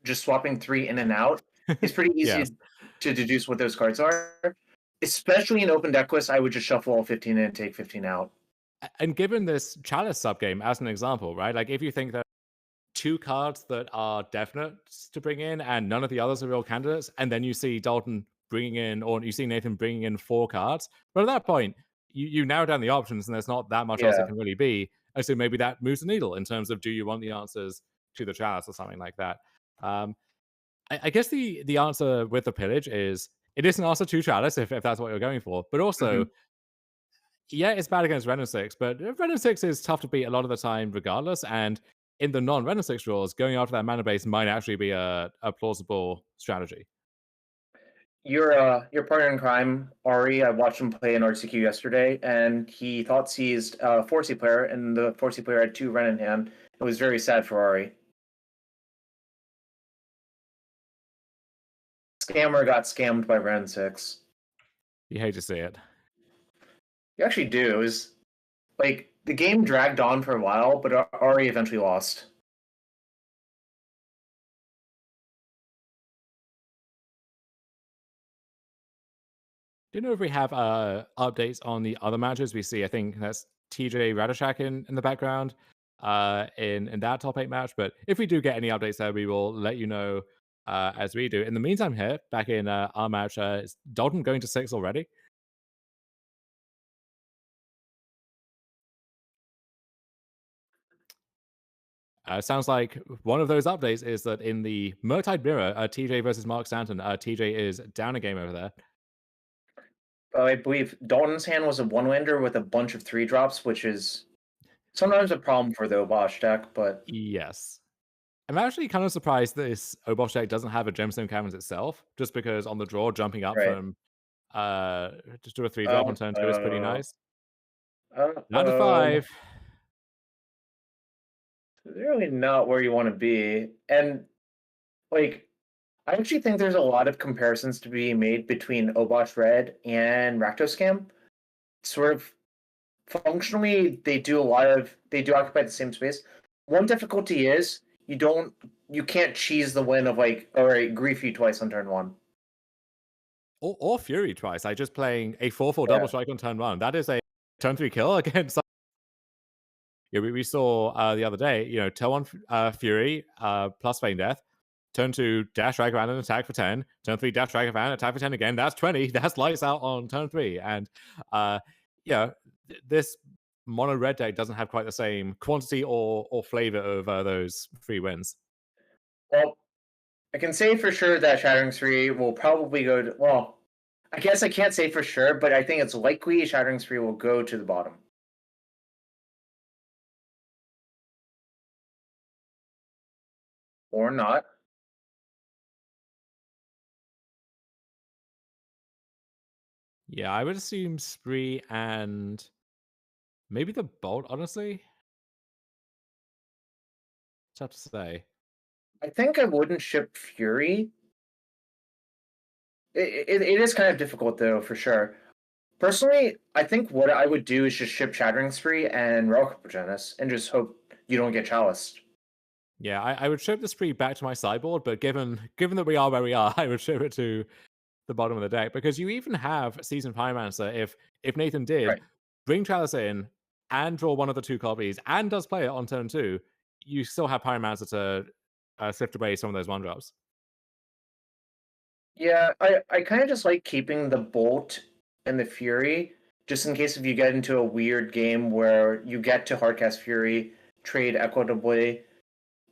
just swapping 3 in and out, it's pretty easy Yes. to deduce what those cards are. Especially in open deck lists, I would just shuffle all 15 in and take 15 out. And given this Chalice subgame as an example, right? Like if you think that 2 cards that are definite to bring in and none of the others are real candidates, and then you see Dalton bringing in, or you see Nathan bringing in 4 cards, but at that point, you narrow down the options and there's not that much else it can really be. And so maybe that moves the needle in terms of do you want the answers to the Chalice or something like that. I guess the answer with the Pillage is it is an answer to Chalice if that's what you're going for, but also yeah, it's bad against Ren and 6, but Ren and 6 is tough to beat a lot of the time regardless, and in the non-Ren and 6 draws, going after that mana base might actually be a plausible strategy. Your partner in crime, Ari, I watched him play in RCQ yesterday, and he thought seized a 4C player, and the 4C player had 2 Ren in hand. It was very sad for Ari. Scammer got scammed by Ren 6. You hate to see it. You actually do. It was like the game dragged on for a while, but Ari eventually lost. Do you know if we have updates on the other matches we see? I think that's TJ Radishak in the background in that top 8 match. But if we do get any updates there, we will let you know as we do. In the meantime, here, back in our match, is Dalton going to 6 already? Sounds like one of those updates is that in the Murktide Mirror, TJ versus Mark Stanton, TJ is down a game over there. I believe Dalton's hand was a 1-lander with a bunch of 3-drops, which is sometimes a problem for the Obosh deck, but... Yes. I'm actually kind of surprised this Obosh deck doesn't have a Gemstone Caverns itself, just because on the draw, jumping up from just do a 3-drop on turn 2 is pretty nice. 9 to 5. Really not where you want to be. And, like, I actually think there's a lot of comparisons to be made between Obosh Red and Rakdos Sort of functionally, they do occupy the same space. One difficulty is you can't cheese the win of like, all right, grief you twice on turn 1. Or Fury twice. I just playing a 4/4 double strike on turn 1. That is a turn 3 kill against. Yeah, we saw the other day, turn 1 Fury plus Feign Death, turn 2 dash Ragavan and attack for 10, turn 3 dash Ragavan, attack for 10 again. That's 20. That's lights out on turn 3. And this mono red deck doesn't have quite the same quantity or flavor of those free wins. Well, I can say for sure that Shattering 3 will probably go to, well, I guess I can't say for sure, but I think it's likely Shattering 3 will go to the bottom. Or not. Yeah, I would assume Spree and maybe the Bolt, honestly. It's tough to say. I think I wouldn't ship Fury. It is kind of difficult, though, for sure. Personally, I think what I would do is just ship Shattering Spree and Relic Progenitus and just hope you don't get chaliced. Yeah, I would ship the Spree back to my sideboard, but given that we are where we are, I would ship it to the bottom of the deck, because you even have Seasoned Pyromancer if Nathan did bring Chalice in and draw one of the 2 copies and does play it on turn 2, you still have Pyromancer to sift away some of those 1-drops. Yeah, I kind of just like keeping the Bolt and the Fury, just in case if you get into a weird game where you get to hardcast Fury, trade equitably.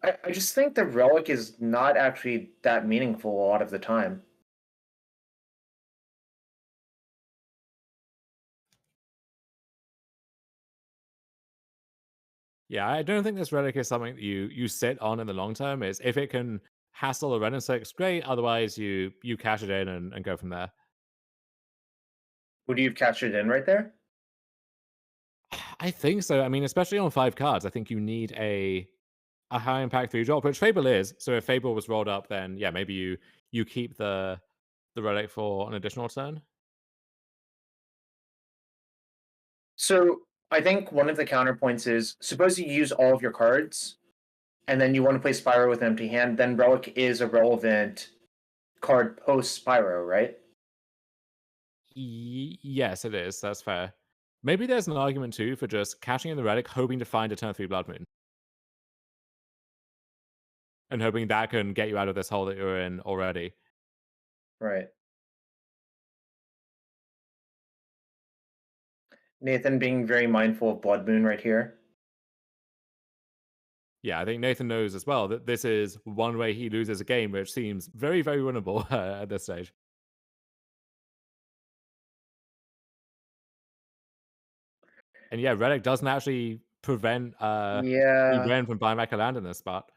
I just think the Relic is not actually that meaningful a lot of the time. Yeah, I don't think this Relic is something that you sit on in the long term. Is if it can hassle a Ren and 6, great. Otherwise, you cash it in and go from there. Would you have cashed it in right there? I think so. I mean, especially on 5 cards, I think you need a high impact 3-drop, which Fable is. So if Fable was rolled up, then yeah, maybe you keep the Relic for an additional turn. So I think one of the counterpoints is suppose you use all of your cards, and then you want to play Spyro with an empty hand. Then Relic is a relevant card post Spyro, right? Yes, it is. That's fair. Maybe there's an argument too for just cashing in the Relic, hoping to find a turn 3 Blood Moon. And hoping that can get you out of this hole that you're in already. Right. Nathan being very mindful of Blood Moon right here. Yeah, I think Nathan knows as well that this is one way he loses a game, which seems very, very winnable at this stage. And yeah, Relic doesn't actually prevent Ren from buying back a land in this spot.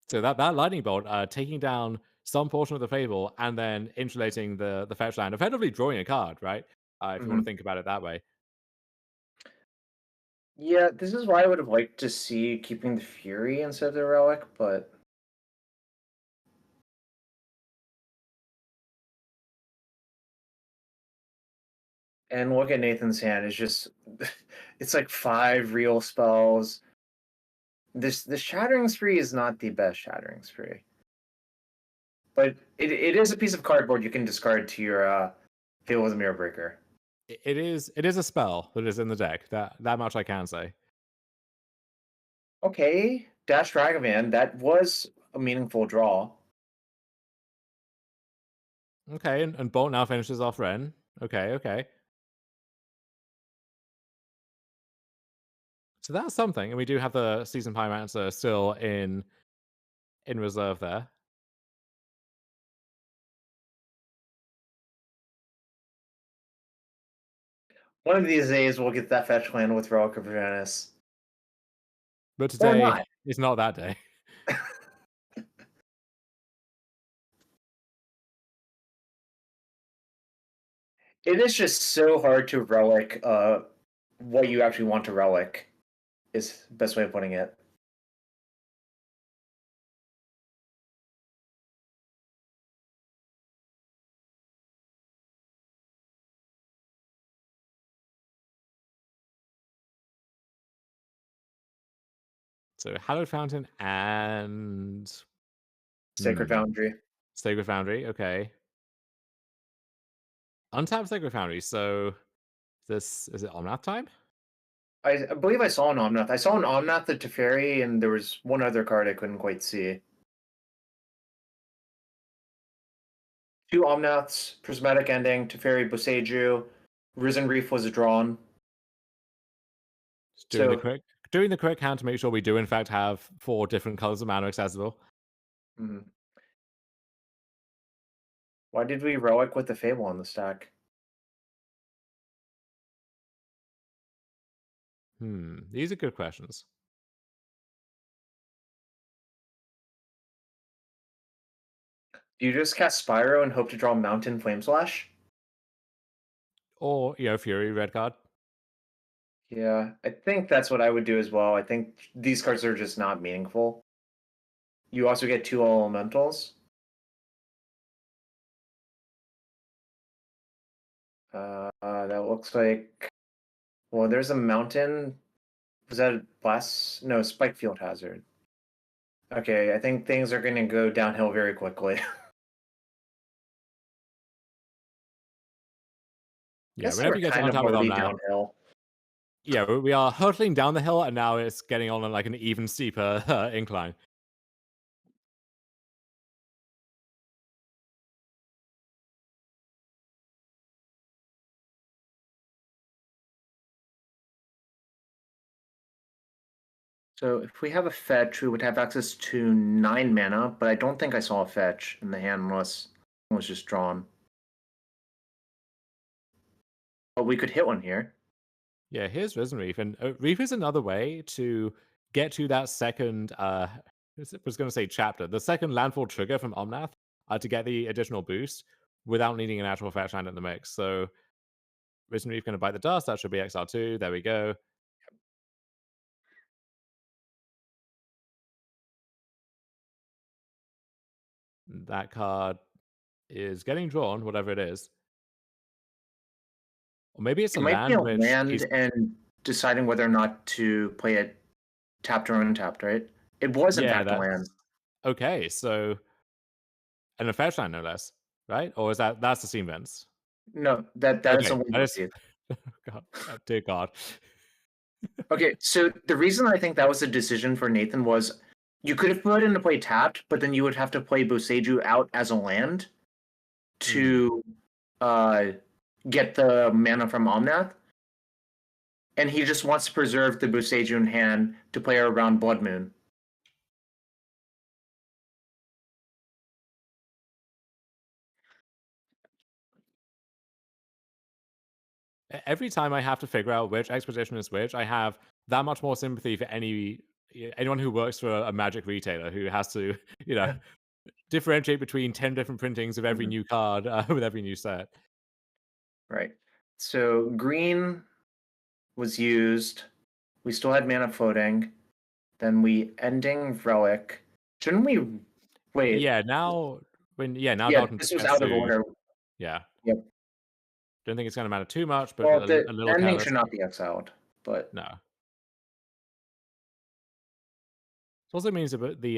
So that Lightning Bolt taking down some portion of the Fable and then insulating the fetch land, effectively drawing a card, right? If you want to think about it that way. Yeah, this is why I would have liked to see keeping the Fury instead of the Relic, but and look at Nathan's hand. It's just it's like 5 real spells. The Shattering Spree is not the best Shattering Spree. But it is a piece of cardboard you can discard to your Fable with a Mirror Breaker. It is a spell that is in the deck. That much I can say. Okay, Dash Dragavan, that was a meaningful draw. Okay, and Bolt now finishes off Ren. Okay. So that's something, and we do have the Season Pyromancer still in reserve there. One of these days we'll get that fetch land with Relic of Venice. But today is not that day. It is just so hard to relic what you actually want to relic, is the best way of putting it. So Hallowed Fountain and Sacred Foundry. Sacred Foundry, okay. Untapped Sacred Foundry, so this is it Omnath time? I believe I saw an Omnath. I saw an Omnath, the Teferi, and there was one other card I couldn't quite see. 2 Omnaths, Prismatic Ending, Teferi, Boseiju, Risen Reef was drawn. Doing the correct count to make sure we do in fact have 4 different colors of mana accessible. Why did we relic with the Fable on the stack? These are good questions. Do you just cast Spyro and hope to draw Mountain Flameslash? Or, Fury, red card. Yeah, I think that's what I would do as well. I think these cards are just not meaningful. You also get 2 elementals. That looks like... Well, there's a mountain. Was that a blast? No, Spike Field Hazard. Okay, I think things are going to go downhill very quickly. Yeah, whenever you get on top of them now. Downhill. Yeah, we are hurtling down the hill, and now it's getting on like an even steeper incline. So if we have a fetch, we would have access to 9 mana, but I don't think I saw a fetch in the hand unless it was just drawn. But we could hit one here. Yeah, here's Risen Reef, and Reef is another way to get to that second, I was going to say chapter, the second landfall trigger from Omnath to get the additional boost without needing an actual fetch land in the mix. So Risen Reef going to bite the dust, that should be XR2, there we go. That card is getting drawn, whatever it is. Or maybe it's It a might land be a which land is... and deciding whether or not to play it tapped or untapped, right? It was in fact a land. Okay, so and a fetch land no less, right? Or is that's the Steam Vents? No, that is a Okay, that is... land. God, dear God. Okay, so the reason I think that was a decision for Nathan was you could have put into play tapped, but then you would have to play Boseiju out as a land to get the mana from Omnath. And he just wants to preserve the Boseiju in hand to play around Blood Moon. Every time I have to figure out which expedition is which, I have that much more sympathy for anyone who works for a Magic retailer who has to, differentiate between 10 different printings of every new card with every new set. Right. So green was used. We still had mana floating. Then we ending Relic. Shouldn't we wait? Yeah, now Dalton this was out of order. Yeah. Yep. Don't think it's going to matter too much, but Well, a the little ending careless. should not be exiled, but No. It also means that the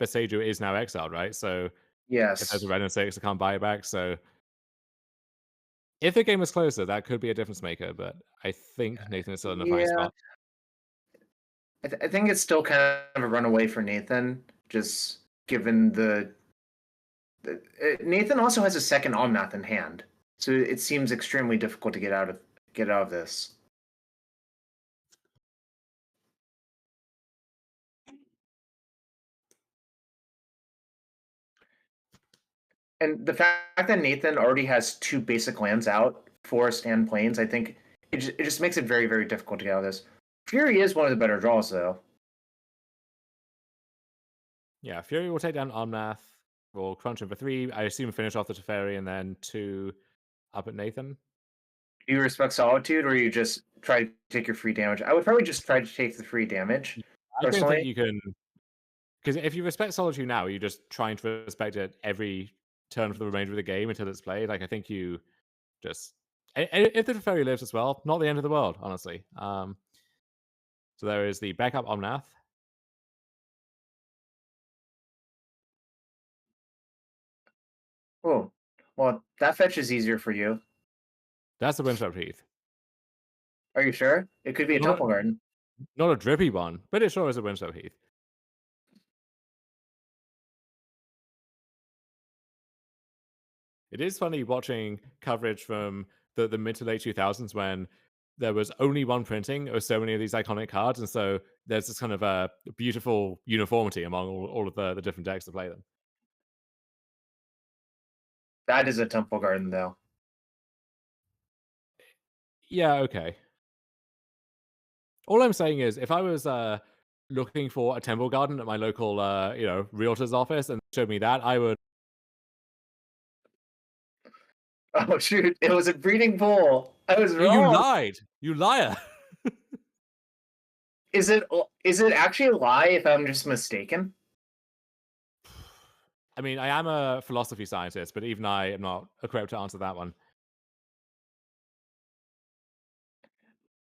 Boseiju is now exiled, right? So yes, if there's a red and 6, I can't buy it back. So if the game was closer, that could be a difference maker. But I think Nathan is still in a fine spot. I think it's still kind of a runaway for Nathan, just given the Nathan also has a second Omnath in hand, so it seems extremely difficult to get out of this. And the fact that Nathan already has 2 basic lands out, Forest and Plains, I think it just makes it very, very difficult to get out of this. Fury is one of the better draws, though. Yeah, Fury will take down Omnath. We'll crunch him for 3. I assume finish off the Teferi and then 2 up at Nathan. Do you respect Solitude, or you just try to take your free damage? I would probably just try to take the free damage. I don't think you can... Because if you respect Solitude now, you're just trying to respect it every turn for the remainder of the game until it's played. Like, I think you just... If the Teferi lives as well, not the end of the world, honestly. So there is the backup Omnath. Oh, well, that fetch is easier for you. That's the Windswept Heath. Are you sure? It could be a Temple Garden. Not a drippy one, but it sure is a Windswept Heath. It is funny watching coverage from the mid to late 2000s when there was only one printing of so many of these iconic cards, and so there's this kind of a beautiful uniformity among all of the different decks to play them. That is a Temple Garden, though. Yeah, okay. All I'm saying is, if I was looking for a Temple Garden at my local, realtor's office and showed me that, I would... Oh, shoot. It was a breeding pool. I was wrong. You lied. You liar. Is it actually a lie if I'm just mistaken? I mean, I am a philosophy scientist, but even I am not equipped to answer that one.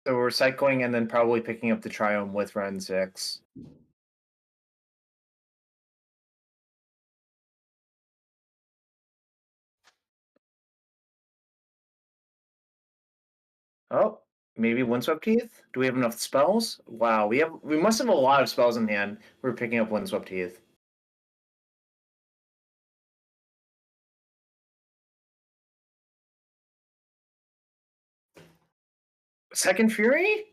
So we're cycling and then probably picking up the Triome with Ren 6. Oh, maybe Windswept Heath? Do we have enough spells? Wow, we must have a lot of spells in hand. We're picking up Windswept Heath. Second Fury?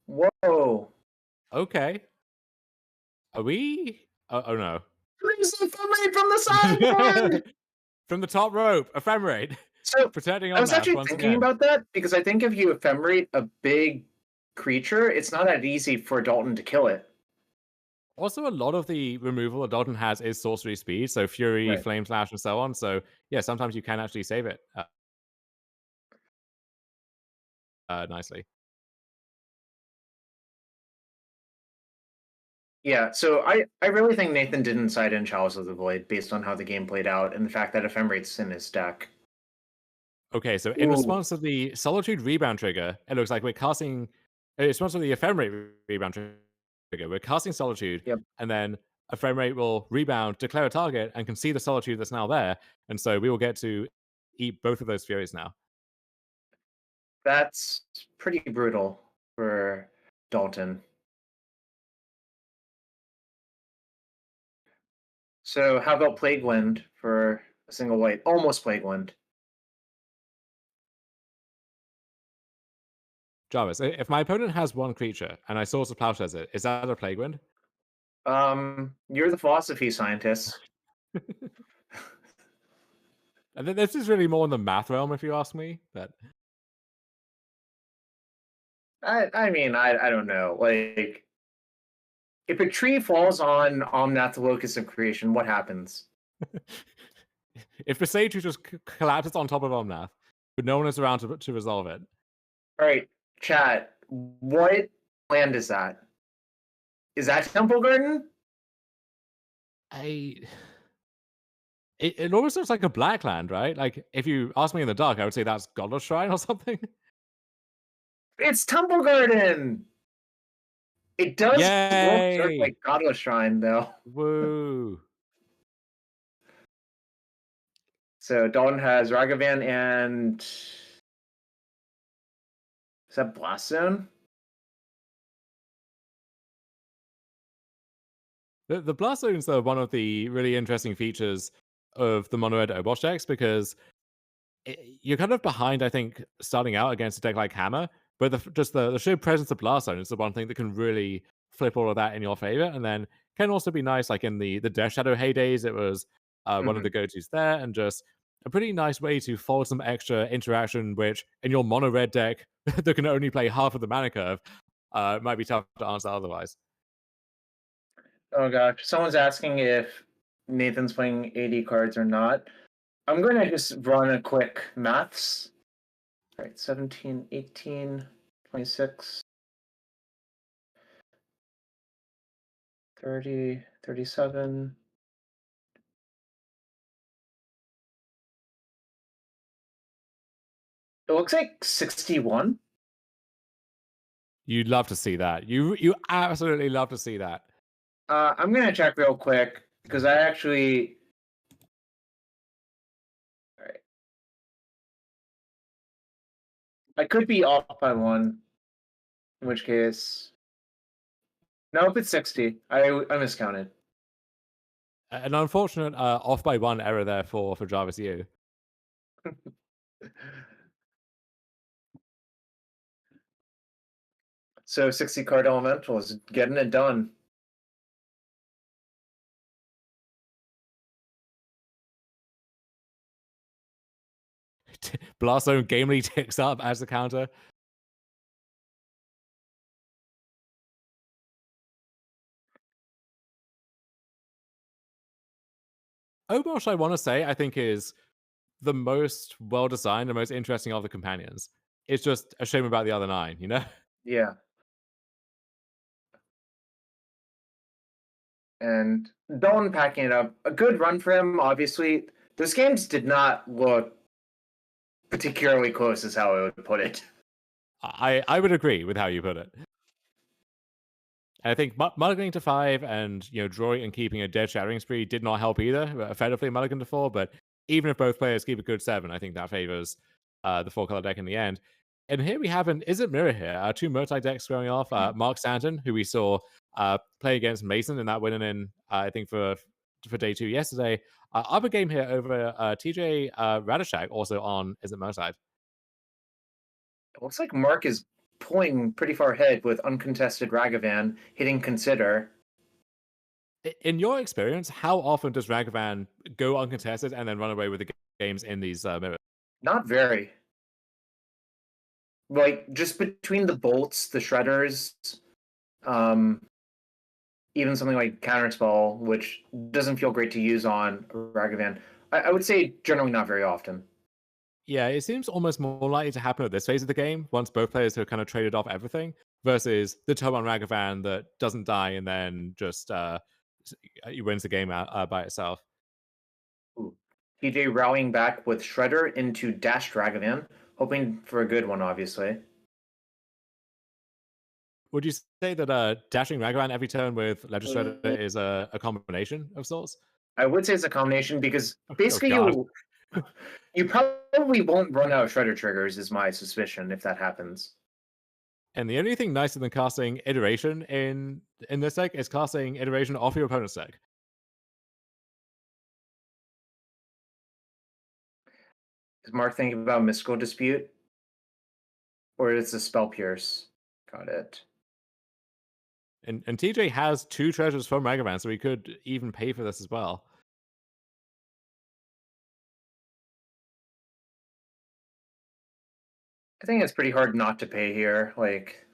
Whoa. Okay. Are we? Oh no. There's an ephemerate from the sideboard! From the top rope, ephemerate. So protecting. I was actually thinking about that because I think if you ephemerate a big creature, it's not that easy for Dalton to kill it. Also, a lot of the removal that Dalton has is sorcery speed, so Fury, right. Flame Slash, and so on. So yeah, sometimes you can actually save it nicely. Yeah, so I really think Nathan didn't side in Chalice of the Void based on how the game played out and the fact that Ephemerate's in his deck. Okay, so in Ooh. response to the Solitude rebound trigger, it looks like we're casting. In response to the Ephemerate rebound trigger, we're casting Solitude, Yep. and then Ephemerate will rebound, declare a target, and can see the Solitude that's now there, and so we will get to eat both of those Furies now. That's pretty brutal for Dalton. So how about Plague Wind for a single white? Almost Plague Wind. Jarvis, if my opponent has one creature and I Source of Plowshares it, is that a Plague Wind? You're the philosophy scientist. And this is really more in the math realm, if you ask me. But I mean, I don't know. Like, if a tree falls on Omnath, the locus of creation, what happens? if the Sage just collapses on top of Omnath, but no one is around to resolve it. All right, chat. What land is that? Is that Temple Garden? It almost looks like a black land, right? Like, if you ask me in the dark, I would say that's Godless Shrine or something. It's Temple Garden! It does look like Godless Shrine, though. Woo. So Dalton has Ragavan and... Is that Blast Zone? The Blast Zones are one of the really interesting features of the mono red Obosh decks because you're kind of behind, I think, starting out against a deck like Hammer, but the sheer presence of Blast Zone is the one thing that can really flip all of that in your favor, and then can also be nice, like in the Death Shadow heydays, it was one of the go-tos there, and just a pretty nice way to fold some extra interaction, which in your mono red deck that can only play half of the mana curve, might be tough to answer otherwise. Oh gosh, someone's asking if Nathan's playing 80 cards or not. I'm going to just run a quick maths. All right, 17, 18, 26, 30, 37. It looks like 61. You'd love to see that. You absolutely love to see that. I'm going to check real quick because I actually... All right. I could be off by one, in which case... Nope, it's 60. I miscounted. An unfortunate off by one error there for Jarvis U. So 60 card elemental is getting it done. Blast Zone gamely ticks up as the counter. Obosh, I want to say, I think is the most well-designed and most interesting of the companions. It's just a shame about the other 9, you know? Yeah. And Dalton packing it up. A good run for him, obviously. Those games did not look particularly close, is how I would put it. I would agree with how you put it. I think mulliganing to 5 and drawing and keeping a dead shattering spree did not help either. Effectively mulligan to 4, but even if both players keep a good 7, I think that favors the 4-color deck in the end. And here we have an Is It Mirror here, 2 multi decks going off. Mark Stanton, who we saw play against Mason in that winning in, I think, for day 2 yesterday. Other game here over TJ Radishak, also on Is It Mirror side. It looks like Mark is pulling pretty far ahead with uncontested Ragavan, hitting Consider. In your experience, how often does Ragavan go uncontested and then run away with the games in these mirrors? Not very. Like, just between the bolts, the shredders, even something like Counterspell, which doesn't feel great to use on Ragavan, I would say generally not very often. Yeah, it seems almost more likely to happen at this phase of the game, once both players have kind of traded off everything, versus the turn on Ragavan that doesn't die and then just wins the game out by itself. Ooh. TJ rallying back with Shredder into Dash Dragavan, hoping for a good one, obviously. Would you say that dashing Ragavan every turn with Ledger Shredder is a combination of sorts? I would say it's a combination because basically Oh, you probably won't run out of Shredder triggers, is my suspicion, if that happens. And the only thing nicer than casting Iteration in this deck is casting Iteration off your opponent's deck. Is Mark thinking about Mystical Dispute? Or is it Spell Pierce? Got it. And TJ has 2 treasures from Ragavan, so he could even pay for this as well. I think it's pretty hard not to pay here. Like,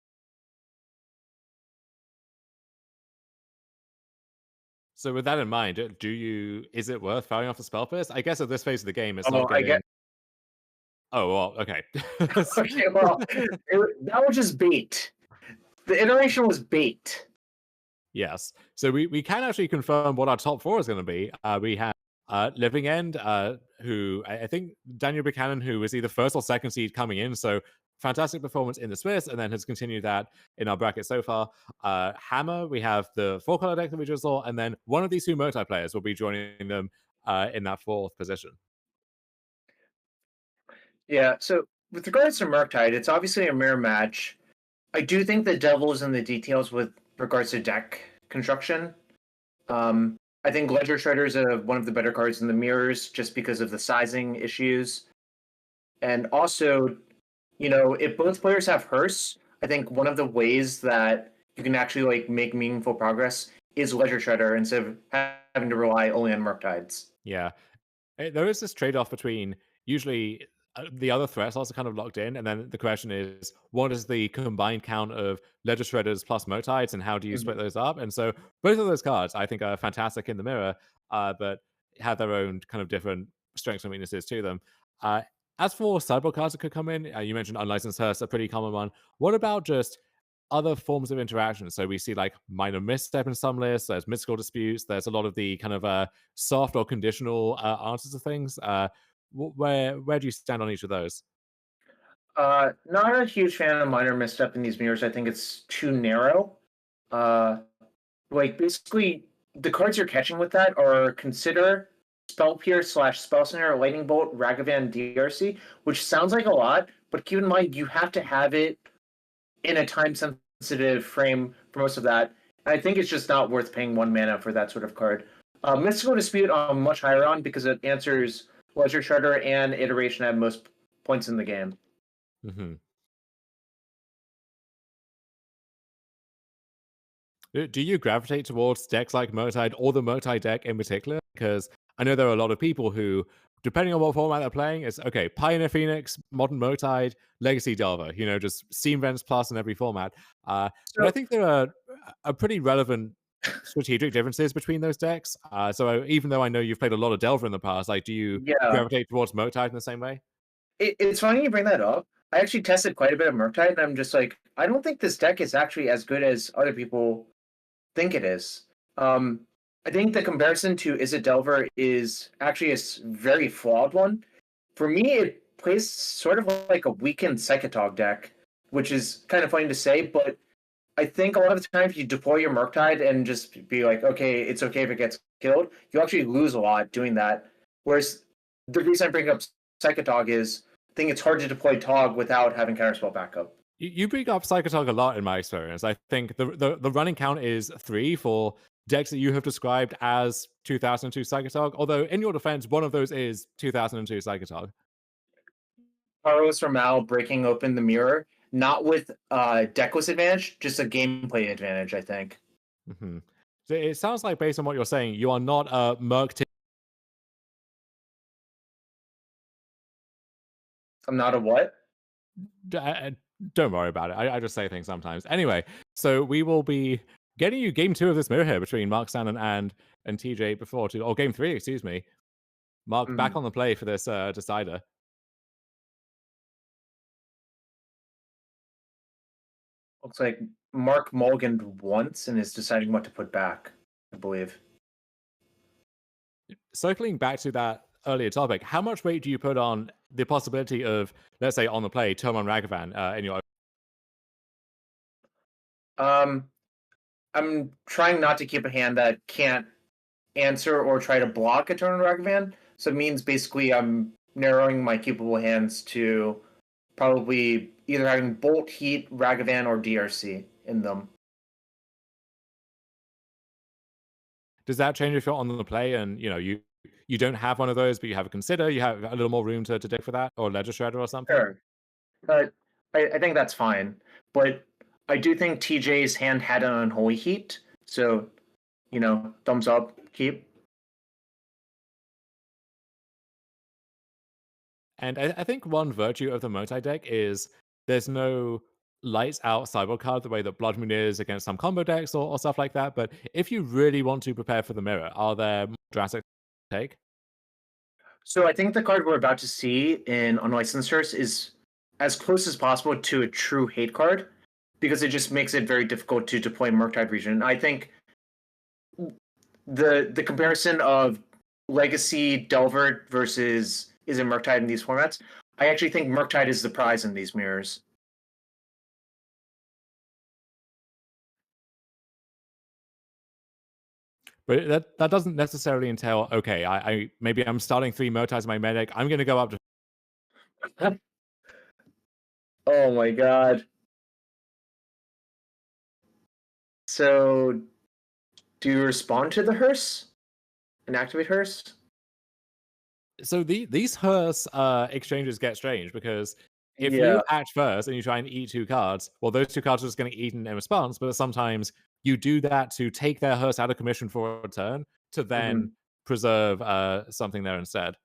so with that in mind, is it worth firing off the Spell Pierce? I guess at this phase of the game, it's oh, not getting... I get. Oh, well, okay. Okay, well, that was just bait. The iteration was bait. Yes. So we can actually confirm what our top 4 is going to be. We have Living End, who I think Daniel Buchanan, who was either first or second seed coming in. So fantastic performance in the Swiss, and then has continued that in our bracket so far. Hammer, we have the 4-color deck that we just saw, and then one of these 2 Murktide players will be joining them in that 4th position. Yeah, so with regards to Murktide, it's obviously a mirror match. I do think the devil is in the details with regards to deck construction. I think Ledger Shredder is one of the better cards in the mirrors just because of the sizing issues. And also, if both players have Hearse, I think one of the ways that you can actually make meaningful progress is Ledger Shredder instead of having to rely only on Murktides. Yeah. There is this trade-off between usually the other threats also kind of locked in, and then the question is, what is the combined count of Ledger Shredders plus Murktides, and how do you split those up? And so both of those cards, I think, are fantastic in the mirror, but have their own kind of different strengths and weaknesses to them. As for sideboard cards that could come in, you mentioned Unlicensed Hearse, a pretty common one. What about just other forms of interaction? So we see Minor Misstep in some lists, there's Mystical Disputes, there's a lot of the kind of soft or conditional answers to things. Where do you stand on each of those? Not a huge fan of Minor Misstep in these mirrors. I think it's too narrow. Basically, the cards you're catching with that are Consider, Spell Pierce / Spell Snare, Lightning Bolt, Ragavan, DRC, which sounds like a lot, but keep in mind you have to have it in a time-sensitive frame for most of that. And I think it's just not worth paying 1 mana for that sort of card. Mystical Dispute I'm much higher on because it answers Ledger Shredder and Iteration at most points in the game. Mm-hmm. Do you gravitate towards decks like Murktide or the Murktide deck in particular? Because I know there are a lot of people who, depending on what format they're playing, it's okay, Pioneer Phoenix, Modern Murktide, Legacy Delver, just Steam Vents Plus in every format. But I think there are pretty relevant strategic differences between those decks. So even though I know you've played a lot of Delver in the past, do you gravitate towards Murktide in the same way? It's funny you bring that up. I actually tested quite a bit of Murktide, and I'm just I don't think this deck is actually as good as other people think it is. I think the comparison to Is It Delver is actually a very flawed one. For me, it plays sort of like a weakened Psychotog deck, which is kind of funny to say, but I think a lot of the time if you deploy your Murktide and just be like, okay, it's okay if it gets killed, you actually lose a lot doing that. Whereas the reason I bring up Psychotog is I think it's hard to deploy Tog without having counterspell backup. You bring up Psychotog a lot in my experience. I think the running count is 3 for decks that you have described as 2002 Psychotog, although in your defense, one of those is 2002 Psychotog. Carlos Ramal breaking open the mirror, not with deckless advantage, just a gameplay advantage, I think. Mm-hmm. So it sounds like, based on what you're saying, you are not a Merc. I'm not a what? Don't worry about it. I just say things sometimes. Anyway, so we will be getting you game 2 of this mirror here between Mark Stannon and TJ or game 3, excuse me. Mark back on the play for this decider. Looks like Mark mulliganed once and is deciding what to put back, I believe. Circling back to that earlier topic, how much weight do you put on the possibility of, let's say, on the play, turn on Ragavan in your? I'm trying not to keep a hand that can't answer or try to block a turn on Ragavan. So it means basically I'm narrowing my keepable hands to probably either having Bolt, Heat, Ragavan, or DRC in them. Does that change if you're on the play and you don't have one of those, but you have a Consider, you have a little more room to dig for that, or Ledger Shredder or something? Sure. But I think that's fine. But I do think TJ's hand had an Unholy Heat. So, thumbs up, keep. And I think one virtue of the multi-deck is there's no lights out sideboard card the way that Blood Moon is against some combo decks or stuff like that. But if you really want to prepare for the mirror, are there more drastic take? So I think the card we're about to see in Unlicensed Hearse is as close as possible to a true hate card, because it just makes it very difficult to deploy Murktide Region. I think the comparison of Legacy Delver versus is it Murktide in these formats, I actually think Murktide is the prize in these mirrors. But that doesn't necessarily entail, okay, I maybe I'm starting 3 Murktides in my medic, I'm going to go up to... Oh my god. So, do you respond to the Hearse? And activate Hearse? So these Hearse exchanges get strange, because if you act first and you try and eat 2 cards, well, those 2 cards are just going to get eaten in response, but sometimes you do that to take their Hearse out of commission for a turn, to then preserve something there instead.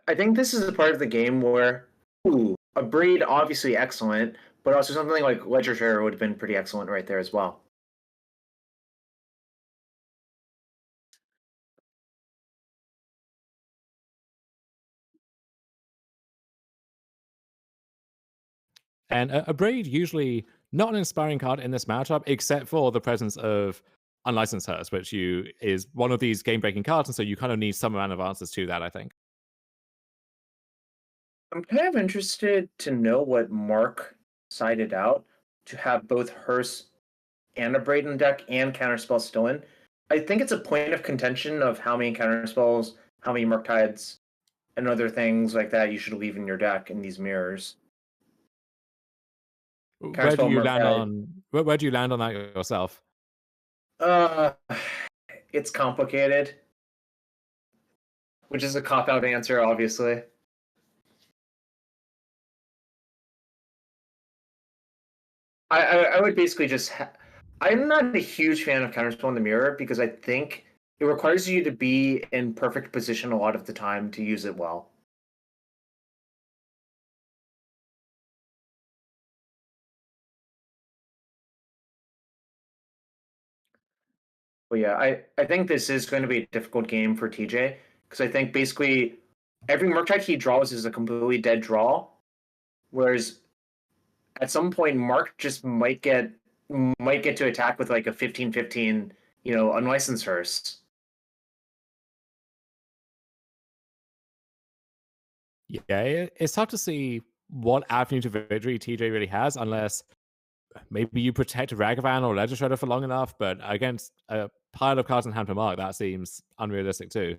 I think this is a part of the game where, a Braid, obviously excellent, but also something like Ledger Share would have been pretty excellent right there as well. And a Braid, usually not an inspiring card in this matchup, except for the presence of Unlicensed Hearse, which is one of these game-breaking cards, and so you kind of need some amount of answers to that, I think. I'm kind of interested to know what Mark sided out to have both Hearse and a Braid in deck and Counterspell still in. I think it's a point of contention of how many Counterspells, how many Murktides, and other things like that you should leave in your deck in these mirrors. Where do you land on that yourself? It's complicated, which is a cop-out answer, obviously. I would basically just... I'm not a huge fan of Counterspell in the mirror, because I think it requires you to be in perfect position a lot of the time to use it well. But yeah, I think this is going to be a difficult game for TJ, because I think basically every Murktide he draws is a completely dead draw, whereas at some point Mark just might get to attack with like a 15/15, Unlicensed Hearse. Yeah, it's tough to see what avenue to victory TJ really has, unless maybe you protect Ragavan or Ledger Shredder for long enough, but against a pile of cards in hand to mark, that seems unrealistic too.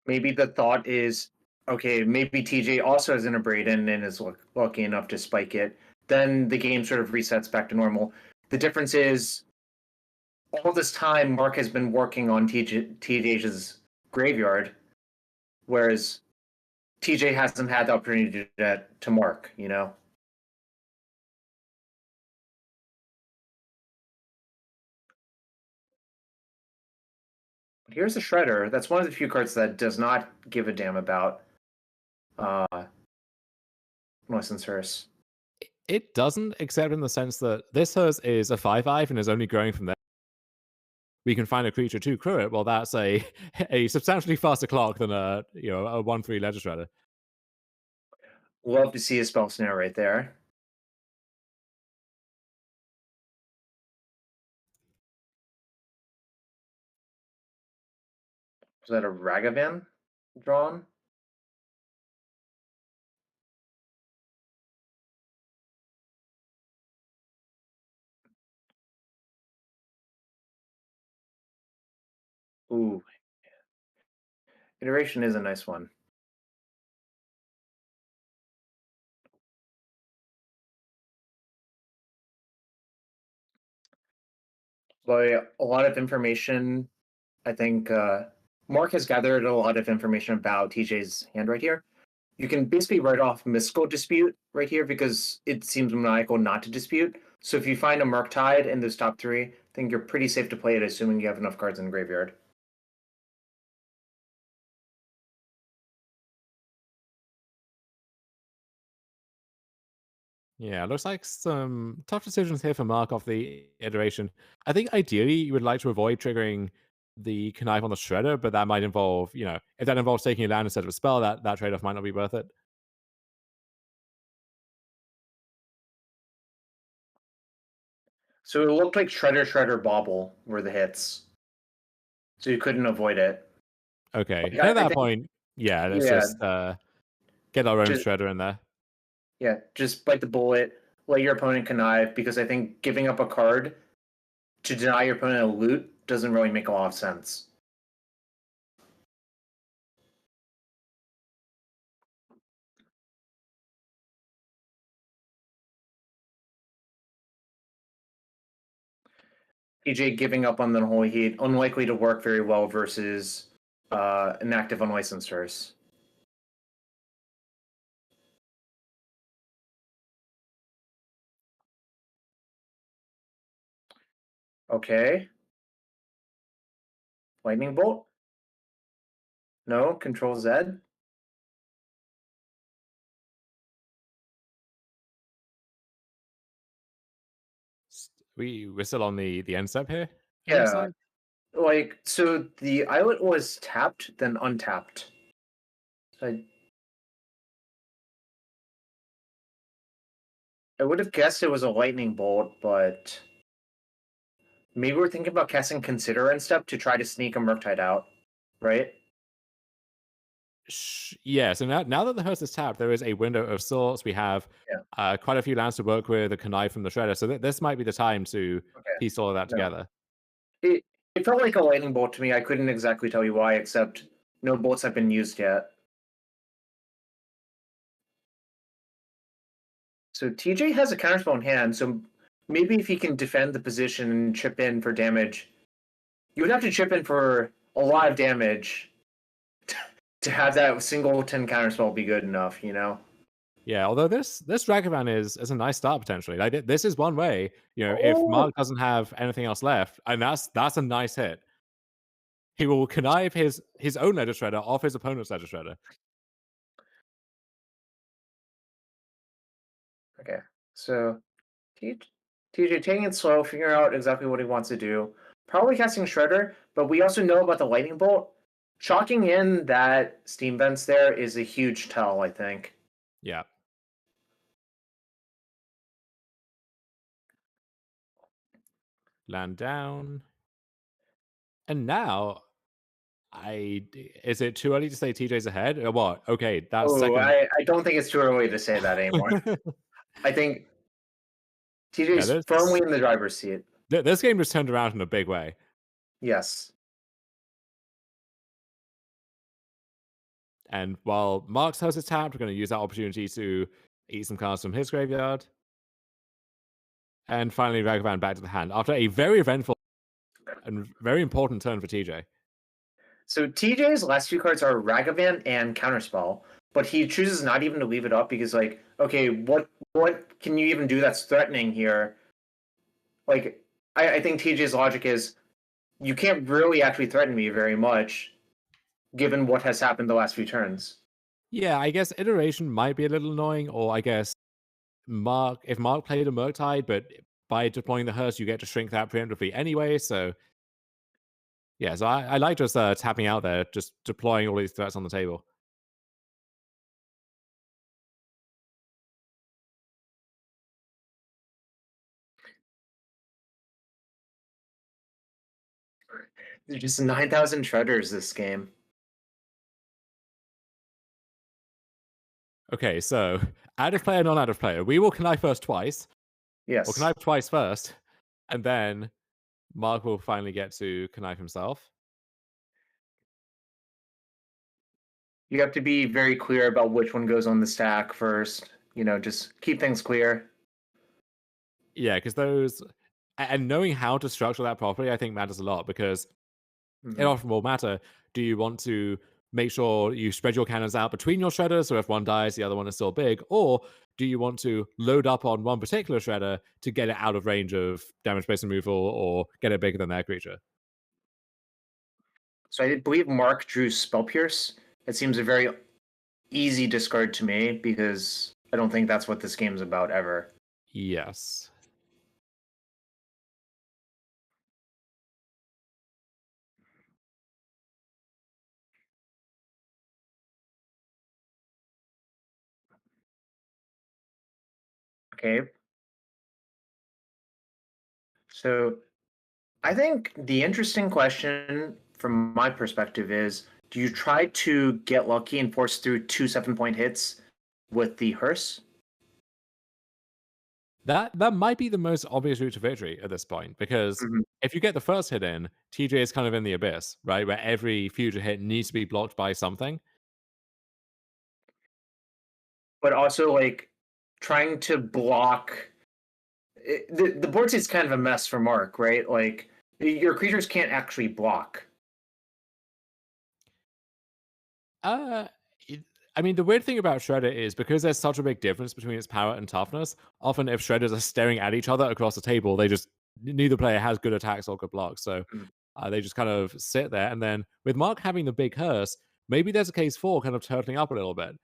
Maybe the thought is, okay, maybe TJ also has an Abraden and is lucky enough to spike it. Then the game sort of resets back to normal. The difference is, all this time, Mark has been working on TJ's graveyard, whereas TJ hasn't had the opportunity to do that to Mark, Here's a Shredder. That's one of the few cards that does not give a damn about Unlicensed Hearse. It doesn't, except in the sense that this Hearse is a 5/5 and is only growing from there. We can find a creature to crew it. Well, that's a substantially faster clock than a 1/3 Ledger Shredder. Love to see a spell snare right there. Was that a Ragavan drawn? Ooh. Iteration is a nice one. By a lot of information, I think Mark has gathered a lot of information about TJ's hand right here. You can basically write off Mystical Dispute right here because it seems maniacal not to dispute. So if you find a Murktide in those top three, I think you're pretty safe to play it, assuming you have enough cards in the graveyard. Yeah, looks like some tough decisions here for Mark off the iteration. I think ideally you would like to avoid triggering the Connive on the Shredder, but that might involve, if that involves taking a land instead of a spell, that trade-off might not be worth it. So it looked like Shredder, Bobble were the hits. So you couldn't avoid it. Okay, and at that point, let's just get our own Shredder in there. Yeah, just bite the bullet, let your opponent connive, because I think giving up a card to deny your opponent a loot doesn't really make a lot of sense. TJ giving up on the Unholy Heat, unlikely to work very well versus an active Unlicensed Source. Okay. Lightning Bolt? No, Control Z? We're still on the end step here? Yeah. Like, so the islet was tapped, then untapped. I would have guessed it was a lightning bolt, but maybe we're thinking about casting Consider end step to try to sneak a Murktide out, right? Yeah, so now that the host is tapped, there is a window of sorts. We have quite a few lands to work with, a Connive from the Shredder, so this might be the time to piece all of that together. It felt like a lightning bolt to me. I couldn't exactly tell you why, except no bolts have been used yet. So TJ has a counterspell in hand, so maybe if he can defend the position and chip in for damage, you would have to chip in for a lot of damage to have that single 10 counterspell be good enough, Yeah, although this Ragavan is a nice start potentially. Like this is one way, if Mark doesn't have anything else left, and that's a nice hit. He will connive his own Ledger Shredder off his opponent's Ledger Shredder. Okay, so TJ taking it slow, figuring out exactly what he wants to do. Probably casting Shredder, but we also know about the Lightning Bolt. Chalking in that Steam Vents there is a huge tell, I think. Yeah. Land down. And now, is it too early to say TJ's ahead? Or what? Okay, that's second. I don't think it's too early to say that anymore. I think TJ's firmly in the driver's seat. This game just turned around in a big way. Yes. And while Mark's house is tapped, we're going to use that opportunity to eat some cards from his graveyard. And finally, Ragavan back to the hand after a very eventful and very important turn for TJ. So TJ's last few cards are Ragavan and Counterspell, but he chooses not even to leave it up because, like, okay, what can you even do that's threatening here? Like, I think TJ's logic is you can't really actually threaten me very much, given what has happened the last few turns. Yeah, I guess Iteration might be a little annoying, or I guess if Mark played a Murktide, but by deploying the Hearse, you get to shrink that preemptively anyway, so yeah, so I like just tapping out there, just deploying all these threats on the table. There's just 9,000 Shredders this game. Okay, so active player, non-active player. We will connive first twice. Yes. Or connive twice first, and then Mark will finally get to connive himself. You have to be very clear about which one goes on the stack first. Just keep things clear. Yeah, because those, and knowing how to structure that properly, I think matters a lot, because it often will matter. Do you want to make sure you spread your cannons out between your shredders, so if one dies, the other one is still big? Or do you want to load up on one particular shredder to get it out of range of damage-based removal or get it bigger than their creature? So I believe Mark drew Spell Pierce. It seems a very easy discard to me because I don't think that's what this game's about ever. Yes. Okay. So I think the interesting question from my perspective is, do you try to get lucky and force through 2 7-point hits with the hearse? That might be the most obvious route to victory at this point, because if you get the first hit in, TJ is kind of in the abyss, right? Where every future hit needs to be blocked by something. But also, like, trying to block... The board state's kind of a mess for Mark, right? Like, your creatures can't actually block. I mean, the weird thing about Shredder is, because there's such a big difference between its power and toughness, often if Shredders are staring at each other across the table, neither player has good attacks or good blocks. So they just kind of sit there. And then with Mark having the big hearse, maybe there's a case for kind of turtling up a little bit.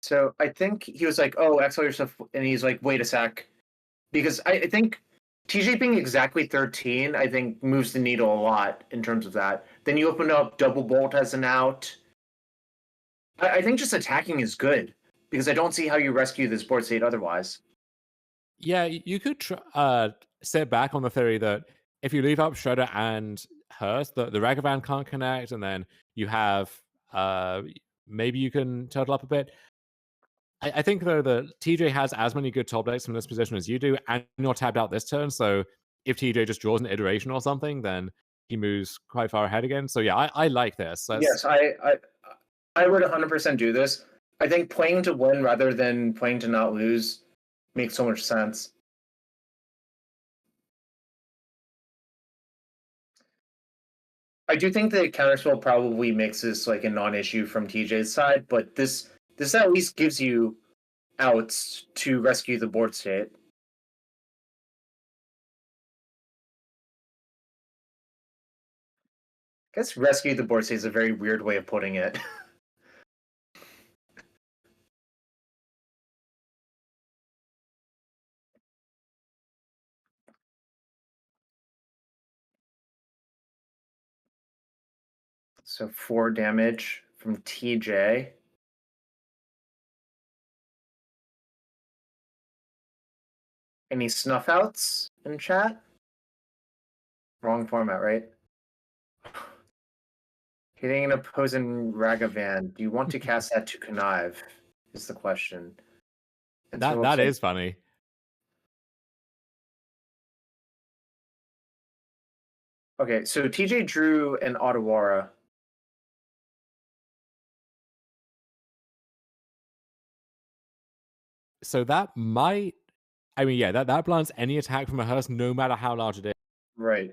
So I think he was like, oh, exile yourself. And he's like, wait a sec. Because I think TJ being exactly 13, I think, moves the needle a lot in terms of that. Then you open up Double Bolt as an out. I think just attacking is good, because I don't see how you rescue this board state otherwise. Yeah, you could sit back on the theory that if you leave up Shredder and Hearth, the Ragavan can't connect, and then you have maybe you can turtle up a bit. I think, though, that TJ has as many good top decks from this position as you do, and you're tapped out this turn, so if TJ just draws an iteration or something, then he moves quite far ahead again. So yeah, I like this. Yes, I would 100% do this. I think playing to win rather than playing to not lose makes so much sense. I do think that counterspell probably makes this like a non-issue from TJ's side, but this at least gives you outs to rescue the board state. I guess rescue the board state is a very weird way of putting it. So 4 damage from TJ. Any snuff outs in chat? Wrong format, right? Hitting an opposing Ragavan. Do you want to cast that to connive? Is the question. And so that is funny. Okay, so TJ drew an Otawara. So that might, I mean, yeah, that blunts any attack from a hearse, no matter how large it is. Right.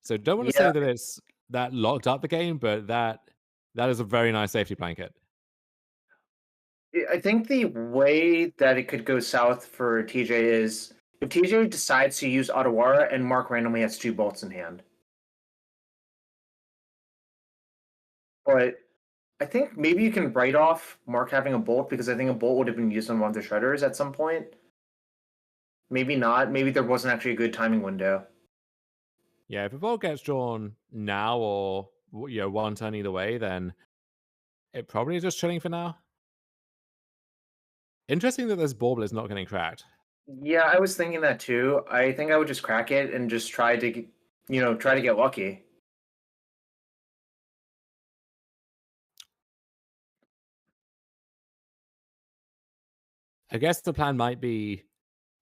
So don't want to say that that locked up the game, but that is a very nice safety blanket. I think the way that it could go south for TJ is if TJ decides to use Otawara and Mark randomly has 2 bolts in hand. But I think maybe you can write off Mark having a bolt, because I think a bolt would have been used on one of the shredders at some point. Maybe not. Maybe there wasn't actually a good timing window. Yeah, if a bolt gets drawn now or one turn either way, then it probably is just chilling for now. Interesting that this bauble is not getting cracked. Yeah, I was thinking that too. I think I would just crack it and just try to get lucky. I guess the plan might be,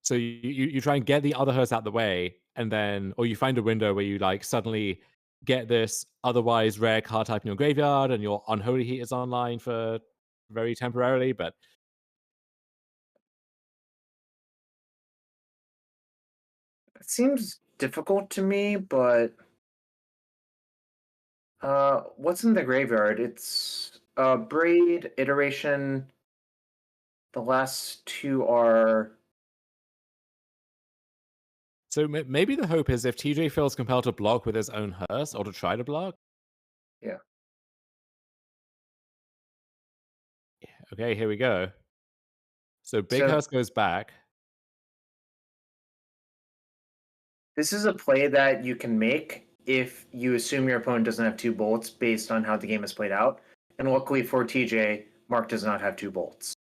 so you try and get the other hearse out the way, and then, or you find a window where you like suddenly get this otherwise rare card type in your graveyard, and your Unholy Heat is online for very temporarily, but It seems difficult to me, but what's in the graveyard? It's Braid, Iteration. The last two are. So maybe the hope is if TJ feels compelled to block with his own hearse, or to try to block. Yeah. Okay, here we go. So Big Hearse goes back. This is a play that you can make if you assume your opponent doesn't have 2 bolts based on how the game is played out. And luckily for TJ, Mark does not have 2 bolts.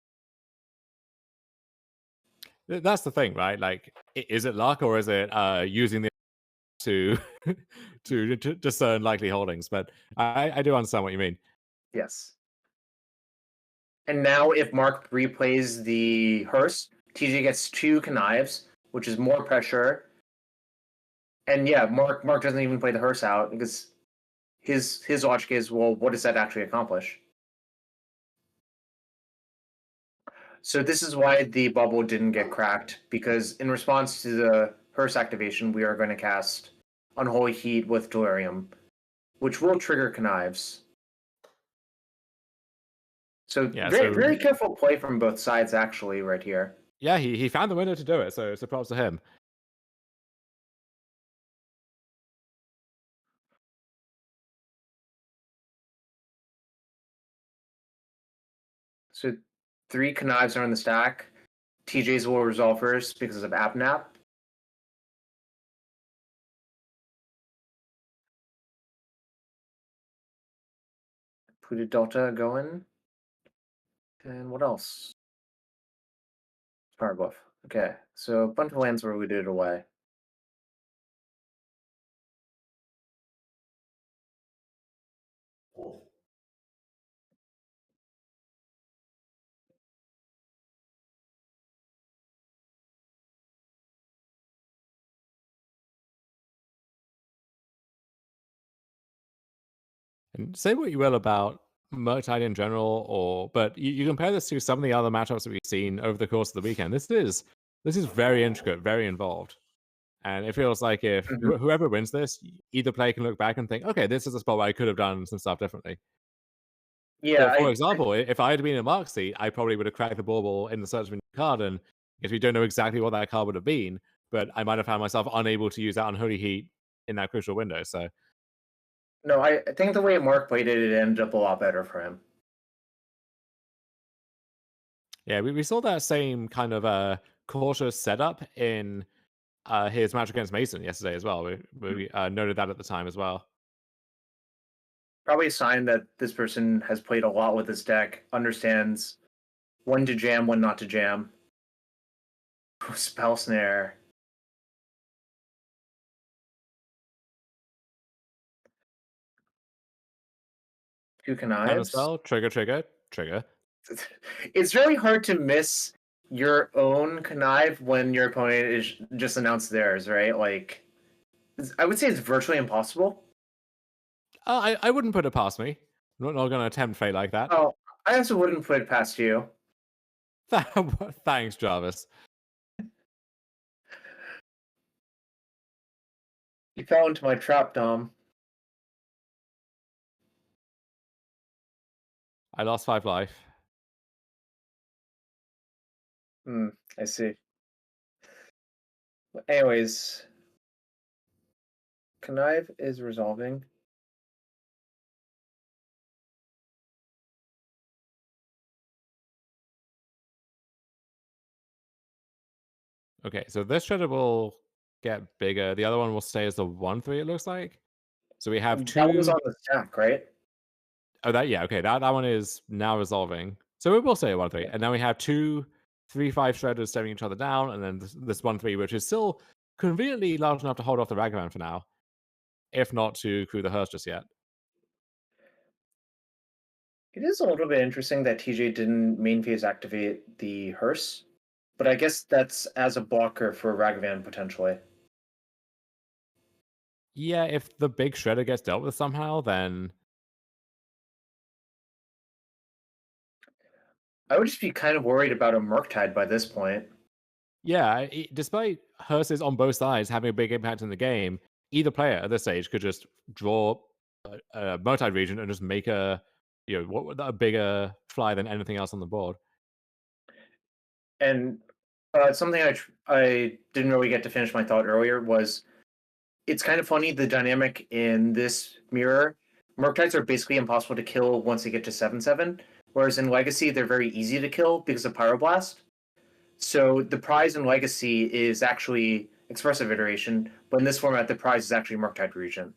That's the thing, right? Like, is it luck, or is it using the to to discern likely holdings? But I do understand what you mean. Yes. And now if Mark replays the hearse, TJ gets 2 connives, which is more pressure. And yeah, Mark doesn't even play the hearse out because his logic is, well, what does that actually accomplish? So this is why the bubble didn't get cracked, because in response to the hearse activation, we are going to cast Unholy Heat with Delirium, which will trigger connives. So Yeah, very careful play from both sides, actually, right here. Yeah, he found the window to do it, so props to him. So 3 connives are in the stack. TJ's will resolve first because of AppNap. Put Delta going. And what else? Power Buff. Okay, so a bunch of lands where we did it away. And say what you will about Murktide in general, but you compare this to some of the other matchups that we've seen over the course of the weekend. This is very intricate, very involved. And it feels like if whoever wins this, either player can look back and think, okay, this is a spot where I could have done some stuff differently. Yeah. For example, if I had been in Mark's seat, I probably would have cracked the bauble in the search of a new card, and if we don't know exactly what that card would have been, but I might have found myself unable to use that Unholy Heat in that crucial window. So no, I think the way Mark played it, it ended up a lot better for him. Yeah, we saw that same kind of cautious setup in his match against Mason yesterday as well. We noted that at the time as well. Probably a sign that this person has played a lot with this deck, understands when to jam, when not to jam. Spell Snare. Two connives. Counter spell, trigger. It's really hard to miss your own connive when your opponent is just announced theirs, right? Like, I would say it's virtually impossible. I wouldn't put it past me. I'm not going to attempt fate like that. Oh, I also wouldn't put it past you. Thanks, Jarvis. You fell into my trap, Dom. I lost 5 life. I see. Anyways, connive is resolving. Okay, so this shredder will get bigger. The other one will stay as the 1/3, it looks like. So we have 2. That was on the stack, right? Oh, okay. That one is now resolving. So it will stay at 1/3. And now we have 2 3/5 shredders staring each other down, and then this 1/3, which is still conveniently large enough to hold off the Ragavan for now, if not to crew the hearse just yet. It is a little bit interesting that TJ didn't main phase activate the hearse, but I guess that's as a blocker for Ragavan potentially. Yeah, if the big Shredder gets dealt with somehow, then I would just be kind of worried about a Murktide by this point. yeah, despite Hearses on both sides having a big impact in the game, either player at this stage could just draw a Murktide region and just make a a bigger fly than anything else on the board. And something I didn't really get to finish my thought earlier was it's kind of funny the dynamic in this mirror. Murktides are basically impossible to kill once they get to 7/7, whereas in Legacy they're very easy to kill because of Pyroblast. So the prize in Legacy is actually Expressive Iteration, but in this format the prize is actually Murktide region.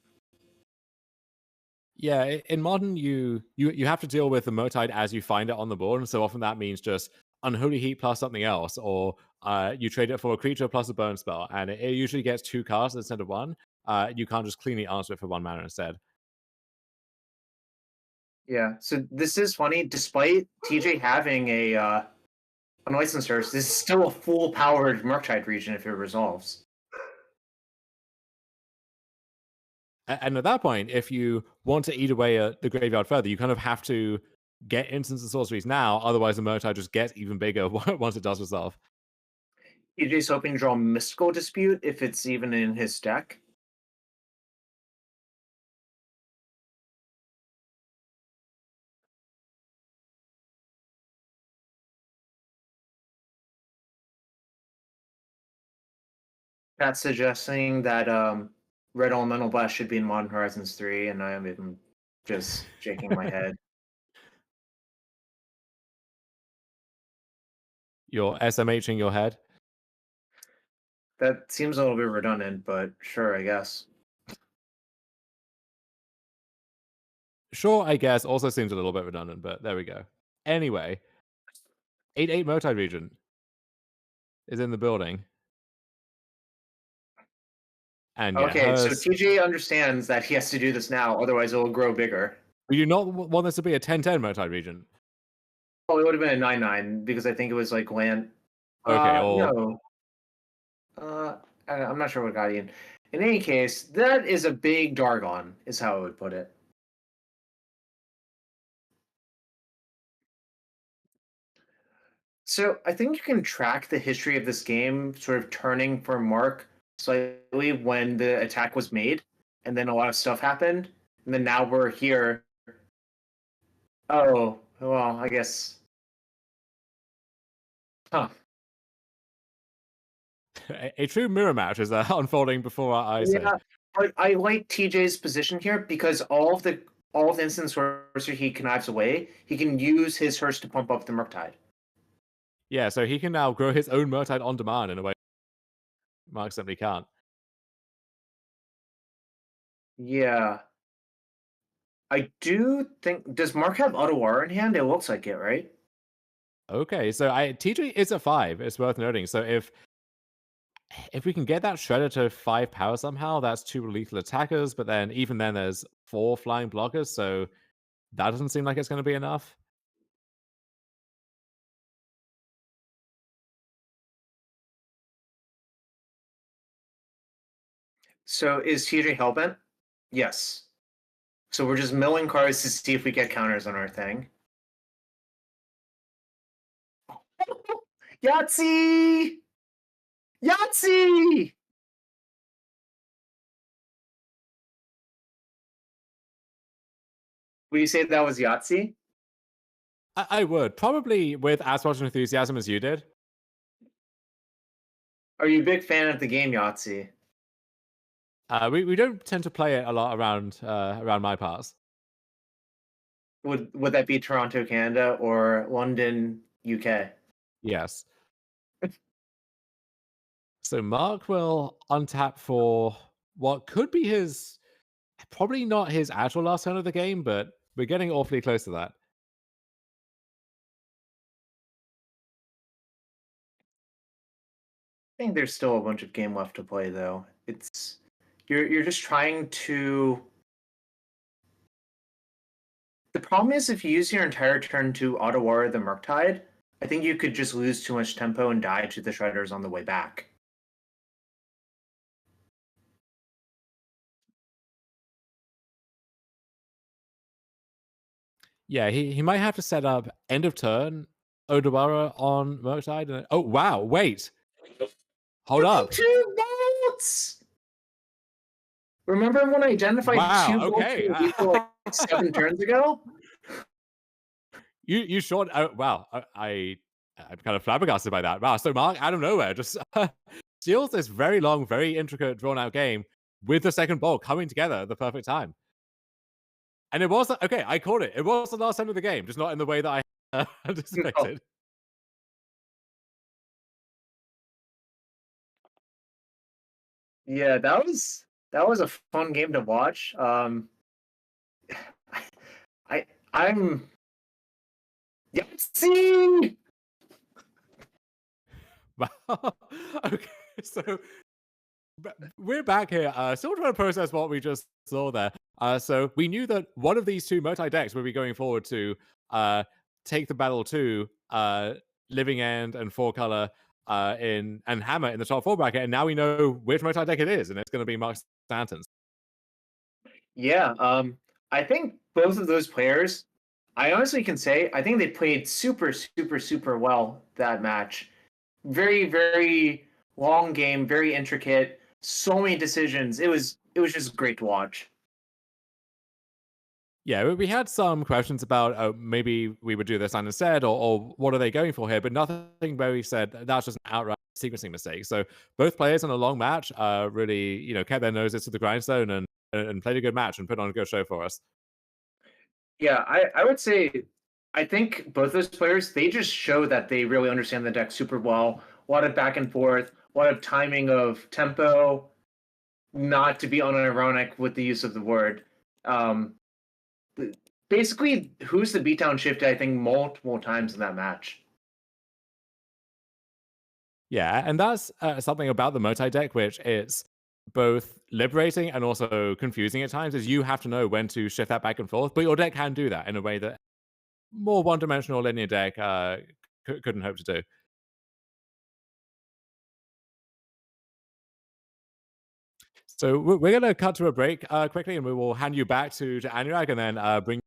Yeah, in Modern, you have to deal with the Murktide as you find it on the board, and so often that means just Unholy Heat plus something else, or you trade it for a creature plus a burn spell, and it usually gets 2 cards instead of 1. You can't just cleanly answer it for 1 mana instead. Yeah, so this is funny. Despite TJ having a unlicensed Hearse, this is still a full-powered Murktide region if it resolves. And at that point, if you want to eat away at the graveyard further, you kind of have to get instants and sorceries now, otherwise the Murktide just gets even bigger once it does resolve. TJ's hoping to draw Mystical Dispute if it's even in his deck. Pat's suggesting that Red Elemental Blast should be in Modern Horizons 3, and I am even just shaking my head. You're SMHing your head? That seems a little bit redundant, but sure, I guess. Sure, I guess. Also seems a little bit redundant, but there we go. Anyway, 8/8 Murktide region is in the building. And yeah, okay, so TJ understands that he has to do this now, otherwise it will grow bigger. We do not want this to be a 10/10 Murktide region. Oh, it would have been a 9/9 because I think it was like land. Okay, no. I'm not sure what got in. In any case, that is a big Dargon, is how I would put it. So I think you can track the history of this game sort of turning for Mark slightly when the attack was made, and then a lot of stuff happened, and then now we're here. Oh, well, I guess. Huh. A true mirror match is unfolding before our eyes. Yeah, but I like TJ's position here because all of the instant sorcery he connives away, he can use his Hearse to pump up the Murktide. Yeah, so he can now grow his own Murktide on demand in a way Mark simply can't. Yeah. I do think... Does Mark have Ottawa in hand? It looks like it, right? Okay, so TJ is a 5. It's worth noting. So if we can get that Shredder to 5 power somehow, that's 2 lethal attackers, but then even then there's 4 flying blockers, so that doesn't seem like it's going to be enough. So is TJ Hellbent? Yes. So we're just milling cards to see if we get counters on our thing. Yahtzee! Yahtzee! Would you say that was Yahtzee? I would. Probably with as much enthusiasm as you did. Are you a big fan of the game Yahtzee? We don't tend to play it a lot around my parts. Would that be Toronto, Canada, or London, UK? Yes. So Mark will untap for what could be his, probably not his actual last turn of the game, but we're getting awfully close to that. I think there's still a bunch of game left to play, though. It's you're just trying to... The problem is if you use your entire turn to auto-war the Murktide, I think you could just lose too much tempo and die to the shredders on the way back. Yeah, he might have to set up end of turn Odawara on Murktide. Oh wow, wait. Hold up. 2 bolts! Remember when I identified Wow, 2 bolts okay. from the like 7 turns ago? You short. Wow, I'm kind of flabbergasted by that. Wow, so Mark out of nowhere just steals this very long, very intricate, drawn out game with the second ball coming together at the perfect time. And it was okay. I called it. It was the last time of the game, just not in the way that I anticipated. No. Yeah, that was a fun game to watch. I'm Yahtzee! Wow. Okay, so we're back here. Still trying to process what we just saw there. So we knew that one of these two multi decks would be going forward to take the battle to Living End and Four Color in and Hammer in the top 4 bracket, and now we know which multi deck it is, and it's going to be Mark Stanton's. Yeah, I think both of those players, I honestly can say, I think they played super, super, super well that match. Very, very long game, very intricate, so many decisions. It was just great to watch. Yeah, we had some questions about maybe we would do this line instead, or what are they going for here, but nothing where we said that's just an outright sequencing mistake. So both players in a long match really, kept their noses to the grindstone and played a good match and put on a good show for us. Yeah, I would say, I think both those players, they just show that they really understand the deck super well. A lot of back and forth, a lot of timing of tempo, not to be unironic with the use of the word. Basically, who's the beatdown shifted, I think, multiple times in that match. Yeah, and that's something about the multi deck, which is both liberating and also confusing at times, is you have to know when to shift that back and forth, but your deck can do that in a way that more one-dimensional linear deck couldn't hope to do. So we're going to cut to a break quickly, and we will hand you back to Anurag, and then bring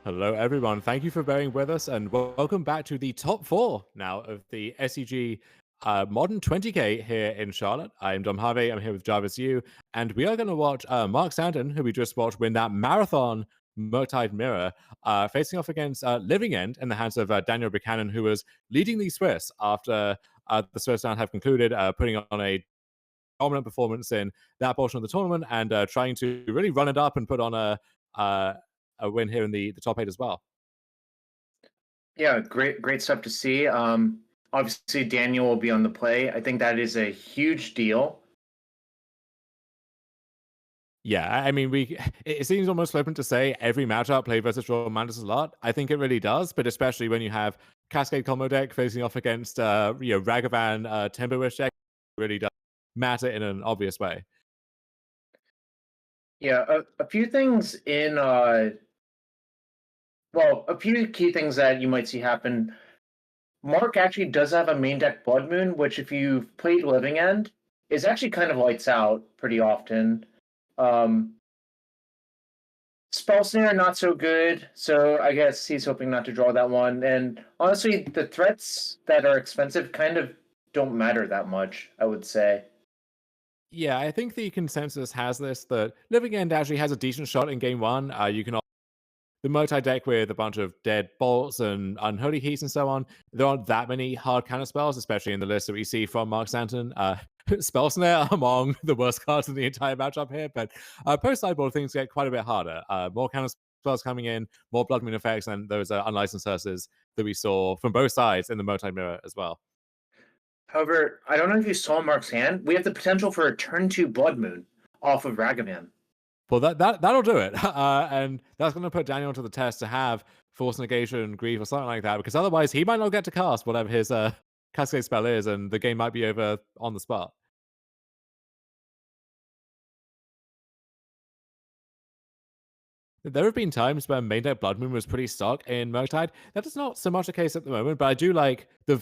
Hello, everyone. Thank you for bearing with us, and welcome back to the top 4 now of the SCG Modern 20K here in Charlotte. I'm Dom Harvey. I'm here with Jarvis Yu, and we are going to watch Mark Stanton, who we just watched win that marathon Murktide Mirror, facing off against Living End in the hands of Daniel Buchanan, who was leading the Swiss after the Swiss round have concluded, putting on a dominant performance in that portion of the tournament and trying to really run it up and put on a win here in the top 8 as well. Yeah, great stuff to see. Obviously, Daniel will be on the play. I think that is a huge deal. Yeah, I mean, it seems almost flippant to say every matchup play versus Royal matters a lot. I think it really does, but especially when you have Cascade combo deck facing off against Ragavan Timberwish deck, it really does matter in an obvious way. Yeah, a few things in a few key things that you might see happen. Mark actually does have a main deck Blood Moon, which if you've played Living End, is actually kind of lights out pretty often. Spell Snare, not so good, so I guess he's hoping not to draw that one. And honestly, the threats that are expensive kind of don't matter that much, I would say. Yeah, I think the consensus has this, that Living End actually has a decent shot in game 1. You can the multi-deck with a bunch of dead bolts and unholy heats and so on. There aren't that many hard counter spells, especially in the list that we see from Mark Stanton. Spell Snare among the worst cards in the entire matchup here, but post-sideboard things get quite a bit harder. More counter spells coming in, more Blood Moon effects, and those unlicensed curses that we saw from both sides in the multi-mirror as well. However, I don't know if you saw Mark's hand. We have the potential for a turn 2 Blood Moon off of Ragavan. Well, that'll do it. And that's going to put Daniel to the test to have Force Negation, Grief, or something like that, because otherwise he might not get to cast whatever his Cascade spell is, and the game might be over on the spot. There have been times when main deck Blood Moon was pretty stuck in Murktide. That is not so much the case at the moment, but I do like the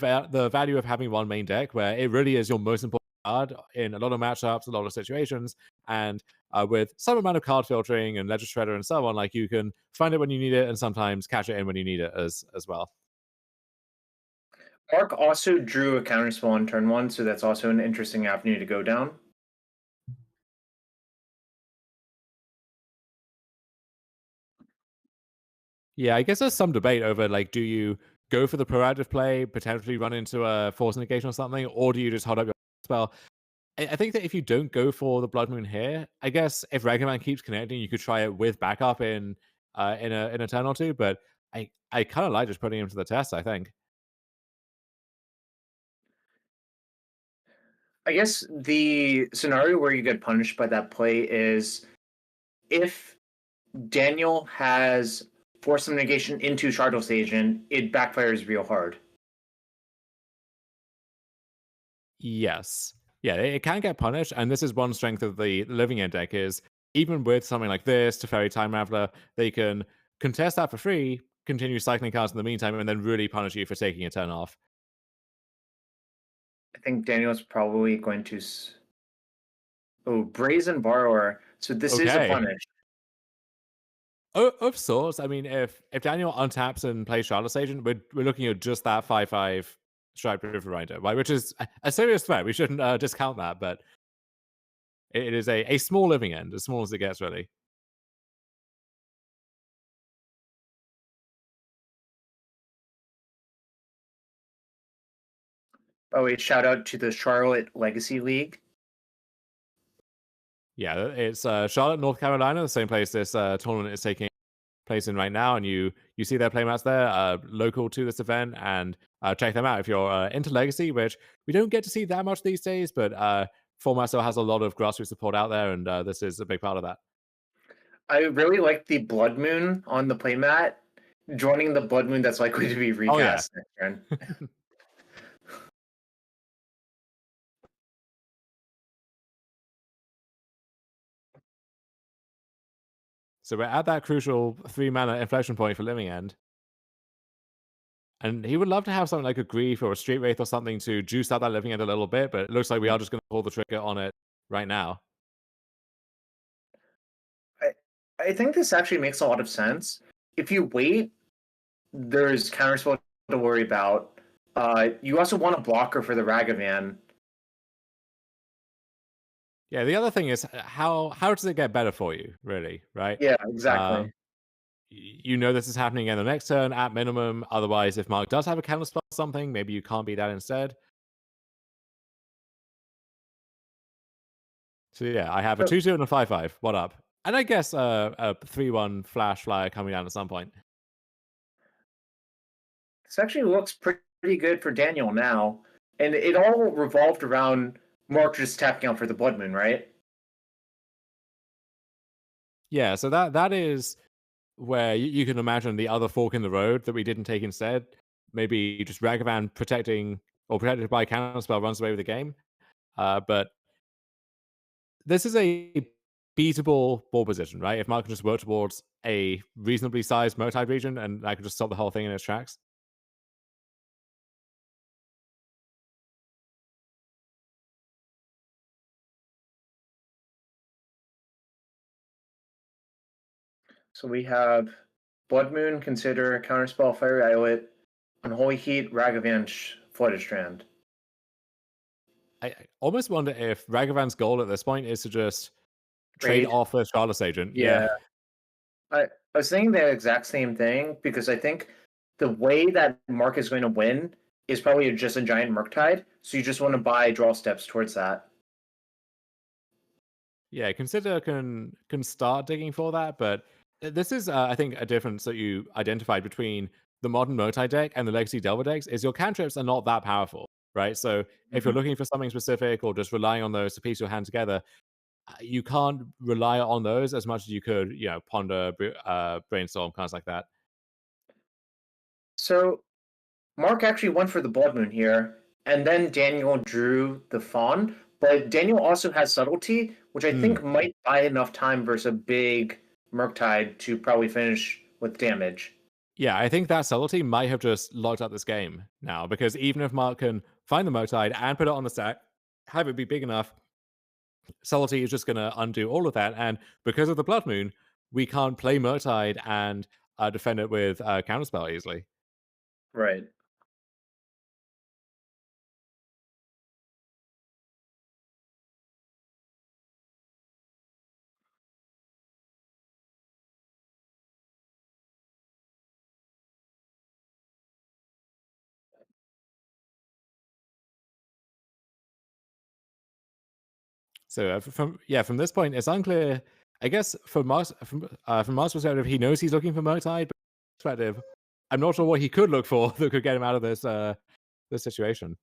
value of having one main deck where it really is your most important card in a lot of matchups, a lot of situations, and with some amount of card filtering and Ledger Shredder and so on, like you can find it when you need it and sometimes catch it in when you need it as well. Mark also drew a counterspell on turn 1, so that's also an interesting avenue to go down. Yeah, I guess there's some debate over, like, do you go for the proactive play, potentially run into a Force Negation or something, or do you just hold up your spell? I think that if you don't go for the Blood Moon here, I guess if Ragavan keeps connecting, you could try it with backup in a turn or two, but I kind of like just putting him to the test, I think. I guess the scenario where you get punished by that play is if Daniel has Force of Negation into Shardless Agent, it backfires real hard. Yes. Yeah, it can get punished, and this is one strength of the Living End deck is, even with something like this, Teferi Time Raveler, they can contest that for free, continue cycling cards in the meantime, and then really punish you for taking a turn off. I think Daniel's probably going to... Oh, Brazen Borrower. So this is a punish. Of sorts. I mean, if Daniel untaps and plays Shardless Agent, we're looking at just that 5/5 Striped River Rider, right? Which is a serious threat. We shouldn't discount that, but it is a small Living End, as small as it gets, really. Oh, wait, shout out to the Charlotte Legacy League. Yeah, it's Charlotte, North Carolina, the same place this tournament is taking place in right now, and you see their playmats there, local to this event, and check them out if you're into Legacy, which we don't get to see that much these days, but format still has a lot of grassroots support out there, and this is a big part of that. I really like the Blood Moon on the playmat, joining the Blood Moon that's likely to be recast next turn. So we're at that crucial 3-mana inflection point for Living End. And he would love to have something like a Grief or a Street Wraith or something to juice out that Living End a little bit, but it looks like we are just going to pull the trigger on it right now. I think this actually makes a lot of sense. if you wait, there's counterspell to worry about. You also want a blocker for the Ragavan. Yeah, the other thing is how does it get better for you, really, right? Yeah, exactly. You know this is happening in the next turn at minimum. Otherwise, if Mark does have a counterspell or something, maybe you can't beat that instead. So yeah, I have a 2/2 and a 5/5. What up? And I guess a 3/1 flash flyer coming down at some point. This actually looks pretty good for Daniel now. And it all revolved around Mark just tapping out for the Blood Moon, right? Yeah, so that is where you can imagine the other fork in the road that we didn't take instead. Maybe just Ragavan protected by counterspell runs away with the game. But this is a beatable ball position, right? If Mark can just work towards a reasonably sized Murktide region and I could just stop the whole thing in its tracks. So we have Blood Moon, Consider, Counterspell, Fiery Islet, Unholy Heat, Ragavan, Flooded Strand. I almost wonder if Ragavan's goal at this point is to just trade off the Charlotte's Agent. Yeah. I was thinking the exact same thing because I think the way that Mark is going to win is probably just a giant Murktide. So you just want to buy draw steps towards that. Yeah, Consider can start digging for that, but this is, I think, a difference that you identified between the modern Murktide deck and the Legacy Delver decks is your cantrips are not that powerful, right? So if you're looking for something specific or just relying on those to piece your hand together, you can't rely on those as much as you could, Ponder, Brainstorm, kinds like that. So Mark actually went for the Blood Moon here, and then Daniel drew the Fawn. But Daniel also has Subtlety, which I think might buy enough time versus a big Murktide to probably finish with damage. Yeah, I think that Subtlety might have just locked up this game now, because even if Mark can find the Murktide and put it on the stack, have it be big enough, Subtlety is just going to undo all of that. And because of the Blood Moon, we can't play Murktide and defend it with Counterspell easily. Right. So from this point, it's unclear. I guess from Mark's perspective, he knows he's looking for Murktide, but from Mark's perspective, I'm not sure what he could look for that could get him out of this situation.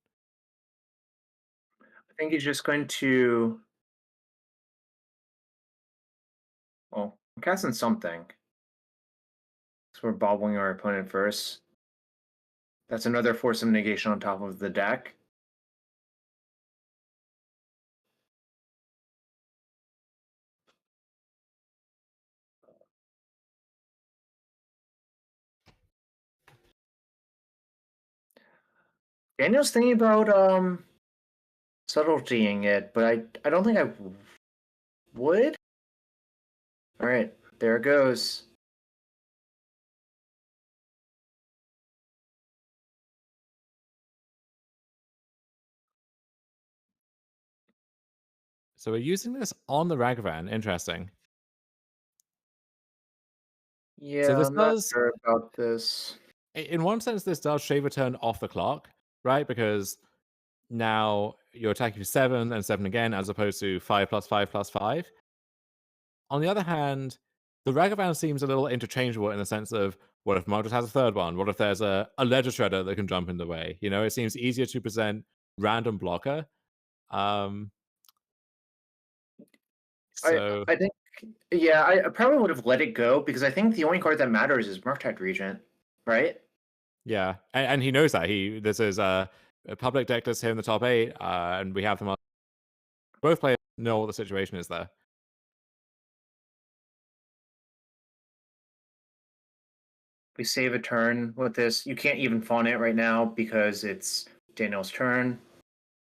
I think he's just going to. Well, I'm casting something. So we're bobbling our opponent first. That's another force of negation on top of the deck. Daniel's thinking about subtletying it, but I don't think I would. All right, there it goes. So we're using this on the Ragavan. Interesting. Yeah, so this I'm not sure about this. In one sense, this does shave a turn off the clock, right? Because now you're attacking for 7 and 7 again, as opposed to 5+5+5. On the other hand, the Ragavan seems a little interchangeable in the sense of, what if Mark just has a third one? What if there's a Ledger Shredder that can jump in the way? It seems easier to present random blocker. So I think, yeah, I probably would have let it go because I think the only card that matters is Murktide Regent, right? Yeah, and he knows that. This is a public deck list here in the top 8, and we have them on. Both players know what the situation is there. We save a turn with this. You can't even fawn it right now because it's Daniel's turn.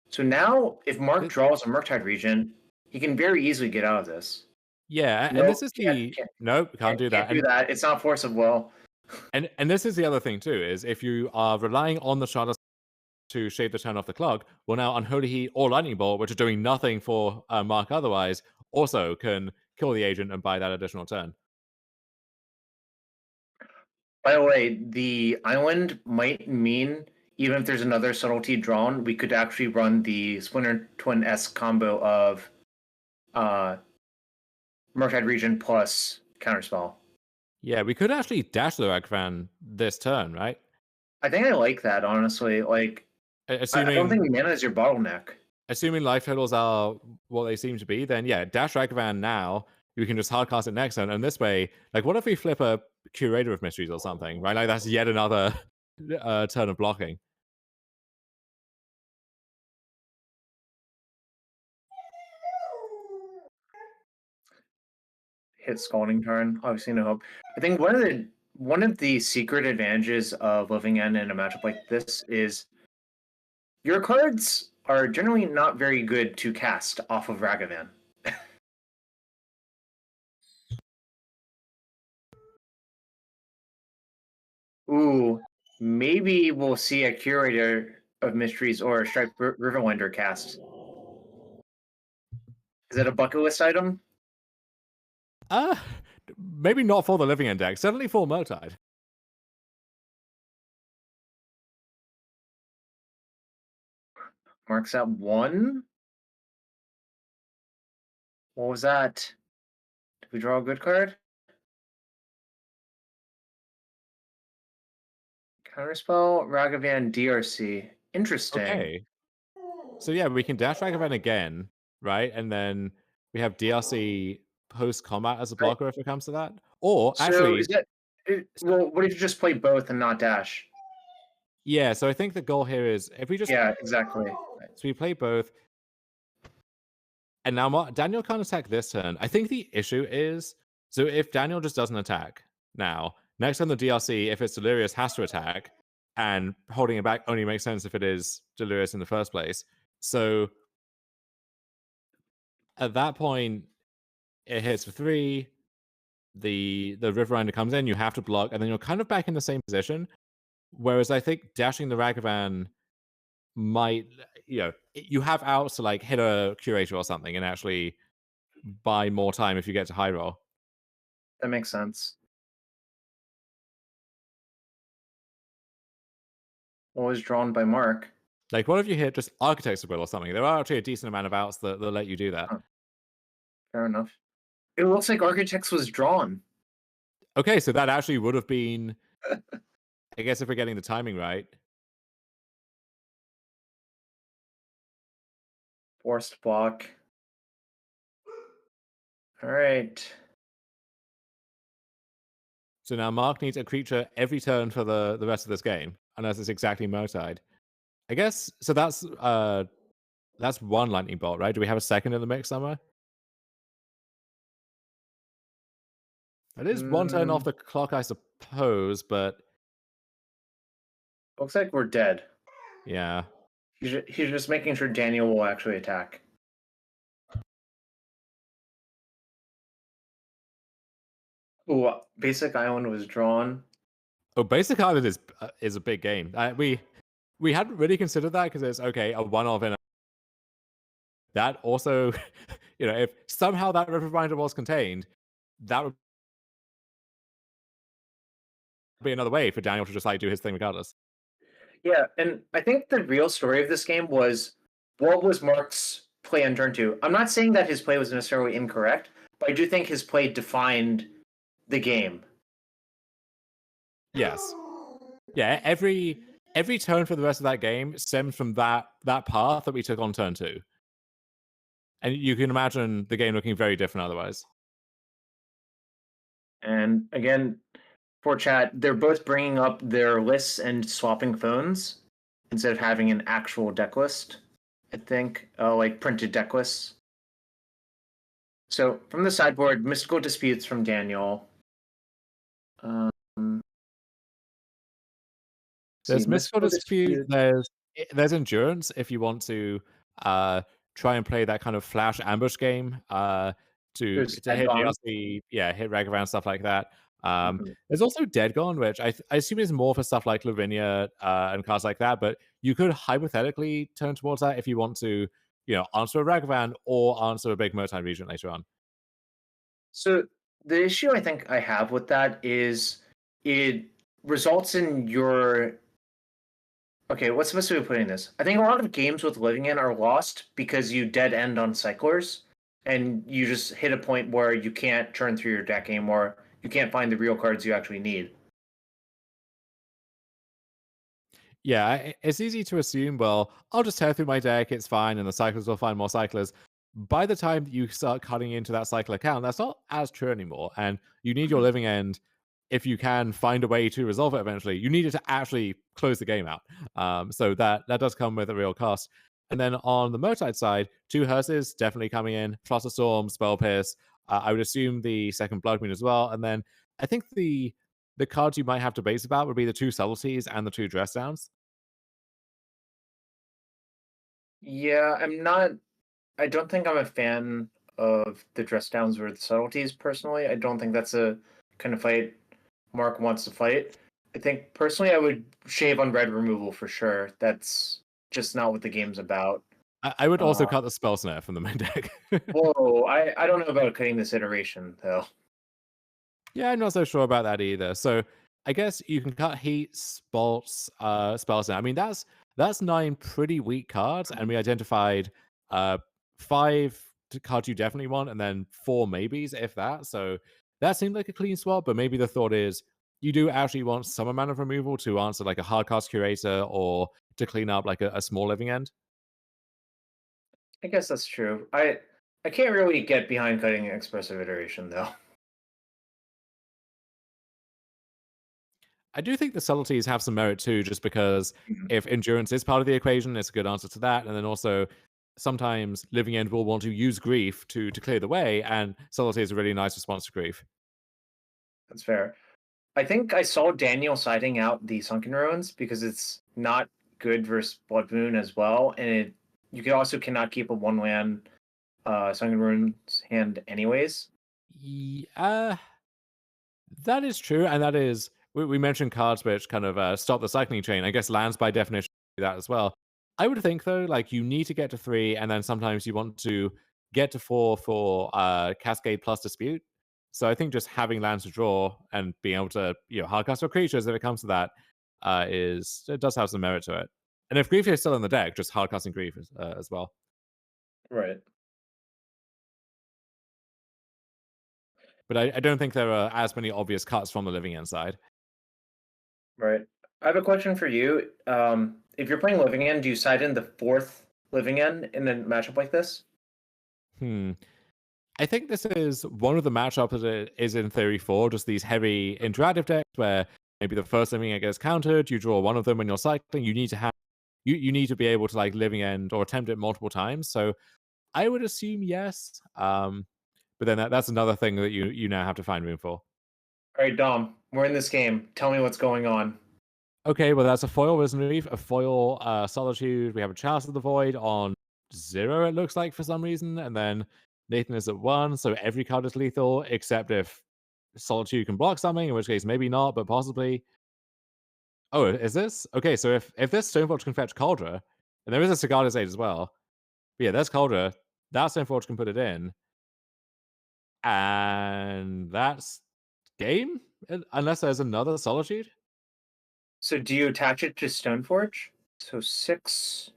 So now, if Mark draws a Murktide Regent, he can very easily get out of this. Yeah, and Nope, this is the nope, can't do that. Can't do that. It's not force of will. And this is the other thing too, is if you are relying on the Shard to shave the turn off the clock, well now Unholy Heat or Lightning Bolt, which are doing nothing for Mark otherwise, also can kill the agent and buy that additional turn. By the way, the island might mean even if there's another subtlety drawn, we could actually run the Splinter Twin-esque combo of Murktide Region plus Counterspell. Yeah, we could actually dash the Ragavan this turn, right? I think I like that, honestly. Like, assuming, I don't think mana is your bottleneck. Assuming life totals are what they seem to be, then yeah, dash Ragavan now. You can just hardcast it next turn, and this way, like, what if we flip a Curator of Mysteries or something, right? Like, that's yet another turn of blocking. Hit Scalding Tarn, obviously no hope. I think one of the secret advantages of Living End in a matchup like this is your cards are generally not very good to cast off of Ragavan. Ooh, maybe we'll see a Curator of Mysteries or a Striped Riverwinder cast. Is it a bucket list item? Maybe not for the Living End deck. Certainly for Murktide. Marks at 1. What was that? Did we draw a good card? Counterspell, Ragavan, DRC. Interesting. Okay. So yeah, we can dash Ragavan again, right? And then we have DRC post-combat as a blocker if it comes to that. Or so actually... is that, well, what if you just play both and not dash? Yeah, so I think the goal here is if we just... Yeah, exactly. So we play both. And now Daniel can't attack this turn. I think the issue is, so if Daniel just doesn't attack now, next turn the DRC, if it's Delirious, has to attack, and holding it back only makes sense if it is Delirious in the first place. So at that point, it hits for 3. The Riverwinder comes in, you have to block, and then you're kind of back in the same position. Whereas I think dashing the Ragavan might, you have outs to like hit a Curator or something and actually buy more time if you get to high roll. That makes sense. What was drawn by Mark? Like, what if you hit just Architect's Will or something? There are actually a decent amount of outs that let you do that. Huh. Fair enough. It looks like Architects was drawn. Okay, so that actually would have been, I guess if we're getting the timing right. Forced block. All right. So now Mark needs a creature every turn for the rest of this game, unless it's exactly Murktide. I guess, so that's one Lightning Bolt, right? Do we have a second in the mix somewhere? It is one turn off the clock, I suppose, but... Looks like we're dead. Yeah. He's just making sure Daniel will actually attack. Ooh, Basic Island was drawn. Oh, Basic Island is a big game. We hadn't really considered that because it's, okay, a one-off in a... That also, if somehow that Riverwinder was contained, that would be another way for Daniel to just like do his thing regardless. Yeah, and I think the real story of this game was what was Mark's play on turn 2. I'm not saying that his play was necessarily incorrect, but I do think his play defined the game. Yes. Yeah, every turn for the rest of that game stems from that path that we took on turn 2. And you can imagine the game looking very different otherwise. And again, for chat, they're both bringing up their lists and swapping phones instead of having an actual deck list, I think, like printed deck lists. So from the sideboard, Mystical Disputes from Daniel. There's Mystical Dispute, there's Endurance if you want to try and play that kind of flash ambush game. to There's hit Dead Gone. DRC, hit Ragavan, stuff like that. Mhm. There's also Dead Gone, which I assume is more for stuff like Lavinia and cards like that, but you could hypothetically turn towards that if you want to, answer a Ragavan or answer a big Murktide Regent later on. So the issue I think I have with that is it results in your. Okay, what's the best way of putting this? I think a lot of games with Living In are lost because you dead end on cyclers, and you just hit a point where you can't turn through your deck anymore. You can't find the real cards you actually need. Yeah, it's easy to assume, well, I'll just tear through my deck, it's fine, and the cyclers will find more cyclers. By the time you start cutting into that cycler count, that's not as true anymore. And you need your living end, if you can find a way to resolve it eventually, you need it to actually close the game out. So that does come with a real cost. And then on the Murktide side, 2 Hearses definitely coming in, Flusterstorm, Spell Pierce. I would assume the second Blood Moon as well. And then I think the cards you might have to base about would be the 2 Subtleties and the 2 Dress Downs. Yeah, I don't think I'm a fan of the Dress Downs or the Subtleties personally. I don't think that's a kind of fight Mark wants to fight. I think personally I would shave on red removal for sure. That's just not what the game's about. I would also cut the Spell Snare from the main deck. Whoa, I don't know about cutting this iteration though. Yeah, I'm not so sure about that either. So I guess you can cut Heat, Spells Snare. I mean, that's 9 pretty weak cards, and we identified 5 cards you definitely want, and then 4 maybes, if that. So that seemed like a clean swap, but maybe the thought is you do actually want some amount of removal to answer like a hard cast curator or to clean up like a small living end. I guess that's true. I can't really get behind cutting Expressive Iteration though. I do think the subtleties have some merit too, just because if endurance is part of the equation, it's a good answer to that. And then also, sometimes Living End will want to use grief to clear the way, and subtlety is a really nice response to grief. That's fair. I think I saw Daniel citing out the Sunken Ruins because it's not good versus Blood Moon as well, and you also cannot keep a 1-land Sunken Ruins hand anyways. Yeah, that is true, and that is. We mentioned cards which kind of stop the cycling chain. I guess lands by definition do that as well. I would think though, like you need to get to 3, and then sometimes you want to get to 4 for Cascade plus Dispute. So I think just having lands to draw and being able to hardcast your creatures if it comes to that it does have some merit to it. And if Grief is still in the deck, just hardcasting Grief as well. Right. But I don't think there are as many obvious cuts from the Living End side. Right. I have a question for you. If you're playing Living End, do you side in the 4th Living End in a matchup like this? I think this is one of the matchups that is in theory for just these heavy interactive decks where maybe the first Living End gets countered, you draw one of them when you're cycling, you need to have you need to be able to like Living End or attempt it multiple times. So I would assume yes. But then that's another thing that you now have to find room for. All right, Dom, we're in this game. Tell me what's going on. Okay, well, that's a foil Risen Reef, a foil Solitude. We have a Chalice of the Void on 0, it looks like, for some reason. And then Nathan is at 1, so every card is lethal, except if Solitude can block something, in which case maybe not, but possibly. Oh, is this? Okay, so if this Stoneforge can fetch Cauldron, and there is a Sigarda's Aid as well. But yeah, there's Cauldron. That Stoneforge can put it in. And that's game? Unless there's another Solitude? So do you attach it to Stoneforge? So 6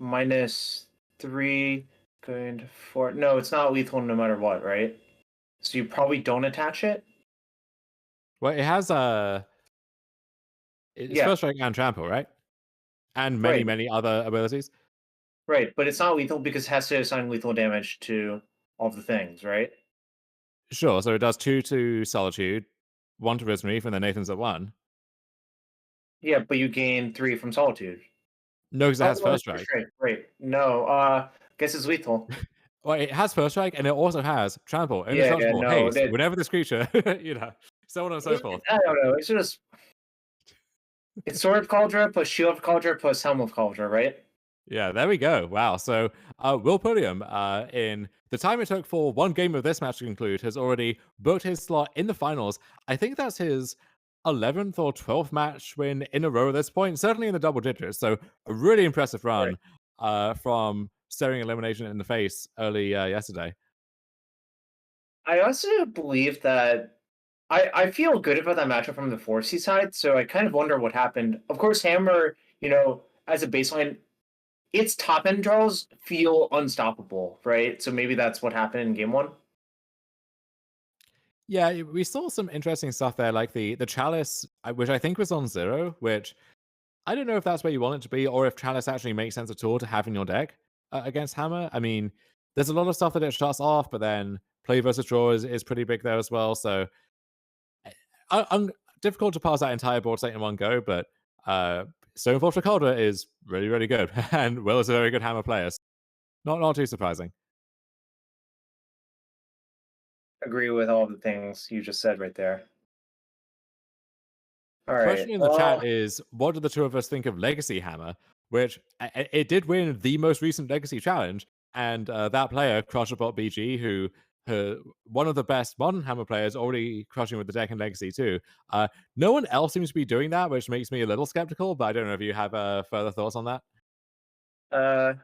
minus 3 going to 4. No, it's not lethal no matter what, right? So you probably don't attach it? Well, it has it's First Strike and Trample, right? And many other abilities. Right, but it's not lethal because it has to assign lethal damage to all the things, right? Sure, so it does 2 to Solitude, 1 to Risen Reef, and then Nathan's at 1. Yeah, but you gain 3 from Solitude. No, because it has First Strike. Right. No, guess it's lethal. Well, it has First Strike, and it also has Trample, Indestructible, Haste, whenever this creature, so on and so forth. I don't know, it's just... It's Sword of Cauldron plus Shield of Cauldron plus Helm of Cauldron, right? Yeah, there we go. Wow. So Will Pulliam, in the time it took for one game of this match to conclude, has already booked his slot in the finals. I think that's his 11th or 12th match win in a row at this point, certainly in the double digits. So a really impressive run from staring elimination in the face early yesterday. I also believe that I feel good about that matchup from the 4C side, so I kind of wonder what happened. Of course, Hammer, as a baseline, its top end draws feel unstoppable, right? So maybe that's what happened in game one. Yeah, we saw some interesting stuff there, like the Chalice, which I think was on 0, which I don't know if that's where you want it to be, or if Chalice actually makes sense at all to have in your deck against Hammer. I mean, there's a lot of stuff that it shuts off, but then play versus draw is pretty big there as well. So I'm difficult to pass that entire board state in one go, but Stoneforge Calder is really, really good, and Will is a very good Hammer player. So not too surprising. Agree with all the things you just said right there. All right. Question in the chat is, what do the two of us think of Legacy Hammer? Which it did win the most recent Legacy Challenge, and that player, Crusherbot BG, who one of the best modern Hammer players, already crushing with the deck in Legacy too. No one else seems to be doing that, which makes me a little skeptical. But I don't know if you have further thoughts on that. I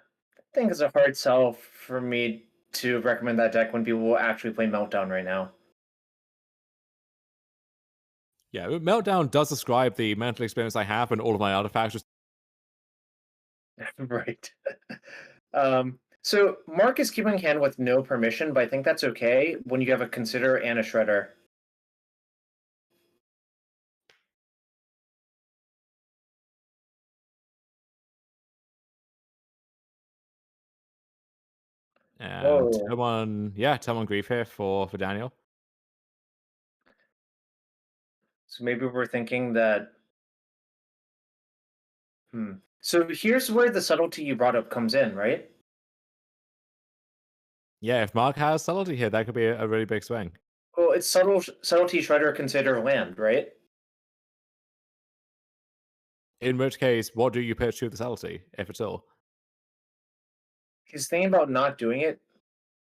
think it's a hard sell for me to recommend that deck when people will actually play Meltdown right now. Yeah, Meltdown does describe the mental experience I have and all of my artifacts. Right. So Mark is keeping hand with no permission, but I think that's okay when you have a Consider and a Shredder. And Tome Grief here for Daniel. So maybe we're thinking that. So here's where the subtlety you brought up comes in, right? Yeah, if Mark has subtlety here, that could be a really big swing. Well, it's subtlety, Shredder, Consider, land, right? In which case, what do you pitch to the subtlety, if at all? He's thinking about not doing it.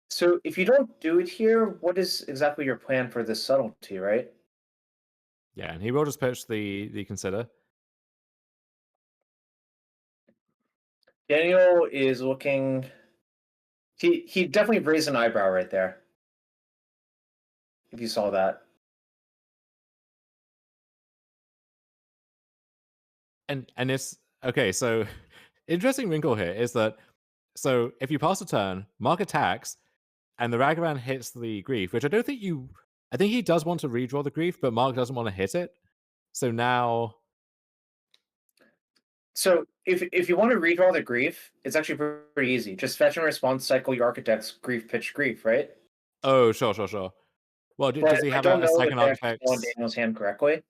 So if you don't do it here, what is exactly your plan for this subtlety, right? Yeah, and he will just pitch the Consider. Daniel is looking. He definitely raised an eyebrow right there. If you saw that. And it's okay, so interesting wrinkle here is that so if you pass a turn, Mark attacks, and the Ragavan hits the Grief, which I think he does want to redraw the Grief, but Mark doesn't want to hit it. So now. So if you want to redraw the Grief, it's actually pretty easy. Just fetch and response, cycle your Architect's Grief, pitch Grief, right? Oh, sure. Well, does he have a second Architect? On Daniel's hand correctly.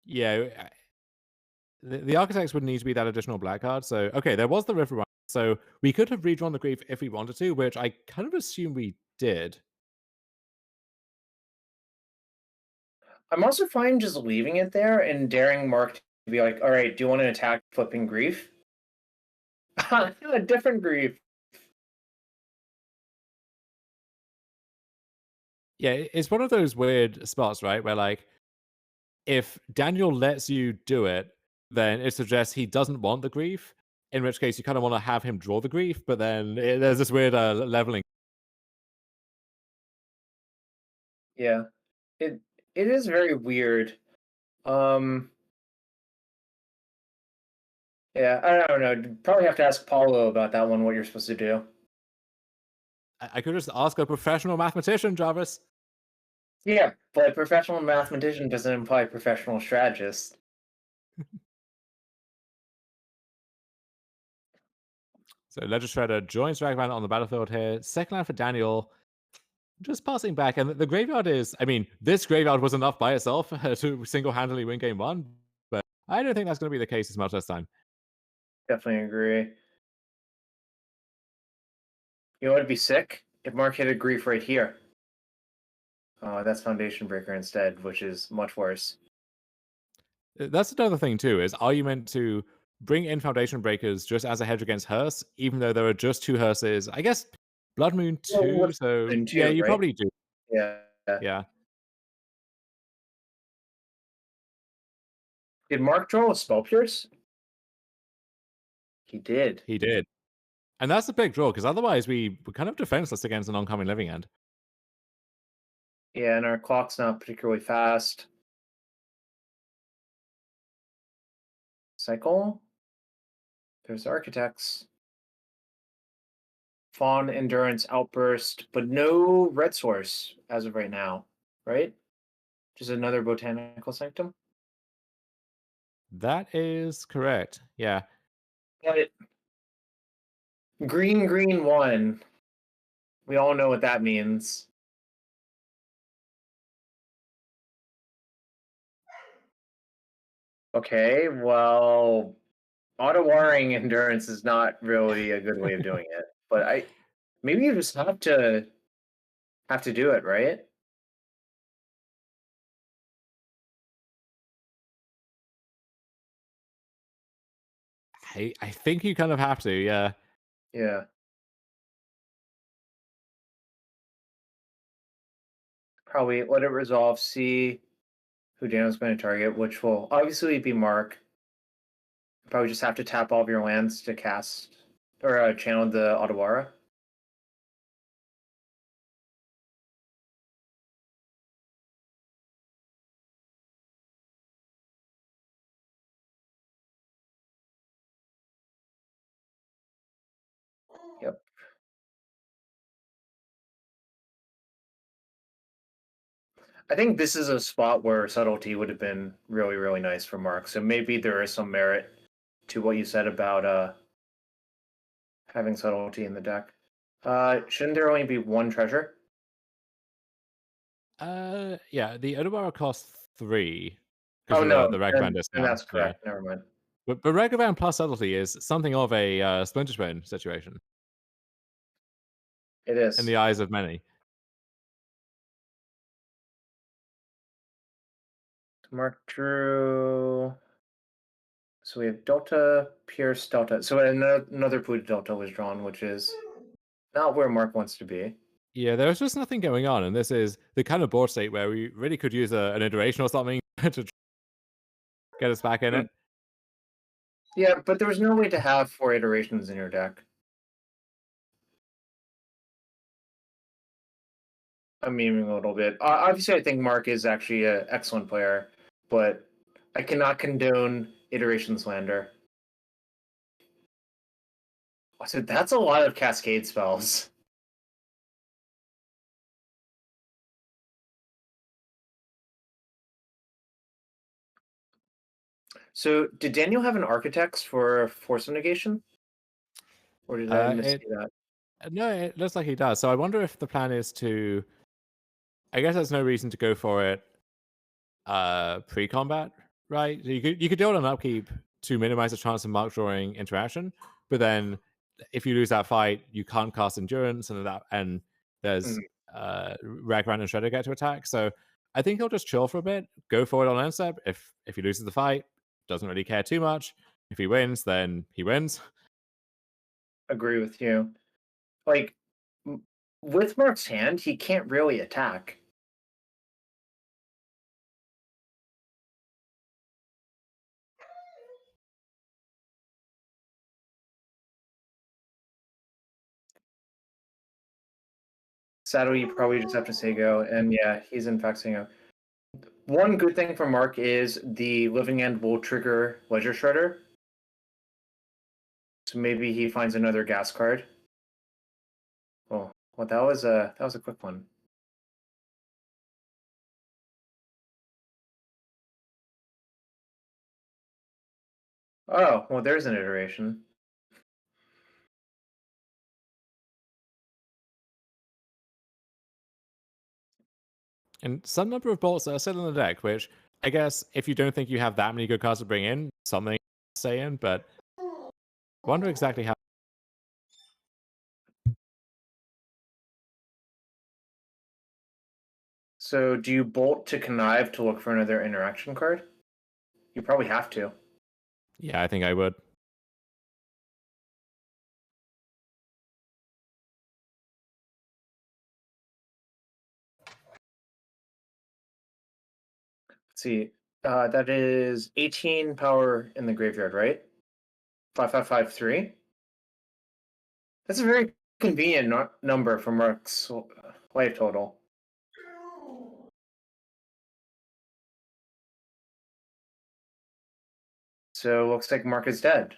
Yeah, the Architects would need to be that additional black card. So okay, there was the River Run. So we could have redrawn the Grief if we wanted to, which I kind of assume we did. I'm also fine just leaving it there and daring Mark to be like, all right, do you want an attack flipping Grief? A different Grief. Yeah, it's one of those weird spots, right? Where like, if Daniel lets you do it, then it suggests he doesn't want the Grief, in which case you kind of want to have him draw the Grief, but then there's this weird leveling. Yeah, it is very weird. Yeah, I don't know. Probably have to ask Paulo about that one, what you're supposed to do. I could just ask a professional mathematician, Jarvis. Yeah, but professional mathematician doesn't imply professional strategist. So Ledger Shredder joins Ragavan on the battlefield here. Second line for Daniel. Just passing back. And the graveyard is, I mean, this graveyard was enough by itself to single-handedly win game one. But I don't think that's going to be the case as much this time. Definitely agree. You know what would be sick? If Mark hit a Grief right here. Oh, that's Foundation Breaker instead, which is much worse. That's another thing too, is are you meant to bring in Foundation Breakers just as a hedge against Hearse, even though there are just 2 Hearses. I guess Blood Moon 2, Well, so Moon 2, yeah, you right? probably do. Yeah. Yeah. Did Mark draw a Spell Pierce? He did. He did. And that's a big draw, because otherwise we're kind of defenseless against an oncoming Living End. Yeah, and our clock's not particularly fast. Cycle. There's Architects. Fawn, Endurance, Outburst, but no Red Source as of right now, right? Just another Botanical Sanctum. That is correct. Yeah. But green, 1. We all know what that means. Okay, well, auto-warring Endurance is not really a good way of doing it. But maybe you just have to do it, right? I think you kind of have to, yeah. Yeah. Probably let it resolve, see who Daniel's going to target, which will obviously be Mark. Probably just have to tap all of your lands to cast or channel the Otawara. Yep. I think this is a spot where subtlety would have been really, really nice for Mark. So maybe there is some merit to what you said about having subtlety in the deck. Shouldn't there only be 1 treasure? Yeah, the Odawara costs 3. Oh no, the Ragavan discount. that's correct. Yeah. Never mind. But Ragavan plus subtlety is something of a Splinter Twin situation. It is. In the eyes of many. Mark drew. So we have Delta, Pierce, Delta. So another Pluto Delta was drawn, which is not where Mark wants to be. Yeah, there's just nothing going on, and this is the kind of board state where we really could use an iteration or something to get us back in it. Yeah, but there was no way to have 4 iterations in your deck. I'm memeing a little bit. Obviously, I think Mark is actually an excellent player, but I cannot condone iteration slander. So that's a lot of Cascade spells. So did Daniel have an Architects for Force of Negation? Or did I missee that? No, it looks like he does. So I wonder if the plan is to... I guess there's no reason to go for it pre-combat, right? You could do it on upkeep to minimize the chance of Mark drawing interaction, but then if you lose that fight, you can't cast Endurance, and there's Ragavan and Shredder get to attack. So I think he'll just chill for a bit, go for it on end step. If he loses the fight, doesn't really care too much. If he wins, then he wins. Agree with you. Like, with Mark's hand, he can't really attack. Sadly, you probably just have to say go, and yeah, he's in fact saying go. One good thing for Mark is the Living End will trigger Ledger Shredder. So maybe he finds another gas card. Oh, well, that was a quick one. Oh, well, there's an iteration. And some number of bolts that are still in the deck, which I guess if you don't think you have that many good cards to bring in, something to say in, but I wonder exactly how. So do you bolt to connive to look for another interaction card? You probably have to. Yeah, I think I would. Let's see. That is 18 power in the graveyard, right? 5553. That's a very convenient number for Mark's life total. So looks like Mark is dead.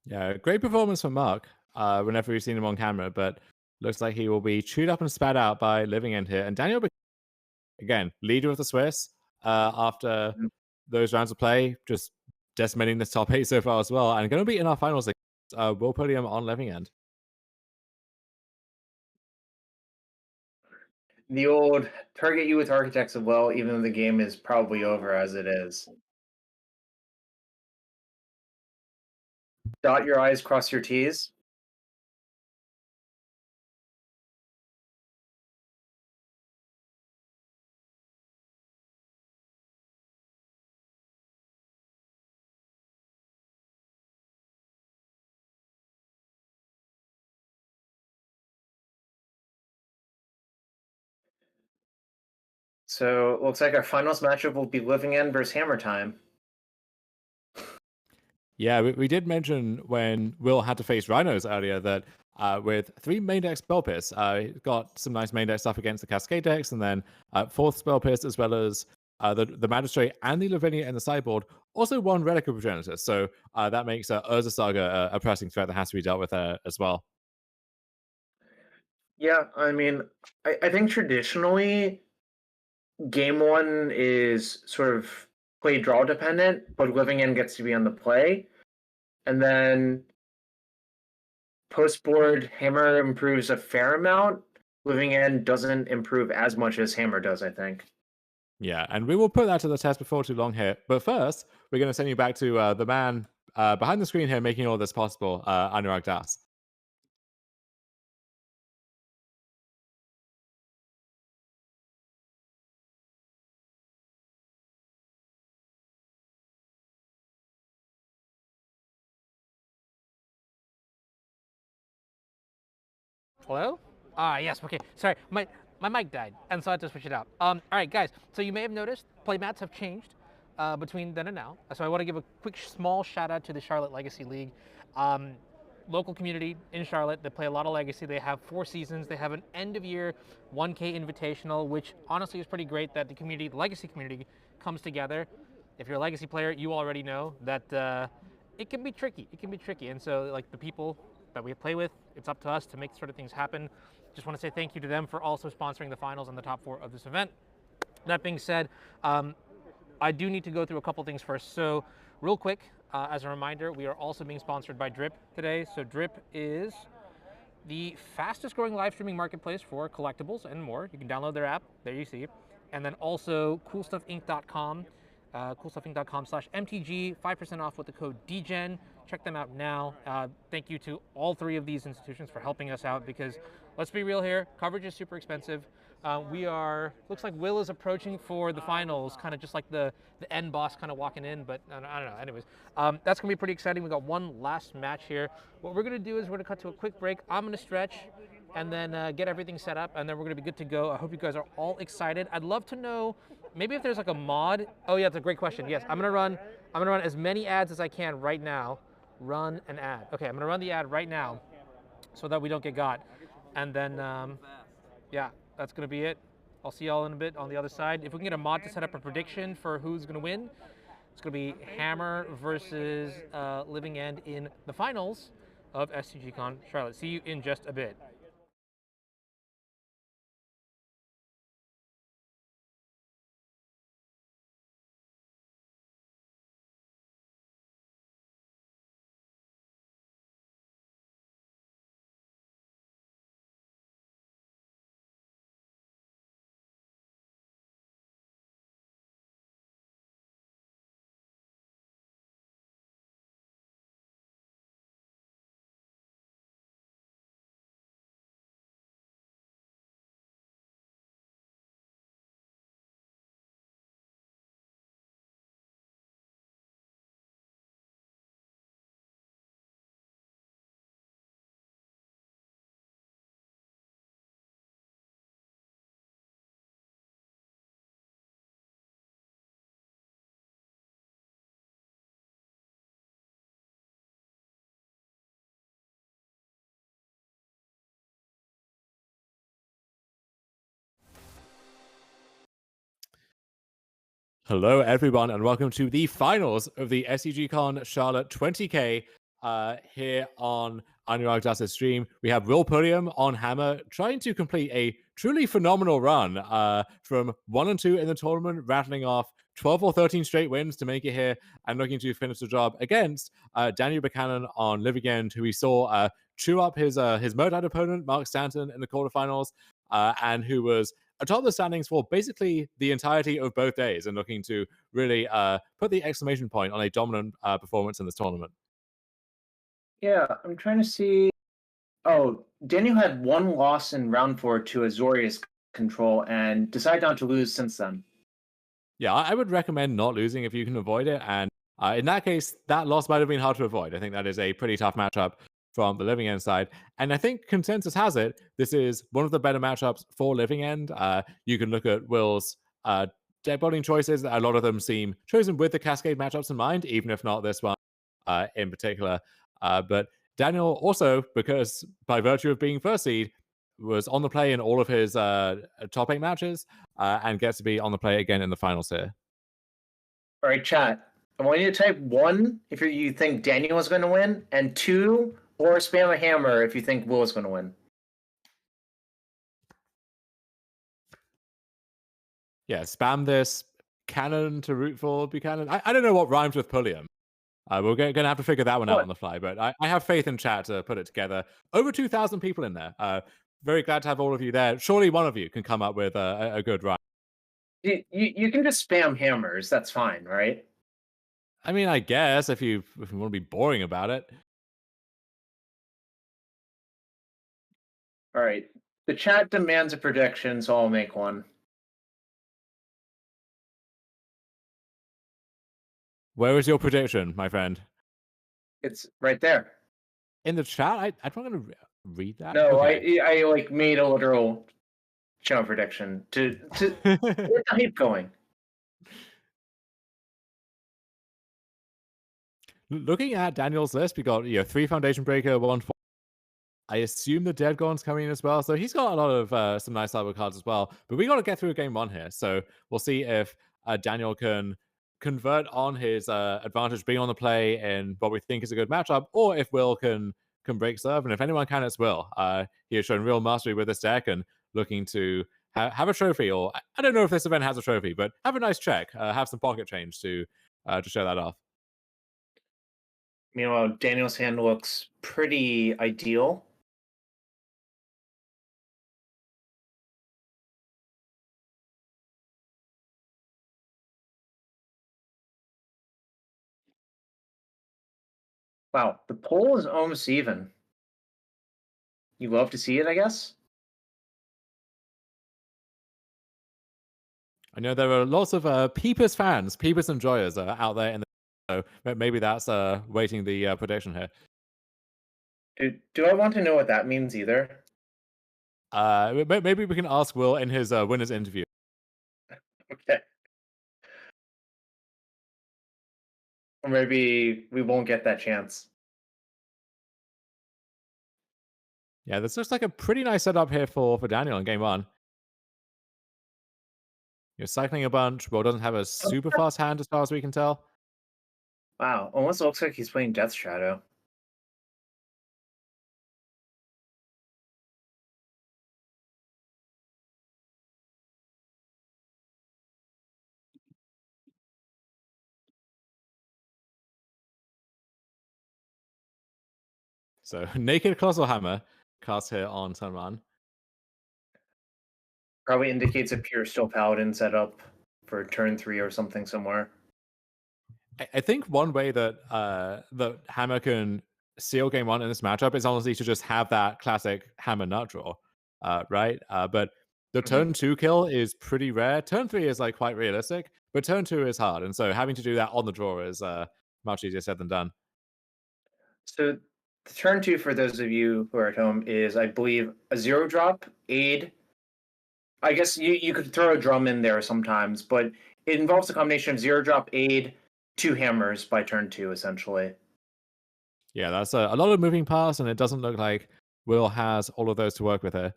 Yeah, great performance from Mark whenever we've seen him on camera, but looks like he will be chewed up and spat out by Living End here. And Daniel, again, leader of the Swiss after those rounds of play, just decimating this top 8 so far as well, and going to be in our finals against Will Podium on Living End. The old target you with Architects of Will, even though the game is probably over as it is. Dot your I's, cross your T's. So it looks like our finals matchup will be Living End versus Hammer Time. Yeah, we did mention when Will had to face Rhinos earlier that with 3 main deck Spell Pierce, he got some nice main deck stuff against the Cascade decks, and then 4th Spell Pierce, as well as the Magistrate and the Lavinia in the sideboard, also 1 Relic of Progenitus. So that makes Urza Saga a pressing threat that has to be dealt with as well. Yeah, I mean, I think traditionally, game 1 is sort of play draw dependent, but Living End gets to be on the play. And then post board, Hammer improves a fair amount. Living End doesn't improve as much as Hammer does, I think. Yeah, and we will put that to the test before too long here. But first, we're going to send you back to the man behind the screen here making all this possible, Anurag Das. Hello? Yes, okay. Sorry, my mic died, and so I had to switch it out. All right, guys, so you may have noticed playmats have changed between then and now. So I want to give a quick small shout out to the Charlotte Legacy League. Local community in Charlotte, they play a lot of Legacy. They have 4 seasons. They have an end of year 1K Invitational, which honestly is pretty great that the community, the Legacy community, comes together. If you're a Legacy player, you already know that it can be tricky. It can be tricky, and so like the people that we play with, it's up to us to make sort of things happen. Just want to say thank you to them for also sponsoring the finals and the top 4 of this event. That being said, I do need to go through a couple things first. So real quick, as a reminder, we are also being sponsored by Drip today. So Drip is the fastest growing live streaming marketplace for collectibles and more. You can download their app, there you see. And then also coolstuffinc.com, coolstuffinc.com/MTG, 5% off with the code DGEN. Check them out now. Thank you to all 3 of these institutions for helping us out, because let's be real here, coverage is super expensive. Looks like Will is approaching for the finals, kind of just like the end boss kind of walking in, but I don't know. Anyways, that's gonna be pretty exciting. We got one last match here. What we're gonna do is we're gonna cut to a quick break. I'm gonna stretch and then get everything set up, and then we're gonna be good to go. I hope you guys are all excited. I'd love to know maybe if there's like a mod. Oh yeah, that's a great question. Yes, I'm gonna run as many ads as I can right now. Run an ad. Okay, I'm gonna run the ad right now so that we don't get got. And then, yeah, that's gonna be it. I'll see y'all in a bit on the other side. If we can get a mod to set up a prediction for who's gonna win, it's gonna be Hammer versus Living End in the finals of SCG Con Charlotte. See you in just a bit. Hello, everyone, and welcome to the finals of the SCG Con Charlotte 20K here on Anurag Das's stream. We have Will Pulliam on Hammer trying to complete a truly phenomenal run from 1-2 in the tournament, rattling off 12 or 13 straight wins to make it here and looking to finish the job against Daniel Buchanan on Live Again, who we saw chew up his Modad opponent, Mark Stanton, in the quarterfinals, and who was atop the standings for basically the entirety of both days and looking to really put the exclamation point on a dominant performance in this tournament. Yeah, I'm trying to see. Oh, Daniel had one loss in round 4 to Azorius Control and decided not to lose since then. Yeah, I would recommend not losing if you can avoid it. And in that case, that loss might have been hard to avoid. I think that is a pretty tough matchup from the Living End side. And I think consensus has it, this is one of the better matchups for Living End. You can look at Will's deck building choices. A lot of them seem chosen with the Cascade matchups in mind, even if not this one in particular. But Daniel also, because by virtue of being first seed, was on the play in all of his top 8 matches and gets to be on the play again in the finals here. All right, chat. I want you to type 1 if you think Daniel is going to win, and 2 or spam a hammer if you think Will is going to win. Yeah, spam this cannon to root for Buchanan. I don't know what rhymes with Pulliam. We're going to have to figure that one out on the fly, but I have faith in chat to put it together. Over 2,000 people in there. Very glad to have all of you there. Surely one of you can come up with a good rhyme. You can just spam hammers. That's fine, right? I mean, I guess if you want to be boring about it. All right. The chat demands a prediction, so I'll make one. Where is your prediction, my friend? It's right there. In the chat? I'm not going to read that. No, okay. I like made a literal channel prediction to get the hype going. Looking at Daniel's list, we got 3 Foundation Breaker, 1 4. I assume the Dead Gone's coming in as well, so he's got a lot of some nice sideboard cards as well. But we got to get through game 1 here, so we'll see if Daniel can convert on his advantage being on the play in what we think is a good matchup, or if Will can break serve. And if anyone can, it's Will. He has shown real mastery with this deck and looking to have a trophy, or I don't know if this event has a trophy, but have a nice check, have some pocket change to show that off. Meanwhile, Daniel's hand looks pretty ideal. Wow, the poll is almost even. You love to see it, I guess? I know there are lots of Peepers fans, Peepers enjoyers out there in the so maybe that's weighting the prediction here. Do I want to know what that means either? Maybe we can ask Will in his winner's interview. Okay. Or maybe we won't get that chance. Yeah, this looks like a pretty nice setup here for Daniel in game 1. You're cycling a bunch. Will doesn't have a super fast hand as far as we can tell. Wow, almost looks like he's playing Death Shadow. So, Naked Colossal Hammer cast here on turn 1. Probably indicates a Pure Steel Paladin setup for turn 3 or something somewhere. I think one way that that Hammer can seal game 1 in this matchup is honestly to just have that classic Hammer nut draw, right? But the turn 2 kill is pretty rare. Turn 3 is like quite realistic, but turn 2 is hard, and so having to do that on the draw is much easier said than done. So the turn 2, for those of you who are at home, is, I believe, a 0-drop, aid. I guess you could throw a drum in there sometimes, but it involves a combination of 0-drop, aid, 2 hammers by turn 2, essentially. Yeah, that's a lot of moving parts, and it doesn't look like Will has all of those to work with here.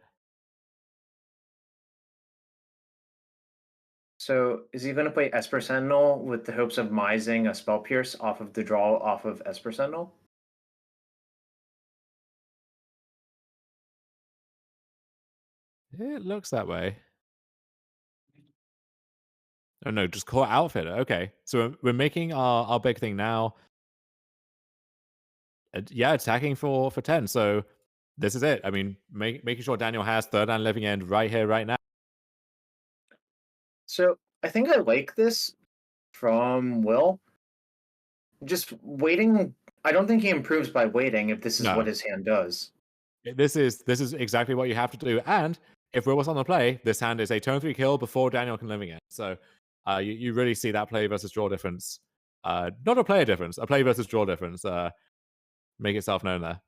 So is he going to play Esper Sentinel with the hopes of mising a Spell Pierce off of the draw off of Esper Sentinel? It looks that way. Oh no, just core outfitter. Okay, so we're making our big thing now. Yeah, attacking for 10. So this is it. I mean, making sure Daniel has third and living end right here, right now. So I think I like this from Will. Just waiting. I don't think he improves by waiting if this is what his hand does. This is exactly what you have to do. And if Will was on the play, this hand is a turn 3 kill before Daniel can living end. So you really see that play versus draw difference. Not a player difference, a play versus draw difference. Make itself known there.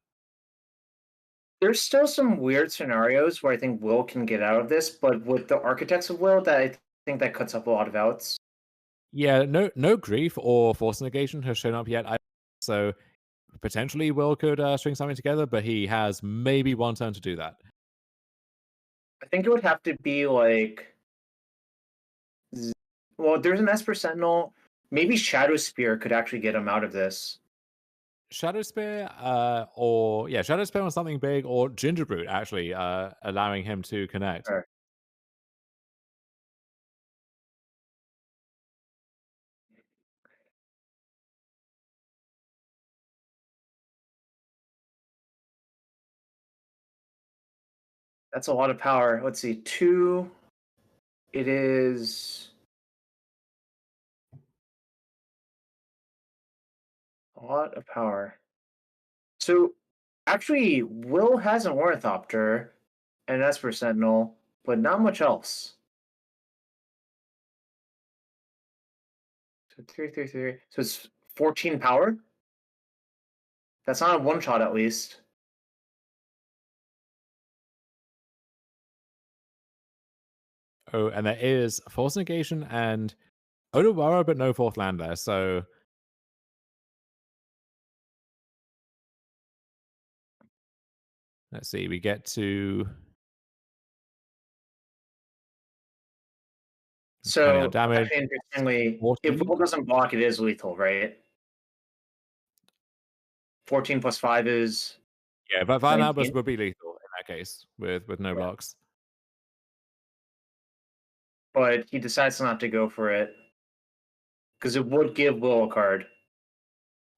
There's still some weird scenarios where I think Will can get out of this, but with the Architects of Will, that I think that cuts up a lot of outs. Yeah, no grief or force negation has shown up yet. So potentially Will could string something together, but he has maybe one turn to do that. I think it would have to be like, well, there's an Esper Sentinel. Maybe Shadow Spear could actually get him out of this. Shadow Spear, Shadow Spear on something big, or Gingerbrute actually allowing him to connect. Sure. That's a lot of power. Let's see, 2. It is a lot of power. So actually, Will has an Ornithopter and an Esper Sentinel, but not much else. So 3, 3, 3. So it's 14 power. That's not a one shot, at least. Oh, and there is force negation and Odawara, but no fourth land there. So let's see. We get to So damage. actually, interestingly, if Will doesn't block, it is lethal, right? 14 plus 5 is. Yeah, but Violent Outburst would be lethal in that case with no blocks. But he decides not to go for it because it would give Will a card.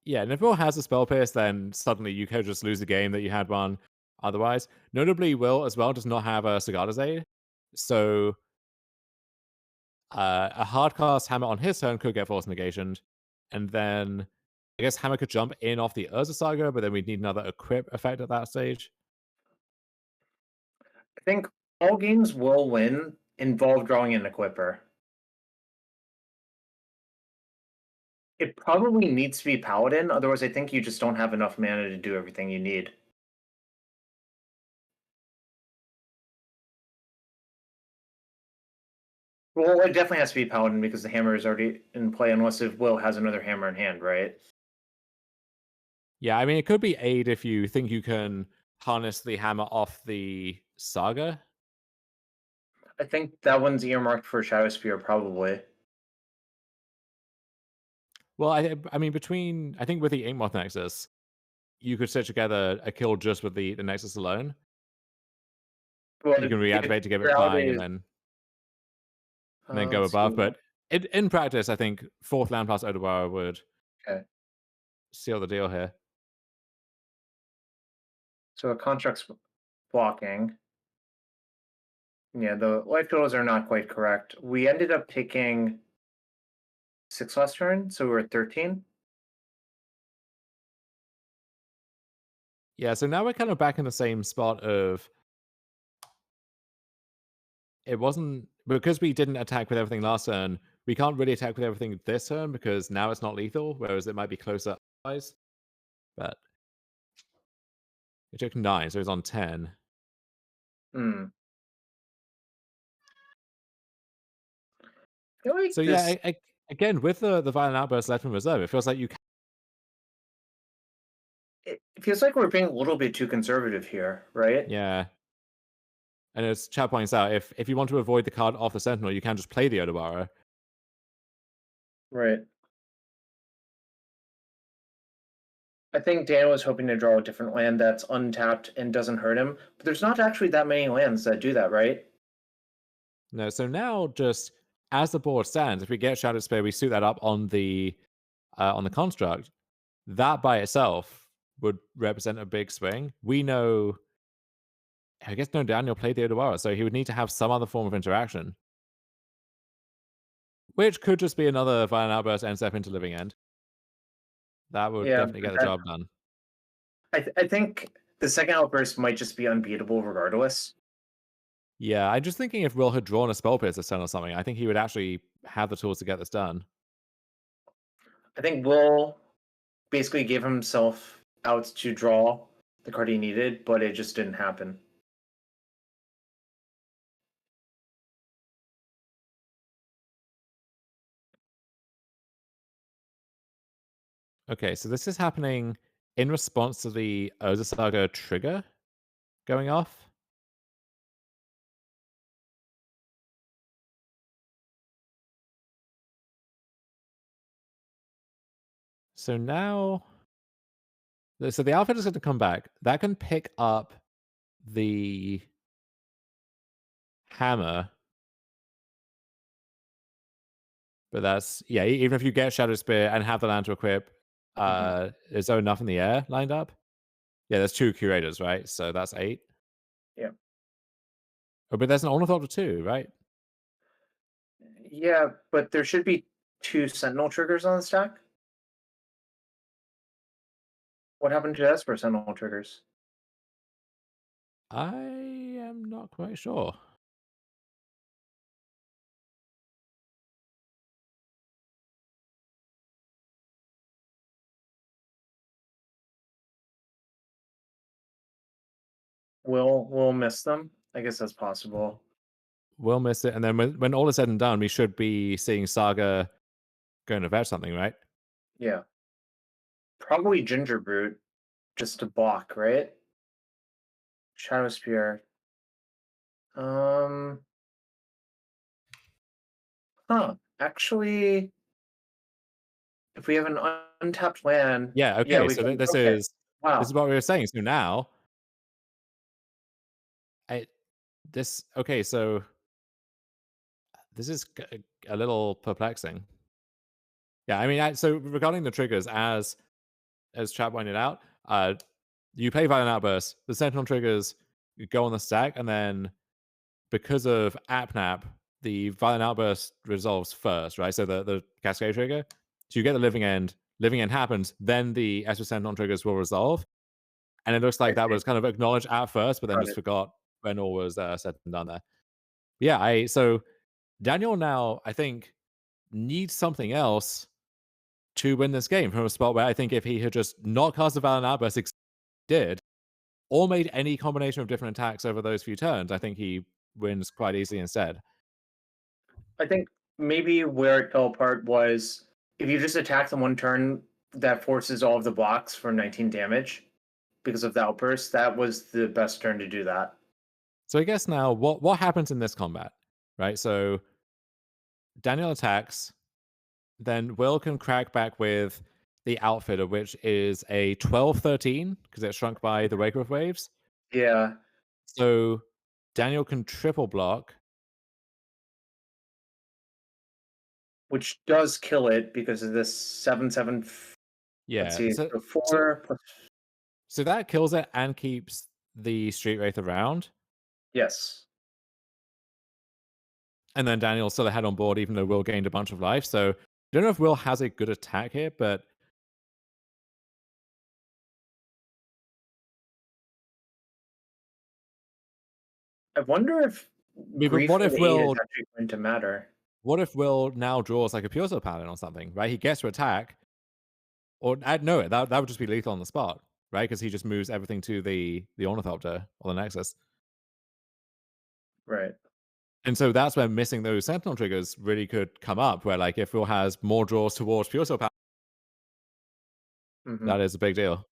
Yeah, and if Will has a Spell Pierce, then suddenly you could just lose a game that you had one otherwise. Notably, Will as well does not have a Sagada's Aid, so a hard cast Hammer on his turn could get force negationed, and then I guess Hammer could jump in off the Urza Saga, but then we'd need another equip effect at that stage. I think all games Will win involve drawing an equipper. It probably needs to be Paladin, otherwise I think you just don't have enough mana to do everything you need. Well, it definitely has to be Paladin because the hammer is already in play, unless if Will has another hammer in hand, right? Yeah, I mean, it could be Aid if you think you can harness the hammer off the Saga. I think that one's earmarked for Shadow Spear, probably. Well, I mean, I think with the Inkmoth Nexus, you could stitch together a kill just with the Nexus alone. Well, you can reactivate to give it flying and then go above. But in practice, I think fourth land plus Odawara would seal the deal here. So a Construct's blocking. Yeah, the life totals are not quite correct. We ended up taking 6 last turn, so we were at 13. Yeah, so now we're kind of back in the same spot of it wasn't because we didn't attack with everything last turn. We can't really attack with everything this turn because now it's not lethal, whereas it might be closer otherwise. But it took 9, so it's on 10. Like so yeah, again with the Violent Outburst left in reserve, it feels like you. It feels like we're being a little bit too conservative here, right? Yeah. And as Chad points out, if you want to avoid the card off the Sentinel, you can just play the Odawara. Right. I think Dan was hoping to draw a different land that's untapped and doesn't hurt him, but there's not actually that many lands that do that, right? No, so now just as the board stands, if we get Shadow Spear, we suit that up on the construct. That by itself would represent a big swing. We know, I guess, no, Daniel played the Odawara, so he would need to have some other form of interaction, which could just be another Violent Outburst end step into Living End. That would definitely get the job done. I think the second outburst might just be unbeatable regardless. Yeah, I'm just thinking if Will had drawn a Spell Pierce turn or something, I think he would actually have the tools to get this done. I think Will basically gave himself out to draw the card he needed, but it just didn't happen. Okay, so this is happening in response to the Urza Saga trigger going off. So now, so the outfit is going to come back. That can pick up the hammer. But that's, yeah, even if you get Shadow Spear and have the land to equip, is there enough in the air lined up? Yeah, there's 2 Curators, right? So that's 8. Yeah. Oh, but there's an Ornithopter too, right? Yeah, but there should be 2 Sentinel triggers on the stack. What happened to Esper Sentinel triggers? I am not quite sure. We'll miss them. I guess that's possible. We'll miss it, and then when all is said and done, we should be seeing Saga going to fetch something, right? Yeah. Probably Ginger Brute, just to block, right? Shadow Spear. Actually, if we have an untapped land, yeah. Okay, so this is wow. This is what we were saying. So now, okay, so this is a little perplexing. Yeah, I mean, so regarding the triggers, as Chad pointed out, you play Violent Outburst, the Sentinel triggers go on the stack, and then because of AppNap, the Violent Outburst resolves first, right? So the Cascade trigger. So you get the Living End happens, then the Esper Sentinel triggers will resolve. And it looks like that was kind of acknowledged at first, but then just forgot when all was said and done there. But yeah, so Daniel now, I think, needs something else to win this game from a spot where I think if he had just not cast a Violent Outburst, did, or made any combination of different attacks over those few turns, I think he wins quite easily instead. I think maybe where it fell apart was if you just attack them one turn, that forces all of the blocks for 19 damage because of the outburst. That was the best turn to do that. So I guess now what happens in this combat, right? So Daniel attacks, then Will can crack back with the Outfitter, which is a 12-13 because it's shrunk by the Waker of Waves. Yeah. So Daniel can triple block, which does kill it because of this 7/7. Yeah. Let's see, so 4 so that kills it and keeps the Street Wraith around. Yes. And then Daniel's still ahead on board, even though Will gained a bunch of life. So I don't know if Will has a good attack here, but I wonder if what if Will is actually going to matter. What if Will now draws like a Pure Soul Paladin or something, right? He gets to attack, or no, that would just be lethal on the spot, right? Because he just moves everything to the Ornithopter or the Nexus. Right. And so that's where missing those Sentinel triggers really could come up, where like if Will has more draws towards Pure Soul Paladin, that is a big deal.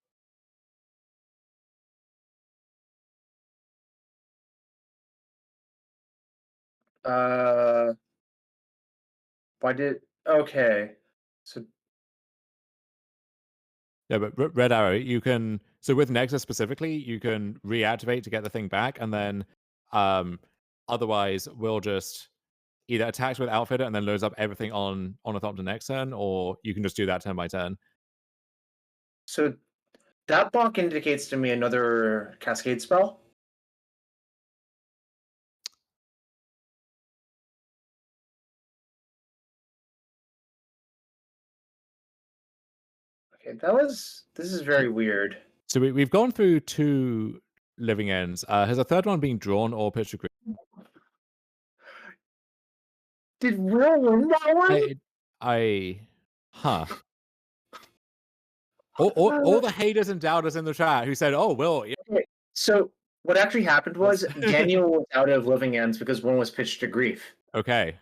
Why did... Okay. So Yeah, but Red Arrow, you can... So with Nexus specifically, you can reactivate to get the thing back, and then otherwise we'll just either attacks with Outfitter and then loads up everything on a top to next turn, or you can just do that turn by turn. So that block indicates to me another Cascade spell. Okay, this is very weird. So we've gone through 2 living ends. Has a third one been drawn or pitched agreed? Did Will win that one? Huh. All the haters and doubters in the chat who said, "Oh, Will." Yeah. Okay, so what actually happened was Daniel was out of living ends because one was pitched to grief. Okay.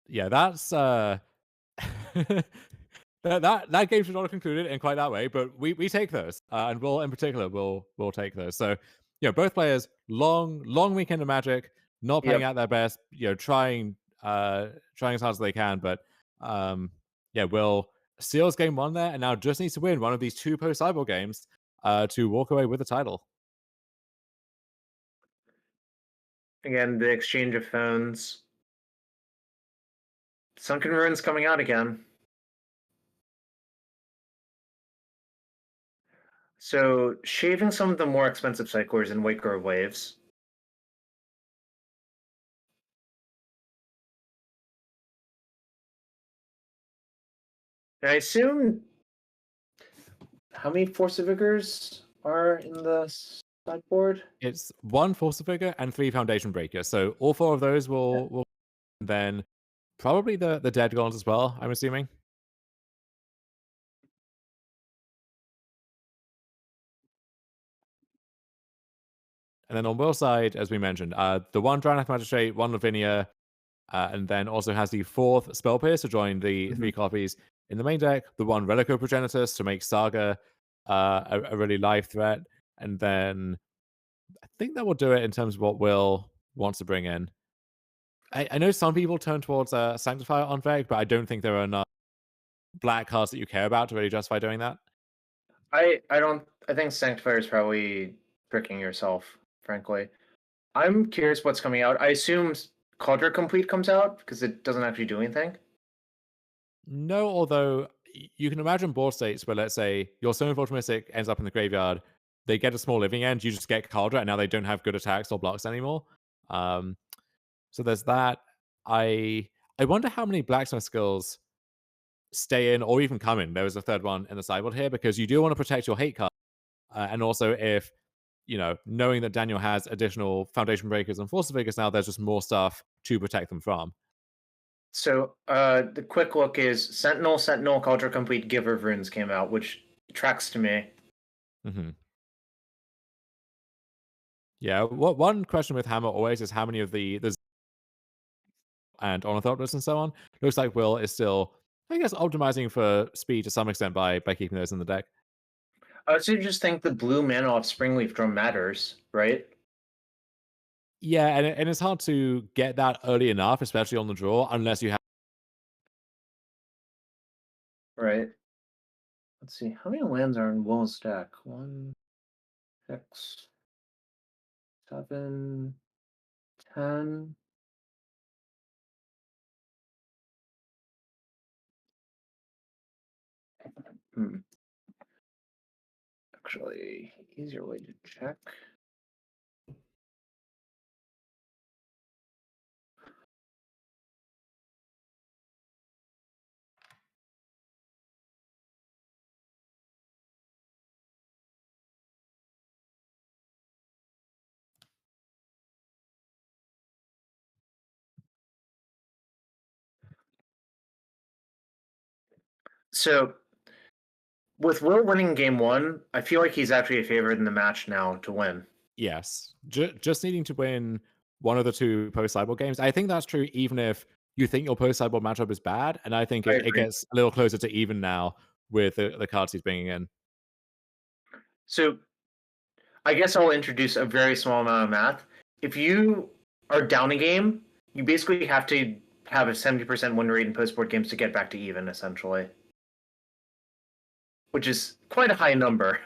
Yeah, that's that game should not have concluded in quite that way, but we take those, and Will in particular will take those. So, both players long weekend of Magic, not playing at their best, trying as hard as they can, but Will seals game 1 there, and now just needs to win one of these 2 post-cyborg games to walk away with the title. Again, the exchange of phones. Sunken Ruins coming out again. So, shaving some of the more expensive cyclers in Waker of Waves. And I assume... How many Force of Vigors are in the sideboard? It's 1 Force of Vigor and 3 Foundation Breakers. So all 4 of those will then probably the Dead Golems as well, I'm assuming. And then on Will's side, as we mentioned, the 1 Dranath Magistrate, 1 Lavinia, and then also has the 4th Spell Pierce to join the 3 copies in the main deck, the 1 Relico Progenitus to make Saga a really live threat, and then I think that will do it in terms of what Will wants to bring in. I know some people turn towards Sanctifier on Veg, but I don't think there are enough black cards that you care about to really justify doing that. I think Sanctifier is probably tricking yourself, frankly. I'm curious what's coming out. I assume Cauldron Complete comes out because it doesn't actually do anything. No, although you can imagine board states where, let's say, your Stone Forge Mystic ends up in the graveyard, they get a small living end, you just get Cauldron, and now they don't have good attacks or blocks anymore. So there's that. I wonder how many Blacksmith skills stay in or even come in. There was a 3rd one in the sideboard here because you do want to protect your hate card. And also if, knowing that Daniel has additional Foundation Breakers and Force of Vigors now, there's just more stuff to protect them from. So the quick look is Sentinel, Cauldron Complete, Giver of Runes came out, which tracks to me. Mm-hmm. Yeah, one question with Hammer always is how many of the and Ornithopterus and so on. Looks like Will is still, I guess, optimizing for speed to some extent by keeping those in the deck. So you just think the blue mana off Springleaf Drum matters, right? Yeah, and it's hard to get that early enough, especially on the draw, unless you have... Right. Let's see, how many lands are in Will's deck? 1, 6, 7, 10. Actually, easier way to check. So, with Will winning game 1, I feel like he's actually a favorite in the match now to win. Yes. Just needing to win one of the 2 post-sideboard games. I think that's true even if you think your post-sideboard matchup is bad, and I think it gets a little closer to even now with the cards he's bringing in. So, I guess I'll introduce a very small amount of math. If you are down a game, you basically have to have a 70% win rate in post-board games to get back to even, essentially. Which is quite a high number.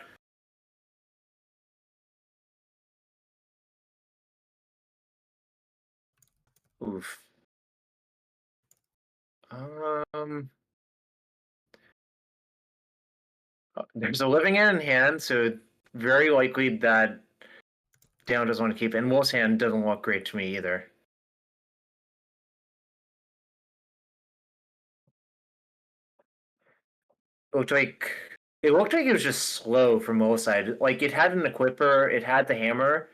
Oof. There's a living hand in hand, so very likely that Daniel doesn't want to keep it. And Wolf's hand doesn't look great to me either. It looked like it was just slow from Wolf's side. Like it had an equipper, it had the hammer,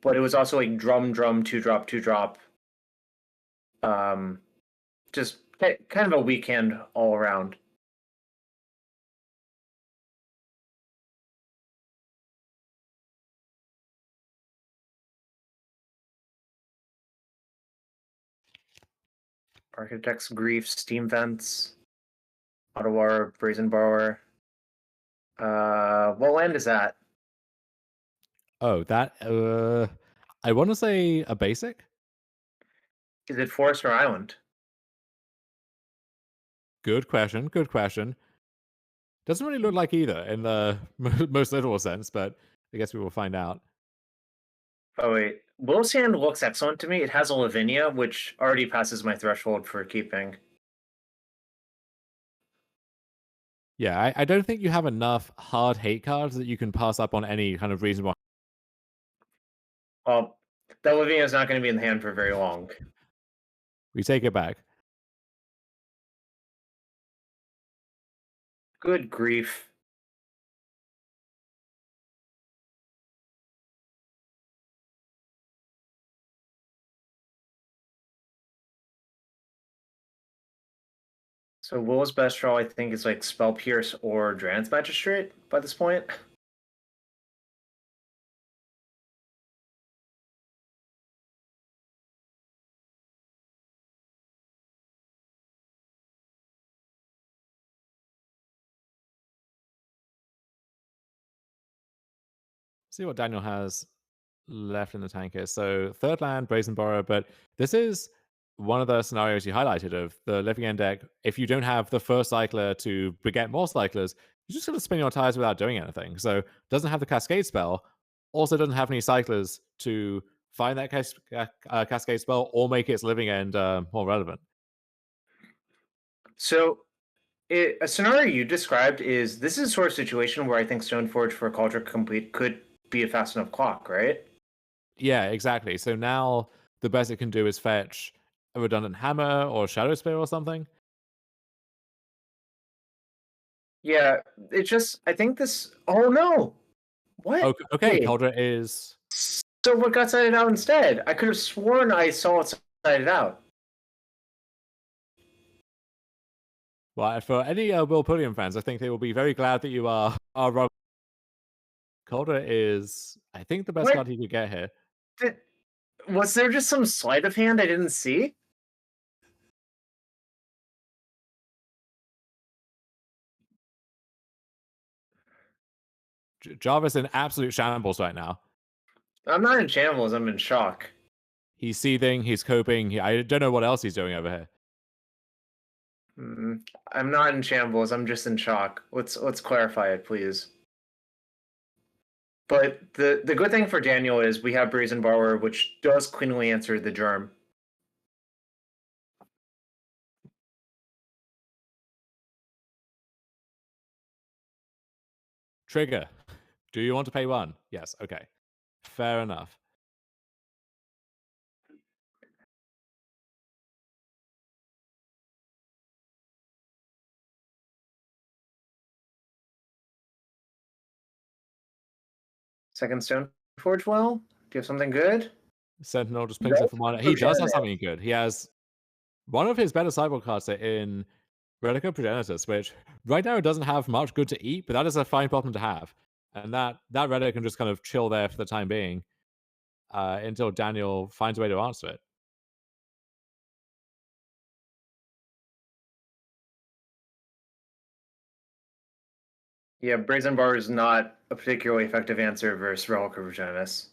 but it was also like drum, 2-drop, 2-drop. Just kind of a weak hand all around. Architect's Grief, Steam Vents, Ottawa, Brazen Borrower. What land is that? Oh, that I want to say a basic. Is it forest or island? Good question. Good question. Doesn't really look like either in the most literal sense, but I guess we will find out. Oh wait, Will's hand looks excellent to me. It has a Lavinia, which already passes my threshold for keeping. Yeah, I don't think you have enough hard hate cards that you can pass up on any kind of reasonable. Well, that Lavinia is not going to be in the hand for very long. We take it back. Good grief. So Will's best draw, I think, is like Spell Pierce or Drann's Magistrate by this point. See what Daniel has left in the tank here. So third land, Brazen Borrower, but this is one of the scenarios you highlighted of the living end deck. If you don't have the first cycler to beget more cyclers, you're just going to spin your tires without doing anything. So doesn't have the Cascade spell, also doesn't have any cyclers to find that Cascade spell or make its living end more relevant. So a scenario you described is this is a sort of situation where I think Stoneforge for Cauldron Complete could be a fast enough clock, right? Yeah, exactly. So now the best it can do is fetch a redundant hammer or shadow spear or something. Yeah, it just I think this. Oh no! What? Okay, Wait. Cauldron is. So what got sided out instead? I could have sworn I saw it sided out. Well, for any Will Pulliam fans, I think they will be very glad that you are wrong. Calder is, I think, the best card he could get here. Was there just some sleight of hand I didn't see? Jarvis in absolute shambles right now. I'm not in shambles. I'm in shock. He's seething. He's coping. I don't know what else he's doing over here. I'm not in shambles. I'm just in shock. Let's clarify it, please. But the good thing for Daniel is we have Brazen Borrower, which does cleanly answer the germ. Trigger. Do you want to pay 1? Yes. Okay. Fair enough. Second Stoneforge well? Do you have something good? Sentinel just pings in for mana. He does have something good. He has one of his better sideboard cards in Relic of Progenitus, which right now it doesn't have much good to eat, but that is a fine problem to have. And that Relic can just kind of chill there for the time being until Daniel finds a way to answer it. Yeah, Brazen Bar is not a particularly effective answer versus Relic of Progenitus.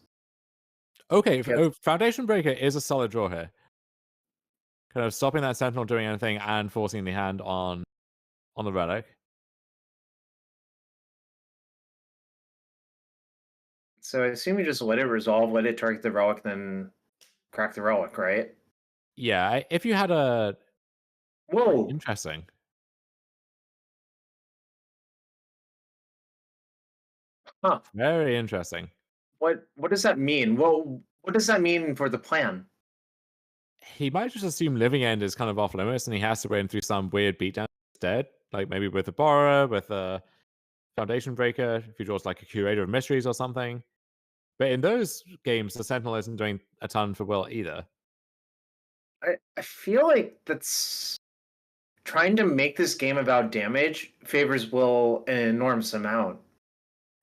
Okay, Foundation Breaker is a solid draw here. Kind of stopping that Sentinel doing anything and forcing the hand on the Relic. So I assume you just let it resolve, let it target the Relic, then crack the Relic, right? Yeah, if you had a... Whoa! Interesting. Huh. Very interesting. What does that mean? Well, what does that mean for the plan? He might just assume Living End is kind of off limits and he has to win through some weird beatdown instead. Like maybe with a Borrower, with a Foundation Breaker, if he draws like a Curator of Mysteries or something. But in those games, the Sentinel isn't doing a ton for Will either. I feel like that's trying to make this game about damage favors Will an enormous amount.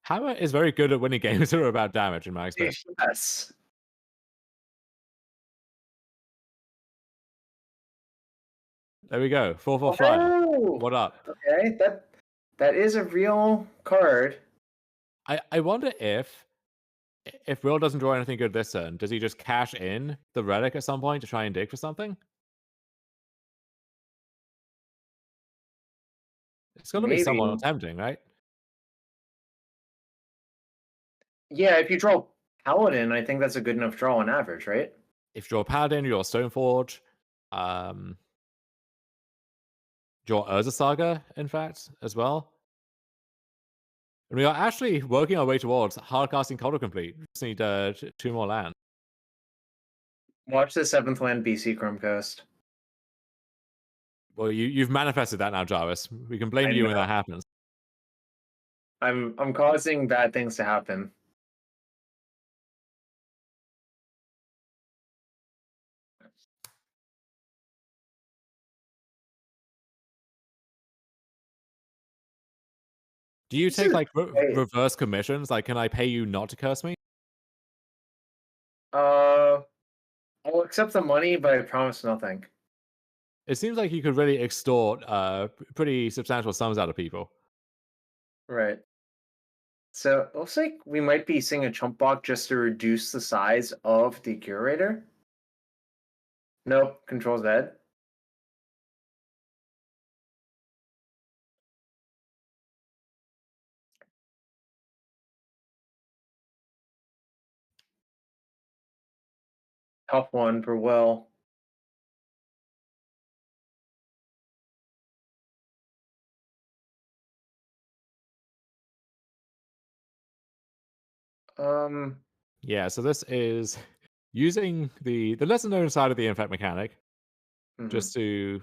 Hammer is very good at winning games that are about damage, in my experience. Yes. There we go. 4/4 Flyer. What up? Okay, that is a real card. I wonder if Will doesn't draw anything good this turn, does he just cash in the Relic at some point to try and dig for something? It's going to be somewhat tempting, right? Yeah, if you draw Paladin, I think that's a good enough draw on average, right? If you draw Paladin, you draw Stoneforge. Draw Urza Saga, in fact, as well. And we are actually working our way towards hardcasting Cold Complete. We just need 2 more lands. Watch the 7th land BC Chrome Coast. Well, you've manifested that now, Jarvis. We can blame you when that happens. I'm causing bad things to happen. Do you take like reverse commissions? Like, can I pay you not to curse me? I'll accept the money, but I promise nothing. It seems like you could really extort pretty substantial sums out of people. Right. So it looks like we might be seeing a chump block just to reduce the size of the Curator. Nope, control Z. Tough one for Will. Yeah, so this is using the lesser known side of the infect mechanic just to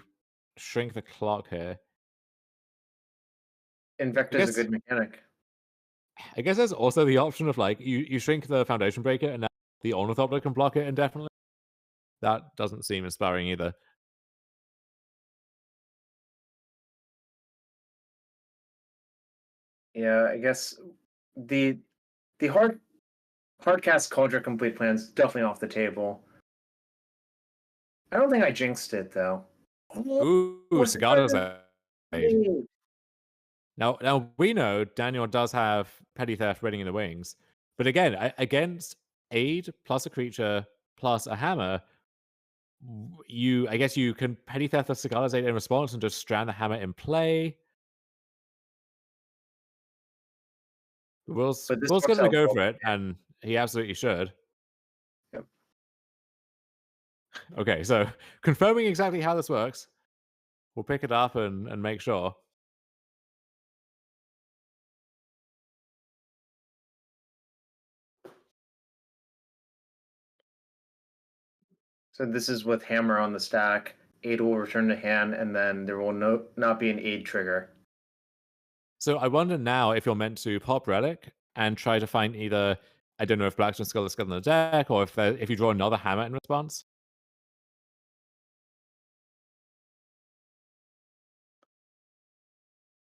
shrink the clock here. Infect is a good mechanic. I guess there's also the option of like you shrink the Foundation Breaker and now the Ornithopter can block it indefinitely. That doesn't seem inspiring either. Yeah, I guess the hardcast Cauldron Complete plan is definitely off the table. I don't think I jinxed it though. Ooh, Sagada's age. Now we know Daniel does have Petty Theft waiting in the wings, but again, against aid plus a creature plus a hammer, I guess you can Petty Theft the Sagada's aid in response and just strand the hammer in play. Will's going to go for it, and he absolutely should. Yep. Okay, so confirming exactly how this works, we'll pick it up and make sure. So this is with hammer on the stack. Aid will return to hand, and then there will not be an aid trigger. So I wonder now if you're meant to pop Relic and try to find either, I don't know if Blackstone Skull is still in the deck, or if you draw another hammer in response.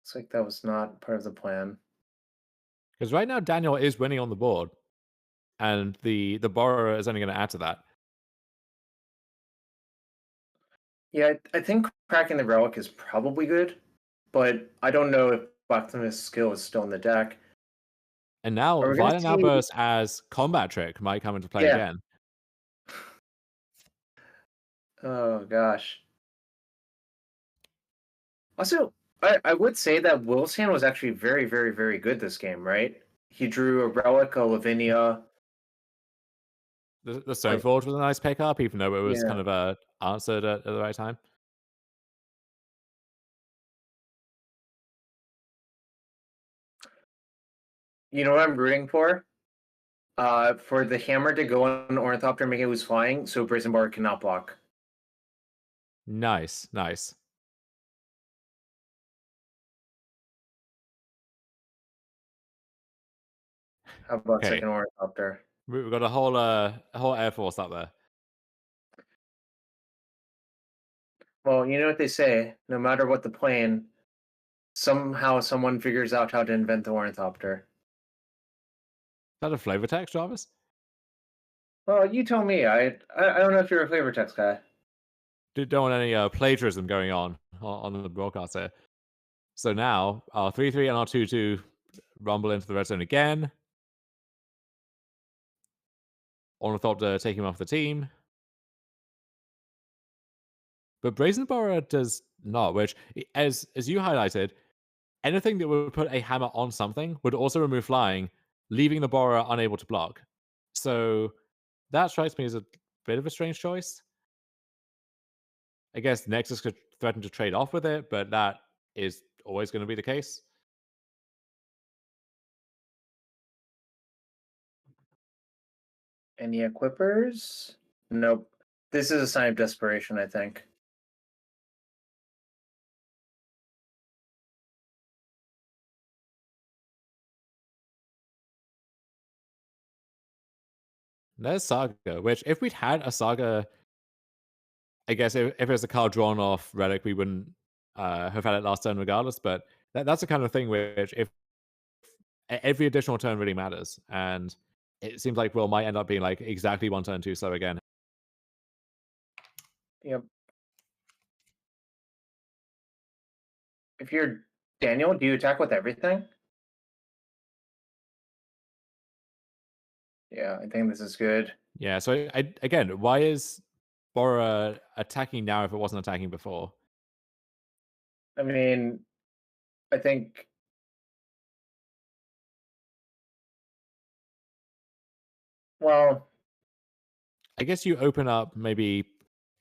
Looks like that was not part of the plan. Because right now Daniel is winning on the board, and the Borrower is only going to add to that. Yeah, I think cracking the Relic is probably good, but I don't know if Blacksmith's skill is still in the deck. And now Are we gonna Violent see- Outburst as combat trick might come into play Yeah. again. Oh gosh. Also, I would say that Will's hand was actually very, very, very good this game, right? He drew a Relic, a Lavinia. The Stoneforge was a nice pickup, even though it was Yeah. kind of answered at the right time. You know what I'm rooting for? For the hammer to go on Ornithopter and make it who's flying, so Brazen Bar cannot block. Nice, nice. How about Okay. second Ornithopter? We've got a whole Air Force up there. Well, you know what they say. No matter what the plane, somehow someone figures out how to invent the Ornithopter. Is that a flavor text, Jarvis? Well, you tell me. I don't know if you're a flavor text guy. Don't want any plagiarism going on the broadcast here. So now our 3-3 and our 2-2 rumble into the red zone again. Ornithopter taking him off the team. But Brazen Borrower does not, which, as you highlighted, anything that would put a hammer on something would also remove flying, leaving the Borrower unable to block. So that strikes me as a bit of a strange choice. I guess Nexus could threaten to trade off with it, but that is always going to be the case. Any equippers? Nope. This is a sign of desperation, I think. There's Saga, which if we'd had a Saga, I guess if it was a card drawn off Relic, we wouldn't have had it last turn regardless. But that's the kind of thing which if every additional turn really matters. And it seems like Will might end up being like exactly one turn too slow again. Yep. If you're Daniel, do you attack with everything? Yeah, I think this is good. Yeah, so again, why is Borrower attacking now if it wasn't attacking before? I mean, I think... Well... I guess you open up maybe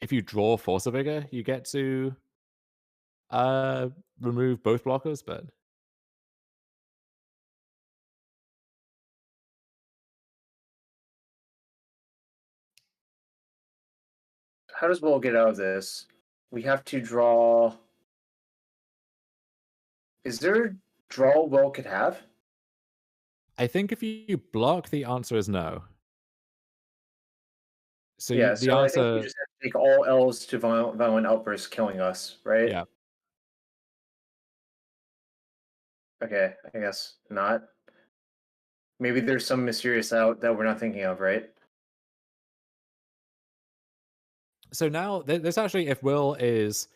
if you draw Force of Vigor, you get to remove both blockers, but how does Will get out of this? We have to draw... Is there a draw Will could have? I think if you block, the answer is no. So yeah, the so answer... I think you just have to take all L's to Violent Outburst killing us, right? Yeah. Okay, I guess not. Maybe there's some mysterious out that we're not thinking of, right? So now there's actually, if Will is...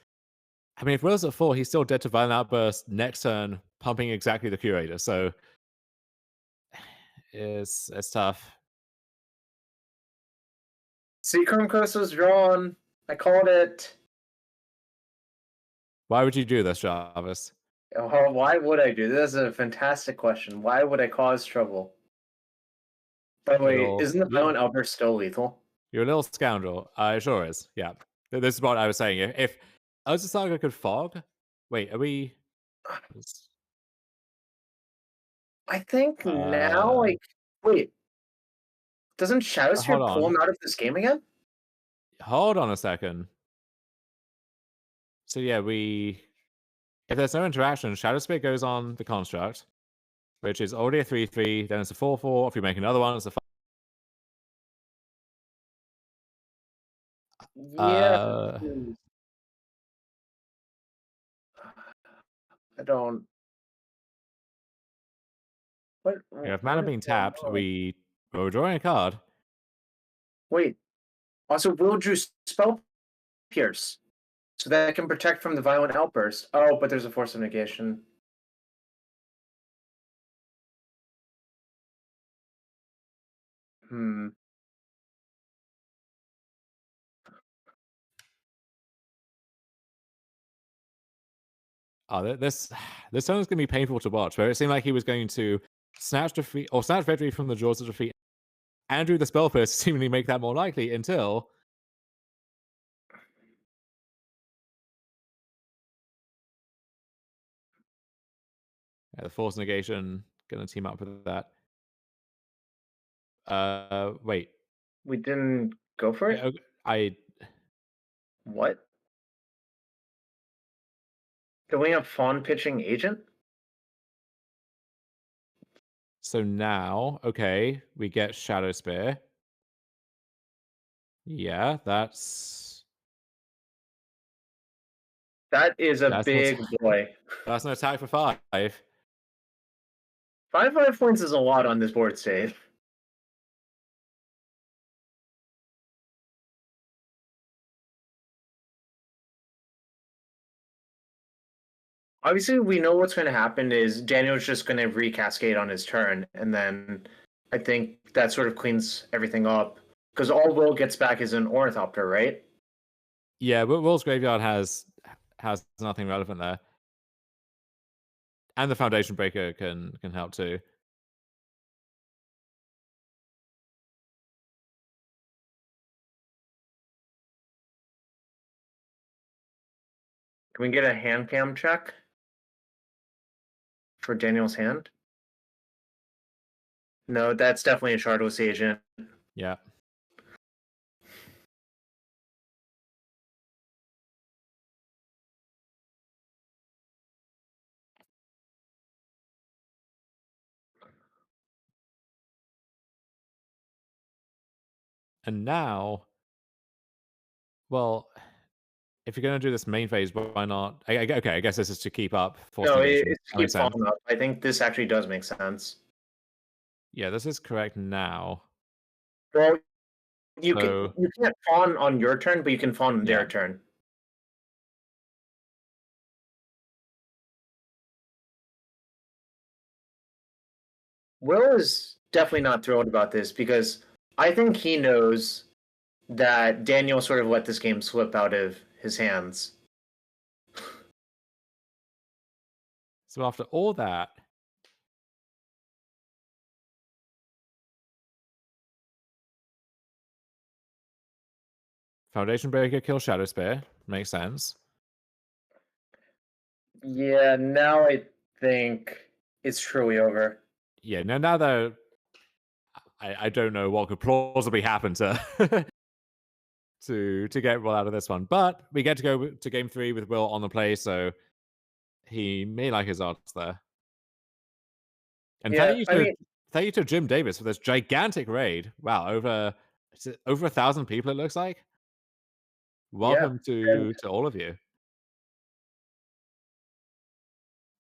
I mean, if Will's at 4, he's still dead to Violent Outburst next turn, pumping exactly the Curator. So it's tough. Seacrum Coast was drawn. I called it. Why would you do this, Jarvis? Oh, why would I do this? This is a fantastic question. Why would I cause trouble? By the way, isn't the Violent Outburst still lethal? You're a little scoundrel. It sure is. Yeah. This is what I was saying. If Urza Saga could fog... Wait, are we... I think now, like... Wait. Doesn't Shadowsphere pull him out of this game again? Hold on a second. So yeah, if there's no interaction, Shadowsphere goes on the construct, which is already a 3-3, then it's a 4-4. If you make another one, it's a 5. Yeah. I don't... What? Yeah, if mana being tapped, we're drawing a card. Wait. Also, Will drew Spell Pierce. So that can protect from the Violent Outburst. Oh, but there's a Force of Negation. Oh, this turn is going to be painful to watch. Where it seemed like he was going to snatch defeat or snatch victory from the jaws of defeat. Andrew the Spell Pierce seemingly make that more likely until the Force Negation going to team up with that. Wait. We didn't go for it? What? Do we have Fawn pitching Agent? So now, okay, we get Shadow Spear. Yeah, that is a big boy. That's an attack for 5. 5 points is a lot on this board state. Obviously, we know what's going to happen is Daniel's just going to recascade on his turn, and then I think that sort of cleans everything up. Because all Will gets back is an Ornithopter, right? Yeah, but Will's Graveyard has nothing relevant there. And the Foundation Breaker can help too. Can we get a hand cam check for Daniel's hand? No, that's definitely a Shardless Agent. Yeah. And now, well, if you're going to do this main phase, why not? Okay, I guess this is to keep up. No, it's to keep following up. I think this actually does make sense. Yeah, this is correct now. Well, you can't fawn on your turn, but you can fawn on their turn. Will is definitely not thrilled about this because I think he knows that Daniel sort of let this game slip out of his hands. So after all that, Foundation Breaker kill Shadow Spear makes sense. Yeah, now I think it's truly over. Yeah, now though, I don't know what could plausibly happen to to get Will out of this one, but we get to go to game 3 with Will on the play, so he may like his odds there. And thank you to Jim Davis for this gigantic raid. Wow, over 1,000 people it looks like. Welcome to all of you.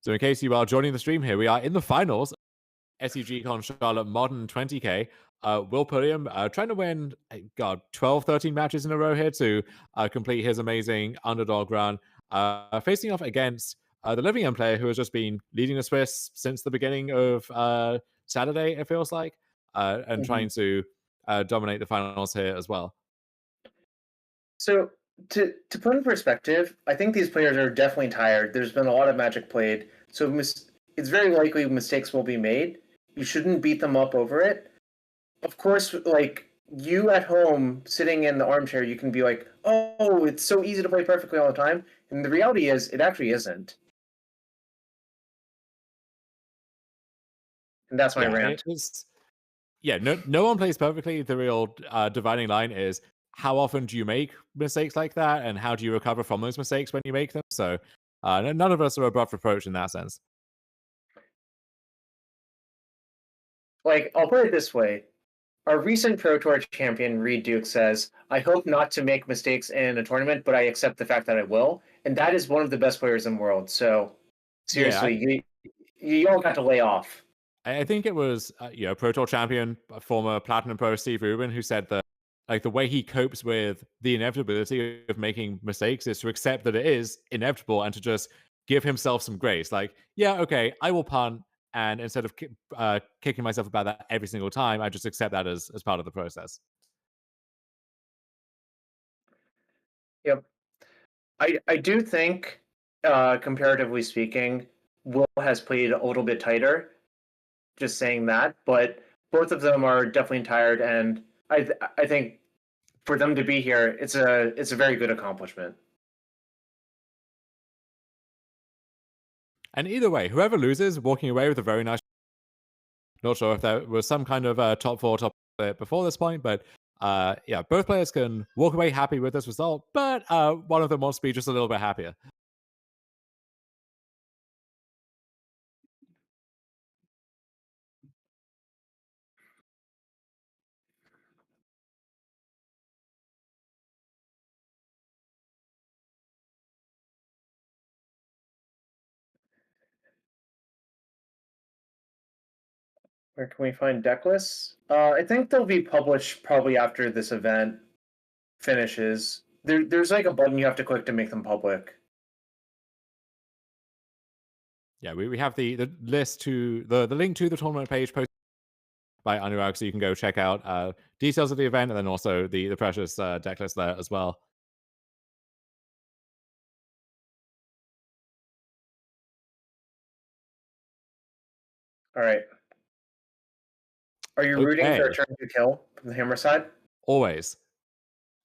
So in case you are joining the stream here, we are in the finals. SCG Con Charlotte Modern 20K. Will Pulliam trying to win, 12, 13 matches in a row here to complete his amazing underdog run. Facing off against the Livian player who has just been leading the Swiss since the beginning of Saturday, it feels like, and trying to dominate the finals here as well. So to put in perspective, I think these players are definitely tired. There's been a lot of Magic played, so it's very likely mistakes will be made. You shouldn't beat them up over it. Of course, like, you at home sitting in the armchair, you can be like, oh, it's so easy to play perfectly all the time. And the reality is, it actually isn't. And that's my rant. No one plays perfectly. The real dividing line is, how often do you make mistakes like that, and how do you recover from those mistakes when you make them? So none of us are above reproach in that sense. Like, I'll put it this way. Our recent Pro Tour champion, Reed Duke, says, I hope not to make mistakes in a tournament, but I accept the fact that I will. And that is one of the best players in the world. So, seriously, you all got to lay off. I think it was, Pro Tour champion, former Platinum Pro Steve Rubin, who said that, like, the way he copes with the inevitability of making mistakes is to accept that it is inevitable and to just give himself some grace. Like, yeah, okay, I will punt. And instead of kicking myself about that every single time, I just accept that as part of the process. Yep. I do think, comparatively speaking, Will has played a little bit tighter. Just saying that, but both of them are definitely tired, and I think for them to be here, it's a very good accomplishment. And either way, whoever loses, walking away with a very nice. Not sure if there was some kind of top 4, top 8 before this point, but yeah, both players can walk away happy with this result, but one of them wants to be just a little bit happier. Where can we find deck lists? I think they'll be published probably after this event finishes. There's like a button you have to click to make them public. Yeah, we have the list to the link to the tournament page posted by Anurag, so you can go check out details of the event and then also the precious deck list there as well. All right. Are you rooting for a turn to kill from the Hammer side? Always.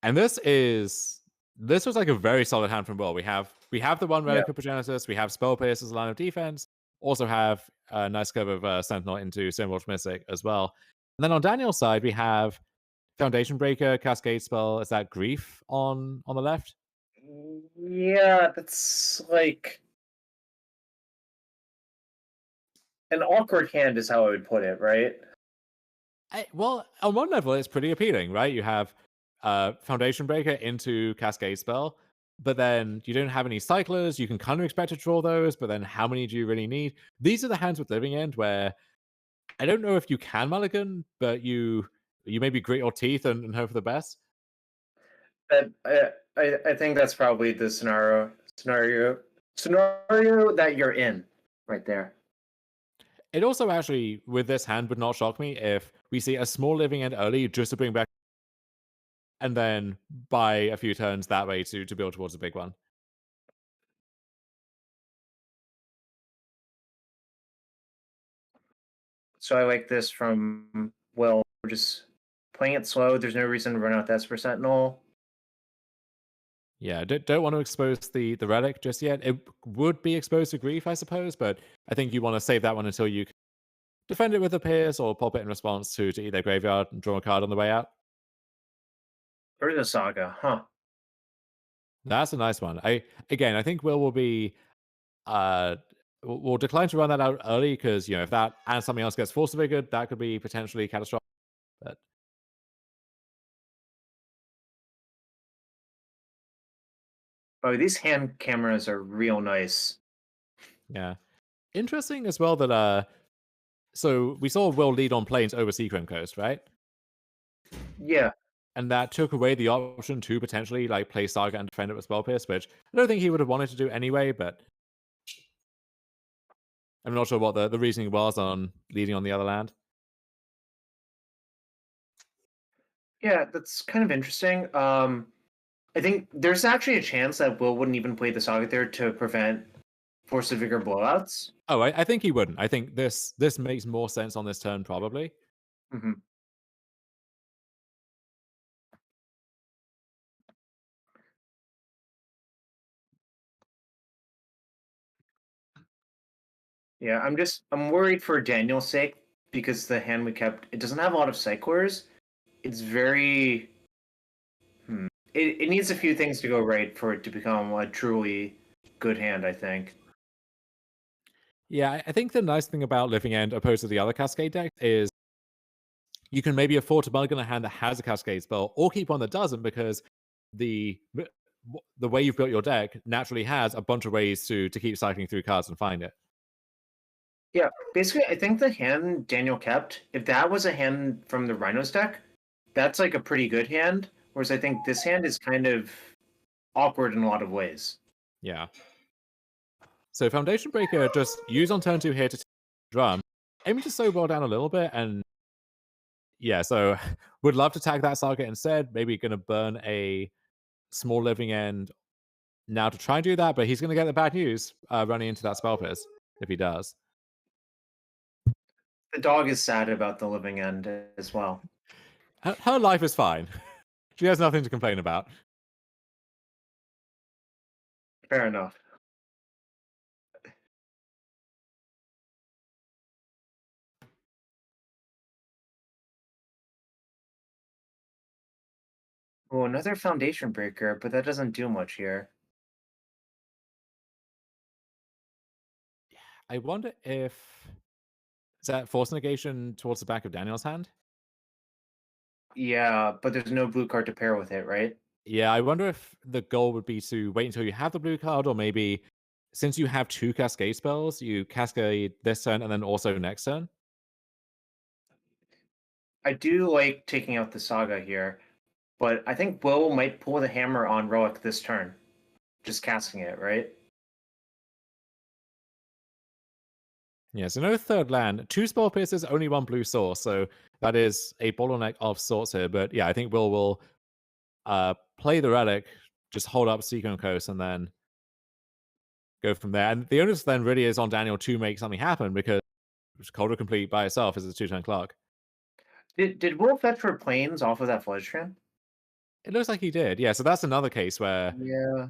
And this was like a very solid hand from Will. We have the one Relic of Progenitus, we have Spell Pierce as a line of defense, also have a nice curve of Sentinel into Stonewatch Mystic as well. And then on Daniel's side, we have Foundation Breaker, Cascade Spell. Is that Grief on the left? Yeah, that's like an awkward hand is how I would put it, right? Well, on one level, it's pretty appealing, right? You have Foundation Breaker into Cascade Spell, but then you don't have any cyclers. You can kind of expect to draw those, but then how many do you really need? These are the hands with Living End where I don't know if you can mulligan, but you maybe grit your teeth and hope for the best. I think that's probably the scenario that you're in right there. It also actually, with this hand, would not shock me if we see a small Living End early just to bring back and then buy a few turns that way to build towards a big one. So I like this from Will. We're just playing it slow. There's no reason to run out the Esper Sentinel. Yeah, don't want to expose the Relic just yet. It would be exposed to Grief, I suppose, but I think you want to save that one until you can defend it with a Pierce or pop it in response to either graveyard and draw a card on the way out. Or the Saga, huh? That's a nice one. I think will be we'll decline to run that out early because if that and something else gets force figured, that could be potentially catastrophic. But oh, these hand cameras are real nice. Yeah, interesting as well that so we saw Will lead on planes over Seachrome Coast, right? Yeah. And that took away the option to potentially like play Saga and defend it with Spell Pierce, which I don't think he would have wanted to do anyway, but I'm not sure what the reasoning was on leading on the other land. Yeah, that's kind of interesting. I think there's actually a chance that Will wouldn't even play the Saga there to prevent Force of Vigor blowouts. Oh, I think he wouldn't. I think this makes more sense on this turn, probably. Mm-hmm. Yeah, I'm worried for Daniel's sake because the hand we kept, it doesn't have a lot of cyclers. It's very it needs a few things to go right for it to become a truly good hand, I think. Yeah, I think the nice thing about Living End opposed to the other Cascade deck is you can maybe afford to mulligan a hand that has a Cascade spell or keep one that doesn't because the way you've built your deck naturally has a bunch of ways to keep cycling through cards and find it. Yeah, basically, I think the hand Daniel kept, if that was a hand from the Rhinos deck, that's like a pretty good hand. Whereas I think this hand is kind of awkward in a lot of ways. Yeah. So Foundation Breaker just use on turn 2 here to drum, aiming to slow ball down a little bit. And yeah, so would love to tag that Saga instead. Maybe going to burn a small living end now to try and do that, but he's going to get the bad news running into that Spell Pierce if he does. The dog is sad about the living end as well. Her life is fine. She has nothing to complain about. Fair enough. Oh, another foundation breaker, but that doesn't do much here. I wonder if is that force negation towards the back of Daniel's hand? Yeah, but there's no blue card to pair with it, right? Yeah, I wonder if the goal would be to wait until you have the blue card, or maybe since you have 2 cascade spells, you cascade this turn and then also next turn. I do like taking out the Saga here, but I think Will might pull the hammer on Roic this turn. Just casting it, right? Yeah, so no third land. 2 Spell Pierces, only 1 blue source, so that is a bottleneck of sorts here. But yeah, I think Will play the Relic, just hold up Seacon Coast, and then go from there. And the onus then really is on Daniel to make something happen, because Cold Complete by itself is a 2-turn clock. Did Will fetch for planes off of that Fledgestram? It looks like he did. Yeah, so that's another case where Yeah.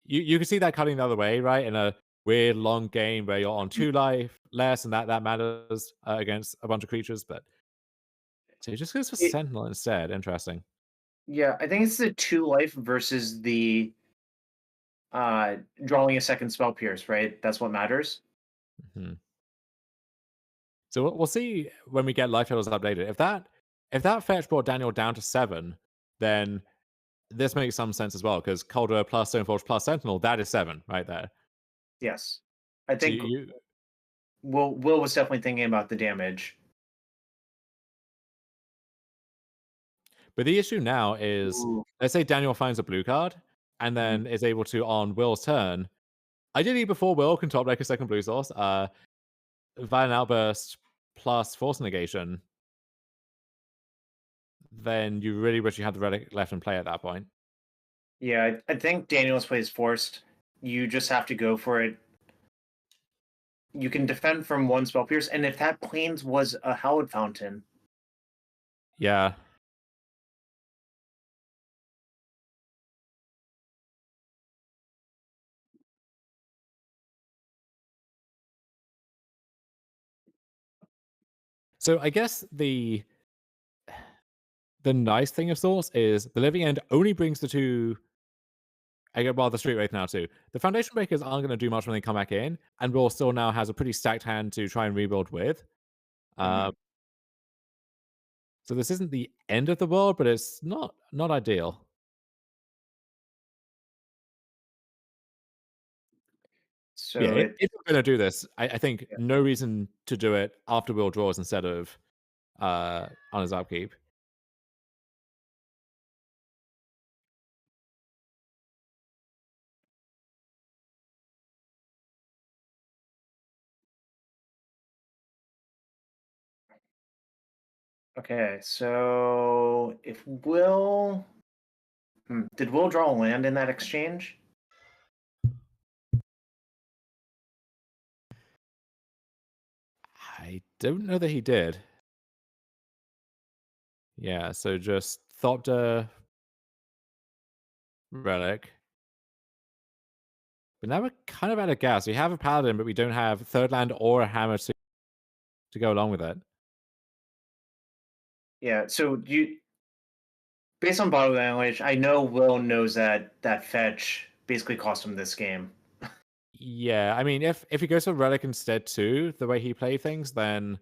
you can see that cutting the other way, right? In a weird long game where you're on 2 life less, and that matters against a bunch of creatures. But so he just goes for Sentinel instead. Interesting. Yeah, I think it's the 2 life versus the drawing a second spell pierce, right? That's what matters. Mm-hmm. So we'll see when we get life totals updated. If that fetch brought Daniel down to 7, then this makes some sense as well, because Calder plus Stoneforge plus Sentinel, that is 7 right there. Yes. I So think Will was definitely thinking about the damage. But the issue now is, let's say Daniel finds a blue card, and then is able to, on Will's turn, ideally before Will can top deck a second blue source, Violent Outburst plus Force Negation, then you really wish you had the Relic left in play at that point. Yeah, I think Daniel's play is forced. You just have to go for it. You can defend from 1 spell pierce, and if that plains was a Hallowed Fountain. Yeah. So I guess the nice thing of sorts is the Living End only brings the 2. The Street Wraith now too. The Foundation Breakers aren't going to do much when they come back in, and Will still now has a pretty stacked hand to try and rebuild with. So this isn't the end of the world, but it's not ideal. So yeah, if we're going to do this, I think no reason to do it after Will draws instead of on his upkeep. Okay, so if Will... Did Will draw a land in that exchange? I don't know that he did. Yeah, so just Thopter Relic. But now we're kind of out of gas. We have a Paladin, but we don't have third land or a hammer to go along with it. Yeah, so based on body language, I know Will knows that fetch basically cost him this game. Yeah, I mean, if he goes for Relic instead too, the way he played things, then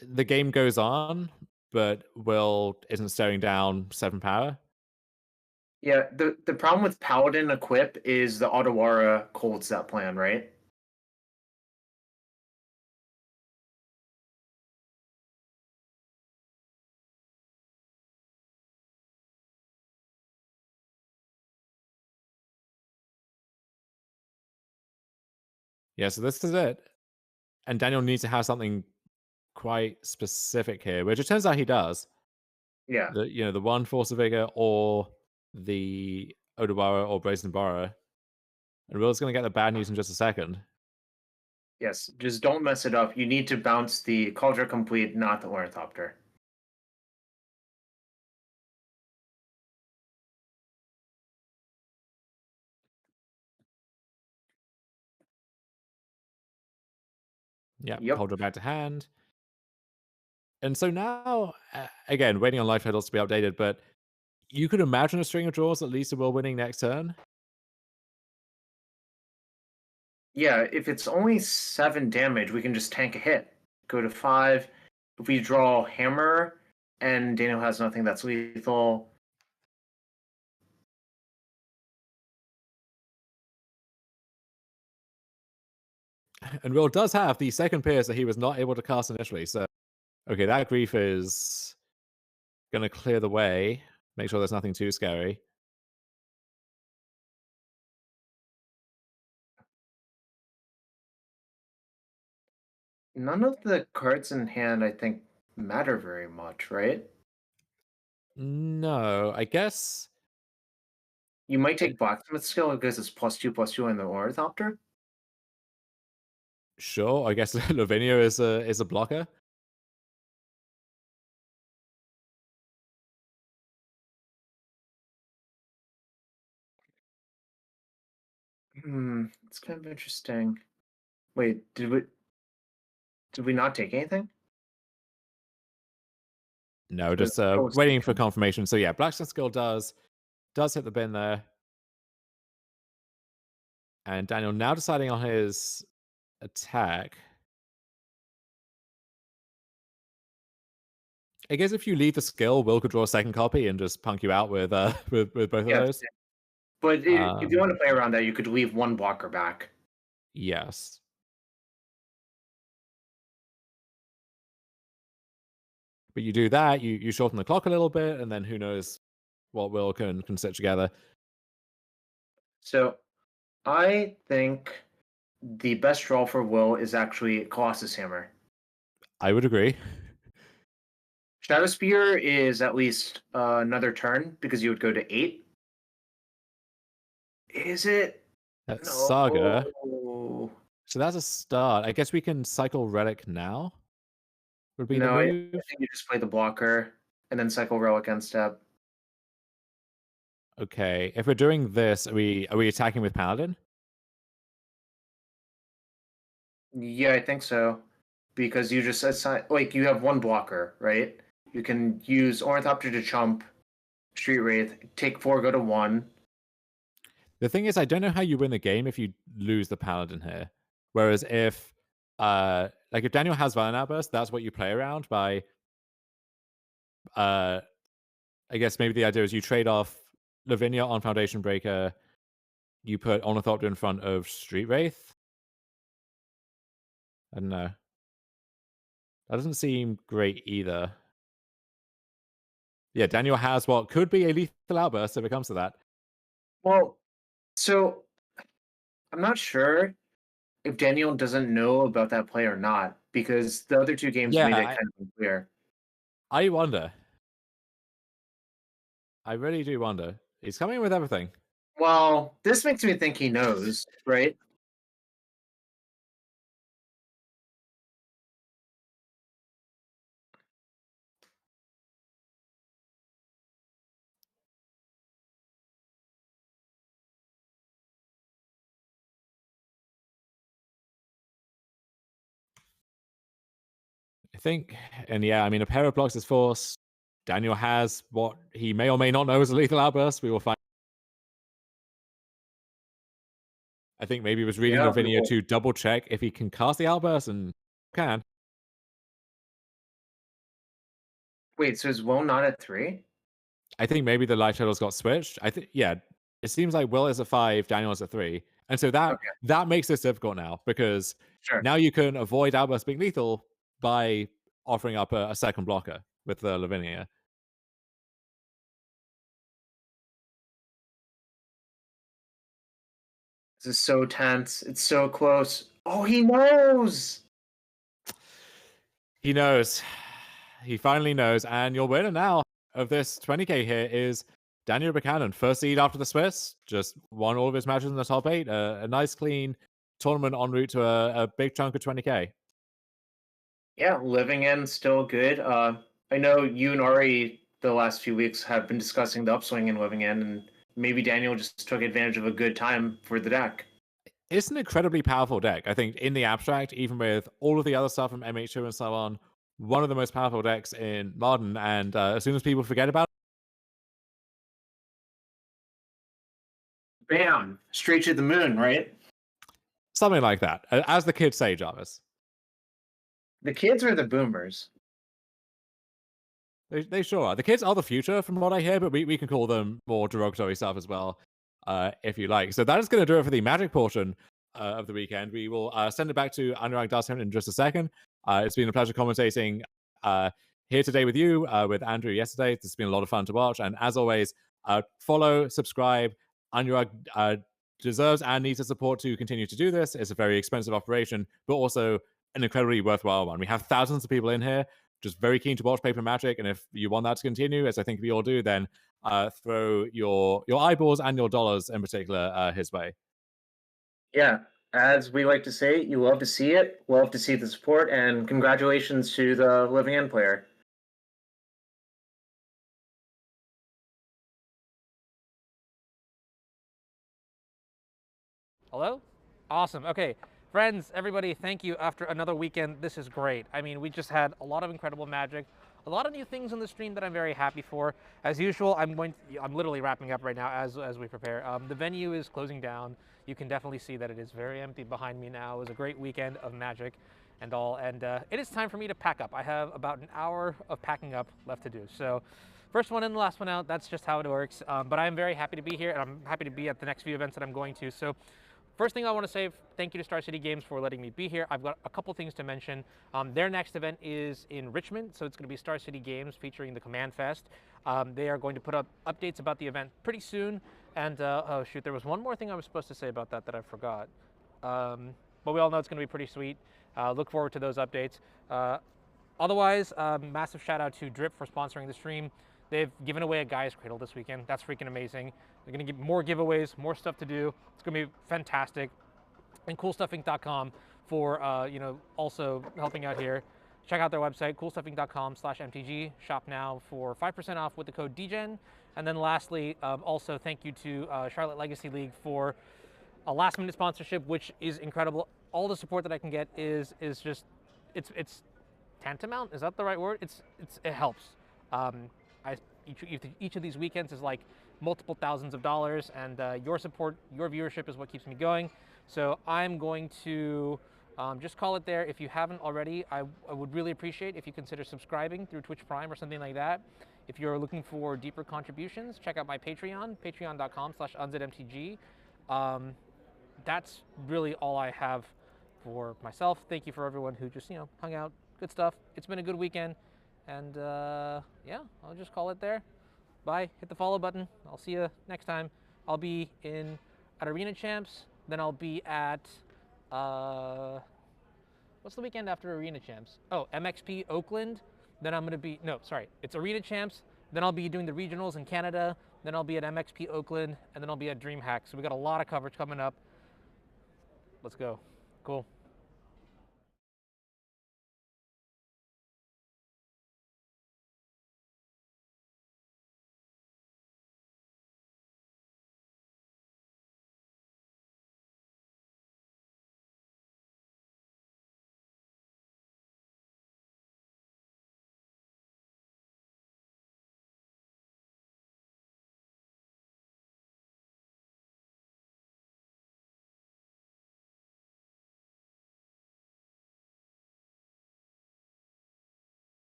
the game goes on, but Will isn't staring down 7 power. Yeah, the problem with Paladin equip is the Otawara colds that plan, right? Yeah, so this is it. and Daniel needs to have something quite specific here, which it turns out he does. Yeah. The one Force of Vigor or the Odawara or Brazen Borrower. And Will's going to get the bad news in just a second. Yes, just don't mess it up. You need to bounce the Culture Complete, not the Ornithopter. Yeah, Yep. Hold her back to hand. And so now, again, waiting on life totals to be updated, but you could imagine a string of draws that leads to Will winning next turn. Yeah, if it's only 7 damage, we can just tank a hit. Go to 5. If we draw Hammer, and Daniel has nothing that's lethal. And Will does have the second Pierce that he was not able to cast initially. So, okay, that Grief is going to clear the way. Make sure there's nothing too scary. None of the cards in hand, I think, matter very much, right? No, I guess... You might take Blacksmith Skill because it's +2/+2 in the Ornithopter. Sure, I guess Lavinia is a blocker. It's kind of interesting. Wait, did we not take anything? No, just waiting for confirmation. So yeah, Blacksmith Skill does hit the bin there. And Daniel now deciding on his attack. I guess if you leave the skill, Will could draw a second copy and just punk you out with with both of those. But if you want to play around that, you could leave 1 blocker back. Yes. But you do that, you shorten the clock a little bit, and then who knows what Will can stitch together. So, I think the best draw for Will is actually Colossus Hammer. I would agree. Shadow Spear is at least another turn because you would go to 8. Is it? That's Saga. So that's a start. I guess we can cycle Relic now. Would be the move. I think you just play the blocker and then cycle Relic end step. Okay, if we're doing this, are we attacking with Paladin? Yeah, I think so. Because you just assign, like, you have 1 blocker, right? You can use Ornithopter to chump, Street Wraith, take 4, go to 1. The thing is, I don't know how you win the game if you lose the Paladin here. Whereas if, if Daniel has Violent Outburst, that's what you play around by, I guess maybe the idea is you trade off Lavinia on Foundation Breaker, you put Ornithopter in front of Street Wraith. I don't know. That doesn't seem great either. Yeah, Daniel has what could be a lethal outburst if it comes to that. Well, so I'm not sure if Daniel doesn't know about that play or not, because the other 2 games made it kind of unclear. I wonder. I really do wonder. He's coming with everything. Well, this makes me think he knows, right? I think, and yeah, I mean, a pair of blocks is force. Daniel has what he may or may not know is a lethal outburst. We will find. I think maybe he was reading Lavinia to double check if he can cast the outburst and can. Wait, so is Will not at 3? I think maybe the life totals got switched. I think, yeah, it seems like Will is at 5, Daniel is at 3. And so that makes this difficult now because now you can avoid outburst being lethal by offering up a second blocker with the Lavinia. This is so tense. It's so close. Oh, he knows! He knows. He finally knows. And your winner now of this 20K here is Daniel Buchanan. First seed after the Swiss. Just won all of his matches in the top 8. A nice, clean tournament en route to a big chunk of 20K. Yeah, living in still good. I know you and Ari the last few weeks have been discussing the upswing in living in, and maybe Daniel just took advantage of a good time for the deck. It's an incredibly powerful deck. I think in the abstract, even with all of the other stuff from MH2 and so on, one of the most powerful decks in Modern. And as soon as people forget about it, bam, straight to the moon, right? Something like that. As the kids say, Jarvis. The kids are the boomers. They sure are. The kids are the future, from what I hear, but we can call them more derogatory stuff as well, if you like. So that is going to do it for the Magic portion of the weekend. We will send it back to Anurag Dastan in just a second. It's been a pleasure commentating here today with you, with Andrew yesterday. This has been a lot of fun to watch. And as always, follow, subscribe. Anurag deserves and needs the support to continue to do this. It's a very expensive operation, but also an incredibly worthwhile one. We have thousands of people in here just very keen to watch Paper Magic, and if you want that to continue, as I think we all do, then throw your eyeballs and your dollars in particular his way. Yeah, as we like to say, you love to see it, love to see the support, and congratulations to the Living End player. Hello? Awesome. Okay. Friends, everybody, thank you. After another weekend, this is great. I mean, we just had a lot of incredible Magic, a lot of new things on the stream that I'm very happy for. As usual, I'm literally wrapping up right now as we prepare. The venue is closing down. You can definitely see that it is very empty behind me now. It was a great weekend of Magic and all, and it is time for me to pack up. I have about an hour of packing up left to do. So first one in, the last one out. That's just how it works. But I'm very happy to be here, and I'm happy to be at the next few events that I'm going to. So first thing I want to say, thank you to Star City Games for letting me be here. I've got a couple things to mention. Their next event is in Richmond, so it's going to be Star City Games featuring the Command Fest. They are going to put up updates about the event pretty soon. And oh shoot, there was one more thing I was supposed to say about that I forgot. But we all know it's going to be pretty sweet. Look forward to those updates. Otherwise, massive shout out to Drip for sponsoring the stream. They've given away a Guy's Cradle this weekend. That's freaking amazing. They're going to give more giveaways, more stuff to do. It's going to be fantastic. And coolstuffing.com for, also helping out here. Check out their website, coolstuffing.com/MTG. Shop now for 5% off with the code DGEN. And then lastly, also thank you to Charlotte Legacy League for a last-minute sponsorship, which is incredible. All the support that I can get is just, it's tantamount. Is that the right word? It helps. Each of these weekends is like multiple thousands of dollars, and your support, your viewership is what keeps me going. So I'm going to just call it there. If you haven't already, I would really appreciate if you consider subscribing through Twitch Prime or something like that. If you're looking for deeper contributions, check out my Patreon, patreon.com/unzmtg. That's really all I have for myself. Thank you for everyone who just, hung out. Good stuff. It's been a good weekend. And yeah, I'll just call it there. Bye. Hit the follow button. I'll see you next time. I'll be at Arena Champs. Then I'll be at what's the weekend after Arena Champs? Oh, MXP Oakland. Then I'm gonna be it's Arena Champs. Then I'll be doing the regionals in Canada. Then I'll be at MXP Oakland, and then I'll be at DreamHack. So we got a lot of coverage coming up. Let's go. Cool.